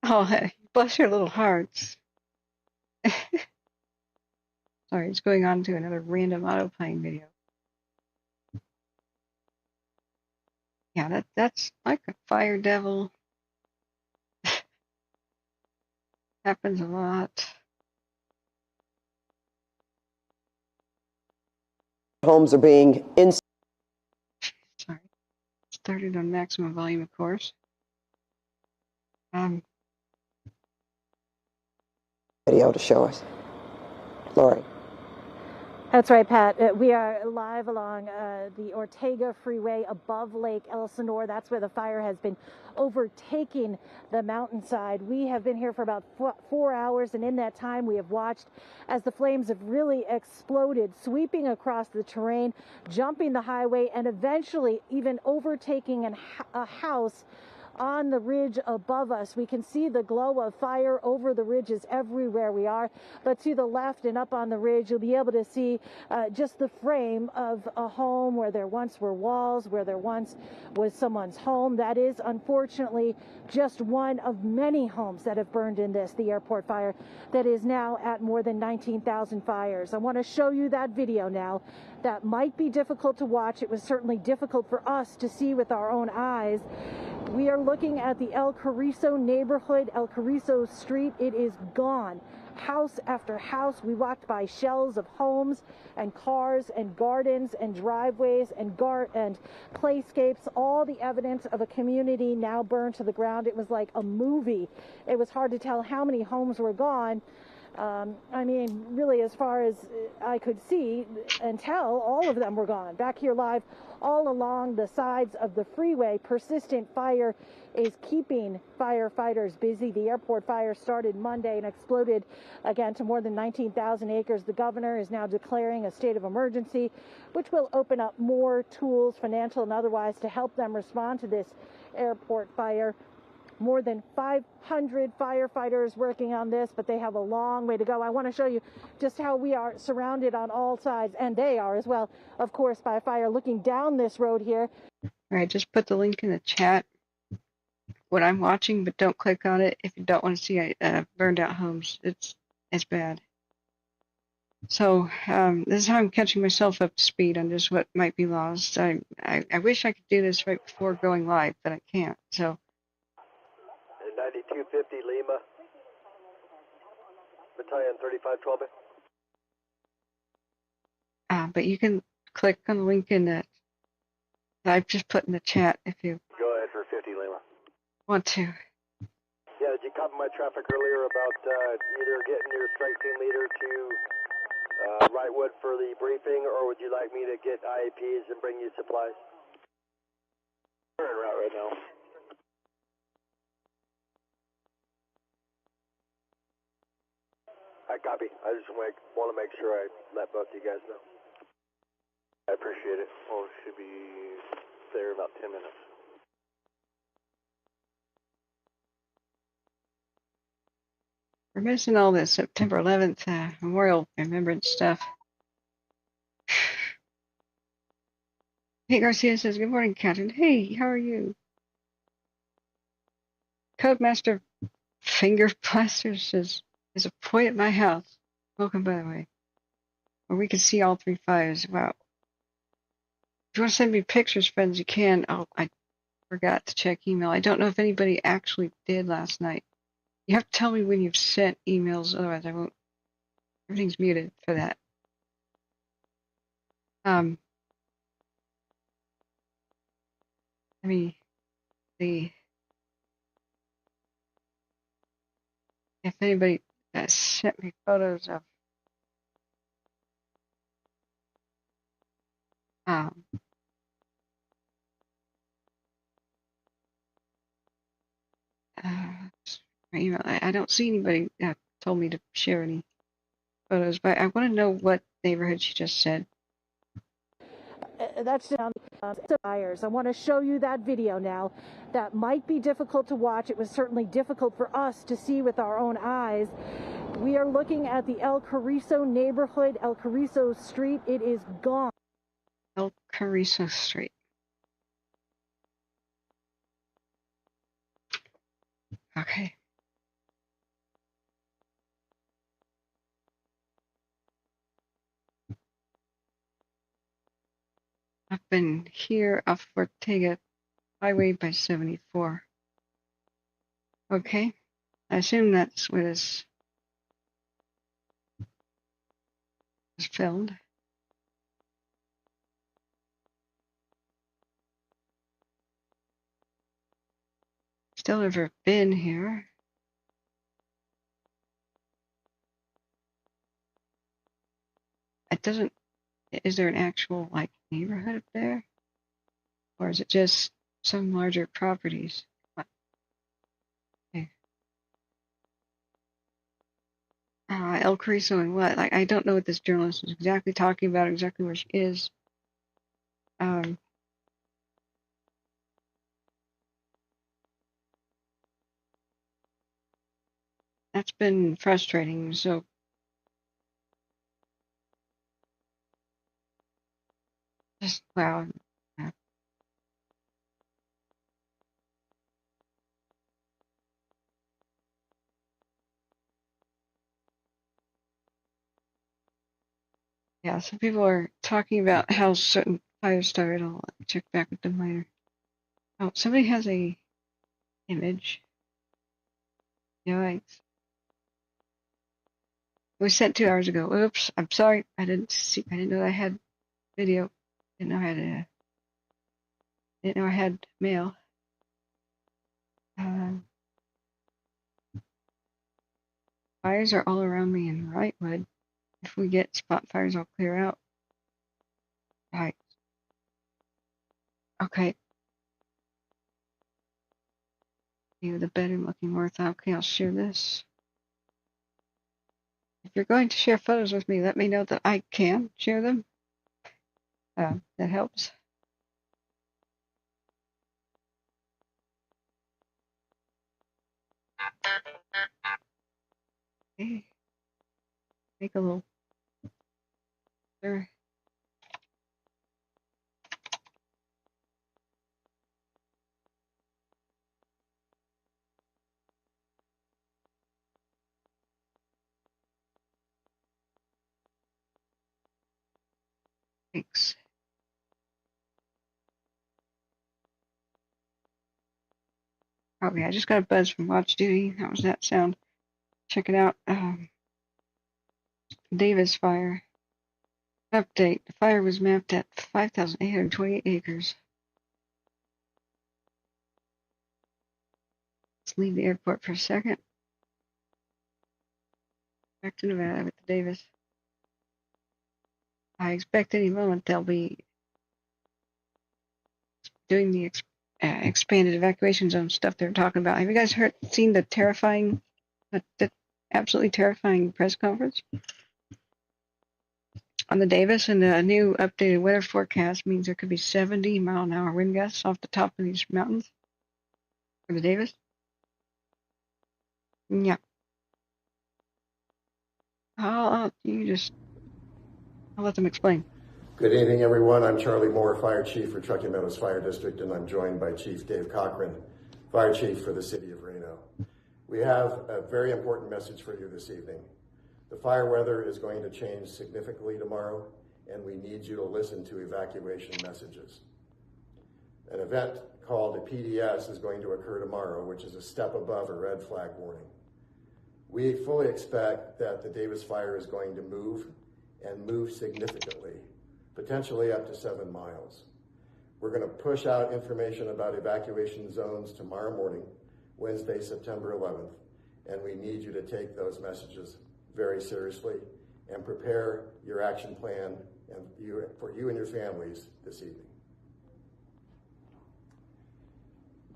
Oh, hey, bless your little hearts. Sorry, it's going on to another random autoplane video. Yeah, that's like a fire devil. Happens a lot. Homes are being Sorry. Started on maximum volume, of course. Video to show us. Lori. That's right, Pat. We are live along the Ortega Freeway above Lake Elsinore. That's where the fire has been overtaking the mountainside. We have been here for about 4 hours, and in that time we have watched as the flames have really exploded, sweeping across the terrain, jumping the highway, and eventually even overtaking a house on the ridge above us. We can see the glow of fire over the ridges everywhere we are, but to the left and up on the ridge you'll be able to see just the frame of a home where there once were walls, where there once was someone's home. That is unfortunately just one of many homes that have burned in the airport fire that is now at more than 19,000 fires. I want to show you that video now. That might be difficult to watch. It was certainly difficult for us to see with our own eyes. We are looking at the El Carrizo neighborhood, El Carrizo Street. It is gone. House after house. We walked by shells of homes and cars and gardens and driveways and playscapes. All the evidence of a community now burned to the ground. It was like a movie. It was hard to tell how many homes were gone. I mean, really, as far as I could see and tell, all of them were gone. Back here live, all along the sides of the freeway, persistent fire is keeping firefighters busy. The airport fire started Monday and exploded again to more than 19,000 acres. The governor is now declaring a state of emergency, which will open up more tools, financial and otherwise, to help them respond to this airport fire. More than 500 firefighters working on this, but they have a long way to go. I want to show you just how we are surrounded on all sides, and they are as well, of course, by fire. Looking down this road here. All right, just put the link in the chat. What I'm watching, but don't click on it if you don't want to see burned out homes. It's bad. So this is how I'm catching myself up to speed on just what might be lost. I wish I could do this right before going live, but I can't. So 9250 Lima, Battalion 3512. but you can click on the link in that I've just put in the chat if you Go ahead for 50 Lima. want to. Yeah, did you copy my traffic earlier about either getting your strike team leader to Wrightwood for the briefing, or would you like me to get IAPs and bring you supplies? We're en route right now. I copy. I just want to make sure I let both you guys know. I appreciate it. Well, should be there in about 10 minutes. We're missing all this September 11th Memorial Remembrance stuff. Hey, Garcia says, good morning, Captain. Hey, how are you? Codemaster Finger Blaster says, there's a point at my house. Welcome, by the way. Where we can see all three fires. Wow. If you want to send me pictures, friends, you can. Oh, I forgot to check email. I don't know if anybody actually did last night. You have to tell me when you've sent emails, otherwise I won't. Everything's muted for that. Let me see if anybody sent me photos of my email. I don't see anybody that told me to share any photos, but I want to know what neighborhood she just said. That's down the fires. I want to show you that video now. That might be difficult to watch. It was certainly difficult for us to see with our own eyes. We are looking at the El Carrizo neighborhood, El Carrizo Street. It is gone. El Carrizo Street. Okay. I've been here off Ortega Highway by 74. Okay. I assume that's what is filmed. Still never been here. It doesn't. Is there an actual like neighborhood up there, or is it just some larger properties? Okay. El Carrizo and what? Like, I don't know what this journalist is exactly talking about. Exactly where she is. That's been frustrating. So. Just wow. Yeah, some people are talking about how certain fires started. I'll check back with them later. Oh, somebody has a image. Yikes. It was sent 2 hours ago. Oops, I'm sorry. I didn't know I had video. Didn't know I had mail. Fires are all around me in Wrightwood. If we get spot fires, I'll clear out. Right. Okay. View the bedroom looking north. Okay, I'll share this. If you're going to share photos with me, let me know that I can share them. That helps. Okay. Make a little. There. Thanks. Okay, I just got a buzz from Watch Duty. How was that sound? Check it out. Davis Fire. Update. The fire was mapped at 5,828 acres. Let's leave the airport for a second. Back to Nevada with the Davis. I expect any moment they'll be doing the expanded evacuation zone stuff they're talking about. Have you guys seen the absolutely terrifying press conference on the Davis? And the new updated weather forecast means there could be 70-mile-an-hour wind gusts off the top of these mountains for the Davis. Yeah. I'll let them explain. Good evening, everyone. I'm Charlie Moore, Fire Chief for Truckee Meadows Fire District, and I'm joined by Chief Dave Cochran, Fire Chief for the City of Reno. We have a very important message for you this evening. The fire weather is going to change significantly tomorrow, and we need you to listen to evacuation messages. An event called a PDS is going to occur tomorrow, which is a step above a red flag warning. We fully expect that the Davis fire is going to move and move significantly, potentially up to 7 miles. We're going to push out information about evacuation zones tomorrow morning, Wednesday, September 11th, and we need you to take those messages very seriously and prepare your action plan for you and your families this evening.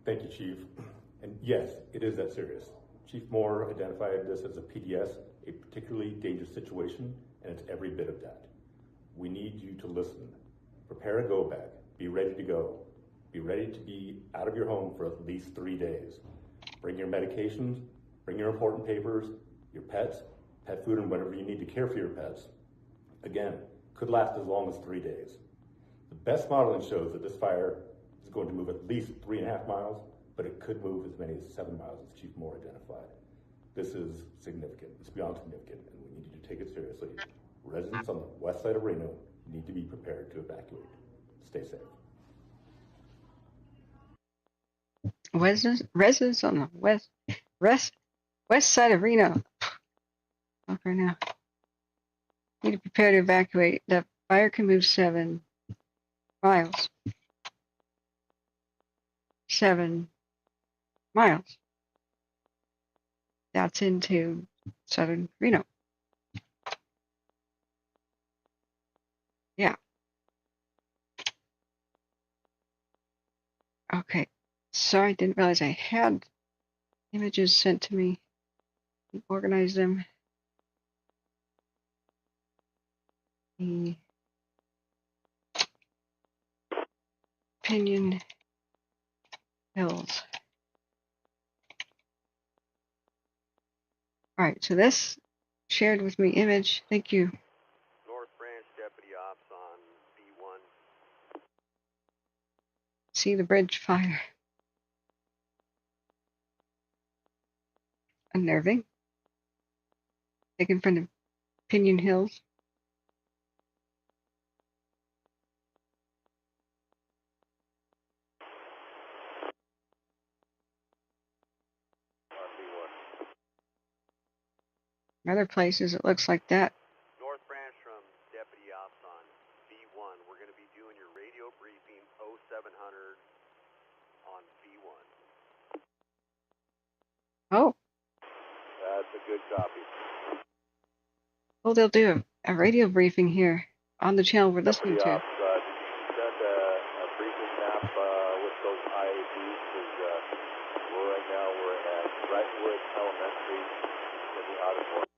Thank you, Chief. And yes, it is that serious. Chief Moore identified this as a PDS, a particularly dangerous situation, and it's every bit of that. We need you to listen. Prepare a go bag. Be ready to go. Be ready to be out of your home for at least 3 days. Bring your medications, bring your important papers, your pets, pet food, and whatever you need to care for your pets. Again, could last as long as 3 days. The best modeling shows that this fire is going to move at least 3.5 miles, but it could move as many as 7 miles, as Chief Moore identified. This is significant. It's beyond significant, and we need you to take it seriously. Residents on the west side of Reno need to be prepared to evacuate. Stay safe. Residents on the west side of Reno. Up right now. Need to prepare to evacuate. The fire can move 7 miles. 7 miles. That's into southern Reno. Yeah. Okay. Sorry, didn't realize I had images sent to me. Organize them. The Pinion Hills. All right, so this shared with me image. Thank you. North Branch Deputy Ops on B1. See the bridge fire. Unnerving. Taken from the Pinion Hills. Other places it looks like that. North Branch from Deputy Ops on B1. We're going to be doing your radio briefing 0700 on B1. Oh. That's a good copy. Well, they'll do a radio briefing here on the channel we're listening to. Send a briefing map with those IADs, because right now we're at Wrightwood Elementary in the auditorium.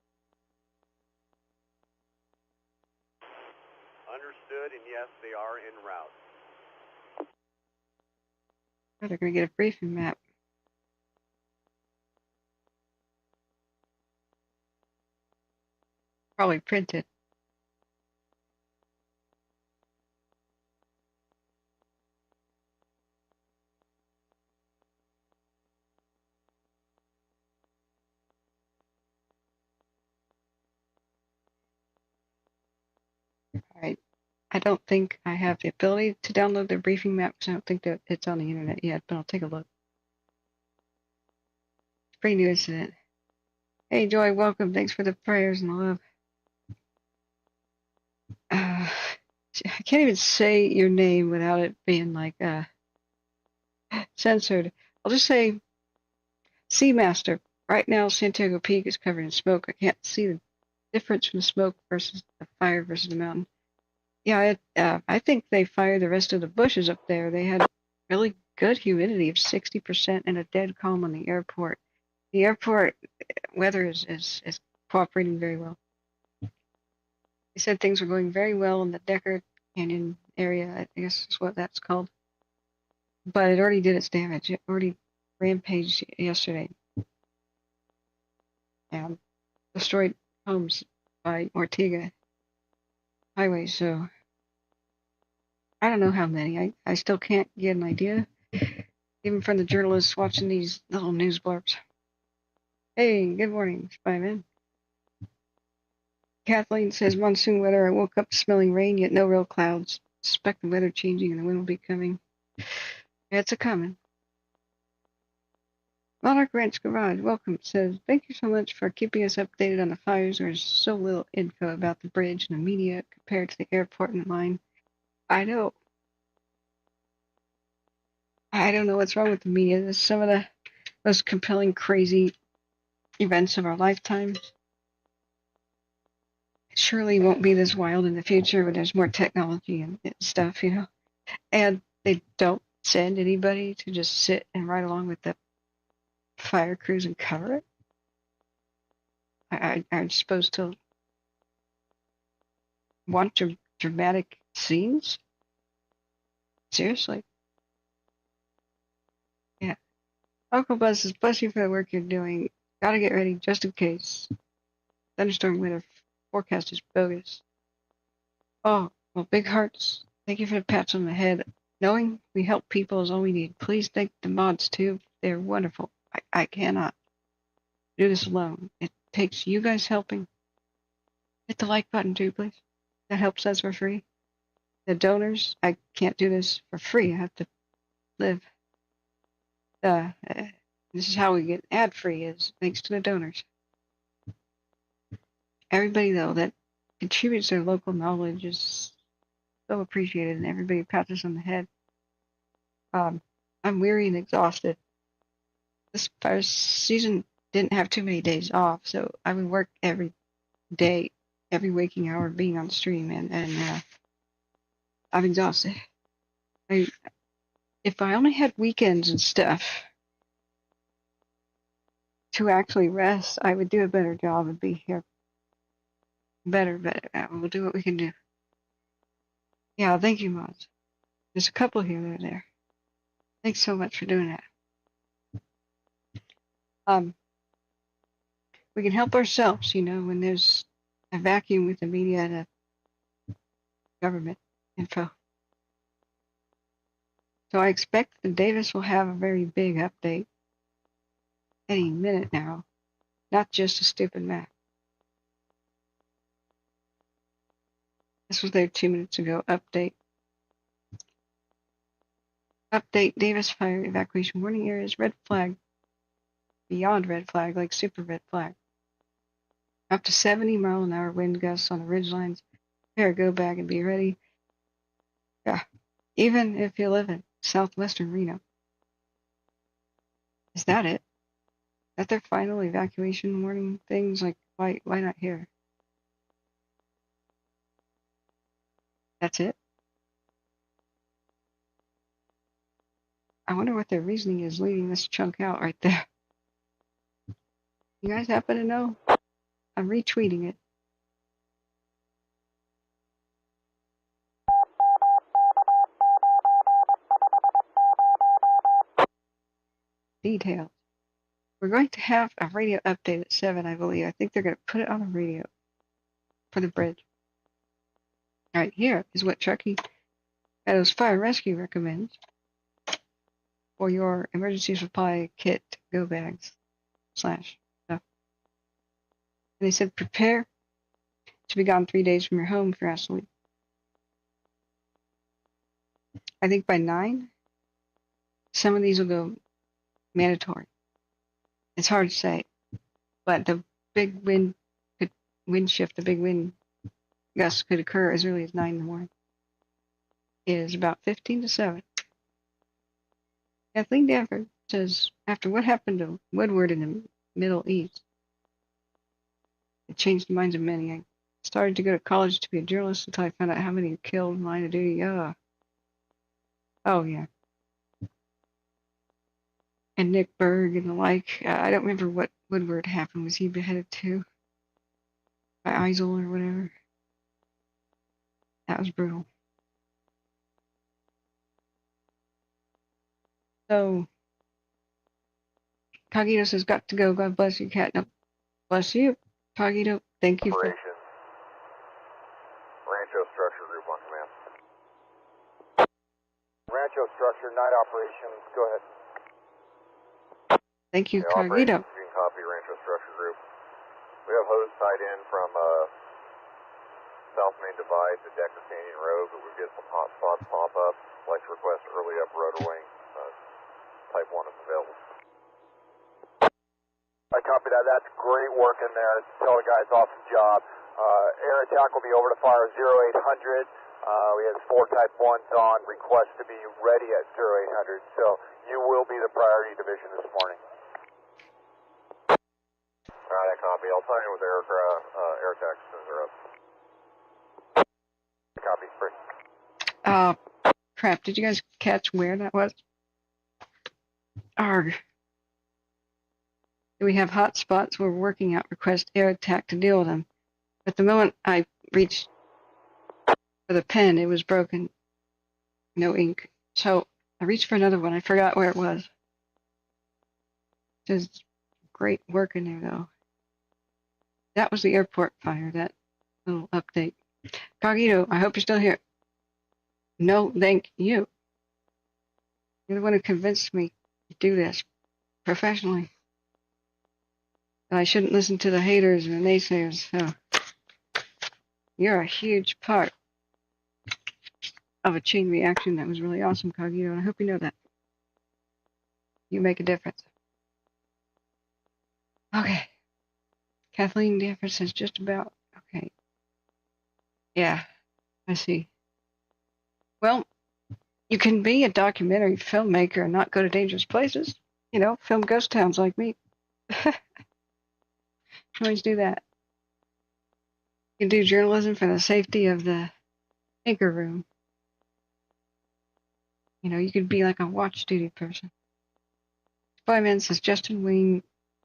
Understood, and yes, they are en route. Oh, they're going to get a briefing map. Probably printed. All right. I don't think I have the ability to download their briefing map because I don't think that it's on the internet yet, but I'll take a look. Pretty new incident. Hey, Joy, welcome. Thanks for the prayers and the love. I can't even say your name without it being like censored. I'll just say Seamaster. Right now, Santiago Peak is covered in smoke. I can't see the difference from the smoke versus the fire versus the mountain. Yeah, I think they fired the rest of the bushes up there. They had really good humidity of 60% and a dead calm on the airport. The airport weather is cooperating very well. They said things were going very well in the Decker Canyon area, I guess is what that's called. But it already did its damage. It already rampaged yesterday and destroyed homes by Ortega Highway. So I don't know how many. I still can't get an idea, even from the journalists watching these little news blurbs. Hey, good morning, Spyman. Kathleen says monsoon weather. I woke up smelling rain, yet no real clouds. Suspect the weather changing and the wind will be coming. Yeah, it's a coming. Monarch Ranch Garage, welcome. Says, thank you so much for keeping us updated on the fires. There's so little info about the bridge and the media compared to the airport and the line. I know. I don't know what's wrong with the media. This is some of the most compelling, crazy events of our lifetimes. It surely won't be this wild in the future when there's more technology and stuff, you know. And they don't send anybody to just sit and ride along with the fire crews and cover it. I'm supposed to want dramatic scenes? Seriously? Yeah. Uncle Buzz says, bless you for the work you're doing. Gotta get ready just in case. Thunderstorm weather forecast is bogus. Oh, well, big hearts. Thank you for the pats on the head. Knowing we help people is all we need. Please thank the mods, too. They're wonderful. I cannot do this alone. It takes you guys helping. Hit the like button, too, please. That helps us for free. The donors, I can't do this for free. I have to live. This is how we get ad-free, is thanks to the donors. Everybody, though, that contributes their local knowledge is so appreciated, and everybody pats us on the head. I'm weary and exhausted. This fire season didn't have too many days off, so I would work every day, every waking hour being on stream, and I'm exhausted. If I only had weekends and stuff to actually rest, I would do a better job and be here. Better. We'll do what we can do. Yeah, thank you, mods. There's a couple here that are there. Thanks so much for doing that. We can help ourselves, you know, when there's a vacuum with the media and the government info. So I expect that Davis will have a very big update any minute now, not just a stupid map. This was there 2 minutes ago. Update. Update Davis fire evacuation warning areas. Red flag. Beyond red flag, like super red flag. Up to 70-mile-an-hour wind gusts on the ridge lines. Prepare, go back, and be ready. Yeah. Even if you live in southwestern Reno. Is that it? Is that their final evacuation warning things? Like, why not here? That's it? I wonder what their reasoning is leaving this chunk out right there. You guys happen to know? I'm retweeting it. Details. We're going to have a radio update at 7, I believe. I think they're going to put it on the radio for the bridge. All right, here is what Truckee Meadows Fire Rescue recommends for your emergency supply kit go bags / stuff. And they said prepare to be gone 3 days from your home if you're asked to leave. I think by 9, some of these will go mandatory. It's hard to say, but the big wind shift, the big wind gusts could occur as early as 9 in the morning. It is about 15 to 7. Kathleen Danford says, after what happened to Woodward in the Middle East, it changed the minds of many. I started to go to college to be a journalist until I found out how many are killed in line of duty. Oh, yeah. And Nick Berg and the like. I don't remember what Woodward happened. Was he beheaded too? By Eisel or whatever? That was brutal. So, Cogito says, got to go. God bless you, Cat. No, bless you. Cogito, thank you for... Rancho Structure Group on command. Rancho Structure, night operations, go ahead. Thank you, Yeah, Cogito. you can copy Rancho Structure Group. We have hose tied in from South Main Divide to Decker Canyon Road, but we get some hot spots pop up. Like to request early up rotor wing. Type 1 is available. I copy that. That's great work in there. Tell the guys awesome job. Air attack will be over to fire 0800. We have 4 Type 1s on. Request to be ready at 0800. So you will be the priority division this morning. All right, I copy. I'll sign in with air attack as soon as they're up. Copy. Free. Crap. Did you guys catch where that was? Arg. We have hot spots we're working out. Request air attack to deal with them. But the moment I reached for the pen, it was broken. No ink. So I reached for another one. I forgot where it was. Just great work in there, though. That was the airport fire, that little update. Cogito, I hope you're still here. No, thank you. You're the one who convinced me to do this professionally. I shouldn't listen to the haters and the naysayers. So you're a huge part of a chain reaction that was really awesome, Cogito, and I hope you know that. You make a difference. Okay. Kathleen Danford says just about. Okay. Yeah, I see. Well, you can be a documentary filmmaker and not go to dangerous places. You know, film ghost towns like me. Always do that. You can do journalism for the safety of the anchor room. You know, you could be like a watch duty person. Spyman says Justin Wayne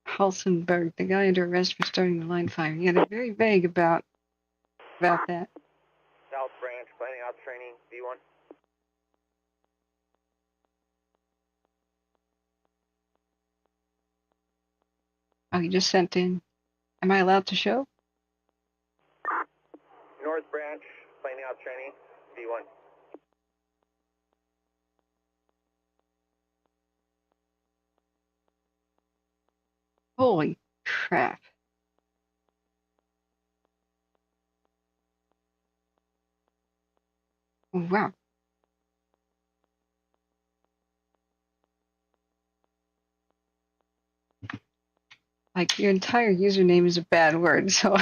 Halsenberg, the guy under arrest for starting the line fire. Yeah, they're very vague about that. South Branch, planning ops training, V1. Oh, you just sent in. Am I allowed to show? North Branch, planning ops training, V1. Holy crap. Wow. Like, your entire username is a bad word, so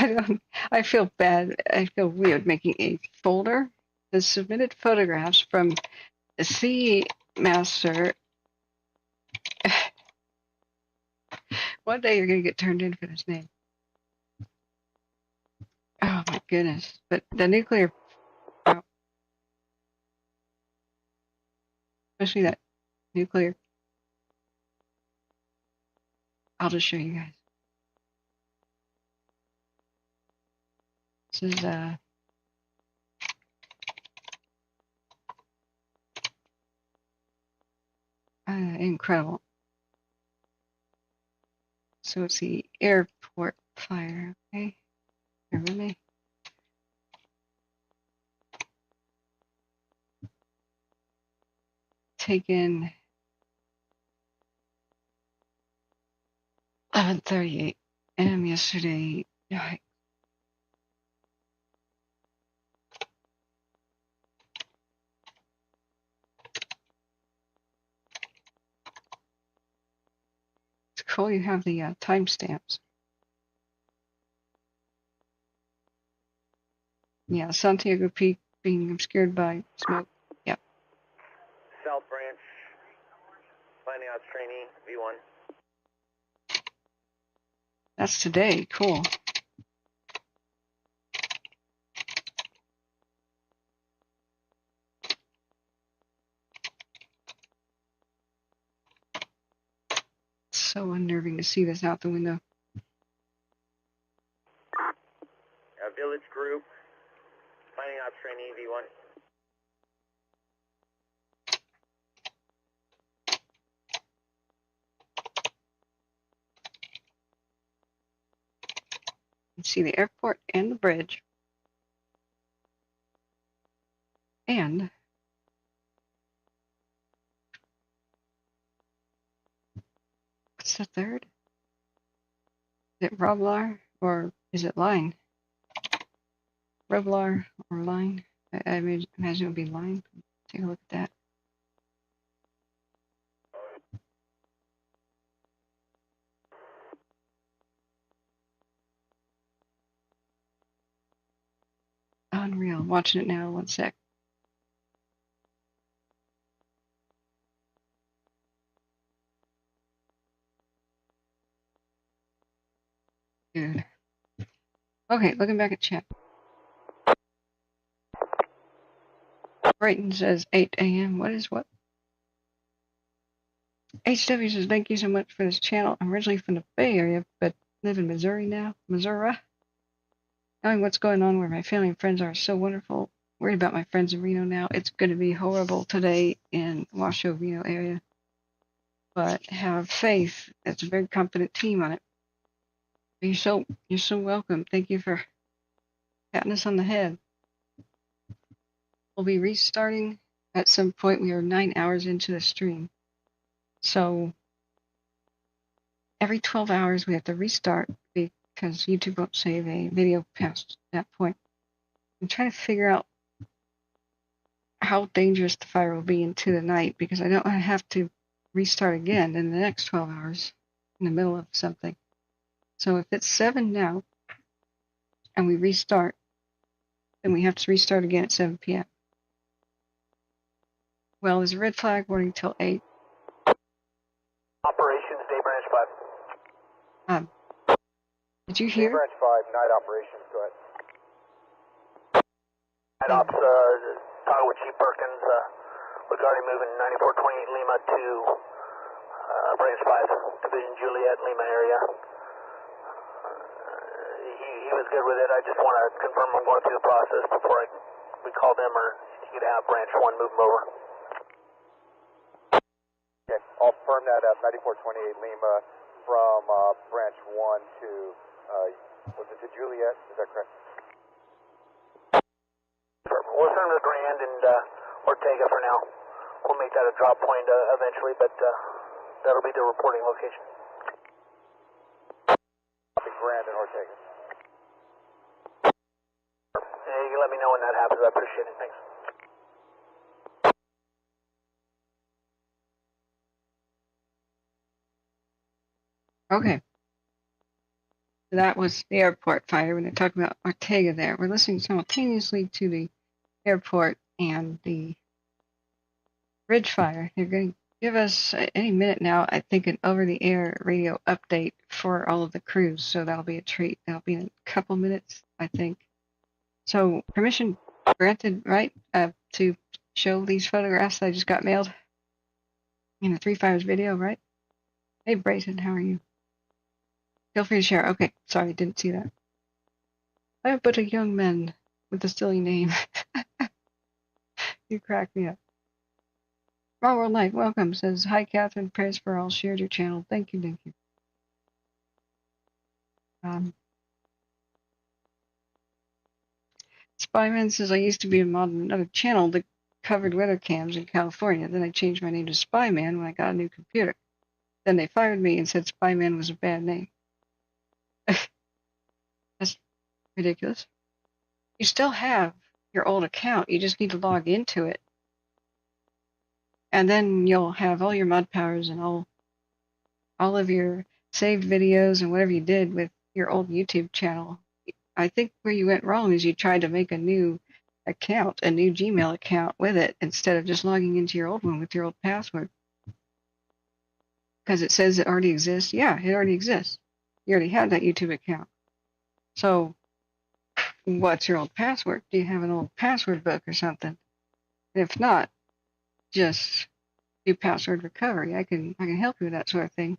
I feel bad. I feel weird making a folder that submitted photographs from the Sea Master. One day you're going to get turned in for this name. Oh my goodness. But the nuclear, especially that nuclear, I'll just show you guys. This is incredible. So it's the airport fire, okay? Bear with me. Taken 11:38 a.m. yesterday night. cool you have the timestamps. Yeah, Santiago Peak being obscured by smoke. Yep. South Branch, finding out trainee, V1. That's today. Cool. So unnerving to see this out the window. Village group, finding out trainee, V1. You can see the airport and the bridge. And what's the third? Is it Roblar or is it Line? Roblar or Line? I imagine it would be Line. Take a look at that. Unreal. Watching it now. One sec. Dude. Okay, looking back at chat. Brighton says 8 a.m. What is what? HW says, thank you so much for this channel. I'm originally from the Bay Area, but live in Missouri now. Missouri. Knowing what's going on where my family and friends are so wonderful. Worried about my friends in Reno now. It's going to be horrible today in Washoe, Reno area. But have faith. That's a very competent team on it. You're so welcome. Thank you for patting us on the head. We'll be restarting at some point. We are 9 hours into the stream. So every 12 hours we have to restart because YouTube won't save a video past that point. I'm trying to figure out how dangerous the fire will be into the night because I don't want to have to restart again in the next 12 hours in the middle of something. So if it's 7 now and we restart, then we have to restart again at 7 p.m. Well, there's a red flag warning till 8. Operations, Day Branch 5. Did you hear? Day Branch 5, night operations, go ahead. Night ops, talking with Chief Perkins regarding moving 9428 Lima to Branch 5, Division Juliet, Lima area. He was good with it. I just want to confirm I'm going through the process before we call them or he could have Branch 1 move them over. Okay, I'll firm that up, 9428 Lima from Branch 1 to, was it to Juliet? Is that correct? We'll send the Grand and Ortega for now. We'll make that a drop point eventually, but that'll be the reporting location. Grand and Ortega. You can let me know when that happens. I appreciate it. Thanks. Okay. So that was the airport fire when they're talking about Ortega there. We're listening simultaneously to the airport and the bridge fire. They're going to give us any minute now, I think, an over-the-air radio update for all of the crews. So that'll be a treat. That'll be in a couple minutes, I think. So permission granted, right, to show these photographs that I just got mailed in the 3.5's video, right? Hey, Brayton, how are you? Feel free to share. Okay, sorry, didn't see that. I am but a young man with a silly name. You crack me up. Raw World Light, welcome. Says, hi, Catherine. Prayers for all. Shared your channel. Thank you, thank you. Spyman says, I used to be a mod on another channel that covered weather cams in California. Then I changed my name to Spyman when I got a new computer. Then they fired me and said Spyman was a bad name. That's ridiculous. You still have your old account. You just need to log into it. And then you'll have all your mod powers and all of your saved videos and whatever you did with your old YouTube channel. I think where you went wrong is you tried to make a new account, a new Gmail account with it, instead of just logging into your old one with your old password. Because it says it already exists. Yeah, it already exists. You already have that YouTube account. So what's your old password? Do you have an old password book or something? If not, just do password recovery. I can help you with that sort of thing.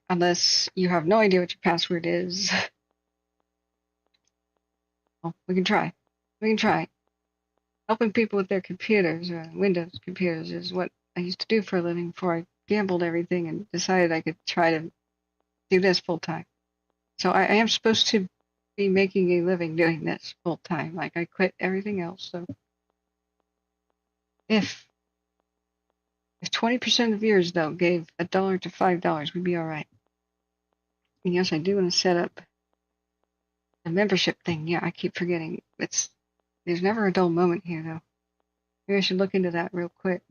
Unless you have no idea what your password is. Well, we can try. We can try. Helping people with their computers, Windows computers, is what I used to do for a living before I gambled everything and decided I could try to do this full time. So I am supposed to be making a living doing this full time. Like, I quit everything else. So if 20% of the viewers, though, gave $1 to $5, we'd be all right. And yes, I do want to set up the membership thing. Yeah, I keep forgetting. There's never a dull moment here, though. Maybe I should look into that real quick.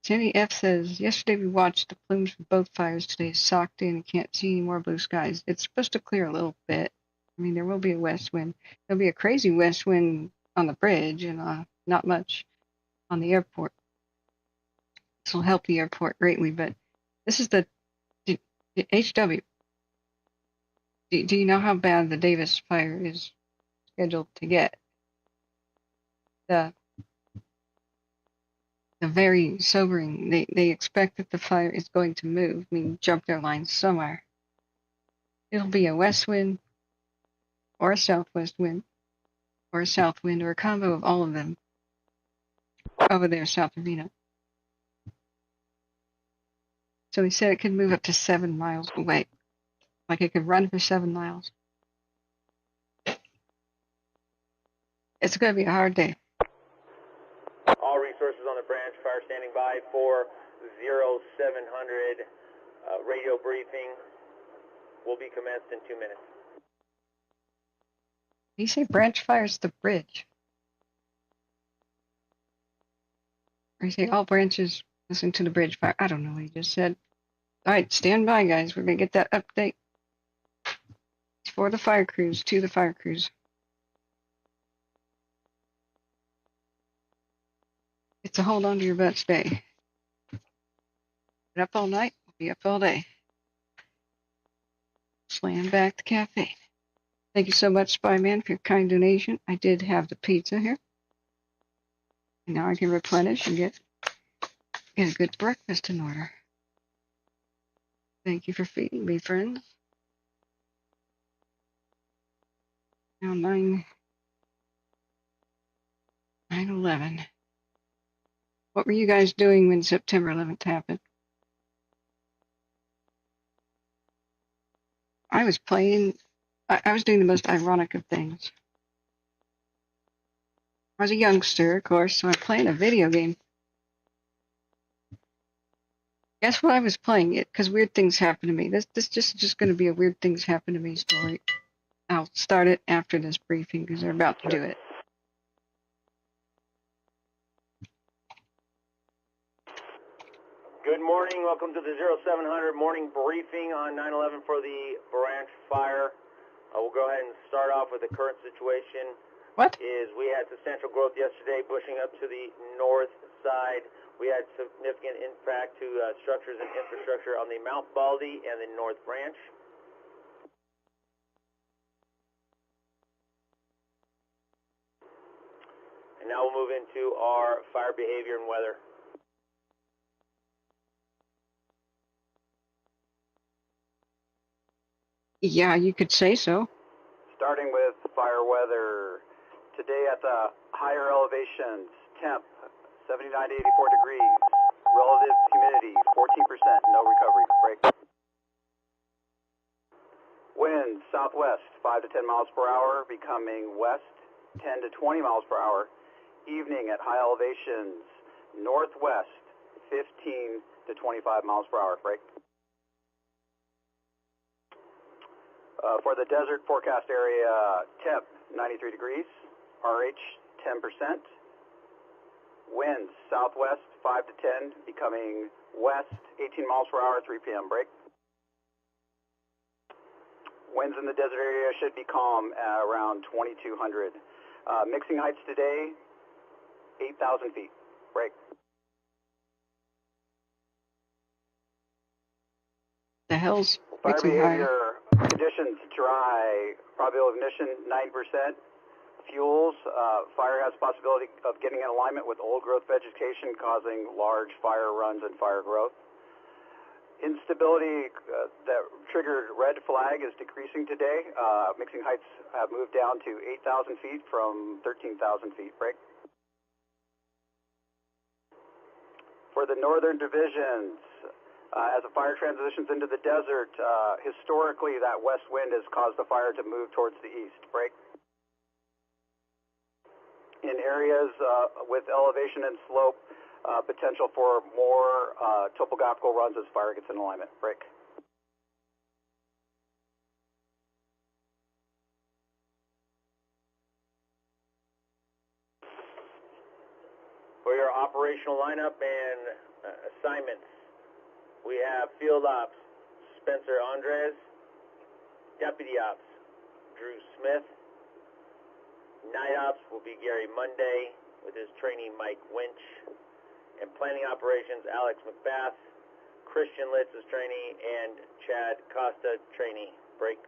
Sandy F says, yesterday we watched the plumes from both fires. Today is socked in and can't see any more blue skies. It's supposed to clear a little bit. I mean, there will be a west wind. There'll be a crazy west wind on the bridge and not much on the airport. This will help the airport greatly, but this is the HW. Do you know how bad the Davis fire is scheduled to get? The very sobering. They expect that the fire is going to move, I mean, jump their lines somewhere. It'll be a west wind, or a southwest wind, or a south wind, or a combo of all of them over there south of Reno. So he said it could move up to 7 miles away. Like it could run for 7 miles. It's going to be a hard day. All resources on the branch, fire standing by for 0700. Radio briefing will be commenced in 2 minutes. Did you say branch fires the bridge? Or you say all branches listen to the bridge fire? I don't know what you just said. All right, stand by, guys. We're going to get that update. It's for the fire crews, to the fire crews. It's a hold on to your butts day. Get up all night, be up all day. Slam back the cafe. Thank you so much, Spyman, for your kind donation. I did have the pizza here. And now I can replenish and get a good breakfast in order. Thank you for feeding me, friends. Now 9/11. What were you guys doing when September 11th happened? I was playing. I was doing the most ironic of things. I was a youngster, of course, so I'm playing a video game. Guess what I was playing it? Because weird things happen to me. This just going to be a weird things happen to me story. I'll start it after this briefing because they're about to do it. Good morning. Welcome to the 0700 morning briefing on 9/11 for the branch fire. We'll go ahead and start off with the current situation. What? Is we had substantial growth yesterday pushing up to the north side. We had significant impact to structures and infrastructure on the Mount Baldy and the North Branch. And now we'll move into our fire behavior and weather. Yeah, you could say so. Starting with fire weather. Today at the higher elevations, temp 79 to 84 degrees. Relative humidity 14%, no recovery. Break. Winds southwest 5 to 10 miles per hour, becoming west 10 to 20 miles per hour. Evening at high elevations, northwest 15 to 25 miles per hour. Break. For the desert forecast area, temp 93 degrees, RH 10%, winds southwest 5 to 10, becoming west 18 miles per hour, 3 p.m. Break. Winds in the desert area should be calm at around 2200. Mixing heights today, 8,000 feet. Break. The hell's Fire mixing high? behavior, conditions dry, probability of ignition 9%. Fuels, fire has possibility of getting in alignment with old growth vegetation causing large fire runs and fire growth. Instability that triggered red flag is decreasing today. Mixing heights have moved down to 8,000 feet from 13,000 feet. Break. For the northern divisions, as a fire transitions into the desert, historically that west wind has caused the fire to move towards the east. Break. In areas with elevation and slope, potential for more topographical runs as fire gets in alignment. Break. For your operational lineup and assignments, we have Field Ops, Spencer Andres, Deputy Ops, Drew Smith. Night Ops will be Gary Monday with his trainee Mike Winch. And Planning Operations, Alex McBath, Christian Litz is trainee, and Chad Costa trainee. Break.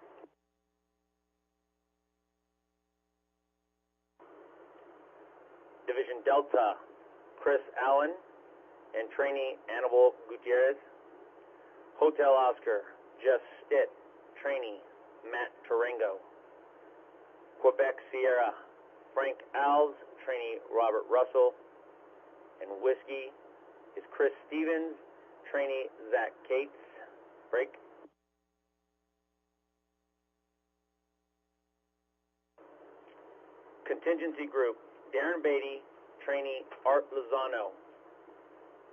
Division Delta, Chris Allen and trainee Annabelle Gutierrez. Hotel Oscar, Jeff Stitt, trainee Matt Tarango. Quebec Sierra, Frank Alves, trainee Robert Russell. And Whiskey is Chris Stevens, trainee Zach Cates. Break. Contingency Group, Darren Beatty, trainee Art Lozano.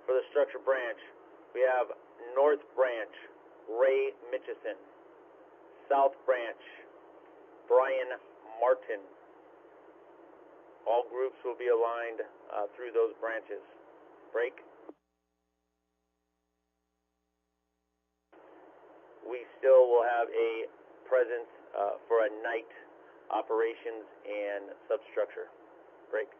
For the structure branch, we have North Branch, Ray Mitchison. South Branch, Brian Martin. All groups will be aligned through those branches. Break. We still will have a presence for a night operations and substructure. Break.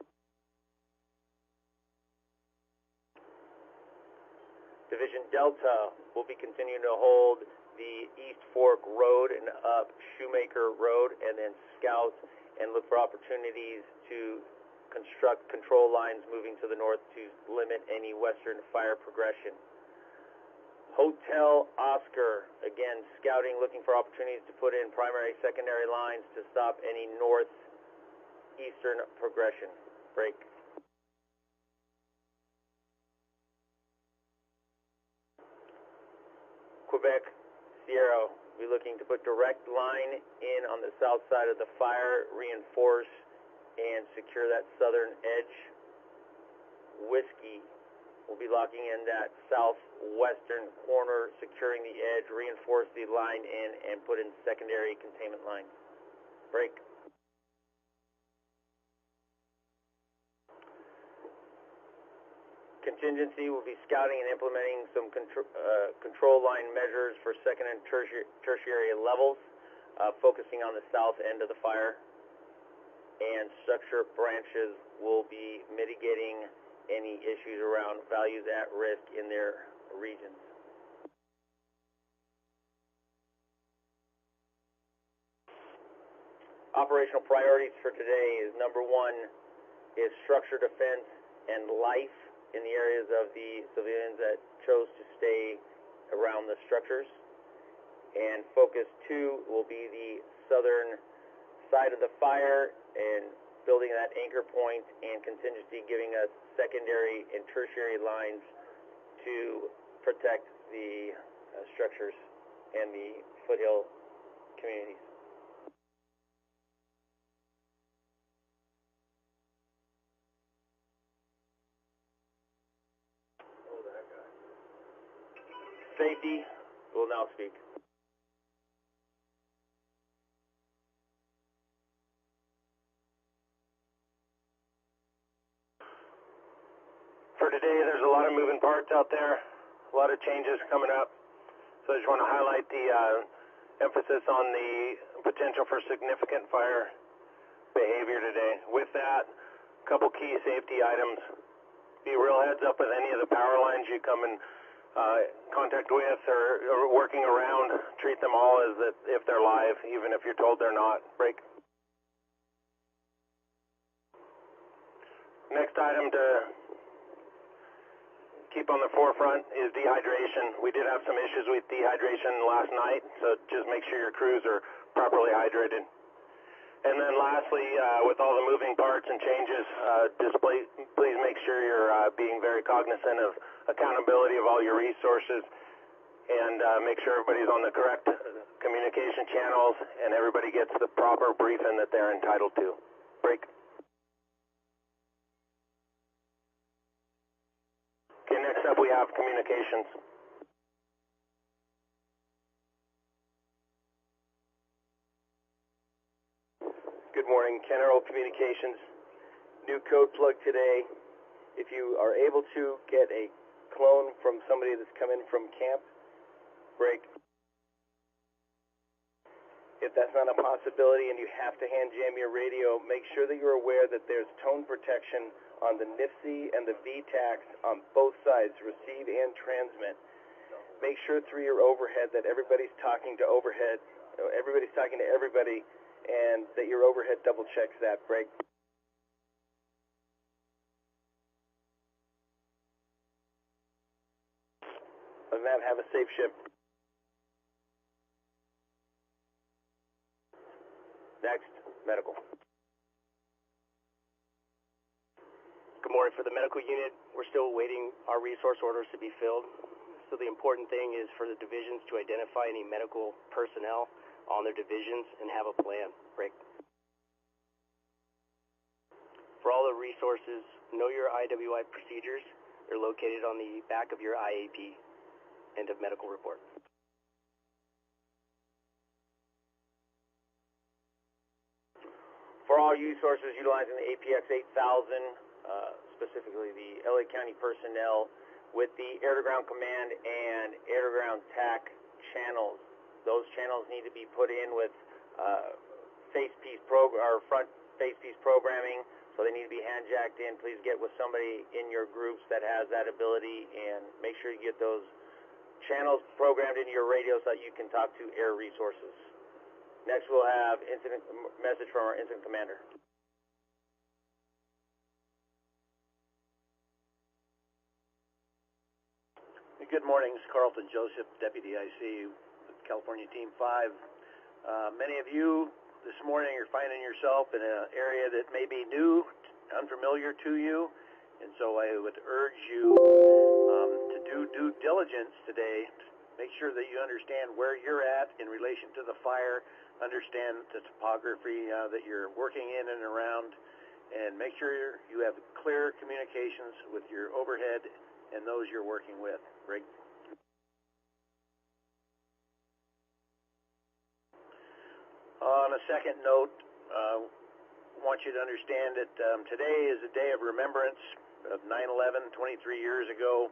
Division Delta will be continuing to hold the East Fork Road and up Shoemaker Road, and then scout and look for opportunities to construct control lines moving to the north to limit any western fire progression. Hotel Oscar, again, scouting, looking for opportunities to put in primary, secondary lines to stop any northeastern progression. Break. Quebec Sierra, we're looking to put direct line in on the south side of the fire, reinforce and secure that southern edge. Whiskey will be locking in that southwestern corner, securing the edge, reinforce the line in, and put in secondary containment lines. Break. Contingency will be scouting and implementing some control line measures for second and tertiary levels, focusing on the south end of the fire. And structure branches will be mitigating any issues around values at risk in their regions. Operational priorities for today is number one is structure defense and life in the areas of the civilians that chose to stay around the structures. And focus two will be the southern side of the fire and building that anchor point, and contingency giving us secondary and tertiary lines to protect the structures and the foothill communities. Safety will now speak. For today, there's a reports out there. A lot of changes coming up. So I just want to highlight the emphasis on the potential for significant fire behavior today. With that, a couple key safety items. Be real heads up with any of the power lines you come in contact with or working around. Treat them all as if they're live, even if you're told they're not. Break. Next item to keep on the forefront is dehydration. We did have some issues with dehydration last night, so just make sure your crews are properly hydrated. And then lastly, with all the moving parts and changes, please make sure you're being very cognizant of accountability of all your resources, and make sure everybody's on the correct communication channels and everybody gets the proper briefing that they're entitled to. Break. Okay, next up we have communications. Good morning, Ken Earl Communications. New code plug today. If you are able to get a clone from somebody that's come in from camp, break. If that's not a possibility and you have to hand jam your radio, make sure that you're aware that there's tone protection on the NIFC and the VTACs on both sides, receive and transmit. Make sure through your overhead that everybody's talking to overhead, everybody's talking to everybody, and that your overhead double checks that. Break. Other than that, have a safe shift. Next, medical. Good morning. For the medical unit, we're still waiting our resource orders to be filled. So the important thing is for the divisions to identify any medical personnel on their divisions and have a plan. Break. For all the resources, know your IWI procedures. They're located on the back of your IAP. End of medical report. For all resources utilizing the APX 8000, specifically the LA County personnel with the air-to-ground command and air-to-ground TAC channels. Those channels need to be put in with front face piece programming, so they need to be hand jacked in. Please get with somebody in your groups that has that ability, and make sure you get those channels programmed into your radio so that you can talk to air resources. Next, we'll have incident message from our incident commander. Good morning, it's Carlton Joseph, Deputy IC with California Team 5. Many of you this morning are finding yourself in an area that may be new, unfamiliar to you, and so I would urge you to do due diligence today. Make sure that you understand where you're at in relation to the fire, understand the topography that you're working in and around, and make sure you have clear communications with your overhead and those you're working with. Break. On a second note, I want you to understand that today is a day of remembrance of 9/11, 23 years ago.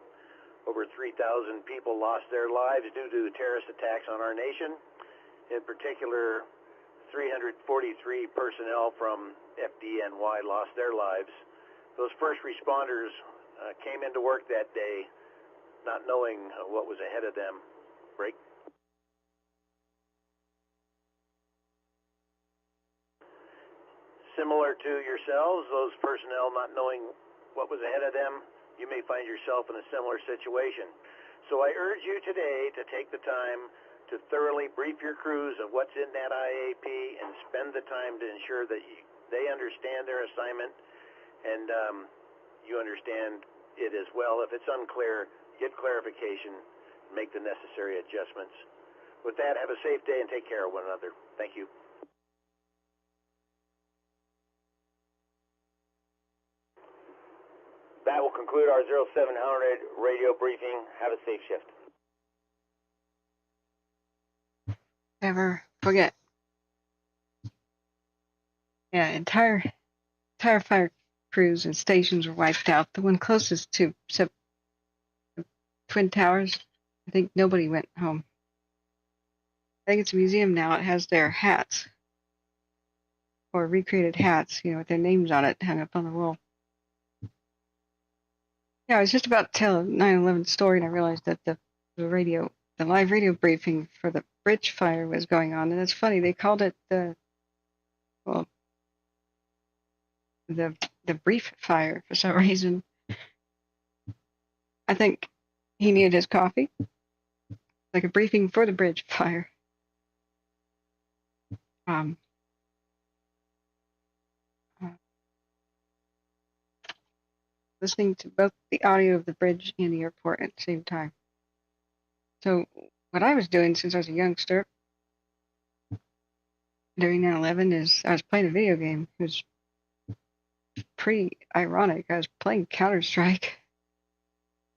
Over 3,000 people lost their lives due to terrorist attacks on our nation. In particular, 343 personnel from FDNY lost their lives. Those first responders came into work that day not knowing what was ahead of them. Break. Similar to yourselves, those personnel not knowing what was ahead of them, you may find yourself in a similar situation. So I urge you today to take the time to thoroughly brief your crews of what's in that IAP and spend the time to ensure that they understand their assignment and you understand it as well. If it's unclear, get clarification, make the necessary adjustments. With that, have a safe day and take care of one another. Thank you. That will conclude our 0700 radio briefing. Have a safe shift. Never forget. Yeah, entire fire crews and stations were wiped out. The one closest to Twin Towers. I think nobody went home. I think it's a museum now. It has their hats, or recreated hats, with their names on it hung up on the wall. Yeah, I was just about to tell a 9/11 story, and I realized that the live radio briefing for the bridge fire was going on, and it's funny, they called it the brief fire for some reason. I think he needed his coffee, like a briefing for the bridge fire. Listening to both the audio of the bridge and the airport at the same time. So what I was doing since I was a youngster during 9/11 is I was playing a video game. It was pretty ironic. I was playing Counter-Strike.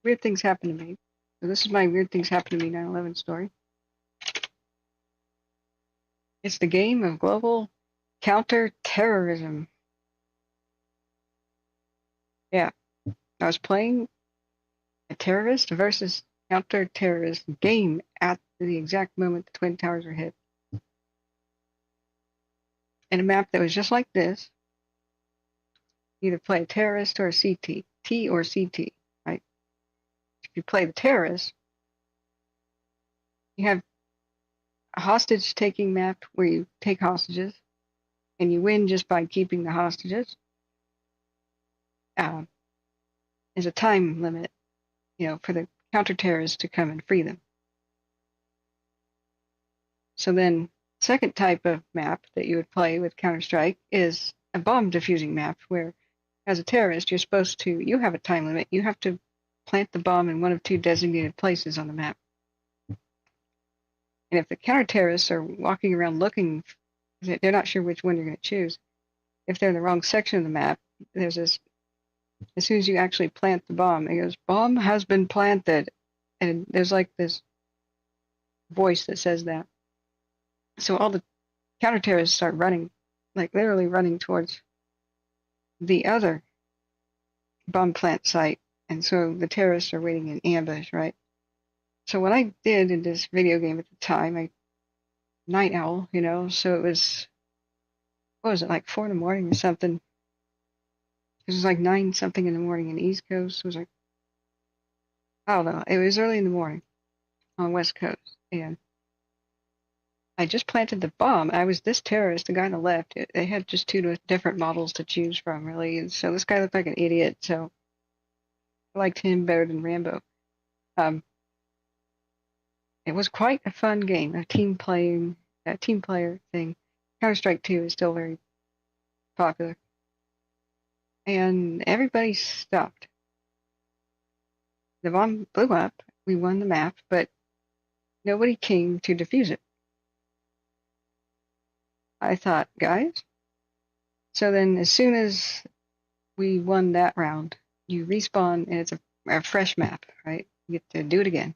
Weird things happened to me. So this is my weird things happened to me 9/11 story. It's the game of global counter-terrorism. Yeah. I was playing a terrorist versus counter-terrorist game at the exact moment the Twin Towers were hit. In a map that was just like this, either play a terrorist or a CT, T or CT, right? If you play the terrorist, you have a hostage-taking map where you take hostages, and you win just by keeping the hostages. There's a time limit, for the counter-terrorists to come and free them. So then, second type of map that you would play with Counter-Strike is a bomb defusing map where, as a terrorist, you have a time limit. You have to plant the bomb in one of two designated places on the map. And if the counter-terrorists are walking around looking, they're not sure which one you're going to choose. If they're in the wrong section of the map, there's this, as soon as you actually plant the bomb, it goes, "Bomb has been planted." And there's like this voice that says that. So all the counter-terrorists start running, like literally running towards the other bomb plant site. And so the terrorists are waiting in ambush, right? So what I did in this video game at the time, I night owl, so it was, what was it, like 4 in the morning or something? It was like 9 something in the morning in the East Coast. It was like, I don't know. It was early in the morning on West Coast. And I just planted the bomb. I was this terrorist, the guy on the left. They had just 2 different models to choose from, really. And so this guy looked like an idiot. So I liked him better than Rambo. It was quite a fun game, a team player thing. Counter-Strike 2 is still very popular. And everybody stopped. The bomb blew up. We won the map, but nobody came to defuse it. I thought, guys. So then as soon as we won that round, you respawn, and it's a fresh map, right? You get to do it again.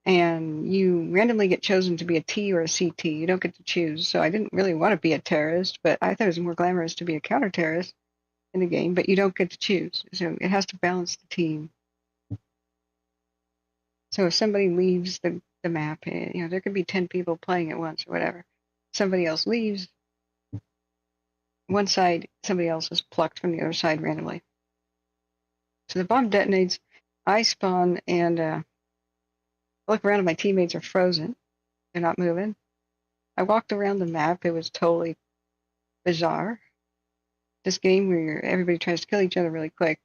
And you randomly get chosen to be a T or a CT. You don't get to choose. So I didn't really want to be a terrorist, but I thought it was more glamorous to be a counter-terrorist in the game, but you don't get to choose. So it has to balance the team. So if somebody leaves the map, there could be 10 people playing at once or whatever. Somebody else leaves one side, somebody else is plucked from the other side randomly. So the bomb detonates, I spawn, and I look around and my teammates are frozen. They're not moving. I walked around the map. It was totally bizarre. This game where everybody tries to kill each other really quick.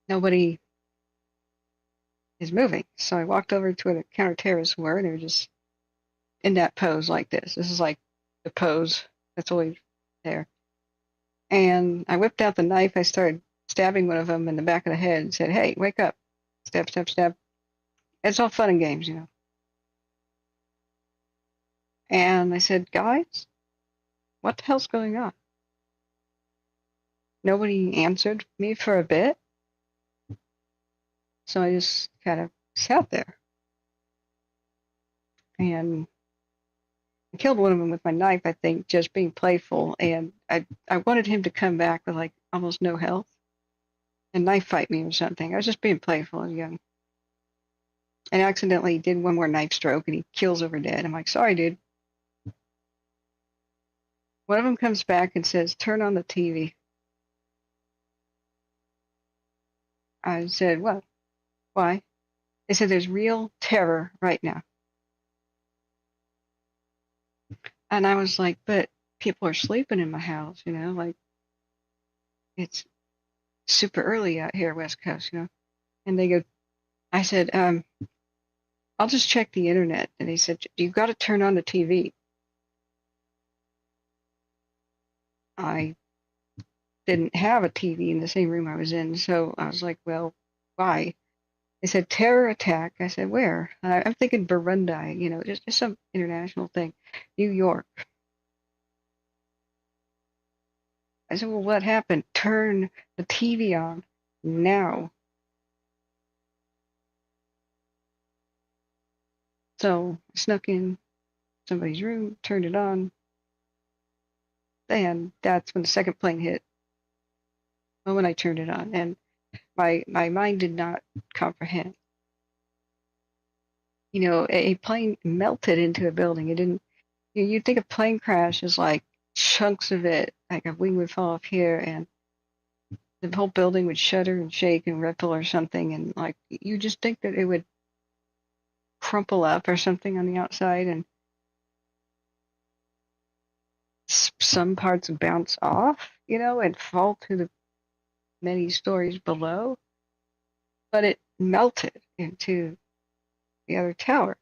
Nobody is moving. So I walked over to where the counter-terrorists were, and they were just in that pose like this. This is like the pose that's always there. And I whipped out the knife. I started stabbing one of them in the back of the head and said, "Hey, wake up." Stab, stab, stab. It's all fun and games, And I said, "Guys, what the hell's going on?" Nobody answered me for a bit. So I just kind of sat there. And I killed one of them with my knife, I think, just being playful. And I wanted him to come back with like almost no health. and knife fight me or something. I was just being playful and young. And accidentally did one more knife stroke and he kills over dead. I'm like, sorry, dude. One of them comes back and says, turn on the TV. I said, what? Why? They said, there's real terror right now. And I was like, but people are sleeping in my house, you know, like it's super early out here, West Coast, you know. And they go, I said, I'll just check the internet. And they said, you've got to turn on the TV. I didn't have a TV in the same room I was in, so I was like, well, why? They said, terror attack. I said, where? I'm thinking Burundi, you know, just some international thing. New York. I said, well, what happened? Turn the TV on now. So I snuck in somebody's room, turned it on, and that's when the second plane hit. The moment I turned it on, and my mind did not comprehend. You know, a plane melted into a building. It didn't. You'd think a plane crash is like chunks of it, like a wing would fall off here, and the whole building would shudder and shake and ripple or something, and like you just think that it would crumple up or something on the outside, and some parts bounce off, you know, and fall to the many stories below. But it melted into the other tower.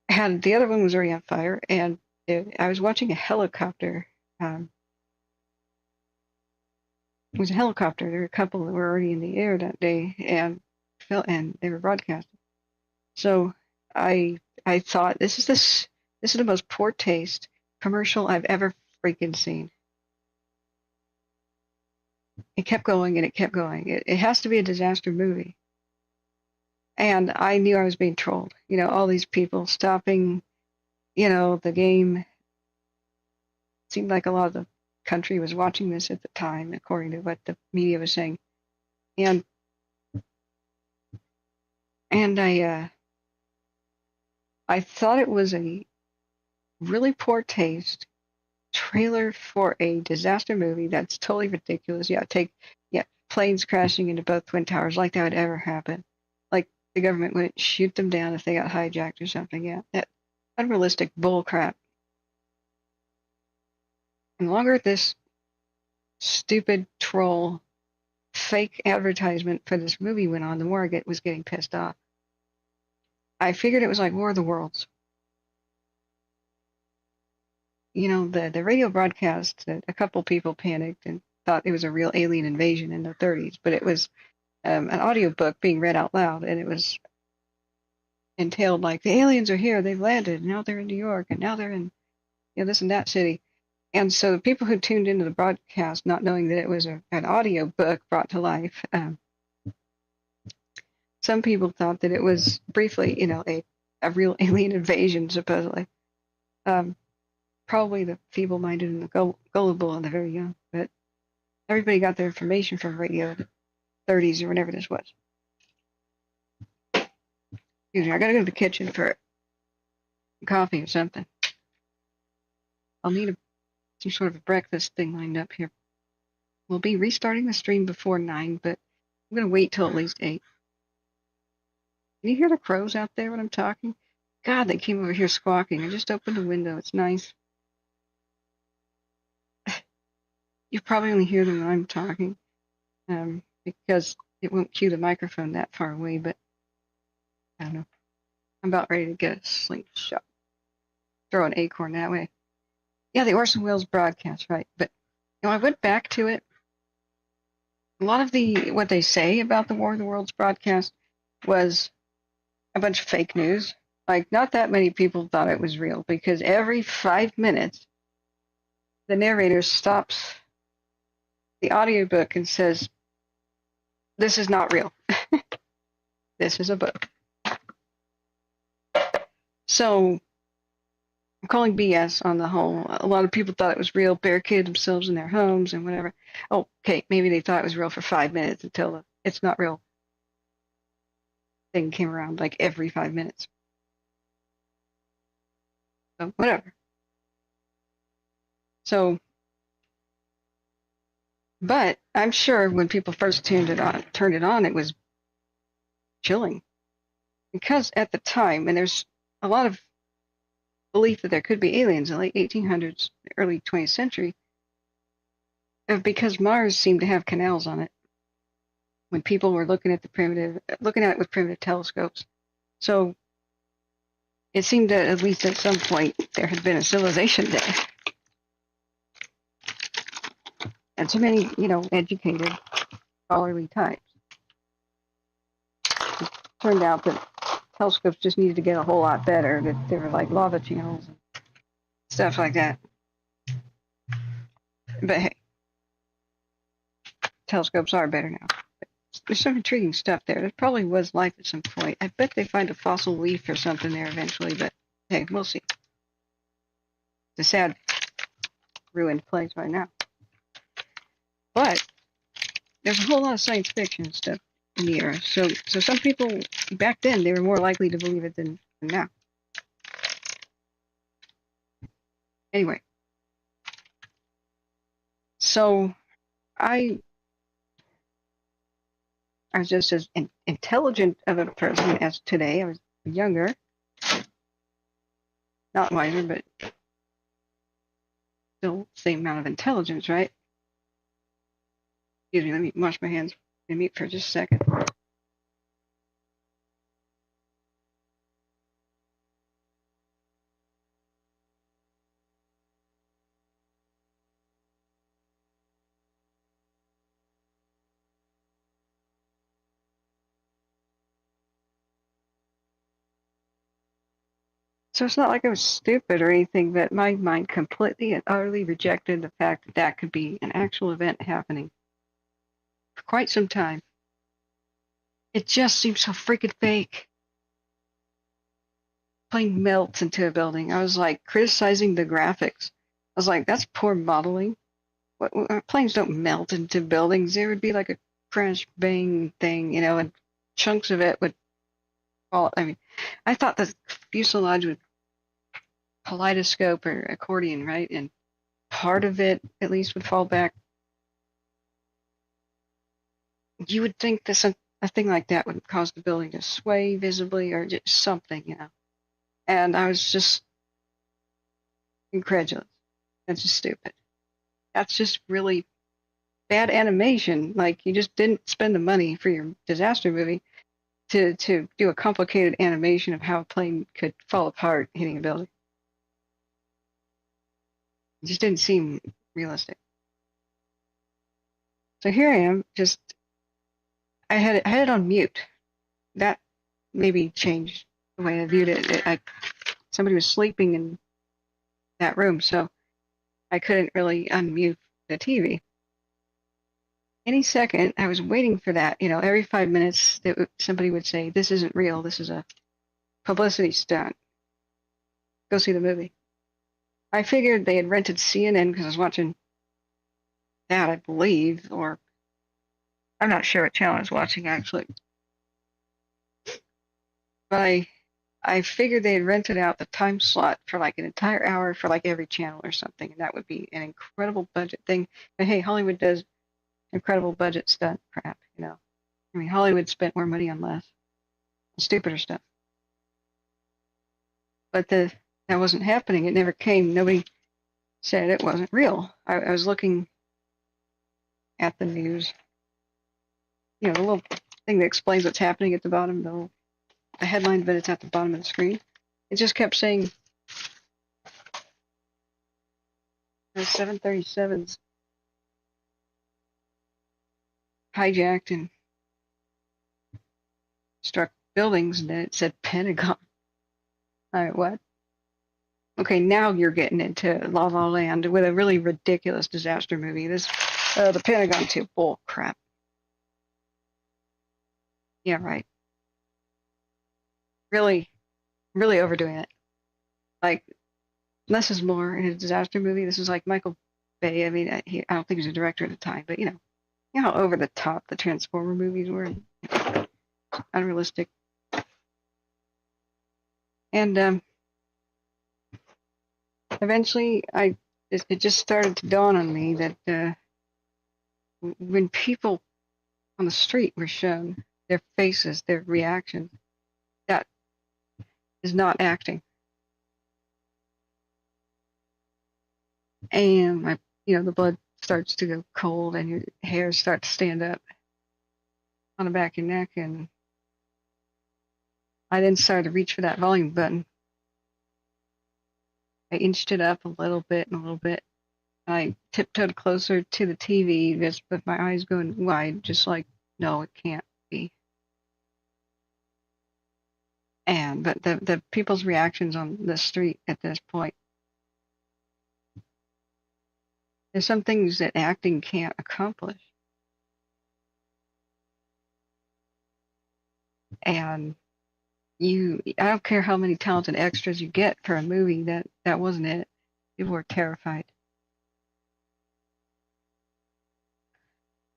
And the other one was already on fire, and I was watching a helicopter. It was a helicopter. There were a couple that were already in the air that day, and they were broadcasting. So I thought this is the most poor taste commercial I've ever freaking seen. It kept going and it kept going. It has to be a disaster movie. And I knew I was being trolled. You know, all these people stopping, you know, the game. It seemed like a lot of the country was watching this at the time, according to what the media was saying. And I thought it was a really poor taste trailer for a disaster movie that's totally ridiculous. Yeah, planes crashing into both Twin Towers, like that would ever happen. Like the government wouldn't shoot them down if they got hijacked or something. Yeah, that unrealistic bull crap. And the longer this stupid troll fake advertisement for this movie went on, the more I was getting pissed off. I figured it was like War of the Worlds. You know, the radio broadcast, a couple people panicked and thought it was a real alien invasion in the 30s, but it was an audiobook being read out loud, and it was entailed like, the aliens are here, they've landed, now they're in New York, and now they're in, you know, this and that city. And so the people who tuned into the broadcast, not knowing that it was an audiobook brought to life, some people thought that it was briefly, you know, a real alien invasion, supposedly. Probably the feeble-minded and the gullible and the very young, but everybody got their information from radio in the 30s or whenever this was. Excuse me, I gotta go to the kitchen for coffee or something. I'll need some sort of a breakfast thing lined up here. We'll be restarting the stream before 9, but I'm gonna wait till at least 8. Can you hear the crows out there when I'm talking? God, they came over here squawking. I just opened the window. It's nice. You probably only hear them when I'm talking, because it won't cue the microphone that far away, but I don't know. I'm about ready to get a slingshot. Throw an acorn that way. Yeah, the Orson Welles broadcast, right. But you know, I went back to it. A lot of what they say about the War of the Worlds broadcast was a bunch of fake news. Like, not that many people thought it was real, because every 5 minutes, the narrator stops the audiobook and says, this is not real. This is a book. So I'm calling BS on the whole. A lot of people thought it was real, barricaded themselves in their homes and whatever. Oh, okay, maybe they thought it was real for 5 minutes until it's not real thing came around like every 5 minutes. So whatever. So, but I'm sure when people first turned it on, it was chilling because at the time, and there's a lot of belief that there could be aliens in the late 1800s, early 20th century, because Mars seemed to have canals on it when people were looking at it with primitive telescopes. So it seemed that at least at some point there had been a civilization there. And so many, educated, scholarly types. It turned out that telescopes just needed to get a whole lot better, that they were like lava channels and stuff like that. But hey, telescopes are better now. But there's some intriguing stuff there. There probably was life at some point. I bet they find a fossil leaf or something there eventually, but hey, we'll see. It's a sad, ruined place right now. But there's a whole lot of science fiction stuff in the air. So some people back then, they were more likely to believe it than now. Anyway, so I was just as intelligent of a person as today. I was younger, not wiser, but still same amount of intelligence, right? Excuse me, let me wash my hands and mute for just a second. So it's not like I was stupid or anything, but my mind completely and utterly rejected the fact that that could be an actual event happening for quite some time. It just seems so freaking fake. Plane melts into a building. I was like criticizing the graphics. I was like, that's poor modeling. Planes don't melt into buildings. There would be like a crash bang thing, and chunks of it would fall. I mean, I thought the fuselage would kaleidoscope or accordion, right? And part of it at least would fall back. You would think that a thing like that would cause the building to sway visibly or just something, And I was just incredulous. That's just stupid. That's just really bad animation. Like, you just didn't spend the money for your disaster movie to do a complicated animation of how a plane could fall apart hitting a building. It just didn't seem realistic. So here I am, I had it on mute. That maybe changed the way I viewed it. Somebody was sleeping in that room, so I couldn't really unmute the TV. Any second, I was waiting for that. Every 5 minutes, somebody would say, "This isn't real. This is a publicity stunt. Go see the movie." I figured they had rented CNN because I was watching that, I believe, or I'm not sure what channel I was watching actually. But I figured they had rented out the time slot for like an entire hour for like every channel or something, and that would be an incredible budget thing. But hey, Hollywood does incredible budget stunt crap, I mean, Hollywood spent more money on less, stupider stuff. But that wasn't happening. It never came. Nobody said it wasn't real. I was looking at the news, the little thing that explains what's happening at the bottom, the headline, but it's at the bottom of the screen. It just kept saying the 737s hijacked and struck buildings, and then it said Pentagon. All right, what? Okay, now you're getting into La La Land with a really ridiculous disaster movie. The Pentagon too. Bull crap. Yeah, right. Really, really overdoing it. Like, Less is more in a disaster movie. This is like Michael Bay. I mean, I don't think he was a director at the time, but you know how over the top the Transformer movies were, unrealistic. And eventually, it just started to dawn on me that when people on the street were shown their faces, their reactions, that is not acting. And the blood starts to go cold and your hairs start to stand up on the back of your neck. And I then started to reach for that volume button. I inched it up a little bit and a little bit. I tiptoed closer to the TV just with my eyes going wide, just like, no, it can't be. But the people's reactions on the street at this point, there's some things that acting can't accomplish. And I don't care how many talented extras you get for a movie, that wasn't it. People were terrified.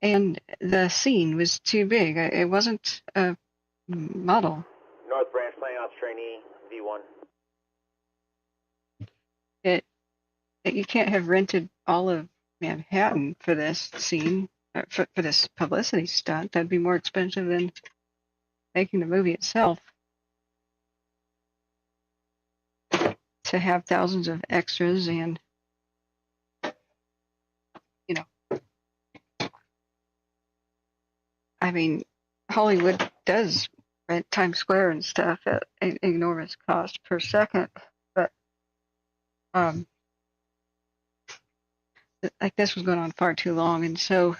And the scene was too big. It wasn't a model. North Branch Planning Ops Trainee, V1. You can't have rented all of Manhattan for this scene, for this publicity stunt. That'd be more expensive than making the movie itself. To have thousands of extras and, I mean, Hollywood does rent Times Square and stuff at an enormous cost per second, but like this was going on far too long, and so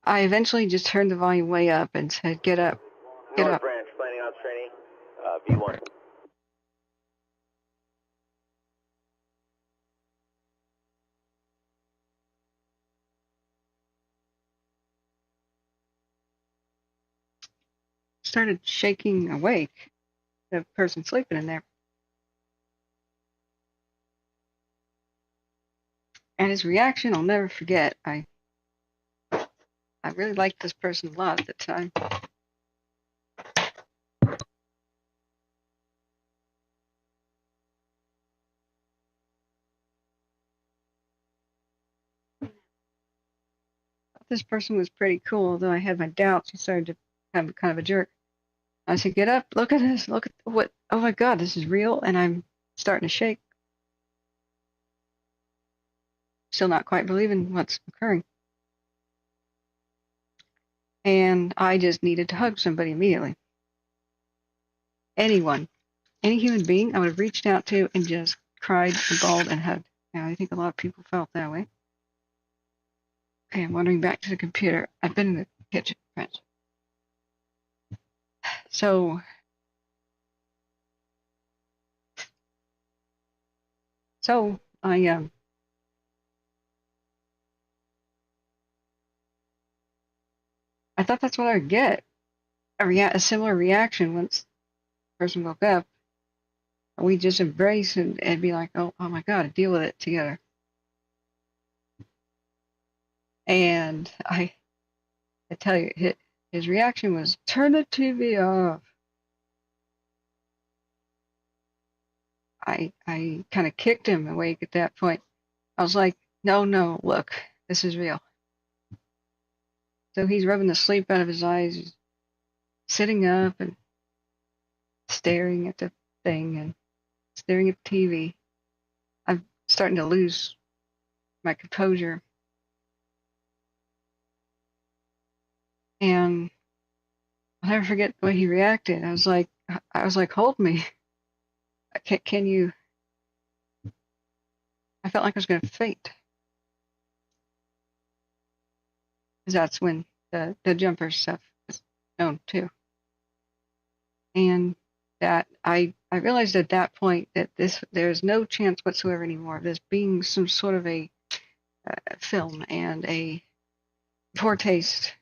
I eventually just turned the volume way up and said, "Get up, get North up." Branch Planning Ops Trainee, V1. Started shaking awake, the person sleeping in there. And his reaction, I'll never forget. I really liked this person a lot at the time. This person was pretty cool, although I had my doubts. He started to have kind of a jerk. I said, "Get up, look at this, look at what, oh my God, this is real," and I'm starting to shake. Still not quite believing what's occurring. And I just needed to hug somebody immediately. Anyone, any human being, I would have reached out to and just cried and bawled and hugged. Now, I think a lot of people felt that way. Okay, I'm wandering back to the computer. I've been in the kitchen, friends. So I thought that's what I would get, a similar reaction once the person woke up. We just embrace and be like, oh my God, deal with it together. And I tell you, his reaction was, "Turn the TV off." I kind of kicked him awake at that point. I was like, no, look, this is real. So he's rubbing the sleep out of his eyes, he's sitting up and staring at the thing and staring at the TV. I'm starting to lose my composure. And I'll never forget the way he reacted. I was like, hold me. Can you? I felt like I was going to faint. Because that's when the jumper stuff was known too. And that I realized at that point that there's no chance whatsoever anymore of this being some sort of a film and a foretaste,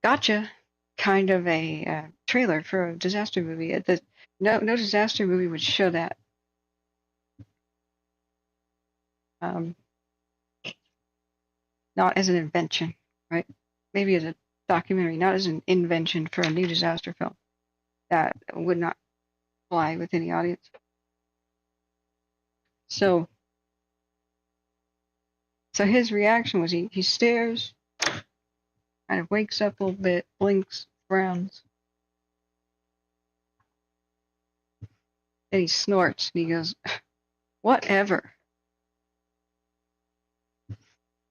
gotcha, kind of a trailer for a disaster movie. No disaster movie would show that. Not as an invention, right? Maybe as a documentary, not as an invention for a new disaster film. That would not fly with any audience. So his reaction was he stares, kind of wakes up a little bit, blinks, frowns, and he snorts and he goes, "Whatever."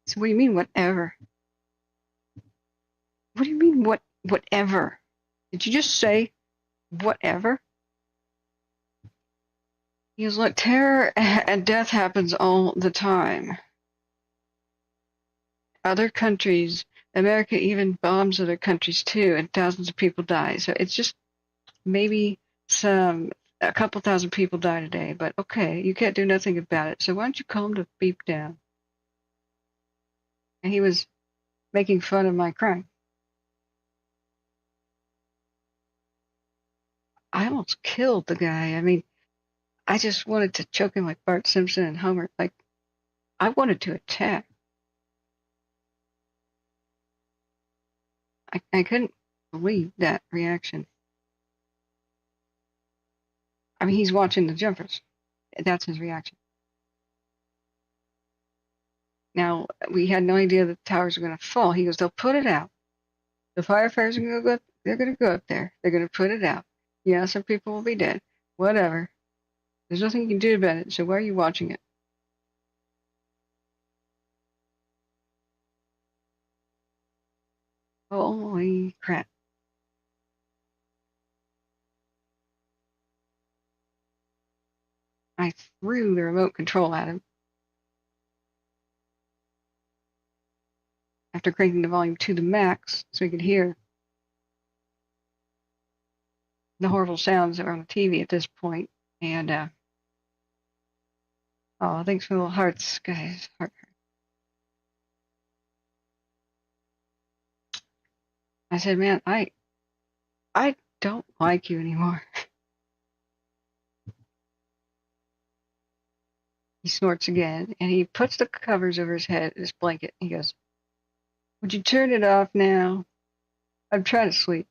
So what do you mean, whatever? What do you mean, whatever? Did you just say whatever? He goes, look, terror and death happens all the time. Other countries, America even bombs other countries too, and thousands of people die. So it's just maybe a couple thousand people die today, but okay, you can't do nothing about it. So why don't you calm the beep down? And he was making fun of my crime. I almost killed the guy. I mean, I just wanted to choke him like Bart Simpson and Homer. Like, I wanted to attack. I couldn't believe that reaction. I mean, he's watching the jumpers. That's his reaction. Now, we had no idea that the towers were going to fall. He goes, they'll put it out. The firefighters are going to go. They're going to go up there. They're going to put it out. Yeah, some people will be dead. Whatever. There's nothing you can do about it. So why are you watching it? Holy crap. I threw the remote control at him. After cranking the volume to the max so he could hear the horrible sounds that were on the TV at this point. And, oh, thanks for the little hearts, guys. Heart. I said, man, I don't like you anymore. He snorts again, and he puts the covers over his head, his blanket. He goes, would you turn it off now? I'm trying to sleep.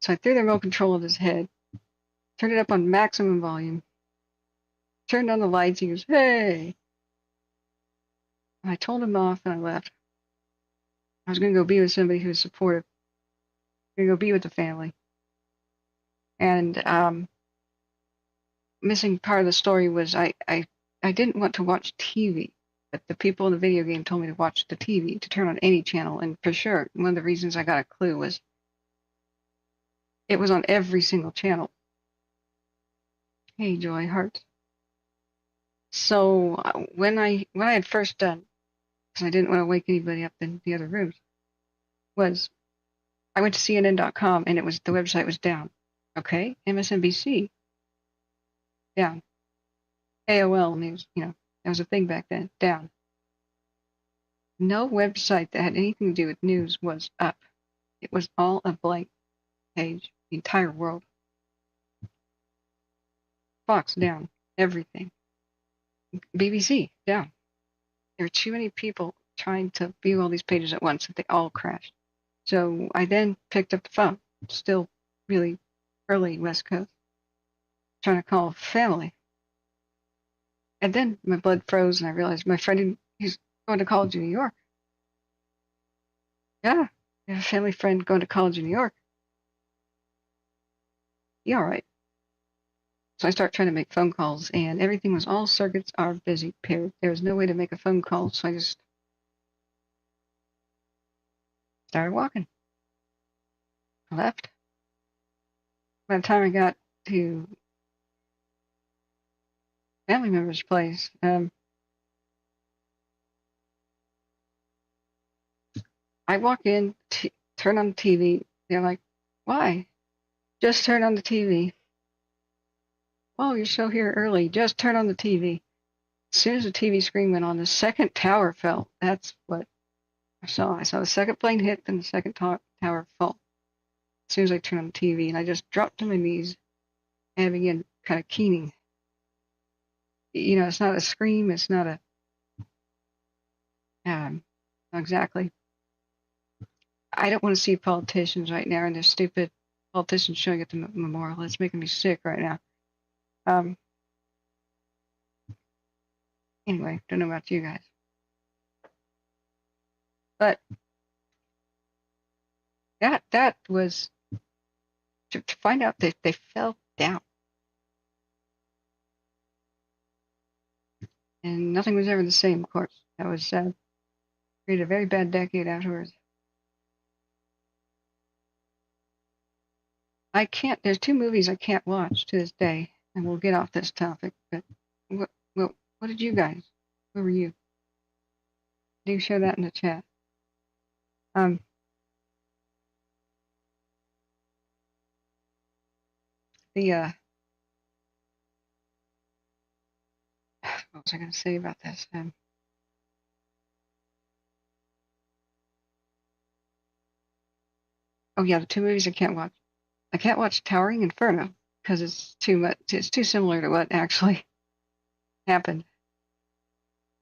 So I threw the remote control at his head, turned it up on maximum volume, turned on the lights. He goes, hey. And I told him off, and I left. I was going to go be with somebody who was supportive. Going to go be with the family. And missing part of the story was I didn't want to watch TV, but the people in the video game told me to watch the TV, to turn on any channel. And for sure, one of the reasons I got a clue was it was on every single channel. Hey, Joy, heart. So when I had first done, because I didn't want to wake anybody up in the other rooms, was I went to CNN.com and the website was down. Okay, MSNBC down. AOL News, that was a thing back then, down. No website that had anything to do with news was up. It was all a blank page, the entire world. Fox down, everything. BBC down. There were too many people trying to view all these pages at once that they all crashed. So I then picked up the phone, still really early West Coast, trying to call family. And then my blood froze and I realized my friend, he's going to college in New York. Yeah, I have a family friend going to college in New York. Yeah, all right. So I start trying to make phone calls, and everything was all circuits are busy, period. There was no way to make a phone call, so I just started walking. I left. By the time I got to family member's place, I walk in, turn on the TV. They're like, why? Just turn on the TV. Oh, you're so here early. Just turn on the TV. As soon as the TV screen went on, the second tower fell. That's what I saw. I saw the second plane hit, then the second tower fell. as soon as I turned on the TV, and I just dropped to my knees and began kind of keening. You know, it's not a scream, it's not a, not exactly. I don't want to see politicians right now and their stupid politicians showing at the memorial. It's making me sick right now. Anyway, don't know about you guys. But that was to find out that they fell down. And nothing was ever the same, of course. That was created a very bad decade afterwards. I can't, there's 2 movies I can't watch to this day, and we'll get off this topic, but what did you guys, who were you? Do share that in the chat. What was I going to say about this? Oh yeah, the 2 movies I can't watch. I can't watch Towering Inferno because it's too much. It's too similar to what actually happened.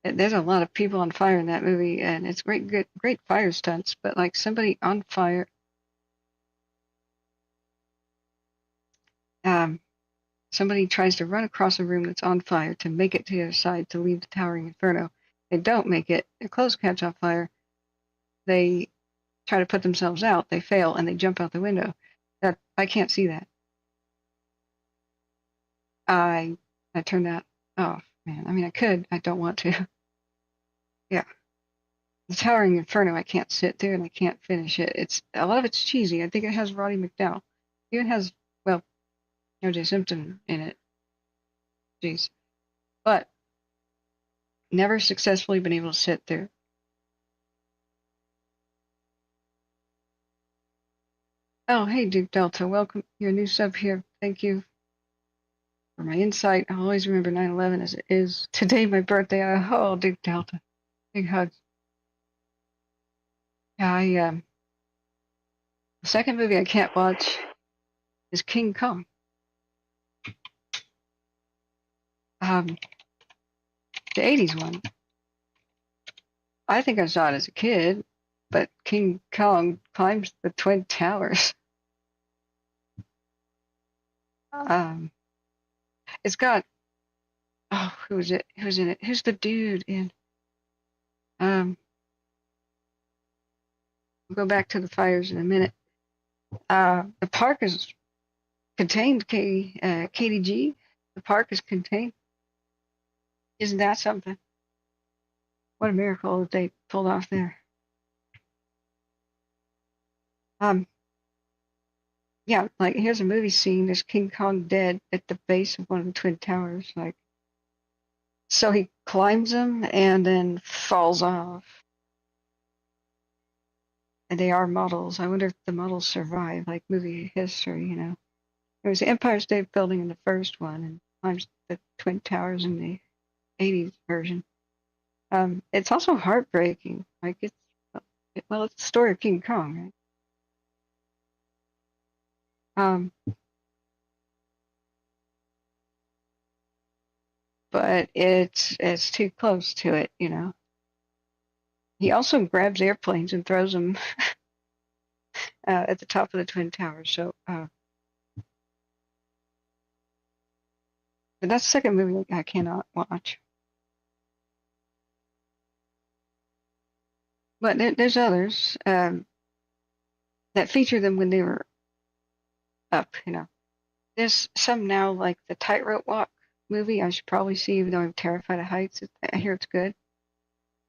There's a lot of people on fire in that movie, and it's great fire stunts. But like somebody on fire, somebody tries to run across a room that's on fire to make it to the other side to leave the Towering Inferno. They don't make it. Their clothes catch on fire. They try to put themselves out. They fail, and they jump out the window. That I can't see that. I turned that off, man. I mean, I could. I don't want to. Yeah. The Towering Inferno, I can't sit through, and I can't finish it. It's a lot of it's cheesy. I think it has Roddy McDowall. It even has, well, O.J. Simpson in it. Jeez. But never successfully been able to sit through. Oh, hey, Duke Delta. Welcome. You're a new sub here. Thank you for my insight. I'll always remember 9/11 as it is. Today, my birthday. Oh, Duke Delta. Big hugs. Yeah, the second movie I can't watch is King Kong. The 80s one. I think I saw it as a kid, but King Kong climbs the Twin Towers. It's got, who's in it? Who's the dude in? We'll go back to the fires in a minute. The park is contained, KDG. The park is contained. Isn't that something? What a miracle that they pulled off there. Yeah, like here's a movie scene. There's King Kong dead at the base of one of the Twin Towers. Like, so he climbs them and then falls off. And they are models. I wonder if the models survive, like movie history, you know. There was the Empire State Building in the first one, and climbs the Twin Towers in the 80s version. It's also heartbreaking. Like it's the story of King Kong, right? But it's too close to it, you know. He also grabs airplanes and throws them at the top of the Twin Towers. So, but that's the second movie I cannot watch. But there's others that feature them when they were up, you know. There's some now, like the Tightrope Walk movie I should probably see, even though I'm terrified of heights. I hear it's good.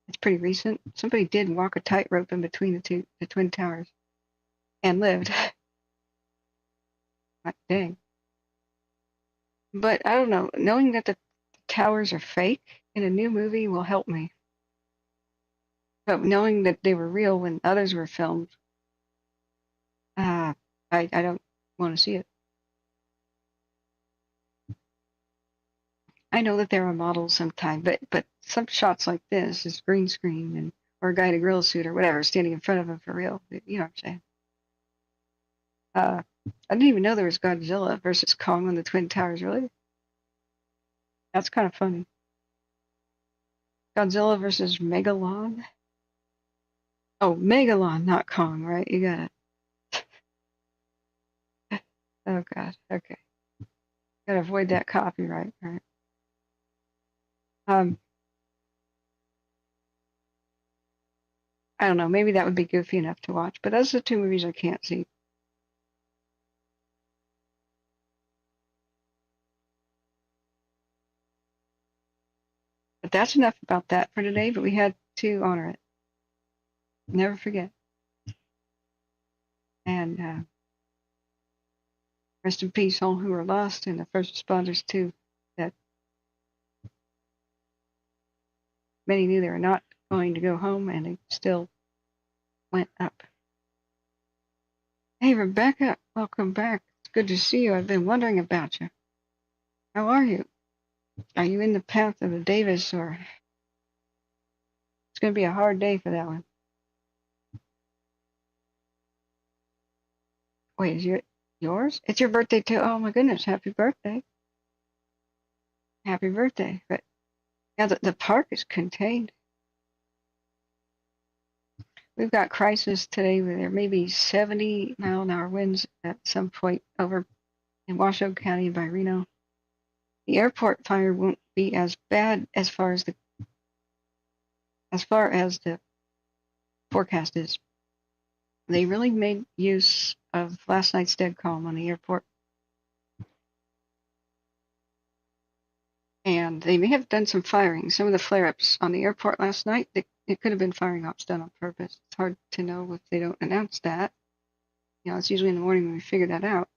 It's pretty recent. Somebody did walk a tightrope in between the Twin Towers and lived. Like, dang. But I don't know. Knowing that the towers are fake in a new movie will help me. But knowing that they were real when others were filmed, I don't want to see it. I know that there are models sometime, but some shots like this is green screen or a guy in a gorilla suit or whatever standing in front of him for real. You know what I'm I didn't even know there was Godzilla versus Kong on the Twin Towers, really. That's kind of funny. Godzilla versus Megalon. Oh, Megalon, not Kong, right? You got it. Oh, God. Okay. Gotta avoid that copyright, right? I don't know. Maybe that would be goofy enough to watch, but those are the two movies I can't see. But that's enough about that for today, but we had to honor it. Never forget. And rest in peace, all who were lost, and the first responders, too, that many knew they were not going to go home, and they still went up. Hey, Rebecca, welcome back. It's good to see you. I've been wondering about you. How are you? Are you in the path of the Davis, or it's going to be a hard day for that one? Wait, is it yours? It's your birthday too. Oh my goodness, happy birthday. Happy birthday. But yeah, the park is contained. We've got crisis today where there may be 70-mile-an-hour winds at some point over in Washoe County by Reno. The airport fire won't be as bad as far as the forecast is. They really made use of last night's dead calm on the airport. And they may have done some firing. Some of the flare-ups on the airport last night, it could have been firing ops done on purpose. It's hard to know if they don't announce that. You know, it's usually in the morning when we figure that out.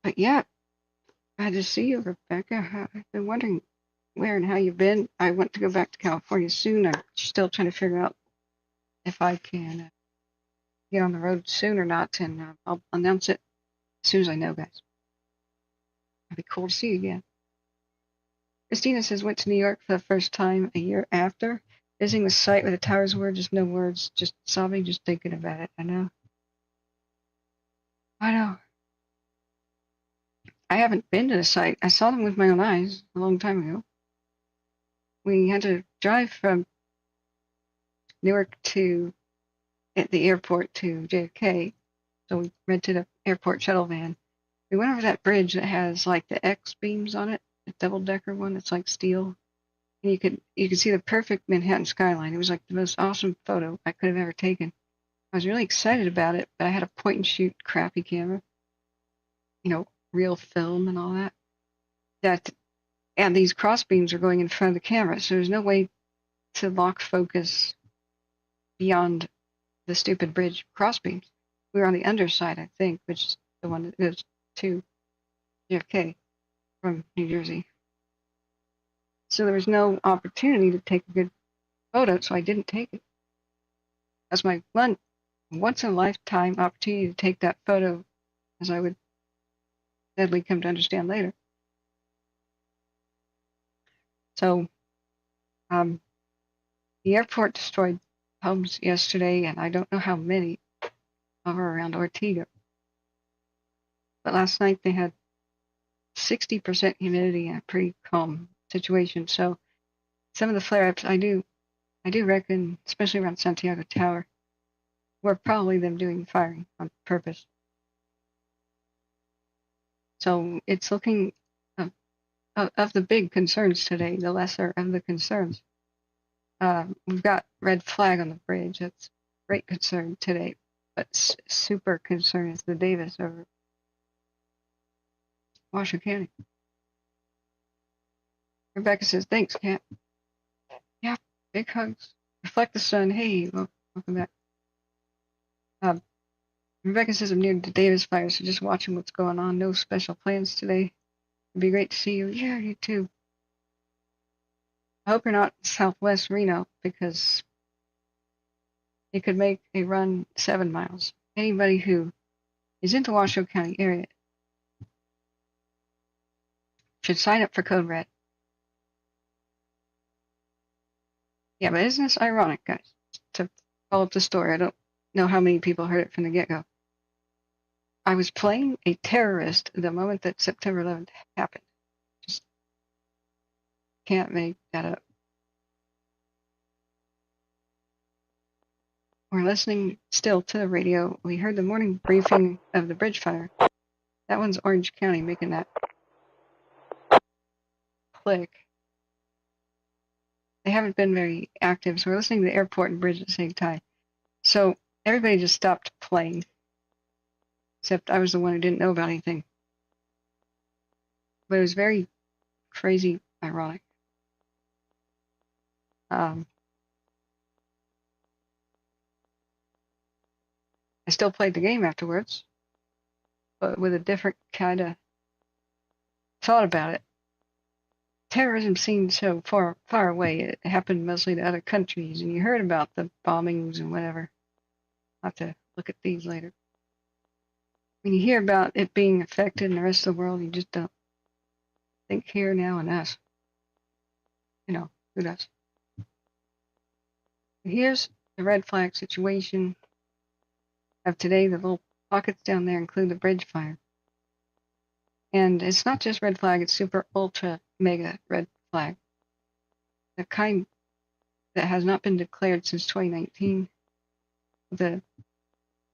But yeah, glad to see you, Rebecca. I've been wondering where and how you've been. I want to go back to California soon. I'm still trying to figure out if I can get on the road soon or not, and I'll announce it as soon as I know, guys. It'd be cool to see you again. Christina says, went to New York for the first time a year after, visiting the site where the towers were, just no words, just sobbing, just thinking about it. I know. I haven't been to the site. I saw them with my own eyes a long time ago. We had to drive from Newark to at the airport to JFK, so we rented an airport shuttle van. We went over that bridge that has like the X beams on it, the double-decker one that's like steel, and you could see the perfect Manhattan skyline. It was like the most awesome photo I could have ever taken. I was really excited about it, but I had a point-and-shoot crappy camera, you know, real film and all that. And these cross beams are going in front of the camera, so there's no way to lock focus beyond the stupid bridge cross beams. We were on the underside, I think, which is the one that goes to JFK from New Jersey. So there was no opportunity to take a good photo, so I didn't take it. That's my one once-in-a-lifetime opportunity to take that photo, as I would sadly come to understand later. So, the airport destroyed homes yesterday, and I don't know how many over around Ortega. But last night they had 60% humidity and a pretty calm situation. So some of the flare-ups, I do reckon, especially around Santiago Tower, were probably them doing firing on purpose. So it's looking, of the big concerns today, the lesser of the concerns. We've got red flag on the bridge. That's great concern today. But super concern is the Davis over Washoe County. Rebecca says, thanks, Kat. Yeah, big hugs. Reflect the sun. Hey, welcome back. Rebecca says, I'm near the Davis fire, so just watching what's going on. No special plans today. It'd be great to see you. Yeah, you too. I hope you're not southwest Reno, because it could make a run 7 miles. Anybody who is in the Washoe County area should sign up for Code Red. Yeah, but isn't this ironic, guys? To follow up the story, I don't know how many people heard it from the get-go. I was playing a terrorist the moment that September 11th happened. Just can't make that up. We're listening still to the radio. We heard the morning briefing of the bridge fire. That one's Orange County making that click. They haven't been very active, so we're listening to the airport and bridge at the same time. So everybody just stopped playing, except I was the one who didn't know about anything. But it was very crazy, ironic. I still played the game afterwards, but with a different kind of thought about it. Terrorism seemed so far away. It happened mostly to other countries, and you heard about the bombings and whatever. I'll have to look at these later. When you hear about it being affected in the rest of the world, you just don't think here, now, and us. You know, who does? Here's the red flag situation of today. The little pockets down there include the bridge fire. And it's not just red flag, it's super ultra mega red flag. The kind that has not been declared since 2019. The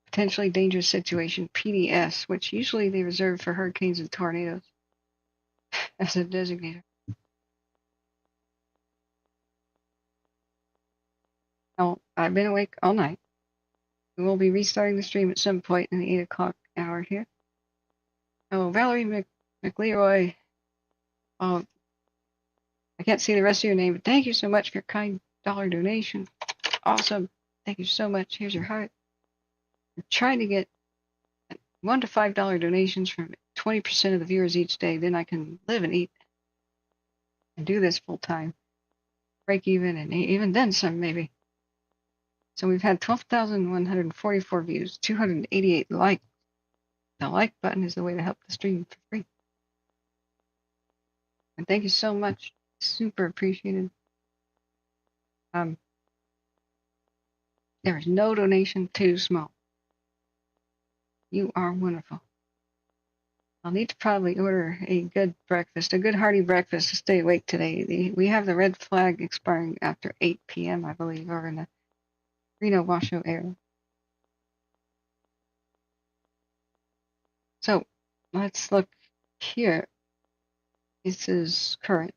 potentially dangerous situation, PDS, which usually they reserve for hurricanes and tornadoes as a designator. Now, I've been awake all night. We will be restarting the stream at some point in the 8 o'clock hour here. Oh, Valerie McLeroy. Oh, I can't see the rest of your name, but thank you so much for your kind dollar donation. Awesome. Thank you so much. Here's your heart. I'm trying to get $1 to $5 donations from 20% of the viewers each day. Then I can live and eat and do this full time. Break even, and even then some, maybe. So we've had 12,144 views, 288 likes. The like button is the way to help the stream for free. And thank you so much. Super appreciated. There is no donation too small. You are wonderful. I'll need to probably order a good breakfast, a good hearty breakfast to stay awake today. We have the red flag expiring after 8 p.m., I believe, over in the Reno Washoe area. So let's look here. This is current.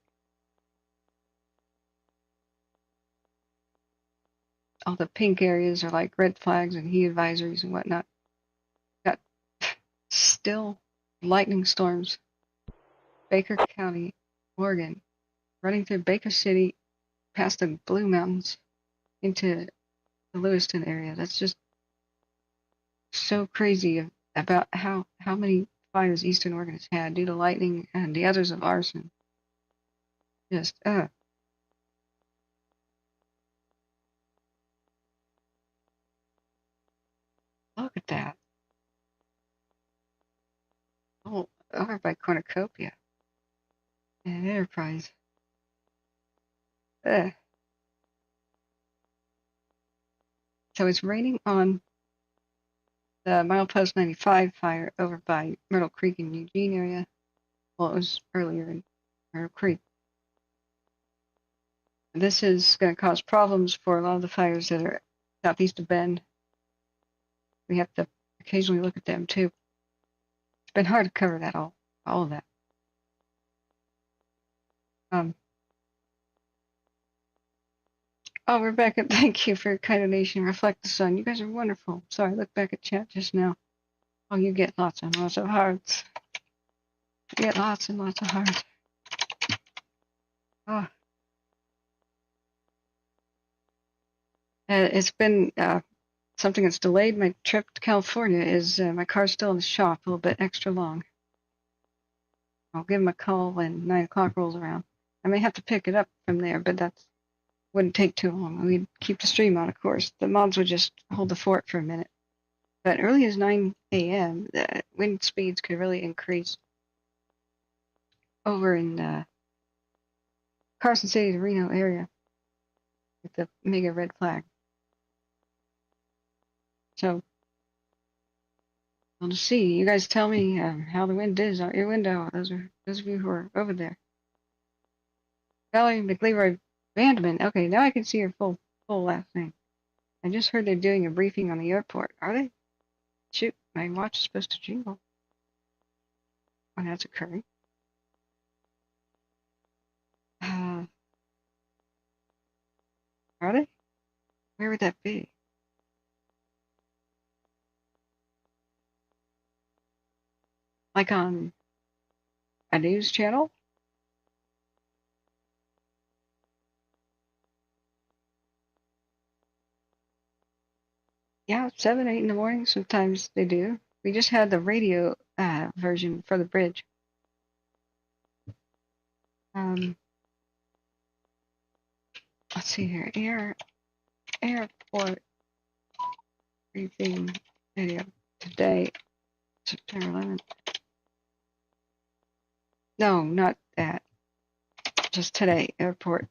All the pink areas are like red flags and heat advisories and whatnot. Got still lightning storms. Baker County, Oregon, running through Baker City, past the Blue Mountains, into the Lewiston area. That's just so crazy about how many fires Eastern Oregon has had due to lightning and the others of arson. Just, look at that. Oh, over by Cornucopia and Enterprise. So it's raining on the Milepost 95 fire over by Myrtle Creek in Eugene area. Well, it was earlier in Myrtle Creek. This is going to cause problems for a lot of the fires that are southeast of Bend. We have to occasionally look at them too. It's been hard to cover that all of that. Oh, Rebecca, thank you for your kind donation. Reflect the Sun. You guys are wonderful. Sorry, I looked back at chat just now. Oh, you get lots and lots of hearts. You get lots and lots of hearts. Oh. It's been something that's delayed my trip to California is my car's still in the shop a little bit extra long. I'll give him a call when 9 o'clock rolls around. I may have to pick it up from there, but that wouldn't take too long. We'd keep the stream on, of course. The mods would just hold the fort for a minute. But early as 9 a.m., the wind speeds could really increase. Over in Carson City, the Reno area, with the mega red flag. So I'll just see. You guys tell me how the wind is out your window. Those of you who are over there. Valerie McLeroy Bandman. Okay, now I can see your full last name. I just heard they're doing a briefing on the airport. Are they? Shoot, my watch is supposed to jingle when that's occurring. Are they? Where would that be? Like on a news channel? Yeah, 7, 8 in the morning. Sometimes they do. We just had the radio version for the bridge. Let's see here. Airport briefing video today, September 11th. No, not that. Just today. Airport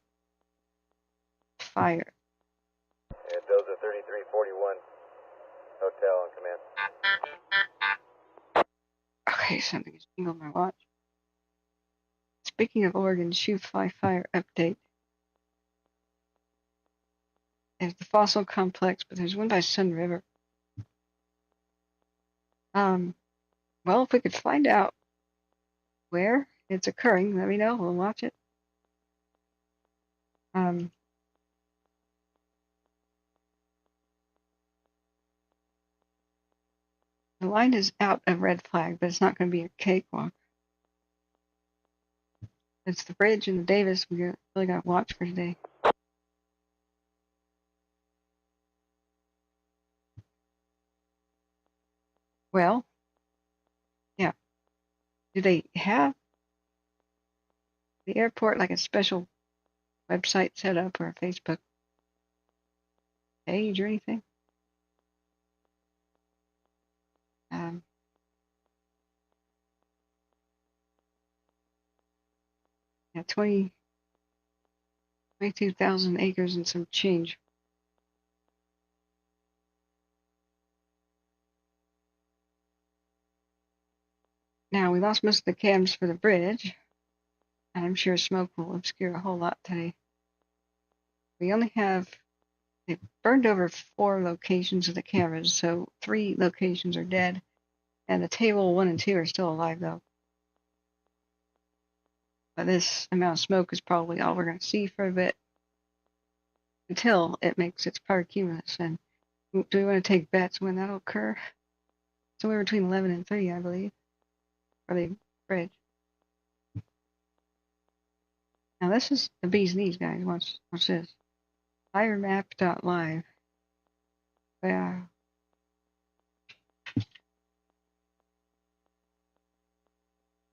fire. And those are 3341 hotel on command. Okay, something is jingled my watch. Speaking of Oregon, Shoe Fly Fire update. There's the fossil complex, but there's one by Sun River. Well, if we could find out where it's occurring, let me know. We'll watch it. The line is out of red flag, but it's not going to be a cakewalk. It's the bridge and the Davis we really got to watch for today. Well, yeah. Do they have the airport like a special website set up or a Facebook page or anything? Yeah, 22,000 acres and some change. Now, we lost most of the cams for the bridge, and I'm sure smoke will obscure a whole lot today. We only have, they burned over 4 locations of the cameras, so 3 locations are dead, and the table 1 and 2 are still alive, though. But this amount of smoke is probably all we're going to see for a bit, until it makes its pyrocumulus. And do we want to take bets when that'll occur? Somewhere between 11 and 3, I believe, for the bridge. Now this is the bee's knees, guys. Watch this. Firemap.live. Wow.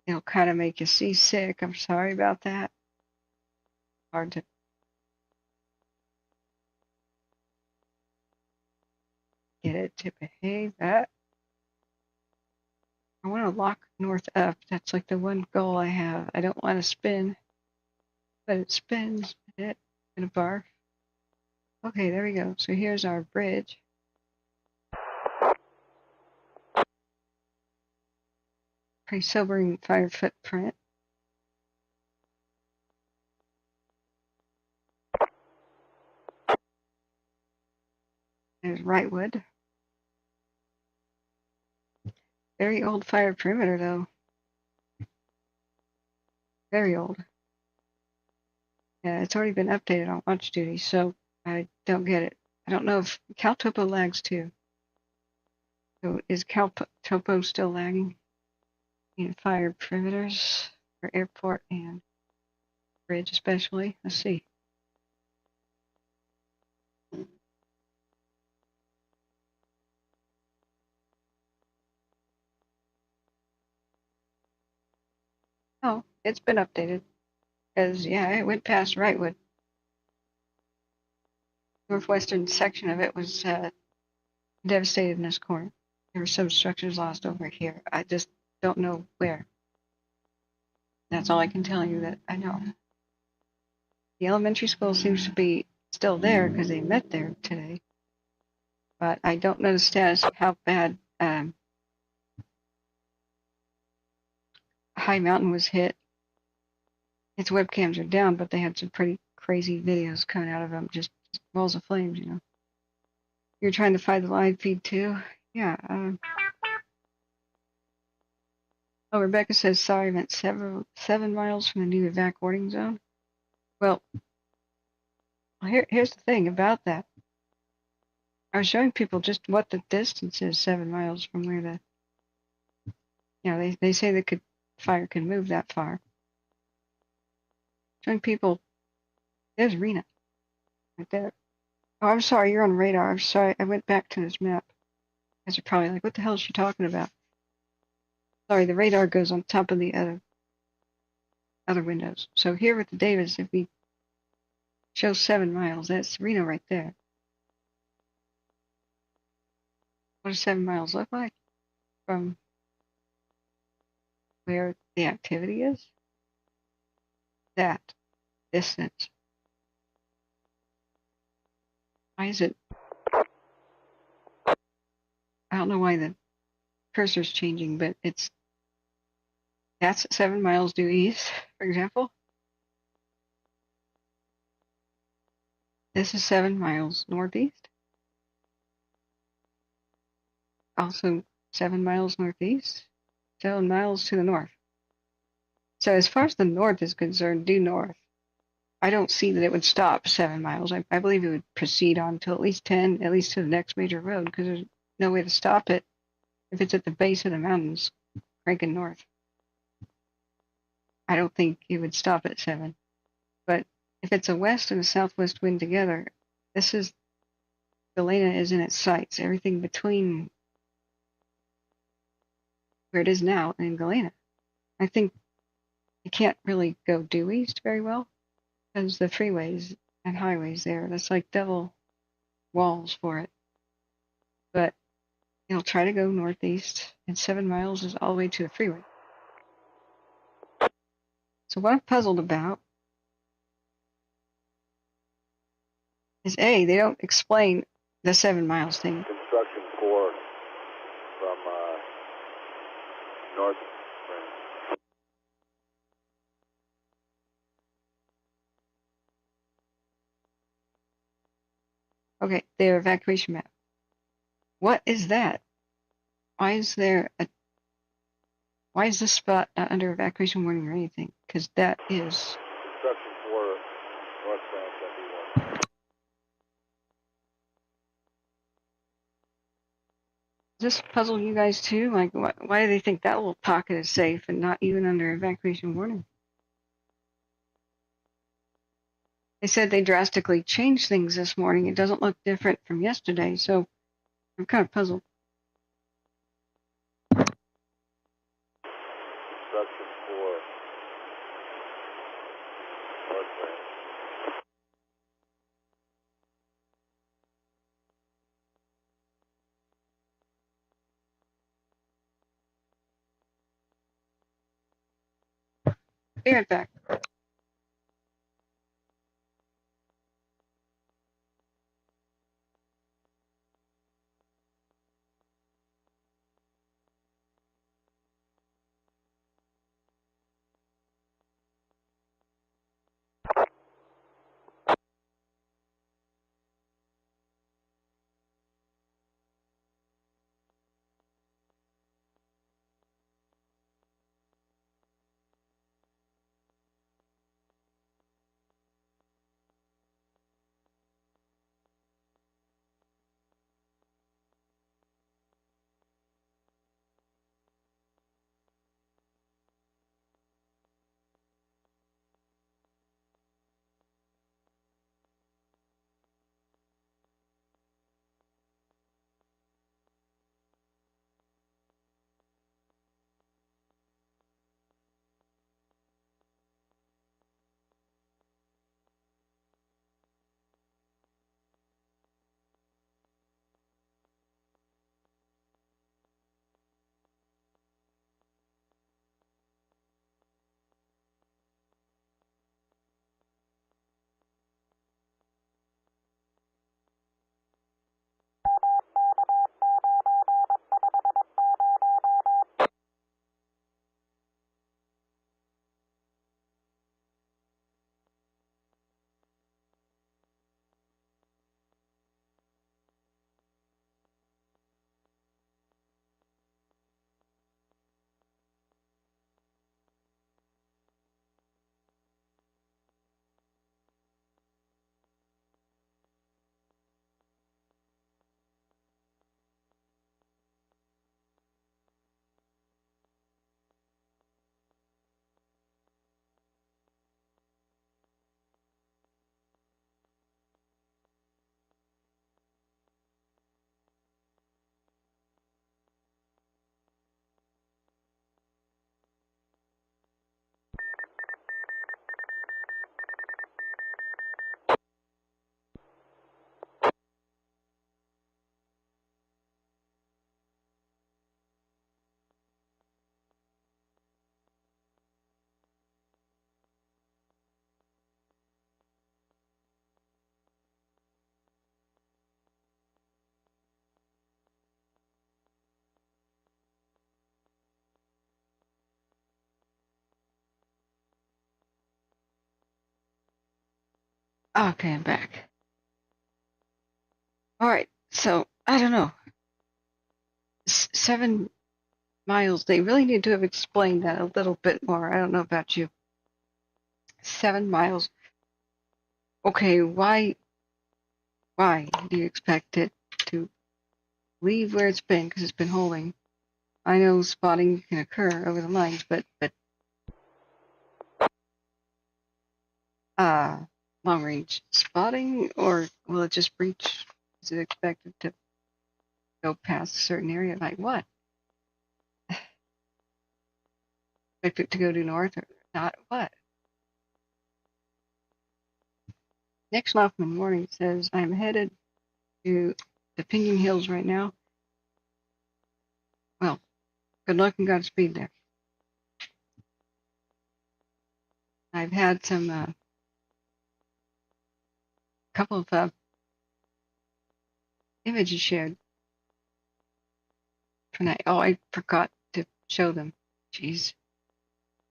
It'll kind of make you seasick. I'm sorry about that. Hard to get it to behave. I want to lock north up. That's like the one goal I have. I don't want to spin, but it spins. It in a bar. Okay, there we go. So here's our bridge. Pretty sobering fire footprint. There's Wrightwood. Very old fire perimeter, though. Very old. Yeah, it's already been updated on watch duty, so I don't get it. I don't know if CalTopo lags too. So is CalTopo still lagging in fire perimeters for airport and bridge especially? Let's see. Oh, it's been updated. Because, yeah, it went past Wrightwood. Northwestern section of it was devastated in this corner. There were some structures lost over here. I just don't know where. That's all I can tell you that I know. The elementary school seems to be still there because they met there today. But I don't know the status of how bad High Mountain was hit. Its webcams are down, but they had some pretty crazy videos coming out of them, just walls of flames, you know. You're trying to find the live feed too? Yeah. Oh, Rebecca says, sorry, I meant 7 miles from the new evac warning zone. Well, here's the thing about that. I was showing people just what the distance is, 7 miles from where the, you know, they say the fire can move that far. Showing people, there's Rena, right there. Oh, I'm sorry, you're on radar. I'm sorry, I went back to this map. You guys are probably like, what the hell is she talking about? Sorry, the radar goes on top of the other windows. So here with the Davis, if we show 7 miles, that's Reno right there. What does 7 miles look like from where the activity is? That distance. Why is it? I don't know why the cursor's changing, but that's 7 miles due east, for example. This is 7 miles northeast. Also 7 miles northeast, 7 miles to the north. So as far as the north is concerned, due north, I don't see that it would stop 7 miles. I believe it would proceed on to at least 10, at least to the next major road, because there's no way to stop it if it's at the base of the mountains, cranking north. I don't think it would stop at 7. But if it's a west and a southwest wind together, Galena is in its sights. Everything between where it is now and Galena. I think it can't really go due east very well because the freeways and highways there, that's like double walls for it. But it'll try to go northeast, and 7 miles is all the way to the freeway. So what I'm puzzled about is A, they don't explain the 7 miles thing. Construction 4 from north. Okay, their evacuation map. What is that? Why is this spot not under evacuation warning or anything? Because that is Construction 4 northbound 71. Does this puzzle you guys too? Like, why do they think that little pocket is safe and not even under evacuation warning? They said they drastically changed things this morning. It doesn't look different from yesterday, so I'm kind of puzzled. Construction 4 northbound. Be right back. Okay, I'm back. All right, so I don't know. 7 miles. They really need to have explained that a little bit more. I don't know about you. 7 miles. Okay, why do you expect it to leave where it's been? Because it's been holding. I know spotting can occur over the lines, but long range spotting, or will it just breach? Is it expected to go past a certain area? Like what? Expect it to go due north or not? What? Next Hoffman Morning says, I'm headed to the Pinion Hills right now. Well, good luck and Godspeed there. I've had some couple of images shared tonight. Oh, I forgot to show them. Jeez.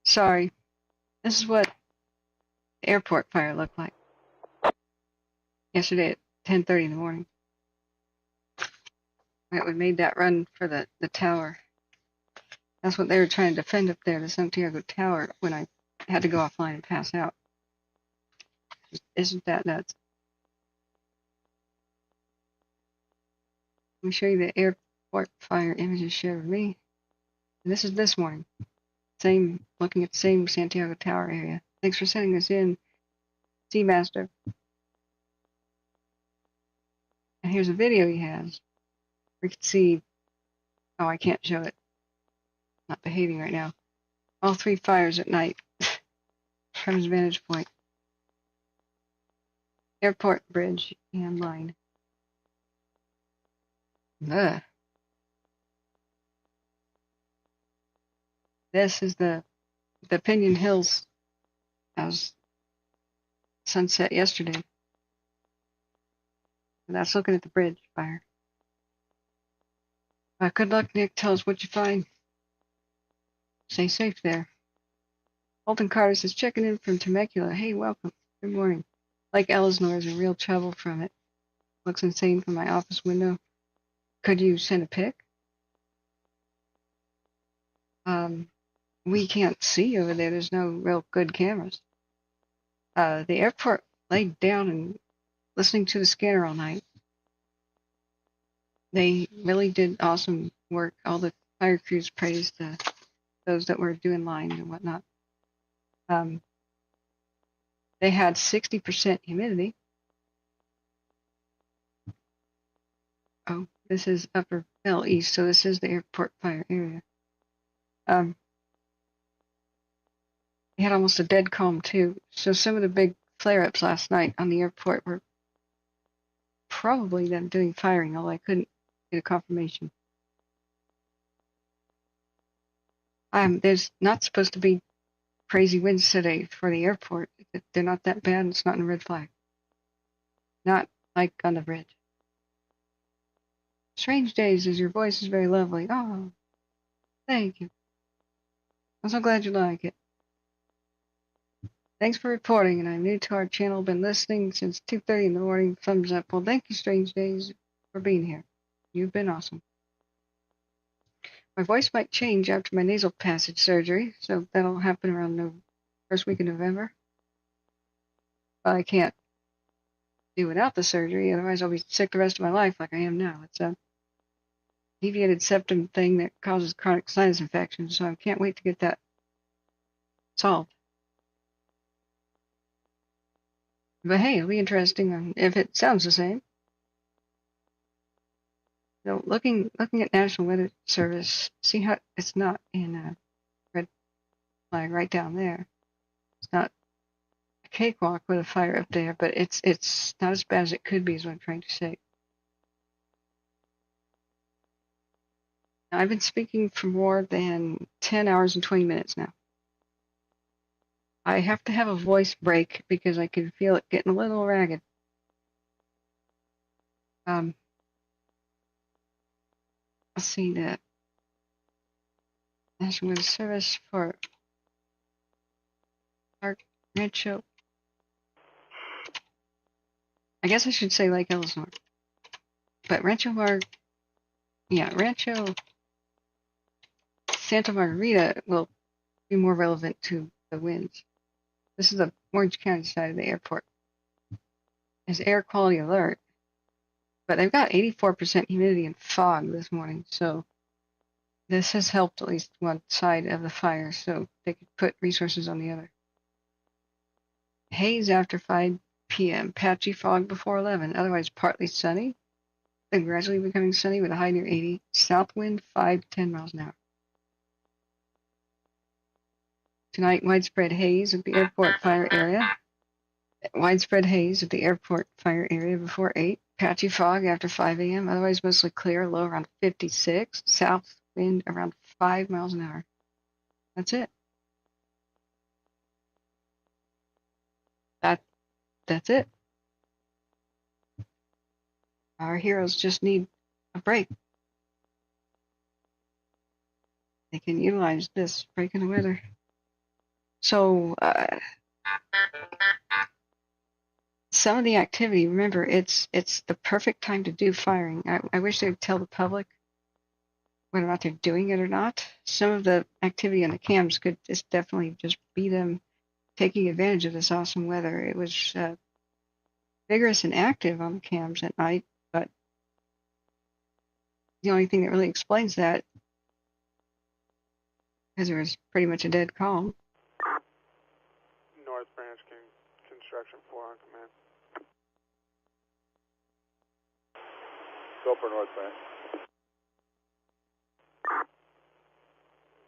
Sorry. This is what the airport fire looked like yesterday at 10:30 in the morning. Right, we made that run for the tower. That's what they were trying to defend up there, the Santiago Tower, when I had to go offline and pass out. Isn't that nuts? Let me show you the airport fire images shared with me. And this is this morning. Looking at the same Santiago Tower area. Thanks for sending this in, Seamaster. And here's a video he has. We can see, oh, I can't show it. Not behaving right now. All 3 fires at night from his vantage point. Airport bridge and line. Ugh. This is the Pinion Hills as sunset yesterday. And that's looking at the bridge fire. Good luck, Nick. Tell us what you find. Stay safe there. Alton Carter says, checking in from Temecula. Hey, welcome. Good morning. Like Elsinore is in real trouble from it. Looks insane from my office window. Could you send a pic? We can't see over there. There's no real good cameras. The airport laid down and listening to the scanner all night. They really did awesome work. All the fire crews praised those that were doing lines and whatnot. They had 60% humidity. Oh, this is Upper Bell East, so this is the airport fire area. They had almost a dead calm too. So some of the big flare-ups last night on the airport were probably them doing firing, although I couldn't get a confirmation. There's not supposed to be crazy winds today for the airport. They're not that bad. It's not in red flag. Not like on the bridge. Strange days, as your voice is very lovely. Oh, thank you. I'm so glad you like it. Thanks for reporting, and I'm new to our channel. Been listening since 2:30 in the morning. Thumbs up. Well, thank you, Strange Days, for being here. You've been awesome. My voice might change after my nasal passage surgery, so that'll happen around the first week of November. But I can't do without the surgery, otherwise I'll be sick the rest of my life like I am now. It's a deviated septum thing that causes chronic sinus infection, so I can't wait to get that solved. But hey, it'll be interesting if it sounds the same. So looking at National Weather Service, see how it's not in a red flag right down there. It's not a cakewalk with a fire up there, but it's not as bad as it could be, is what I'm trying to say. Now, I've been speaking for more than 10 hours and 20 minutes now. I have to have a voice break because I can feel it getting a little ragged. Let's see the National Weather Service for Park Rancho. I guess I should say Lake Elsinore. But Rancho Santa Margarita will be more relevant to the winds. This is the Orange County side of the airport. There's air quality alert, but they've got 84% humidity and fog this morning, so this has helped at least one side of the fire, so they could put resources on the other. Haze after 5 p.m., patchy fog before 11, otherwise partly sunny, then gradually becoming sunny with a high near 80, south wind 5 to 10 miles an hour. Tonight, widespread haze at the airport fire area. Widespread haze at the airport fire area before 8. Patchy fog after 5 a.m., otherwise mostly clear, low around 56. South wind around 5 miles an hour. That's it. That's it. Our heroes just need a break. They can utilize this break in the weather. So, some of the activity, remember, it's the perfect time to do firing. I wish they would tell the public whether or not they're doing it or not. Some of the activity on the cams could just definitely just be them taking advantage of this awesome weather. It was vigorous and active on the cams at night, but the only thing that really explains that is there was pretty much a dead calm. North Branch Construction 4 on command. Go for North Branch.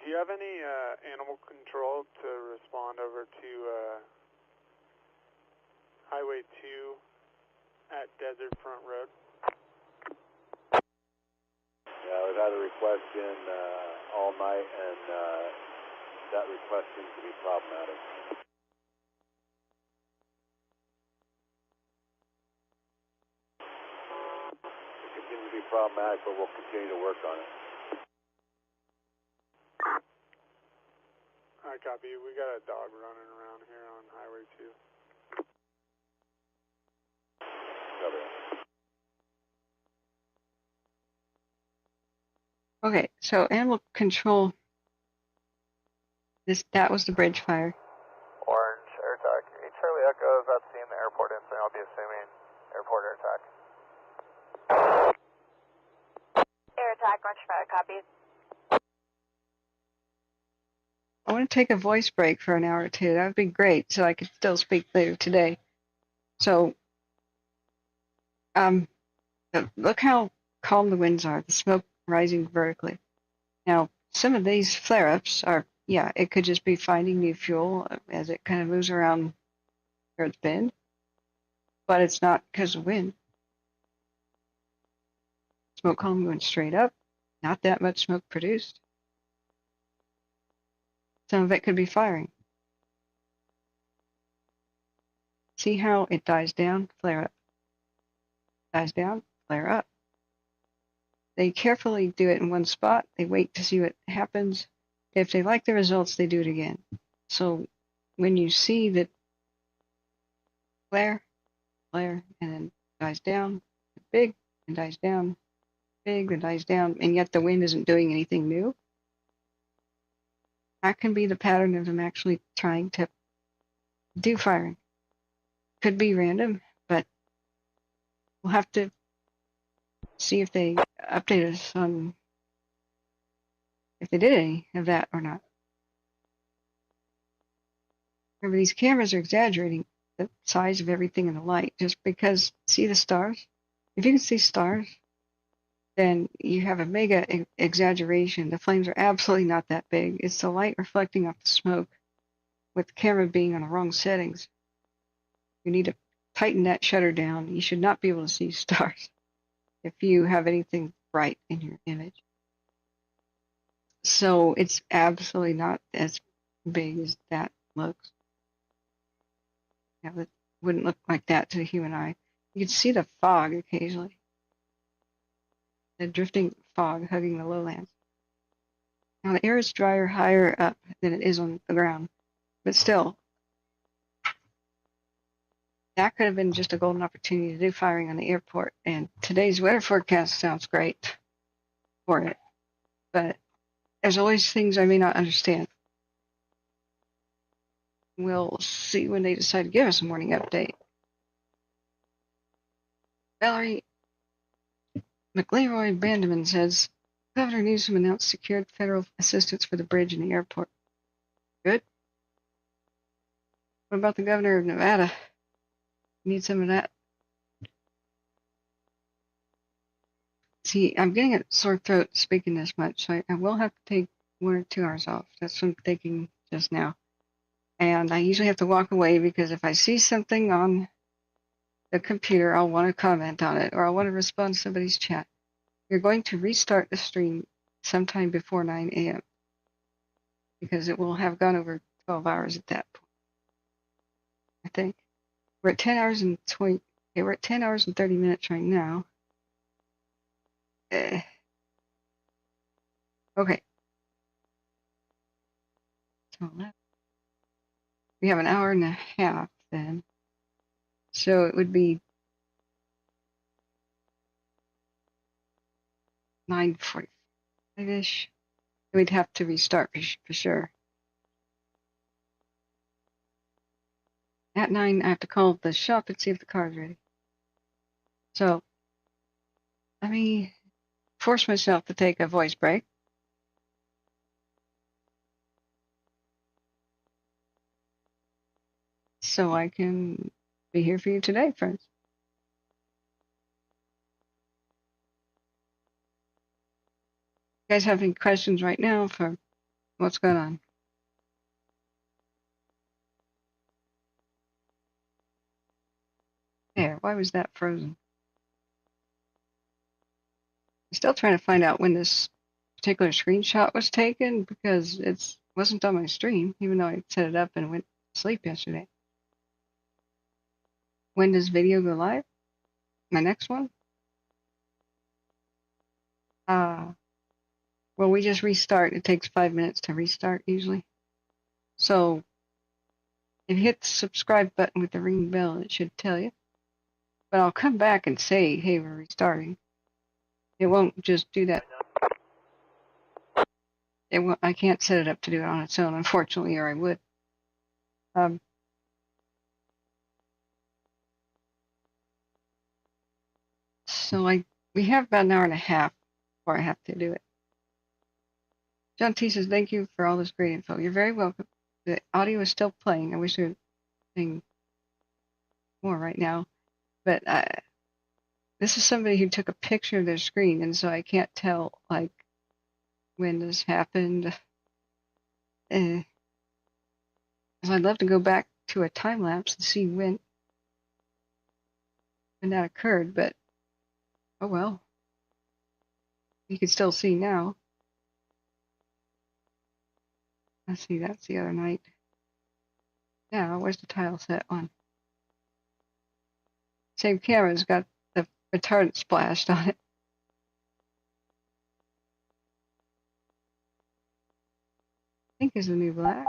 Do you have any animal control to respond over to Highway 2 at Desert Front Road? Yeah, we've had a request in all night, and that request seems to be problematic. It continues to be problematic, but we'll continue to work on it. I copy. We got a dog running around here on Highway 2. Copy. Okay, so animal control. That was the bridge fire. Orange, air attack. Charlie Echo is not seeing the airport incident. I'll be assuming airport air attack. Air attack, Orange Fire, copy. I want to take a voice break for an hour or two. That would be great, so I could still speak later today. So, look how calm the winds are. The smoke rising vertically. Now, some of these flare-ups are, yeah, it could just be finding new fuel as it kind of moves around where it's been, but it's not because of wind. Smoke column going straight up, not that much smoke produced. Some of it could be firing. See how it dies down, flare up. Dies down, flare up. They carefully do it in one spot. They wait to see what happens. If they like the results, they do it again. So when you see that flare, and then dies down, big, and dies down, big, and dies down, and yet the wind isn't doing anything new, that can be the pattern of them actually trying to do firing. Could be random, but we'll have to see if they update us on if they did any of that or not. Remember, these cameras are exaggerating the size of everything in the light just because, see the stars? If you can see stars, then you have a mega exaggeration. The flames are absolutely not that big. It's the light reflecting off the smoke with the camera being on the wrong settings. You need to tighten that shutter down. You should not be able to see stars if you have anything bright in your image. So it's absolutely not as big as that looks. Yeah, it wouldn't look like that to the human eye. You can see the fog occasionally. The drifting fog hugging the lowlands. Now the air is drier higher up than it is on the ground, but still, that could have been just a golden opportunity to do firing on the airport. And today's weather forecast sounds great for it. But there's always things I may not understand. We'll see when they decide to give us a morning update. Valerie McLeroy Bandeman says, Governor Newsom announced secured federal assistance for the bridge in the airport. Good. What about the governor of Nevada? Need some of that. See, I'm getting a sore throat speaking this much, so I will have to take 1 or 2 hours off. That's what I'm thinking just now. And I usually have to walk away because if I see something on the computer, I'll want to comment on it or I'll want to respond to somebody's chat. You're going to restart the stream sometime before 9 a.m. because it will have gone over 12 hours at that point. I think we're at 10 hours and 20. Okay, we're at 10 hours and 30 minutes right now. Okay. So we have an hour and a half then. So it would be 9:45-ish. We'd have to restart for sure. At 9, I have to call the shop and see if the car's ready. So let me force myself to take a voice break. So I can be here for you today, friends. You guys have any questions right now for what's going on? There, why was that frozen? I'm still trying to find out when this particular screenshot was taken because it wasn't on my stream, even though I set it up and went to sleep yesterday. When does video go live? My next one? Well, we just restart. It takes 5 minutes to restart usually. So if you hit the subscribe button with the ring bell, it should tell you. But I'll come back and say, hey, we're restarting. It won't just do that. I can't set it up to do it on its own, unfortunately, or I would. So we have about an hour and a half before I have to do it. John T says, thank you for all this great info. You're very welcome. The audio is still playing. I wish there was playing more right now. But this is somebody who took a picture of their screen, and so I can't tell, like, when this happened. So I'd love to go back to a time lapse and see when that occurred, but oh well. You can still see now. Let's see, that's the other night. Now, where's the tile set on? Same camera's got the retardant splashed on it. Pink is the new black.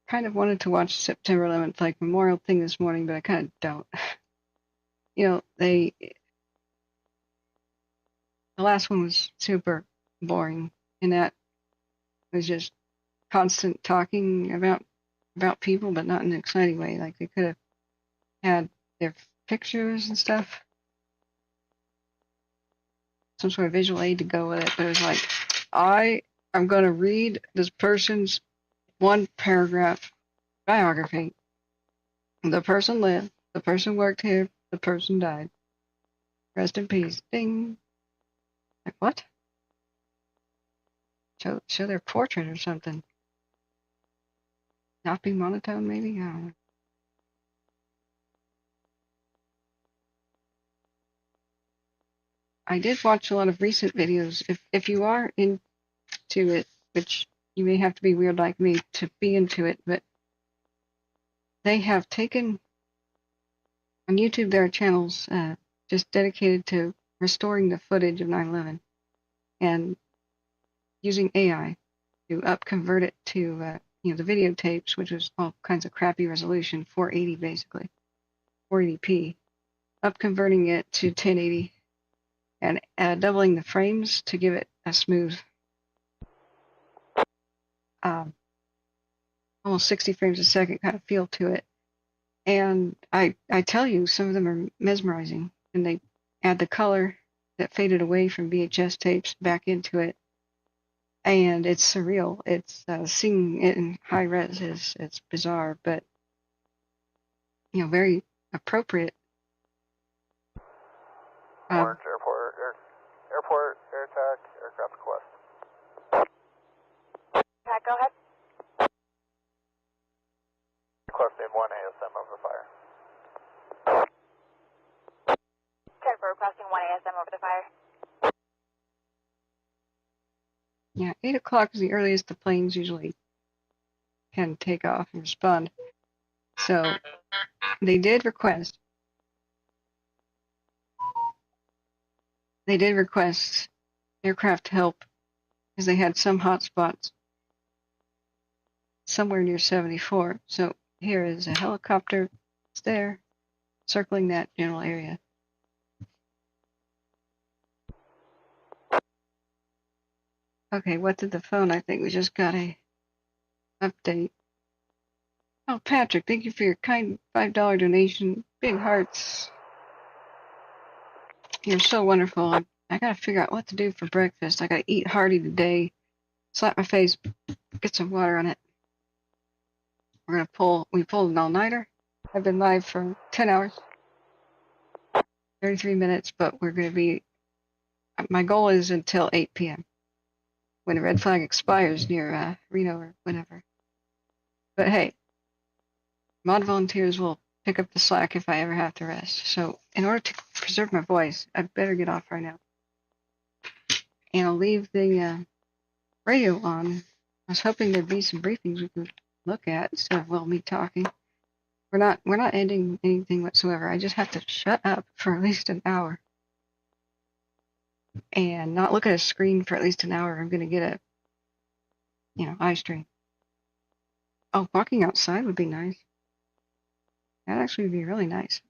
Kind of wanted to watch September 11th, like Memorial thing this morning, but I kind of don't. You know, the last one was super boring, and that was just constant talking about people, but not in an exciting way. Like they could have had their pictures and stuff, some sort of visual aid to go with it. But it was like, I'm going to read this person's 1-paragraph biography. The person lived, the person worked here, the person died. Rest in peace. Ding. Like what? Show their portrait or something. Not be monotone, maybe? I don't know. I did watch a lot of recent videos. If you are to it, which you may have to be weird like me to be into it, but they have taken on YouTube, there are channels just dedicated to restoring the footage of 9/11 and using AI to convert it to the videotapes, which was all kinds of crappy resolution, 480 basically, 480p, converting it to 1080 and doubling the frames to give it a smooth, almost 60 frames a second kind of feel to it. And I tell you, some of them are mesmerizing, and they add the color that faded away from VHS tapes back into it, and it's surreal. It's seeing it in high res it's bizarre, but very appropriate. Orange Airport, air attack, aircraft request. Pat, go ahead. Requesting 1 ASM over the fire. 10 for requesting 1 ASM over the fire. Yeah, 8 o'clock is the earliest the planes usually can take off and respond. So they did request aircraft help because they had some hot spots somewhere near 74. So here is a helicopter. It's there, circling that general area. Okay, what did the phone? I think we just got a update. Oh, Patrick, thank you for your kind $5 donation. Big hearts. You're so wonderful. I gotta figure out what to do for breakfast. I gotta eat hearty today. Slap my face, get some water on it. We pulled an all-nighter. I've been live for 10 hours, 33 minutes, but we're gonna be, my goal is until 8 p.m. when the red flag expires near Reno or whenever. But hey, mod volunteers will pick up the slack if I ever have to rest. So in order to preserve my voice, I better get off right now. And I'll leave the radio on. I was hoping there'd be some briefings we could look at instead of me talking. We're not ending anything whatsoever. I just have to shut up for at least an hour and not look at a screen for at least an hour. I'm gonna get a eye strain. Oh, walking outside would be nice. That actually would be really nice.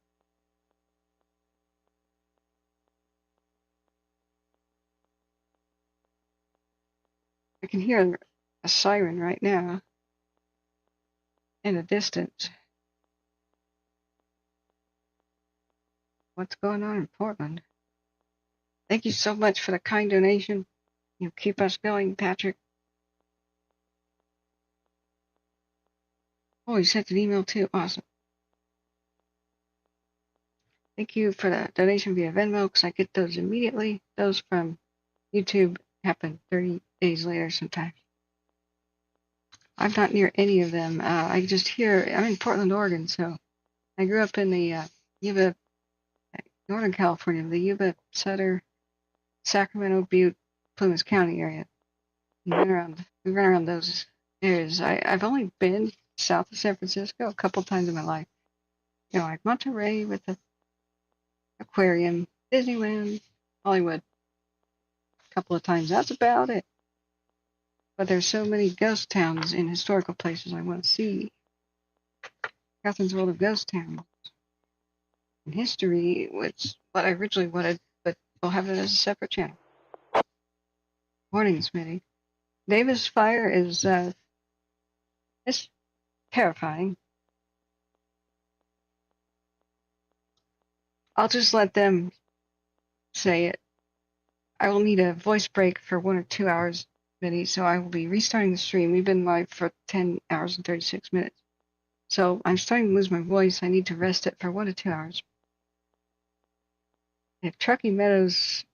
I can hear a siren right now in the distance. What's going on in Portland? Thank you so much for the kind donation. Keep us going, Patrick. Oh, you sent an email too. Awesome. Thank you for the donation via Venmo, because I get those immediately. Those from YouTube happen 30 days later sometimes. I'm not near any of them. I just hear, I'm in Portland, Oregon, so I grew up in the Yuba, Northern California, the Yuba, Sutter, Sacramento, Butte, Plymouth County area. We run around those areas. I've only been south of San Francisco a couple times in my life. Like Monterey with the aquarium, Disneyland, Hollywood. A couple of times. That's about it. But there's so many ghost towns in historical places I want to see. Catherine's World of Ghost Towns. And history was what I originally wanted, but we'll have it as a separate channel. Morning, Smitty. Davis Fire is it's terrifying. I'll just let them say it. I will need a voice break for 1 or 2 hours, Smitty, so I will be restarting the stream. We've been live for 10 hours and 36 minutes. So I'm starting to lose my voice. I need to rest it for 1 to 2 hours. If Truckee Meadows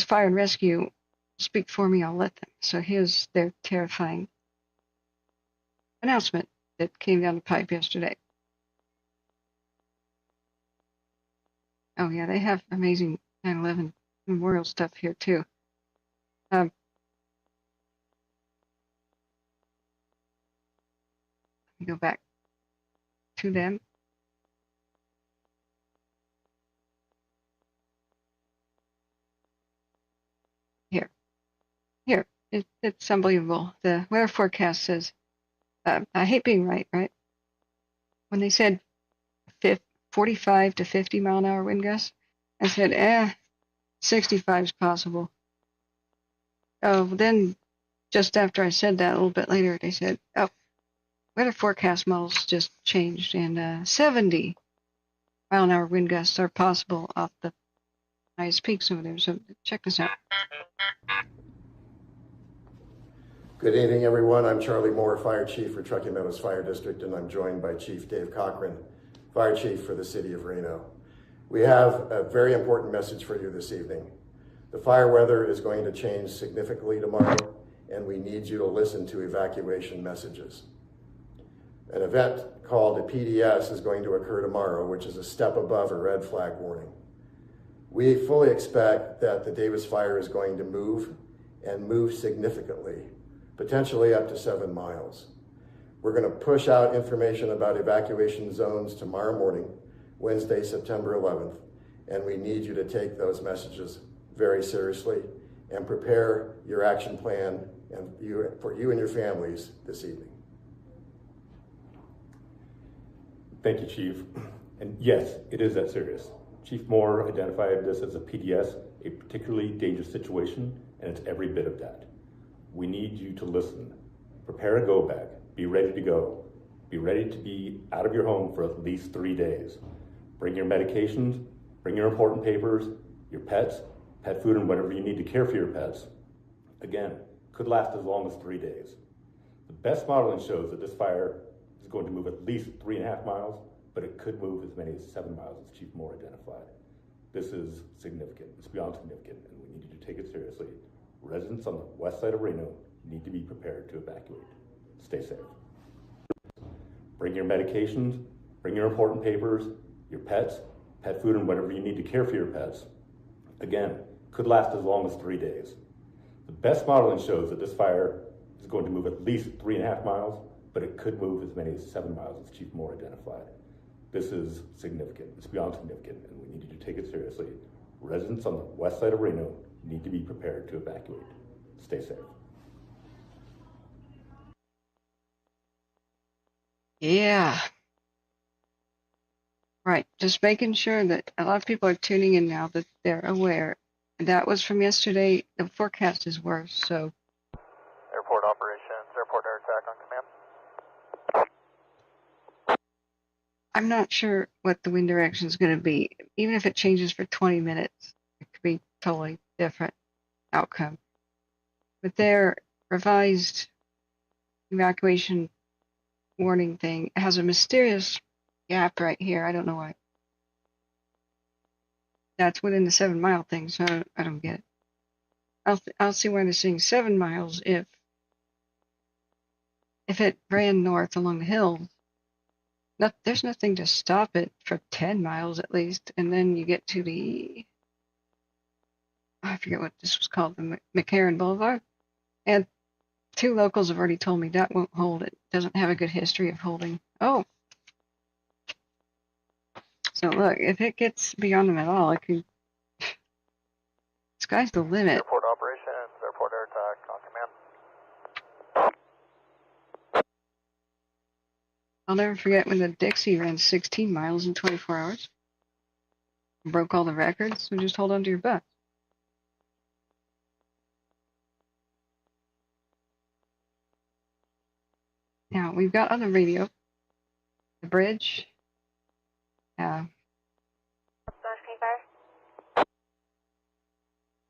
Fire and Rescue speak for me, I'll let them. So here's their terrifying announcement that came down the pipe yesterday. Oh yeah, they have amazing 9/11 memorial stuff here too. Let me go back to them. Here, it's unbelievable. The weather forecast says, I hate being right? When they said 45 to 50 mile an hour wind gusts, I said, 65 is possible. Oh, then just after I said that, a little bit later, they said, oh, weather forecast models just changed, and 70 mile an hour wind gusts are possible off the highest peaks over there. So check this out. Good evening, everyone. I'm Charlie Moore, Fire Chief for Truckee Meadows Fire District, and I'm joined by Chief Dave Cochran, Fire Chief for the City of Reno. We have a very important message for you this evening. The fire weather is going to change significantly tomorrow, and we need you to listen to evacuation messages. An event called a PDS is going to occur tomorrow, which is a step above a red flag warning. We fully expect that the Davis fire is going to move, and move significantly, potentially up to 7 miles. We're going to push out information about evacuation zones tomorrow morning, Wednesday, September 11th, and we need you to take those messages very seriously and prepare your action plan for you and your families this evening. Thank you, Chief. And yes, it is that serious. Chief Moore identified this as a PDS, a particularly dangerous situation, and it's every bit of that. We need you to listen. Prepare a go bag. Be ready to go. Be ready to be out of your home for at least 3 days. Bring your medications, bring your important papers, your pets, pet food, and whatever you need to care for your pets. Again, could last as long as 3 days. The best modeling shows that this fire is going to move at least 3.5 miles, but it could move as many as 7 miles, as Chief Moore identified. This is significant. It's beyond significant, and we need you to take it seriously. Residents on the west side of Reno need to be prepared to evacuate. Stay safe. Bring your medications, bring your important papers, your pets, pet food, and whatever you need to care for your pets. Again, could last as long as 3 days. The best modeling shows that this fire is going to move at least 3.5 miles, but it could move as many as 7 miles, as Chief Moore identified. This is significant. It's beyond significant, and we need you to take it seriously. Residents on the west side of Reno need to be prepared to evacuate. Stay safe. Yeah. Right. Just making sure that a lot of people are tuning in now, that they're aware. That was from yesterday. The forecast is worse, so. Airport operations, airport air attack on command. I'm not sure what the wind direction is going to be. Even if it changes for 20 minutes, it could be totally different outcome. But their revised evacuation warning thing has a mysterious gap right here. I don't know why. That's within the 7 mile thing, so I don't get it. I'll see why they're saying 7 miles if it ran north along the hills. There's nothing to stop it for 10 miles at least, and then you get to the, I forget what this was called, the McCarran Boulevard, and 2 locals have already told me that won't hold. It doesn't have a good history of holding. Oh, so look, if it gets beyond them at all, it could. Sky's the limit. Airport operations, airport air attack on command. I'll never forget when the Dixie ran 16 miles in 24 hours. Broke all the records, so just hold on to your butt. Now, we've got on the radio, the bridge.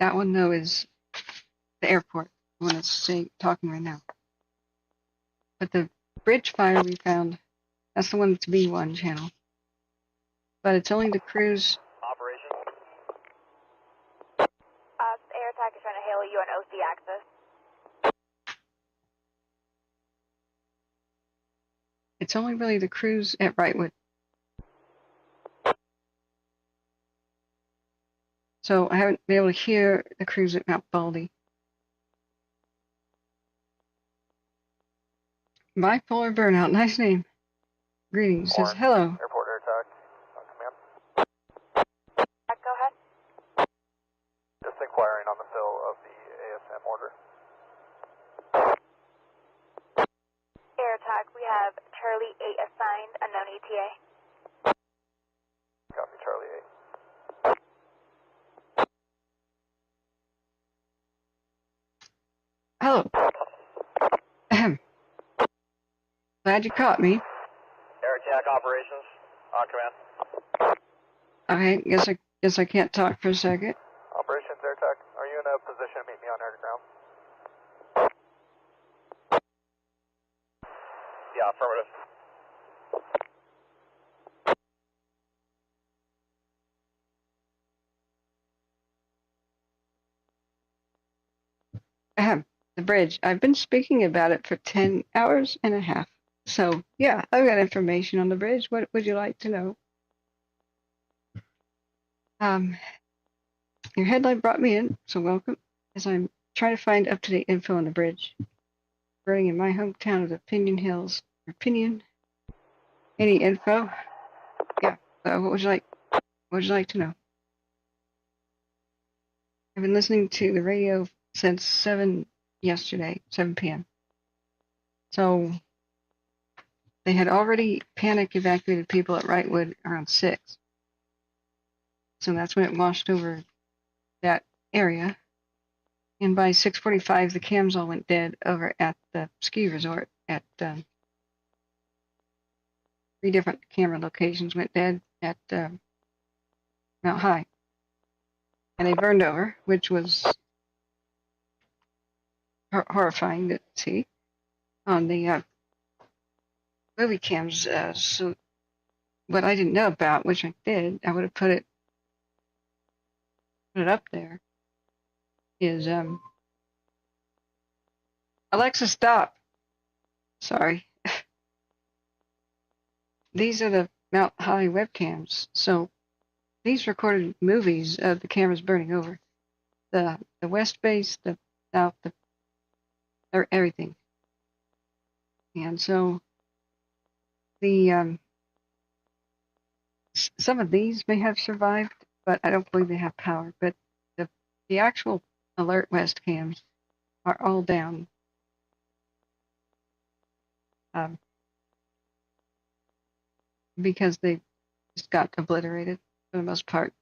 That one, though, is the airport, the one that's talking right now. But the bridge fire we found, that's the one that's B1 channel. But it's only the crews. Operation. Air attack is trying to hail you on OC access. It's only really the crews at Wrightwood. So I haven't been able to hear the crews at Mount Baldy. Bipolar Burnout, nice name. Greetings, says hello. Airport air attack. On command. Go ahead. Just inquiring on the fill of the ASM order. Air attack, we have Charlie 8 assigned, unknown ETA. Copy, Charlie 8. Hello. Ahem. Glad you caught me. Air attack operations. On command. Okay, guess I can't talk for a second. Operations air attack. Are you in a position to meet me on air to ground? Yeah, affirmative. Ahem. The bridge. I've been speaking about it for 10 hours and a half. So, yeah, I've got information on the bridge. What would you like to know? Your headline brought me in, so welcome, as I'm trying to find up-to-date info on the bridge. Burning in my hometown of the Pinion Hills. Or Pinion? Any info? Yeah, what would you like? What would you like to know? I've been listening to the radio since 7 p.m. So they had already panic evacuated people at Wrightwood around 6. So that's when it washed over that area. And by 6:45, the cams all went dead over at the ski resort at 3 different camera locations went dead at Mount High. And they burned over, which was horrifying to see on the movie cams. So what I didn't know about, which I did, I would have put it up there, is Alexa, stop. Sorry. These are the Mount High webcams. So these recorded movies of the cameras burning over. The west base, the south, everything. And so the some of these may have survived, but I don't believe they have power. But the actual Alert West cams are all down. Because they just got obliterated for the most part.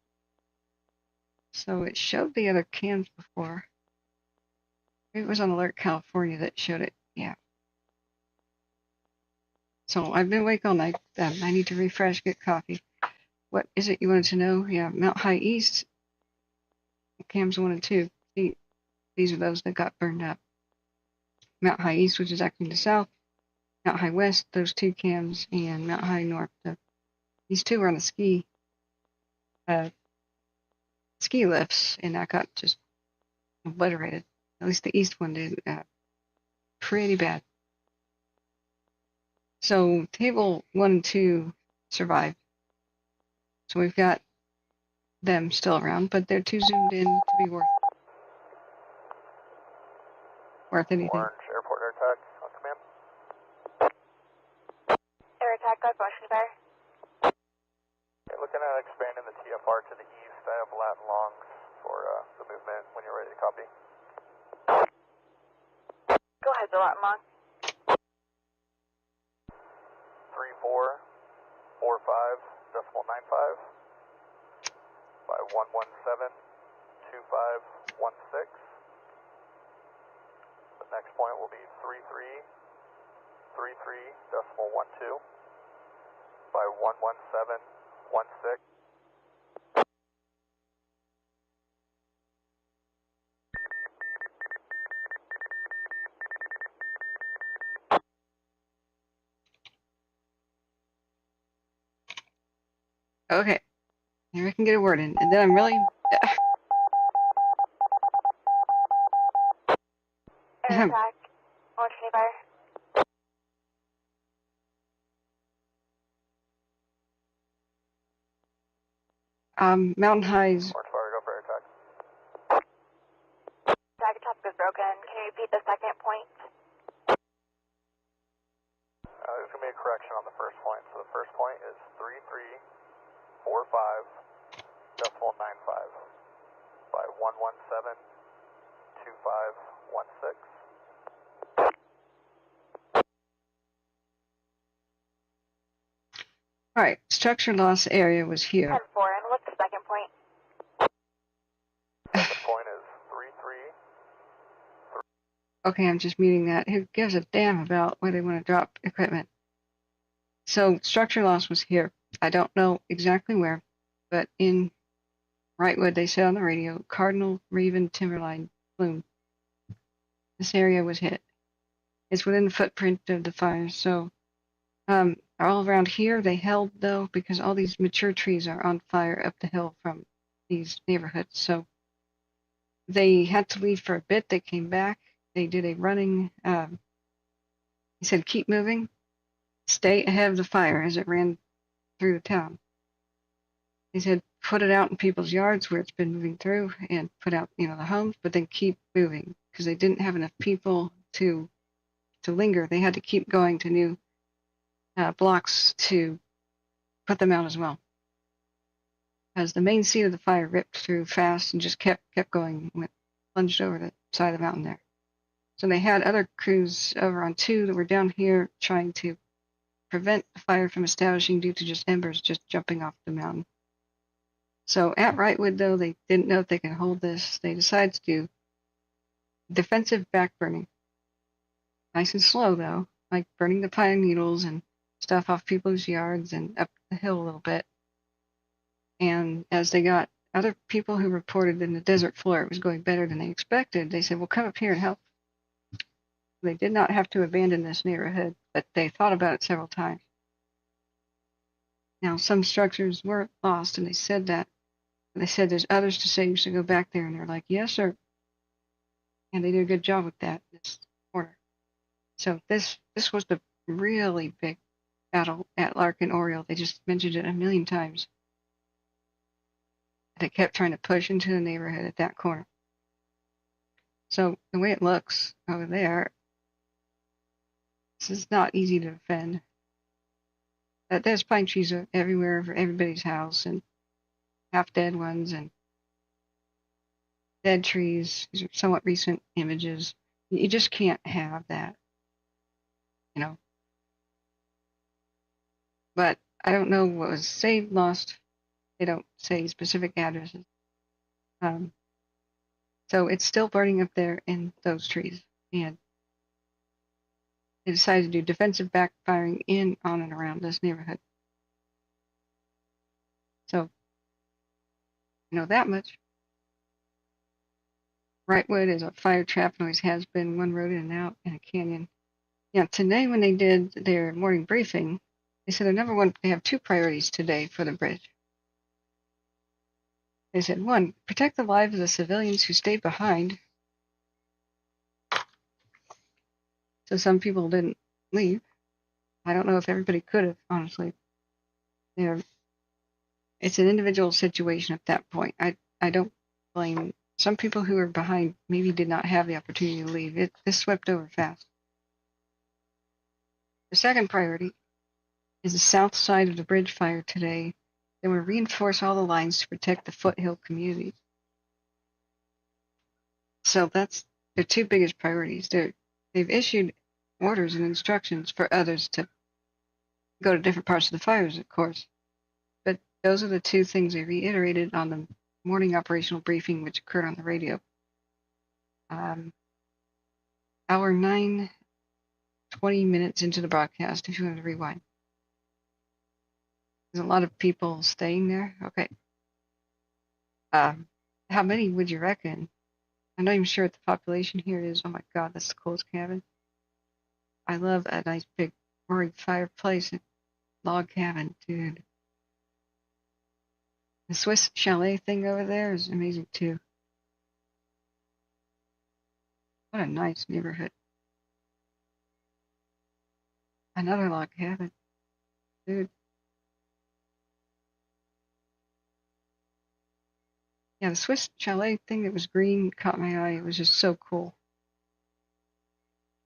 So it showed the other cams before. It was on Alert California that showed it, yeah. So I've been awake all night. I need to refresh, get coffee. What is it you wanted to know? Yeah, Mount High East, cams 1 and 2. These are those that got burned up. Mount High East, which is actually the south. Mount High West, those 2 cams, and Mount High North. These 2 were on the ski lifts, and that got just obliterated. At least the east one did. Pretty bad. So table 1 and 2 survived. So we've got them still around, but they're too zoomed in to be worth anything. Orange airport air attack on command. Air attack, got motion fire. Okay, looking at expanding the TFR to the east. I have Latin longs for the movement when you're ready to copy. Go ahead, the Latin long. 3445.95 by 117.2516. The next point will be 3333.12 by 117.16. Okay, here I can get a word in, and then I'm really. Air attack, launching fire. Mountain High's. Orange fire, go for air attack. broken. Can you repeat the second point? There's going to be a correction on the first point. So the first point is 3345.95 by 117.2516. All right, structure loss area was here. 10-4, and what's the second point? Second point is 33. Okay, I'm just muting that. Who gives a damn about where they want to drop equipment? So structure loss was here. I don't know exactly where, but in Wrightwood, they said on the radio, Cardinal, Raven, Timberline, Plume. This area was hit. It's within the footprint of the fire, so all around here they held though because all these mature trees are on fire up the hill from these neighborhoods. So they had to leave for a bit. They came back. They did a running. He said, "Keep moving. Stay ahead of the fire as it ran through the town." He said, "Put it out in people's yards where it's been moving through, and put out the homes, but then keep moving because they didn't have enough people to linger. They had to keep going to new blocks to put them out as well, as the main seat of the fire ripped through fast and just kept going, plunged over the side of the mountain there. So they had other crews over on 2 that were down here trying to prevent the fire from establishing due to just embers just jumping off the mountain. So at Wrightwood, though, they didn't know if they could hold this. They decided to do defensive backburning. Nice and slow, though, like burning the pine needles and stuff off people's yards and up the hill a little bit. And as they got other people who reported in the desert floor it was going better than they expected, they said, "Well, come up here and help." They did not have to abandon this neighborhood, but they thought about it several times. Now, some structures were lost, and they said that. They said there's others to save, so go back there. And they're like, "Yes, sir." And they did a good job with that this quarter. So this was the really big battle at Larkin Oriole. They just mentioned it a million times. They kept trying to push into the neighborhood at that corner. So the way it looks over there, this is not easy to defend. There's pine trees everywhere for everybody's house, and half-dead ones, and dead trees. These are somewhat recent images. You just can't have that, But I don't know what was saved, lost. They don't say specific addresses. So it's still burning up there in those trees. And they decided to do defensive backfiring in, on, and around this neighborhood. So, that much. Wrightwood is a fire trap and always has been, one road in and out in a canyon. Yeah, today when they did their morning briefing, they said they have 2 priorities today for the bridge. They said, 1, protect the lives of the civilians who stayed behind. So some people didn't leave. I don't know if everybody could have, honestly. It's an individual situation at that point. I don't blame some people who were behind, maybe did not have the opportunity to leave. This swept over fast. The second priority is the south side of the bridge fire today. They want to reinforce all the lines to protect the foothill communities. So that's their 2 biggest priorities. They've issued orders and instructions for others to go to different parts of the fires, of course. But those are the 2 things they reiterated on the morning operational briefing, which occurred on the radio. Hour 9, 20 minutes into the broadcast, if you want to rewind. There's a lot of people staying there. Okay. How many would you reckon? I'm not even sure what the population here is. Oh my God, that's the coolest cabin. I love a nice big roaring fireplace and log cabin, dude. The Swiss chalet thing over there is amazing too. What a nice neighborhood. Another log cabin, dude. Yeah, the Swiss chalet thing that was green caught my eye. It was just so cool.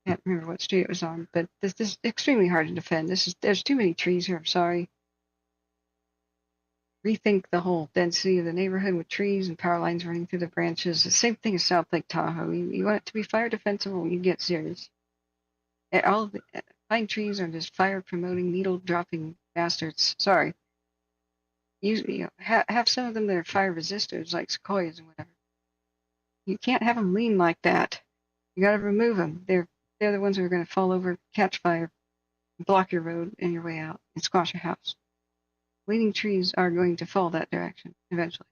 can't remember what street it was on, but this is extremely hard to defend. There's too many trees here. I'm sorry. Rethink the whole density of the neighborhood with trees and power lines running through the branches. The same thing as South Lake Tahoe. You want it to be fire defensible, you get serious. All of the pine trees are just fire promoting, needle dropping bastards. Sorry. Have some of them that are fire resistors, like sequoias and whatever. You can't have them lean like that. You got to remove them. They're the ones who are going to fall over, catch fire, block your road and your way out, and squash your house. Leaning trees are going to fall that direction eventually.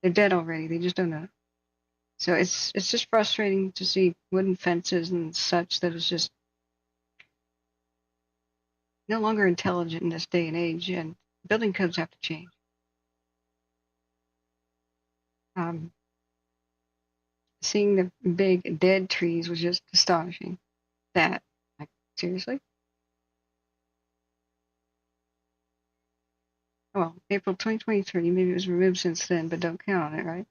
They're dead already. They just don't know. So it's just frustrating to see wooden fences and such that is just no longer intelligent in this day and age, and building codes have to change. Seeing the big dead trees was just astonishing. That, like, seriously? Well, April 2023, maybe it was removed since then, but don't count on it, right?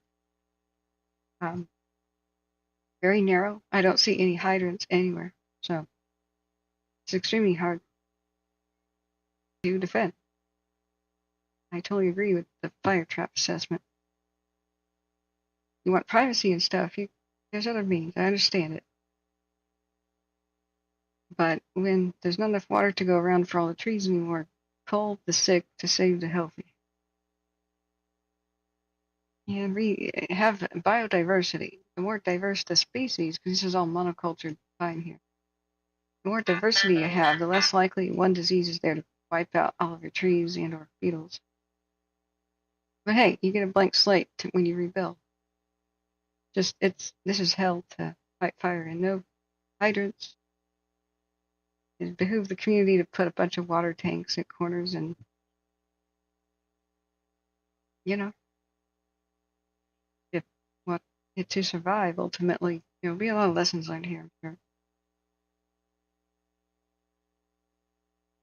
Very narrow. I don't see any hydrants anywhere, so it's extremely hard to defend. I totally agree with the fire trap assessment. You want privacy and stuff, there's other means. I understand it. But when there's not enough water to go around for all the trees anymore, cull the sick to save the healthy. And have biodiversity. The more diverse the species, because this is all monocultured pine here, the more diversity you have, the less likely one disease is there to wipe out all of your trees and or beetles. But hey, you get a blank slate when you rebuild. This is hell to fight fire, and no hydrants. It behooves the community to put a bunch of water tanks at corners and, to survive ultimately. There'll be a lot of lessons learned here, I'm sure.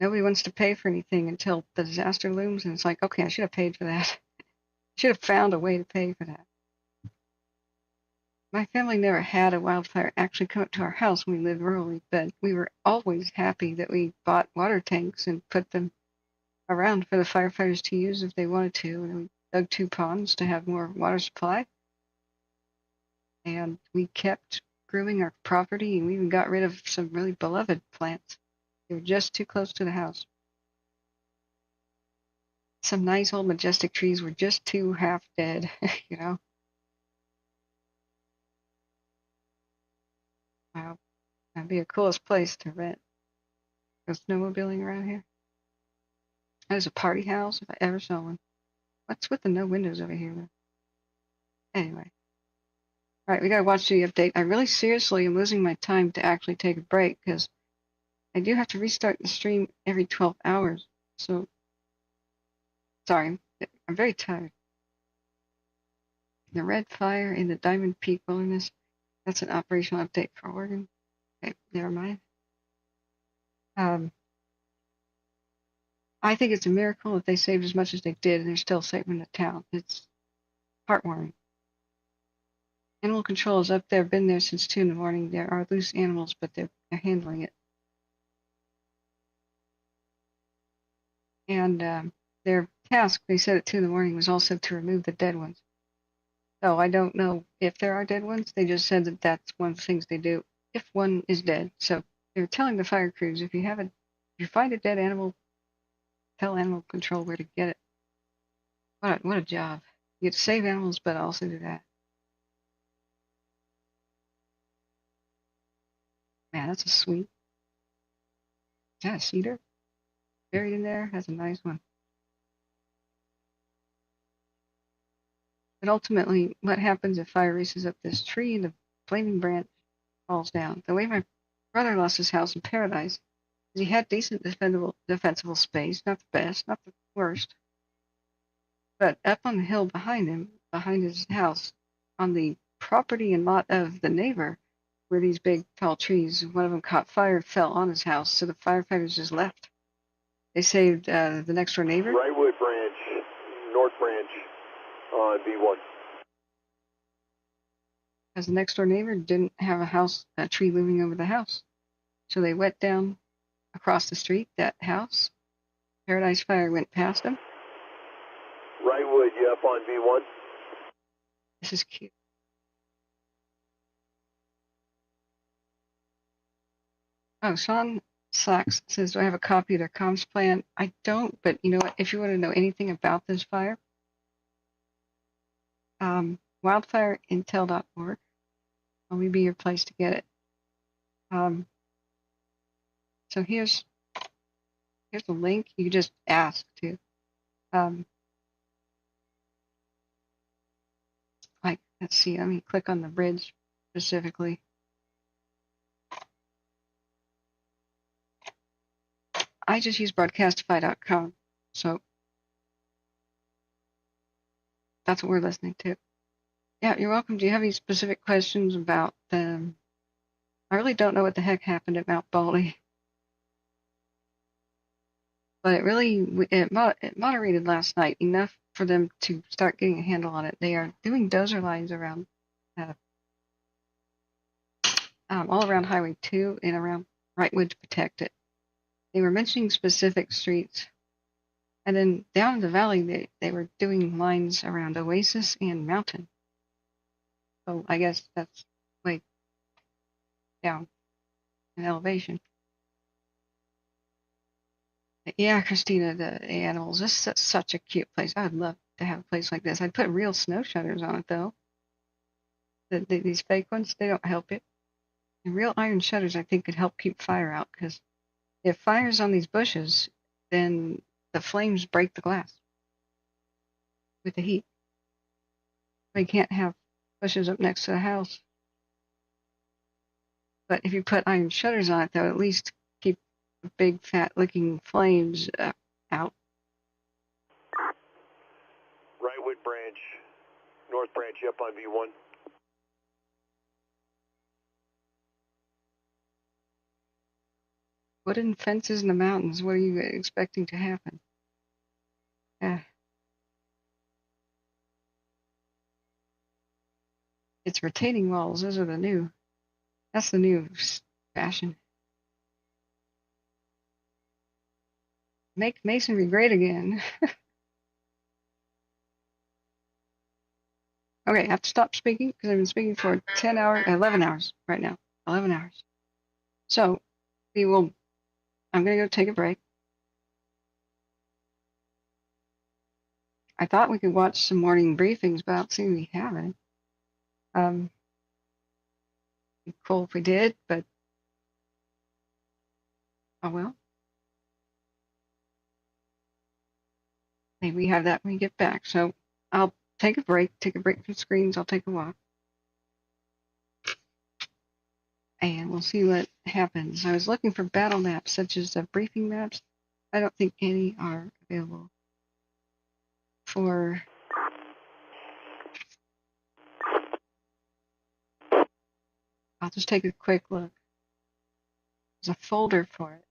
Nobody wants to pay for anything until the disaster looms, and it's like, okay, I should have paid for that. I should have found a way to pay for that. My family never had a wildfire actually come up to our house when we lived rurally, but we were always happy that we bought water tanks and put them around for the firefighters to use if they wanted to. And we dug 2 ponds to have more water supply. And we kept grooming our property, and we even got rid of some really beloved plants. They were just too close to the house. Some nice old majestic trees were just too half dead, Wow, that'd be the coolest place to rent. Go snowmobiling around here. That was a party house if I ever saw one. What's with the no windows over here, though? Anyway. All right, we gotta watch the update. I really seriously am losing my time to actually take a break because I do have to restart the stream every 12 hours. So, sorry, I'm very tired. The Red Fire in the Diamond Peak Wilderness. That's an operational update for Oregon. Okay, never mind. I think it's a miracle that they saved as much as they did and they're still saving the town. It's heartwarming. Animal control is up there, been there since 2 in the morning. There are loose animals, but they're handling it. And their task, they said at 2 in the morning, was also to remove the dead ones. So I don't know if there are dead ones. They just said that that's one of the things they do if one is dead. So they're telling the fire crews, if you find a dead animal, tell animal control where to get it. What a job. You get to save animals, but also do that. Man, that's a sweet. Is that a cedar? Buried in there? That's a nice one. But ultimately, what happens if fire races up this tree and the flaming branch falls down? The way my brother lost his house in Paradise is he had decent defensible space, not the best, not the worst. But up on the hill behind him, behind his house, on the property and lot of the neighbor, were these big, tall trees. One of them caught fire, fell on his house, so the firefighters just left. They saved the next door neighbor. Wrightwood branch, north branch on B1. Because the next door neighbor didn't have a tree looming over the house. So they went down across the street, that house. Paradise Fire went past them. Wrightwood, you up on V1? This is cute. Oh, Sean Sachs says, do I have a copy of their comms plan? I don't, but you know what? If you want to know anything about this fire, wildfireintel.org will be your place to get it. So here's the link. You just ask to. Like, let's see, let me click on the bridge specifically. I just use broadcastify.com, so that's what we're listening to. Yeah, you're welcome. Do you have any specific questions about them? I really don't know what the heck happened at Mount Baldy, but it moderated last night enough for them to start getting a handle on it. They are doing dozer lines around, all around Highway 2 and around Wrightwood to protect it. They were mentioning specific streets. And then down in the valley, they were doing lines around Oasis and Mountain. So I guess that's way down in elevation. But yeah, Christina, the animals. This is such a cute place. I would love to have a place like this. I'd put real snow shutters on it, though. These fake ones, they don't help it. And real iron shutters, I think, could help keep fire out, because if fire's on these bushes, then the flames break the glass with the heat. We can't have bushes up next to the house. But if you put iron shutters on it, they'll at least keep the big, fat-looking flames out. Wrightwood branch, North branch, you up on V1? Wooden fences in the mountains. What are you expecting to happen? It's retaining walls. Those are the new. That's the new fashion. Make masonry great again. Okay, I have to stop speaking because I've been speaking for 11 hours right now. 11 hours. So I'm going to go take a break. I thought we could watch some morning briefings, but I don't see we have any. It'd be cool if we did, but oh well. Maybe we have that when we get back. So I'll take a break from screens. I'll take a walk. And we'll see what happens. I was looking for battle maps, such as briefing maps. I don't think any are available for. I'll just take a quick look. There's a folder for it.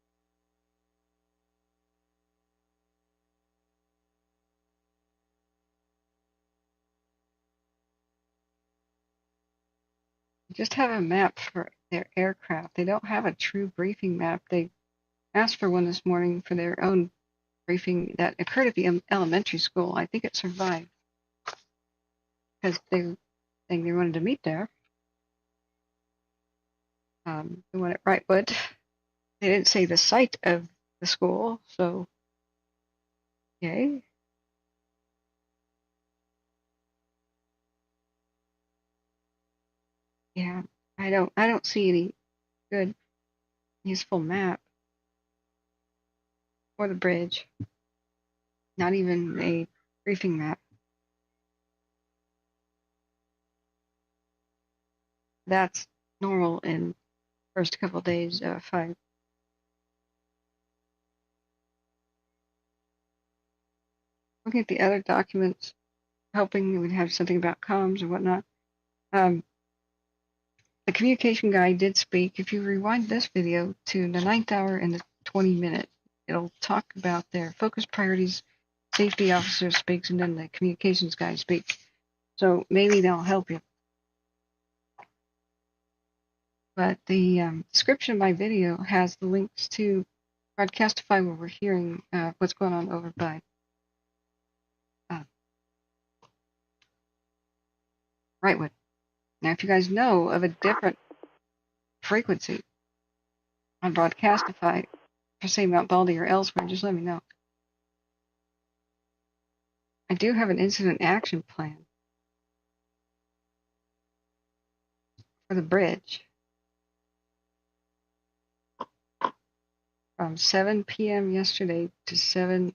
They just have a map for their aircraft. They don't have a true briefing map. They asked for one this morning for their own briefing that occurred at the elementary school. I think it survived because they wanted to meet there. The one at Wrightwood. They didn't say the site of the school, so yay. Yeah, I don't see any good useful map for the bridge. Not even a briefing map. That's normal in first couple of days of fire. Looking at the other documents, hoping we would have something about comms or whatnot. The communication guy did speak. If you rewind this video to the 9th hour and the 20-minute, it'll talk about their focus priorities. Safety officer speaks, and then the communications guy speaks. So maybe they'll help you. But the description of my video has the links to Broadcastify, where we're hearing what's going on over by Wrightwood. Now, if you guys know of a different frequency on Broadcastify, for say Mount Baldy or elsewhere, just let me know. I do have an incident action plan for the bridge from 7 p.m. yesterday to 7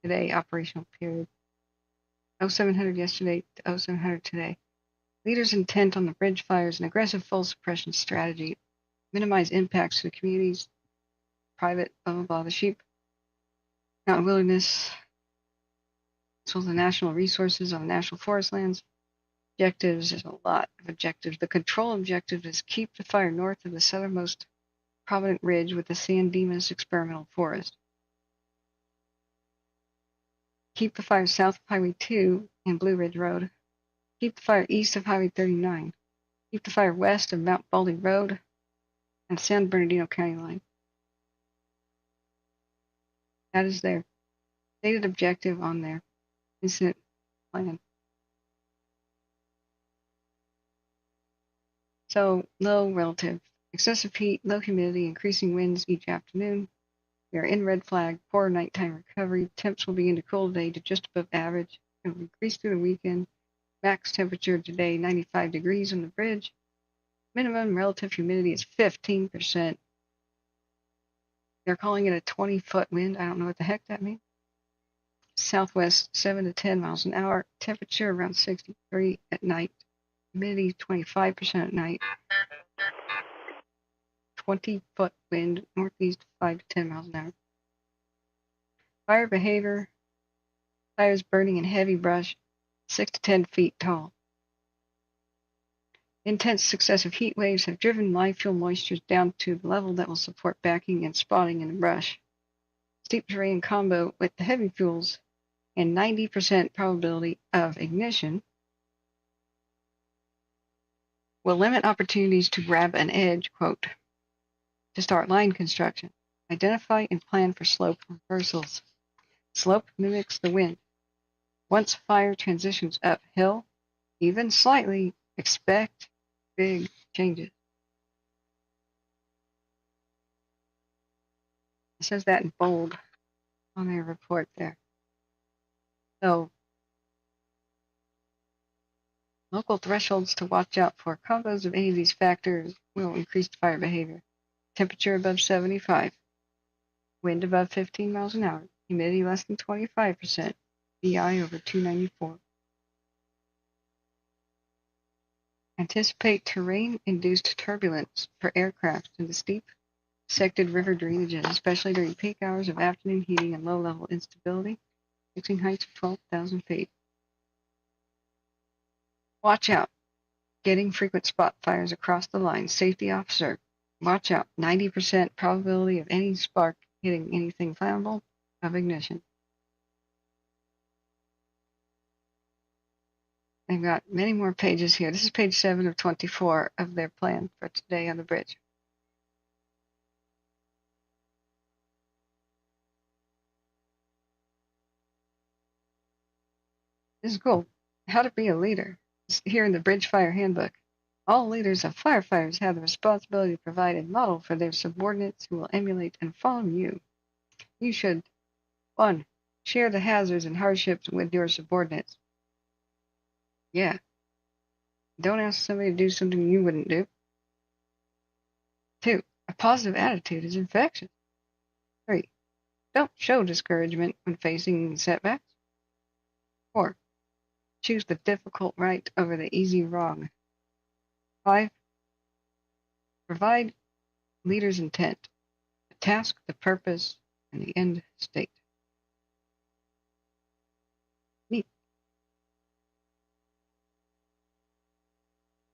today, operational period. 0700 yesterday to 0700 today. Leaders intent on the bridge fires and aggressive full suppression strategy. Minimize impacts to the communities, private, blah, blah, blah, the sheep, mountain wilderness, as well as the national resources on national forest lands. Objectives, there's a lot of objectives. The control objective is keep the fire north of the southernmost prominent ridge with the San Dimas experimental forest. Keep the fire south of Highway 2 and Blue Ridge Road. Keep the fire east of Highway 39. Keep the fire west of Mount Baldy Road and San Bernadino County line. That is their stated objective on their incident plan. So, low relative. Excessive heat, low humidity, increasing winds each afternoon. We are in red flag, poor nighttime recovery. Temps will begin to cool today to just above average. It will increase through the weekend. Max temperature today, 95 degrees on the bridge. Minimum relative humidity is 15%. They're calling it a 20-foot wind. I don't know what the heck that means. Southwest, 7 to 10 miles an hour. Temperature around 63 at night. Humidity 25% at night. 20-foot wind, northeast 5 to 10 miles an hour. Fire behavior. Fires burning in heavy brush, 6 to 10 feet tall. Intense successive heat waves have driven live fuel moistures down to the level that will support backing and spotting in the brush. Steep terrain combo with the heavy fuels and 90% probability of ignition will limit opportunities to grab an edge, quote, to start line construction. Identify and plan for slope reversals. Slope mimics the wind. Once fire transitions uphill, even slightly, expect big changes. It says that in bold on their report there. So, local thresholds to watch out for. Combos of any of these factors will increase fire behavior. Temperature above 75. Wind above 15 miles an hour. Humidity less than 25%. BI over 294. Anticipate terrain-induced turbulence for aircraft in the steep, sected river drainages, especially during peak hours of afternoon heating and low-level instability, fixing heights of 12,000 feet. Watch out. Getting frequent spot fires across the line. Safety officer. Watch out. 90% probability of any spark hitting anything flammable of ignition. They've got many more pages here. This is page 7 of 24 of their plan for today on the bridge. This is cool. How to be a leader. It's here in the Bridge Fire Handbook. All leaders of firefighters have the responsibility to provide a model for their subordinates who will emulate and follow you. You should, 1. Share the hazards and hardships with your subordinates. Yeah. Don't ask somebody to do something you wouldn't do. 2. A positive attitude is infectious. 3. Don't show discouragement when facing setbacks. 4. Choose the difficult right over the easy wrong. 5. Provide leader's intent, the task, the purpose, and the end state. Neat.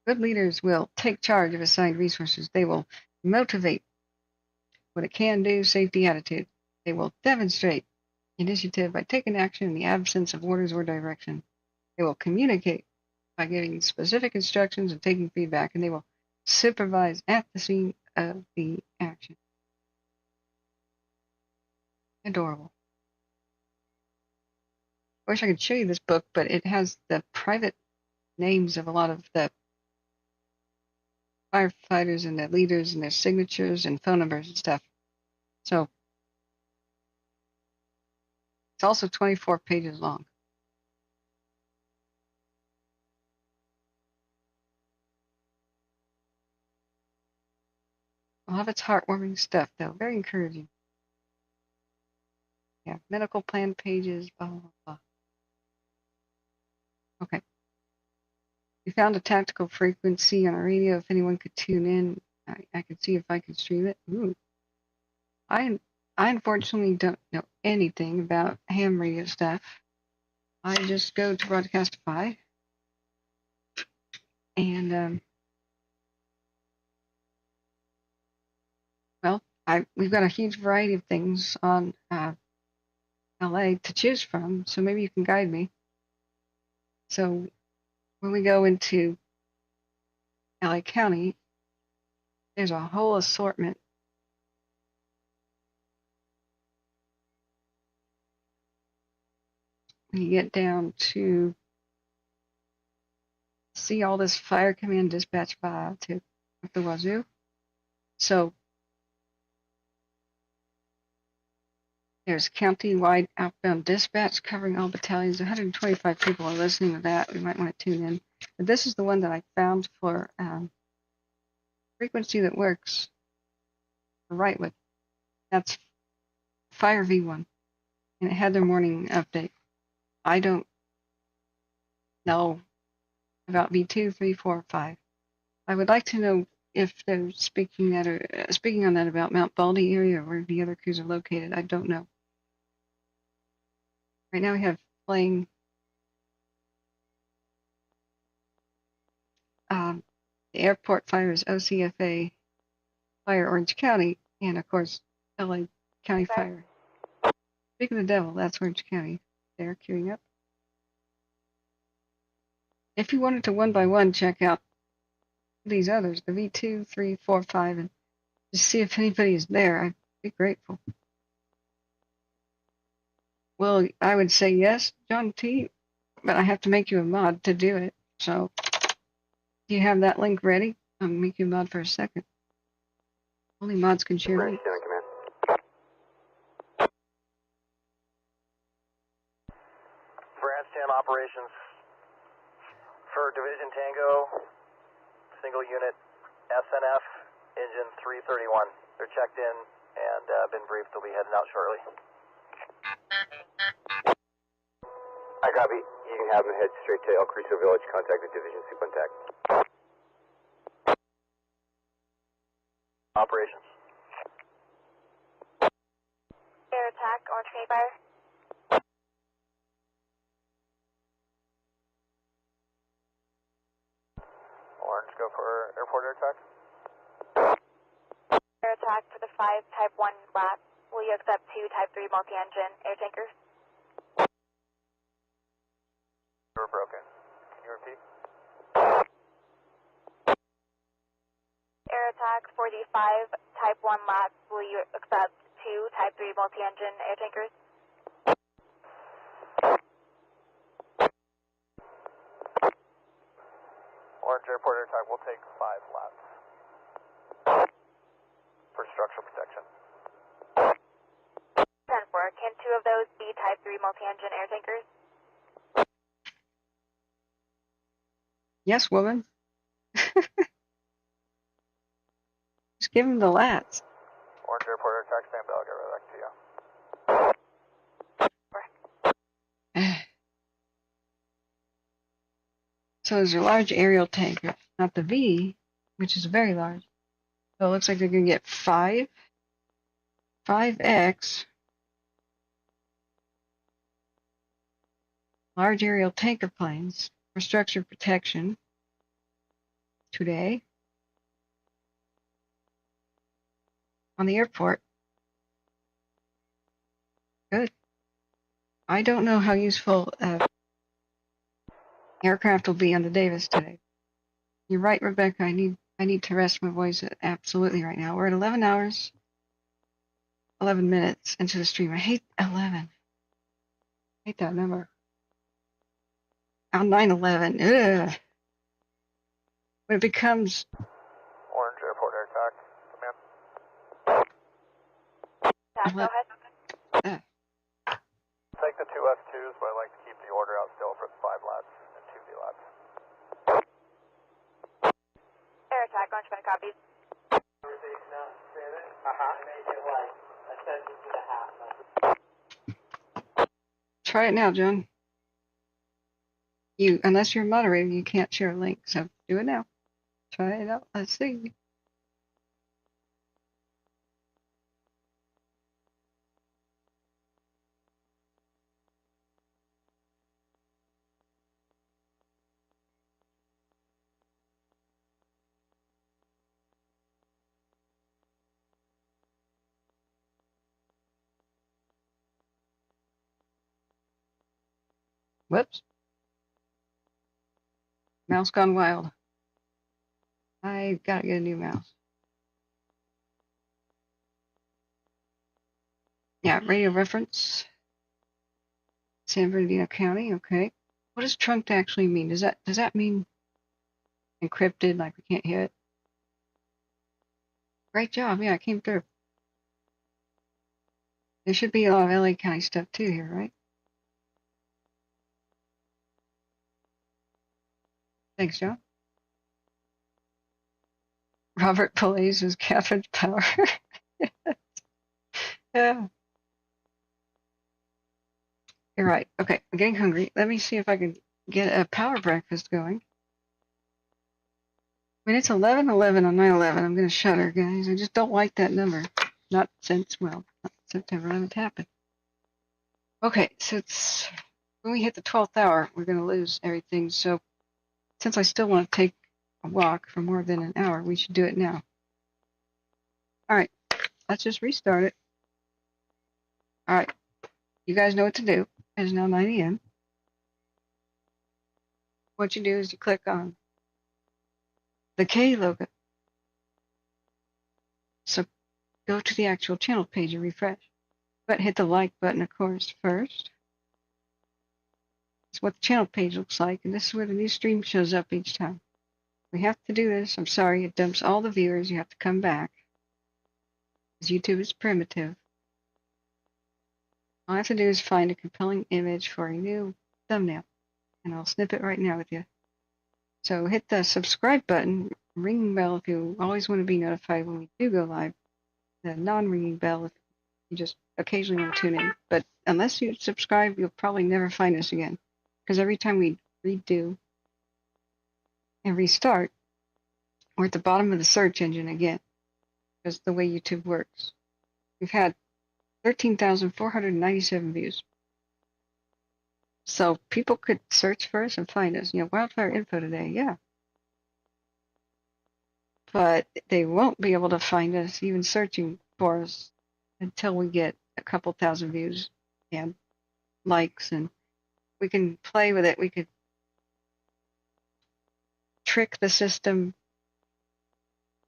Good leaders will take charge of assigned resources. They will motivate what it can do, safety attitude. They will demonstrate initiative by taking action in the absence of orders or direction. They will communicate by giving specific instructions and taking feedback, and they will supervise at the scene of the action. Adorable. I wish I could show you this book, but it has the private names of a lot of the firefighters and the leaders and their signatures and phone numbers and stuff. So it's also 24 pages long. A lot of it's heartwarming stuff, though. Very encouraging. Yeah, medical plan pages, blah, blah, blah. Okay. We found a tactical frequency on a radio. If anyone could tune in, I could see if I could stream it. Ooh. I unfortunately don't know anything about ham radio stuff. I just go to Broadcastify. And, well, we've got a huge variety of things on LA to choose from, so maybe you can guide me. So when we go into LA County, there's a whole assortment. When you get down to see all this fire command dispatch file to the Washoe. So there's county-wide outbound dispatch covering all battalions. 125 people are listening to that. We might want to tune in. But this is the one that I found for frequency that works for Wrightwood. That's Fire V1. And it had their morning update. I don't know about V2, 3, 4, 5. I would like to know if they're speaking on that about Mount Baldy area or where the other crews are located. I don't know. Right now we have playing the airport fires, OCFA Fire Orange County, and of course LA County Fire. Speaking of the devil, that's Orange County. They're queuing up. If you wanted to one by one check out these others, the V2, 3, 4, 5, and just see if anybody is there, I'd be grateful. Well, I would say yes, John T, but I have to make you a mod to do it. So, do you have that link ready? I'll make you a mod for a second. Only mods can share links. Branch 10 operations for Division Tango, single unit SNF, engine 331. They're checked in and been briefed. They'll be heading out shortly. I copy. You can have them head straight to El Cristo Village. Contact the division superintendent. Operations. Air attack, Orange County Fire. Orange, go for airport air attack. Air attack for the 5 Type 1 lap. Will you accept 2 Type 3 multi-engine air tankers? You were broken. Can you repeat? Air attack for the 5 Type 1 lap. Will you accept 2 Type 3 multi-engine air tankers? Orange airport air attack will take 5 laps for structural protection. 10-4. Can 2 of those be Type 3 multi-engine air tankers? Yes, woman. Just give him the lats. Orange airport air attack, stand by. I'll get right back to you. So there's a large aerial tanker, not the V, which is very large. So it looks like they're going to get 5X, large aerial tanker planes for structure protection today on the airport. Good. I don't know how useful aircraft will be on the Davis today. You're right, Rebecca. I need I need to rest my voice absolutely right now. We're at 11 hours, 11 minutes into the stream. I hate 11. I hate that number. On 9/11. Ugh. When it becomes Orange Airport Air Attack. Command. Go ahead. Take the 2 F2s, but I'd like to keep the order out still for the 5 laps and 2 V laps. Air attack, Orange County copies. Try it now, John. Unless you're a moderator, you can't share a link. So do it now. Try it out. Let's see. Whoops. Mouse gone wild. I gotta get a new mouse. Yeah, radio reference. San Bernardino County, okay. What does trunked actually mean? Does that mean encrypted, like we can't hear it? Great job, yeah, it came through. There should be a lot of LA County stuff too here, right? Thanks, John. Robert Pillais was Catherine's power. Yeah. You're right. Okay, I'm getting hungry. Let me see if I can get a power breakfast going. When it's 11:11 on 9/11, I'm going to shudder, guys. I just don't like that number. Not since September 11th happened. Okay, so it's when we hit the 12th hour, we're going to lose everything. So since I still want to take a walk for more than an hour, we should do it now. All right, let's just restart it. All right, you guys know what to do. It is now 9 a.m. What you do is you click on the K logo. So go to the actual channel page and refresh. But hit the like button, of course, first. It's what the channel page looks like, and this is where the new stream shows up each time. We have to do this. I'm sorry, it dumps all the viewers. You have to come back. Because YouTube is primitive. All I have to do is find a compelling image for a new thumbnail. And I'll snip it right now with you. So hit the subscribe button, ring bell if you always want to be notified when we do go live. The non-ringing bell if you just occasionally want to tune in. But unless you subscribe, you'll probably never find us again. Because every time we redo and restart, we're at the bottom of the search engine again. Because the way YouTube works. We've had 13,497 views. So people could search for us and find us. You know, Wildfire info today, yeah. But they won't be able to find us even searching for us until we get a couple thousand views and likes, and we can play with it. We could trick the system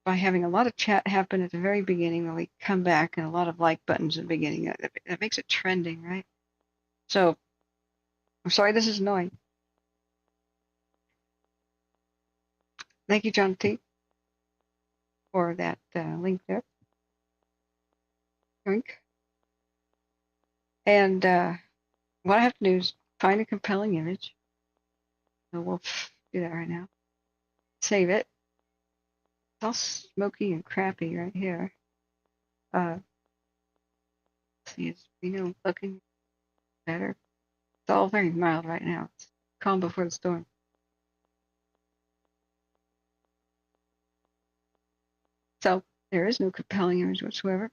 by having a lot of chat happen at the very beginning when we come back and a lot of like buttons at the beginning. That makes it trending, right? So, I'm sorry this is annoying. Thank you, John T, for that link there. Link. And what I have to do is find a compelling image. So we'll do that right now. Save it. It's all smoky and crappy right here. Let's see, is Reno looking better? It's all very mild right now. It's calm before the storm. So there is no compelling image whatsoever.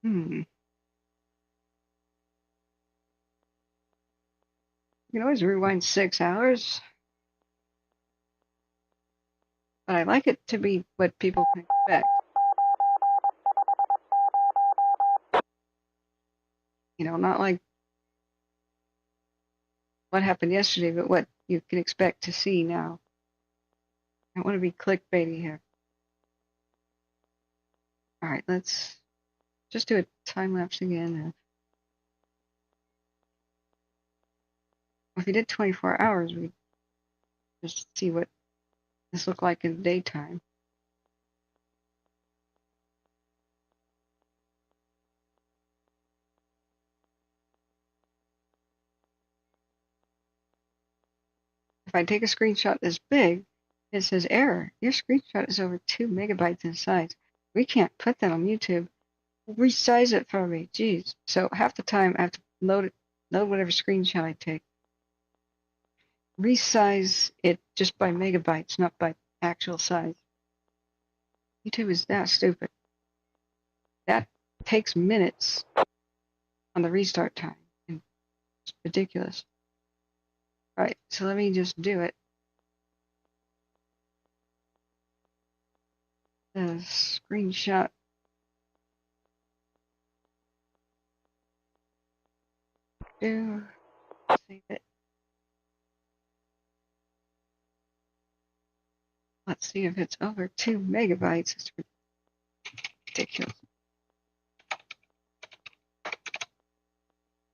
You can always rewind 6 hours. But I like it to be what people can expect. You know, not like what happened yesterday, but what you can expect to see now. I don't want to be clickbaity here. All right, let's just do a time lapse again. If we did 24 hours, we'd just see what this looked like in the daytime. If I take a screenshot this big, it says error. Your screenshot is over 2 megabytes in size. We can't put that on YouTube. Resize it for me. Jeez. So half the time I have to load whatever screenshot I take. Resize it just by megabytes, not by actual size. YouTube is that stupid. That takes minutes on the restart time. And it's ridiculous. Alright, so let me just do it. The screenshot. Save it. Let's see if it's over 2 megabytes. It's ridiculous.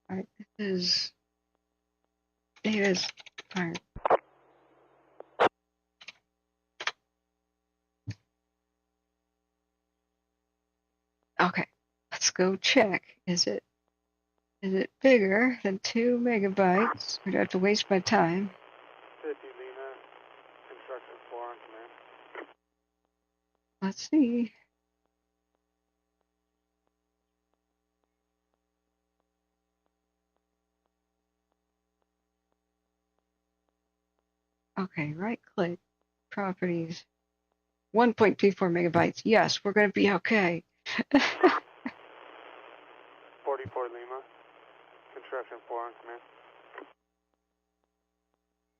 Alright, this is Davis Fire. Okay, let's go check. Is it bigger than 2 megabytes? Or do I have to waste my time? 50 Lima, construction 4 on command. Let's see. Okay, right click, properties, 1.24 megabytes. Yes, we're going to be okay. 44 Lima, construction 4 on command.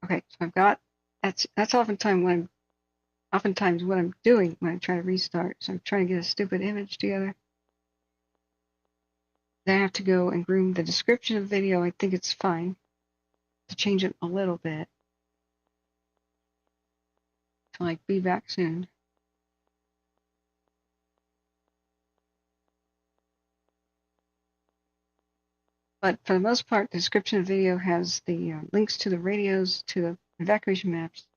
Okay, so I've got, that's oftentimes what I'm doing when I try to restart. So I'm trying to get a stupid image together. Then I have to go and groom the description of the video. I think it's fine to change it a little bit. To like be back soon. But for the most part, the description of the video has the links to the radios, to the evacuation maps.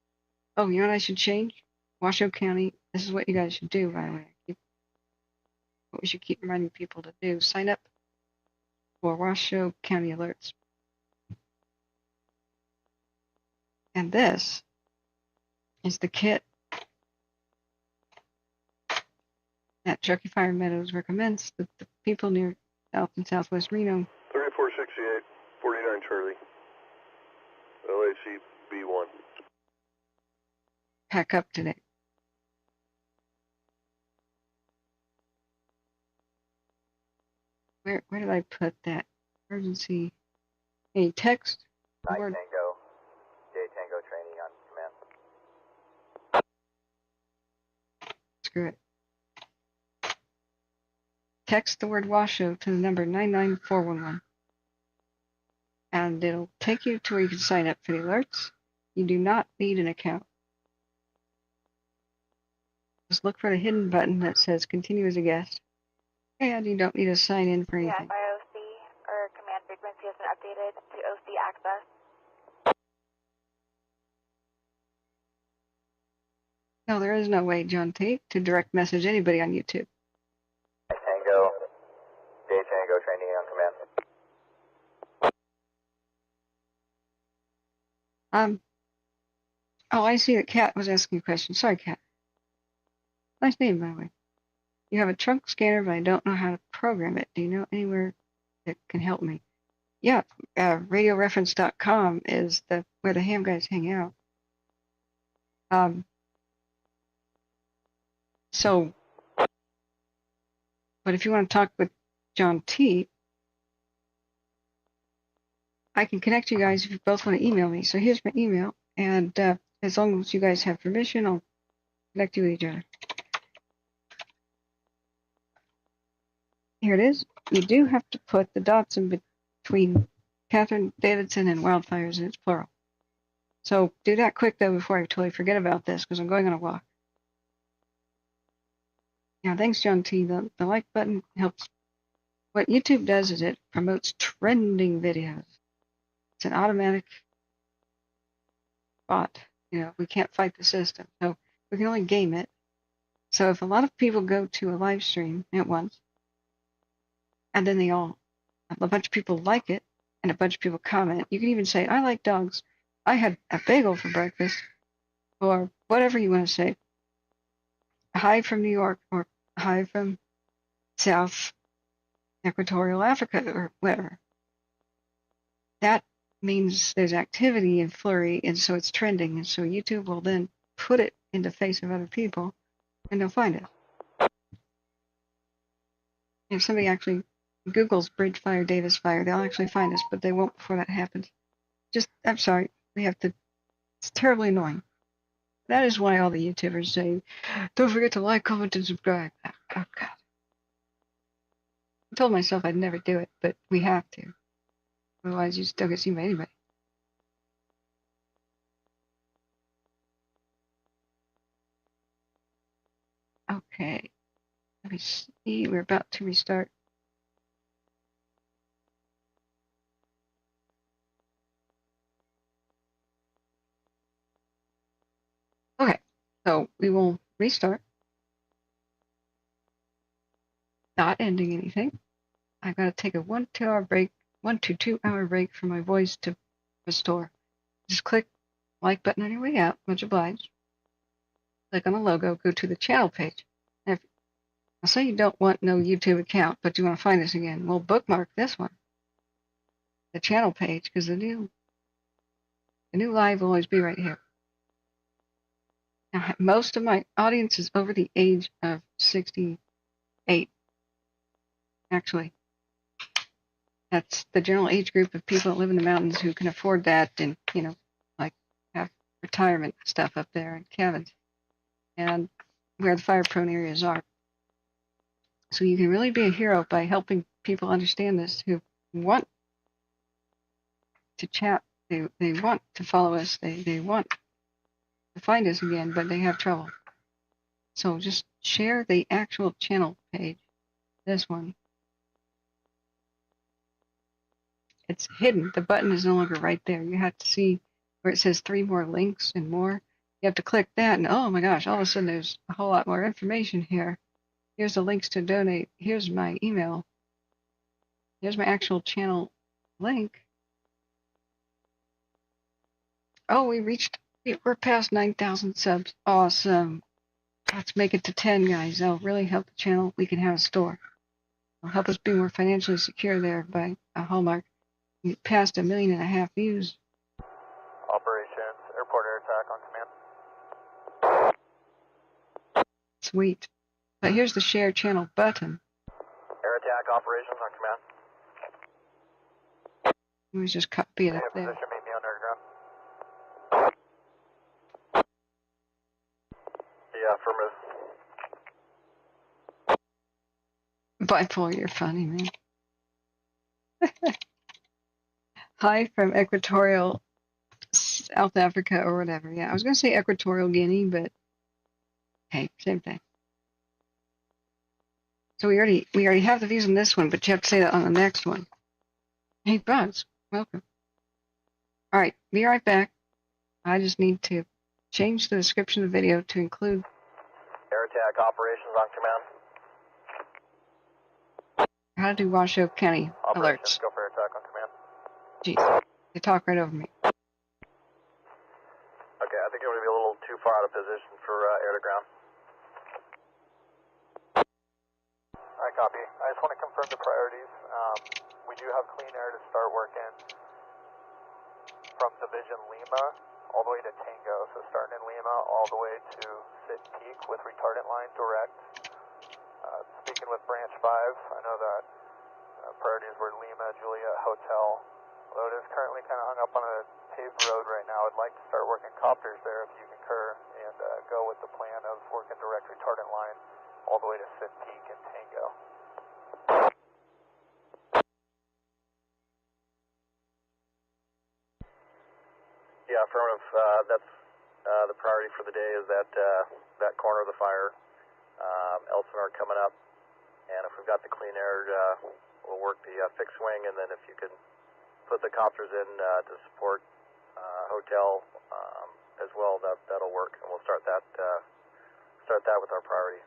Oh, you know what I should change? Washoe County. This is what you guys should do, by the way. What we should keep reminding people to do. Sign up for Washoe County alerts. And this is the kit that Truckee Fire Meadows recommends that the people near South and Southwest Reno. 3468, 49 Charlie. LAC B1. Pack up today. Where did I put that? Emergency. Any text? Night Word. Tango. J Tango training on command. Screw it. Text the word Washoe to the number 99411. And it'll take you to where you can sign up for the alerts. You do not need an account. Just look for the hidden button that says continue as a guest. And you don't need to sign in for anything. Yes, IOC or command frequency has been updated to OC access. No, there is no way, John Tate, to direct message anybody on YouTube. Tango. J Tango training on command. Oh, I see that Kat was asking a question. Sorry, Kat. Nice name, by the way. You have a trunk scanner, but I don't know how to program it. Do you know anywhere that can help me? Yeah, radioreference.com is where the ham guys hang out. So, but if you want to talk with John T, I can connect you guys if you both want to email me. So here's my email, and as long as you guys have permission, I'll connect you with each other. Here it is. You do have to put the dots in between Catherine Davidson and Wildfires, and it's plural. So do that quick, though, before I totally forget about this, because I'm going on a walk. Yeah, thanks, John T. The like button helps. What YouTube does is it promotes trending videos. It's an automatic bot. You know, we can't fight the system, so we can only game it. So if a lot of people go to a live stream at once, and then a bunch of people like it, and a bunch of people comment, you can even say, I like dogs. I had a bagel for breakfast, or whatever you want to say. Hi from New York, or hi from South Equatorial Africa, or whatever. That means there's activity and flurry, and so it's trending, and so YouTube will then put it in the face of other people, and they'll find it. If somebody actually Googles Bridge Fire, Davis Fire, they'll actually find us, but they won't before that happens. I'm sorry, it's terribly annoying. That is why all the YouTubers say, don't forget to like, comment, and subscribe. Oh, God. I told myself I'd never do it, but we have to. Otherwise, you still get seen by anybody. Okay. Let me see. We're about to restart. Okay. So we will restart. Not ending anything. I've got to take a 1 to 2 hour break for my voice to restore. Just click like button on your way out. Much obliged. Click on the logo. Go to the channel page. Now, I'll say you don't want no YouTube account, but you want to find us again. We'll bookmark this one, the channel page, because the new live will always be right here. Now, most of my audience is over the age of 68. Actually, that's the general age group of people that live in the mountains who can afford that, and like have retirement stuff up there and cabins, and where the fire-prone areas are. So you can really be a hero by helping people understand this who want to chat, they want to follow us, they want to find us again, but they have trouble. So just share the actual channel page, this one. It's hidden. The button is no longer right there. You have to see where it says 3 more links and more. You have to click that, and oh my gosh, all of a sudden there's a whole lot more information here. Here's the links to donate. Here's my email. Here's my actual channel link. Oh, we're past 9,000 subs. Awesome. Let's make it to 10, guys. That'll really help the channel. We can have a store. It'll help us be more financially secure there by a hallmark. We passed 1.5 million views. Operations, airport air attack on command. Sweet. But here's the share channel button. Air attack operations on command. Let me just copy it up there. Position, meet me on underground. Yeah, affirmative. Bipolar, you're funny, man. Hi from Equatorial South Africa or whatever. Yeah, I was going to say Equatorial Guinea, but hey, same thing. So we already have the views on this one, but you have to say that on the next one. Hey, Buzz, welcome. All right, be right back. I just need to change the description of the video to include air attack operations on command. how to do Washoe County Operations, alerts. go for air attack on command. Jeez, they talk right over me. Okay, I think you're going to be a little too far out of position for air to ground. Alright, copy. I just want to confirm the priorities. We do have clean air to start working from Division Lima all the way to Tango. So starting in Lima all the way to Sit Peak with retardant line direct. Speaking with Branch 5, I know that priorities were Lima, Juliet, Hotel. Although it is currently kind of hung up on a paved road right now, I'd like to start working copters there if you concur, and go with the plan of working direct retardant line all the way to Sit Peak and Tango. Yeah, affirmative. That's the priority for the day is that corner of the fire. Elsinore coming up, and if we've got the clean air, we'll work the fixed wing, and then if you can put the copters in to support hotel as well, that'll work, and we'll start that with our priority.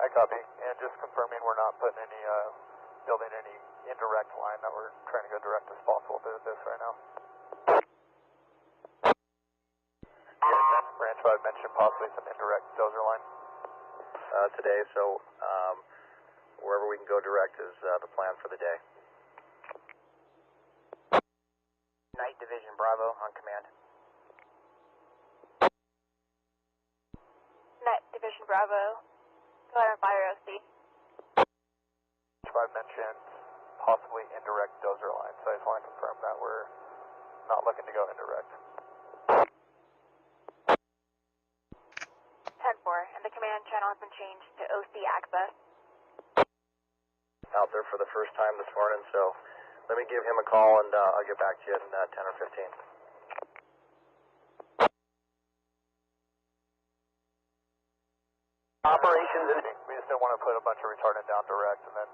I copy, and just confirming we're not putting any building any indirect line, that we're trying to go direct as possible to this right now. Branch 5 mentioned possibly some indirect dozer line Today, so wherever we can go direct is the plan for the day. Night Division Bravo on command. Night Division Bravo, go ahead and fire OC. 5 mentioned possibly indirect dozer line, so I just want to confirm that we're not looking to go indirect. 10-4, and the command channel has been changed to OC access. Out there for the first time this morning, so let me give him a call and I'll get back to you in 10 or 15. Operations, we just didn't want to put a bunch of retardant down direct and then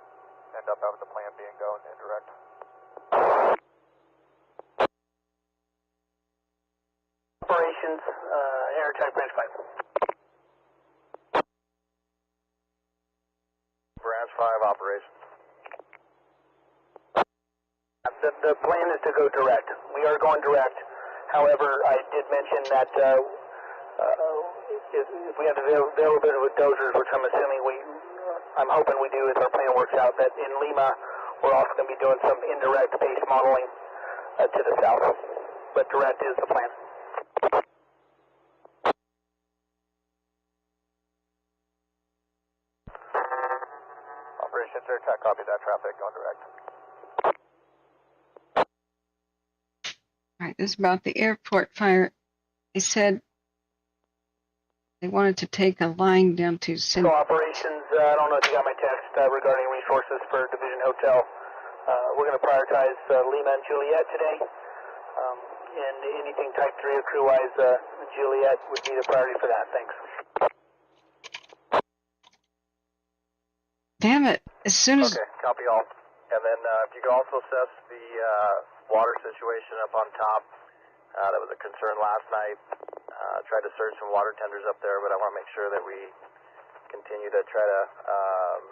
end up having the plan B and go indirect. Operations, air attack branch 5. Branch 5 operations. The plan is to go direct. We are going direct. However, I did mention that if we have availability with dozers, which I'm assuming I'm hoping we do as our plan works out, that in Lima we're also going to be doing some indirect base modeling to the south. But direct is the plan. Operations air attack, copy that traffic, going direct. All right, this is about the airport fire. They said they wanted to take a line down to So operations, I don't know if you got my text regarding resources for Division Hotel. We're going to prioritize Lima and Juliet today. And anything Type 3 or crew-wise, Juliet would be the priority for that. Thanks. Damn it. As soon as... Okay, copy all. And then if you could also assess the water situation up on top. That was a concern last night. Tried to surge some water tenders up there, but I want to make sure that we continue to try to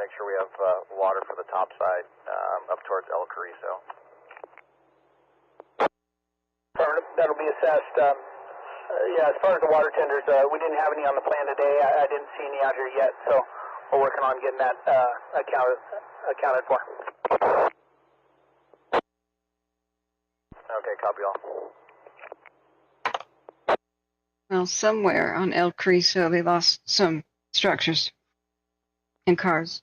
make sure we have water for the top side up towards El Carrizo. That'll be assessed. Yeah, as far as the water tenders, we didn't have any on the plan today. I didn't see any out here yet, so we're working on getting that accounted for. Okay, copy all. Well, somewhere on El Carrizo, they lost some structures and cars.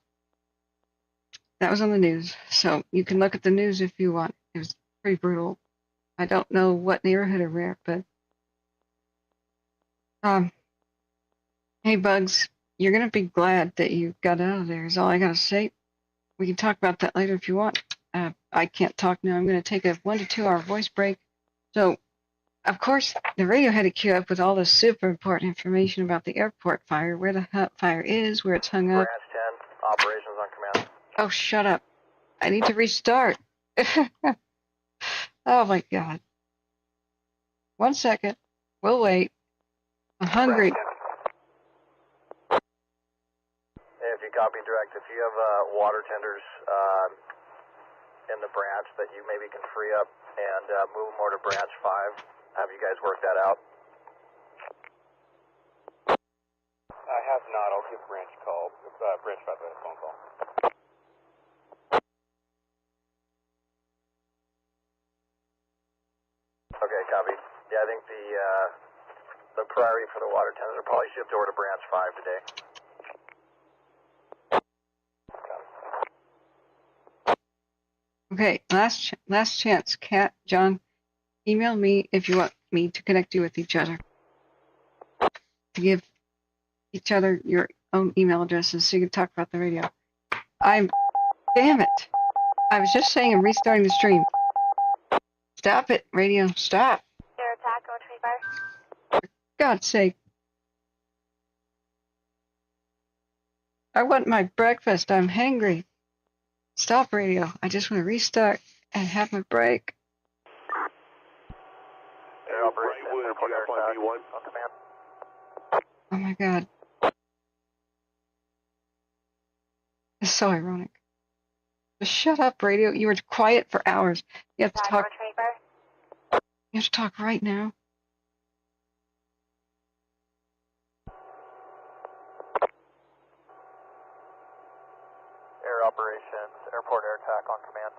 That was on the news, so you can look at the news if you want. It was pretty brutal. I don't know what neighborhood or where, but hey, Bugs, you're gonna be glad that you got out of there. Is all I gotta say. We can talk about that later if you want. I can't talk now. I'm gonna take a 1 to 2 hour voice break. So, of course, the radio had to queue up with all this super important information about the airport fire, where the fire is, where it's hung up. Branch 10, operations on command. Oh, shut up. I need to restart. Oh, my God. 1 second. We'll wait. I'm hungry. If you copy direct, if you have water tenders in the branch that you maybe can free up and move them over to branch 5, have you guys worked that out? I have not. I'll give branch a call. Branch 5 a phone call. Okay, copy. Yeah, I think the priority for the water tenders will probably shift over to branch 5 today. Okay, last chance. Kat, John, email me if you want me to connect you with each other. To give each other your own email addresses so you can talk about the radio. Damn it. I was just saying I'm restarting the stream. Stop it, radio, stop. Air attack, 125. For God's sake. I want my breakfast. I'm hangry. Stop, radio. I just want to restart and have my break. Air operation, Wrightwood, you got on B1? On command. Oh my God. It's so ironic. Just shut up, radio. You were quiet for hours. You have to talk. 125. You have to talk right now. Air operations, airport air attack on command.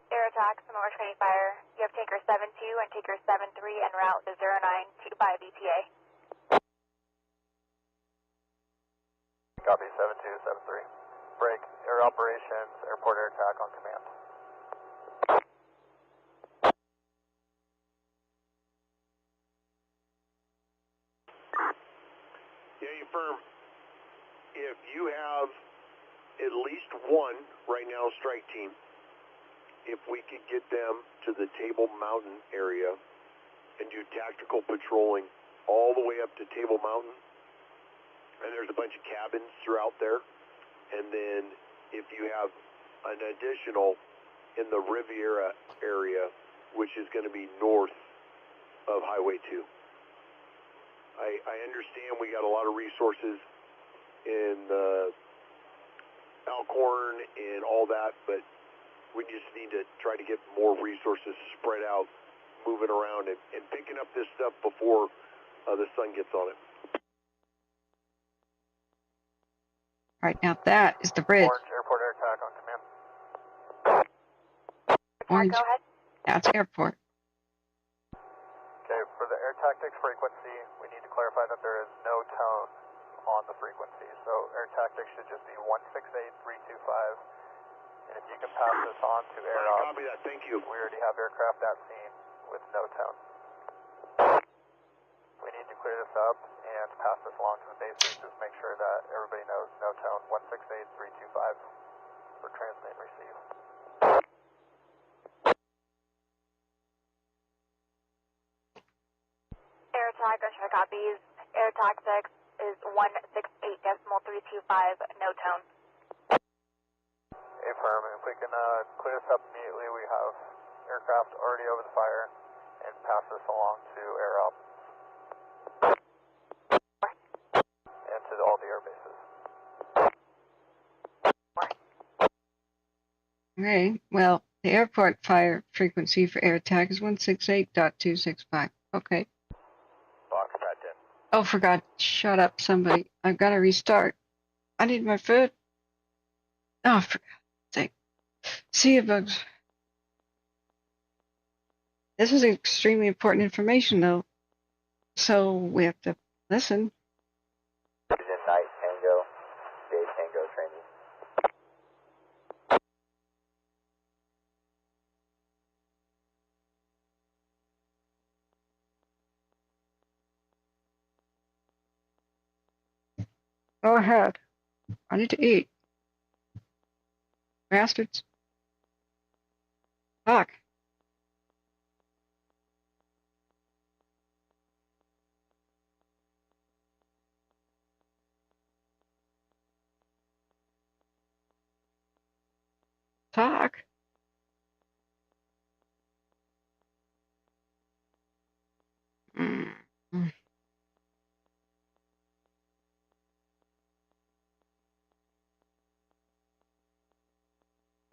Air attack, similar training fire. You have taker 72 and taker 73 en route to 0925 ETA. Copy 7273. Break, air operations, airport air attack on command. Yeah, you firm. If you have at least one right now strike team, if we could get them to the Table Mountain area and do tactical patrolling all the way up to Table Mountain, and there's a bunch of cabins throughout there, and then if you have an additional in the Riviera area, which is going to be north of Highway 2. I understand we got a lot of resources in Alcorn and all that, but we just need to try to get more resources spread out, moving around, and picking up this stuff before the sun gets on it. All right, now that is the bridge. Orange, airport air attack on command. Orange. Go ahead. That's airport. Okay, for the air tactics frequency, we need to clarify that there is no tone on the frequency. So air tactics should just be 168.325. And if you can pass this on to air ops, copy that, thank you. We already have aircraft at scene with no tone. We need to clear this up and pass this along to the bases. Just make sure that everybody knows no tone, 168.325 for transmit and receive. Air attack, Russia copies. Air tactics is 168.325, no tone. Affirm, if we can clear this up immediately, we have aircraft already over the fire, and pass this along to air ops and to all the air bases. Okay, well, the airport fire frequency for air attack is 168.265. Okay. Box that in. Oh, for God, shut up, somebody. I've got to restart. I need my food. Oh, for God's sake. See you, bugs. This is extremely important information, though. So we have to listen. Night Tango, day Tango training. Go ahead. I need to eat. Bastards. Fuck. Talk.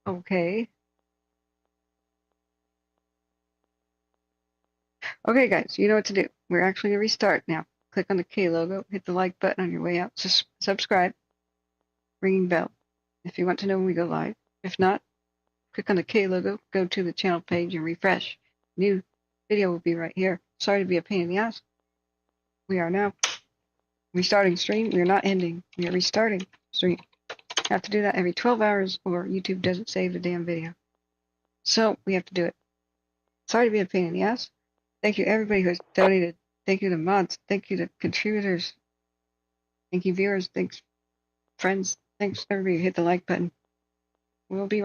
Okay. Okay, guys, you know what to do. We're actually going to restart now. Click on the K logo, hit the like button on your way out, subscribe, ringing bell if you want to know when we go live. If not, click on the K logo, go to the channel page and refresh. New video will be right here. Sorry to be a pain in the ass. We are now restarting stream. We are not ending. We are restarting stream. You have to do that every 12 hours or YouTube doesn't save the damn video. So we have to do it. Sorry to be a pain in the ass. Thank you everybody who has donated. Thank you to mods. Thank you to contributors. Thank you viewers. Thanks friends. Thanks everybody who hit the like button. We'll be right